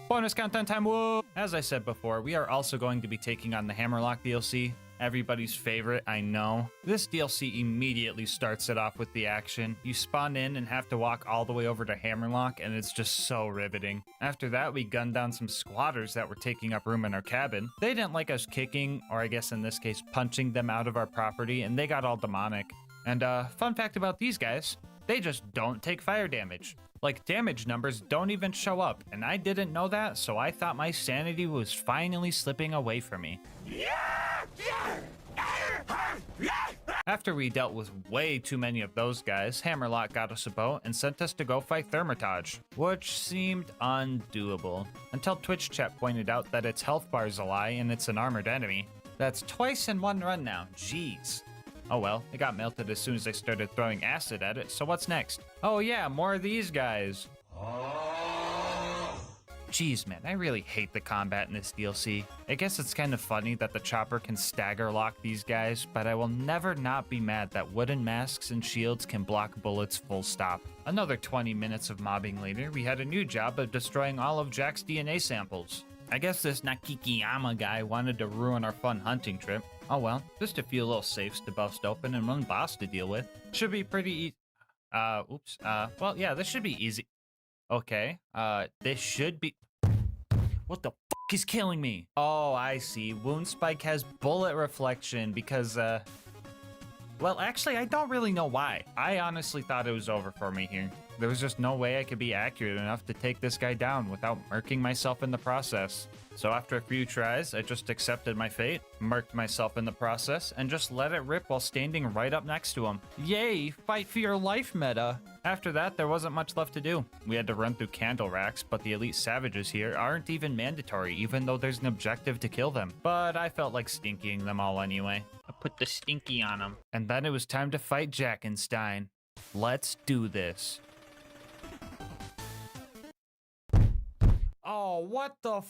Bonus content time, whoa! As I said before, we are also going to be taking on the Hammerlock DLC. Everybody's favorite, I know. This DLC immediately starts it off with the action. You spawn in and have to walk all the way over to Hammerlock, and it's just so riveting. After that, we gunned down some squatters that were taking up room in our cabin. They didn't like us kicking, or I guess in this case, punching them out of our property, and they got all demonic. And fun fact about these guys, they just don't take fire damage. Like, damage numbers don't even show up, and I didn't know that, so I thought my sanity was finally slipping away from me. After we dealt with way too many of those guys, Hammerlock got us a boat and sent us to go fight Thermitage, which seemed undoable, until Twitch chat pointed out that its health bar's a lie and it's an armored enemy. That's twice in one run now, jeez. Oh well, it got melted as soon as I started throwing acid at it, so what's next? Oh yeah, more of these guys. Jeez man, I really hate the combat in this DLC. I guess it's kind of funny that the chopper can stagger lock these guys, but I will never not be mad that wooden masks and shields can block bullets full stop. Another 20 minutes of mobbing later, we had a new job of destroying all of Jack's DNA samples. I guess this Nakikiyama guy wanted to ruin our fun hunting trip. Oh well, just a few little safes to bust open and one boss to deal with. Should be pretty easy. Well, yeah, this should be easy. Okay, this should be... What the fuck is killing me? Oh, I see. Wound Spike has bullet reflection because, well, actually, I don't really know why. I honestly thought it was over for me here. There was just no way I could be accurate enough to take this guy down without murking myself in the process. So after a few tries, I just accepted my fate, murked myself in the process, and just let it rip while standing right up next to him. Yay, fight for your life meta! After that, there wasn't much left to do. We had to run through candle racks, but the elite savages here aren't even mandatory, even though there's an objective to kill them. But I felt like stinkying them all anyway. I put the stinky on them. And then it was time to fight Jackenstein. Let's do this. Oh, what the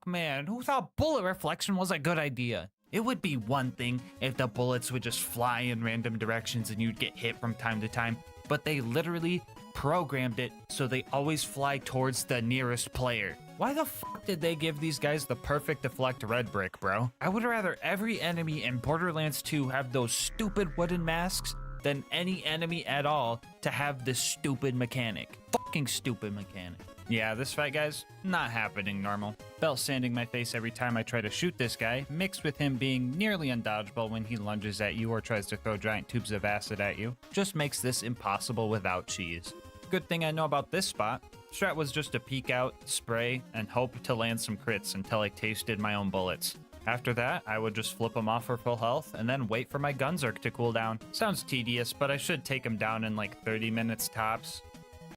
man, who thought bullet reflection was a good idea? It would be one thing if the bullets would just fly in random directions and you'd get hit from time to time, but they literally programmed it so they always fly towards the nearest player. Why the fuck did they give these guys the perfect deflect red brick, bro? I would rather every enemy in Borderlands 2 have those stupid wooden masks than any enemy at all to have this stupid mechanic. Fucking stupid mechanic. Yeah, this fight, guys, not happening normal. Belt sanding my face every time I try to shoot this guy, mixed with him being nearly undodgeable when he lunges at you or tries to throw giant tubes of acid at you, just makes this impossible without cheese. Good thing I know about this spot. Strat was just to peek out, spray, and hope to land some crits until I tasted my own bullets. After that, I would just flip him off for full health and then wait for my Gunzerk to cool down. Sounds tedious, but I should take him down in like 30 minutes tops.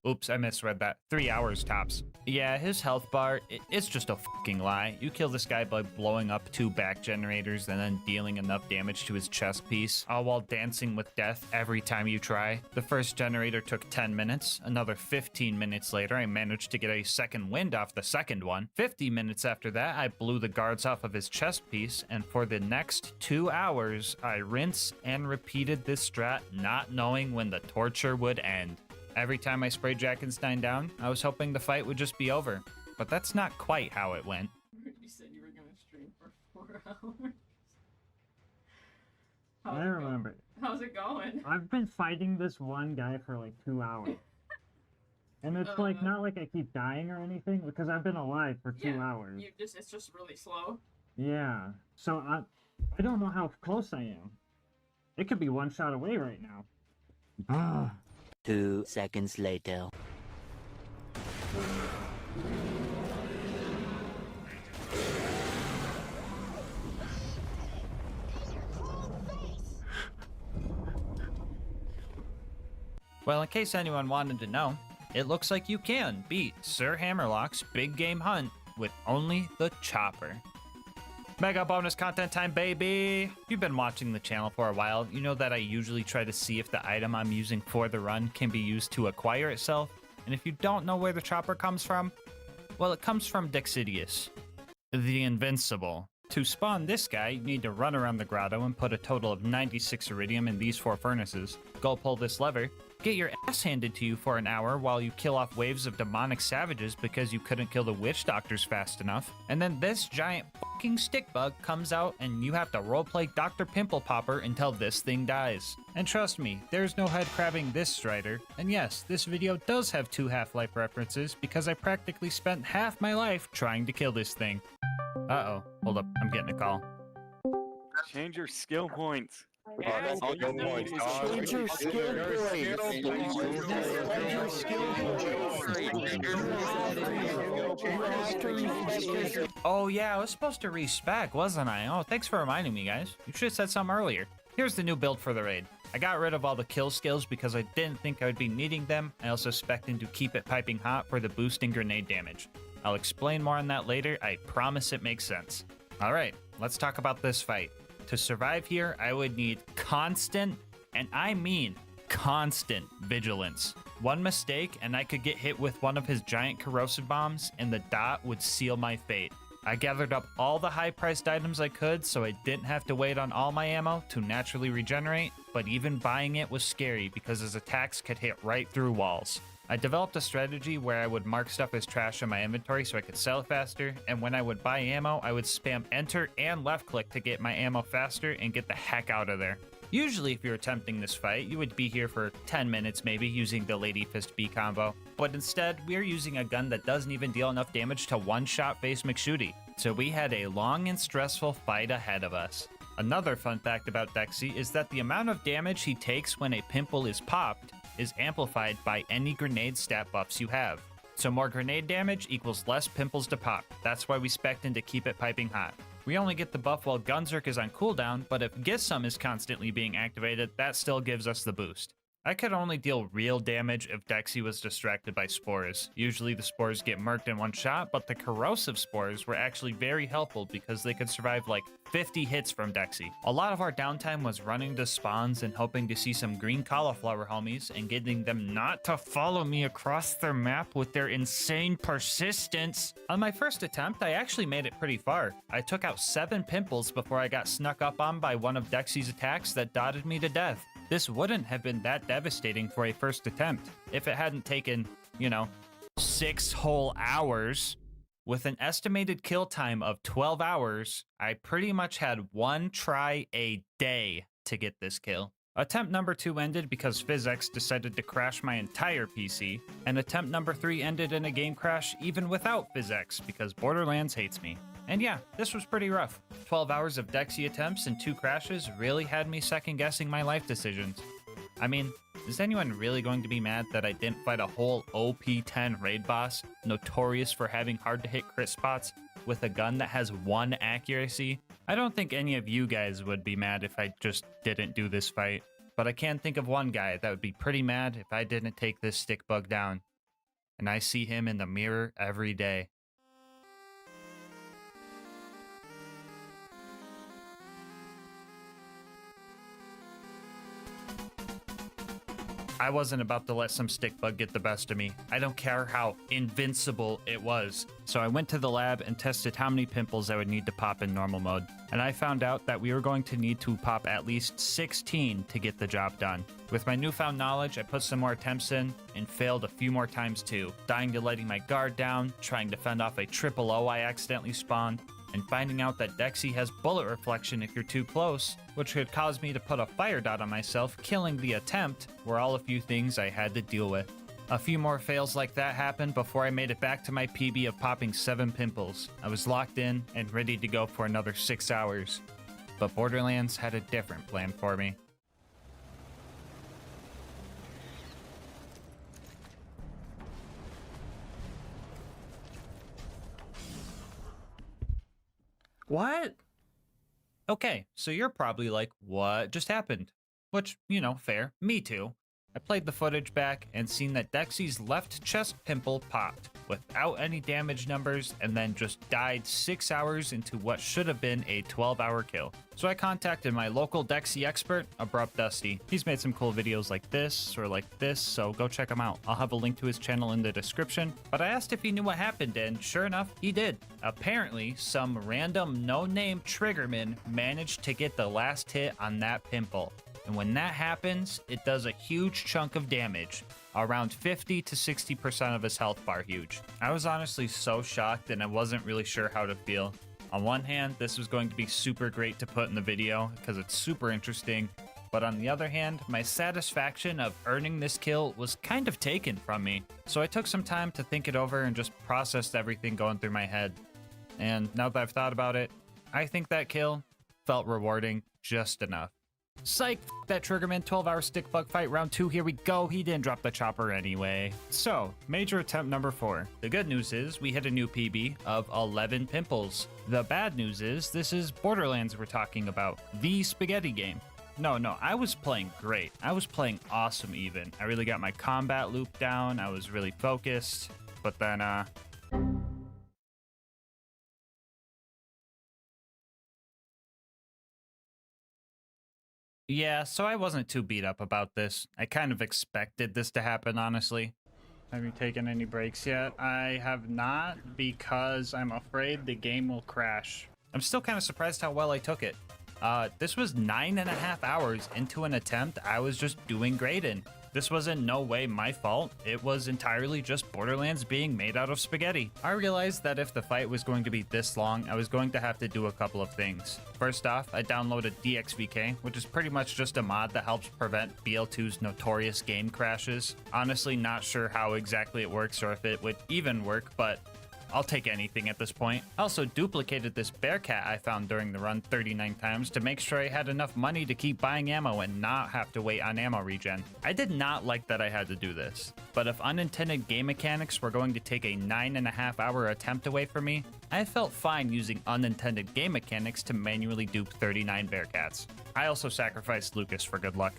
Oops, I misread that. 3 hours tops. Yeah, his health bar, it's just a fucking lie. You kill this guy by blowing up 2 back generators and then dealing enough damage to his chest piece, all while dancing with death every time you try. The first generator took 10 minutes. Another 15 minutes later, I managed to get a second wind off the second one. 50 minutes after that, I blew the guards off of his chest piece, and for the next 2 hours, I rinsed and repeated this strat, not knowing when the torture would end. Every time I sprayed Jackenstein down, I was hoping the fight would just be over. But that's not quite how it went. You said you were gonna stream for 4 hours. I remember. How's it going? I've been fighting this one guy for like 2 hours. And it's like, not like I keep dying or anything, because I've been alive for 2 hours. It's just really slow. Yeah. So I don't know how close I am. It could be one shot away right now. Ah. 2 seconds later. Well, in case anyone wanted to know, it looks like you can beat Sir Hammerlock's Big Game Hunt with only the chopper. Mega bonus content time, baby! If you've been watching the channel for a while, you know that I usually try to see if the item I'm using for the run can be used to acquire itself. And if you don't know where the chopper comes from, well, it comes from Dexidius, the Invincible. To spawn this guy, you need to run around the grotto and put a total of 96 iridium in these 4 furnaces. Go pull this lever, get your ass handed to you for an hour while you kill off waves of demonic savages because you couldn't kill the witch doctors fast enough. And then this giant fucking stick bug comes out and you have to roleplay Dr. Pimple Popper until this thing dies. And trust me, there's no head crabbing this Strider. And yes, this video does have 2 Half-Life references because I practically spent half my life trying to kill this thing. Uh-oh, hold up, I'm getting a call. Change your skill points. Change your skill points. Oh yeah, I was supposed to respec, wasn't I? Oh, thanks for reminding me, guys. You should have said something earlier. Here's the new build for the raid. I got rid of all the kill skills because I didn't think I would be needing them. I also spec'd in to keep it piping hot for the boosting grenade damage. I'll explain more on that later. I promise it makes sense. All right, let's talk about this fight. To survive here, I would need constant, and I mean constant, vigilance. One mistake, and I could get hit with one of his giant corrosive bombs, and the dot would seal my fate. I gathered up all the high-priced items I could, so I didn't have to wait on all my ammo to naturally regenerate, but even buying it was scary because his attacks could hit right through walls. I developed a strategy where I would mark stuff as trash in my inventory so I could sell it faster, and when I would buy ammo, I would spam enter and left click to get my ammo faster and get the heck out of there. Usually if you're attempting this fight, you would be here for 10 minutes maybe using the Lady Fist B combo, but instead we are using a gun that doesn't even deal enough damage to one-shot face McShooty, so we had a long and stressful fight ahead of us. Another fun fact about Dexy is that the amount of damage he takes when a pimple is popped is amplified by any grenade stat buffs you have. So more grenade damage equals less pimples to pop. That's why we spec'd in to keep it piping hot. We only get the buff while Gunzerk is on cooldown, but if Gisum is constantly being activated, that still gives us the boost. I could only deal real damage if Dexy was distracted by spores. Usually the spores get murked in one shot, but the corrosive spores were actually very helpful because they could survive like 50 hits from Dexy. A lot of our downtime was running to spawns and hoping to see some green cauliflower homies and getting them not to follow me across their map with their insane persistence. On my first attempt, I actually made it pretty far. I took out 7 pimples before I got snuck up on by one of Dexy's attacks that dotted me to death. This wouldn't have been that devastating for a first attempt if it hadn't taken, 6 whole hours. With an estimated kill time of 12 hours, I pretty much had 1 try a day to get this kill. Attempt number 2 ended because PhysX decided to crash my entire PC, and attempt number 3 ended in a game crash even without PhysX because Borderlands hates me. And yeah, this was pretty rough. 12 hours of Dexy attempts and 2 crashes really had me second guessing my life decisions. I mean, is anyone really going to be mad that I didn't fight a whole OP10 raid boss, notorious for having hard to hit crit spots, with a gun that has 1 accuracy? I don't think any of you guys would be mad if I just didn't do this fight, but I can think of one guy that would be pretty mad if I didn't take this stick bug down. And I see him in the mirror every day. I wasn't about to let some stick bug get the best of me. I don't care how invincible it was. So I went to the lab and tested how many pimples I would need to pop in normal mode. And I found out that we were going to need to pop at least 16 to get the job done. With my newfound knowledge, I put some more attempts in and failed a few more times too. Dying to letting my guard down, trying to fend off a triple O I accidentally spawned, and finding out that Dexy has bullet reflection if you're too close, which could cause me to put a fire dot on myself, killing the attempt, were all a few things I had to deal with. A few more fails like that happened before I made it back to my PB of popping 7 pimples. I was locked in and ready to go for another 6 hours. But Borderlands had a different plan for me. What? Okay, so you're probably like, what just happened? Which, fair. Me too. I played the footage back and seen that Dexy's left chest pimple popped without any damage numbers and then just died 6 hours into what should have been a 12-hour kill. So I contacted my local Dexy expert, Abrupt Dusty. He's made some cool videos like this or like this, so go check him out. I'll have a link to his channel in the description. But I asked if he knew what happened, and sure enough, he did. Apparently, some random no-name triggerman managed to get the last hit on that pimple. And when that happens, it does a huge chunk of damage, around 50 to 60% of his health bar huge. I was honestly so shocked and I wasn't really sure how to feel. On one hand, this was going to be super great to put in the video because it's super interesting, but on the other hand, my satisfaction of earning this kill was kind of taken from me. So I took some time to think it over and just processed everything going through my head. And now that I've thought about it, I think that kill felt rewarding just enough. Psych, that Triggerman 12-hour stick bug fight round 2, here we go. He didn't drop the chopper anyway. So, major attempt number 4. The good news is we hit a new PB of 11 pimples. The bad news is this is Borderlands we're talking about, the spaghetti game. No, I was playing great. I was playing awesome even. I really got my combat loop down. I was really focused, but then yeah, so I wasn't too beat up about this. I kind of expected this to happen, honestly. Have you taken any breaks yet? I have not, because I'm afraid the game will crash. I'm still kind of surprised how well I took it. This was 9.5 hours into an attempt I was just doing great in. This was in no way my fault. It was entirely just Borderlands being made out of spaghetti. I realized that if the fight was going to be this long, I was going to have to do a couple of things. First off, I downloaded DXVK, which is pretty much just a mod that helps prevent BL2's notorious game crashes. Honestly, not sure how exactly it works or if it would even work, but I'll take anything at this point. I also duplicated this Bearcat I found during the run 39 times to make sure I had enough money to keep buying ammo and not have to wait on ammo regen. I did not like that I had to do this, but if unintended game mechanics were going to take a 9.5 hour attempt away from me, I felt fine using unintended game mechanics to manually dupe 39 Bearcats. I also sacrificed Lucas for good luck.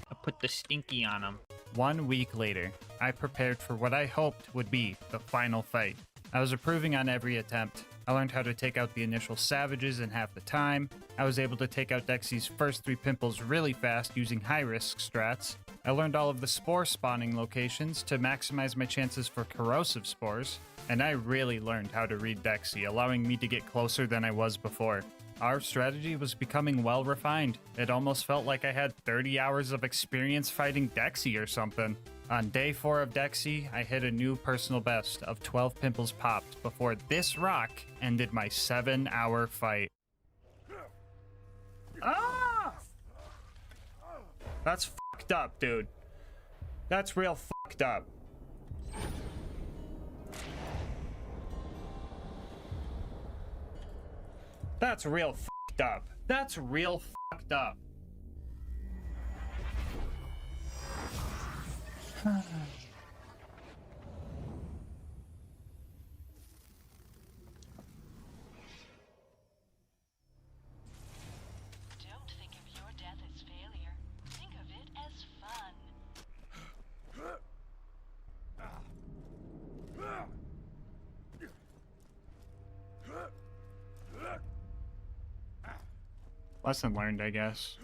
I put the stinky on him. 1 week later, I prepared for what I hoped would be the final fight. I was improving on every attempt. I learned how to take out the initial savages in half the time. I was able to take out Dexy's first 3 pimples really fast using high-risk strats. I learned all of the spore spawning locations to maximize my chances for corrosive spores. And I really learned how to read Dexy, allowing me to get closer than I was before. Our strategy was becoming well refined. It almost felt like I had 30 hours of experience fighting Dexy or something. On day 4 of Dexy, I hit a new personal best of 12 pimples popped before this rock ended my 7-hour fight. Ah! That's fucked up, dude. That's real fucked up. That's real fucked up. That's real fucked up. Don't think of your death as failure. Think of it as fun. Lesson learned, I guess.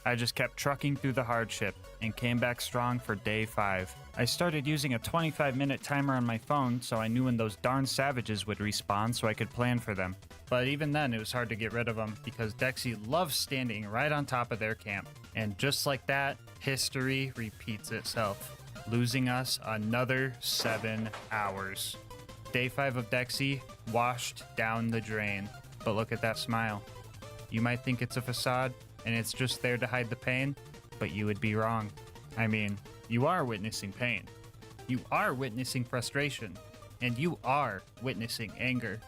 I just kept trucking through the hardship and came back strong for day 5. I started using a 25-minute timer on my phone so I knew when those darn savages would respawn so I could plan for them. But even then, it was hard to get rid of them because Dexy loves standing right on top of their camp. And just like that, history repeats itself, losing us another 7 hours. Day 5 of Dexy washed down the drain. But look at that smile. You might think it's a facade, and it's just there to hide the pain, but you would be wrong. I mean, you are witnessing pain. You are witnessing frustration, and you are witnessing anger.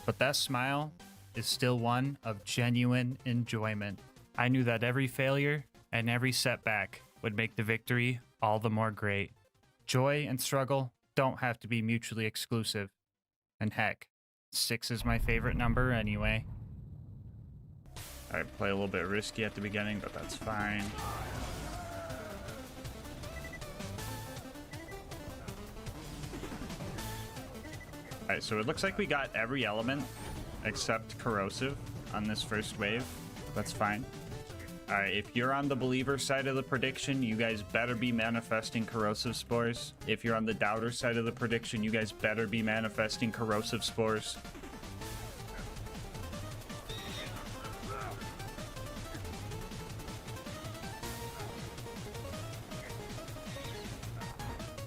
But that smile is still one of genuine enjoyment. I knew that every failure and every setback would make the victory all the more great. Joy and struggle don't have to be mutually exclusive. And heck, 6 is my favorite number anyway. I play a little bit risky at the beginning, but that's fine. Alright, so it looks like we got every element except corrosive on this first wave. That's fine. Alright, if you're on the believer side of the prediction, you guys better be manifesting corrosive spores. If you're on the doubter side of the prediction, you guys better be manifesting corrosive spores.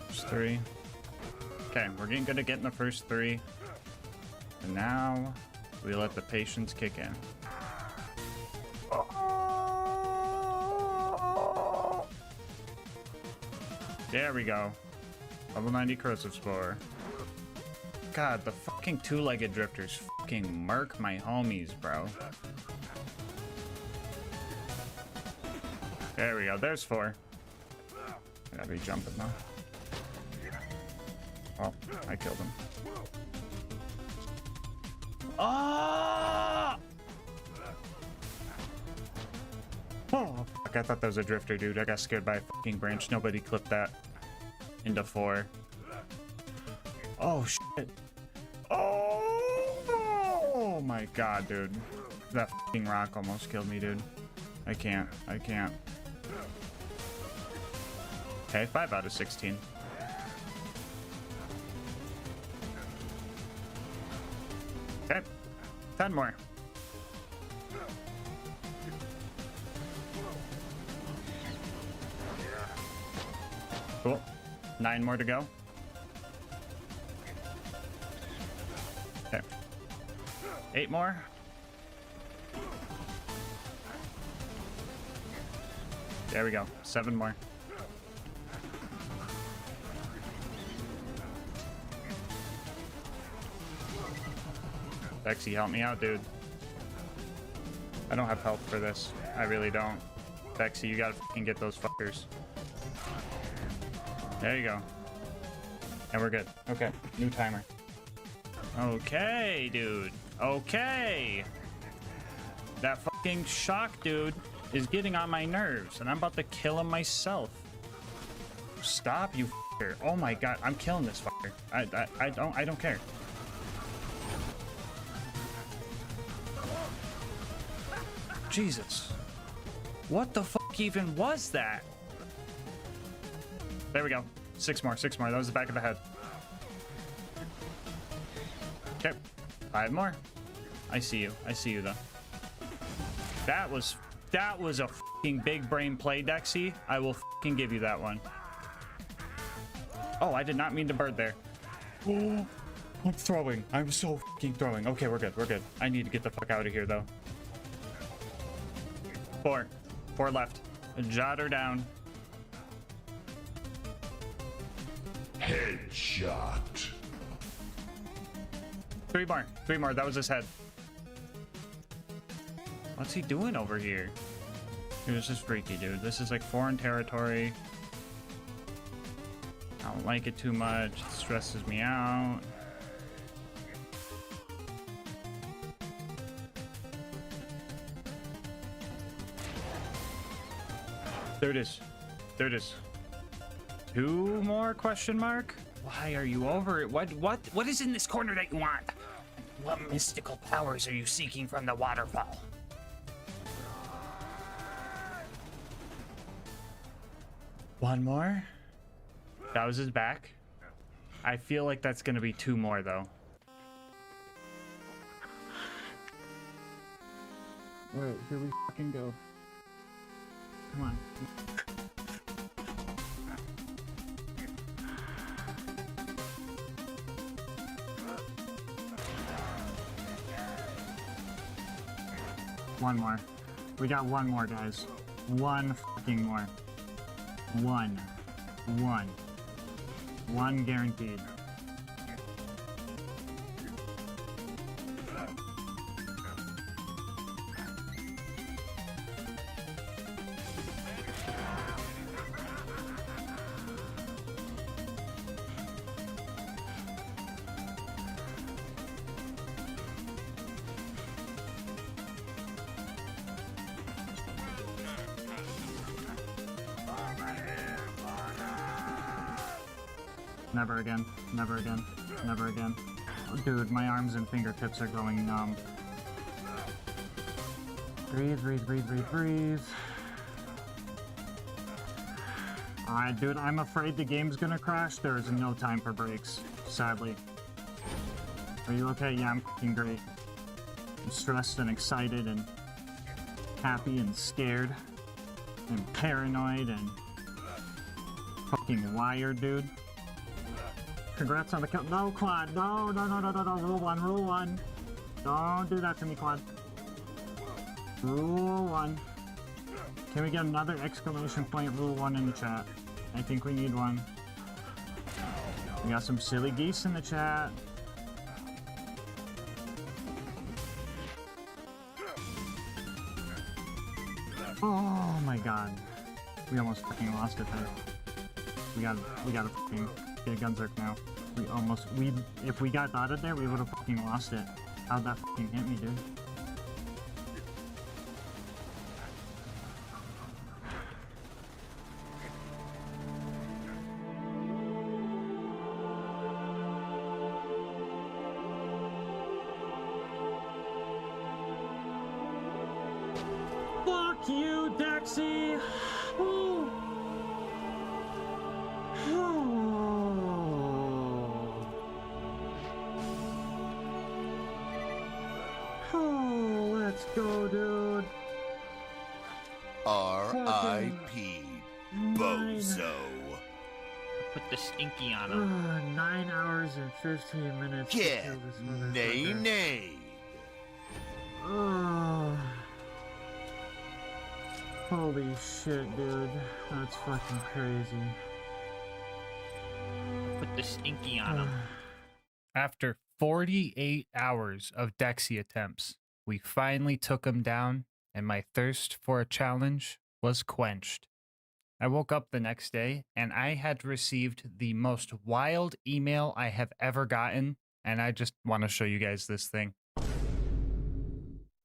There's 3. Okay, we're getting good at getting the first 3. And now we let the patience kick in. There we go. Level 90 corrosive spore. God, the fucking 2-legged drifters fucking murk my homies, bro. There we go. There's 4. I gotta be jumping now. Oh, I killed him. Ah! Oh, fuck, I thought that was a drifter, dude. I got scared by a fucking branch. Nobody clipped that into 4. Oh, shit. Oh my god, dude. That fucking rock almost killed me, dude. I can't. Okay, 5 out of 16. Okay, 10 more. Cool. 9 more to go. Okay. 8 more. There we go. 7 more. Bexy, help me out, dude. I don't have health for this. I really don't. Bexy, you gotta fucking get those fuckers. There you go. And we're good. Okay, new timer. Okay, dude. Okay. That fucking shock dude is getting on my nerves, and I'm about to kill him myself. Stop, you fucker. Oh my god, I'm killing this fucker. I don't care. Jesus. What the fuck even was that? There we go. 6 more, 6 more. That was the back of the head. Okay. 5 more. I see you. I see you, though. That was a fucking big brain play, Dexy. I will fucking give you that one. Oh, I did not mean to bird there. Oh, I'm throwing. I'm so fucking throwing. Okay, we're good. We're good. I need to get the fuck out of here, though. 4. 4 left. Jot her down. Headshot. 3 more. 3 more. That was his head. What's he doing over here? Dude, this is freaky, dude. This is like foreign territory. I don't like it too much. It stresses me out. There it is. There it is. 2 more question mark? Why are you over it? What is in this corner that you want? What mystical powers are you seeking from the waterfall? One more? That was his back. I feel like that's gonna be 2 more though. Alright, here we fucking go. Come on. One more. We got 1 more, guys. 1 fucking more. 1 guaranteed. Never again. Never again. Never again. Oh, dude, my arms and fingertips are going numb. Breathe, breathe, breathe, breathe, breathe. Alright, dude, I'm afraid the game's gonna crash. There is no time for breaks, sadly. Are you okay? Yeah, I'm fucking great. I'm stressed and excited and happy and scared and paranoid and fucking wired, dude. Congrats on the kill. No, Quad. No, no, no, no, no, no. Rule 1, rule 1. Don't do that to me, Quad. Rule 1. Can we get another exclamation point rule 1 in the chat? I think we need one. We got some silly geese in the chat. Oh my god. We almost fucking lost it there. We gotta fucking get a Gunzerk now. If we got dotted there, we would have fucking lost it. How'd that fucking hit me, dude? Fuck you, Dexy! Ooh. Oh, let's go, dude. R.I.P. Bozo. Put the stinky on him. 9 hours and 15 minutes. Get to kill this motherfucker. nay. Oh. Holy shit, dude. That's fucking crazy. Put the stinky on him. After 48 hours of Dexy attempts, we finally took him down, and my thirst for a challenge was quenched. I woke up the next day, and I had received the most wild email I have ever gotten, and I just want to show you guys this thing.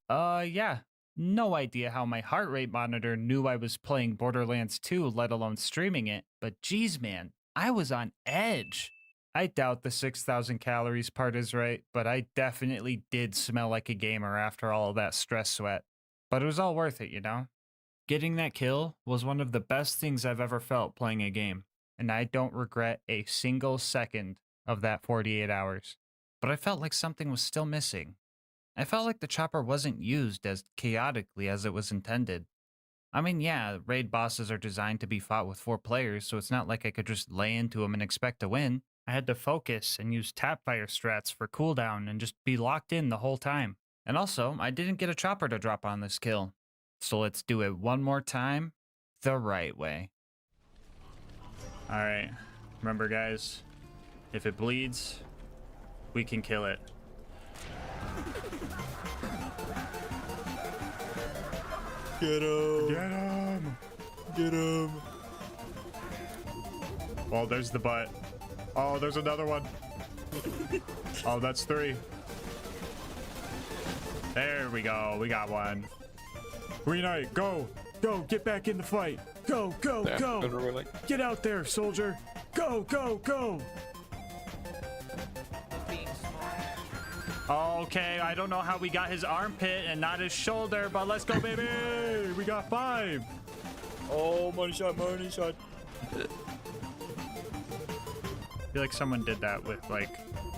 Yeah. No idea how my heart rate monitor knew I was playing Borderlands 2, let alone streaming it, but geez, man, I was on edge. I doubt the 6,000 calories part is right, but I definitely did smell like a gamer after all of that stress sweat. But it was all worth it, you know? Getting that kill was one of the best things I've ever felt playing a game, and I don't regret a single second of that 48 hours. But I felt like something was still missing. I felt like the chopper wasn't used as chaotically as it was intended. I mean, yeah, raid bosses are designed to be fought with 4 players, so it's not like I could just lay into them and expect to win. I had to focus and use tapfire strats for cooldown and just be locked in the whole time. And also, I didn't get a chopper to drop on this kill. So let's do it one more time, the right way. Alright, remember guys, if it bleeds, we can kill it. Get him! Get him! Get him! Oh, there's the butt. Oh, there's another one. Oh, that's 3. There we go. We got one. Green Knight, go! Go! Get back in the fight! Go! Go! Damn, Go! Get out there, soldier! Go! Go! Go! Okay, I don't know how we got his armpit and not his shoulder, but let's go, baby! We got 5! Oh, money shot, money shot. I feel like someone did that with like...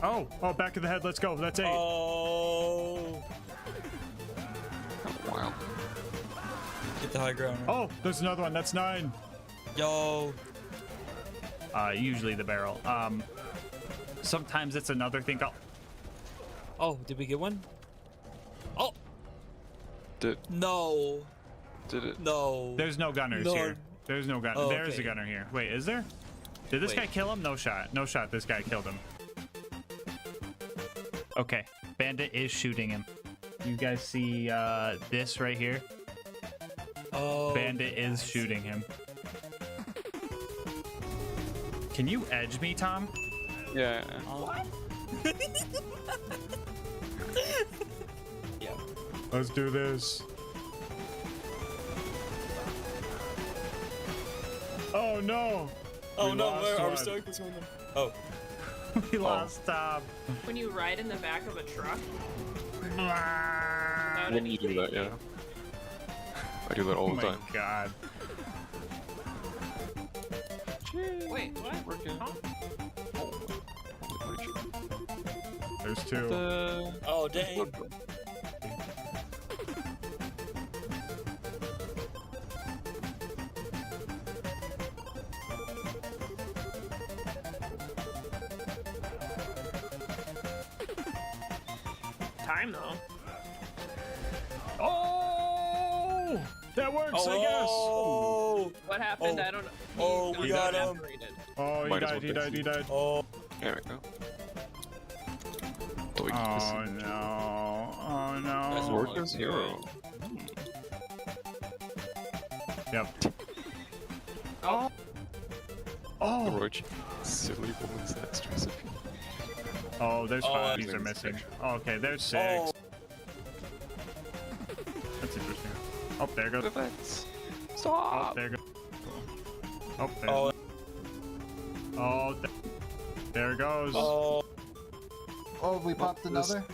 Oh, back of the head, let's go, that's 8. Oh. Wow. Get the high ground. Oh, there's another one, that's 9. Yo. Usually the barrel. Sometimes it's another thing. Oh, did we get one? Oh. Did it? No. There's no gunners here. There's no gunner. Oh, There's okay. a gunner here. Wait, is there? Did this guy kill him? No shot. No shot. This guy killed him. Okay. Bandit is shooting him. You guys see this right here? Oh. Bandit is shooting him. Can you edge me, Tom? Yeah. What? Yeah. Let's do this. Oh no! Oh no, where are we stuck with someone? Oh. We lost Tom. When you ride in the back of a truck? When you do that, yeah. I do that all the time. Oh my god. Wait, what? Huh? There's 2. Oh, dang. Time though. Oh! That works, I guess. Oh! What happened? I don't know. Oh, we got him. evaporated. Oh, he died. Oh. There we go. Oh no. Oh That's no. work as hero. Yep. Oh. Oh. Roach. Silly woman's sex recipe. Oh, there's 5. These are that's missing. Oh, okay, there's 6. Oh. That's interesting. Oh, there goes. Stop. Oh, there goes. Oh, there. Oh. Oh, there goes. Oh. Oh, we popped another?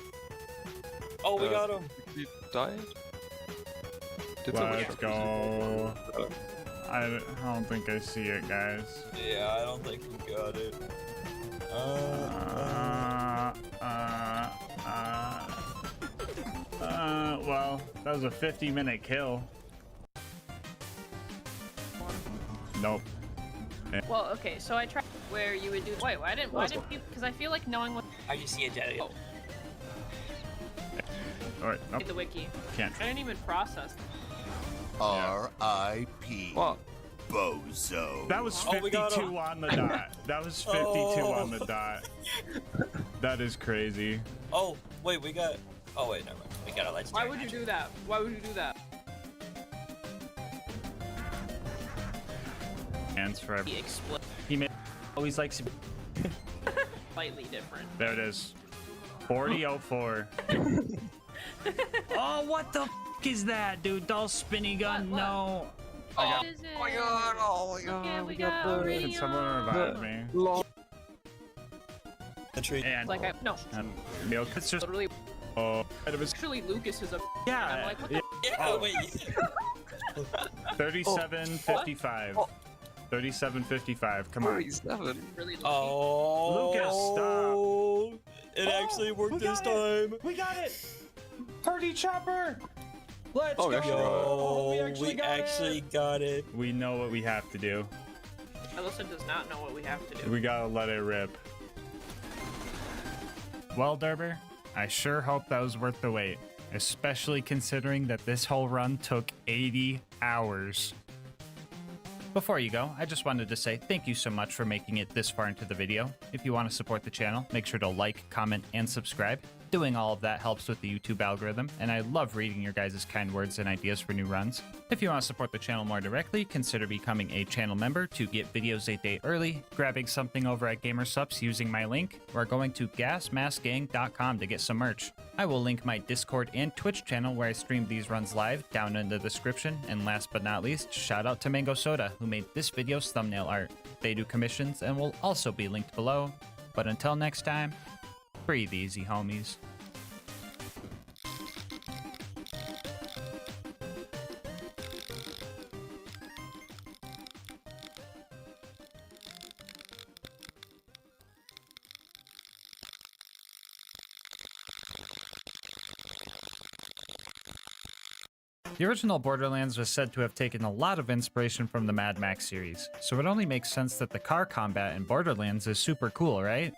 Oh, we got him. He died? Let's go. I don't think I see it, guys. Yeah, I don't think we got it. Well, that was a 50-minute kill. Nope. Well, okay, so I tried where you would do. Wait, why didn't you? Because I feel like knowing what. I just see a dead. Oh. Alright, nope. The wiki. Can't. I didn't even process. R.I.P. What? bozo. That was 52 on the dot. That was 52 on the dot. That is crazy. Oh, wait, we got... Oh, wait, never mind. We got a legendary. Why would you do that? Why would you do that? Hands forever. He exploded. He made always likes Slightly different. There it is. 4004. Oh, what the f is that, dude? Doll spinny gun? What? No. What is it? Oh my god, oh my god. Yeah, we got got the... Can someone revive me? The tree. And, Like, no. and milk. It's just... Literally. Oh. It was... Actually, Lucas is a. Yeah. And I'm like, what the? Yeah, wait. 3755. 3755. Come on. 37. Really Oh. Lucas, stop. It actually worked this time. We got it! Party chopper! Let's Oh, we go! actually got it. We actually got it. We know what we have to do. Alyssa does not know what we have to do. We gotta let it rip. Well, Derber, I sure hope that was worth the wait. Especially considering that this whole run took 80 hours. Before you go, I just wanted to say thank you so much for making it this far into the video. If you want to support the channel, make sure to like, comment, and subscribe. Doing all of that helps with the YouTube algorithm, and I love reading your guys' kind words and ideas for new runs. If you want to support the channel more directly, consider becoming a channel member to get videos a day early, grabbing something over at GamerSupps using my link, or going to GASMASK'S.com to get some merch. I will link my Discord and Twitch channel where I stream these runs live down in the description, and last but not least, shout out to Mango Soda, who made this video's thumbnail art. They do commissions and will also be linked below. But until next time, breathe easy, homies. The original Borderlands was said to have taken a lot of inspiration from the Mad Max series, so it only makes sense that the car combat in Borderlands is super cool, right?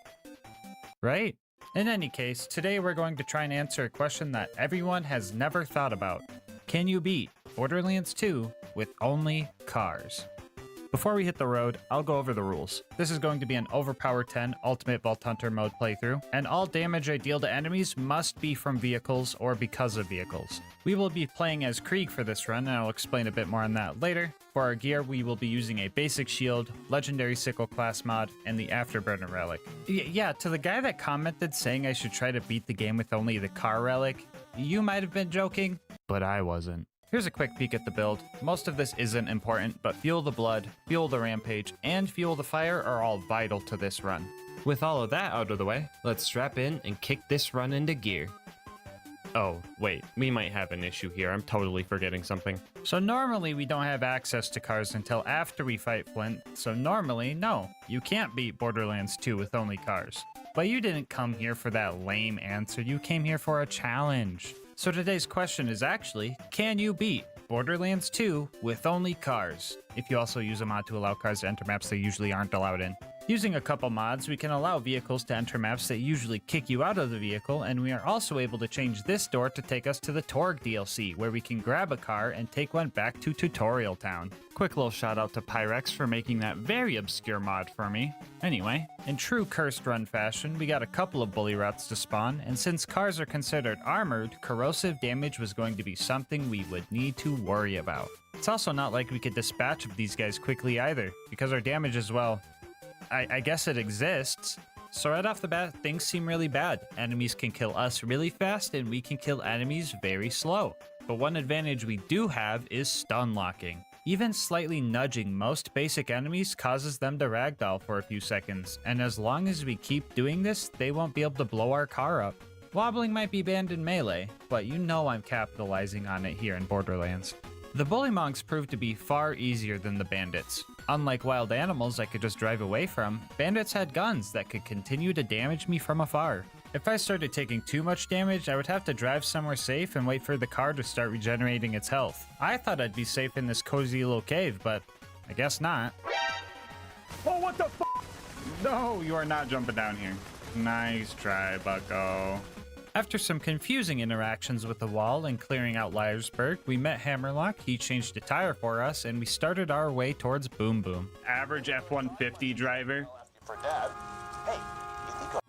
Right? In any case, today we're going to try and answer a question that everyone has never thought about. Can you beat Borderlands 2 with only cars? Before we hit the road, I'll go over the rules. This is going to be an Overpower 10 Ultimate Vault Hunter mode playthrough, and all damage I deal to enemies must be from vehicles or because of vehicles. We will be playing as Krieg for this run, and I'll explain a bit more on that later. For our gear, we will be using a basic shield, legendary sickle class mod, and the Afterburner relic. Yeah, to the guy that commented saying I should try to beat the game with only the car relic, you might have been joking, but I wasn't. Here's a quick peek at the build. Most of this isn't important, but Fuel the Blood, Fuel the Rampage, and Fuel the Fire are all vital to this run. With all of that out of the way, let's strap in and kick this run into gear. Oh, wait, we might have an issue here. I'm totally forgetting something. So normally we don't have access to cars until after we fight Flint, so normally, no, you can't beat Borderlands 2 with only cars. But you didn't come here for that lame answer, you came here for a challenge. So today's question is actually, can you beat Borderlands 2 with only cars? If you also use a mod to allow cars to enter maps they usually aren't allowed in. Using a couple mods, we can allow vehicles to enter maps that usually kick you out of the vehicle, and we are also able to change this door to take us to the Torg DLC, where we can grab a car and take one back to Tutorial Town. Quick little shout out to Pyrex for making that very obscure mod for me. Anyway, in true Cursed Run fashion, we got a couple of bully routes to spawn, and since cars are considered armored, corrosive damage was going to be something we would need to worry about. It's also not like we could dispatch of these guys quickly either, because our damage as well, I guess it exists. So right off the bat, things seem really bad. Enemies can kill us really fast, and we can kill enemies very slow. But one advantage we do have is stun locking. Even slightly nudging most basic enemies causes them to ragdoll for a few seconds, and as long as we keep doing this, they won't be able to blow our car up. Wobbling might be banned in Melee, but you know I'm capitalizing on it here in Borderlands. The Bullymongs proved to be far easier than the bandits. Unlike wild animals I could just drive away from, bandits had guns that could continue to damage me from afar. If I started taking too much damage, I would have to drive somewhere safe and wait for the car to start regenerating its health. I thought I'd be safe in this cozy little cave, but I guess not. Oh, what the f***? No, you are not jumping down here. Nice try, bucko. After some confusing interactions with the wall and clearing out Liarsburg, we met Hammerlock, he changed a tire for us, and we started our way towards Boom Boom. Average F-150 driver.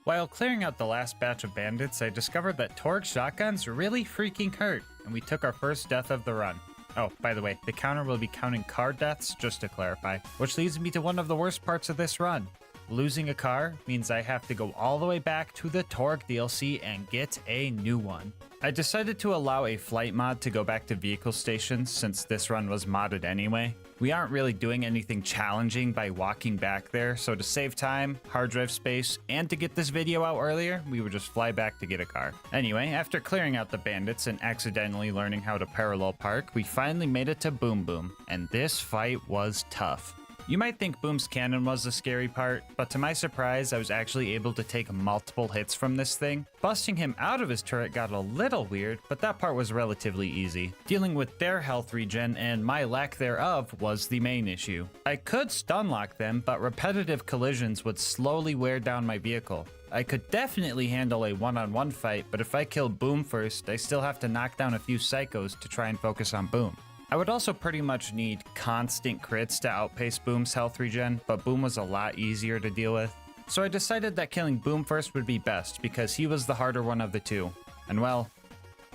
While clearing out the last batch of bandits, I discovered that Torgue shotguns really freaking hurt, and we took our first death of the run. Oh, by the way, the counter will be counting car deaths, just to clarify, which leads me to one of the worst parts of this run. Losing a car means I have to go all the way back to the Torgue DLC and get a new one. I decided to allow a flight mod to go back to vehicle stations since this run was modded anyway. We aren't really doing anything challenging by walking back there, so to save time, hard drive space, and to get this video out earlier, we would just fly back to get a car. Anyway, after clearing out the bandits and accidentally learning how to parallel park, we finally made it to Boom Boom, and this fight was tough. You might think Boom's cannon was the scary part, but to my surprise, I was actually able to take multiple hits from this thing. Busting him out of his turret got a little weird, but that part was relatively easy. Dealing with their health regen and my lack thereof was the main issue. I could stun lock them, but repetitive collisions would slowly wear down my vehicle. I could definitely handle a one-on-one fight, but if I kill Boom first, I still have to knock down a few psychos to try and focus on Boom. I would also pretty much need constant crits to outpace Boom's health regen, but Boom was a lot easier to deal with. So I decided that killing Boom first would be best because he was the harder one of the two. And well,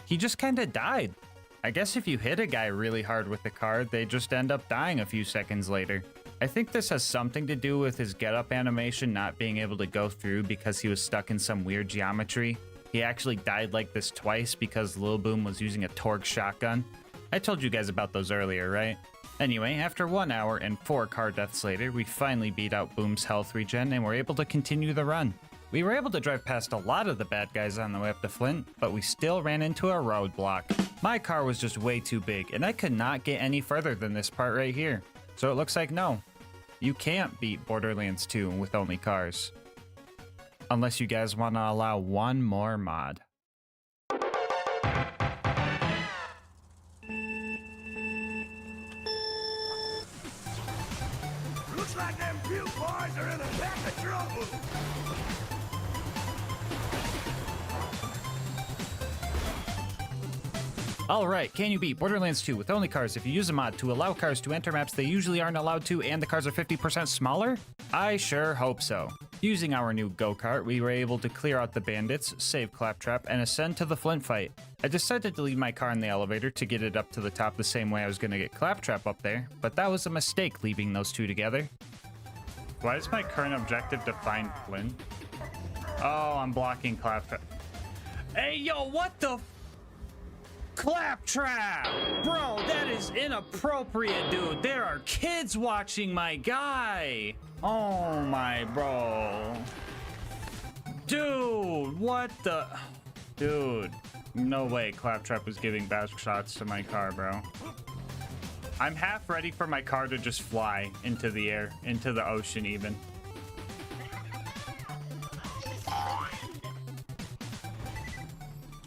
he just kinda died. I guess if you hit a guy really hard with the car, they just end up dying a few seconds later. I think this has something to do with his get up animation not being able to go through because he was stuck in some weird geometry. He actually died like this twice because Lil Boom was using a Torgue shotgun. I told you guys about those earlier, right? Anyway, after 1 hour and 4 car deaths later, we finally beat out Boom's health regen and were able to continue the run. We were able to drive past a lot of the bad guys on the way up to Flint, but we still ran into a roadblock. My car was just way too big, and I could not get any further than this part right here. So it looks like no, you can't beat Borderlands 2 with only cars. Unless you guys want to allow one more mod. Looks like them puke boys are in a pack of trouble. Alright, can you beat Borderlands 2 with only cars if you use a mod to allow cars to enter maps they usually aren't allowed to and the cars are 50% smaller? I sure hope so. Using our new go-kart, we were able to clear out the bandits, save Claptrap, and ascend to the Flint fight. I decided to leave my car in the elevator to get it up to the top the same way I was going to get Claptrap up there, but that was a mistake leaving those two together. Why is my current objective to find Flint? Oh, I'm blocking Claptrap. Hey, yo, what the Claptrap! Bro, that is inappropriate, dude. There are kids watching my guy. Oh my bro. Dude, what the... Dude, no way Claptrap was giving back shots to my car, bro. I'm half ready for my car to just fly into the air, into the ocean even.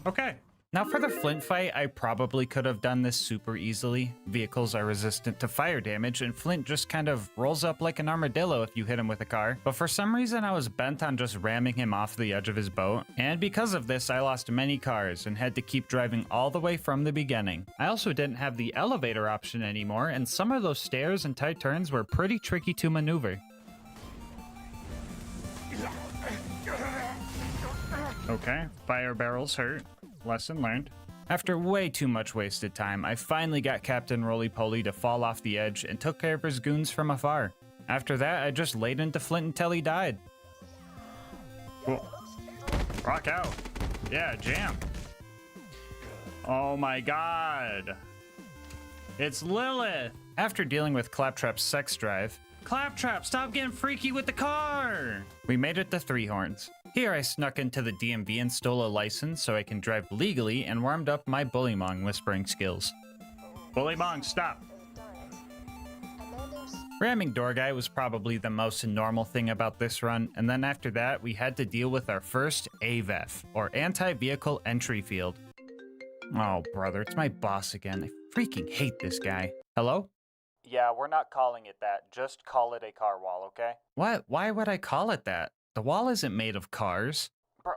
Okay. Now for the Flint fight, I probably could have done this super easily. Vehicles are resistant to fire damage, and Flint just kind of rolls up like an armadillo if you hit him with a car. But for some reason, I was bent on just ramming him off the edge of his boat. And because of this, I lost many cars and had to keep driving all the way from the beginning. I also didn't have the elevator option anymore, and some of those stairs and tight turns were pretty tricky to maneuver. Okay, fire barrels hurt. Lesson learned. After way too much wasted time, I finally got Captain Roly-Poly to fall off the edge and took care of his goons from afar. After that, I just laid into Flint until he died. Cool. Rock out. Yeah, jam. Oh my god. It's Lilith. After dealing with Claptrap's sex drive, Claptrap, stop getting freaky with the car! We made it to Three Horns. Here I snuck into the DMV and stole a license so I can drive legally and warmed up my Bullymong whispering skills. Bullymong, stop! Ramming Door Guy was probably the most normal thing about this run, and then after that we had to deal with our first AVEF, or Anti-Vehicle Entry Field. Oh brother, it's my boss again. I freaking hate this guy. Hello? Yeah, we're not calling it that. Just call it a car wall, okay? What? Why would I call it that? The wall isn't made of cars. Bro,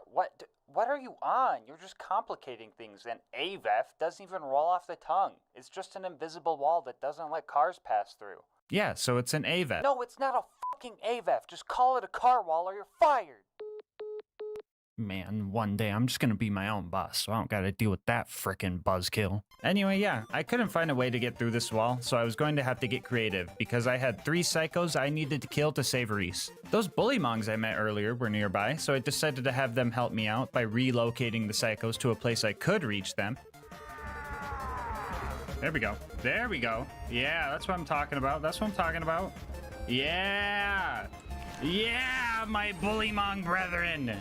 What are you on? You're just complicating things, and AVEF doesn't even roll off the tongue. It's just an invisible wall that doesn't let cars pass through. Yeah, so it's an AVEF. No, it's not a fucking AVEF. Just call it a car wall or you're fired. Man, one day I'm just gonna be my own boss, so I don't gotta deal with that frickin' buzzkill. Anyway, yeah, I couldn't find a way to get through this wall, so I was going to have to get creative, because I had 3 psychos I needed to kill to save Reese. Those bullymongs I met earlier were nearby, so I decided to have them help me out by relocating the psychos to a place I could reach them. There we go. There we go. Yeah, that's what I'm talking about. That's what I'm talking about. Yeah! Yeah, my bullymong brethren!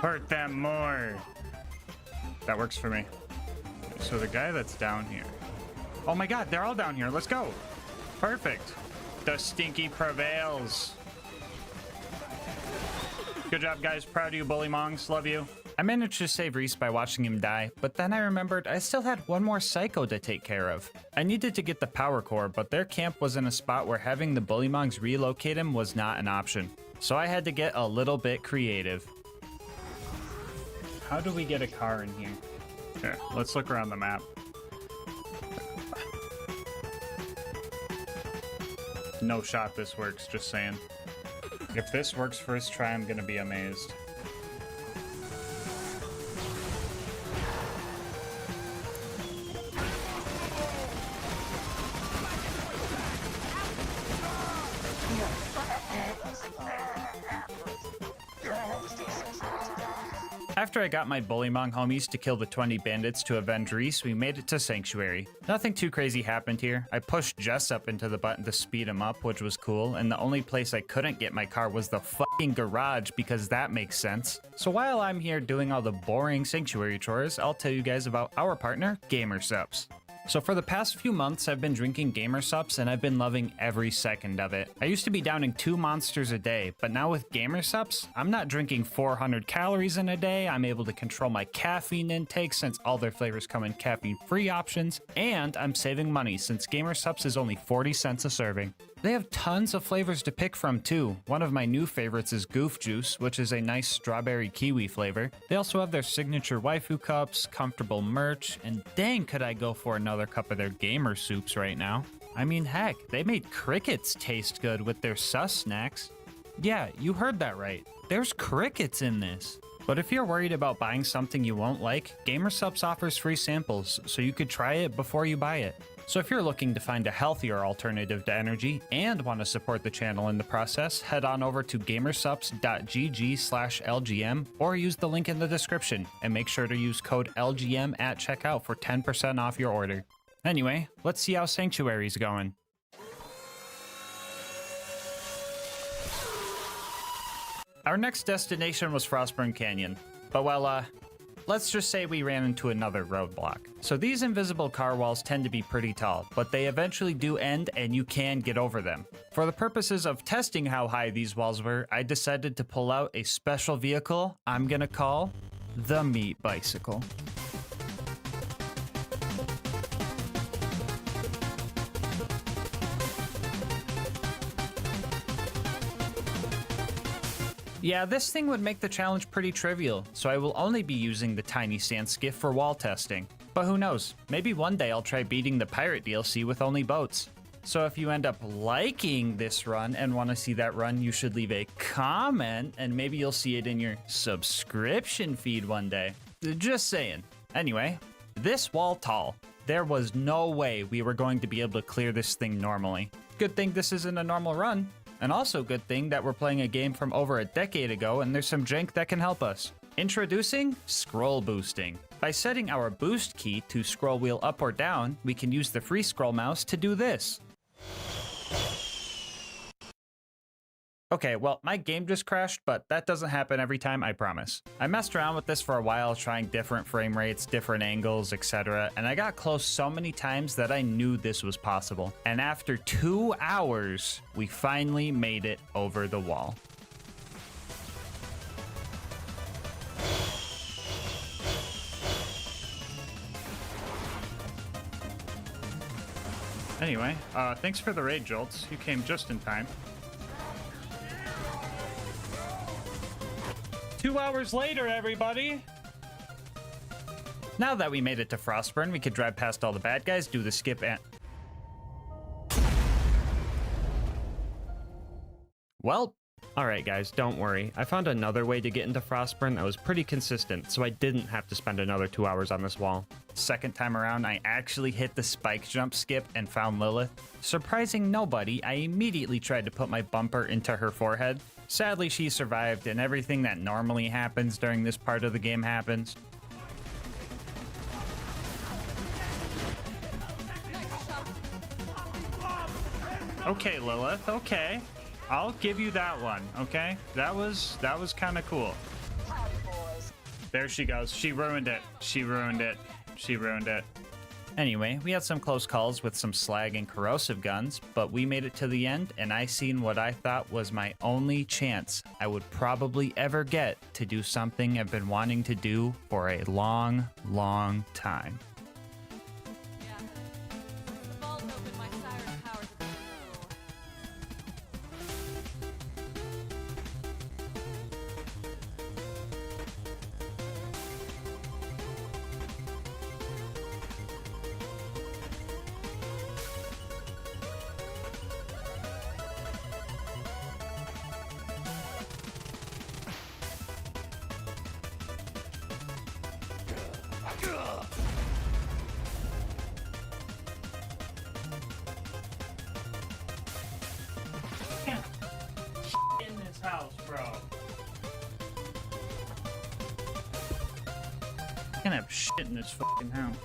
Hurt them more. That works for me. So the guy that's down here. Oh my god, they're all down here. Let's go. Perfect. The stinky prevails. Good job, guys. Proud of you, bullymongs. Love you. I managed to save Reese by watching him die, but then I remembered I still had one more psycho to take care of. I needed to get the power core, but their camp was in a spot where having the bullymongs relocate him was not an option. So I had to get a little bit creative. How do we get a car in here? Okay, let's look around the map. No shot this works, just saying. If this works first try, I'm gonna be amazed. After I got my bullymong homies to kill the 20 bandits to avenge Reese, we made it to Sanctuary. Nothing too crazy happened here. I pushed Jess up into the button to speed him up, which was cool, and the only place I couldn't get my car was the fucking garage, because that makes sense. So while I'm here doing all the boring Sanctuary chores, I'll tell you guys about our partner, GASMASK'S. So for the past few months, I've been drinking GASMASK'S and I've been loving every second of it. I used to be downing 2 monsters a day, but now with GASMASK'S, I'm not drinking 400 calories in a day. I'm able to control my caffeine intake since all their flavors come in caffeine-free options, and I'm saving money since GASMASK'S is only 40 cents a serving. They have tons of flavors to pick from too. One of my new favorites is Goof Juice, which is a nice strawberry kiwi flavor. They also have their signature waifu cups, comfortable merch, and dang could I go for another cup of their gamer soups right now. I mean heck, they made crickets taste good with their sus snacks. Yeah, you heard that right. There's crickets in this. But if you're worried about buying something you won't like, GASMASK'S offers free samples, so you could try it before you buy it. So if you're looking to find a healthier alternative to energy and want to support the channel in the process, head on over to gamersupps.gg/LGM or use the link in the description, and make sure to use code LGM at checkout for 10% off your order. Anyway, let's see how Sanctuary's going. Our next destination was Frostburn Canyon, but well, let's just say we ran into another roadblock. So these invisible car walls tend to be pretty tall, but they eventually do end and you can get over them. For the purposes of testing how high these walls were, I decided to pull out a special vehicle I'm gonna call the Meat Bicycle. Yeah, this thing would make the challenge pretty trivial, so I will only be using the tiny sand skiff for wall testing. But who knows, maybe one day I'll try beating the pirate DLC with only boats. So if you end up liking this run and want to see that run, you should leave a comment and maybe you'll see it in your subscription feed one day. Just saying. Anyway, this wall tall. There was no way we were going to be able to clear this thing normally. Good thing this isn't a normal run. And also good thing that we're playing a game from over a decade ago and there's some jank that can help us. Introducing scroll boosting. By setting our boost key to scroll wheel up or down, we can use the free scroll mouse to do this. Okay, well, my game just crashed, but that doesn't happen every time, I promise. I messed around with this for a while, trying different frame rates, different angles, etc., and I got close so many times that I knew this was possible. And after 2 hours, we finally made it over the wall. Anyway, thanks for the raid, Jolts. You came just in time. 2 hours later, everybody. Now that we made it to Frostburn, we could drive past all the bad guys, do the skip, and... Well, alright guys, don't worry. I found another way to get into Frostburn that was pretty consistent, so I didn't have to spend another 2 hours on this wall. Second time around, I actually hit the spike jump skip and found Lilith. Surprising nobody, I immediately tried to put my bumper into her forehead. Sadly, she survived, and everything that normally happens during this part of the game happens. Okay, Lilith, okay. I'll give you that one, okay? That was kind of cool. There she goes. She ruined it. She ruined it. She ruined it. Anyway, we had some close calls with some slag and corrosive guns, but we made it to the end, and I seen what I thought was my only chance I would probably ever get to do something I've been wanting to do for a long, long time. In this house, bro. I can have shit in this fucking house.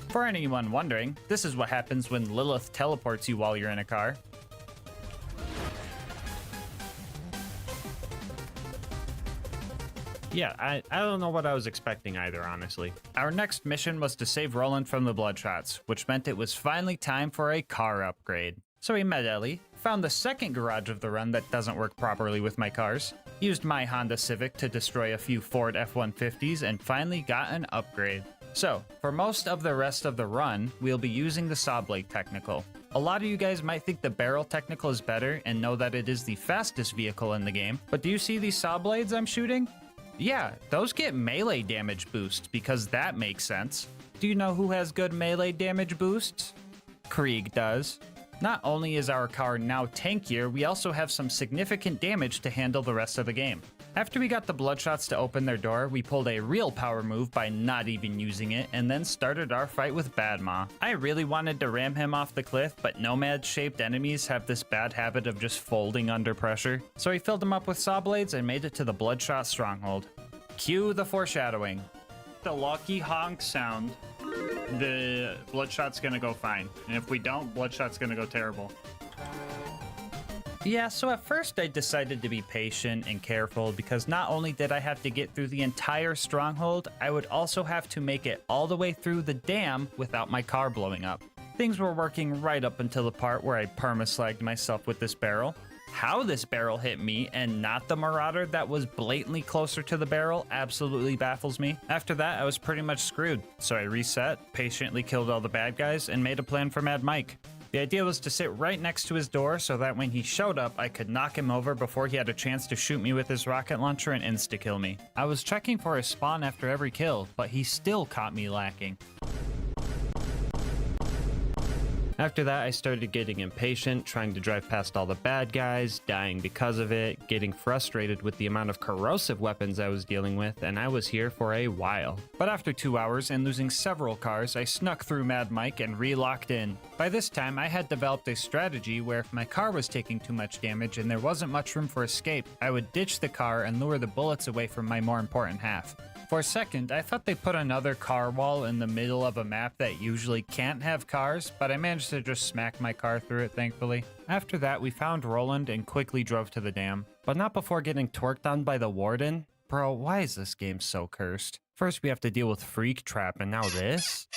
For anyone wondering, this is what happens when Lilith teleports you while you're in a car. Yeah, I don't know what I was expecting either, honestly. Our next mission was to save Roland from the Bloodshots, which meant it was finally time for a car upgrade. So we met Ellie, found the second garage of the run that doesn't work properly with my cars, used my Honda Civic to destroy a few Ford F-150s, and finally got an upgrade. So, for most of the rest of the run, we'll be using the Saw Blade Technical. A lot of you guys might think the Barrel Technical is better and know that it is the fastest vehicle in the game, but do you see these saw blades I'm shooting? Yeah, those get melee damage boosts because that makes sense. Do you know who has good melee damage boosts? Krieg does. Not only is our car now tankier, we also have some significant damage to handle the rest of the game. After we got the Bloodshots to open their door, we pulled a real power move by not even using it, and then started our fight with Badma. I really wanted to ram him off the cliff, but nomad-shaped enemies have this bad habit of just folding under pressure. So we filled him up with saw blades and made it to the Bloodshot stronghold. Cue the foreshadowing. The lucky honk sound. The Bloodshot's gonna go fine. And if we don't, Bloodshot's gonna go terrible. Yeah, so at first I decided to be patient and careful because not only did I have to get through the entire stronghold, I would also have to make it all the way through the dam without my car blowing up. Things were working right up until the part where I perma-slagged myself with this barrel. How this barrel hit me and not the Marauder that was blatantly closer to the barrel absolutely baffles me. After that, I was pretty much screwed, so I reset, patiently killed all the bad guys, and made a plan for Mad Mike. The idea was to sit right next to his door so that when he showed up, I could knock him over before he had a chance to shoot me with his rocket launcher and insta-kill me. I was checking for his spawn after every kill, but he still caught me lacking. After that, I started getting impatient, trying to drive past all the bad guys, dying because of it, getting frustrated with the amount of corrosive weapons I was dealing with, and I was here for a while. But after 2 hours and losing several cars, I snuck through Mad Mike and re-locked in. By this time, I had developed a strategy where if my car was taking too much damage and there wasn't much room for escape, I would ditch the car and lure the bullets away from my more important half. For a second, I thought they put another car wall in the middle of a map that usually can't have cars, but I managed to just smack my car through it, thankfully. After that, we found Roland and quickly drove to the dam. But not before getting torqued on by the Warden. Bro, why is this game so cursed? First, we have to deal with Freak Trap, and now this?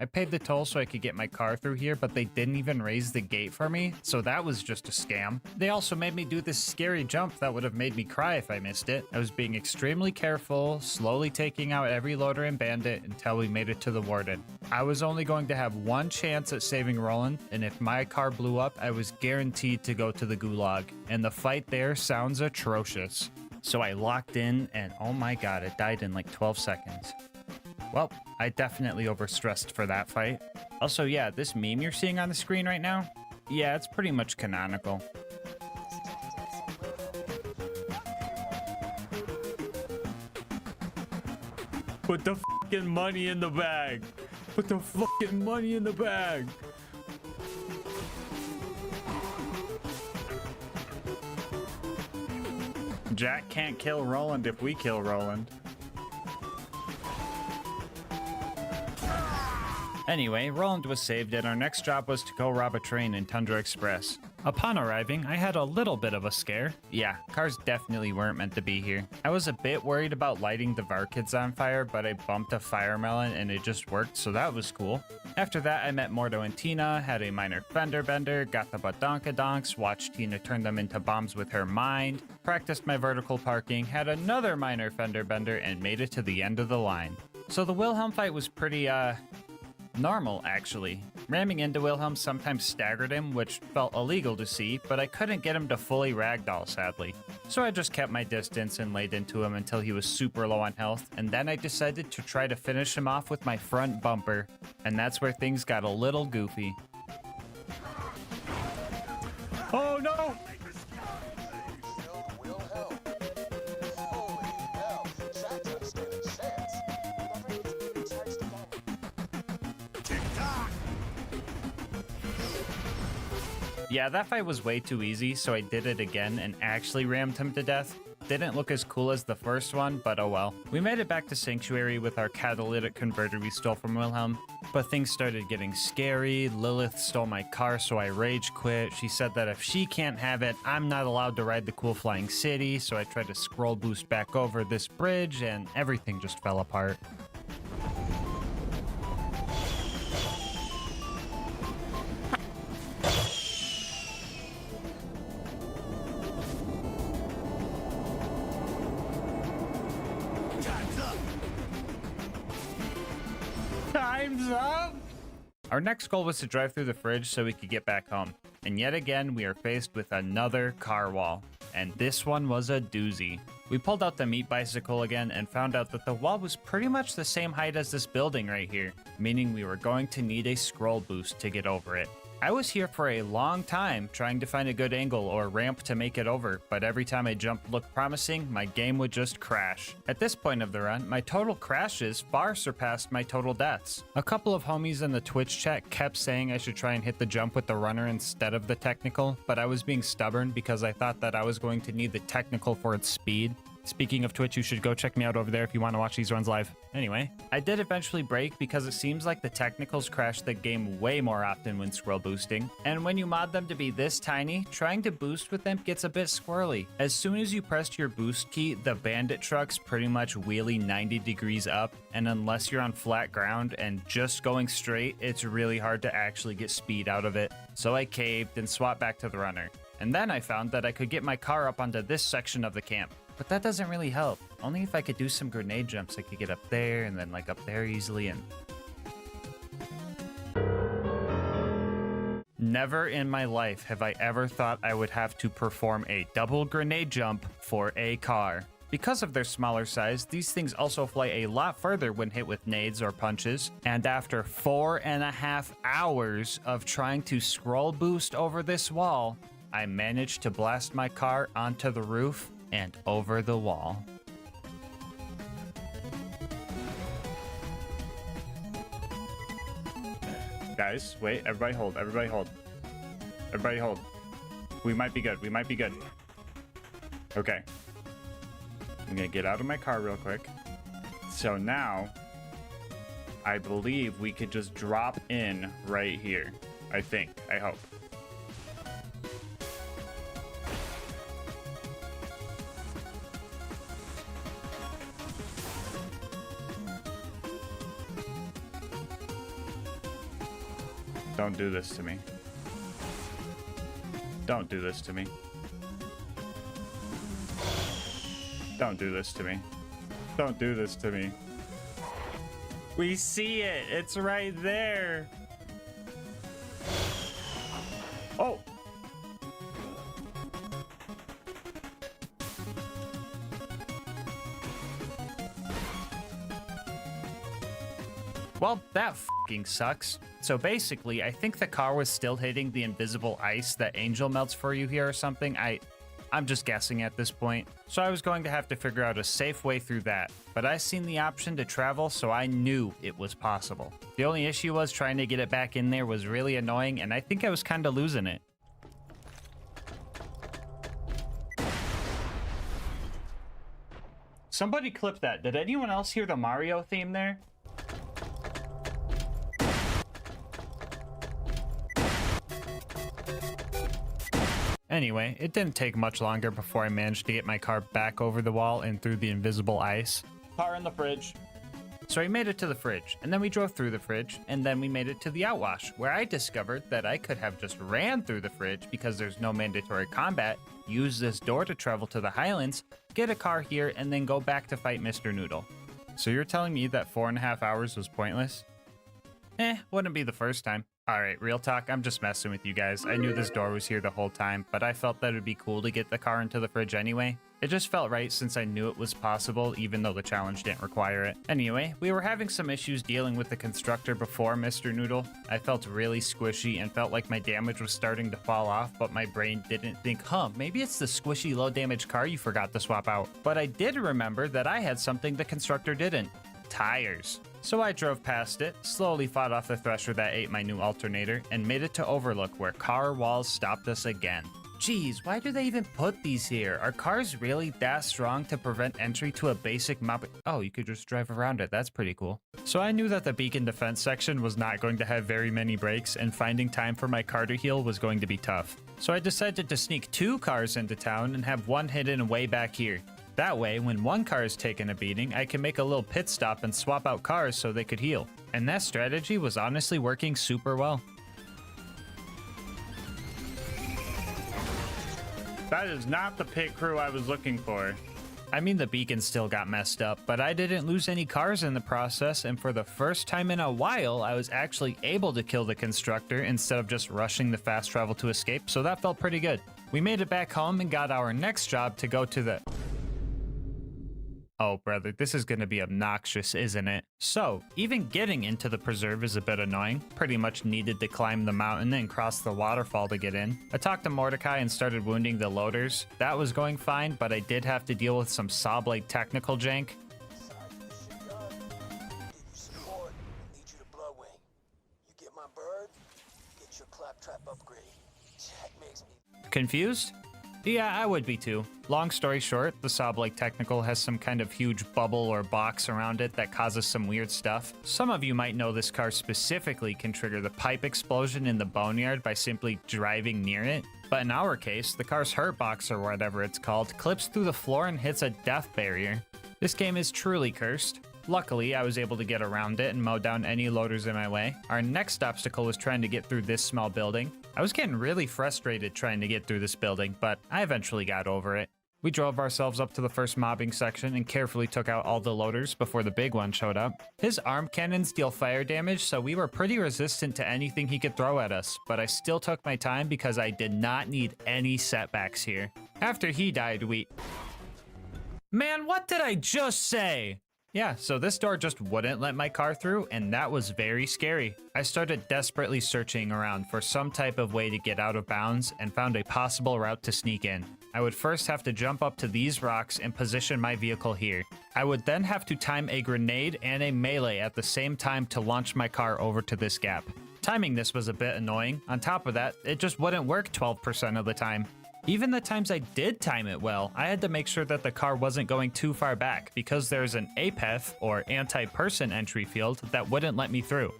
I paid the toll so I could get my car through here, but they didn't even raise the gate for me, so that was just a scam. They also made me do this scary jump that would have made me cry if I missed it. I was being extremely careful, slowly taking out every loader and bandit until we made it to the warden. I was only going to have one chance at saving Roland, and if my car blew up, I was guaranteed to go to the gulag, and the fight there sounds atrocious. So I locked in, and oh my god, it died in like 12 seconds. Well, I definitely overstressed for that fight. Also, yeah, this meme you're seeing on the screen right now, yeah, it's pretty much canonical. Put the fucking money in the bag. Put the fucking money in the bag. Jack can't kill Roland if we kill Roland. Anyway, Roland was saved and our next job was to go rob a train in Tundra Express. Upon arriving, I had a little bit of a scare. Yeah, cars definitely weren't meant to be here. I was a bit worried about lighting the Varkids on fire, but I bumped a fire melon and it just worked, so that was cool. After that, I met Mordo and Tina, had a minor fender bender, got the badonkadonks, watched Tina turn them into bombs with her mind, practiced my vertical parking, had another minor fender bender, and made it to the end of the line. So the Wilhelm fight was pretty, normal, actually. Ramming into Wilhelm sometimes staggered him, which felt illegal to see, but I couldn't get him to fully ragdoll, sadly. So I just kept my distance and laid into him until he was super low on health, and then I decided to try to finish him off with my front bumper, and that's where things got a little goofy. Oh no! Yeah, that fight was way too easy, so I did it again and actually rammed him to death. Didn't look as cool as the first one, but oh well. We made it back to Sanctuary with our catalytic converter we stole from Wilhelm, but things started getting scary. Lilith stole my car, so I rage quit. She said that if she can't have it, I'm not allowed to ride the cool flying city, so I tried to scroll boost back over this bridge and everything just fell apart. Time's up! Our next goal was to drive through the fridge so we could get back home. And yet again, we are faced with another car wall. And this one was a doozy. We pulled out the meat bicycle again and found out that the wall was pretty much the same height as this building right here, meaning we were going to need a scroll boost to get over it. I was here for a long time trying to find a good angle or ramp to make it over, but every time a jump looked promising, my game would just crash. At this point of the run, my total crashes far surpassed my total deaths. A couple of homies in the Twitch chat kept saying I should try and hit the jump with the runner instead of the technical, but I was being stubborn because I thought that I was going to need the technical for its speed. Speaking of Twitch, you should go check me out over there if you want to watch these runs live. Anyway, I did eventually break because it seems like the technicals crash the game way more often when scroll boosting. And when you mod them to be this tiny, trying to boost with them gets a bit squirrely. As soon as you press your boost key, the bandit trucks pretty much wheelie 90 degrees up, and unless you're on flat ground and just going straight, it's really hard to actually get speed out of it. So I caved and swapped back to the runner. And then I found that I could get my car up onto this section of the camp. But that doesn't really help. Only if I could do some grenade jumps, I could get up there and then like up there easily and... Never in my life have I ever thought I would have to perform a double grenade jump for a car. Because of their smaller size, these things also fly a lot further when hit with nades or punches. And after 4.5 hours of trying to scroll boost over this wall, I managed to blast my car onto the roof and over the wall. Guys, wait, everybody hold, everybody hold. Everybody hold. We might be good, we might be good. Okay. I'm gonna get out of my car real quick. So now, I believe we could just drop in right here. I think, I hope. Don't do this to me. Don't do this to me. Don't do this to me. Don't do this to me. We see it. It's right there. Oh. Well, that fucking sucks. So basically, I think the car was still hitting the invisible ice that Angel melts for you here or something. I'm just guessing at this point. So I was going to have to figure out a safe way through that. But I seen the option to travel, so I knew it was possible. The only issue was trying to get it back in there was really annoying, and I think I was kind of losing it. Somebody clip that. Did anyone else hear the Mario theme there? Anyway, it didn't take much longer before I managed to get my car back over the wall and through the invisible ice. Car in the fridge. So we made it to the fridge, and then we drove through the fridge, and then we made it to the outwash, where I discovered that I could have just ran through the fridge because there's no mandatory combat, use this door to travel to the Highlands, get a car here, and then go back to fight Mr. Noodle. So you're telling me that 4.5 hours was pointless? Wouldn't be the first time. Alright, real talk, I'm just messing with you guys. I knew this door was here the whole time, but I felt that it'd be cool to get the car into the fridge anyway. It just felt right since I knew it was possible, even though the challenge didn't require it. Anyway, we were having some issues dealing with the constructor before Mr. Noodle. I felt really squishy and felt like my damage was starting to fall off, but my brain didn't think, maybe it's the squishy low damage car you forgot to swap out. But I did remember that I had something the constructor didn't. Tires. So I drove past it, slowly fought off the thresher that ate my new alternator, and made it to Overlook where car walls stopped us again. Geez, why do they even put these here? Are cars really that strong to prevent entry to a basic map? Oh, you could just drive around it. That's pretty cool. So I knew that the beacon defense section was not going to have very many breaks, and finding time for my car to heal was going to be tough. So I decided to sneak 2 cars into town and have one hidden way back here. That way, when one car is taking a beating, I can make a little pit stop and swap out cars so they could heal. And that strategy was honestly working super well. That is not the pit crew I was looking for. I mean, the beacon still got messed up, but I didn't lose any cars in the process, and for the first time in a while, I was actually able to kill the constructor instead of just rushing the fast travel to escape, so that felt pretty good. We made it back home and got our next job to go to the... Oh, brother, this is gonna be obnoxious, isn't it? So, even getting into the preserve is a bit annoying. Pretty much needed to climb the mountain and cross the waterfall to get in. I talked to Mordecai and started wounding the loaders. That was going fine, but I did have to deal with some saw blade technical jank. Confused? Yeah, I would be too. Long story short, the saw blade technical has some kind of huge bubble or box around it that causes some weird stuff. Some of you might know this car specifically can trigger the pipe explosion in the boneyard by simply driving near it. But in our case, the car's hurt box or whatever it's called clips through the floor and hits a death barrier. This game is truly cursed. Luckily, I was able to get around it and mow down any loaders in my way. Our next obstacle was trying to get through this small building. I was getting really frustrated trying to get through this building, but I eventually got over it. We drove ourselves up to the first mobbing section and carefully took out all the loaders before the big one showed up. His arm cannons deal fire damage, so we were pretty resistant to anything he could throw at us, but I still took my time because I did not need any setbacks here. After he died, Man, what did I just say? Yeah, so this door just wouldn't let my car through, and that was very scary. I started desperately searching around for some type of way to get out of bounds and found a possible route to sneak in. I would first have to jump up to these rocks and position my vehicle here. I would then have to time a grenade and a melee at the same time to launch my car over to this gap. Timing this was a bit annoying. On top of that, it just wouldn't work 12% of the time. Even the times I did time it well, I had to make sure that the car wasn't going too far back because there's an APEF, or anti-person entry field, that wouldn't let me through.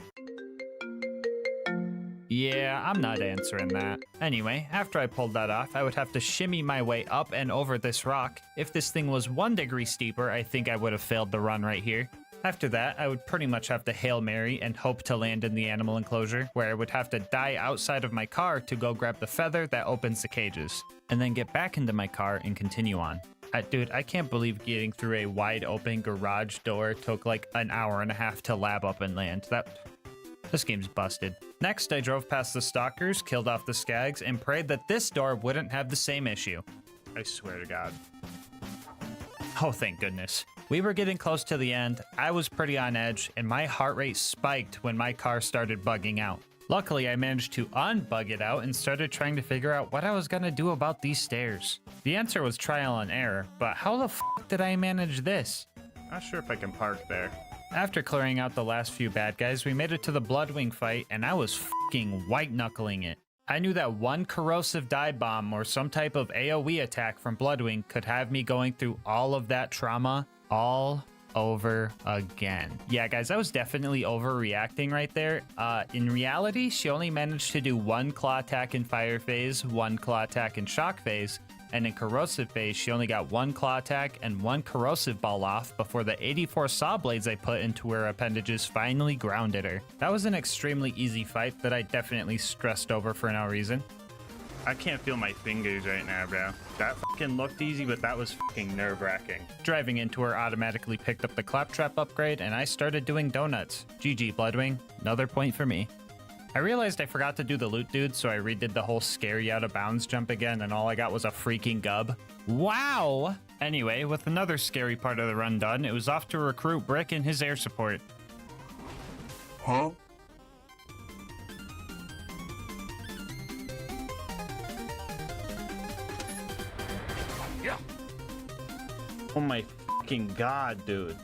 Yeah, I'm not answering that. Anyway, after I pulled that off, I would have to shimmy my way up and over this rock. If this thing was 1 degree steeper, I think I would have failed the run right here. After that, I would pretty much have to Hail Mary and hope to land in the animal enclosure, where I would have to die outside of my car to go grab the feather that opens the cages, and then get back into my car and continue on. Dude, I can't believe getting through a wide open garage door took like an hour and a half to lab up and land. This game's busted. Next, I drove past the stalkers, killed off the skags, and prayed that this door wouldn't have the same issue. I swear to God. Oh, thank goodness. We were getting close to the end, I was pretty on edge, and my heart rate spiked when my car started bugging out. Luckily, I managed to unbug it out and started trying to figure out what I was gonna do about these stairs. The answer was trial and error, but how the f did I manage this? Not sure if I can park there. After clearing out the last few bad guys, we made it to the Bloodwing fight, and I was f***ing white-knuckling it. I knew that one corrosive dive bomb or some type of AoE attack from Bloodwing could have me going through all of that trauma all over again. Yeah, guys, I was definitely overreacting right there. In reality, she only managed to do one claw attack in fire phase, one claw attack in shock phase, and in corrosive phase, she only got one claw attack and one corrosive ball off before the 84 saw blades I put into her appendages finally grounded her. That was an extremely easy fight that I definitely stressed over for no reason. I can't feel my fingers right now, bro. That fucking looked easy, but that was fucking nerve-wracking. Driving into her automatically picked up the claptrap upgrade, and I started doing donuts. GG, Bloodwing. Another point for me. I realized I forgot to do the loot dude, so I redid the whole scary out of bounds jump again, and all I got was a freaking gub. Wow! Anyway, with another scary part of the run done, it was off to recruit Brick and his air support. Huh? Oh my fucking god, dude.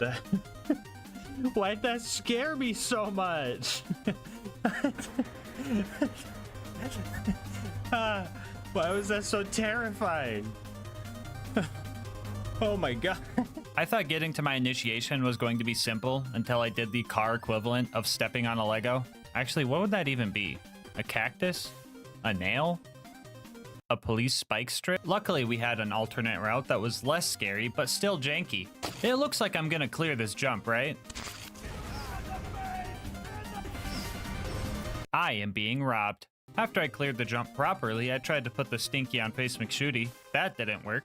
Why'd that scare me so much? Why was that so terrifying? Oh my god. I thought getting to my initiation was going to be simple until I did the car equivalent of stepping on a Lego. Actually, what would that even be? A cactus? A nail? A police spike strip? Luckily, we had an alternate route that was less scary, but still janky. It looks like I'm gonna clear this jump, right? I am being robbed. After I cleared the jump properly, I tried to put the stinky on Face McShooty. That didn't work.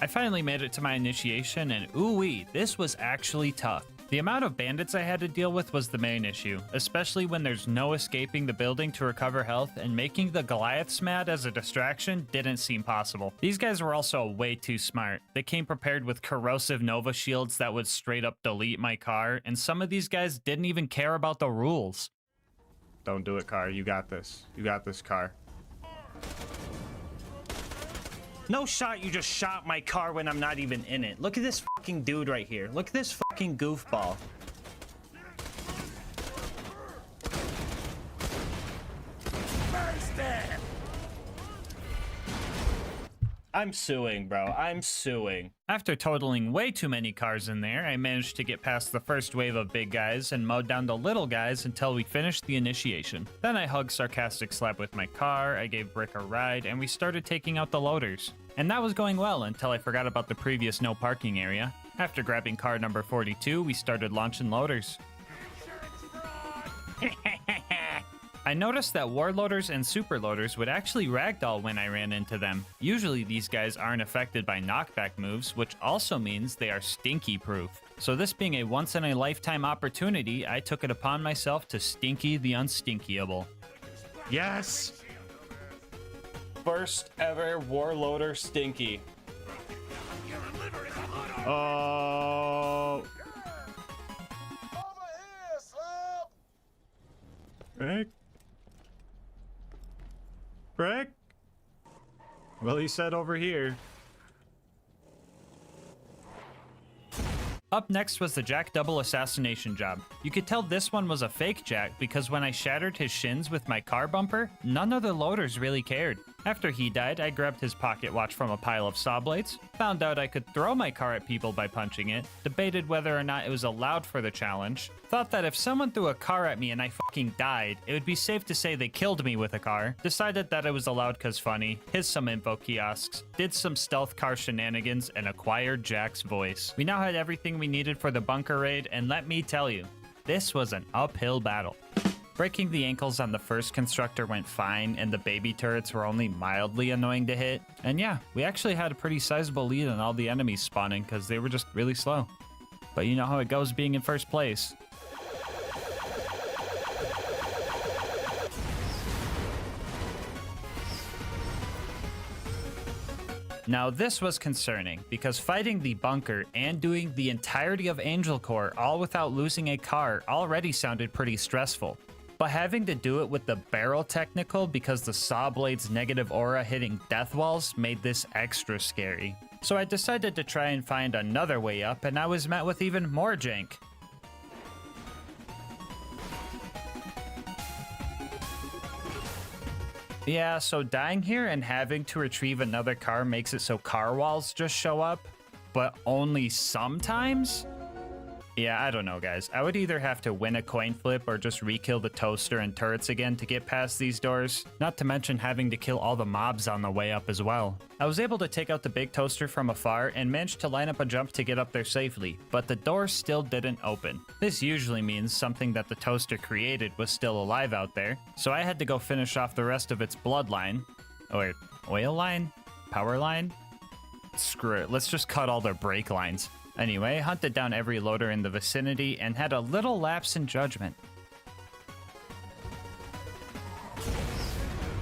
I finally made it to my initiation, and ooh-wee, this was actually tough. The amount of bandits I had to deal with was the main issue, especially when there's no escaping the building to recover health, and making the Goliaths mad as a distraction didn't seem possible. These guys were also way too smart. They came prepared with corrosive Nova shields that would straight up delete my car, and some of these guys didn't even care about the rules. Don't do it, car. You got this. You got this, car. No shot, you just shot my car when I'm not even in it. Look at this fucking dude right here. Look at this fucking goofball. I'm suing, bro. I'm suing. After totaling way too many cars in there, I managed to get past the first wave of big guys and mowed down the little guys until we finished the initiation. Then I hugged Sarcastic Slab with my car, I gave Brick a ride, and we started taking out the loaders. And that was going well until I forgot about the previous no parking area. After grabbing car number 42, we started launching loaders. I noticed that warloaders and superloaders would actually ragdoll when I ran into them. Usually these guys aren't affected by knockback moves, which also means they are stinky proof. So this being a once in a lifetime opportunity, I took it upon myself to stinky the unstinkyable. Yes! First ever warloader stinky. Oh. Rick? Rick? Well, he said over here. Up next was the Jack double assassination job. You could tell this one was a fake Jack because when I shattered his shins with my car bumper, none of the loaders really cared. After he died, I grabbed his pocket watch from a pile of saw blades, found out I could throw my car at people by punching it, debated whether or not it was allowed for the challenge, thought that if someone threw a car at me and I fucking died, it would be safe to say they killed me with a car, decided that it was allowed cause funny, hit some info kiosks, did some stealth car shenanigans, and acquired Jack's voice. We now had everything we needed for the bunker raid, and let me tell you, this was an uphill battle. Breaking the ankles on the first constructor went fine, and the baby turrets were only mildly annoying to hit. And yeah, we actually had a pretty sizable lead on all the enemies spawning because they were just really slow. But you know how it goes being in first place. Now this was concerning, because fighting the bunker and doing the entirety of Angel Core all without losing a car already sounded pretty stressful. But having to do it with the barrel technical because the saw blade's negative aura hitting death walls made this extra scary. So I decided to try and find another way up, and I was met with even more jank. Yeah, so dying here and having to retrieve another car makes it so car walls just show up, but only sometimes? Yeah, I don't know, guys. I would either have to win a coin flip or just re-kill the toaster and turrets again to get past these doors, not to mention having to kill all the mobs on the way up as well. I was able to take out the big toaster from afar and managed to line up a jump to get up there safely, but the door still didn't open. This usually means something that the toaster created was still alive out there, so I had to go finish off the rest of its bloodline. Or oil line? Power line? Screw it, let's just cut all their brake lines. Anyway, hunted down every loader in the vicinity and had a little lapse in judgment.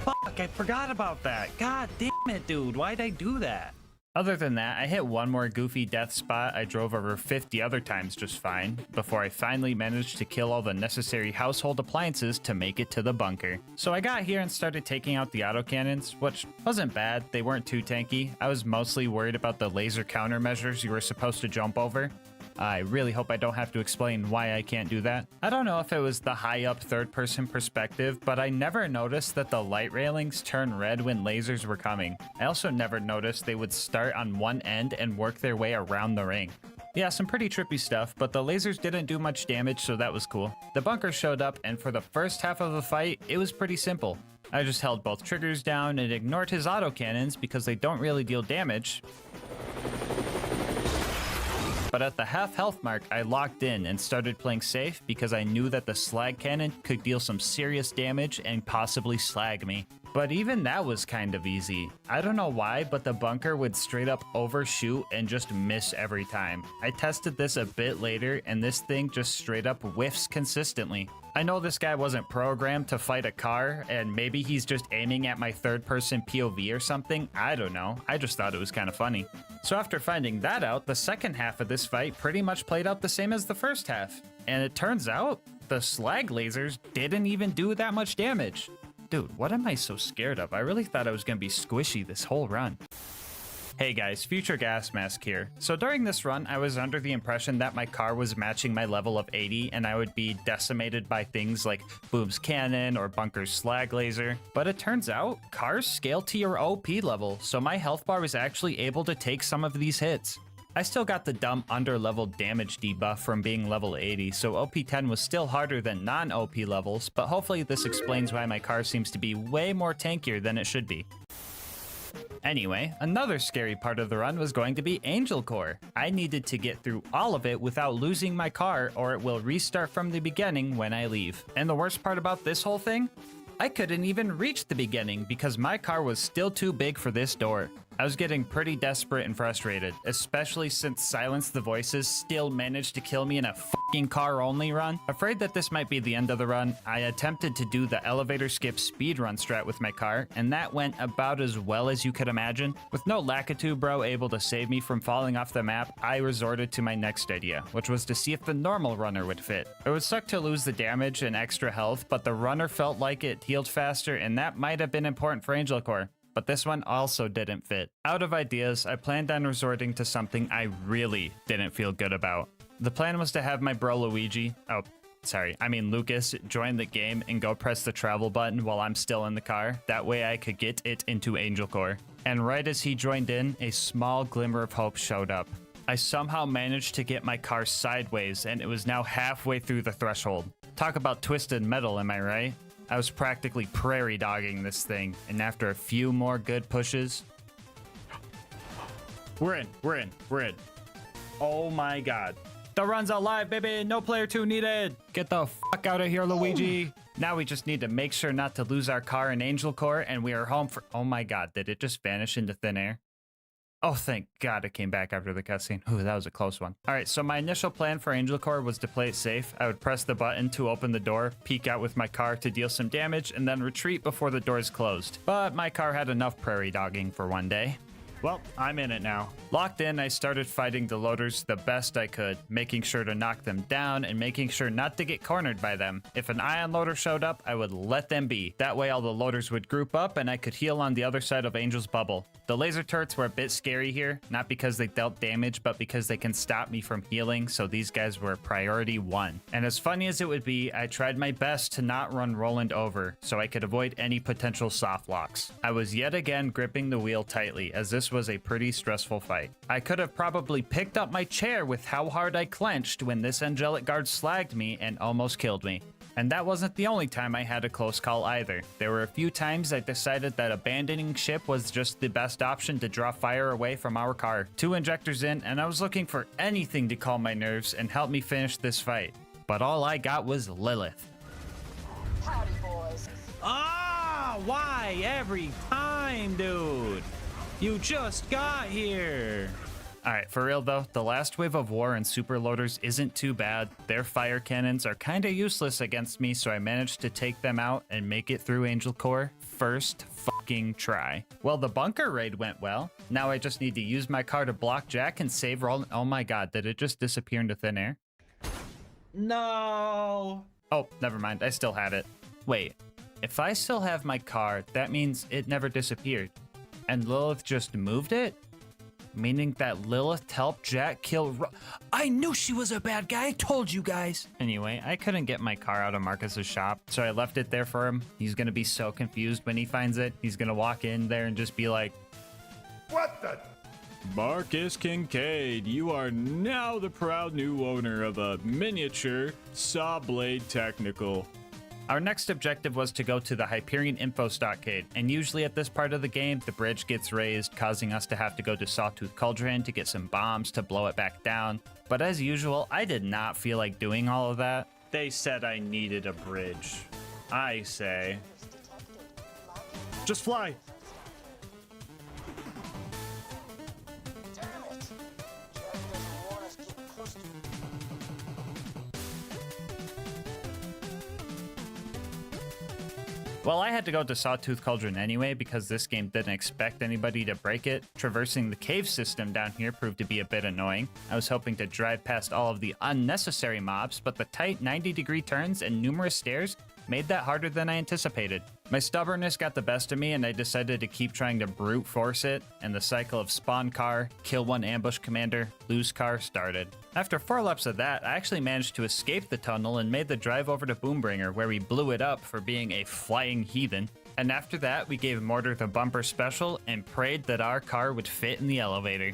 Fuck, I forgot about that. God damn it, dude. Why'd I do that? Other than that, I hit one more goofy death spot I drove over 50 other times just fine, before I finally managed to kill all the necessary household appliances to make it to the bunker. So I got here and started taking out the autocannons, which wasn't bad, they weren't too tanky. I was mostly worried about the laser countermeasures you were supposed to jump over. I really hope I don't have to explain why I can't do that. I don't know if it was the high up third person perspective, but I never noticed that the light railings turn red when lasers were coming. I also never noticed they would start on one end and work their way around the ring. Yeah, some pretty trippy stuff, but the lasers didn't do much damage, so that was cool. The bunker showed up, and for the first half of the fight, it was pretty simple. I just held both triggers down and ignored his autocannons because they don't really deal damage. But at the half health mark, I locked in and started playing safe because I knew that the slag cannon could deal some serious damage and possibly slag me. But even that was kind of easy. I don't know why, but the bunker would straight up overshoot and just miss every time. I tested this a bit later and this thing just straight up whiffs consistently. I know this guy wasn't programmed to fight a car, and maybe he's just aiming at my third-person POV or something, I don't know. I just thought it was kind of funny. So after finding that out, the second half of this fight pretty much played out the same as the first half. And it turns out, the slag lasers didn't even do that much damage. Dude, what am I so scared of? I really thought I was gonna be squishy this whole run. Hey guys, Future GASMASK here. So during this run, I was under the impression that my car was matching my level of 80 and I would be decimated by things like Boom's Cannon or Bunker's Slag Laser. But it turns out, cars scale to your OP level, so my health bar was actually able to take some of these hits. I still got the dumb under-level damage debuff from being level 80, so OP10 was still harder than non-OP levels, but hopefully this explains why my car seems to be way more tankier than it should be. Anyway, another scary part of the run was going to be Angel Core. I needed to get through all of it without losing my car, or it will restart from the beginning when I leave. And the worst part about this whole thing? I couldn't even reach the beginning because my car was still too big for this door. I was getting pretty desperate and frustrated, especially since Silence the Voices still managed to kill me in a fucking car-only run. Afraid that this might be the end of the run, I attempted to do the elevator skip speedrun strat with my car, and that went about as well as you could imagine. With no Lakitu bro able to save me from falling off the map, I resorted to my next idea, which was to see if the normal runner would fit. It would suck to lose the damage and extra health, but the runner felt like it healed faster, and that might have been important for Angel Core. But this one also didn't fit. Out of ideas, I planned on resorting to something I really didn't feel good about. The plan was to have my bro Luigi, oh, sorry, I mean Lucas, join the game and go press the travel button while I'm still in the car. That way I could get it into Angel Core. And right as he joined in, a small glimmer of hope showed up. I somehow managed to get my car sideways, and it was now halfway through the threshold. Talk about twisted metal, am I right? I was practically prairie dogging this thing, and after a few more good pushes... We're in. Oh my god. The run's alive, baby! No player 2 needed! Get the fuck out of here, Luigi! Now we just need to make sure not to lose our car in Angel Core, and we are home for... Oh my god, did it just vanish into thin air? Oh, thank God it came back after the cutscene. Ooh, that was a close one. All right, so my initial plan for Angel Core was to play it safe. I would press the button to open the door, peek out with my car to deal some damage, and then retreat before the doors closed. But my car had enough prairie dogging for one day. Well, I'm in it now. Locked in, I started fighting the loaders the best I could, making sure to knock them down and making sure not to get cornered by them. If an ion loader showed up, I would let them be. That way all the loaders would group up and I could heal on the other side of Angel's bubble. The laser turrets were a bit scary here, not because they dealt damage, but because they can stop me from healing, so these guys were priority 1. And as funny as it would be, I tried my best to not run Roland over, so I could avoid any potential soft locks. I was yet again gripping the wheel tightly, as this was a pretty stressful fight. I could have probably picked up my chair with how hard I clenched when this angelic guard slagged me and almost killed me. And that wasn't the only time I had a close call either. There were a few times I decided that abandoning ship was just the best option to draw fire away from our car. 2 injectors in, and I was looking for anything to calm my nerves and help me finish this fight. But all I got was Lilith. Howdy, boys. Ah, why every time, dude? You just got here. Alright, for real though, the last wave of war and super loaders isn't too bad. Their fire cannons are kinda useless against me, so I managed to take them out and make it through Angel Core first fucking try. Well, the bunker raid went well. Now I just need to use my car to block Jack and save Roland. Oh my god, did it just disappear into thin air? No. Oh, never mind, I still have it. Wait, if I still have my car, that means it never disappeared. And Lilith just moved it? Meaning that Lilith helped Jack kill I knew she was a bad guy, I told you guys! Anyway, I couldn't get my car out of Marcus's shop, so I left it there for him. He's gonna be so confused when he finds it. He's gonna walk in there and just be like, What the? Marcus Kincaid, you are now the proud new owner of a miniature saw blade technical. Our next objective was to go to the Hyperion Info Stockade, and usually at this part of the game, the bridge gets raised, causing us to have to go to Sawtooth Cauldron to get some bombs to blow it back down. But as usual, I did not feel like doing all of that. They said I needed a bridge. I say, just fly. Well, I had to go to Sawtooth Cauldron anyway because this game didn't expect anybody to break it. Traversing the cave system down here proved to be a bit annoying. I was hoping to drive past all of the unnecessary mobs, but the tight 90-degree turns and numerous stairs made that harder than I anticipated. My stubbornness got the best of me and I decided to keep trying to brute force it, and the cycle of spawn car, kill one ambush commander, lose car started. After 4 laps of that, I actually managed to escape the tunnel and made the drive over to Boombringer, where we blew it up for being a flying heathen. And after that, we gave Mortar the bumper special and prayed that our car would fit in the elevator.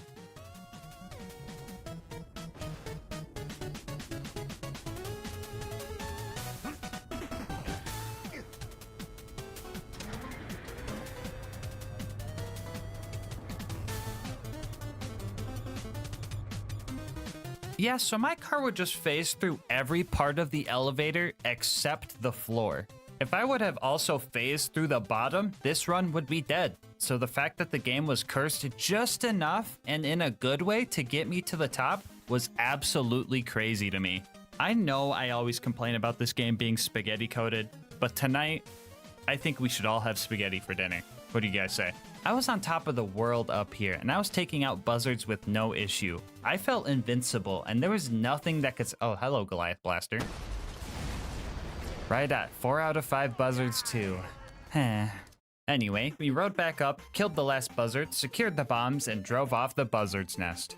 Yeah, so my car would just phase through every part of the elevator except the floor. If I would have also phased through the bottom, this run would be dead. So the fact that the game was cursed just enough and in a good way to get me to the top was absolutely crazy to me. I know I always complain about this game being spaghetti coated, but tonight, I think we should all have spaghetti for dinner. What do you guys say? I was on top of the world up here, and I was taking out buzzards with no issue. I felt invincible, and there was nothing that could... Oh, hello, Goliath Blaster. Right at 4 out of 5 buzzards, too. Anyway, we rode back up, killed the last buzzard, secured the bombs, and drove off the buzzard's nest.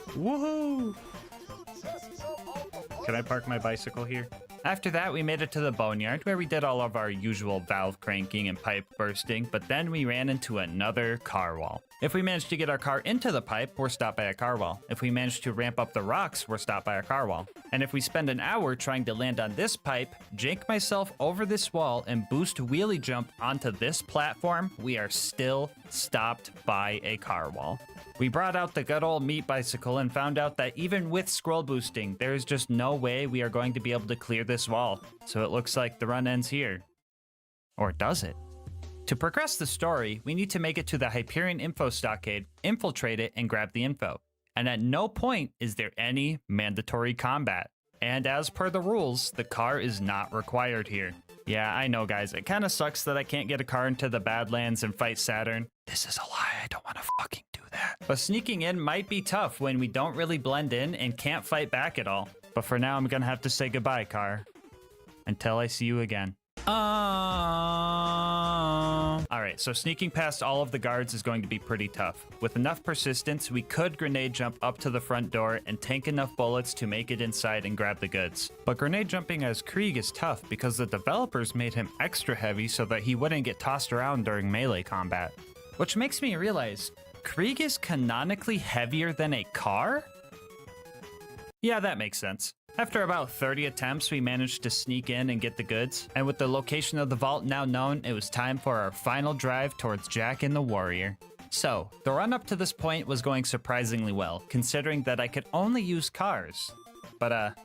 Woohoo! Can I park my bicycle here? After that, we made it to the boneyard where we did all of our usual valve cranking and pipe bursting, but then we ran into another car wall. If we managed to get our car into the pipe, we're stopped by a car wall. If we managed to ramp up the rocks, we're stopped by a car wall. And if we spend an hour trying to land on this pipe, jank myself over this wall, and boost wheelie jump onto this platform, we are still stopped by a car wall. We brought out the good old meat bicycle and found out that even with scroll boosting, there is just no way we are going to be able to clear this wall. So it looks like the run ends here. Or does it? To progress the story, we need to make it to the Hyperion info stockade, infiltrate it, and grab the info. And at no point is there any mandatory combat. And as per the rules, the car is not required here. Yeah, I know guys, it kinda sucks that I can't get a car into the Badlands and fight Saturn. This is a lie, I don't wanna fucking do that. But sneaking in might be tough when we don't really blend in and can't fight back at all. But for now, I'm gonna have to say goodbye, car. Until I see you again. Alright, so sneaking past all of the guards is going to be pretty tough. With enough persistence, we could grenade jump up to the front door and tank enough bullets to make it inside and grab the goods. But grenade jumping as Krieg is tough because the developers made him extra heavy so that he wouldn't get tossed around during melee combat. Which makes me realize, Krieg is canonically heavier than a car? Yeah, that makes sense. After about 30 attempts, we managed to sneak in and get the goods, and with the location of the vault now known, it was time for our final drive towards Jack and the Warrior. So, the run up to this point was going surprisingly well, considering that I could only use cars. But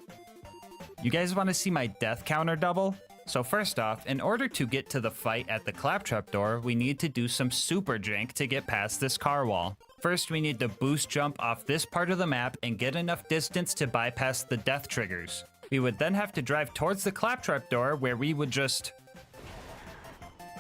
you guys want to see my death counter double? So first off, in order to get to the fight at the claptrap door, we need to do some super jank to get past this car wall. First, we need to boost jump off this part of the map and get enough distance to bypass the death triggers. We would then have to drive towards the claptrap door where we would just...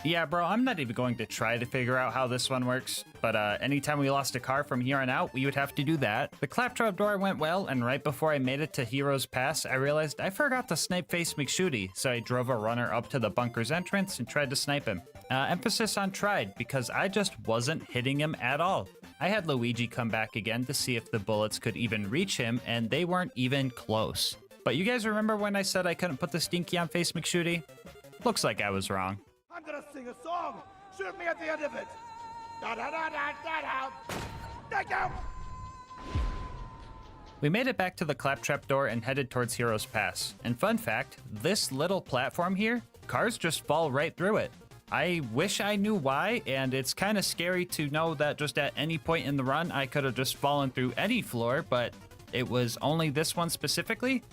Yeah, bro, I'm not even going to try to figure out how this one works, but anytime we lost a car from here on out, we would have to do that. The claptrap door went well, and right before I made it to Heroes Pass, I realized I forgot to snipe Face McShooty, so I drove a runner up to the bunker's entrance and tried to snipe him. Emphasis on tried, because I just wasn't hitting him at all. I had Luigi come back again to see if the bullets could even reach him, and they weren't even close. But you guys remember when I said I couldn't put the stinky on Face McShooty? Looks like I was wrong. I'm gonna sing a song. Shoot me at the end of it. Da da da da da da. Thank you. We made it back to the claptrap door and headed towards Heroes Pass. And fun fact, this little platform here, cars just fall right through it. I wish I knew why, and it's kind of scary to know that just at any point in the run, I could have just fallen through any floor, but it was only this one specifically?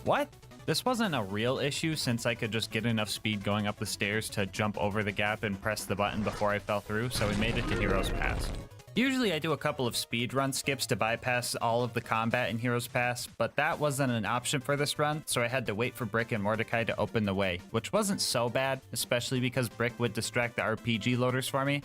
What? This wasn't a real issue since I could just get enough speed going up the stairs to jump over the gap and press the button before I fell through, so we made it to Heroes Pass. Usually I do a couple of speed run skips to bypass all of the combat in Heroes Pass, but that wasn't an option for this run, so I had to wait for Brick and Mordecai to open the way, which wasn't so bad, especially because Brick would distract the RPG loaders for me,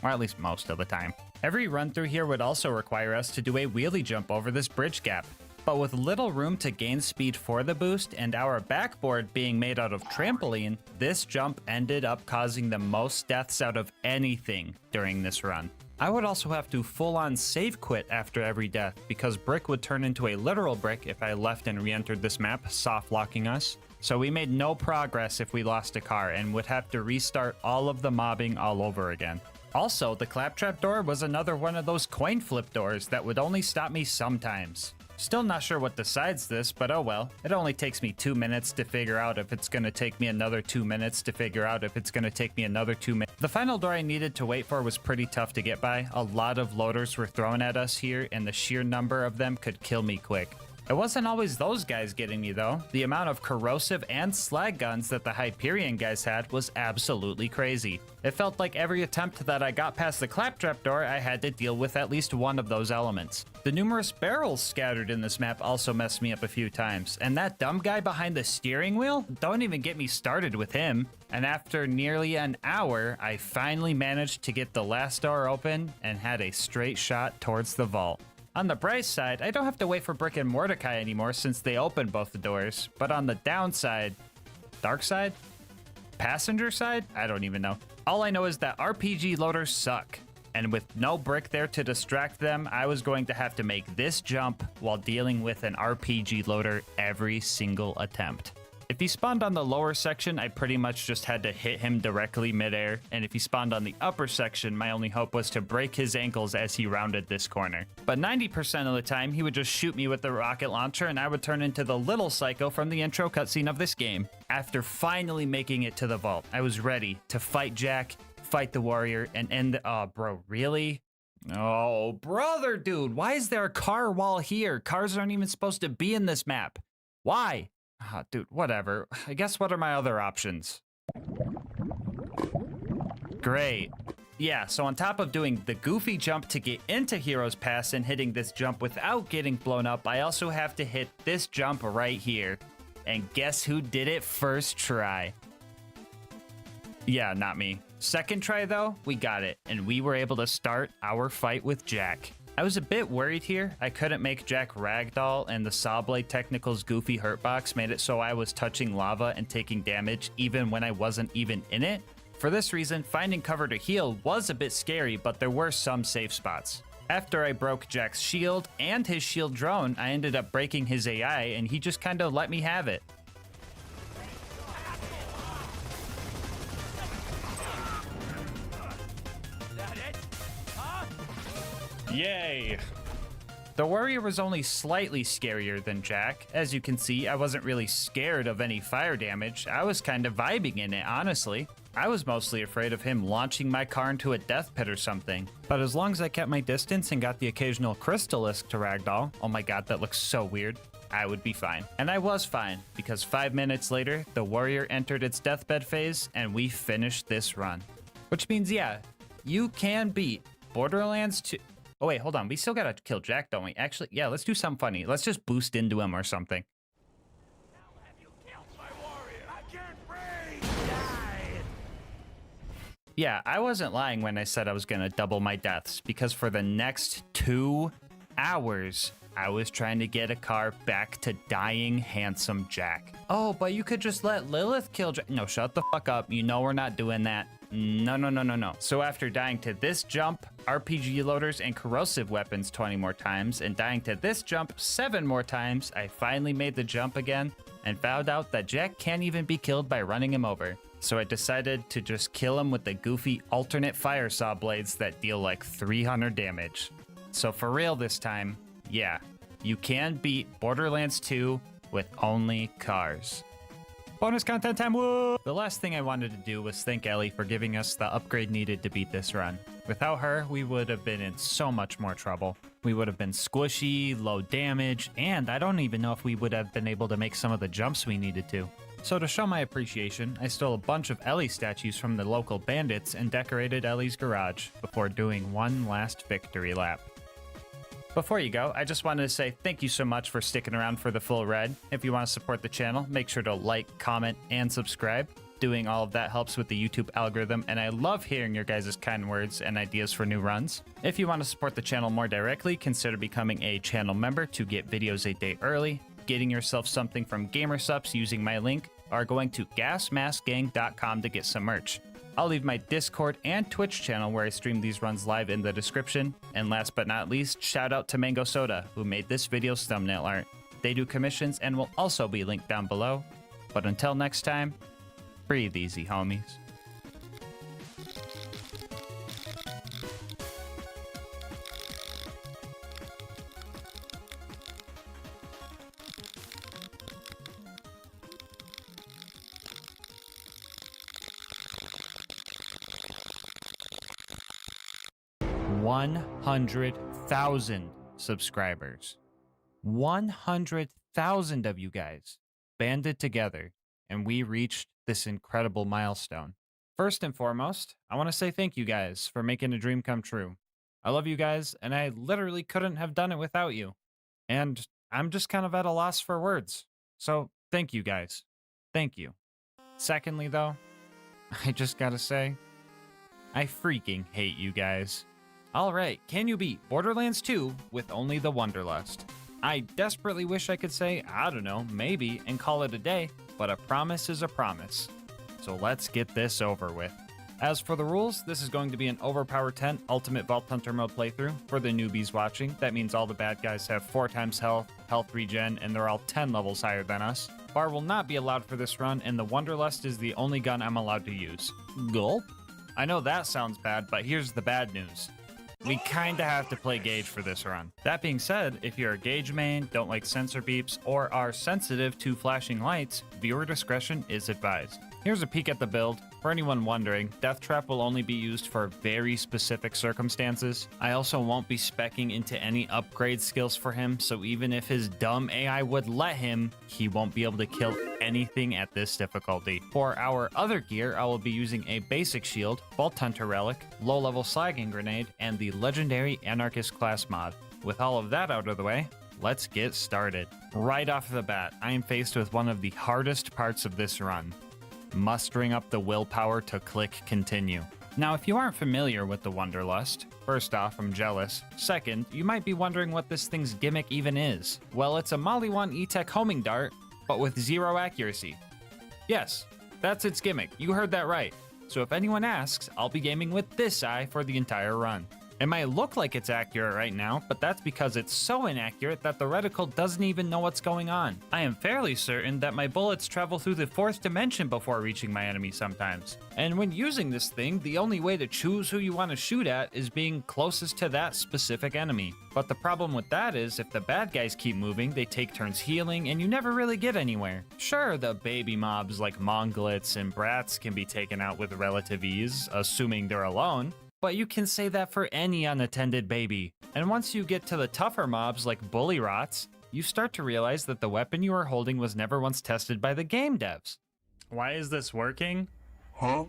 or at least most of the time. Every run through here would also require us to do a wheelie jump over this bridge gap, but with little room to gain speed for the boost and our backboard being made out of trampoline, this jump ended up causing the most deaths out of anything during this run. I would also have to full-on save quit after every death because Brick would turn into a literal brick if I left and re-entered this map, soft locking us. So we made no progress if we lost a car and would have to restart all of the mobbing all over again. Also, the claptrap door was another one of those coin flip doors that would only stop me sometimes. Still not sure what decides this, but oh well. It only takes me 2 minutes to figure out if it's gonna take me another 2 minutes to figure out if it's gonna take me another 2 minutes. The final door I needed to wait for was pretty tough to get by. A lot of loaders were thrown at us here, and the sheer number of them could kill me quick. It wasn't always those guys getting me though. The amount of corrosive and slag guns that the Hyperion guys had was absolutely crazy. It felt like every attempt that I got past the claptrap door, I had to deal with at least one of those elements. The numerous barrels scattered in this map also messed me up a few times, and that dumb guy behind the steering wheel? Don't even get me started with him. And after nearly an hour, I finally managed to get the last door open and had a straight shot towards the vault. On the bright side, I don't have to wait for Brick and Mordecai anymore since they opened both the doors. But on the downside, dark side? Passenger side? I don't even know. All I know is that RPG loaders suck. And with no brick there to distract them, I was going to have to make this jump while dealing with an RPG loader every single attempt. If he spawned on the lower section, I pretty much just had to hit him directly midair, and if he spawned on the upper section, my only hope was to break his ankles as he rounded this corner. But 90% of the time, he would just shoot me with the rocket launcher, and I would turn into the little psycho from the intro cutscene of this game. After finally making it to the vault, I was ready to fight Jack, fight the warrior, and end the— oh, bro, really? Oh, brother, dude, why is there a car wall here? Cars aren't even supposed to be in this map. Why? Ah, dude, whatever. I guess what are my other options? Great. Yeah, so on top of doing the goofy jump to get into Heroes Pass and hitting this jump without getting blown up, I also have to hit this jump right here. And guess who did it first try? Yeah, not me. Second try though, we got it, and we were able to start our fight with Jack. I was a bit worried here. I couldn't make Jack ragdoll, and the Saw Blade Technical's goofy hurtbox made it so I was touching lava and taking damage even when I wasn't even in it. For this reason, finding cover to heal was a bit scary, but there were some safe spots. After I broke Jack's shield and his shield drone, I ended up breaking his AI, and he just kind of let me have it. Yay! The warrior was only slightly scarier than Jack. As you can see, I wasn't really scared of any fire damage. I was kind of vibing in it, honestly. I was mostly afraid of him launching my car into a death pit or something. But as long as I kept my distance and got the occasional crystalisk to ragdoll, oh my god, that looks so weird, I would be fine. And I was fine, because 5 minutes later, the warrior entered its deathbed phase, and we finished this run. Which means, yeah, you can beat Borderlands 2. Oh wait, hold on. We still gotta kill Jack, don't we? Actually, yeah, let's do something funny. Let's just boost into him or something. Yeah, I wasn't lying when I said I was gonna double my deaths, because for the next 2 hours, I was trying to get a car back to dying handsome Jack. Oh, but you could just let Lilith kill Jack. No, shut the fuck up. You know we're not doing that. No. So after dying to this jump, RPG loaders, and corrosive weapons 20 more times, and dying to this jump 7 more times, I finally made the jump again and found out that Jack can't even be killed by running him over. So I decided to just kill him with the goofy alternate fire saw blades that deal like 300 damage. So for real this time, yeah, you can beat Borderlands 2 with only cars. Bonus content time, woo! The last thing I wanted to do was thank Ellie for giving us the upgrade needed to beat this run. Without her, we would have been in so much more trouble. We would have been squishy, low damage, and I don't even know if we would have been able to make some of the jumps we needed to. So to show my appreciation, I stole a bunch of Ellie statues from the local bandits and decorated Ellie's garage before doing one last victory lap. Before you go, I just wanted to say thank you so much for sticking around for the full ride. If you want to support the channel, make sure to like, comment, and subscribe. Doing all of that helps with the YouTube algorithm, and I love hearing your guys' kind words and ideas for new runs. If you want to support the channel more directly, consider becoming a channel member to get videos a day early, getting yourself something from GamerSupps using my link, or going to GASMASK'S.com to get some merch. I'll leave my Discord and Twitch channel where I stream these runs live in the description. And last but not least, shout out to Mango Soda, who made this video's thumbnail art. They do commissions and will also be linked down below. But until next time, breathe easy, homies. $100,000 subscribers. 100,000 of you guys banded together, and we reached this incredible milestone. First and foremost, I want to say thank you guys for making a dream come true. I love you guys, and I literally couldn't have done it without you. And I'm just kind of at a loss for words. So thank you guys. Thank you. Secondly, though, I just gotta say, I freaking hate you guys. Alright, can you beat Borderlands 2 with only the Wanderlust? I desperately wish I could say, I don't know, maybe, and call it a day, but a promise is a promise. So let's get this over with. As for the rules, this is going to be an Overpower 10 Ultimate Vault Hunter mode playthrough. For the newbies watching, that means all the bad guys have 4 times health, health regen, and they're all 10 levels higher than us. Bar will not be allowed for this run, and the Wonderlust is the only gun I'm allowed to use. Gulp? I know that sounds bad, but here's the bad news. We kinda have to play Gauge for this run. That being said, if you're a Gauge main, don't like sensor beeps, or are sensitive to flashing lights, viewer discretion is advised. Here's a peek at the build. For anyone wondering, Death Trap will only be used for very specific circumstances. I also won't be speccing into any upgrade skills for him, so even if his dumb AI would let him, he won't be able to kill anything at this difficulty. For our other gear, I will be using a basic shield, Vault Hunter relic, low-level slagging grenade, and the legendary Anarchist class mod. With all of that out of the way, let's get started. Right off the bat, I am faced with one of the hardest parts of this run. Mustering up the willpower to click continue. Now, if you aren't familiar with the Wonderlust, first off, I'm jealous. Second, you might be wondering what this thing's gimmick even is. Well, it's a Mali 1 E-Tech homing dart, but with 0 accuracy. Yes, that's its gimmick. You heard that right. So if anyone asks, I'll be gaming with this eye for the entire run. It might look like it's accurate right now, but that's because it's so inaccurate that the reticle doesn't even know what's going on. I am fairly certain that my bullets travel through the 4th dimension before reaching my enemy sometimes. And when using this thing, the only way to choose who you want to shoot at is being closest to that specific enemy. But the problem with that is, if the bad guys keep moving, they take turns healing, and you never really get anywhere. Sure, the baby mobs like Monglets and Brats can be taken out with relative ease, assuming they're alone. But you can say that for any unattended baby. And once you get to the tougher mobs like Bully Rots, you start to realize that the weapon you are holding was never once tested by the game devs. Why is this working? Huh?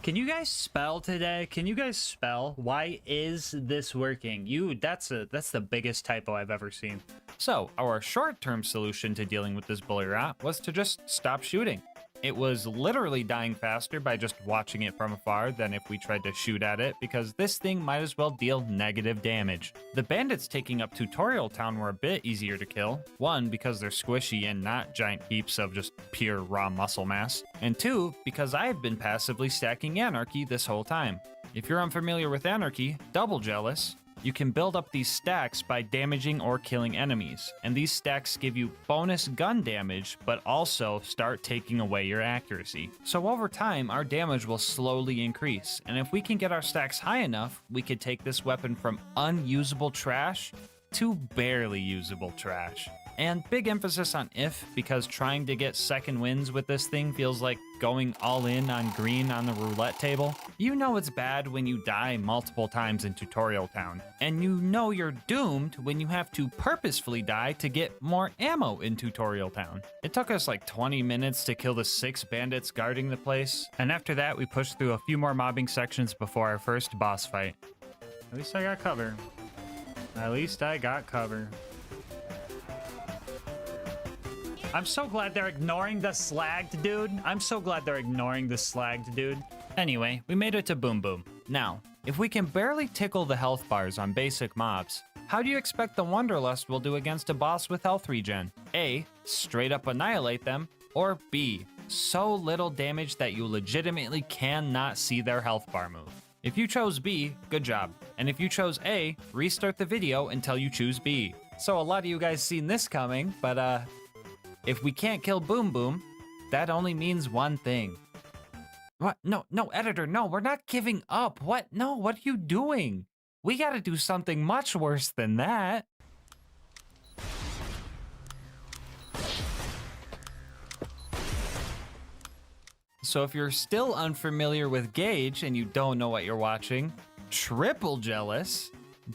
Can you guys spell today? Can you guys spell? Why is this working? That's the biggest typo I've ever seen. So, our short-term solution to dealing with this Bully Rot was to just stop shooting. It was literally dying faster by just watching it from afar than if we tried to shoot at it, because this thing might as well deal negative damage. The bandits taking up Tutorial Town were a bit easier to kill. 1, because they're squishy and not giant heaps of just pure raw muscle mass. And 2, because I've been passively stacking Anarchy this whole time. If you're unfamiliar with Anarchy, double jealous. You can build up these stacks by damaging or killing enemies, and these stacks give you bonus gun damage, but also start taking away your accuracy. So over time, our damage will slowly increase, and if we can get our stacks high enough, we could take this weapon from unusable trash to barely usable trash. And big emphasis on if, because trying to get second wins with this thing feels like going all in on green on the roulette table. You know it's bad when you die multiple times in Tutorial Town, and you know you're doomed when you have to purposefully die to get more ammo in Tutorial Town. It took us like 20 minutes to kill the 6 bandits guarding the place, and after that we pushed through a few more mobbing sections before our first boss fight. At least I got cover. At least I got cover. I'm so glad they're ignoring the slagged dude. I'm so glad they're ignoring the slagged dude. Anyway, we made it to Boom Boom. Now, if we can barely tickle the health bars on basic mobs, how do you expect the Wonderlust will do against a boss with health regen? A, straight up annihilate them, or B, so little damage that you legitimately cannot see their health bar move. If you chose B, good job. And if you chose A, restart the video until you choose B. So a lot of you guys seen this coming, but if we can't kill Boom Boom, that only means one thing. What? No, editor, no, we're not giving up. What? No, what are you doing? We gotta do something much worse than that. So if you're still unfamiliar with Gauge and you don't know what you're watching, triple jealous.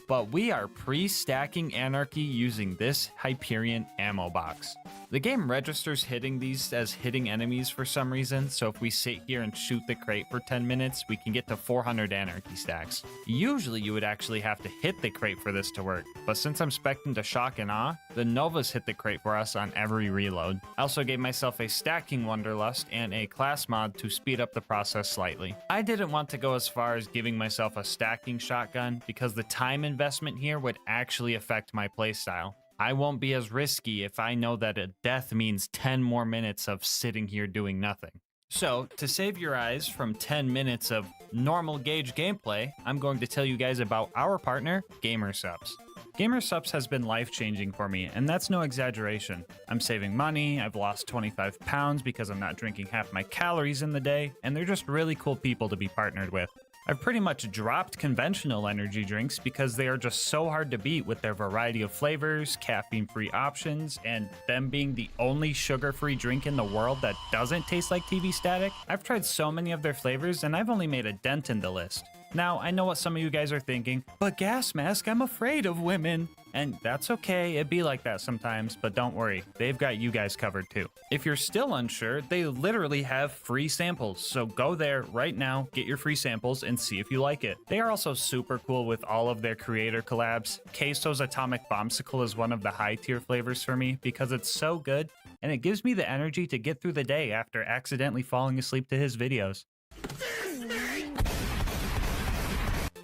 But we are pre-stacking Anarchy using this Hyperion ammo box. The game registers hitting these as hitting enemies for some reason, so if we sit here and shoot the crate for 10 minutes, we can get to 400 Anarchy stacks. Usually you would actually have to hit the crate for this to work, but since I'm spec'ing to Shock and Awe, the Novas hit the crate for us on every reload. I also gave myself a stacking Wonderlust and a class mod to speed up the process slightly. I didn't want to go as far as giving myself a stacking shotgun because the time investment here would actually affect my playstyle. I won't be as risky if I know that a death means 10 more minutes of sitting here doing nothing. So, to save your eyes from 10 minutes of normal gauge gameplay, I'm going to tell you guys about our partner, GASMASK. GASMASK has been life-changing for me, and that's no exaggeration. I'm saving money, I've lost 25 pounds because I'm not drinking half my calories in the day, and they're just really cool people to be partnered with. I've pretty much dropped conventional energy drinks because they are just so hard to beat with their variety of flavors, caffeine-free options, and them being the only sugar-free drink in the world that doesn't taste like TV static. I've tried so many of their flavors and I've only made a dent in the list. Now, I know what some of you guys are thinking, but GASMASK, I'm afraid of women. And that's okay, it'd be like that sometimes, but don't worry, they've got you guys covered too. If you're still unsure, they literally have free samples, so go there right now, get your free samples, and see if you like it. They are also super cool with all of their creator collabs. Queso's Atomic Bombsicle is one of the high tier flavors for me because it's so good, and it gives me the energy to get through the day after accidentally falling asleep to his videos.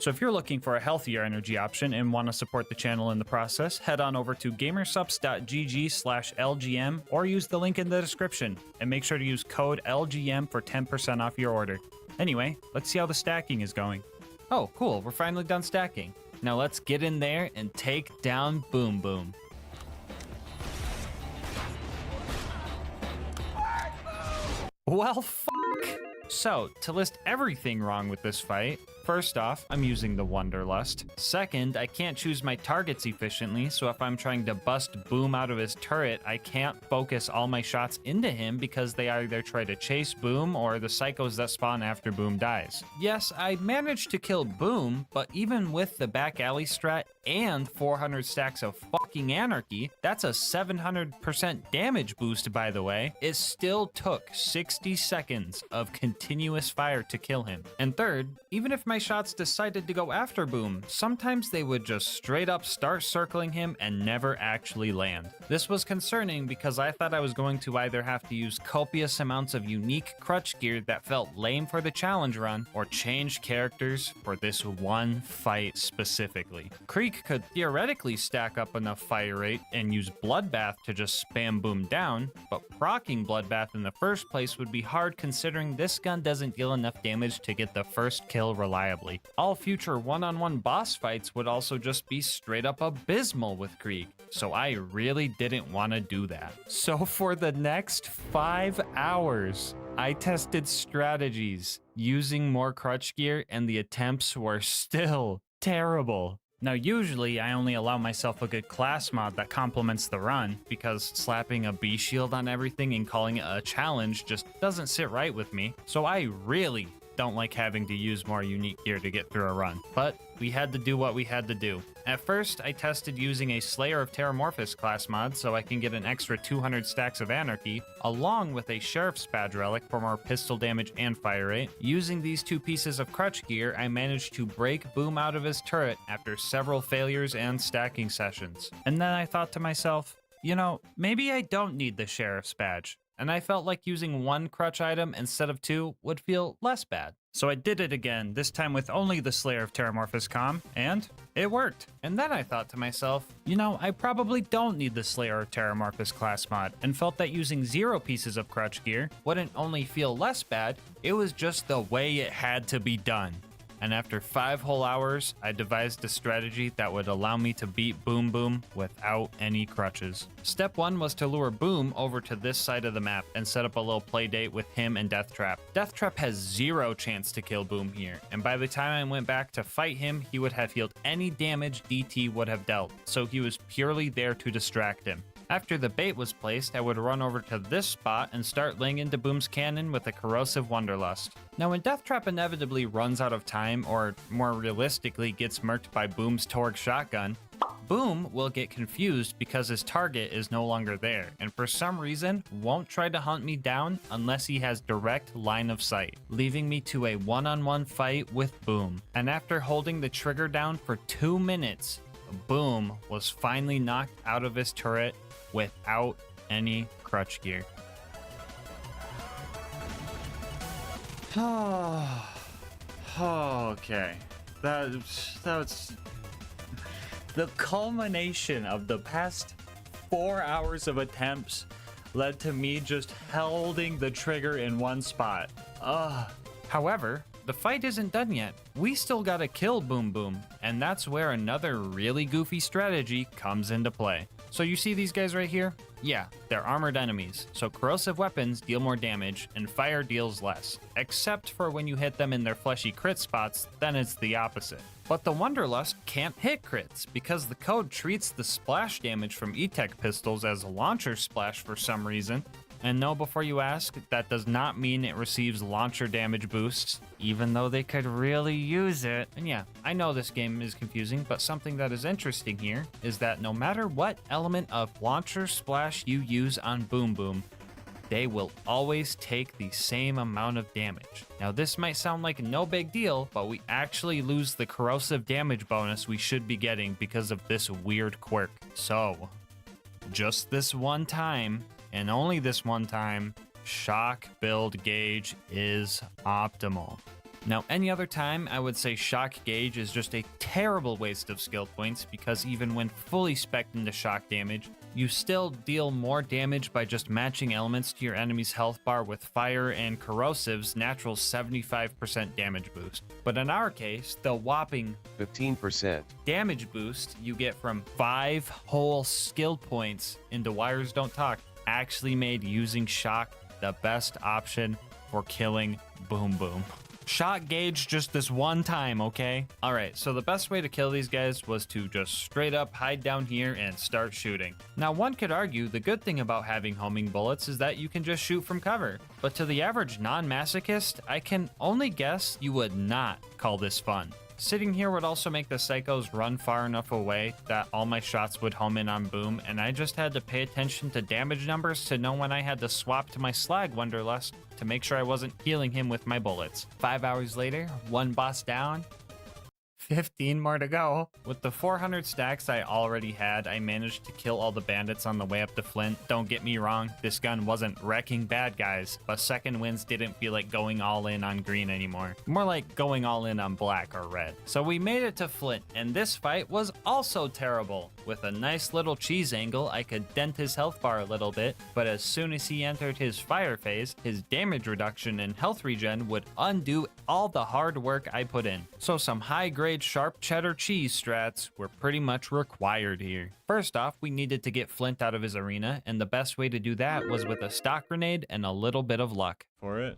So if you're looking for a healthier energy option and want to support the channel in the process, head on over to gamersupps.gg/LGM or use the link in the description, and make sure to use code LGM for 10% off your order. Anyway, let's see how the stacking is going. Oh, cool, we're finally done stacking. Now let's get in there and take down Boom Boom. Well, fuck. So, to list everything wrong with this fight, first off, I'm using the Wonderlust. Second, I can't choose my targets efficiently, so if I'm trying to bust Boom out of his turret, I can't focus all my shots into him because they either try to chase Boom or the psychos that spawn after Boom dies. Yes, I managed to kill Boom, but even with the back alley strat and 400 stacks of fucking anarchy, that's a 700% damage boost, by the way. It still took 60 seconds of continuous fire to kill him. And third, even if my shots decided to go after Boom, sometimes they would just straight up start circling him and never actually land. This was concerning because I thought I was going to either have to use copious amounts of unique crutch gear that felt lame for the challenge run, or change characters for this one fight specifically. Creek could theoretically stack up enough fire rate and use Bloodbath to just spam Boom down, but proccing Bloodbath in the first place would be hard considering this gun doesn't deal enough damage to get the first kill reliably. All future one-on-one boss fights would also just be straight up abysmal with Krieg, so I really didn't want to do that. So for the next 5 hours, I tested strategies using more crutch gear, and the attempts were still terrible. Now usually I only allow myself a good class mod that complements the run, because slapping a B shield on everything and calling it a challenge just doesn't sit right with me, so I really don't like having to use more unique gear to get through a run. But we had to do what we had to do. At first, I tested using a Slayer of Terramorphous class mod so I can get an extra 200 stacks of Anarchy, along with a Sheriff's Badge relic for more pistol damage and fire rate. Using these two pieces of crutch gear, I managed to break Boom out of his turret after several failures and stacking sessions. And then I thought to myself, you know, maybe I don't need the Sheriff's Badge. And I felt like using one crutch item instead of two would feel less bad. So I did it again, this time with only the Slayer of Terramorphous comm, and it worked. And then I thought to myself, you know, I probably don't need the Slayer of Terramorphous class mod, and felt that using 0 pieces of crutch gear wouldn't only feel less bad, it was just the way it had to be done. And after 5 whole hours, I devised a strategy that would allow me to beat Boom Boom without any crutches. Step 1 was to lure Boom over to this side of the map and set up a little play date with him and Deathtrap. Deathtrap has 0 chance to kill Boom here, and by the time I went back to fight him, he would have healed any damage DT would have dealt, so he was purely there to distract him. After the bait was placed, I would run over to this spot and start laying into Boom's cannon with a corrosive Wonderlust. Now when Deathtrap inevitably runs out of time, or more realistically gets murked by Boom's Torgue shotgun, Boom will get confused because his target is no longer there, and for some reason won't try to hunt me down unless he has direct line of sight, leaving me to a one-on-one fight with Boom. And after holding the trigger down for 2 minutes, Boom was finally knocked out of his turret without any crutch gear. Okay, that's the culmination of the past 4 hours of attempts led to me just holding the trigger in one spot. Ugh. However, the fight isn't done yet. We still gotta kill Boom Boom, and that's where another really goofy strategy comes into play. So you see these guys right here? Yeah, they're armored enemies, so corrosive weapons deal more damage and fire deals less. Except for when you hit them in their fleshy crit spots, then it's the opposite. But the Wonderlust can't hit crits because the code treats the splash damage from E-Tech pistols as a launcher splash for some reason. And no, before you ask, that does not mean it receives launcher damage boosts, even though they could really use it. And yeah, I know this game is confusing, but something that is interesting here is that no matter what element of launcher splash you use on Boom Boom, they will always take the same amount of damage. Now this might sound like no big deal, but we actually lose the corrosive damage bonus we should be getting because of this weird quirk. So, just this one time, and only this one time, shock build gauge is optimal. Now, any other time, I would say shock gauge is just a terrible waste of skill points because even when fully spec'd into shock damage, you still deal more damage by just matching elements to your enemy's health bar with fire and corrosive's natural 75% damage boost. But in our case, the whopping 15% damage boost you get from 5 whole skill points into Wires Don't Talk actually made using shock the best option for killing Boom Boom. Shock gauge just this one time, okay? Alright, so the best way to kill these guys was to just straight up hide down here and start shooting. Now one could argue the good thing about having homing bullets is that you can just shoot from cover. But to the average non-masochist, I can only guess you would not call this fun. Sitting here would also make the psychos run far enough away that all my shots would home in on Boom, and I just had to pay attention to damage numbers to know when I had to swap to my Slag Wonderlust to make sure I wasn't healing him with my bullets. 5 hours later, one boss down, 15 more to go. With the 400 stacks I already had, I managed to kill all the bandits on the way up to Flint. Don't get me wrong, this gun wasn't wrecking bad guys, but second wins didn't feel like going all in on green anymore. More like going all in on black or red. So we made it to Flint, and this fight was also terrible. With a nice little cheese angle, I could dent his health bar a little bit, but as soon as he entered his fire phase, his damage reduction and health regen would undo all the hard work I put in. So some high-grade sharp cheddar cheese strats were pretty much required here. First off, we needed to get Flint out of his arena, and the best way to do that was with a stock grenade and a little bit of luck. For it.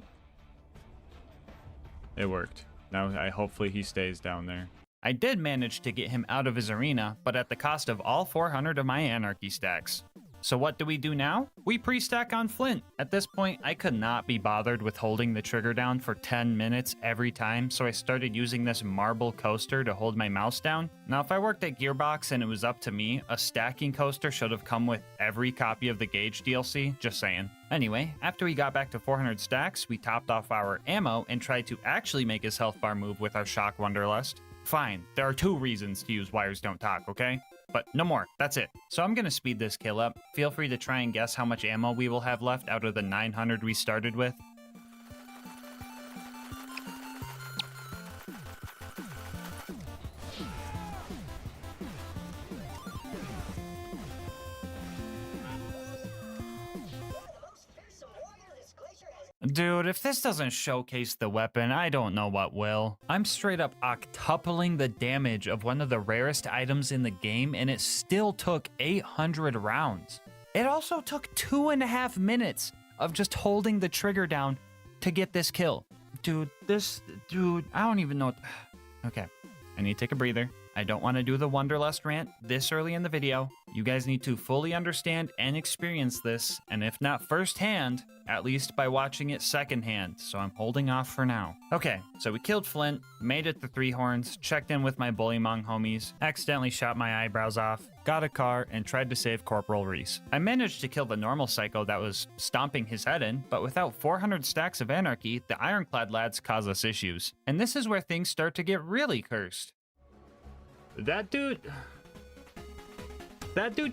It worked. Now hopefully he stays down there. I did manage to get him out of his arena, but at the cost of all 400 of my Anarchy stacks. So what do we do now? We pre-stack on Flint. At this point, I could not be bothered with holding the trigger down for 10 minutes every time, so I started using this marble coaster to hold my mouse down. Now, if I worked at Gearbox and it was up to me, a stacking coaster should have come with every copy of the Gauge DLC, just saying. Anyway, after we got back to 400 stacks, we topped off our ammo and tried to actually make his health bar move with our Shock Wonderlust. Fine, there are 2 reasons to use Wires Don't Talk, okay? But no more, that's it. So I'm gonna speed this kill up. Feel free to try and guess how much ammo we will have left out of the 900 we started with. Dude, if this doesn't showcase the weapon, I don't know what will. I'm straight up octupling the damage of one of the rarest items in the game, and it still took 800 rounds. It also took 2.5 minutes of just holding the trigger down to get this kill. Dude, I don't even know. Okay, I need to take a breather. I don't want to do the Wonderlust rant this early in the video. You guys need to fully understand and experience this, and if not firsthand, at least by watching it secondhand, so I'm holding off for now. Okay, so we killed Flint, made it to 3 Horns, checked in with my Bullymong homies, accidentally shot my eyebrows off, got a car, and tried to save Corporal Reese. I managed to kill the normal psycho that was stomping his head in, but without 400 stacks of Anarchy, the Ironclad lads cause us issues. And this is where things start to get really cursed. That dude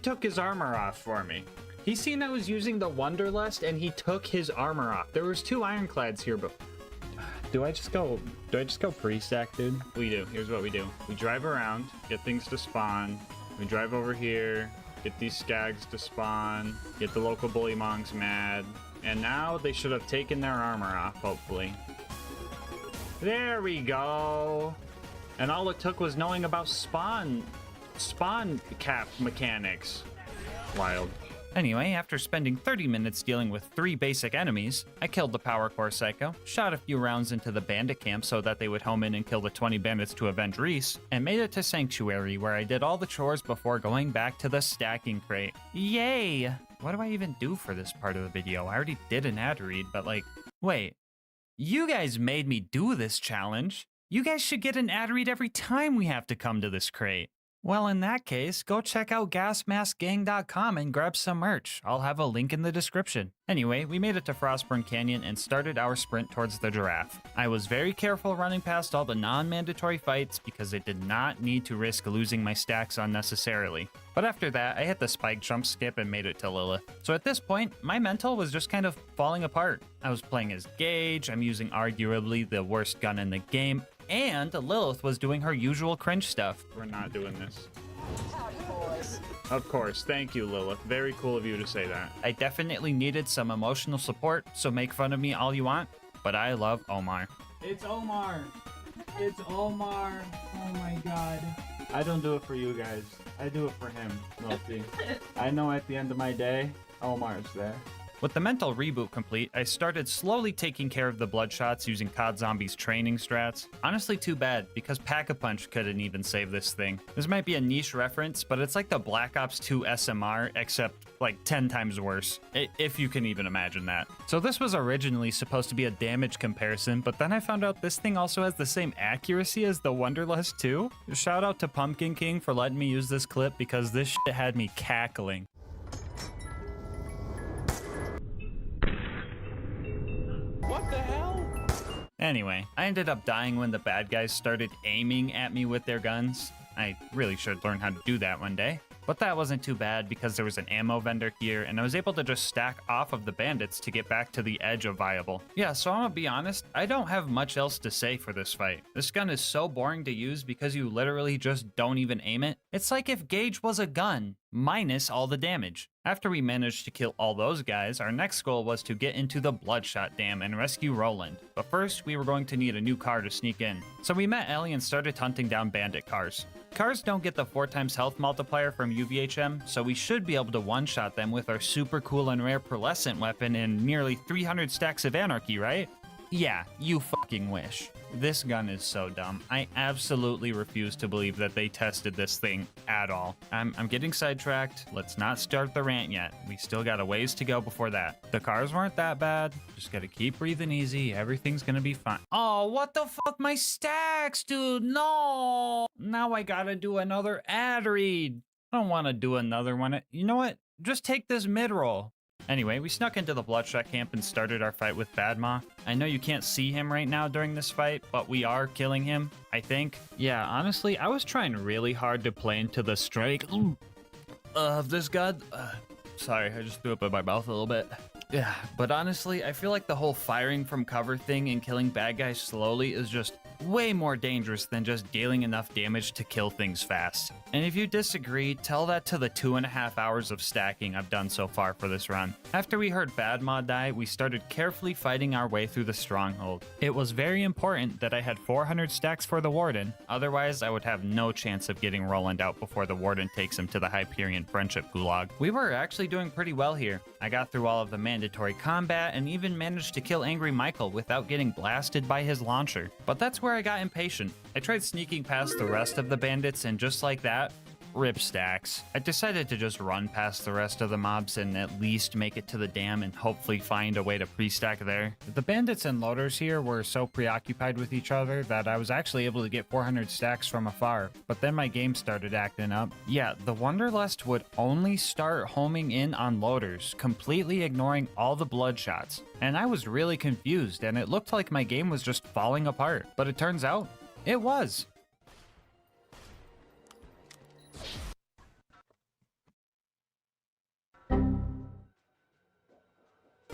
took his armor off for me. He seen I was using the Wonderlust and he took his armor off. There was 2 Ironclads here, but do I just go pre-stack, dude? We do. Here's what we do. We drive around, get things to spawn. We drive over here, get these skags to spawn, get the local bully monks mad, and now they should have taken their armor off, hopefully. There we go. And all it took was knowing about spawn cap mechanics. Wild. Anyway, after spending 30 minutes dealing with 3 basic enemies, I killed the Power Core Psycho, shot a few rounds into the bandit camp so that they would home in and kill the 20 bandits to avenge Reese, and made it to Sanctuary where I did all the chores before going back to the stacking crate. Yay! What do I even do for this part of the video? I already did an ad read, but like, wait. You guys made me do this challenge. You guys should get an ad read every time we have to come to this crate. Well, in that case, go check out GASMASK'S and grab some merch. I'll have a link in the description. Anyway, we made it to Frostburn Canyon and started our sprint towards the giraffe. I was very careful running past all the non-mandatory fights because I did not need to risk losing my stacks unnecessarily. But after that, I hit the spike jump skip and made it to Lilith. So at this point, my mental was just kind of falling apart. I was playing as Gage, I'm using arguably the worst gun in the game, and Lilith was doing her usual cringe stuff. We're not doing this. Howdy, boys. Of course, thank you, Lilith. Very cool of you to say that. I definitely needed some emotional support, so make fun of me all you want, but I love Omar. It's Omar. It's Omar. Oh my god. I don't do it for you guys. I do it for him, mostly. I know at the end of my day, Omar's there. With the mental reboot complete, I started slowly taking care of the bloodshots using COD Zombies training strats. Honestly, too bad, because Pack-a-Punch couldn't even save this thing. This might be a niche reference, but it's like the Black Ops 2 SMR, except like 10 times worse, if you can even imagine that. So this was originally supposed to be a damage comparison, but then I found out this thing also has the same accuracy as the Wonderlust 2. Shout out to Pumpkin King for letting me use this clip because this shit had me cackling. What the hell? Anyway, I ended up dying when the bad guys started aiming at me with their guns. I really should learn how to do that one day. But that wasn't too bad because there was an ammo vendor here and I was able to just stack off of the bandits to get back to the edge of viable. Yeah, so I'm gonna be honest, I don't have much else to say for this fight. This gun is so boring to use because you literally just don't even aim it. It's like if Gage was a gun, minus all the damage. After we managed to kill all those guys, our next goal was to get into the Bloodshot Dam and rescue Roland. But first, we were going to need a new car to sneak in. So we met Ellie and started hunting down bandit cars. Cars don't get the 4x health multiplier from UVHM, so we should be able to one-shot them with our super cool and rare pearlescent weapon and nearly 300 stacks of anarchy, right? Yeah, you fucking wish. This gun is so dumb. I absolutely refuse to believe that they tested this thing at all. I'm getting sidetracked. Let's not start the rant yet. We still got a ways to go before that. The cars weren't that bad. Just gotta keep breathing easy. Everything's gonna be fine. Oh, what the fuck? My stacks, dude. No. Now I gotta do another ad read. I don't want to do another one. You know what? Just take this mid-roll. Anyway, we snuck into the Bloodshot camp and started our fight with Badma. I know you can't see him right now during this fight, but we are killing him, I think. Yeah, honestly, I was trying really hard to play into the strike of this god. Sorry, I just threw up in my mouth a little bit. Yeah, but honestly, I feel like the whole firing from cover thing and killing bad guys slowly is just way more dangerous than just dealing enough damage to kill things fast. And if you disagree, tell that to the 2.5 hours of stacking I've done so far for this run. After we heard Badma die, we started carefully fighting our way through the stronghold. It was very important that I had 400 stacks for the Warden, otherwise I would have no chance of getting Roland out before the Warden takes him to the Hyperion Friendship Gulag. We were actually doing pretty well here. I got through all of the mandatory combat and even managed to kill Angry Michael without getting blasted by his launcher. But that's where I got impatient. I tried sneaking past the rest of the bandits and just like that, rip stacks. I decided to just run past the rest of the mobs and at least make it to the dam and hopefully find a way to pre-stack there. The bandits and loaders here were so preoccupied with each other that I was actually able to get 400 stacks from afar, but then my game started acting up. Yeah, the Wonderlust would only start homing in on loaders, completely ignoring all the bloodshots. And I was really confused and it looked like my game was just falling apart, but it turns out it was.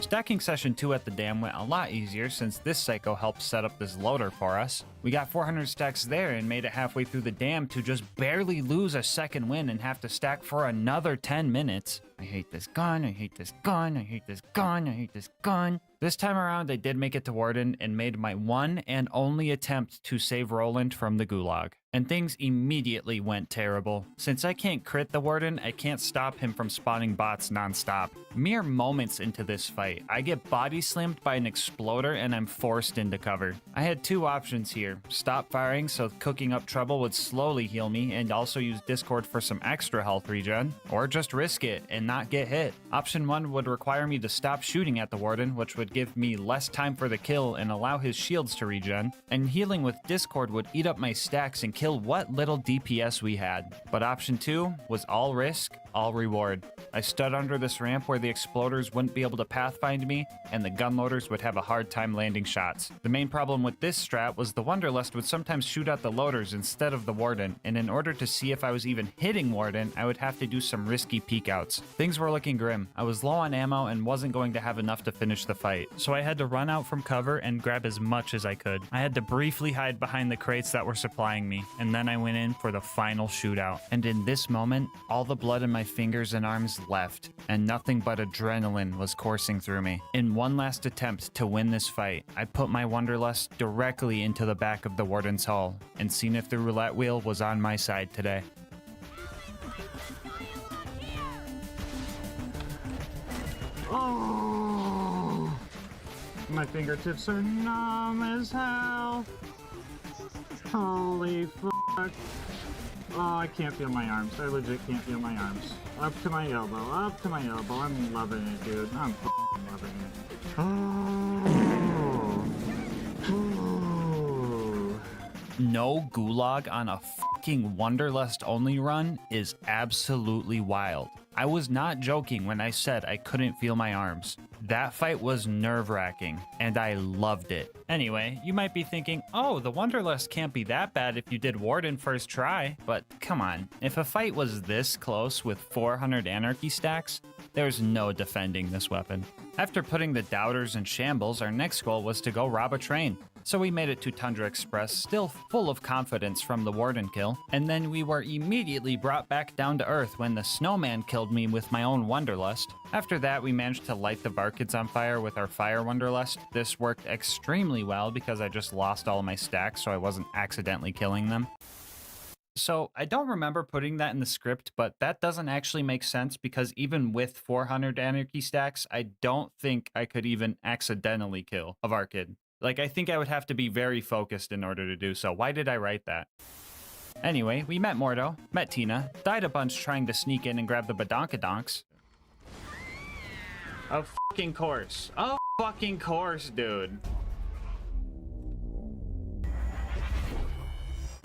Stacking session 2 at the dam went a lot easier since this psycho helped set up this loader for us. We got 400 stacks there and made it halfway through the dam to just barely lose a second win and have to stack for another 10 minutes. I hate this gun, I hate this gun, I hate this gun, I hate this gun. This time around, I did make it to Warden and made my one and only attempt to save Roland from the gulag. And things immediately went terrible. Since I can't crit the Warden, I can't stop him from spawning bots nonstop. Mere moments into this fight, I get body slammed by an exploder and I'm forced into cover. I had two options here. Stop firing so cooking up trouble would slowly heal me and also use Discord for some extra health regen, or just risk it and not get hit. Option 1 would require me to stop shooting at the Warden, which would give me less time for the kill and allow his shields to regen, and healing with Discord would eat up my stacks and kill what little DPS we had. But option 2 was all risk, all reward. I stood under this ramp where the exploders wouldn't be able to pathfind me, and the gunloaders would have a hard time landing shots. The main problem with this strat was the Wanderlust would sometimes shoot at the loaders instead of the Warden, and in order to see if I was even hitting Warden, I would have to do some risky peekouts. Things were looking grim. I was low on ammo and wasn't going to have enough to finish the fight, so I had to run out from cover and grab as much as I could. I had to briefly hide behind the crates that were supplying me, and then I went in for the final shootout. And in this moment, all the blood in my fingers and arms left, and nothing but adrenaline was coursing through me. In one last attempt to win this fight, I put my Wanderlust directly into the back of the Warden's hull, and seen if the roulette wheel was on my side today. Oh, my fingertips are numb as hell. Holy fuck. Oh, I can't feel my arms. I legit can't feel my arms. Up to my elbow, up to my elbow. I'm loving it, dude. I'm f***ing loving it. Oh. Oh. No gulag on a fucking Wanderlust only run is absolutely wild. I was not joking when I said I couldn't feel my arms. That fight was nerve-wracking, and I loved it. Anyway, you might be thinking, oh, the Wanderlust can't be that bad if you did Warden first try, but come on, if a fight was this close with 400 Anarchy stacks, there's no defending this weapon. After putting the Doubters in shambles, our next goal was to go rob a train. So we made it to Tundra Express, still full of confidence from the Warden kill, and then we were immediately brought back down to earth when the snowman killed me with my own Wanderlust. After that, we managed to light the Barkids on fire with our Fire Wanderlust. This worked extremely well because I just lost all of my stacks, so I wasn't accidentally killing them. So I don't remember putting that in the script, but that doesn't actually make sense because even with 400 Anarchy stacks, I don't think I could even accidentally kill a Barkid. Like, I think I would have to be very focused in order to do so. Why did I write that? Anyway, we met Mordo, met Tina, died a bunch trying to sneak in and grab the Badonkadonks. Of fucking course. Of fucking course, dude.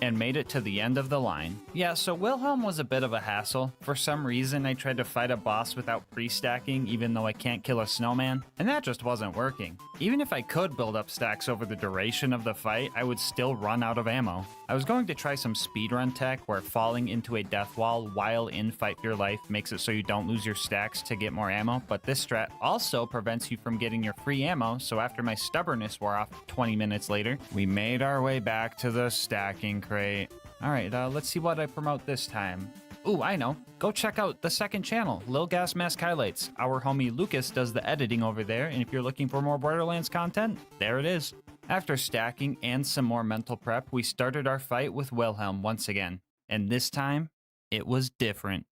And made it to the end of the line. Yeah, so Wilhelm was a bit of a hassle. For some reason, I tried to fight a boss without pre-stacking, even though I can't kill a snowman, and that just wasn't working. Even if I could build up stacks over the duration of the fight, I would still run out of ammo. I was going to try some speedrun tech where falling into a death wall while in Fight for Your Life makes it so you don't lose your stacks to get more ammo, but this strat also prevents you from getting your free ammo, so after my stubbornness wore off 20 minutes later, we made our way back to the stacking crate. Alright, let's see what I promote this time. Ooh, I know. Go check out the second channel, LilGasmask Highlights. Our homie Lucas does the editing over there, and if you're looking for more Borderlands content, there it is. After stacking and some more mental prep, we started our fight with Wilhelm once again. And this time, it was different.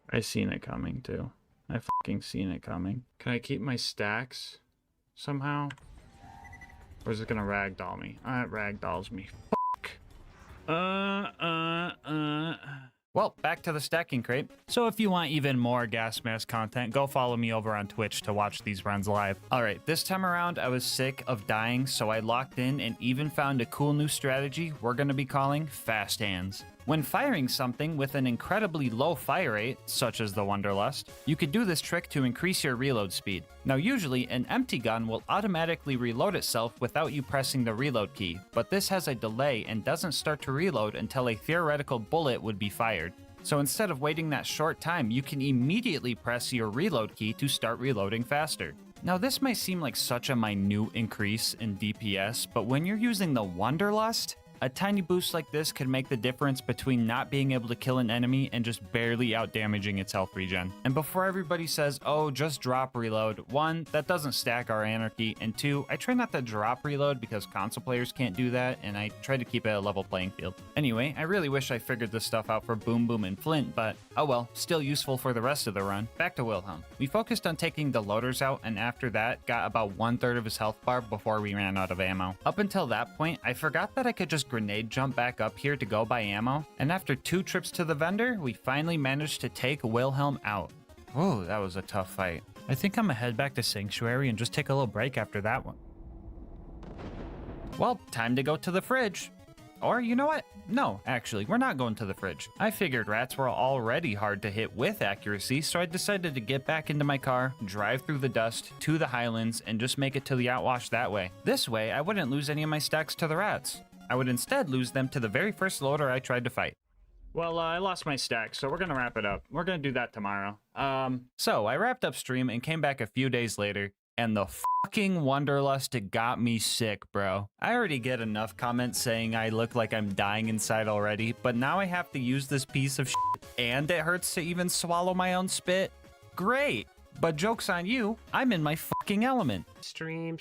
I seen it coming, too. I fucking seen it coming. Can I keep my stacks somehow? Or is it gonna ragdoll me? It ragdolls me. Fuck. Well, back to the stacking crate. So if you want even more GasMask content, go follow me over on Twitch to watch these runs live. Alright, this time around I was sick of dying, so I locked in and even found a cool new strategy we're gonna be calling Fast Hands. When firing something with an incredibly low fire rate, such as the Wanderlust, you could do this trick to increase your reload speed. Now usually, an empty gun will automatically reload itself without you pressing the reload key, but this has a delay and doesn't start to reload until a theoretical bullet would be fired. So instead of waiting that short time, you can immediately press your reload key to start reloading faster. Now this might seem like such a minute increase in DPS, but when you're using the Wanderlust, a tiny boost like this could make the difference between not being able to kill an enemy and just barely out-damaging its health regen. And before everybody says, oh, just drop reload, 1, that doesn't stack our anarchy, and 2, I try not to drop reload because console players can't do that, and I try to keep it a level playing field. Anyway, I really wish I figured this stuff out for Boom Boom and Flint, but oh well, still useful for the rest of the run. Back to Wilhelm. We focused on taking the loaders out, and after that, got about 1/3 of his health bar before we ran out of ammo. Up until that point, I forgot that I could just grenade jump back up here to go buy ammo, and after 2 trips to the vendor, we finally managed to take Wilhelm out. Oh, that was a tough fight. I think I'm gonna head back to Sanctuary and just take a little break after that one. Well, time to go to the fridge. Or, you know what? No, actually, we're not going to the fridge. I figured rats were already hard to hit with accuracy, so I decided to get back into my car, drive through the dust to the Highlands, and just make it to the outwash that way. This way, I wouldn't lose any of my stacks to the rats. I would instead lose them to the very first loader I tried to fight. Well, I lost my stack, so we're gonna wrap it up. We're gonna do that tomorrow. So I wrapped up stream and came back a few days later, and the fucking Wanderlust got me sick, bro. I already get enough comments saying I look like I'm dying inside already, but now I have to use this piece of shit, and it hurts to even swallow my own spit? Great! But joke's on you, I'm in my fucking element. Stream.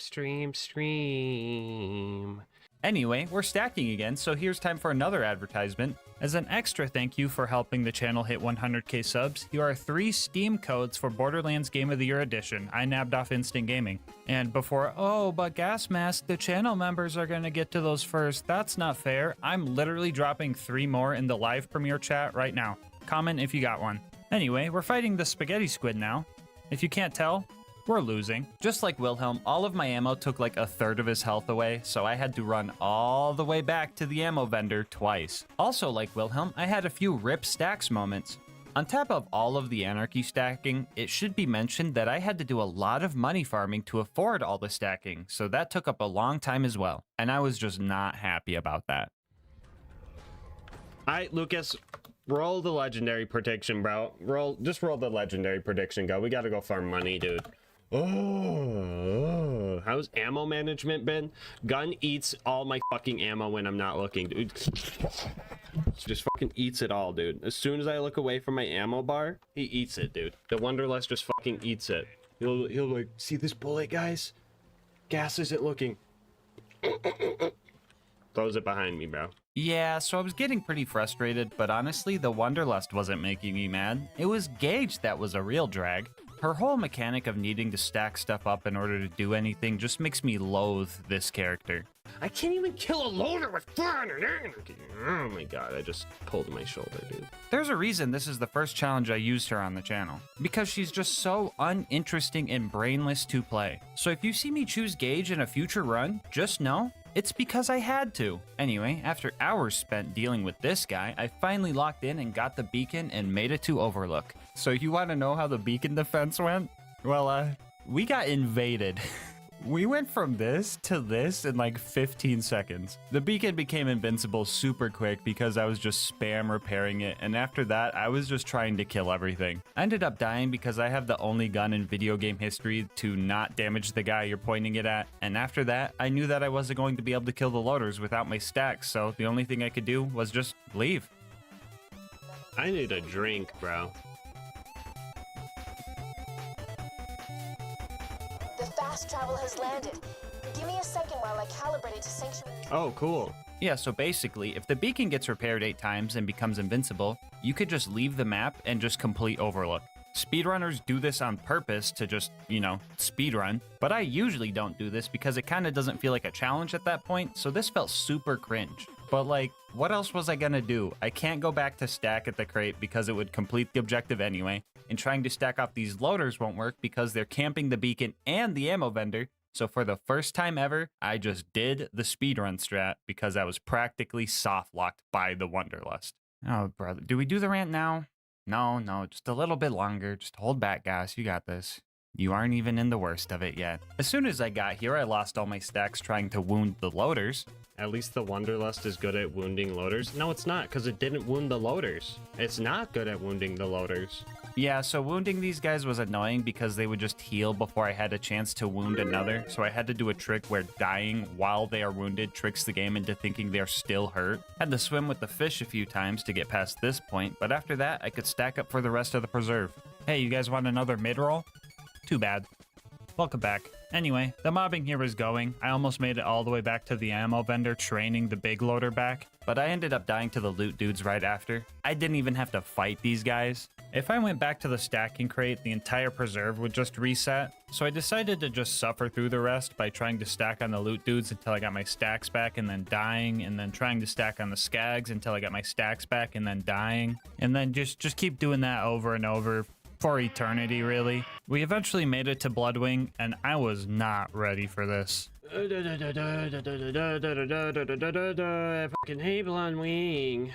Anyway, we're stacking again, so here's time for another advertisement. As an extra thank you for helping the channel hit 100k subs, here are 3 Steam codes for Borderlands Game of the Year Edition. I nabbed off Instant Gaming. And before, oh, but GASMASK, the channel members are gonna get to those first. That's not fair. I'm literally dropping 3 more in the live premiere chat right now. Comment if you got one. Anyway, we're fighting the spaghetti squid now. If you can't tell, we're losing. Just like Wilhelm, all of my ammo took like 1/3 of his health away, so I had to run all the way back to the ammo vendor twice. Also like Wilhelm, I had a few rip stacks moments. On top of all of the anarchy stacking, it should be mentioned that I had to do a lot of money farming to afford all the stacking, so that took up a long time as well, and I was just not happy about that. Alright, Lucas, roll the legendary prediction, bro. Just roll the legendary prediction, go. We gotta go farm money, dude. Oh, how's ammo management been? Gun eats all my fucking ammo when I'm not looking, dude. Just fucking eats it all, dude. As soon as I look away from my ammo bar, he eats it, dude. The Wanderlust just fucking eats it. He'll like, see this bullet, guys? Gas isn't looking. Throws it behind me, bro. Yeah, so I was getting pretty frustrated, but honestly, the Wanderlust wasn't making me mad. It was Gage that was a real drag. Her whole mechanic of needing to stack stuff up in order to do anything just makes me loathe this character. I can't even kill a loader with 400 anarchy. Oh my god, I just pulled my shoulder, dude. There's a reason this is the first challenge I used her on the channel. Because she's just so uninteresting and brainless to play. So if you see me choose Gage in a future run, just know it's because I had to. Anyway, after hours spent dealing with this guy, I finally locked in and got the beacon and made it to Overlook. So you want to know how the beacon defense went? Well, we got invaded. We went from this to this in like 15 seconds. The beacon became invincible super quick because I was just spam repairing it, and after that, I was just trying to kill everything. I ended up dying because I have the only gun in video game history to not damage the guy you're pointing it at, and after that, I knew that I wasn't going to be able to kill the loaders without my stacks, so the only thing I could do was just leave. I need a drink, bro. The fast travel has landed. Give me a second while I calibrate it to Sanctuary. Oh, cool. Yeah, so basically, if the beacon gets repaired 8 times and becomes invincible, you could just leave the map and just complete Overlook. Speedrunners do this on purpose to just, you know, speedrun, but I usually don't do this because it kind of doesn't feel like a challenge at that point, so this felt super cringe. But like, what else was I gonna do? I can't go back to stack at the crate because it would complete the objective anyway, and trying to stack off these loaders won't work because they're camping the beacon and the ammo vendor, so for the first time ever, I just did the speedrun strat because I was practically soft-locked by the Wanderlust. Oh, brother. Do we do the rant now? No, just a little bit longer. Just hold back, guys. You got this. You aren't even in the worst of it yet. As soon as I got here, I lost all my stacks trying to wound the loaders. At least the Wanderlust is good at wounding loaders. No, it's not, because it didn't wound the loaders. It's not good at wounding the loaders. Yeah, so wounding these guys was annoying because they would just heal before I had a chance to wound another. So I had to do a trick where dying while they are wounded tricks the game into thinking they're still hurt. Had to swim with the fish a few times to get past this point, but after that, I could stack up for the rest of the preserve. Hey, you guys want another mid-roll? Too bad. Welcome back. Anyway, the mobbing here is going. I almost made it all the way back to the ammo vendor training the big loader back, but I ended up dying to the loot dudes right after. I didn't even have to fight these guys. If I went back to the stacking crate, the entire preserve would just reset, so I decided to just suffer through the rest by trying to stack on the loot dudes until I got my stacks back and then dying, and then trying to stack on the skags until I got my stacks back and then dying, and then just keep doing that over and over for eternity, really. We eventually made it to Bloodwing, and I was not ready for this. I fucking hate Bloodwing.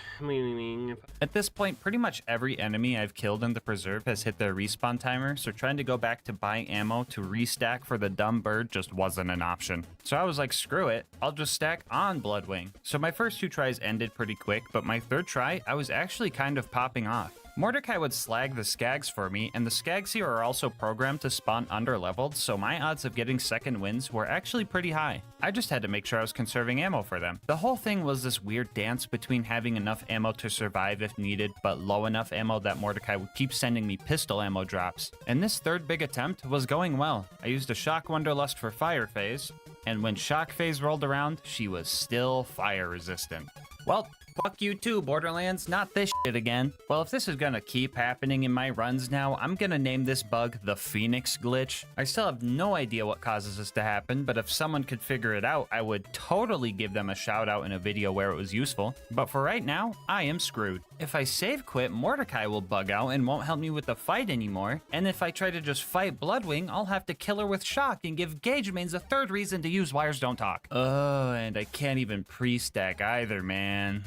At this point, pretty much every enemy I've killed in the preserve has hit their respawn timer, so trying to go back to buy ammo to restack for the dumb bird just wasn't an option. So I was like, screw it, I'll just stack on Bloodwing. So my first 2 tries ended pretty quick, but my 3rd try, I was actually kind of popping off. Mordecai would slag the skags for me, and the skags here are also programmed to spawn under-leveled, so my odds of getting second wins were actually pretty high. I just had to make sure I was conserving ammo for them. The whole thing was this weird dance between having enough ammo to survive if needed, but low enough ammo that Mordecai would keep sending me pistol ammo drops. And this 3rd big attempt was going well. I used a Shock Wanderlust for Fire Phase, and when Shock Phase rolled around, she was still fire resistant. Well, fuck you too, Borderlands, not this shit again. Well, if this is gonna keep happening in my runs now, I'm gonna name this bug the Phoenix Glitch. I still have no idea what causes this to happen, but if someone could figure it out, I would totally give them a shout out in a video where it was useful. But for right now, I am screwed. If I save quit, Mordecai will bug out and won't help me with the fight anymore. And if I try to just fight Bloodwing, I'll have to kill her with Shock and give Gauge Mains a 3rd reason to use Wires Don't Talk. Oh, and I can't even pre-stack either, man.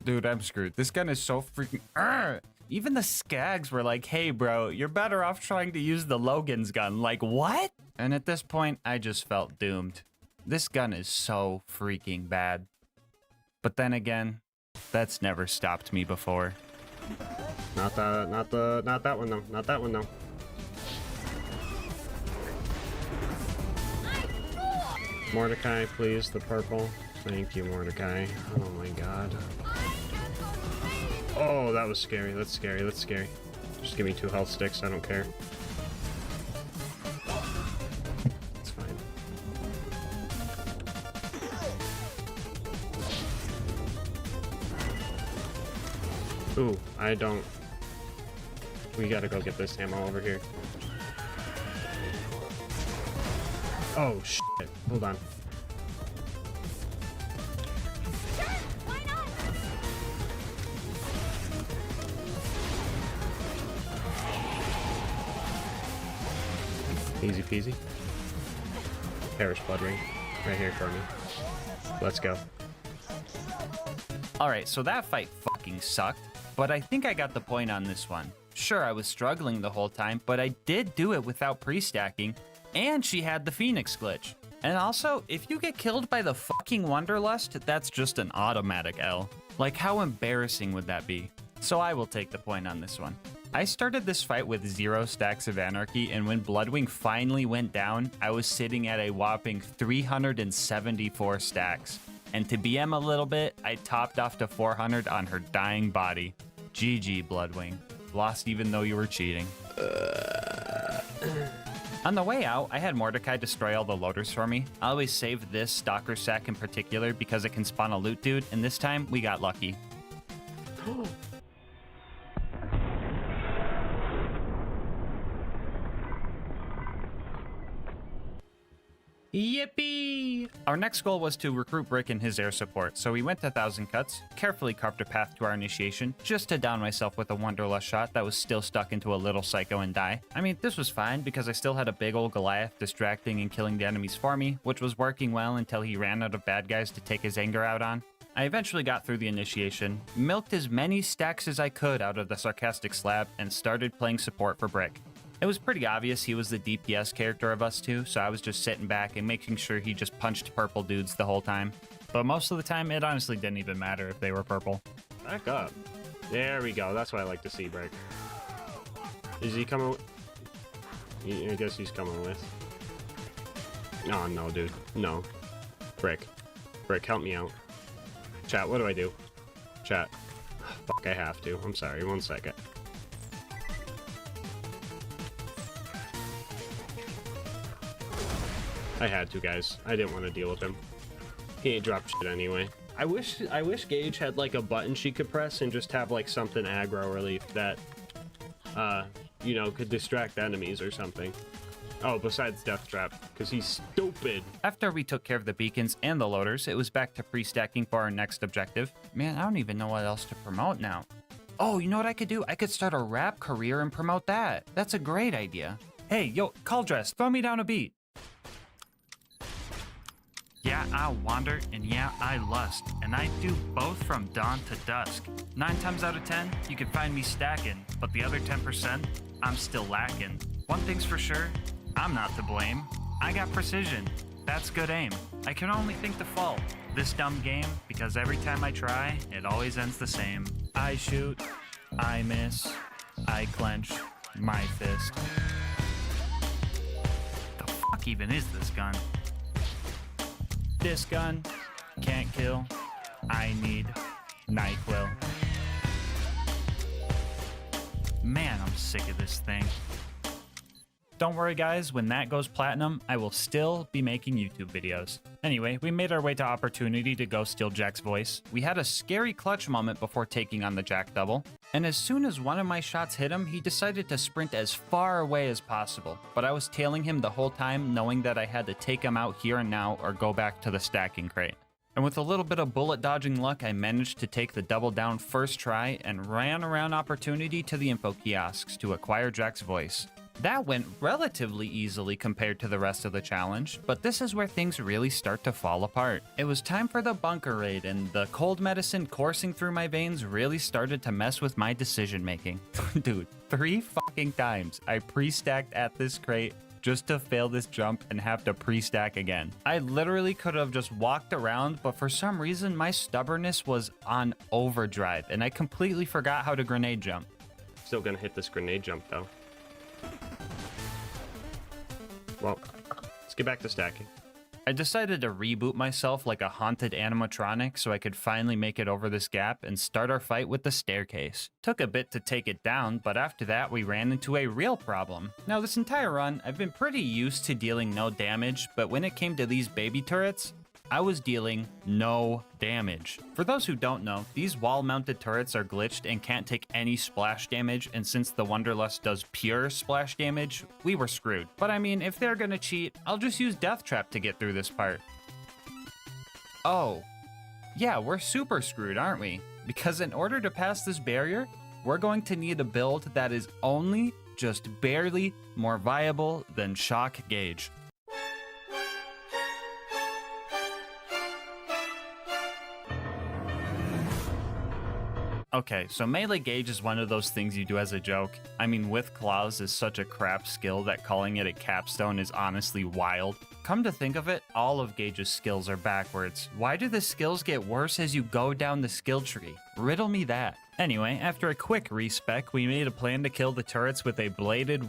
Dude, I'm screwed. This gun is so freaking... Even the skags were like, hey bro, you're better off trying to use the Logan's gun. Like, what? And at this point, I just felt doomed. This gun is so freaking bad. But then again, that's never stopped me before. Not that one though. Not that one though. Mordecai, please, the purple. Thank you, Mordecai. Oh my god. Oh, that was scary. That's scary. That's scary. Just give me 2 health sticks. I don't care. It's fine. Ooh, I don't... We gotta go get this ammo over here. Oh, shit. Hold on. Easy peasy. Perish Blood Ring. Right here for me. Let's go. Alright, so that fight fucking sucked, but I think I got the point on this one. Sure, I was struggling the whole time, but I did do it without pre-stacking, and she had the Phoenix glitch. And also, if you get killed by the fucking Wanderlust, that's just an automatic L. Like, how embarrassing would that be? So I will take the point on this one. I started this fight with 0 stacks of Anarchy, and when Bloodwing finally went down, I was sitting at a whopping 374 stacks. And to BM a little bit, I topped off to 400 on her dying body. GG, Bloodwing. Lost even though you were cheating. On the way out, I had Mordecai destroy all the loaders for me. I always save this Stalker sack in particular because it can spawn a loot dude, and this time we got lucky. Yippee! Our next goal was to recruit Brick in his air support, so we went to 1,000 Cuts, carefully carved a path to our initiation, just to down myself with a Wanderlust shot that was still stuck into a little psycho and die. I mean, this was fine because I still had a big old Goliath distracting and killing the enemies for me, which was working well until he ran out of bad guys to take his anger out on. I eventually got through the initiation, milked as many stacks as I could out of the sarcastic slab, and started playing support for Brick. It was pretty obvious he was the DPS character of us two, so I was just sitting back and making sure he just punched purple dudes the whole time. But most of the time, it honestly didn't even matter if they were purple. Back up. There we go. That's what I like to see, Break. Is he coming with... I guess he's coming with. Oh, no, dude. No. Brick. Brick, help me out. Chat, what do I do? Chat. Fuck, I have to. I'm sorry. 1 second. I had to, guys. I didn't want to deal with him. He ain't dropped shit anyway. I wish Gage had like a button she could press and just have like something aggro relief that, you know, could distract enemies or something. Oh, besides Death Trap, because he's stupid. After we took care of the beacons and the loaders, it was back to pre-stacking for our next objective. Man, I don't even know what else to promote now. Oh, you know what I could do? I could start a rap career and promote that. That's a great idea. Hey, yo, Call Dress, throw me down a beat. Yeah, I wander, and yeah, I lust, and I do both from dawn to dusk. 9 times out of 10, you can find me stacking, but the other 10%, I'm still lacking. One thing's for sure, I'm not to blame. I got precision. That's good aim. I can only think to fault this dumb game, because every time I try, it always ends the same. I shoot, I miss, I clench my fist. The fuck even is this gun? This gun can't kill. I need NyQuil. Man, I'm sick of this thing. Don't worry guys, when that goes platinum, I will still be making YouTube videos. Anyway, we made our way to Opportunity to go steal Jack's voice. We had a scary clutch moment before taking on the Jack double, and as soon as one of my shots hit him, he decided to sprint as far away as possible. But I was tailing him the whole time, knowing that I had to take him out here and now or go back to the stacking crate. And with a little bit of bullet dodging luck, I managed to take the double down first try and ran around Opportunity to the info kiosks to acquire Jack's voice. That went relatively easily compared to the rest of the challenge, but this is where things really start to fall apart. It was time for the bunker raid, and the cold medicine coursing through my veins really started to mess with my decision making. Dude, 3 fucking times I pre-stacked at this crate just to fail this jump and have to pre-stack again. I literally could have just walked around, but for some reason my stubbornness was on overdrive, and I completely forgot how to grenade jump. Still gonna hit this grenade jump though. Well, let's get back to stacking. I decided to reboot myself like a haunted animatronic so I could finally make it over this gap and start our fight with the staircase. Took a bit to take it down, but after that we ran into a real problem. Now this entire run, I've been pretty used to dealing no damage, but when it came to these baby turrets, I was dealing no damage. For those who don't know, these wall-mounted turrets are glitched and can't take any splash damage, and since the Wanderlust does pure splash damage, we were screwed. But I mean, if they're gonna cheat, I'll just use Death Trap to get through this part. Oh, yeah, we're super screwed, aren't we? Because in order to pass this barrier, we're going to need a build that is only just barely more viable than Shock Gauge. Okay, so melee gauge is one of those things you do as a joke. I mean, with claws is such a crap skill that calling it a capstone is honestly wild. Come to think of it, all of Gage's skills are backwards. Why do the skills get worse as you go down the skill tree? Riddle me that. Anyway, after a quick respec, we made a plan to kill the turrets with a bladed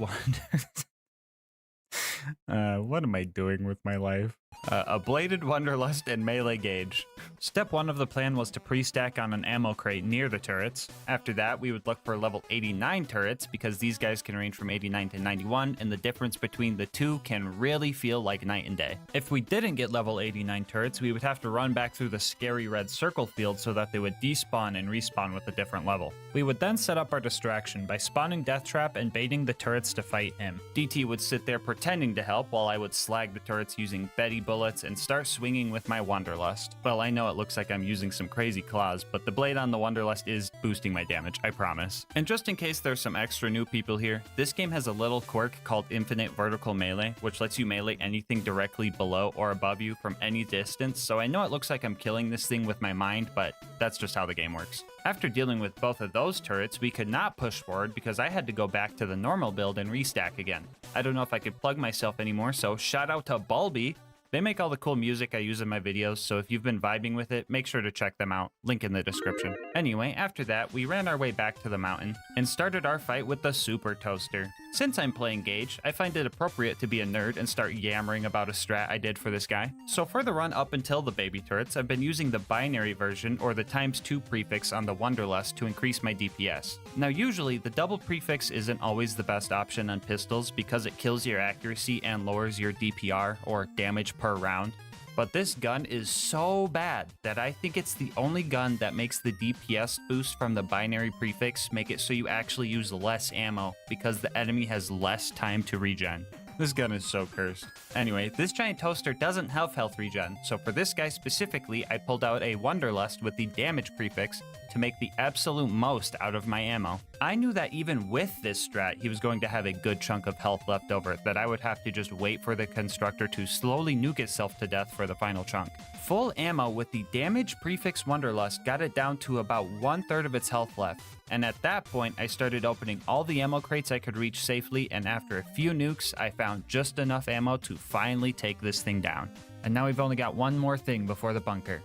what am I doing with my life? A bladed Wanderlust and melee gauge. Step 1 of the plan was to pre-stack on an ammo crate near the turrets. After that, we would look for level 89 turrets because these guys can range from 89 to 91, and the difference between the two can really feel like night and day. If we didn't get level 89 turrets, we would have to run back through the scary red circle field so that they would despawn and respawn with a different level. We would then set up our distraction by spawning Death Trap and baiting the turrets to fight him. DT would sit there pretending to help while I would slag the turrets using Betty bullets and start swinging with my Wanderlust. Well, I know it looks like I'm using some crazy claws, but the blade on the Wanderlust is boosting my damage, I promise. And just in case there's some extra new people here, this game has a little quirk called Infinite Vertical Melee, which lets you melee anything directly below or above you from any distance, so I know it looks like I'm killing this thing with my mind, but that's just how the game works. After dealing with both of those turrets, we could not push forward because I had to go back to the normal build and restack again. I don't know if I could plug myself anymore, so shout out to Bulby. They make all the cool music I use in my videos, so if you've been vibing with it, make sure to check them out. Link in the description. Anyway, after that, we ran our way back to the mountain and started our fight with the Super Toaster. Since I'm playing Gage, I find it appropriate to be a nerd and start yammering about a strat I did for this guy. So for the run up until the baby turrets, I've been using the binary version or the ×2 prefix on the Wanderlust to increase my DPS. Now usually, the double prefix isn't always the best option on pistols because it kills your accuracy and lowers your DPR or damage per round. But this gun is so bad that I think it's the only gun that makes the DPS boost from the binary prefix make it so you actually use less ammo because the enemy has less time to regen. This gun is so cursed. Anyway, this giant toaster doesn't have health regen, so for this guy specifically, I pulled out a Wanderlust with the damage prefix to make the absolute most out of my ammo. I knew that even with this strat, he was going to have a good chunk of health left over, that I would have to just wait for the constructor to slowly nuke itself to death for the final chunk. Full ammo with the damage prefix Wanderlust got it down to about 1/3 of its health left. And at that point, I started opening all the ammo crates I could reach safely, and after a few nukes, I found just enough ammo to finally take this thing down. And now we've only got one more thing before the bunker,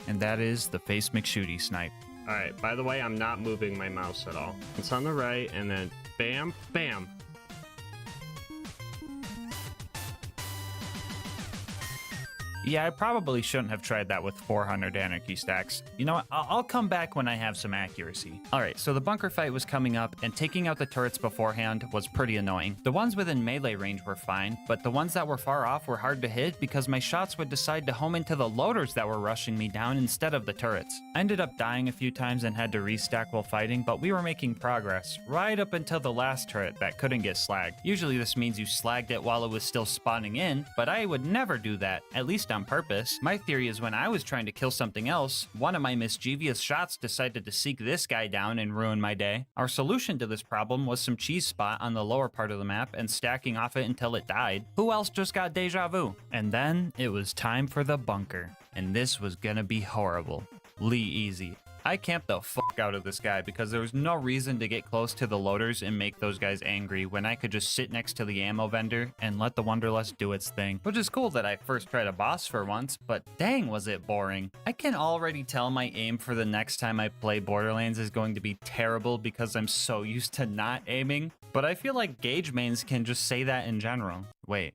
and that is the Face McShooty snipe. Alright, by the way, I'm not moving my mouse at all. It's on the right, and then bam, bam. Yeah, I probably shouldn't have tried that with 400 Anarchy stacks. You know what, I'll come back when I have some accuracy. Alright, so the bunker fight was coming up, and taking out the turrets beforehand was pretty annoying. The ones within melee range were fine, but the ones that were far off were hard to hit because my shots would decide to home into the loaders that were rushing me down instead of the turrets. I ended up dying a few times and had to restack while fighting, but we were making progress, right up until the last turret that couldn't get slagged. Usually this means you slagged it while it was still spawning in, but I would never do that, at least on purpose. My theory is when I was trying to kill something else, one of my mischievous shots decided to seek this guy down and ruin my day. Our solution to this problem was some cheese spot on the lower part of the map and stacking off it until it died. Who else just got deja vu? And then it was time for the bunker, and this was gonna be horrible. Lee easy. I camped the fuck out of this guy because there was no reason to get close to the loaders and make those guys angry when I could just sit next to the ammo vendor and let the Wanderlust do its thing. Which is cool that I first tried a boss for once, but dang was it boring. I can already tell my aim for the next time I play Borderlands is going to be terrible because I'm so used to not aiming, but I feel like Gage mains can just say that in general. Wait,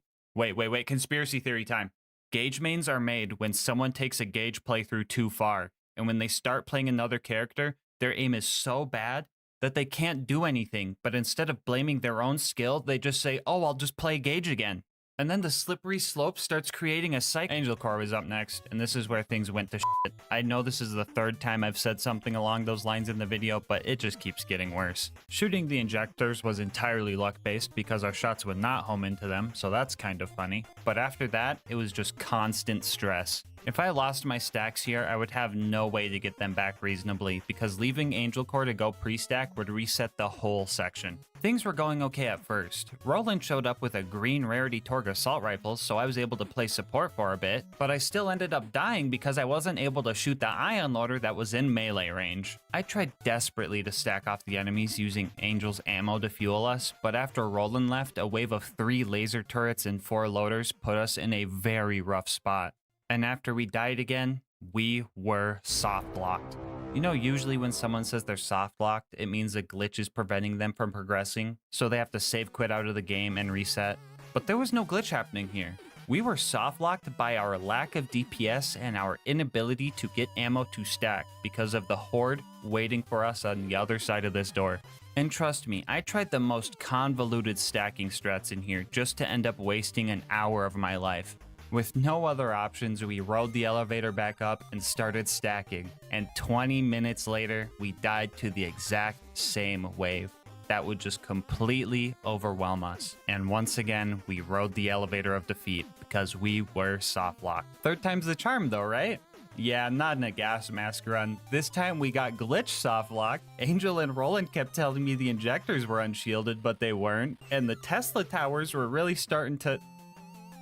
conspiracy theory time. Gage mains are made when someone takes a Gage playthrough too far. And when they start playing another character, their aim is so bad that they can't do anything. But instead of blaming their own skill, they just say, oh, I'll just play Gage again. And then the slippery slope starts creating a cycle. Angel Core was up next, and this is where things went to shit. I know this is the third time I've said something along those lines in the video, but it just keeps getting worse. Shooting the injectors was entirely luck-based because our shots would not home into them, so that's kind of funny. But after that, it was just constant stress. If I lost my stacks here, I would have no way to get them back reasonably because leaving Angel Core to go pre-stack would reset the whole section. Things were going okay at first. Roland showed up with a green rarity Torg assault rifle, so I was able to play support for a bit, but I still ended up dying because I wasn't able to shoot the ion loader that was in melee range. I tried desperately to stack off the enemies using Angel's ammo to fuel us, but after Roland left, a wave of 3 laser turrets and 4 loaders put us in a very rough spot. And after we died again, we were soft locked. You know, usually when someone says they're soft locked, it means a glitch is preventing them from progressing, so they have to save quit out of the game and reset. But there was no glitch happening here. We were soft locked by our lack of DPS and our inability to get ammo to stack because of the horde waiting for us on the other side of this door. And trust me, I tried the most convoluted stacking strats in here just to end up wasting an hour of my life. With no other options, we rode the elevator back up and started stacking, and 20 minutes later, we died to the exact same wave. that would just completely overwhelm us. And once again, we rode the elevator of defeat because we were soft locked. Third time's the charm though, right? Yeah, not in a gas mask run. This time we got glitch soft lock. Angel and Roland kept telling me the injectors were unshielded, but they weren't. And the Tesla towers were really starting to...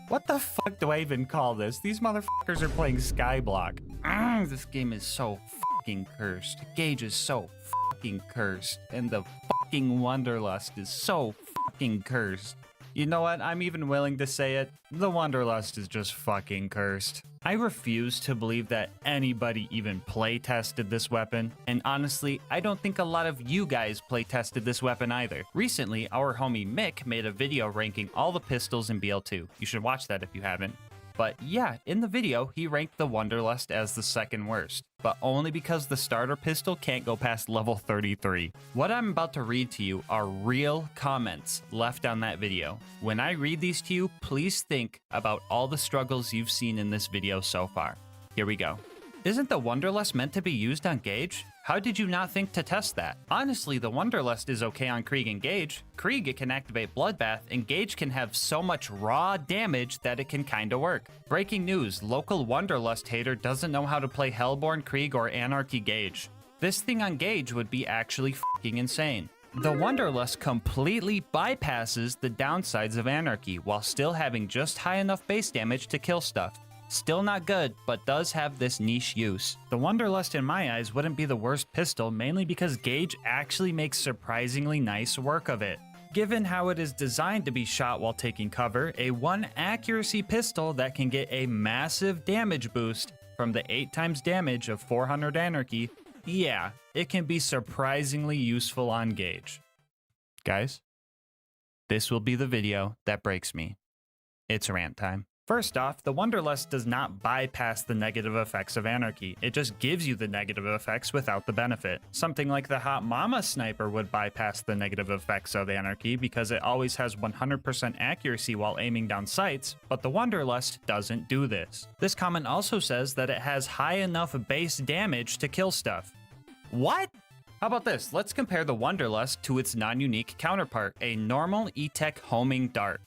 What the fuck do I even call this? These motherfuckers are playing Skyblock. This game is so fucking cursed. Gage is so fucking cursed. And the fucking Wanderlust is so fucking cursed. You know what? I'm even willing to say it. The Wanderlust is just fucking cursed. I refuse to believe that anybody even play tested this weapon. And honestly, I don't think a lot of you guys play tested this weapon either. Recently, our homie Mick made a video ranking all the pistols in BL2. You should watch that if you haven't. But yeah, in the video, he ranked the Wanderlust as the second worst, but only because the starter pistol can't go past level 33. What I'm about to read to you are real comments left on that video. When I read these to you, please think about all the struggles you've seen in this video so far. Here we go. Isn't the Wanderlust meant to be used on Gage? How did you not think to test that? Honestly, the Wanderlust is okay on Krieg and Gage. Krieg, it can activate Bloodbath, and Gage can have so much raw damage that it can kinda work. Breaking news, local Wanderlust hater doesn't know how to play Hellborn Krieg or Anarchy Gage. This thing on Gage would be actually fucking insane. The Wanderlust completely bypasses the downsides of Anarchy while still having just high enough base damage to kill stuff. Still not good, but does have this niche use. The Wanderlust in my eyes wouldn't be the worst pistol, mainly because Gage actually makes surprisingly nice work of it. Given how it is designed to be shot while taking cover, a 1 accuracy pistol that can get a massive damage boost from the 8 times damage of 400 Anarchy, yeah, it can be surprisingly useful on Gage. Guys, this will be the video that breaks me. It's rant time. First off, the Wanderlust does not bypass the negative effects of Anarchy. It just gives you the negative effects without the benefit. Something like the Hot Mama Sniper would bypass the negative effects of Anarchy because it always has 100% accuracy while aiming down sights, but the Wanderlust doesn't do this. This comment also says that it has high enough base damage to kill stuff. What? How about this? Let's compare the Wanderlust to its non-unique counterpart, a normal E-Tech homing dart.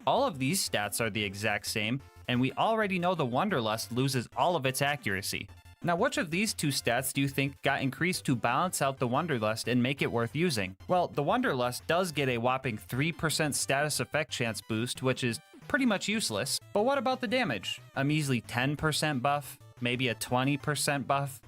All of these stats are the exact same, and we already know the Wanderlust loses all of its accuracy. Now, which of these two stats do you think got increased to balance out the Wanderlust and make it worth using? Well, the Wanderlust does get a whopping 3% status effect chance boost, which is pretty much useless. But what about the damage? A measly 10% buff? Maybe a 20% buff?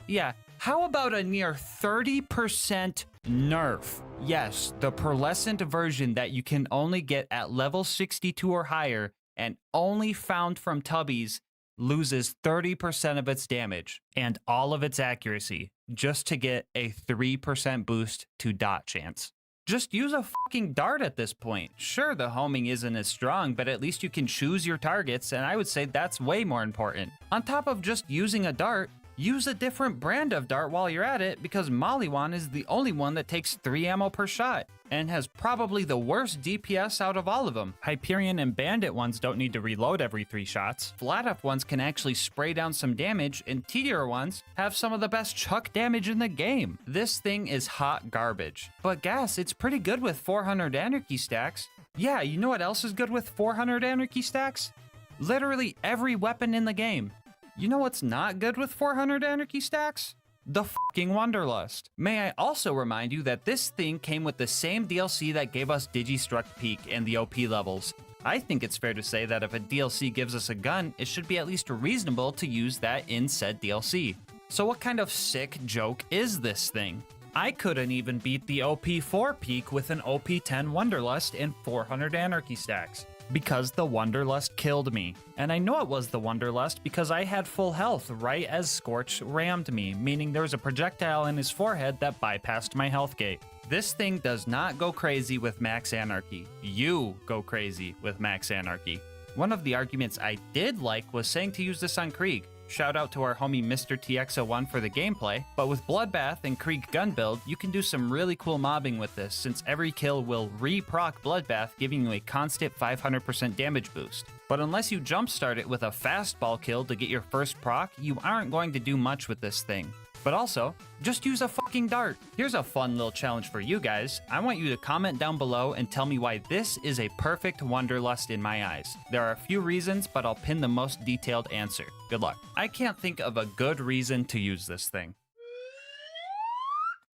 Yeah, how about a near 30% nerf? Yes, the pearlescent version that you can only get at level 62 or higher and only found from Tubbies loses 30% of its damage and all of its accuracy just to get a 3% boost to dot chance. Just use a fucking dart at this point. Sure, the homing isn't as strong, but at least you can choose your targets, and I would say that's way more important. On top of just using a dart, use a different brand of dart while you're at it, because Maliwan is the only one that takes 3 ammo per shot and has probably the worst DPS out of all of them. Hyperion and Bandit ones don't need to reload every 3 shots. Flat up ones can actually spray down some damage, and T-tier ones have some of the best chuck damage in the game. This thing is hot garbage. But Gas, it's pretty good with 400 Anarchy stacks. Yeah, you know what else is good with 400 Anarchy stacks? Literally every weapon in the game. You know what's not good with 400 Anarchy stacks? The fucking Wanderlust. May I also remind you that this thing came with the same DLC that gave us Digistruct Peak and the OP levels. I think it's fair to say that if a DLC gives us a gun, it should be at least reasonable to use that in said DLC. So what kind of sick joke is this thing? I couldn't even beat the OP4 Peak with an OP10 Wanderlust and 400 Anarchy stacks, because the Wanderlust killed me. And I know it was the Wanderlust because I had full health right as Scorch rammed me, meaning there was a projectile in his forehead that bypassed my health gate. This thing does not go crazy with Max Anarchy. You go crazy with Max Anarchy. One of the arguments I did like was saying to use this on Krieg. Shout out to our homie Mr. TX01 for the gameplay, but with Bloodbath and Krieg gun build, you can do some really cool mobbing with this, since every kill will re-proc Bloodbath, giving you a constant 500% damage boost. But unless you jumpstart it with a fastball kill to get your first proc, you aren't going to do much with this thing. But also, just use a fucking dart. Here's a fun little challenge for you guys. I want you to comment down below and tell me why this is a perfect Wonderlust in my eyes. There are a few reasons, but I'll pin the most detailed answer. Good luck. I can't think of a good reason to use this thing.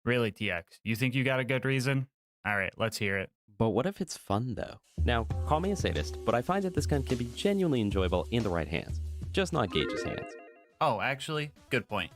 Really, TX? You think you got a good reason? All right, let's hear it. But what if it's fun, though? Now, call me a sadist, but I find that this gun can be genuinely enjoyable in the right hands. Just not Gage's hands. Oh, actually, good point.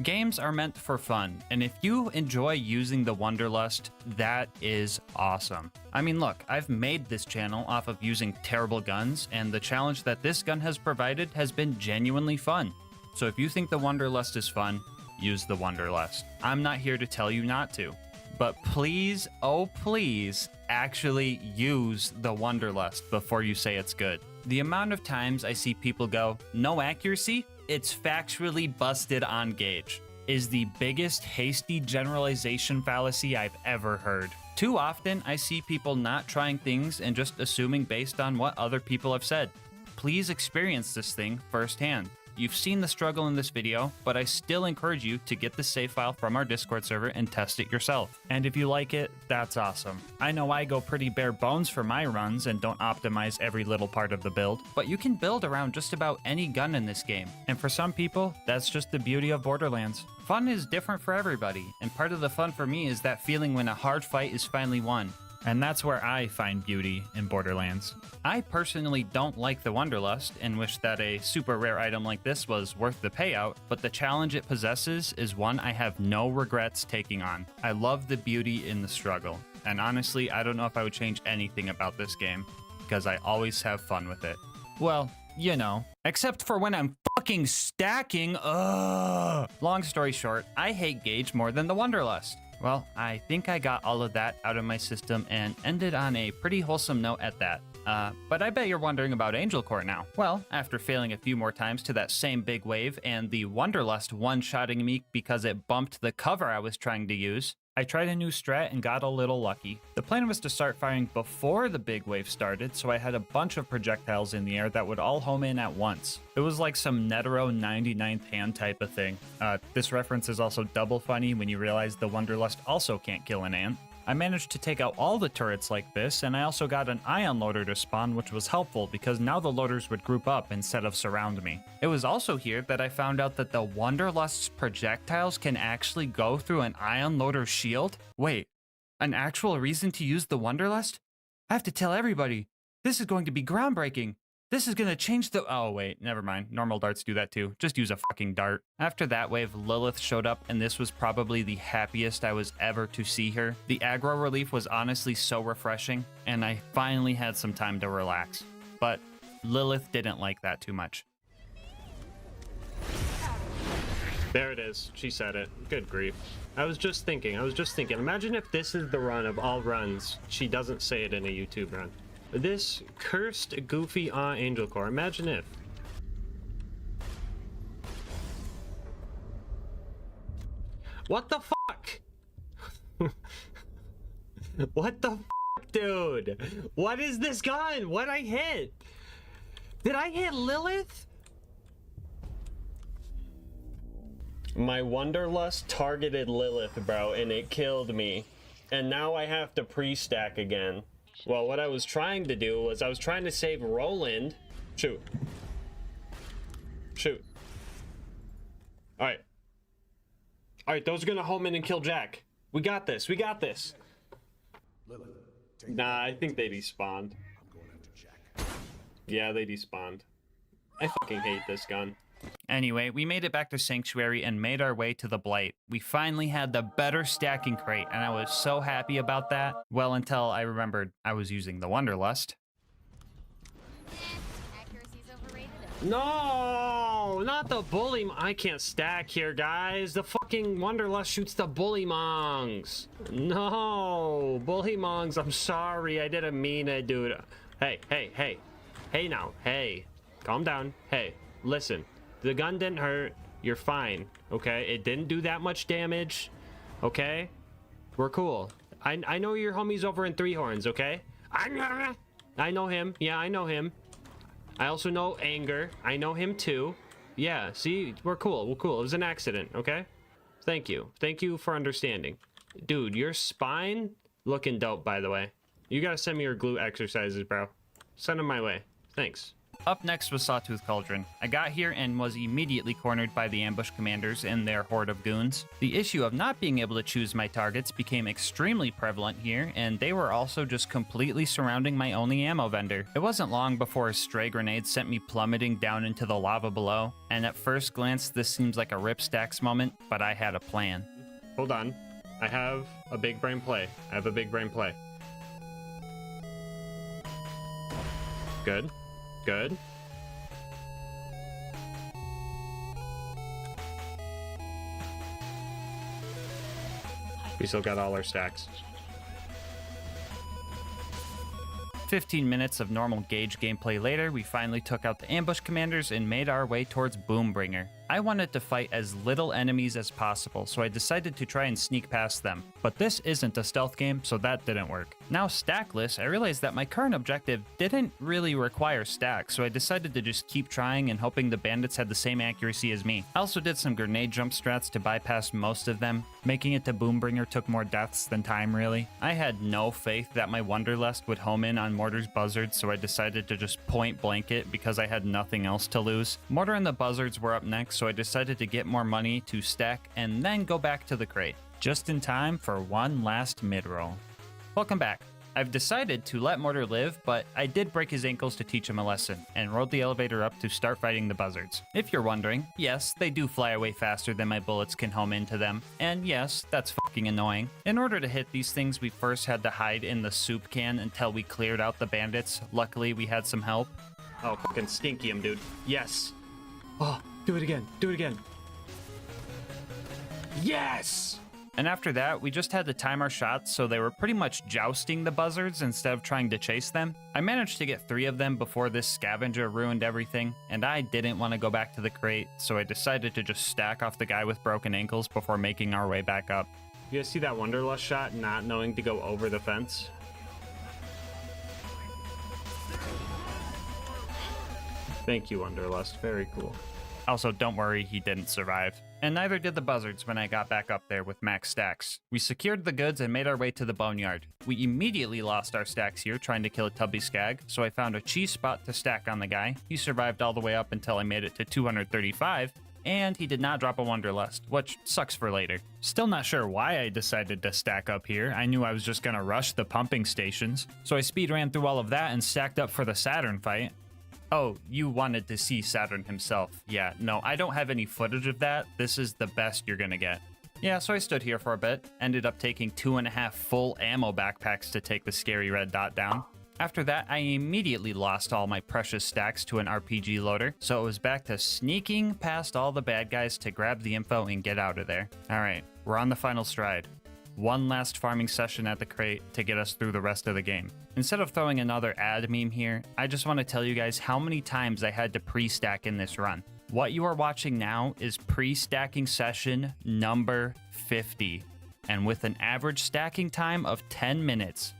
Games are meant for fun, and if you enjoy using the Wonderlust, that is awesome. I mean, look, I've made this channel off of using terrible guns, and the challenge that this gun has provided has been genuinely fun. So if you think the Wonderlust is fun, use the Wonderlust. I'm not here to tell you not to, but please, oh please, actually use the Wonderlust before you say it's good. The amount of times I see people go, no accuracy? It's factually busted on Gage, is the biggest hasty generalization fallacy I've ever heard. Too often, I see people not trying things and just assuming based on what other people have said. Please experience this thing firsthand. You've seen the struggle in this video, but I still encourage you to get the save file from our Discord server and test it yourself. And if you like it, that's awesome. I know I go pretty bare bones for my runs and don't optimize every little part of the build, but you can build around just about any gun in this game. And for some people, that's just the beauty of Borderlands. Fun is different for everybody, and part of the fun for me is that feeling when a hard fight is finally won. And that's where I find beauty in Borderlands. I personally don't like the Wonderlust and wish that a super rare item like this was worth the payout, but the challenge it possesses is one I have no regrets taking on. I love the beauty in the struggle, and honestly, I don't know if I would change anything about this game, because I always have fun with it. Well, you know, except for when I'm fucking stacking, ugh! Long story short, I hate Gage more than the Wonderlust. Well, I think I got all of that out of my system and ended on a pretty wholesome note at that. But I bet you're wondering about Angel Core now. Well, after failing a few more times to that same big wave and the Wonderlust one-shotting me because it bumped the cover I was trying to use, I tried a new strat and got a little lucky. The plan was to start firing before the big wave started, so I had a bunch of projectiles in the air that would all home in at once. It was like some Netero 99th hand type of thing. This reference is also double funny when you realize the Wonderlust also can't kill an ant. I managed to take out all the turrets like this, and I also got an ion loader to spawn, which was helpful because now the loaders would group up instead of surround me. It was also here that I found out that the Wonderlust's projectiles can actually go through an ion loader shield. Wait, an actual reason to use the Wonderlust? I have to tell everybody. This is going to be groundbreaking. This is gonna change the— oh wait, never mind. Normal darts do that too. Just use a fucking dart. After that wave, Lilith showed up, and this was probably the happiest I was ever to see her. The aggro relief was honestly so refreshing, and I finally had some time to relax. But Lilith didn't like that too much. There it is. She said it. Good grief. I was just thinking. Imagine if this is the run of all runs. She doesn't say it in a YouTube run. This cursed, goofy Angel Core. Imagine if. What the fuck? What the fuck, dude? What is this gun? What'd I hit? Did I hit Lilith? My Wonderlust targeted Lilith, bro, and it killed me. And now I have to pre-stack again. Well, what I was trying to do was I was trying to save Roland. Shoot. Shoot. Alright. Alright, those are gonna home in and kill Jack. We got this. We got this. Nah, I think they despawned. Yeah, they despawned. I fucking hate this gun. Anyway, we made it back to Sanctuary and made our way to the Blight. We finally had the better stacking crate, and I was so happy about that. Well, until I remembered I was using the Wonderlust. No, not the bully. I can't stack here, guys. The fucking Wonderlust shoots the bully mongs. No, bully mongs. I'm sorry. I didn't mean it, dude. Hey, hey, hey. Hey now. Hey. Calm down. Hey, listen. The gun didn't hurt. You're fine, okay? It didn't do that much damage, okay? We're cool. I know your homie's over in Three Horns, okay? I know him. Yeah, I know him. I also know Anger. I know him too. Yeah, see? We're cool. We're cool. It was an accident, okay? Thank you. Thank you for understanding. Dude, your spine looking dope, by the way. You gotta send me your glute exercises, bro. Send them my way. Thanks. Up next was Sawtooth Cauldron. I got here and was immediately cornered by the ambush commanders and their horde of goons. The issue of not being able to choose my targets became extremely prevalent here, and they were also just completely surrounding my only ammo vendor. It wasn't long before a stray grenade sent me plummeting down into the lava below, and at first glance this seems like a Rip Stacks moment, but I had a plan. Hold on. I have a big brain play. Good. Good. We still got all our stacks. 15 minutes of normal gauge gameplay later, we finally took out the ambush commanders and made our way towards Boombringer. I wanted to fight as little enemies as possible, so I decided to try and sneak past them. But this isn't a stealth game, so that didn't work. Now stackless, I realized that my current objective didn't really require stacks, so I decided to just keep trying and hoping the bandits had the same accuracy as me. I also did some grenade jump strats to bypass most of them. Making it to Boombringer took more deaths than time, really. I had no faith that my Wonderlust would home in on Mortar's buzzards, so I decided to just point blank it because I had nothing else to lose. Mortar and the buzzards were up next, so I decided to get more money to stack and then go back to the crate. Just in time for one last mid-roll. Welcome back. I've decided to let Mortar live, but I did break his ankles to teach him a lesson, and rode the elevator up to start fighting the buzzards. If you're wondering, yes, they do fly away faster than my bullets can home into them, and yes, that's fucking annoying. In order to hit these things, we first had to hide in the soup can until we cleared out the bandits. Luckily, we had some help. Oh, fucking stinky him, dude. Yes! Oh, do it again. Do it again. Yes! And after that, we just had to time our shots so they were pretty much jousting the buzzards instead of trying to chase them. I managed to get 3 of them before this scavenger ruined everything, and I didn't want to go back to the crate, so I decided to just stack off the guy with broken ankles before making our way back up. You guys see that Wonderlust shot not knowing to go over the fence? Thank you, Wonderlust. Very cool. Also, don't worry, he didn't survive. And neither did the buzzards when I got back up there with max stacks. We secured the goods and made our way to the boneyard. We immediately lost our stacks here trying to kill a tubby skag, so I found a cheese spot to stack on the guy. He survived all the way up until I made it to 235, and he did not drop a Wonderlust, which sucks for later. Still not sure why I decided to stack up here. I knew I was just gonna rush the pumping stations, so I speed ran through all of that and stacked up for the Saturn fight. Oh, you wanted to see Saturn himself. Yeah, no, I don't have any footage of that. This is the best you're gonna get. Yeah, so I stood here for a bit, ended up taking 2.5 full ammo backpacks to take the scary red dot down. After that, I immediately lost all my precious stacks to an RPG loader, so it was back to sneaking past all the bad guys to grab the info and get out of there. Alright, we're on the final stride. One last farming session at the crate to get us through the rest of the game. Instead of throwing another ad meme here, I just want to tell you guys how many times I had to pre-stack in this run. What you are watching now is pre-stacking session number 50. And with an average stacking time of 10 minutes,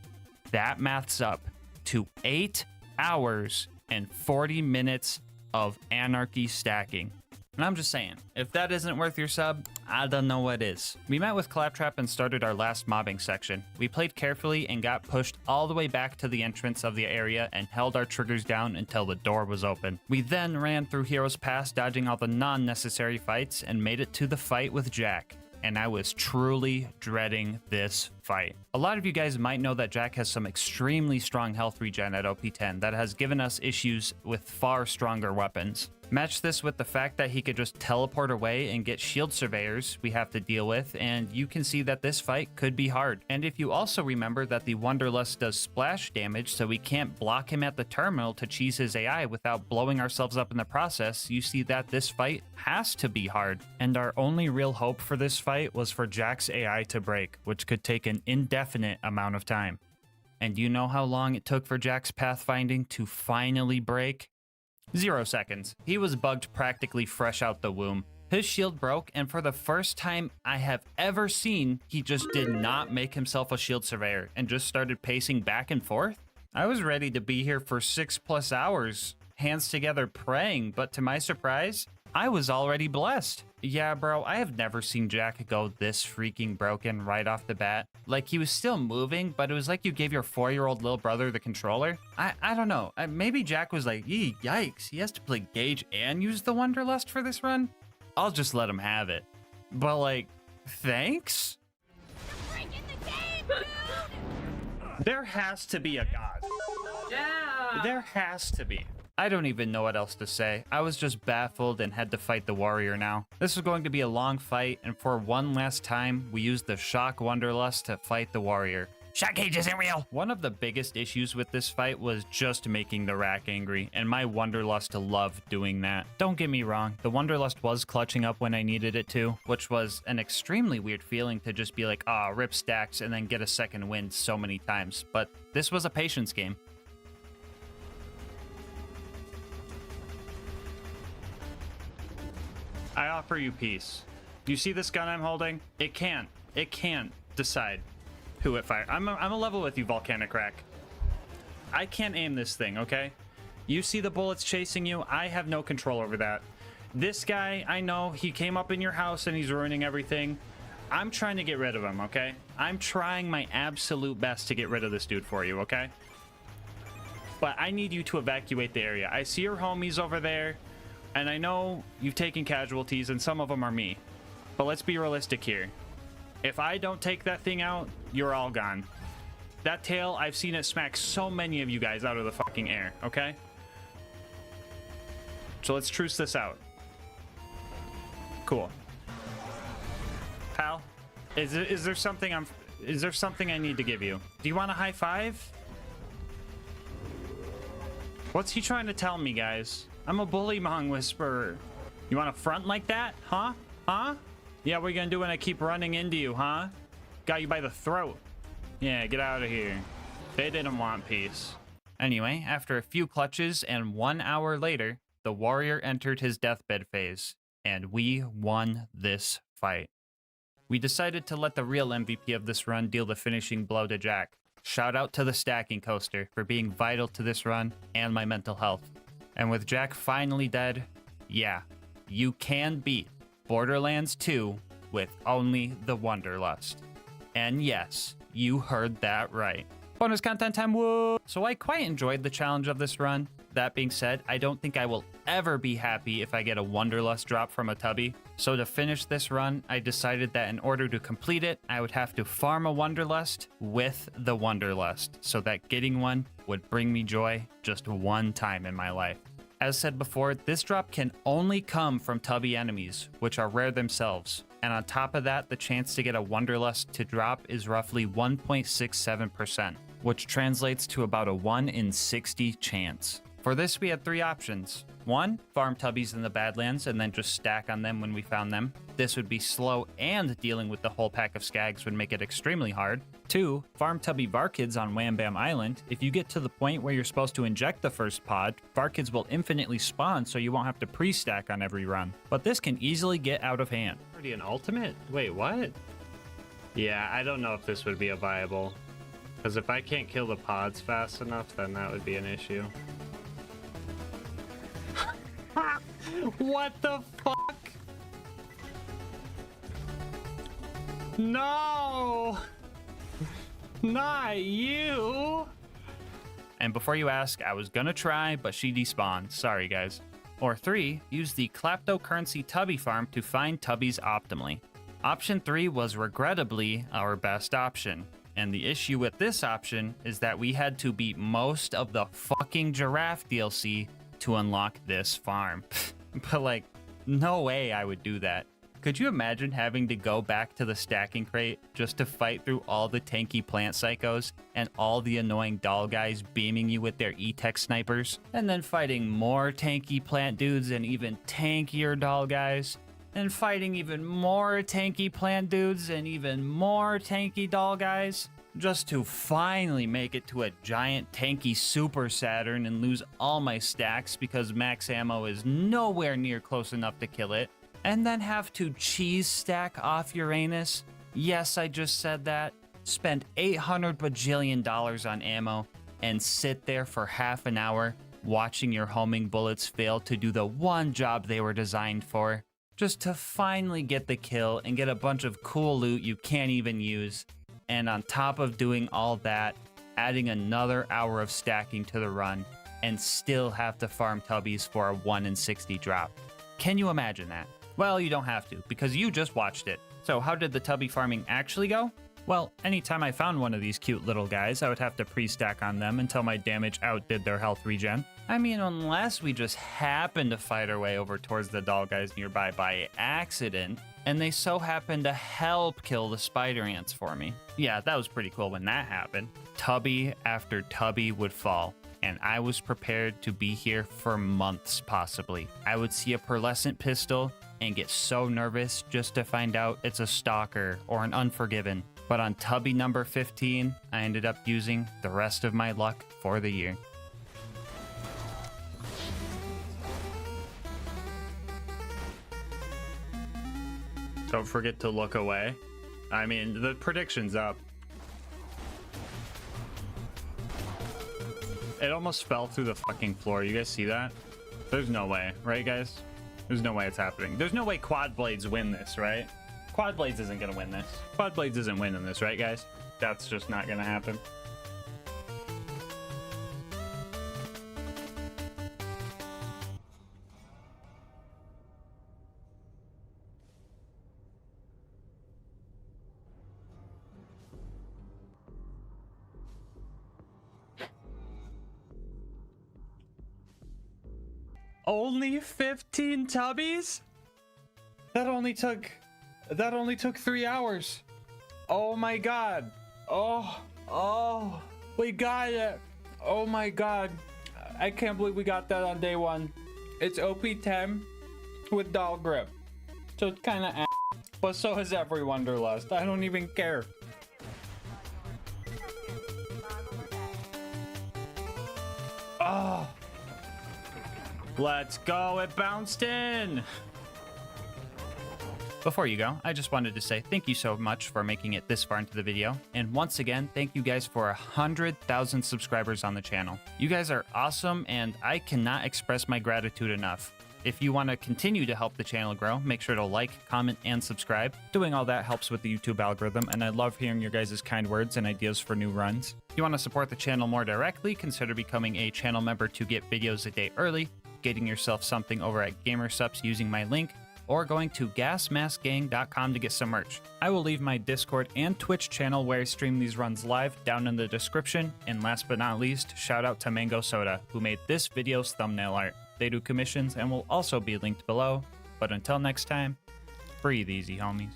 that maths up to 8 hours and 40 minutes of anarchy stacking. And I'm just saying, if that isn't worth your sub, I don't know what is. We met with Claptrap and started our last mobbing section. We played carefully and got pushed all the way back to the entrance of the area and held our triggers down until the door was open. We then ran through Heroes Pass, dodging all the non-necessary fights, and made it to the fight with Jack. And I was truly dreading this fight. A lot of you guys might know that Jack has some extremely strong health regen at OP10 that has given us issues with far stronger weapons. Match this with the fact that he could just teleport away and get shield surveyors we have to deal with, and you can see that this fight could be hard. And if you also remember that the Wonderlust does splash damage, so we can't block him at the terminal to cheese his AI without blowing ourselves up in the process, you see that this fight has to be hard. And our only real hope for this fight was for Jack's AI to break, which could take an indefinite amount of time. And you know how long it took for Jack's pathfinding to finally break? 0 seconds. He was bugged practically fresh out the womb. His shield broke, and for the first time I have ever seen, he just did not make himself a shield surveyor and just started pacing back and forth. I was ready to be here for 6+ hours, hands together praying, but to my surprise, I was already blessed. Yeah, bro, I have never seen Jack go this freaking broken right off the bat. Like, he was still moving, but it was like you gave your 4-year-old little brother the controller. I don't know. Maybe Jack was like, yikes, he has to play Gage and use the Wanderlust for this run? I'll just let him have it. But, like, thanks? There has to be a god. Yeah. There has to be. I don't even know what else to say. I was just baffled and had to fight the warrior now. This was going to be a long fight, and for one last time, we used the Shock Wanderlust to fight the warrior. Shock Gage isn't real! One of the biggest issues with this fight was just making the Rack angry, and my Wanderlust loved doing that. Don't get me wrong, the Wanderlust was clutching up when I needed it to, which was an extremely weird feeling to just be like, rip stacks and then get a second win so many times, but this was a patience game. I offer you peace. Do you see this gun I'm holding? It can't decide who it fires. I'm a level with you, Volcanic Rack. I can't aim this thing, okay? You see the bullets chasing you? I have no control over that. This guy, I know, he came up in your house and he's ruining everything. I'm trying to get rid of him, okay? I'm trying my absolute best to get rid of this dude for you, okay? But I need you to evacuate the area. I see your homies over there. And I know you've taken casualties, and some of them are me. But let's be realistic here. If I don't take that thing out, you're all gone. That tail, I've seen it smack so many of you guys out of the fucking air, okay? So let's truce this out. Cool. Pal, is there something I need to give you? Do you want a high five? What's he trying to tell me, guys? I'm a bullymong whisperer. You want to front like that? Huh? Huh? Yeah, what are you gonna do when I keep running into you, huh? Got you by the throat. Yeah, get out of here. They didn't want peace. Anyway, after a few clutches and 1 hour later, the warrior entered his deathbed phase, and we won this fight. We decided to let the real MVP of this run deal the finishing blow to Jack. Shout out to the stacking coaster for being vital to this run and my mental health. And with Jack finally dead, yeah, you can beat Borderlands 2 with only the Wanderlust. And yes, you heard that right. Bonus content time, woo! So I quite enjoyed the challenge of this run. That being said, I don't think I will ever be happy if I get a Wanderlust drop from a Tubby. So to finish this run, I decided that in order to complete it, I would have to farm a Wanderlust with the Wanderlust, so that getting one would bring me joy just one time in my life. As said before, this drop can only come from Tubby enemies, which are rare themselves. And on top of that, the chance to get a Wanderlust to drop is roughly 1.67%, which translates to about a 1 in 60 chance. For this, we had 3 options. 1, farm Tubbies in the Badlands and then just stack on them when we found them. This would be slow, and dealing with the whole pack of Skags would make it extremely hard. 2, farm Tubby Varkids on Wham Bam Island. If you get to the point where you're supposed to inject the first pod, Varkids will infinitely spawn, so you won't have to pre-stack on every run. But this can easily get out of hand. Already an ultimate? Wait, what? Yeah, I don't know if this would be a viable. Because if I can't kill the pods fast enough, then that would be an issue. What the fuck? No! Not you! And before you ask, I was gonna try, but she despawned. Sorry, guys. Or 3, use the Kleptocurrency Tubby farm to find Tubbies optimally. Option 3 was regrettably our best option. And the issue with this option is that we had to beat most of the fucking giraffe DLC to unlock this farm. But like, no way I would do that. Could you imagine having to go back to the stacking crate just to fight through all the tanky plant psychos and all the annoying doll guys beaming you with their E-Tech snipers? And then fighting more tanky plant dudes and even tankier doll guys? And fighting even more tanky plant dudes and even more tanky doll guys? Just to finally make it to a giant tanky Super Saturn and lose all my stacks because max ammo is nowhere near close enough to kill it. And then have to cheese stack off Uranus? Yes, I just said that. Spend $800 bajillion on ammo and sit there for half an hour watching your homing bullets fail to do the one job they were designed for, just to finally get the kill and get a bunch of cool loot you can't even use, and on top of doing all that, adding another hour of stacking to the run, and still have to farm tubbies for a 1 in 60 drop. Can you imagine that? Well, you don't have to, because you just watched it. So how did the tubby farming actually go? Well, anytime I found one of these cute little guys, I would have to pre-stack on them until my damage outdid their health regen. I mean, unless we just happened to fight our way over towards the doll guys nearby by accident, and they so happened to help kill the spider ants for me. Yeah, that was pretty cool when that happened. Tubby after tubby would fall, and I was prepared to be here for months possibly. I would see a pearlescent pistol and get so nervous just to find out it's a stalker or an unforgiven. But on tubby number 15, I ended up using the rest of my luck for the year. Don't forget to look away. I mean, the prediction's up. It almost fell through the fucking floor. You guys see that? There's no way, right, guys? There's no way it's happening. There's no way Quad Blades win this, right? Quad Blades isn't gonna win this. Quad Blades isn't winning this, right, guys? That's just not gonna happen. Only 15 tubbies? That only took 3 hours. Oh my god. Oh, we got it. Oh my god. I can't believe we got that on day 1. It's OP10 with doll grip. So it's kind of ass, but so is every Wonderlust. I don't even care. Oh. Let's go, it bounced in! Before you go, I just wanted to say thank you so much for making it this far into the video. And once again, thank you guys for 100,000 subscribers on the channel. You guys are awesome, and I cannot express my gratitude enough. If you want to continue to help the channel grow, make sure to like, comment, and subscribe. Doing all that helps with the YouTube algorithm, and I love hearing your guys' kind words and ideas for new runs. If you want to support the channel more directly, consider becoming a channel member to get videos a day early, getting yourself something over at GamerSupps using my link, or going to GASMASK'S.com to get some merch. I will leave my Discord and Twitch channel where I stream these runs live down in the description. And last but not least, shout out to Mango Soda, who made this video's thumbnail art. They do commissions and will also be linked below. But until next time, breathe easy, homies.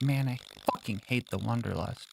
Man, I fucking hate the Wonderlust.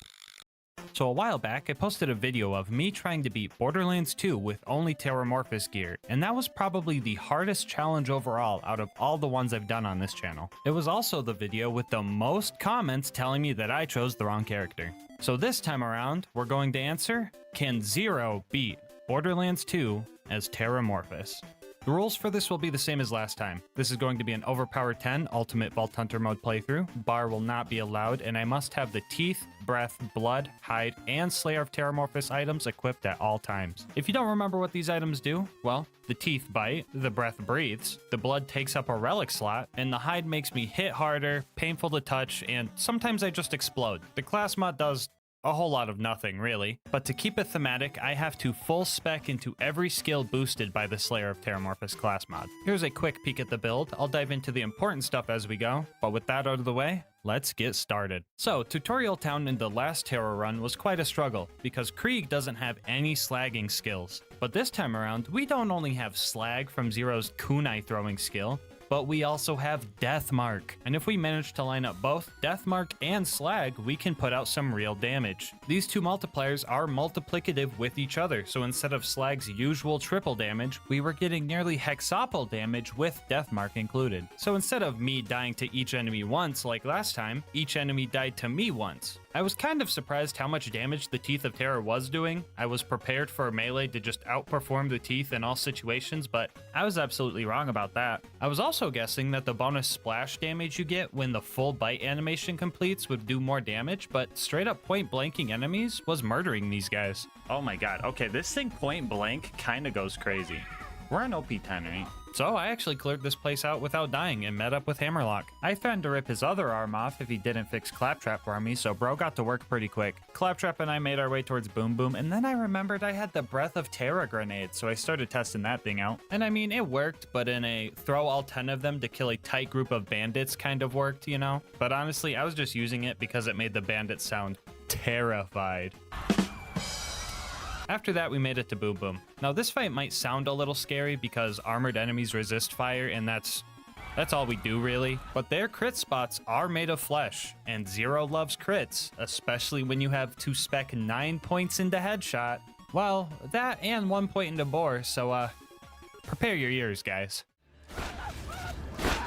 So a while back, I posted a video of me trying to beat Borderlands 2 with only Terramorphous gear, and that was probably the hardest challenge overall out of all the ones I've done on this channel. It was also the video with the most comments telling me that I chose the wrong character. So this time around, we're going to answer, can Zero beat Borderlands 2 as Terramorphous? The rules for this will be the same as last time. This is going to be an Overpower 10 Ultimate Vault Hunter mode playthrough. Bar will not be allowed, and I must have the Teeth, Breath, Blood, Hide, and Slayer of Terramorphous items equipped at all times. If you don't remember what these items do, well, the Teeth bite, the Breath breathes, the Blood takes up a relic slot, and the Hide makes me hit harder, painful to touch, and sometimes I just explode. The class mod does a whole lot of nothing, really. But to keep it thematic, I have to full spec into every skill boosted by the Slayer of Terramorphous class mod. Here's a quick peek at the build. I'll dive into the important stuff as we go, but with that out of the way, let's get started. So, Tutorial Town in the last Terra run was quite a struggle, because Krieg doesn't have any slagging skills. But this time around, we don't only have slag from Zero's kunai throwing skill, but we also have Deathmark. And if we manage to line up both Deathmark and Slag, we can put out some real damage. These two multipliers are multiplicative with each other, so instead of Slag's usual triple damage, we were getting nearly hexaple damage with Deathmark included. So instead of me dying to each enemy once like last time, each enemy died to me once. I was kind of surprised how much damage the Teeth of Terror was doing. I was prepared for a melee to just outperform the Teeth in all situations, but I was absolutely wrong about that. I was also guessing that the bonus splash damage you get when the full bite animation completes would do more damage, but straight up point blanking enemies was murdering these guys. Oh my god, okay, this thing point blank kinda goes crazy. We're on OP 10, right? So I actually cleared this place out without dying and met up with Hammerlock. I threatened to rip his other arm off if he didn't fix Claptrap for me, so bro got to work pretty quick. Claptrap and I made our way towards Boom Boom, and then I remembered I had the Breath of Terra grenade, so I started testing that thing out. And I mean, it worked, but in a throw all 10 of them to kill a tight group of bandits kind of worked, you know? But honestly, I was just using it because it made the bandits sound terrified. After that, we made it to Boom Boom. Now, this fight might sound a little scary because armored enemies resist fire, and that's all we do, really. But their crit spots are made of flesh, and Zero loves crits, especially when you have to spec 9 points into headshot. Well, that and 1 point into bore, so, prepare your ears, guys.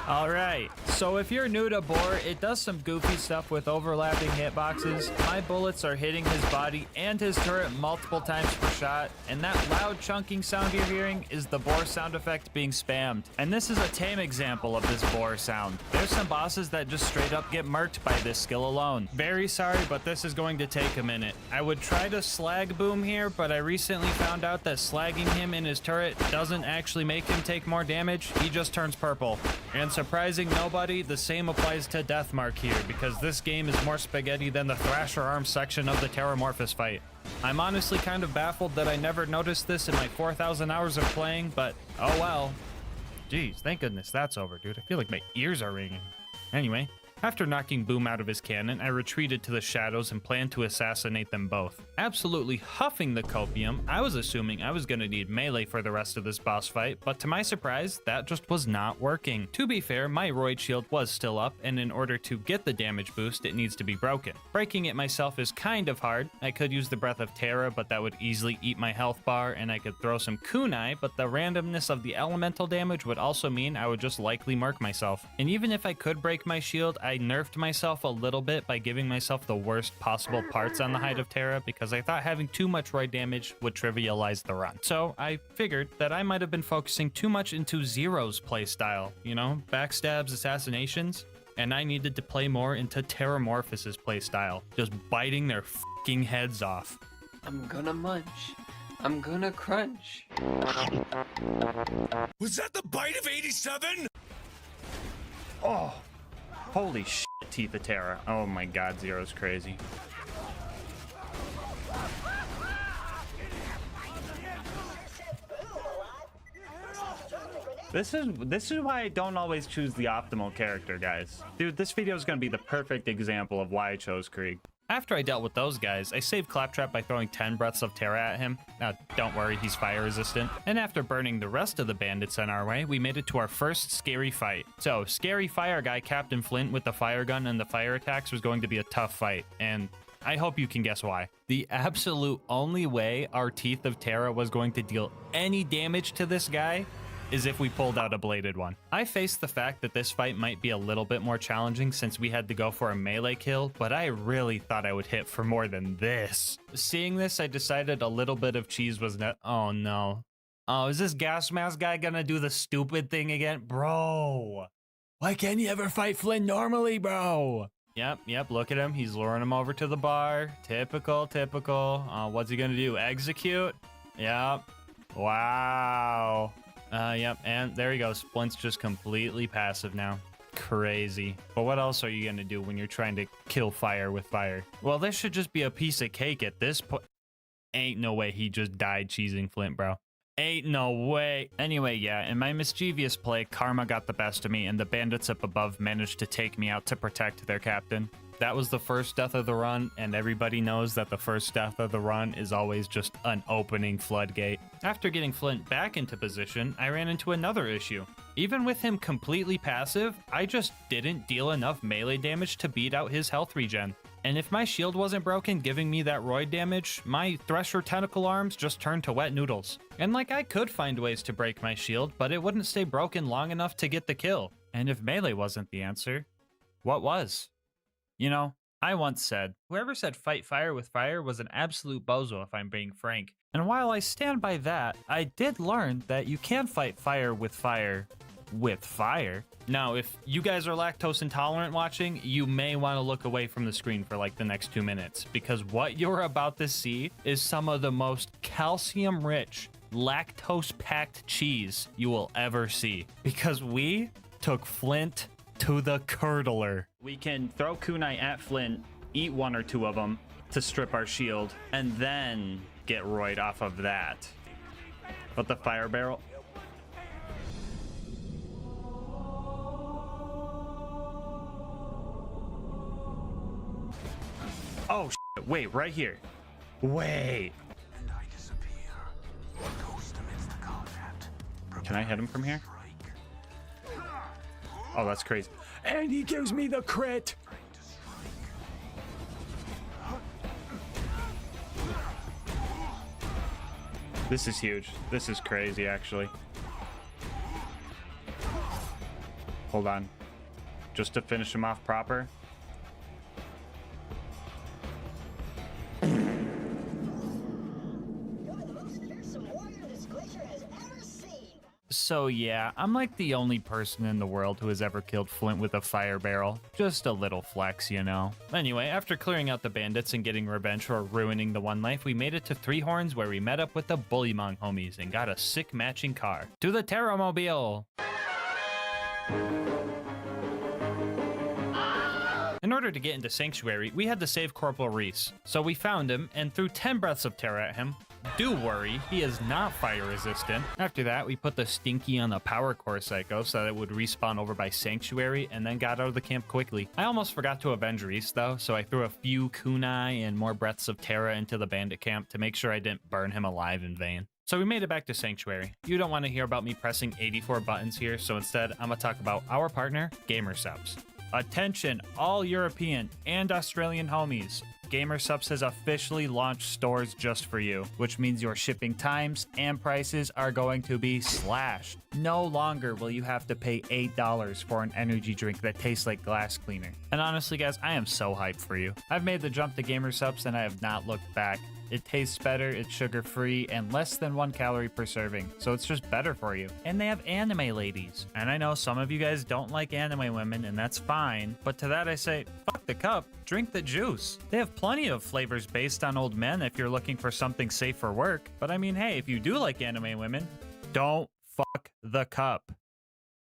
Alright, so if you're new to Boar, it does some goofy stuff with overlapping hitboxes. My bullets are hitting his body and his turret multiple times per shot, and that loud chunking sound you're hearing is the Boar sound effect being spammed. And this is a tame example of this Boar sound. There's some bosses that just straight up get murked by this skill alone. Very sorry, but this is going to take a minute. I would try to slag Boom here, but I recently found out that slagging him in his turret doesn't actually make him take more damage, he just turns purple. And surprising nobody, the same applies to Deathmark here, because this game is more spaghetti than the Thrasher Arm section of the Terramorphous fight. I'm honestly kind of baffled that I never noticed this in my 4,000 hours of playing, but oh well. Jeez, thank goodness that's over, dude. I feel like my ears are ringing. Anyway, after knocking Boom out of his cannon, I retreated to the shadows and planned to assassinate them both. Absolutely huffing the copium, I was assuming I was going to need melee for the rest of this boss fight, but to my surprise, that just was not working. To be fair, my Roid Shield was still up, and in order to get the damage boost, it needs to be broken. Breaking it myself is kind of hard. I could use the Breath of Terra, but that would easily eat my health bar, and I could throw some kunai, but the randomness of the elemental damage would also mean I would just likely mark myself. And even if I could break my shield, I nerfed myself a little bit by giving myself the worst possible parts on the Hide of Terra because I thought having too much Roid damage would trivialize the run. So I figured that I might have been focusing too much into Zero's playstyle, you know, backstabs, assassinations, and I needed to play more into Terramorphous' playstyle, just biting their fucking heads off. I'm gonna munch. I'm gonna crunch. Was that the bite of 87? Oh. Holy shit, Teeth of Terra. Oh my god, Zero's crazy. This is why I don't always choose the optimal character, guys. Dude, this video is going to be the perfect example of why I chose Krieg. After I dealt with those guys, I saved Claptrap by throwing 10 breaths of Terra at him. Now, don't worry, he's fire resistant. And after burning the rest of the bandits on our way, we made it to our first scary fight. So, scary fire guy Captain Flint with the fire gun and the fire attacks was going to be a tough fight, and I hope you can guess why. The absolute only way our Teeth of Terra was going to deal any damage to this guy is if we pulled out a bladed one. I faced the fact that this fight might be a little bit more challenging since we had to go for a melee kill, but I really thought I would hit for more than this. Seeing this, I decided a little bit of cheese was oh no. Oh, is this GASMASK guy gonna do the stupid thing again? Bro, why can't you ever fight Flynn normally, bro? Yep, look at him. He's luring him over to the bar. Typical. What's he gonna do? Execute? Yep. Wow. Yep, and there he goes. Flint's just completely passive now. Crazy. But what else are you gonna do when you're trying to kill fire with fire? Well, this should just be a piece of cake at this point. Ain't no way he just died cheesing Flint, bro. Ain't no way. Anyway, yeah, in my mischievous play, karma got the best of me, and the bandits up above managed to take me out to protect their captain. That was the first death of the run, and everybody knows that the first death of the run is always just an opening floodgate. After getting Flint back into position, I ran into another issue. Even with him completely passive, I just didn't deal enough melee damage to beat out his health regen. And if my shield wasn't broken giving me that roid damage, my Thresher tentacle arms just turned to wet noodles. And like, I could find ways to break my shield, but it wouldn't stay broken long enough to get the kill. And if melee wasn't the answer, what was? You know, I once said, whoever said fight fire with fire was an absolute bozo if I'm being frank. And while I stand by that, I did learn that you can fight fire with fire. Now, if you guys are lactose intolerant watching, you may want to look away from the screen for like the next 2 minutes, because what you're about to see is some of the most calcium-rich, lactose-packed cheese you will ever see. Because we took Flint to the curdler. We can throw kunai at Flint, eat 1 or 2 of them to strip our shield, and then get roid off of that. But the fire barrel... Oh, shit. Wait, right here. Wait. Can I hit him from here? Oh, that's crazy. And he gives me the crit. This is huge. This is crazy, actually. Hold on. Just to finish him off proper. So yeah, I'm like the only person in the world who has ever killed Flint with a fire barrel. Just a little flex, you know. Anyway, after clearing out the bandits and getting revenge for ruining the one life, we made it to Three Horns where we met up with the Bullymong homies and got a sick matching car. To the Terramobile! In order to get into Sanctuary, we had to save Corporal Reese. So we found him and threw 10 breaths of terror at him. Do worry, he is not fire resistant. After that, we put the Stinky on the Power Core Psycho so that it would respawn over by Sanctuary and then got out of the camp quickly. I almost forgot to avenge Reese though, so I threw a few kunai and more breaths of terror into the bandit camp to make sure I didn't burn him alive in vain. So we made it back to Sanctuary. You don't want to hear about me pressing 84 buttons here, so instead I'm gonna talk about our partner, GASMASK'S. Attention, all European and Australian homies. GASMASK'S has officially launched stores just for you, which means your shipping times and prices are going to be slashed. No longer will you have to pay $8 for an energy drink that tastes like glass cleaner. And honestly guys, I am so hyped for you. I've made the jump to GASMASK'S and I have not looked back. It tastes better, it's sugar-free, and less than 1 calorie per serving, so it's just better for you. And they have anime ladies. And I know some of you guys don't like anime women, and that's fine, but to that I say, fuck the cup, drink the juice. They have plenty of flavors based on old men if you're looking for something safe for work. But I mean, hey, if you do like anime women, don't fuck the cup.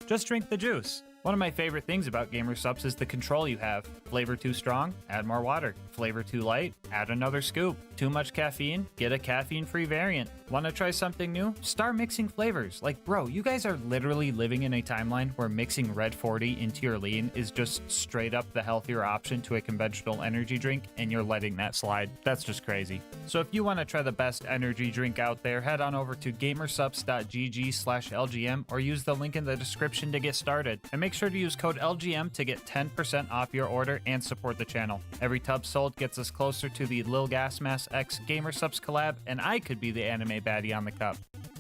Just drink the juice. One of my favorite things about GASMASK'S is the control you have. Flavor too strong? Add more water. Flavor too light? Add another scoop. Too much caffeine? Get a caffeine-free variant. Want to try something new? Start mixing flavors. Like, bro, you guys are literally living in a timeline where mixing Red 40 into your lean is just straight up the healthier option to a conventional energy drink, and you're letting that slide. That's just crazy. So if you want to try the best energy drink out there, head on over to gamersubs.gg/LGM or use the link in the description to get started. And make sure to use code LGM to get 10% off your order and support the channel. Every tub sold gets us closer to the LilGasmask X GASMASK'S collab, and I could be the anime baddie on the cup.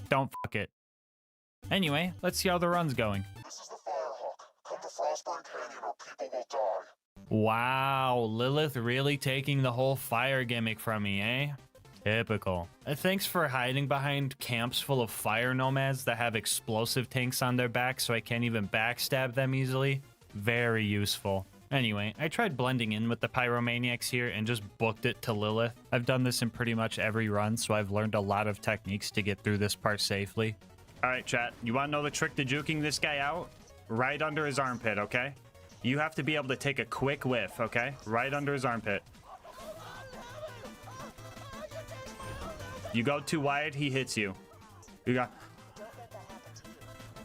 Don't fuck it. Anyway, let's see how the run's going. This is the Firehawk. Come to Frostburn Canyon or people will die. Wow, Lilith really taking the whole fire gimmick from me, eh? Typical. Thanks for hiding behind camps full of fire nomads that have explosive tanks on their backs so I can't even backstab them easily. Very useful. Anyway, I tried blending in with the pyromaniacs here and just booked it to Lilith. I've done this in pretty much every run, so I've learned a lot of techniques to get through this part safely. Alright chat, you want to know the trick to juking this guy out? Right under his armpit, okay? You have to be able to take a quick whiff, okay? Right under his armpit. You go too wide, he hits you. That's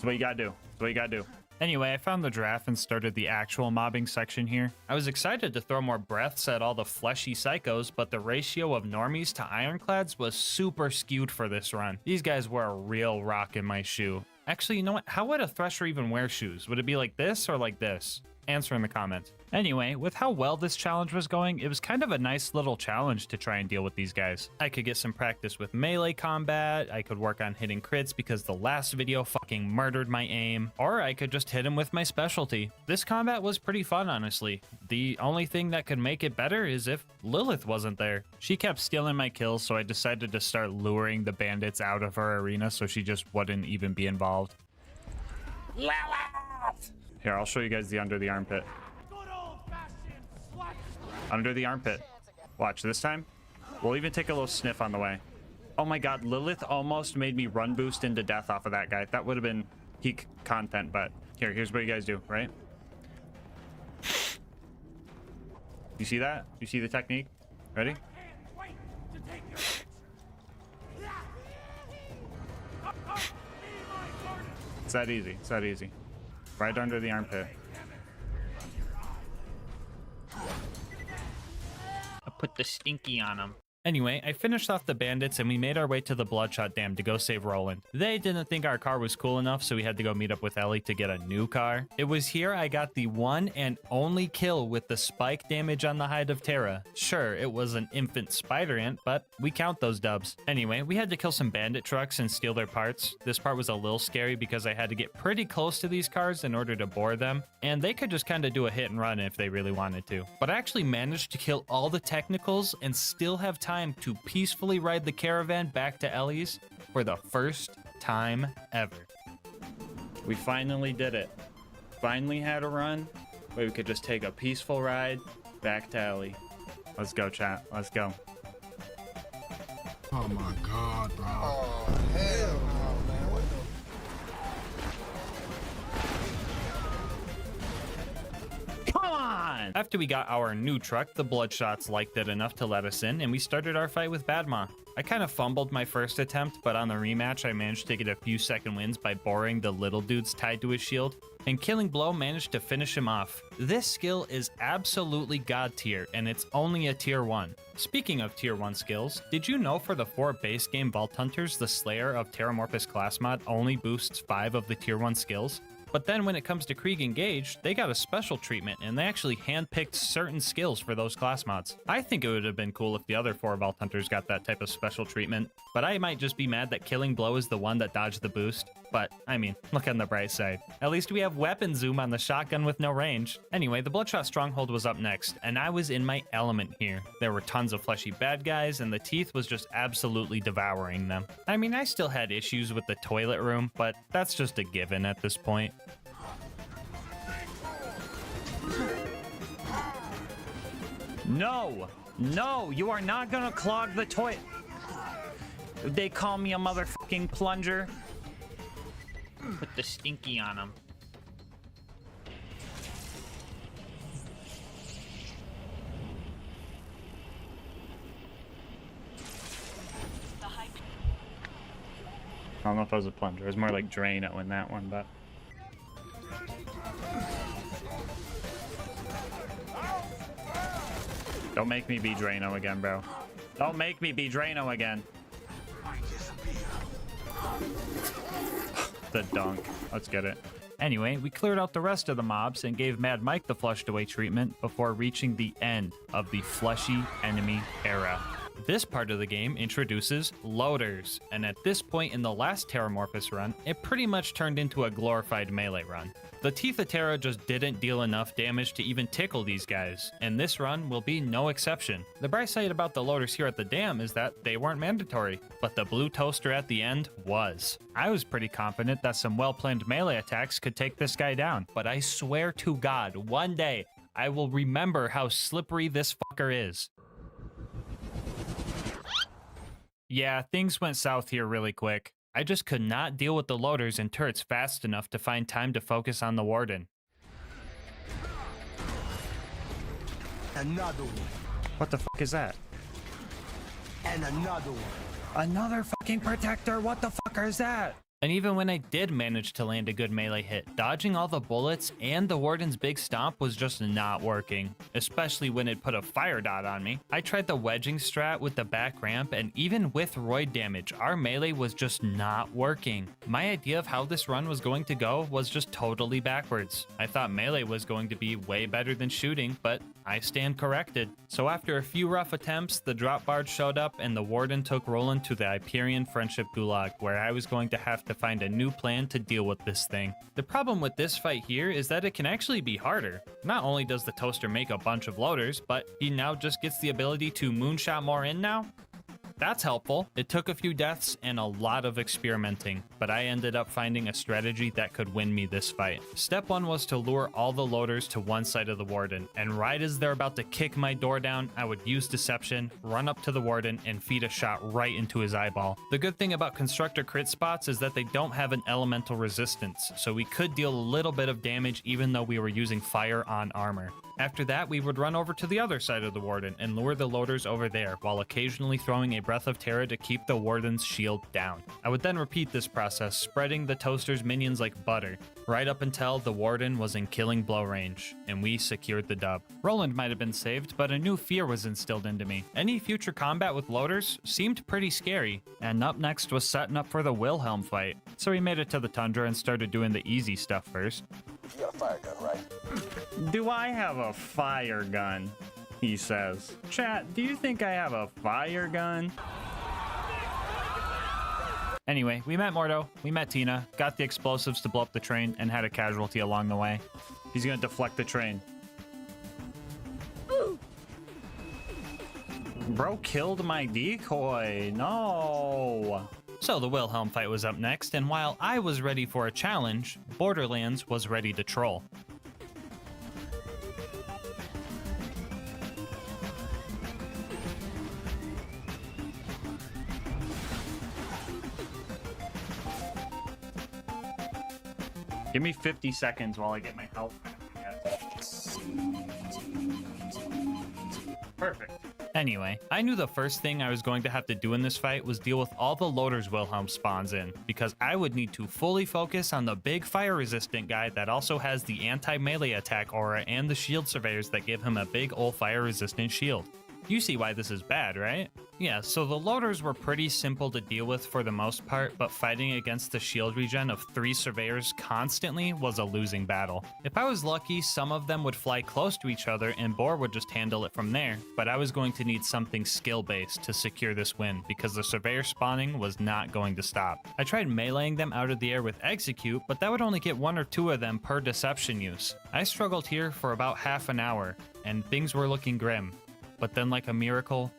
what you gotta do. That's what you gotta do. Anyway, I found the draft and started the actual mobbing section here. I was excited to throw more breaths at all the fleshy psychos, but the ratio of normies to ironclads was super skewed for this run. These guys were a real rock in my shoe. Actually, you know what? How would a Thresher even wear shoes? Would it be like this or like this? Answer in the comments. Anyway, with how well this challenge was going, it was kind of a nice little challenge to try and deal with these guys. I could get some practice with melee combat, I could work on hitting crits because the last video fucking murdered my aim, or I could just hit him with my specialty. This combat was pretty fun, honestly. The only thing that could make it better is if Lilith wasn't there. She kept stealing my kills, so I decided to start luring the bandits out of her arena so she just wouldn't even be involved. Lilith! Here, I'll show you guys the under the armpit. Under the armpit. Watch this time. We'll even take a little sniff on the way. Oh my god, Lilith almost made me run boost into death off of that guy. That would have been peak content, but here's what you guys do, right? You see that? You see the technique? Ready? It's that easy. It's that easy. Right under the armpit. I put the stinky on him. Anyway, I finished off the bandits and we made our way to the Bloodshot Dam to go save Roland. They didn't think our car was cool enough, so we had to go meet up with Ellie to get a new car. It was here I got the one and only kill with the spike damage on the hide of Terra. Sure, it was an infant spider ant, but we count those dubs. Anyway, we had to kill some bandit trucks and steal their parts. This part was a little scary because I had to get pretty close to these cars in order to bore them, and they could just kind of do a hit and run if they really wanted to. But I actually managed to kill all the technicals and still have time to peacefully ride the caravan back to Ellie's for the first time ever. We finally did it. Finally had a run where we could just take a peaceful ride back to Ellie. Let's go, chat. Let's go. Oh my god, bro. Oh, hell no, man. What the... Come on! After we got our new truck, the Bloodshots liked it enough to let us in, and we started our fight with Badma. I kind of fumbled my first attempt, but on the rematch, I managed to get a few second wins by boring the little dudes tied to his shield, and Killing Blow managed to finish him off. This skill is absolutely god tier, and it's only a tier 1. Speaking of tier 1 skills, did you know for the 4 base game Vault Hunters, the Slayer of Terramorphous class mod only boosts 5 of the tier 1 skills? But then when it comes to Krieg Engage, they got a special treatment and they actually handpicked certain skills for those class mods. I think it would have been cool if the other 4 Vault Hunters got that type of special treatment, but I might just be mad that Killing Blow is the one that dodged the boost. But, I mean, look on the bright side. At least we have weapon zoom on the shotgun with no range. Anyway, the Bloodshot Stronghold was up next, and I was in my element here. There were tons of fleshy bad guys, and the Teeth was just absolutely devouring them. I mean, I still had issues with the toilet room, but that's just a given at this point. No! No! You are not gonna clog the toilet! They call me a motherfucking plunger. Put the stinky on him. I don't know if that was a plunger. It was more like Drano in that one, but... Don't make me be Drano again, bro. Don't make me be Drano again. The dunk. Let's get it. Anyway, we cleared out the rest of the mobs and gave Mad Mike the flushed away treatment before reaching the end of the fleshy enemy era. This part of the game introduces loaders, and at this point in the last Terramorphous run, it pretty much turned into a glorified melee run. The Teeth of Terra just didn't deal enough damage to even tickle these guys, and this run will be no exception. The bright side about the loaders here at the dam is that they weren't mandatory, but the blue toaster at the end was. I was pretty confident that some well-planned melee attacks could take this guy down, but I swear to God, one day, I will remember how slippery this fucker is. Yeah, things went south here really quick. I just could not deal with the loaders and turrets fast enough to find time to focus on the Warden. Another one. What the fuck is that? And another one. Another fucking protector, what the fuck is that? And even when I did manage to land a good melee hit, dodging all the bullets and the Warden's big stomp was just not working, especially when it put a fire dot on me. I tried the wedging strat with the back ramp, and even with roid damage, our melee was just not working. My idea of how this run was going to go was just totally backwards. I thought melee was going to be way better than shooting, but I stand corrected. So after a few rough attempts, the drop barge showed up and the Warden took Roland to the Hyperion Friendship Gulag, where I was going to have to find a new plan to deal with this thing. The problem with this fight here is that it can actually be harder. Not only does the Toaster make a bunch of loaders, but he now just gets the ability to moonshot more in now. That's helpful. It took a few deaths and a lot of experimenting, but I ended up finding a strategy that could win me this fight. Step 1 was to lure all the loaders to one side of the Warden, and right as they're about to kick my door down, I would use deception, run up to the Warden, and feed a shot right into his eyeball. The good thing about Constructor crit spots is that they don't have an elemental resistance, so we could deal a little bit of damage even though we were using fire on armor. After that, we would run over to the other side of the Warden and lure the loaders over there, while occasionally throwing a Breath of Terror to keep the Warden's shield down. I would then repeat this process, spreading the Toaster's minions like butter, right up until the Warden was in killing blow range, and we secured the dub. Roland might have been saved, but a new fear was instilled into me. Any future combat with loaders seemed pretty scary, and up next was setting up for the Wilhelm fight. So we made it to the Tundra and started doing the easy stuff first. You got a fire gun, right? Do I have a fire gun? He says. Chat, do you think I have a fire gun? Anyway, we met Mordo, we met Tina, got the explosives to blow up the train, and had a casualty along the way. He's gonna deflect the train. Bro killed my decoy. No. So the Wilhelm fight was up next, and while I was ready for a challenge, Borderlands was ready to troll. Give me 50 seconds while I get my health back. Perfect. Anyway, I knew the first thing I was going to have to do in this fight was deal with all the loaders Wilhelm spawns in, because I would need to fully focus on the big fire resistant guy that also has the anti-melee attack aura and the shield surveyors that give him a big ol' fire resistant shield. You see why this is bad, right? Yeah, so the loaders were pretty simple to deal with for the most part, but fighting against the shield regen of 3 surveyors constantly was a losing battle. If I was lucky, some of them would fly close to each other and Boar would just handle it from there, but I was going to need something skill-based to secure this win because the surveyor spawning was not going to stop. I tried meleeing them out of the air with execute, but that would only get 1 or 2 of them per deception use. I struggled here for about half an hour, and things were looking grim. But then, like a miracle,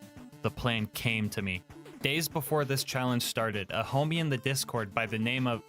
the plan came to me. Days before this challenge started, a homie in the Discord by the name of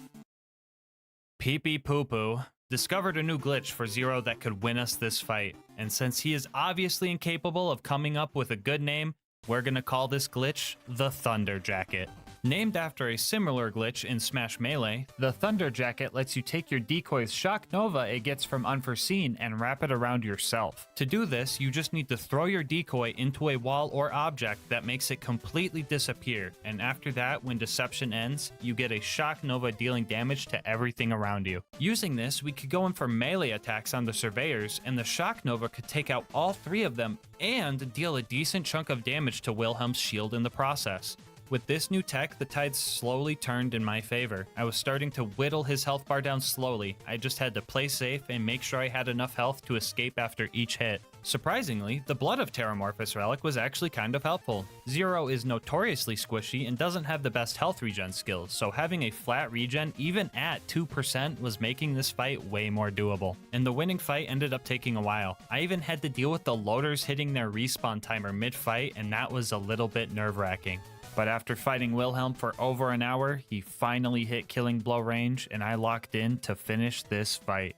Pee Pee Poo Poo discovered a new glitch for Zero that could win us this fight. And since he is obviously incapable of coming up with a good name, we're gonna call this glitch the Thunder Jacket. Named after a similar glitch in Smash Melee, the Thunder Jacket lets you take your decoy's Shock Nova it gets from Unforeseen and wrap it around yourself. To do this, you just need to throw your decoy into a wall or object that makes it completely disappear, and after that, when Deception ends, you get a Shock Nova dealing damage to everything around you. Using this, we could go in for melee attacks on the Surveyors, and the Shock Nova could take out all 3 of them and deal a decent chunk of damage to Wilhelm's shield in the process. With this new tech, the tides slowly turned in my favor. I was starting to whittle his health bar down slowly. I just had to play safe and make sure I had enough health to escape after each hit. Surprisingly, the Blood of Terramorphous relic was actually kind of helpful. Zero is notoriously squishy and doesn't have the best health regen skills, so having a flat regen even at 2% was making this fight way more doable. And the winning fight ended up taking a while. I even had to deal with the loaders hitting their respawn timer mid-fight, and that was a little bit nerve-wracking. But after fighting Wilhelm for over an hour, he finally hit killing blow range, and I locked in to finish this fight.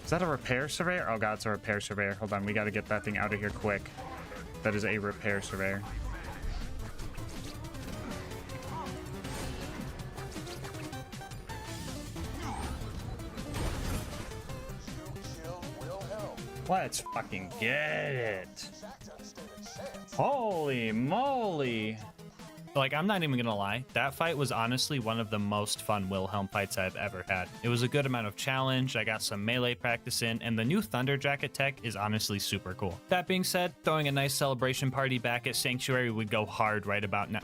Is that a repair surveyor? Oh god, it's a repair surveyor. Hold on, we gotta get that thing out of here quick. That is a repair surveyor. Let's fucking get it. Holy moly. Like, I'm not even gonna lie, that fight was honestly one of the most fun Wilhelm fights I've ever had. It was a good amount of challenge, I got some melee practice in, and the new Thunder Jacket tech is honestly super cool. That being said, throwing a nice celebration party back at Sanctuary would go hard right about now.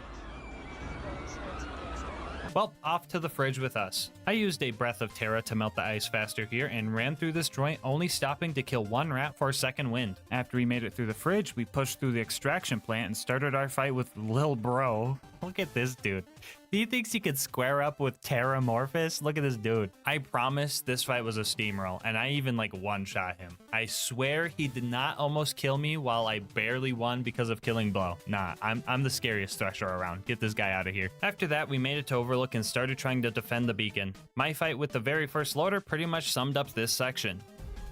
Well, off to the fridge with us. I used a Breath of Terra to melt the ice faster here and ran through this joint, only stopping to kill one rat for a second wind. After we made it through the fridge, we pushed through the extraction plant and started our fight with Lil Bro. Look at this dude. He thinks he could square up with Terramorphous? Look at this dude. I promise this fight was a steamroll, and I even like one-shot him. I swear he did not almost kill me while I barely won because of killing Blow. Nah, I'm the scariest Thresher around. Get this guy out of here. After that, we made it to Overlook and started trying to defend the beacon. My fight with the very first loader pretty much summed up this section.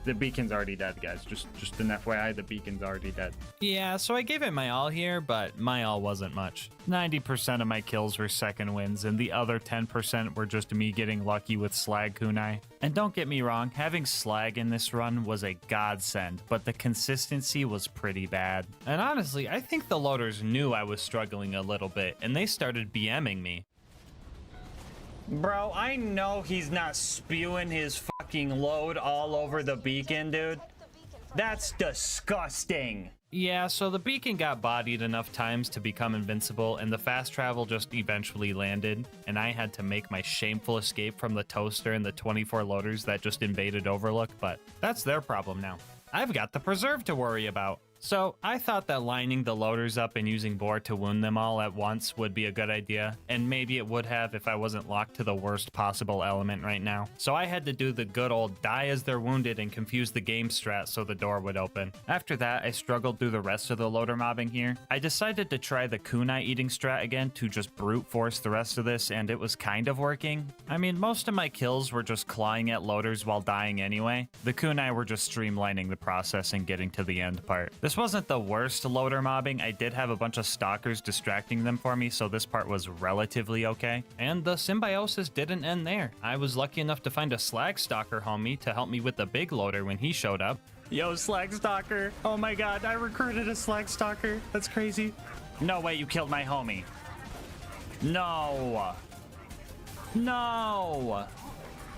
The beacon's already dead, guys. Just an FYI, the beacon's already dead. Yeah, so I gave it my all here, but my all wasn't much. 90% of my kills were second wins, and the other 10% were just me getting lucky with Slag Kunai. And don't get me wrong, having Slag in this run was a godsend, but the consistency was pretty bad. And honestly, I think the loaders knew I was struggling a little bit, and they started BMing me. Bro, I know he's not spewing his fucking load all over the beacon, dude. That's disgusting. Yeah, so the beacon got bodied enough times to become invincible, and the fast travel just eventually landed, and I had to make my shameful escape from the toaster and the 24 loaders that just invaded Overlook, but that's their problem now. I've got the preserve to worry about. So I thought that lining the loaders up and using Boar to wound them all at once would be a good idea, and maybe it would have if I wasn't locked to the worst possible element right now. So I had to do the good old die as they're wounded and confuse the game strat so the door would open. After that, I struggled through the rest of the loader mobbing here. I decided to try the kunai eating strat again to just brute force the rest of this, and it was kind of working. I mean, most of my kills were just clawing at loaders while dying anyway. The kunai were just streamlining the process and getting to the end part. This wasn't the worst loader mobbing. I did have a bunch of stalkers distracting them for me, so this part was relatively okay. And the symbiosis didn't end there. I was lucky enough to find a slag stalker homie to help me with the big loader when he showed up. Yo, Slag Stalker. Oh my god, I recruited a Slag Stalker. That's crazy. No way you killed my homie. No. No.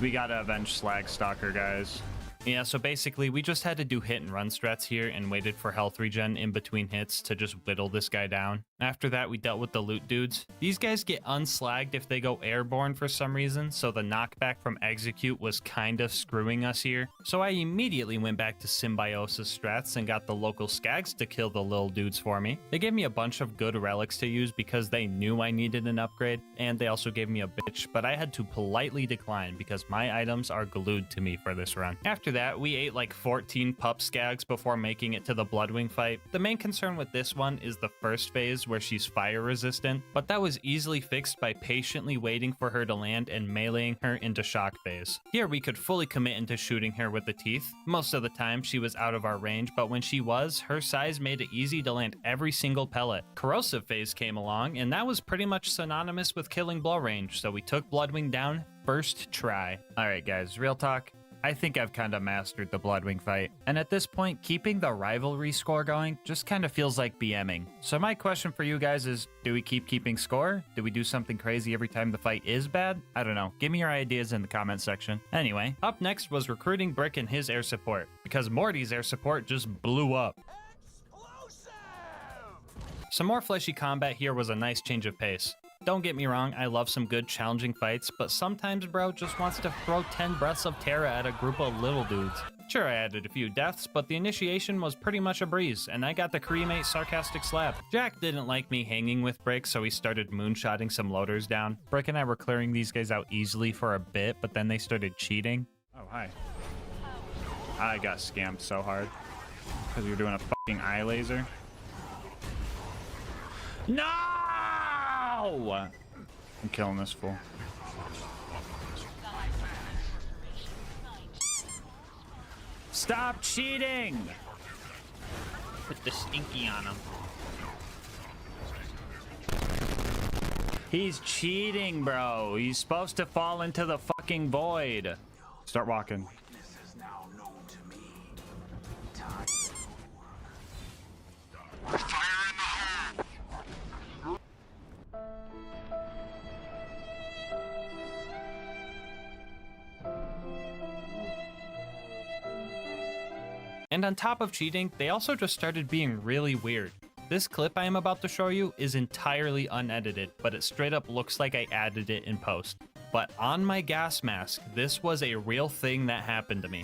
We gotta avenge Slag Stalker, guys. Yeah, so basically we just had to do hit and run strats here and waited for health regen in between hits to just whittle this guy down. After that, we dealt with the loot dudes. These guys get unslagged if they go airborne for some reason, so the knockback from execute was kind of screwing us here. So I immediately went back to symbiosis strats and got the local skags to kill the little dudes for me. They gave me a bunch of good relics to use because they knew I needed an upgrade, and they also gave me a bitch, but I had to politely decline because my items are glued to me for this run. After that, we ate like 14 pup skags before making it to the Bloodwing fight. The main concern with this one is the first phase where she's fire resistant, but that was easily fixed by patiently waiting for her to land and meleeing her into shock phase. Here we could fully commit into shooting her with the teeth. Most of the time she was out of our range, but when she was, her size made it easy to land every single pellet. Corrosive phase came along, and that was pretty much synonymous with killing blow range, so we took Bloodwing down first try. Alright guys, real talk. I think I've kind of mastered the Bloodwing fight, and at this point, keeping the rivalry score going just kind of feels like BMing. So my question for you guys is, do we keep keeping score? Do we do something crazy every time the fight is bad? I don't know. Give me your ideas in the comment section. Anyway, up next was recruiting Brick and his air support, because Morty's air support just blew up. Some more fleshy combat here was a nice change of pace. Don't get me wrong, I love some good challenging fights, but sometimes bro just wants to throw 10 breaths of terror at a group of little dudes. Sure, I added a few deaths, but the initiation was pretty much a breeze, and I got the cremate sarcastic slap. Jack didn't like me hanging with Brick, so he started moonshotting some loaders down. Brick and I were clearing these guys out easily for a bit, but then they started cheating. Oh, hi. I got scammed so hard. Because you're doing a fucking eye laser. No! I'm killing this fool. Stop cheating! Put the stinky on him. He's cheating, bro. He's supposed to fall into the fucking void. Start walking. And on top of cheating, they also just started being really weird. This clip I am about to show you is entirely unedited, but it straight up looks like I added it in post. But on my gas mask, this was a real thing that happened to me.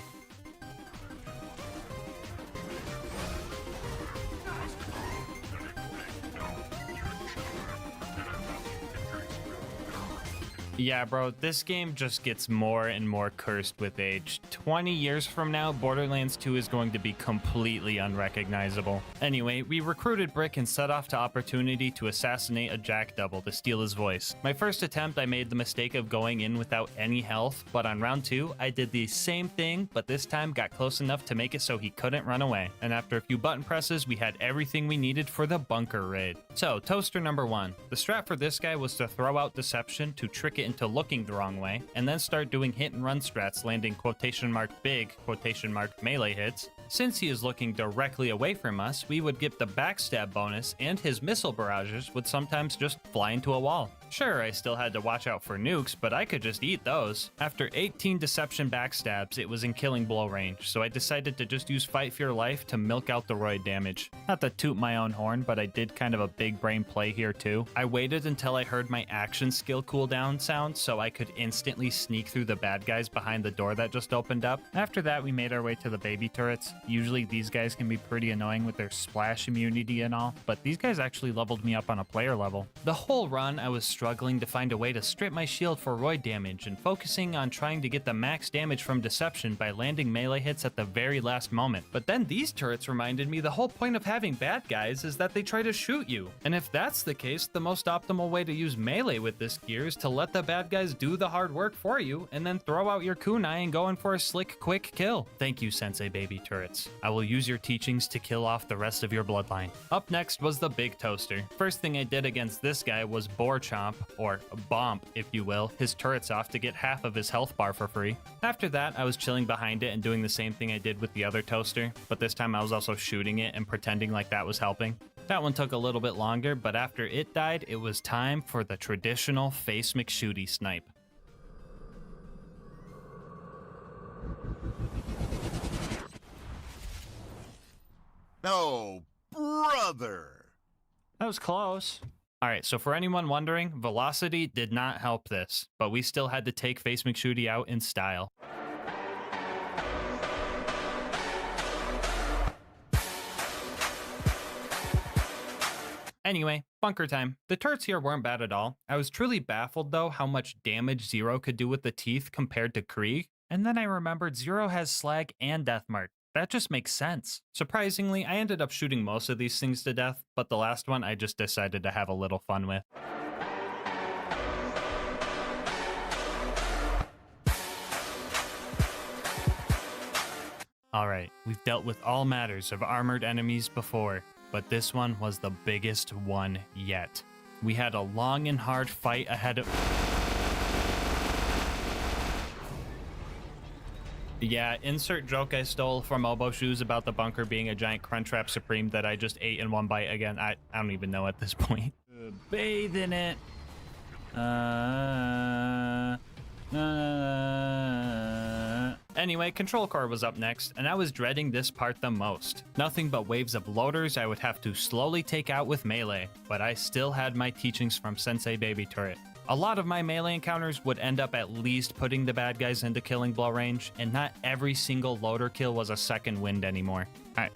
Yeah, bro, this game just gets more and more cursed with age. 20 years from now, Borderlands 2 is going to be completely unrecognizable. Anyway, we recruited Brick and set off to Opportunity to assassinate a Jack Double to steal his voice. My first attempt, I made the mistake of going in without any health, but on round 2, I did the same thing, but this time got close enough to make it so he couldn't run away. And after a few button presses, we had everything we needed for the bunker raid. So, toaster number 1. The strat for this guy was to throw out Deception to trick it into looking the wrong way, and then start doing hit and run strats landing quotation mark big quotation mark melee hits. Since he is looking directly away from us, we would get the backstab bonus, and his missile barrages would sometimes just fly into a wall. Sure, I still had to watch out for nukes, but I could just eat those. After 18 Deception backstabs, it was in killing blow range, so I decided to just use Fight for Your Life to milk out the roid damage. Not to toot my own horn, but I did kind of a big brain play here too. I waited until I heard my action skill cooldown sound so I could instantly sneak through the bad guys behind the door that just opened up. After that, we made our way to the baby turrets. Usually these guys can be pretty annoying with their splash immunity and all, but these guys actually leveled me up on a player level. The whole run, I was struggling to find a way to strip my shield for roid damage and focusing on trying to get the max damage from Deception by landing melee hits at the very last moment. But then these turrets reminded me the whole point of having bad guys is that they try to shoot you. And if that's the case, the most optimal way to use melee with this gear is to let the bad guys do the hard work for you and then throw out your kunai and go in for a slick, quick kill. Thank you, Sensei Baby Turrets. I will use your teachings to kill off the rest of your bloodline. Up next was the big toaster. First thing I did against this guy was Boar Chomp, or Bomp, if you will, his turrets off to get half of his health bar for free. After that, I was chilling behind it and doing the same thing I did with the other toaster, but this time I was also shooting it and pretending like that was helping. That one took a little bit longer, but after it died, it was time for the traditional Face McShooty snipe. No, brother! That was close. Alright, so for anyone wondering, velocity did not help this, but we still had to take Face McShooty out in style. Anyway, bunker time. The turrets here weren't bad at all. I was truly baffled though how much damage Zero could do with the teeth compared to Krieg, and then I remembered Zero has slag and deathmark. That just makes sense. Surprisingly, I ended up shooting most of these things to death, but the last one I just decided to have a little fun with. Alright, we've dealt with all matters of armored enemies before, but this one was the biggest one yet. We had a long and hard fight ahead of... Yeah, insert joke I stole from Obo Shoes about the bunker being a giant Crunchwrap Supreme that I just ate in one bite again. I don't even know at this point. Bathe in it. Anyway, Control Core was up next, and I was dreading this part the most. Nothing but waves of loaders I would have to slowly take out with melee, but I still had my teachings from Sensei Baby Turret. A lot of my melee encounters would end up at least putting the bad guys into killing blow range, and not every single loader kill was a second wind anymore.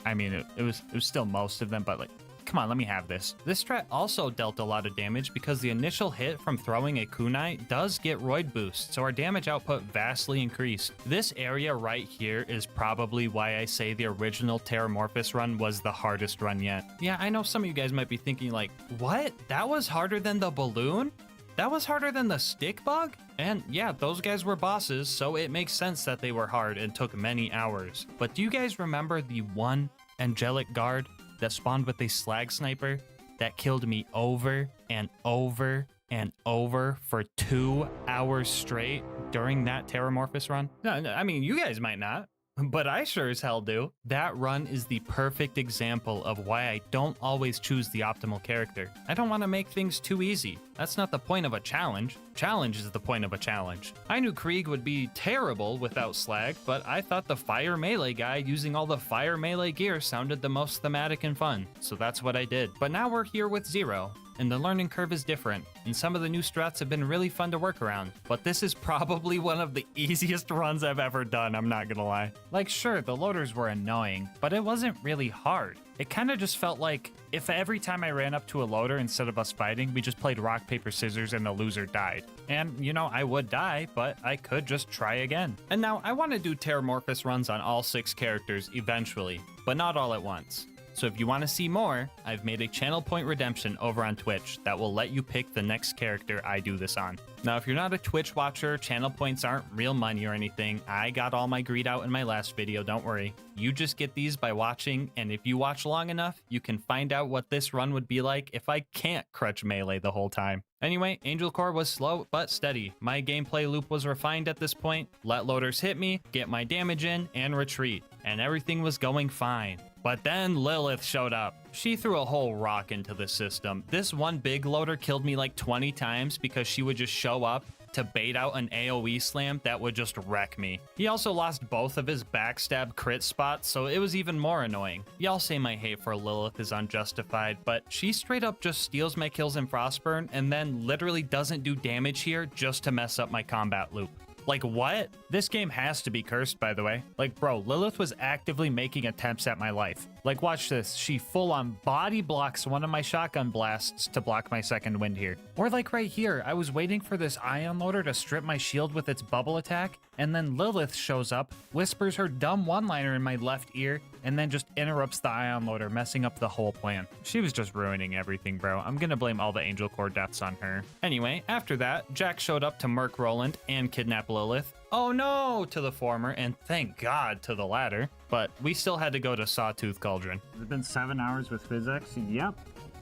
I mean, it was still most of them, but like, come on, let me have this. This strat also dealt a lot of damage because the initial hit from throwing a kunai does get roid boost, so our damage output vastly increased. This area right here is probably why I say the original Terramorphous run was the hardest run yet. Yeah, I know some of you guys might be thinking like, what? That was harder than the balloon? That was harder than the stick bug? And yeah, those guys were bosses, so it makes sense that they were hard and took many hours. But do you guys remember the one angelic guard that spawned with a slag sniper that killed me over and over and over for 2 hours straight during that Terramorphous run? No, I mean, you guys might not. But I sure as hell do. That run is the perfect example of why I don't always choose the optimal character. I don't want to make things too easy. That's not the point of a challenge. Challenge is the point of a challenge. I knew Krieg would be terrible without Slag, but I thought the fire melee guy using all the fire melee gear sounded the most thematic and fun, so that's what I did. But now we're here with Zero, and the learning curve is different, and some of the new strats have been really fun to work around. But this is probably one of the easiest runs I've ever done, I'm not gonna lie. Like, sure, the loaders were annoying, but it wasn't really hard. It kind of just felt like if every time I ran up to a loader, instead of us fighting, we just played rock, paper, scissors, and the loser died. And, you know, I would die, but I could just try again. And now, I want to do Terramorphous runs on all 6 characters eventually, but not all at once. So if you want to see more, I've made a channel point redemption over on Twitch that will let you pick the next character I do this on. Now, if you're not a Twitch watcher, channel points aren't real money or anything. I got all my greed out in my last video, don't worry. You just get these by watching, and if you watch long enough, you can find out what this run would be like if I can't crutch melee the whole time. Anyway, Angel Core was slow but steady. My gameplay loop was refined at this point. Let loaders hit me, get my damage in, and retreat. And everything was going fine. But then Lilith showed up. She threw a whole rock into the system. This one big loader killed me like 20 times because she would just show up to bait out an AoE slam that would just wreck me. He also lost both of his backstab crit spots, so it was even more annoying. Y'all say my hate for Lilith is unjustified, but she straight up just steals my kills in Frostburn and then literally doesn't do damage here just to mess up my combat loop. Like, what? This game has to be cursed, by the way. Like, bro, Lilith was actively making attempts at my life. Like, watch this. She full-on body blocks one of my shotgun blasts to block my second wind here. Or like right here, I was waiting for this ion loader to strip my shield with its bubble attack, and then Lilith shows up, whispers her dumb one-liner in my left ear, and then just interrupts the ion loader, messing up the whole plan. She was just ruining everything, bro. I'm gonna blame all the Angel Core deaths on her. Anyway, after that, Jack showed up to murk Roland and kidnap Lilith. Oh no to the former, and thank God to the latter. But we still had to go to Sawtooth Cauldron. Has it been 7 hours with Physics? Yep.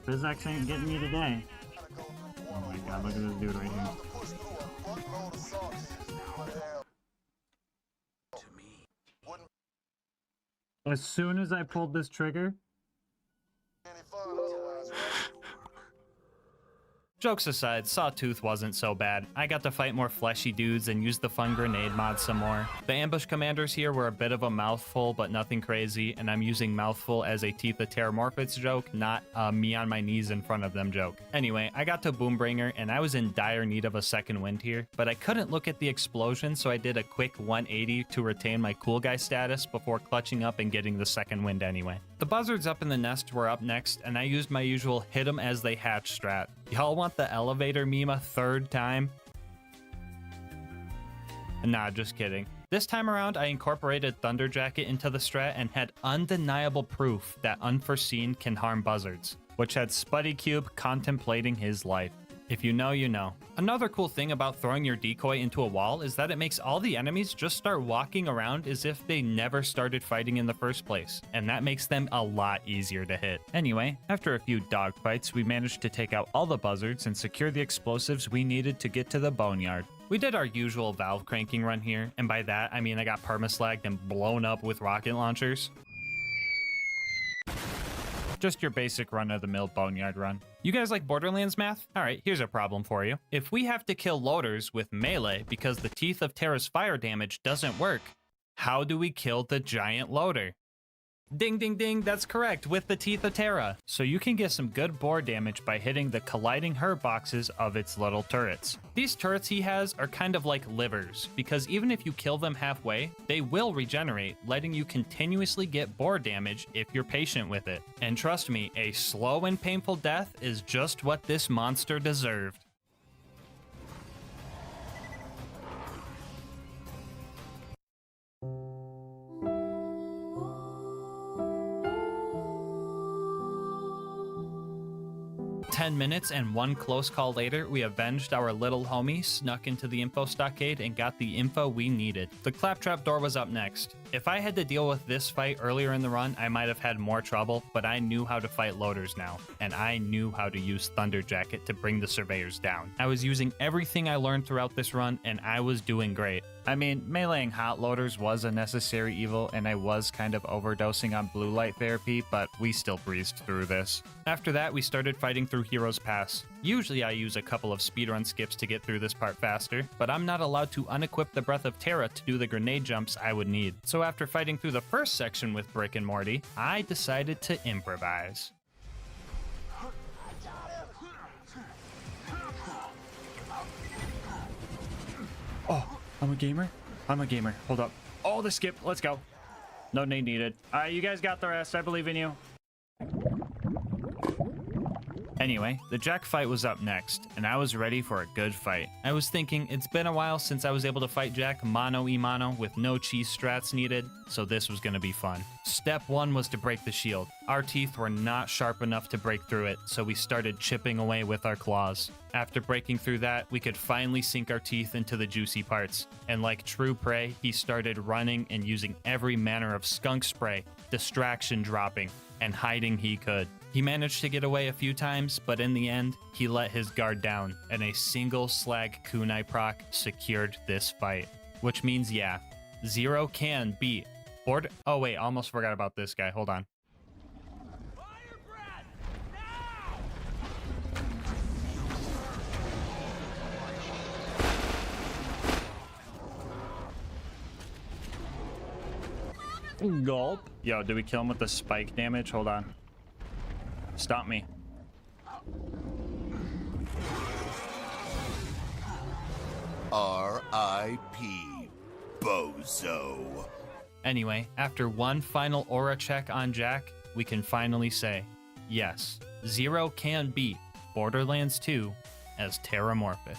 Physics ain't getting me today. Oh my god, look at this dude right here. As soon as I pulled this trigger... Jokes aside, Sawtooth wasn't so bad. I got to fight more fleshy dudes and use the fun grenade mod some more. The ambush commanders here were a bit of a mouthful, but nothing crazy, and I'm using mouthful as a Teeth of Terramorphous joke, not a me on my knees in front of them joke. Anyway, I got to Boombringer, and I was in dire need of a second wind here, but I couldn't look at the explosion, so I did a quick 180 to retain my cool guy status before clutching up and getting the second wind anyway. The buzzards up in the nest were up next, and I used my usual hit 'em as they hatch strat. Y'all want the elevator meme a third time? Nah, just kidding. This time around, I incorporated Thunder Jacket into the strat and had undeniable proof that Unforeseen can harm buzzards, which had Spuddy Cube contemplating his life. If you know, you know. Another cool thing about throwing your decoy into a wall is that it makes all the enemies just start walking around as if they never started fighting in the first place, and that makes them a lot easier to hit. Anyway, after a few dogfights, we managed to take out all the buzzards and secure the explosives we needed to get to the boneyard. We did our usual valve cranking run here, and by that I mean I got permaslagged and blown up with rocket launchers. Just your basic run-of-the-mill boneyard run. You guys like Borderlands math? Alright, here's a problem for you. If we have to kill loaders with melee because the Teeth of Terra's fire damage doesn't work, how do we kill the giant loader? Ding ding ding, that's correct, with the Teeth of Terra. So you can get some good bore damage by hitting the colliding herb boxes of its little turrets. These turrets he has are kind of like livers, because even if you kill them halfway, they will regenerate, letting you continuously get bore damage if you're patient with it. And trust me, a slow and painful death is just what this monster deserved. "10 minutes and one close call later, we avenged our little homie, snuck into the info stockade, and got the info we needed. The claptrap door was up next. If I had to deal with this fight earlier in the run, I might have had more trouble, but I knew how to fight loaders now, and I knew how to use Thunder Jacket to bring the surveyors down. I was using everything I learned throughout this run, and I was doing great. I mean, meleeing hot loaders was a necessary evil, and I was kind of overdosing on blue light therapy, but we still breezed through this. After that, we started fighting through Heroes Pass. Usually I use a couple of speedrun skips to get through this part faster, but I'm not allowed to unequip the Breath of Terra to do the grenade jumps I would need. So after fighting through the first section with Brick and Morty, I decided to improvise. Oh, I'm a gamer? I'm a gamer. Hold up. Oh, the skip. Let's go. No nade needed. Alright, you guys got the rest. I believe in you. Anyway, the Jack fight was up next, and I was ready for a good fight. I was thinking, it's been a while since I was able to fight Jack mano-y-mano with no cheese strats needed, so this was gonna be fun. Step 1 was to break the shield. Our teeth were not sharp enough to break through it, so we started chipping away with our claws. After breaking through that, we could finally sink our teeth into the juicy parts. And like true prey, he started running and using every manner of skunk spray, distraction dropping, and hiding he could. He managed to get away a few times, but in the end, he let his guard down, and a single slag kunai proc secured this fight. Which means, yeah, Zero can beat Oh wait, almost forgot about this guy. Hold on. Gulp. Yo, did we kill him with the spike damage? Hold on. Stop me. R.I.P. Bozo. Anyway, after one final aura check on Jack, we can finally say, yes, Zero can beat Borderlands 2 as Terramorphous.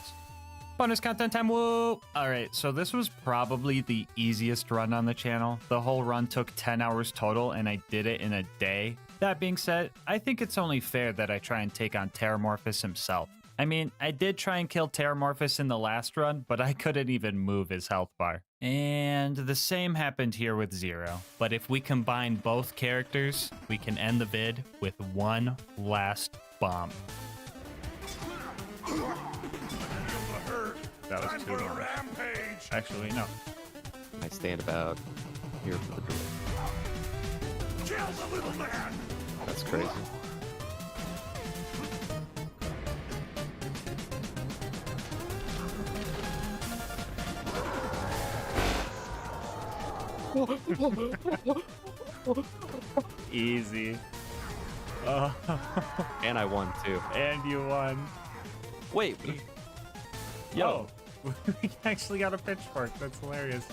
Bonus content time, woo! Alright, so this was probably the easiest run on the channel. The whole run took 10 hours total, and I did it in a day. That being said, I think it's only fair that I try and take on Terramorphous himself. I mean, I did try and kill Terramorphous in the last run, but I couldn't even move his health bar. And the same happened here with Zero. But if we combine both characters, we can end the vid with one last bomb. That was too long. Actually, no. I stand about here for the door. Kill the little man! That's crazy. Easy. And I won too. And you won. Wait. Yo. We actually got a pitchfork. That's hilarious.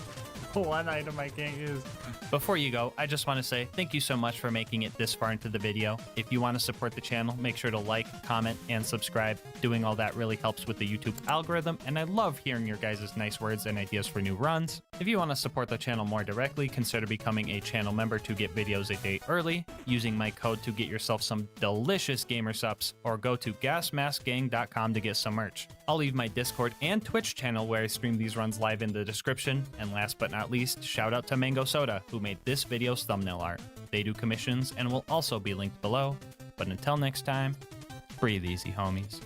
One item I can't use. Before you go, I just want to say thank you so much for making it this far into the video. If you want to support the channel, make sure to like, comment, and subscribe. Doing all that really helps with the YouTube algorithm, and I love hearing your guys' nice words and ideas for new runs. If you want to support the channel more directly, consider becoming a channel member to get videos a day early, using my code to get yourself some delicious gamer subs, or go to GASMASK'S.com to get some merch. I'll leave my Discord and Twitch channel where I stream these runs live in the description, and last but not least, shout out to Mango Soda, who made this video's thumbnail art. They do commissions and will also be linked below. But until next time, breathe easy, homies.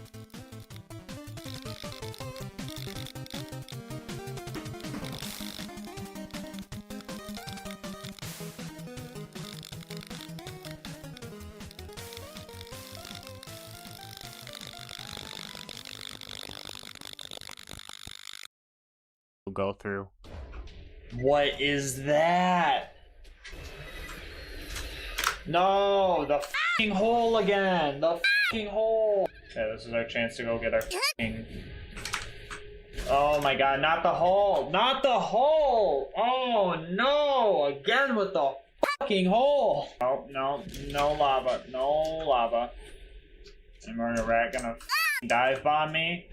We'll go through. What is that? No, the f***ing hole again. The f***ing hole. Okay, this is our chance to go get our f***ing... Oh my god, not the hole. Not the hole. Oh no, again with the f***ing hole. Oh, no, no lava. No lava. And Murder Rat gonna f***ing dive bomb me?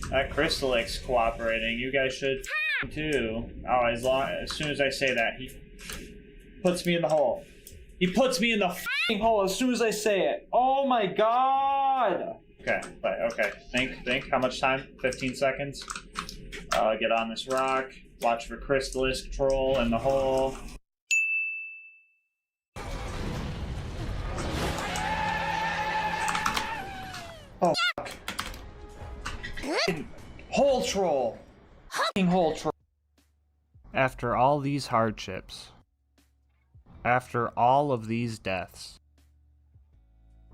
That Crystal X cooperating. You guys should too. Oh, as soon as I say that, he puts me in the hole. He puts me in the f***ing hole as soon as I say it. Oh my god. Okay, okay. Think. How much time? 15 seconds. Get on this rock. Watch for Crystallis troll in the hole. Oh, fuck. Hole troll. f***ing hole, Troy. After all these hardships, after all of these deaths,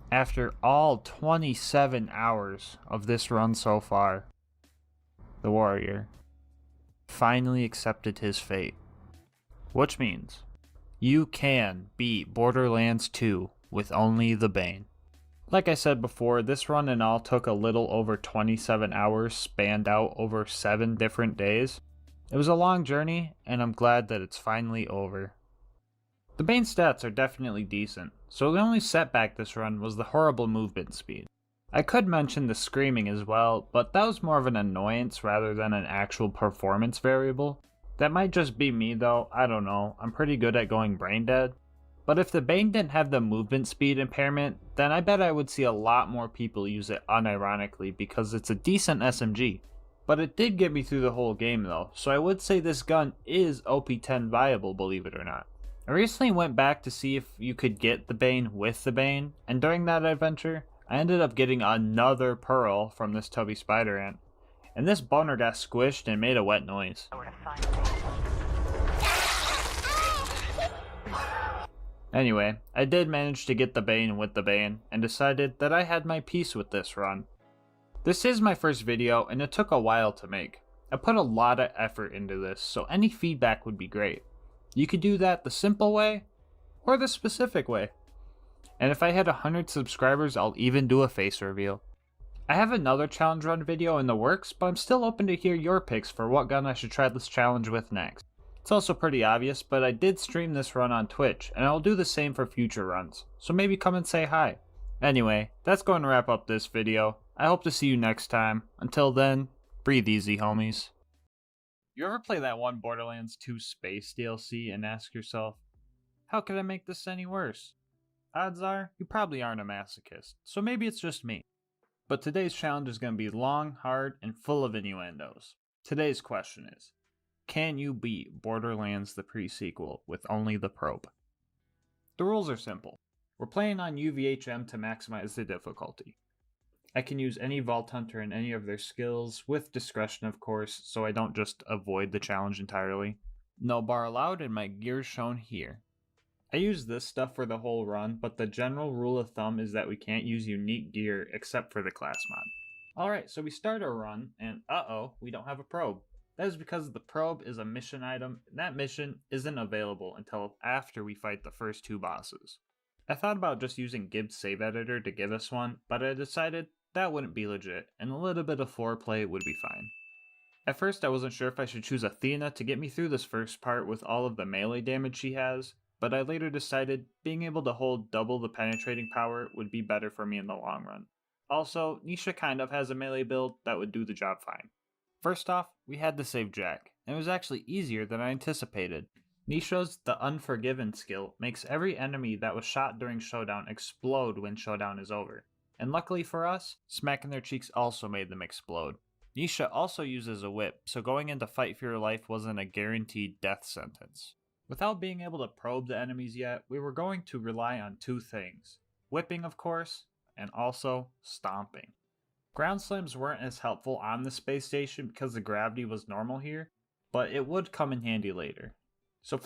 after all 27 hours of this run so far, the warrior finally accepted his fate. Which means you can beat Borderlands 2 with only the Bane. Like I said before, this run in all took a little over 27 hours spanned out over 7 different days. It was a long journey, and I'm glad that it's finally over. The Bane stats are definitely decent, so the only setback this run was the horrible movement speed. I could mention the screaming as well, but that was more of an annoyance rather than an actual performance variable. That might just be me though, I don't know, I'm pretty good at going brain dead. But if the Bane didn't have the movement speed impairment, then I bet I would see a lot more people use it unironically because it's a decent SMG. But it did get me through the whole game though, so I would say this gun is OP10 viable, believe it or not. I recently went back to see if you could get the Bane with the Bane, and during that adventure, I ended up getting another pearl from this tubby spider ant. And this boner got squished and made a wet noise. Anyway, I did manage to get the Bane with the Bane, and decided that I had my piece with this run. This is my first video, and it took a while to make. I put a lot of effort into this, so any feedback would be great. You could do that the simple way, or the specific way. And if I hit 100 subscribers, I'll even do a face reveal. I have another challenge run video in the works, but I'm still open to hear your picks for what gun I should try this challenge with next. It's also pretty obvious, but I did stream this run on Twitch, and I'll do the same for future runs, so maybe come and say hi. Anyway, that's going to wrap up this video. I hope to see you next time. Until then, breathe easy, homies. You ever play that one Borderlands 2 Space DLC and ask yourself, how could I make this any worse? Odds are, you probably aren't a masochist, so maybe it's just me. But today's challenge is going to be long, hard, and full of innuendos. Today's question is, can you beat Borderlands the pre-sequel with only the probe? The rules are simple. We're playing on UVHM to maximize the difficulty. I can use any Vault Hunter and any of their skills, with discretion of course, so I don't just avoid the challenge entirely. No bar allowed, and my gear shown here. I use this stuff for the whole run, but the general rule of thumb is that we can't use unique gear except for the class mod. Alright, so we start our run, and uh-oh, we don't have a probe. That is because the probe is a mission item, and that mission isn't available until after we fight the first 2 bosses. I thought about just using Gibbs Save Editor to give us one, but I decided that wouldn't be legit, and a little bit of foreplay would be fine. At first I wasn't sure if I should choose Athena to get me through this first part with all of the melee damage she has, but I later decided being able to hold double the penetrating power would be better for me in the long run. Also, Nisha kind of has a melee build that would do the job fine. First off, we had to save Jack, and it was actually easier than I anticipated. Nisha's The Unforgiven skill makes every enemy that was shot during Showdown explode when Showdown is over. And luckily for us, smacking their cheeks also made them explode. Nisha also uses a whip, so going into Fight for Your Life wasn't a guaranteed death sentence. Without being able to probe the enemies yet, we were going to rely on 2 things. Whipping, of course, and also stomping. Ground slams weren't as helpful on the space station because the gravity was normal here, but it would come in handy later. So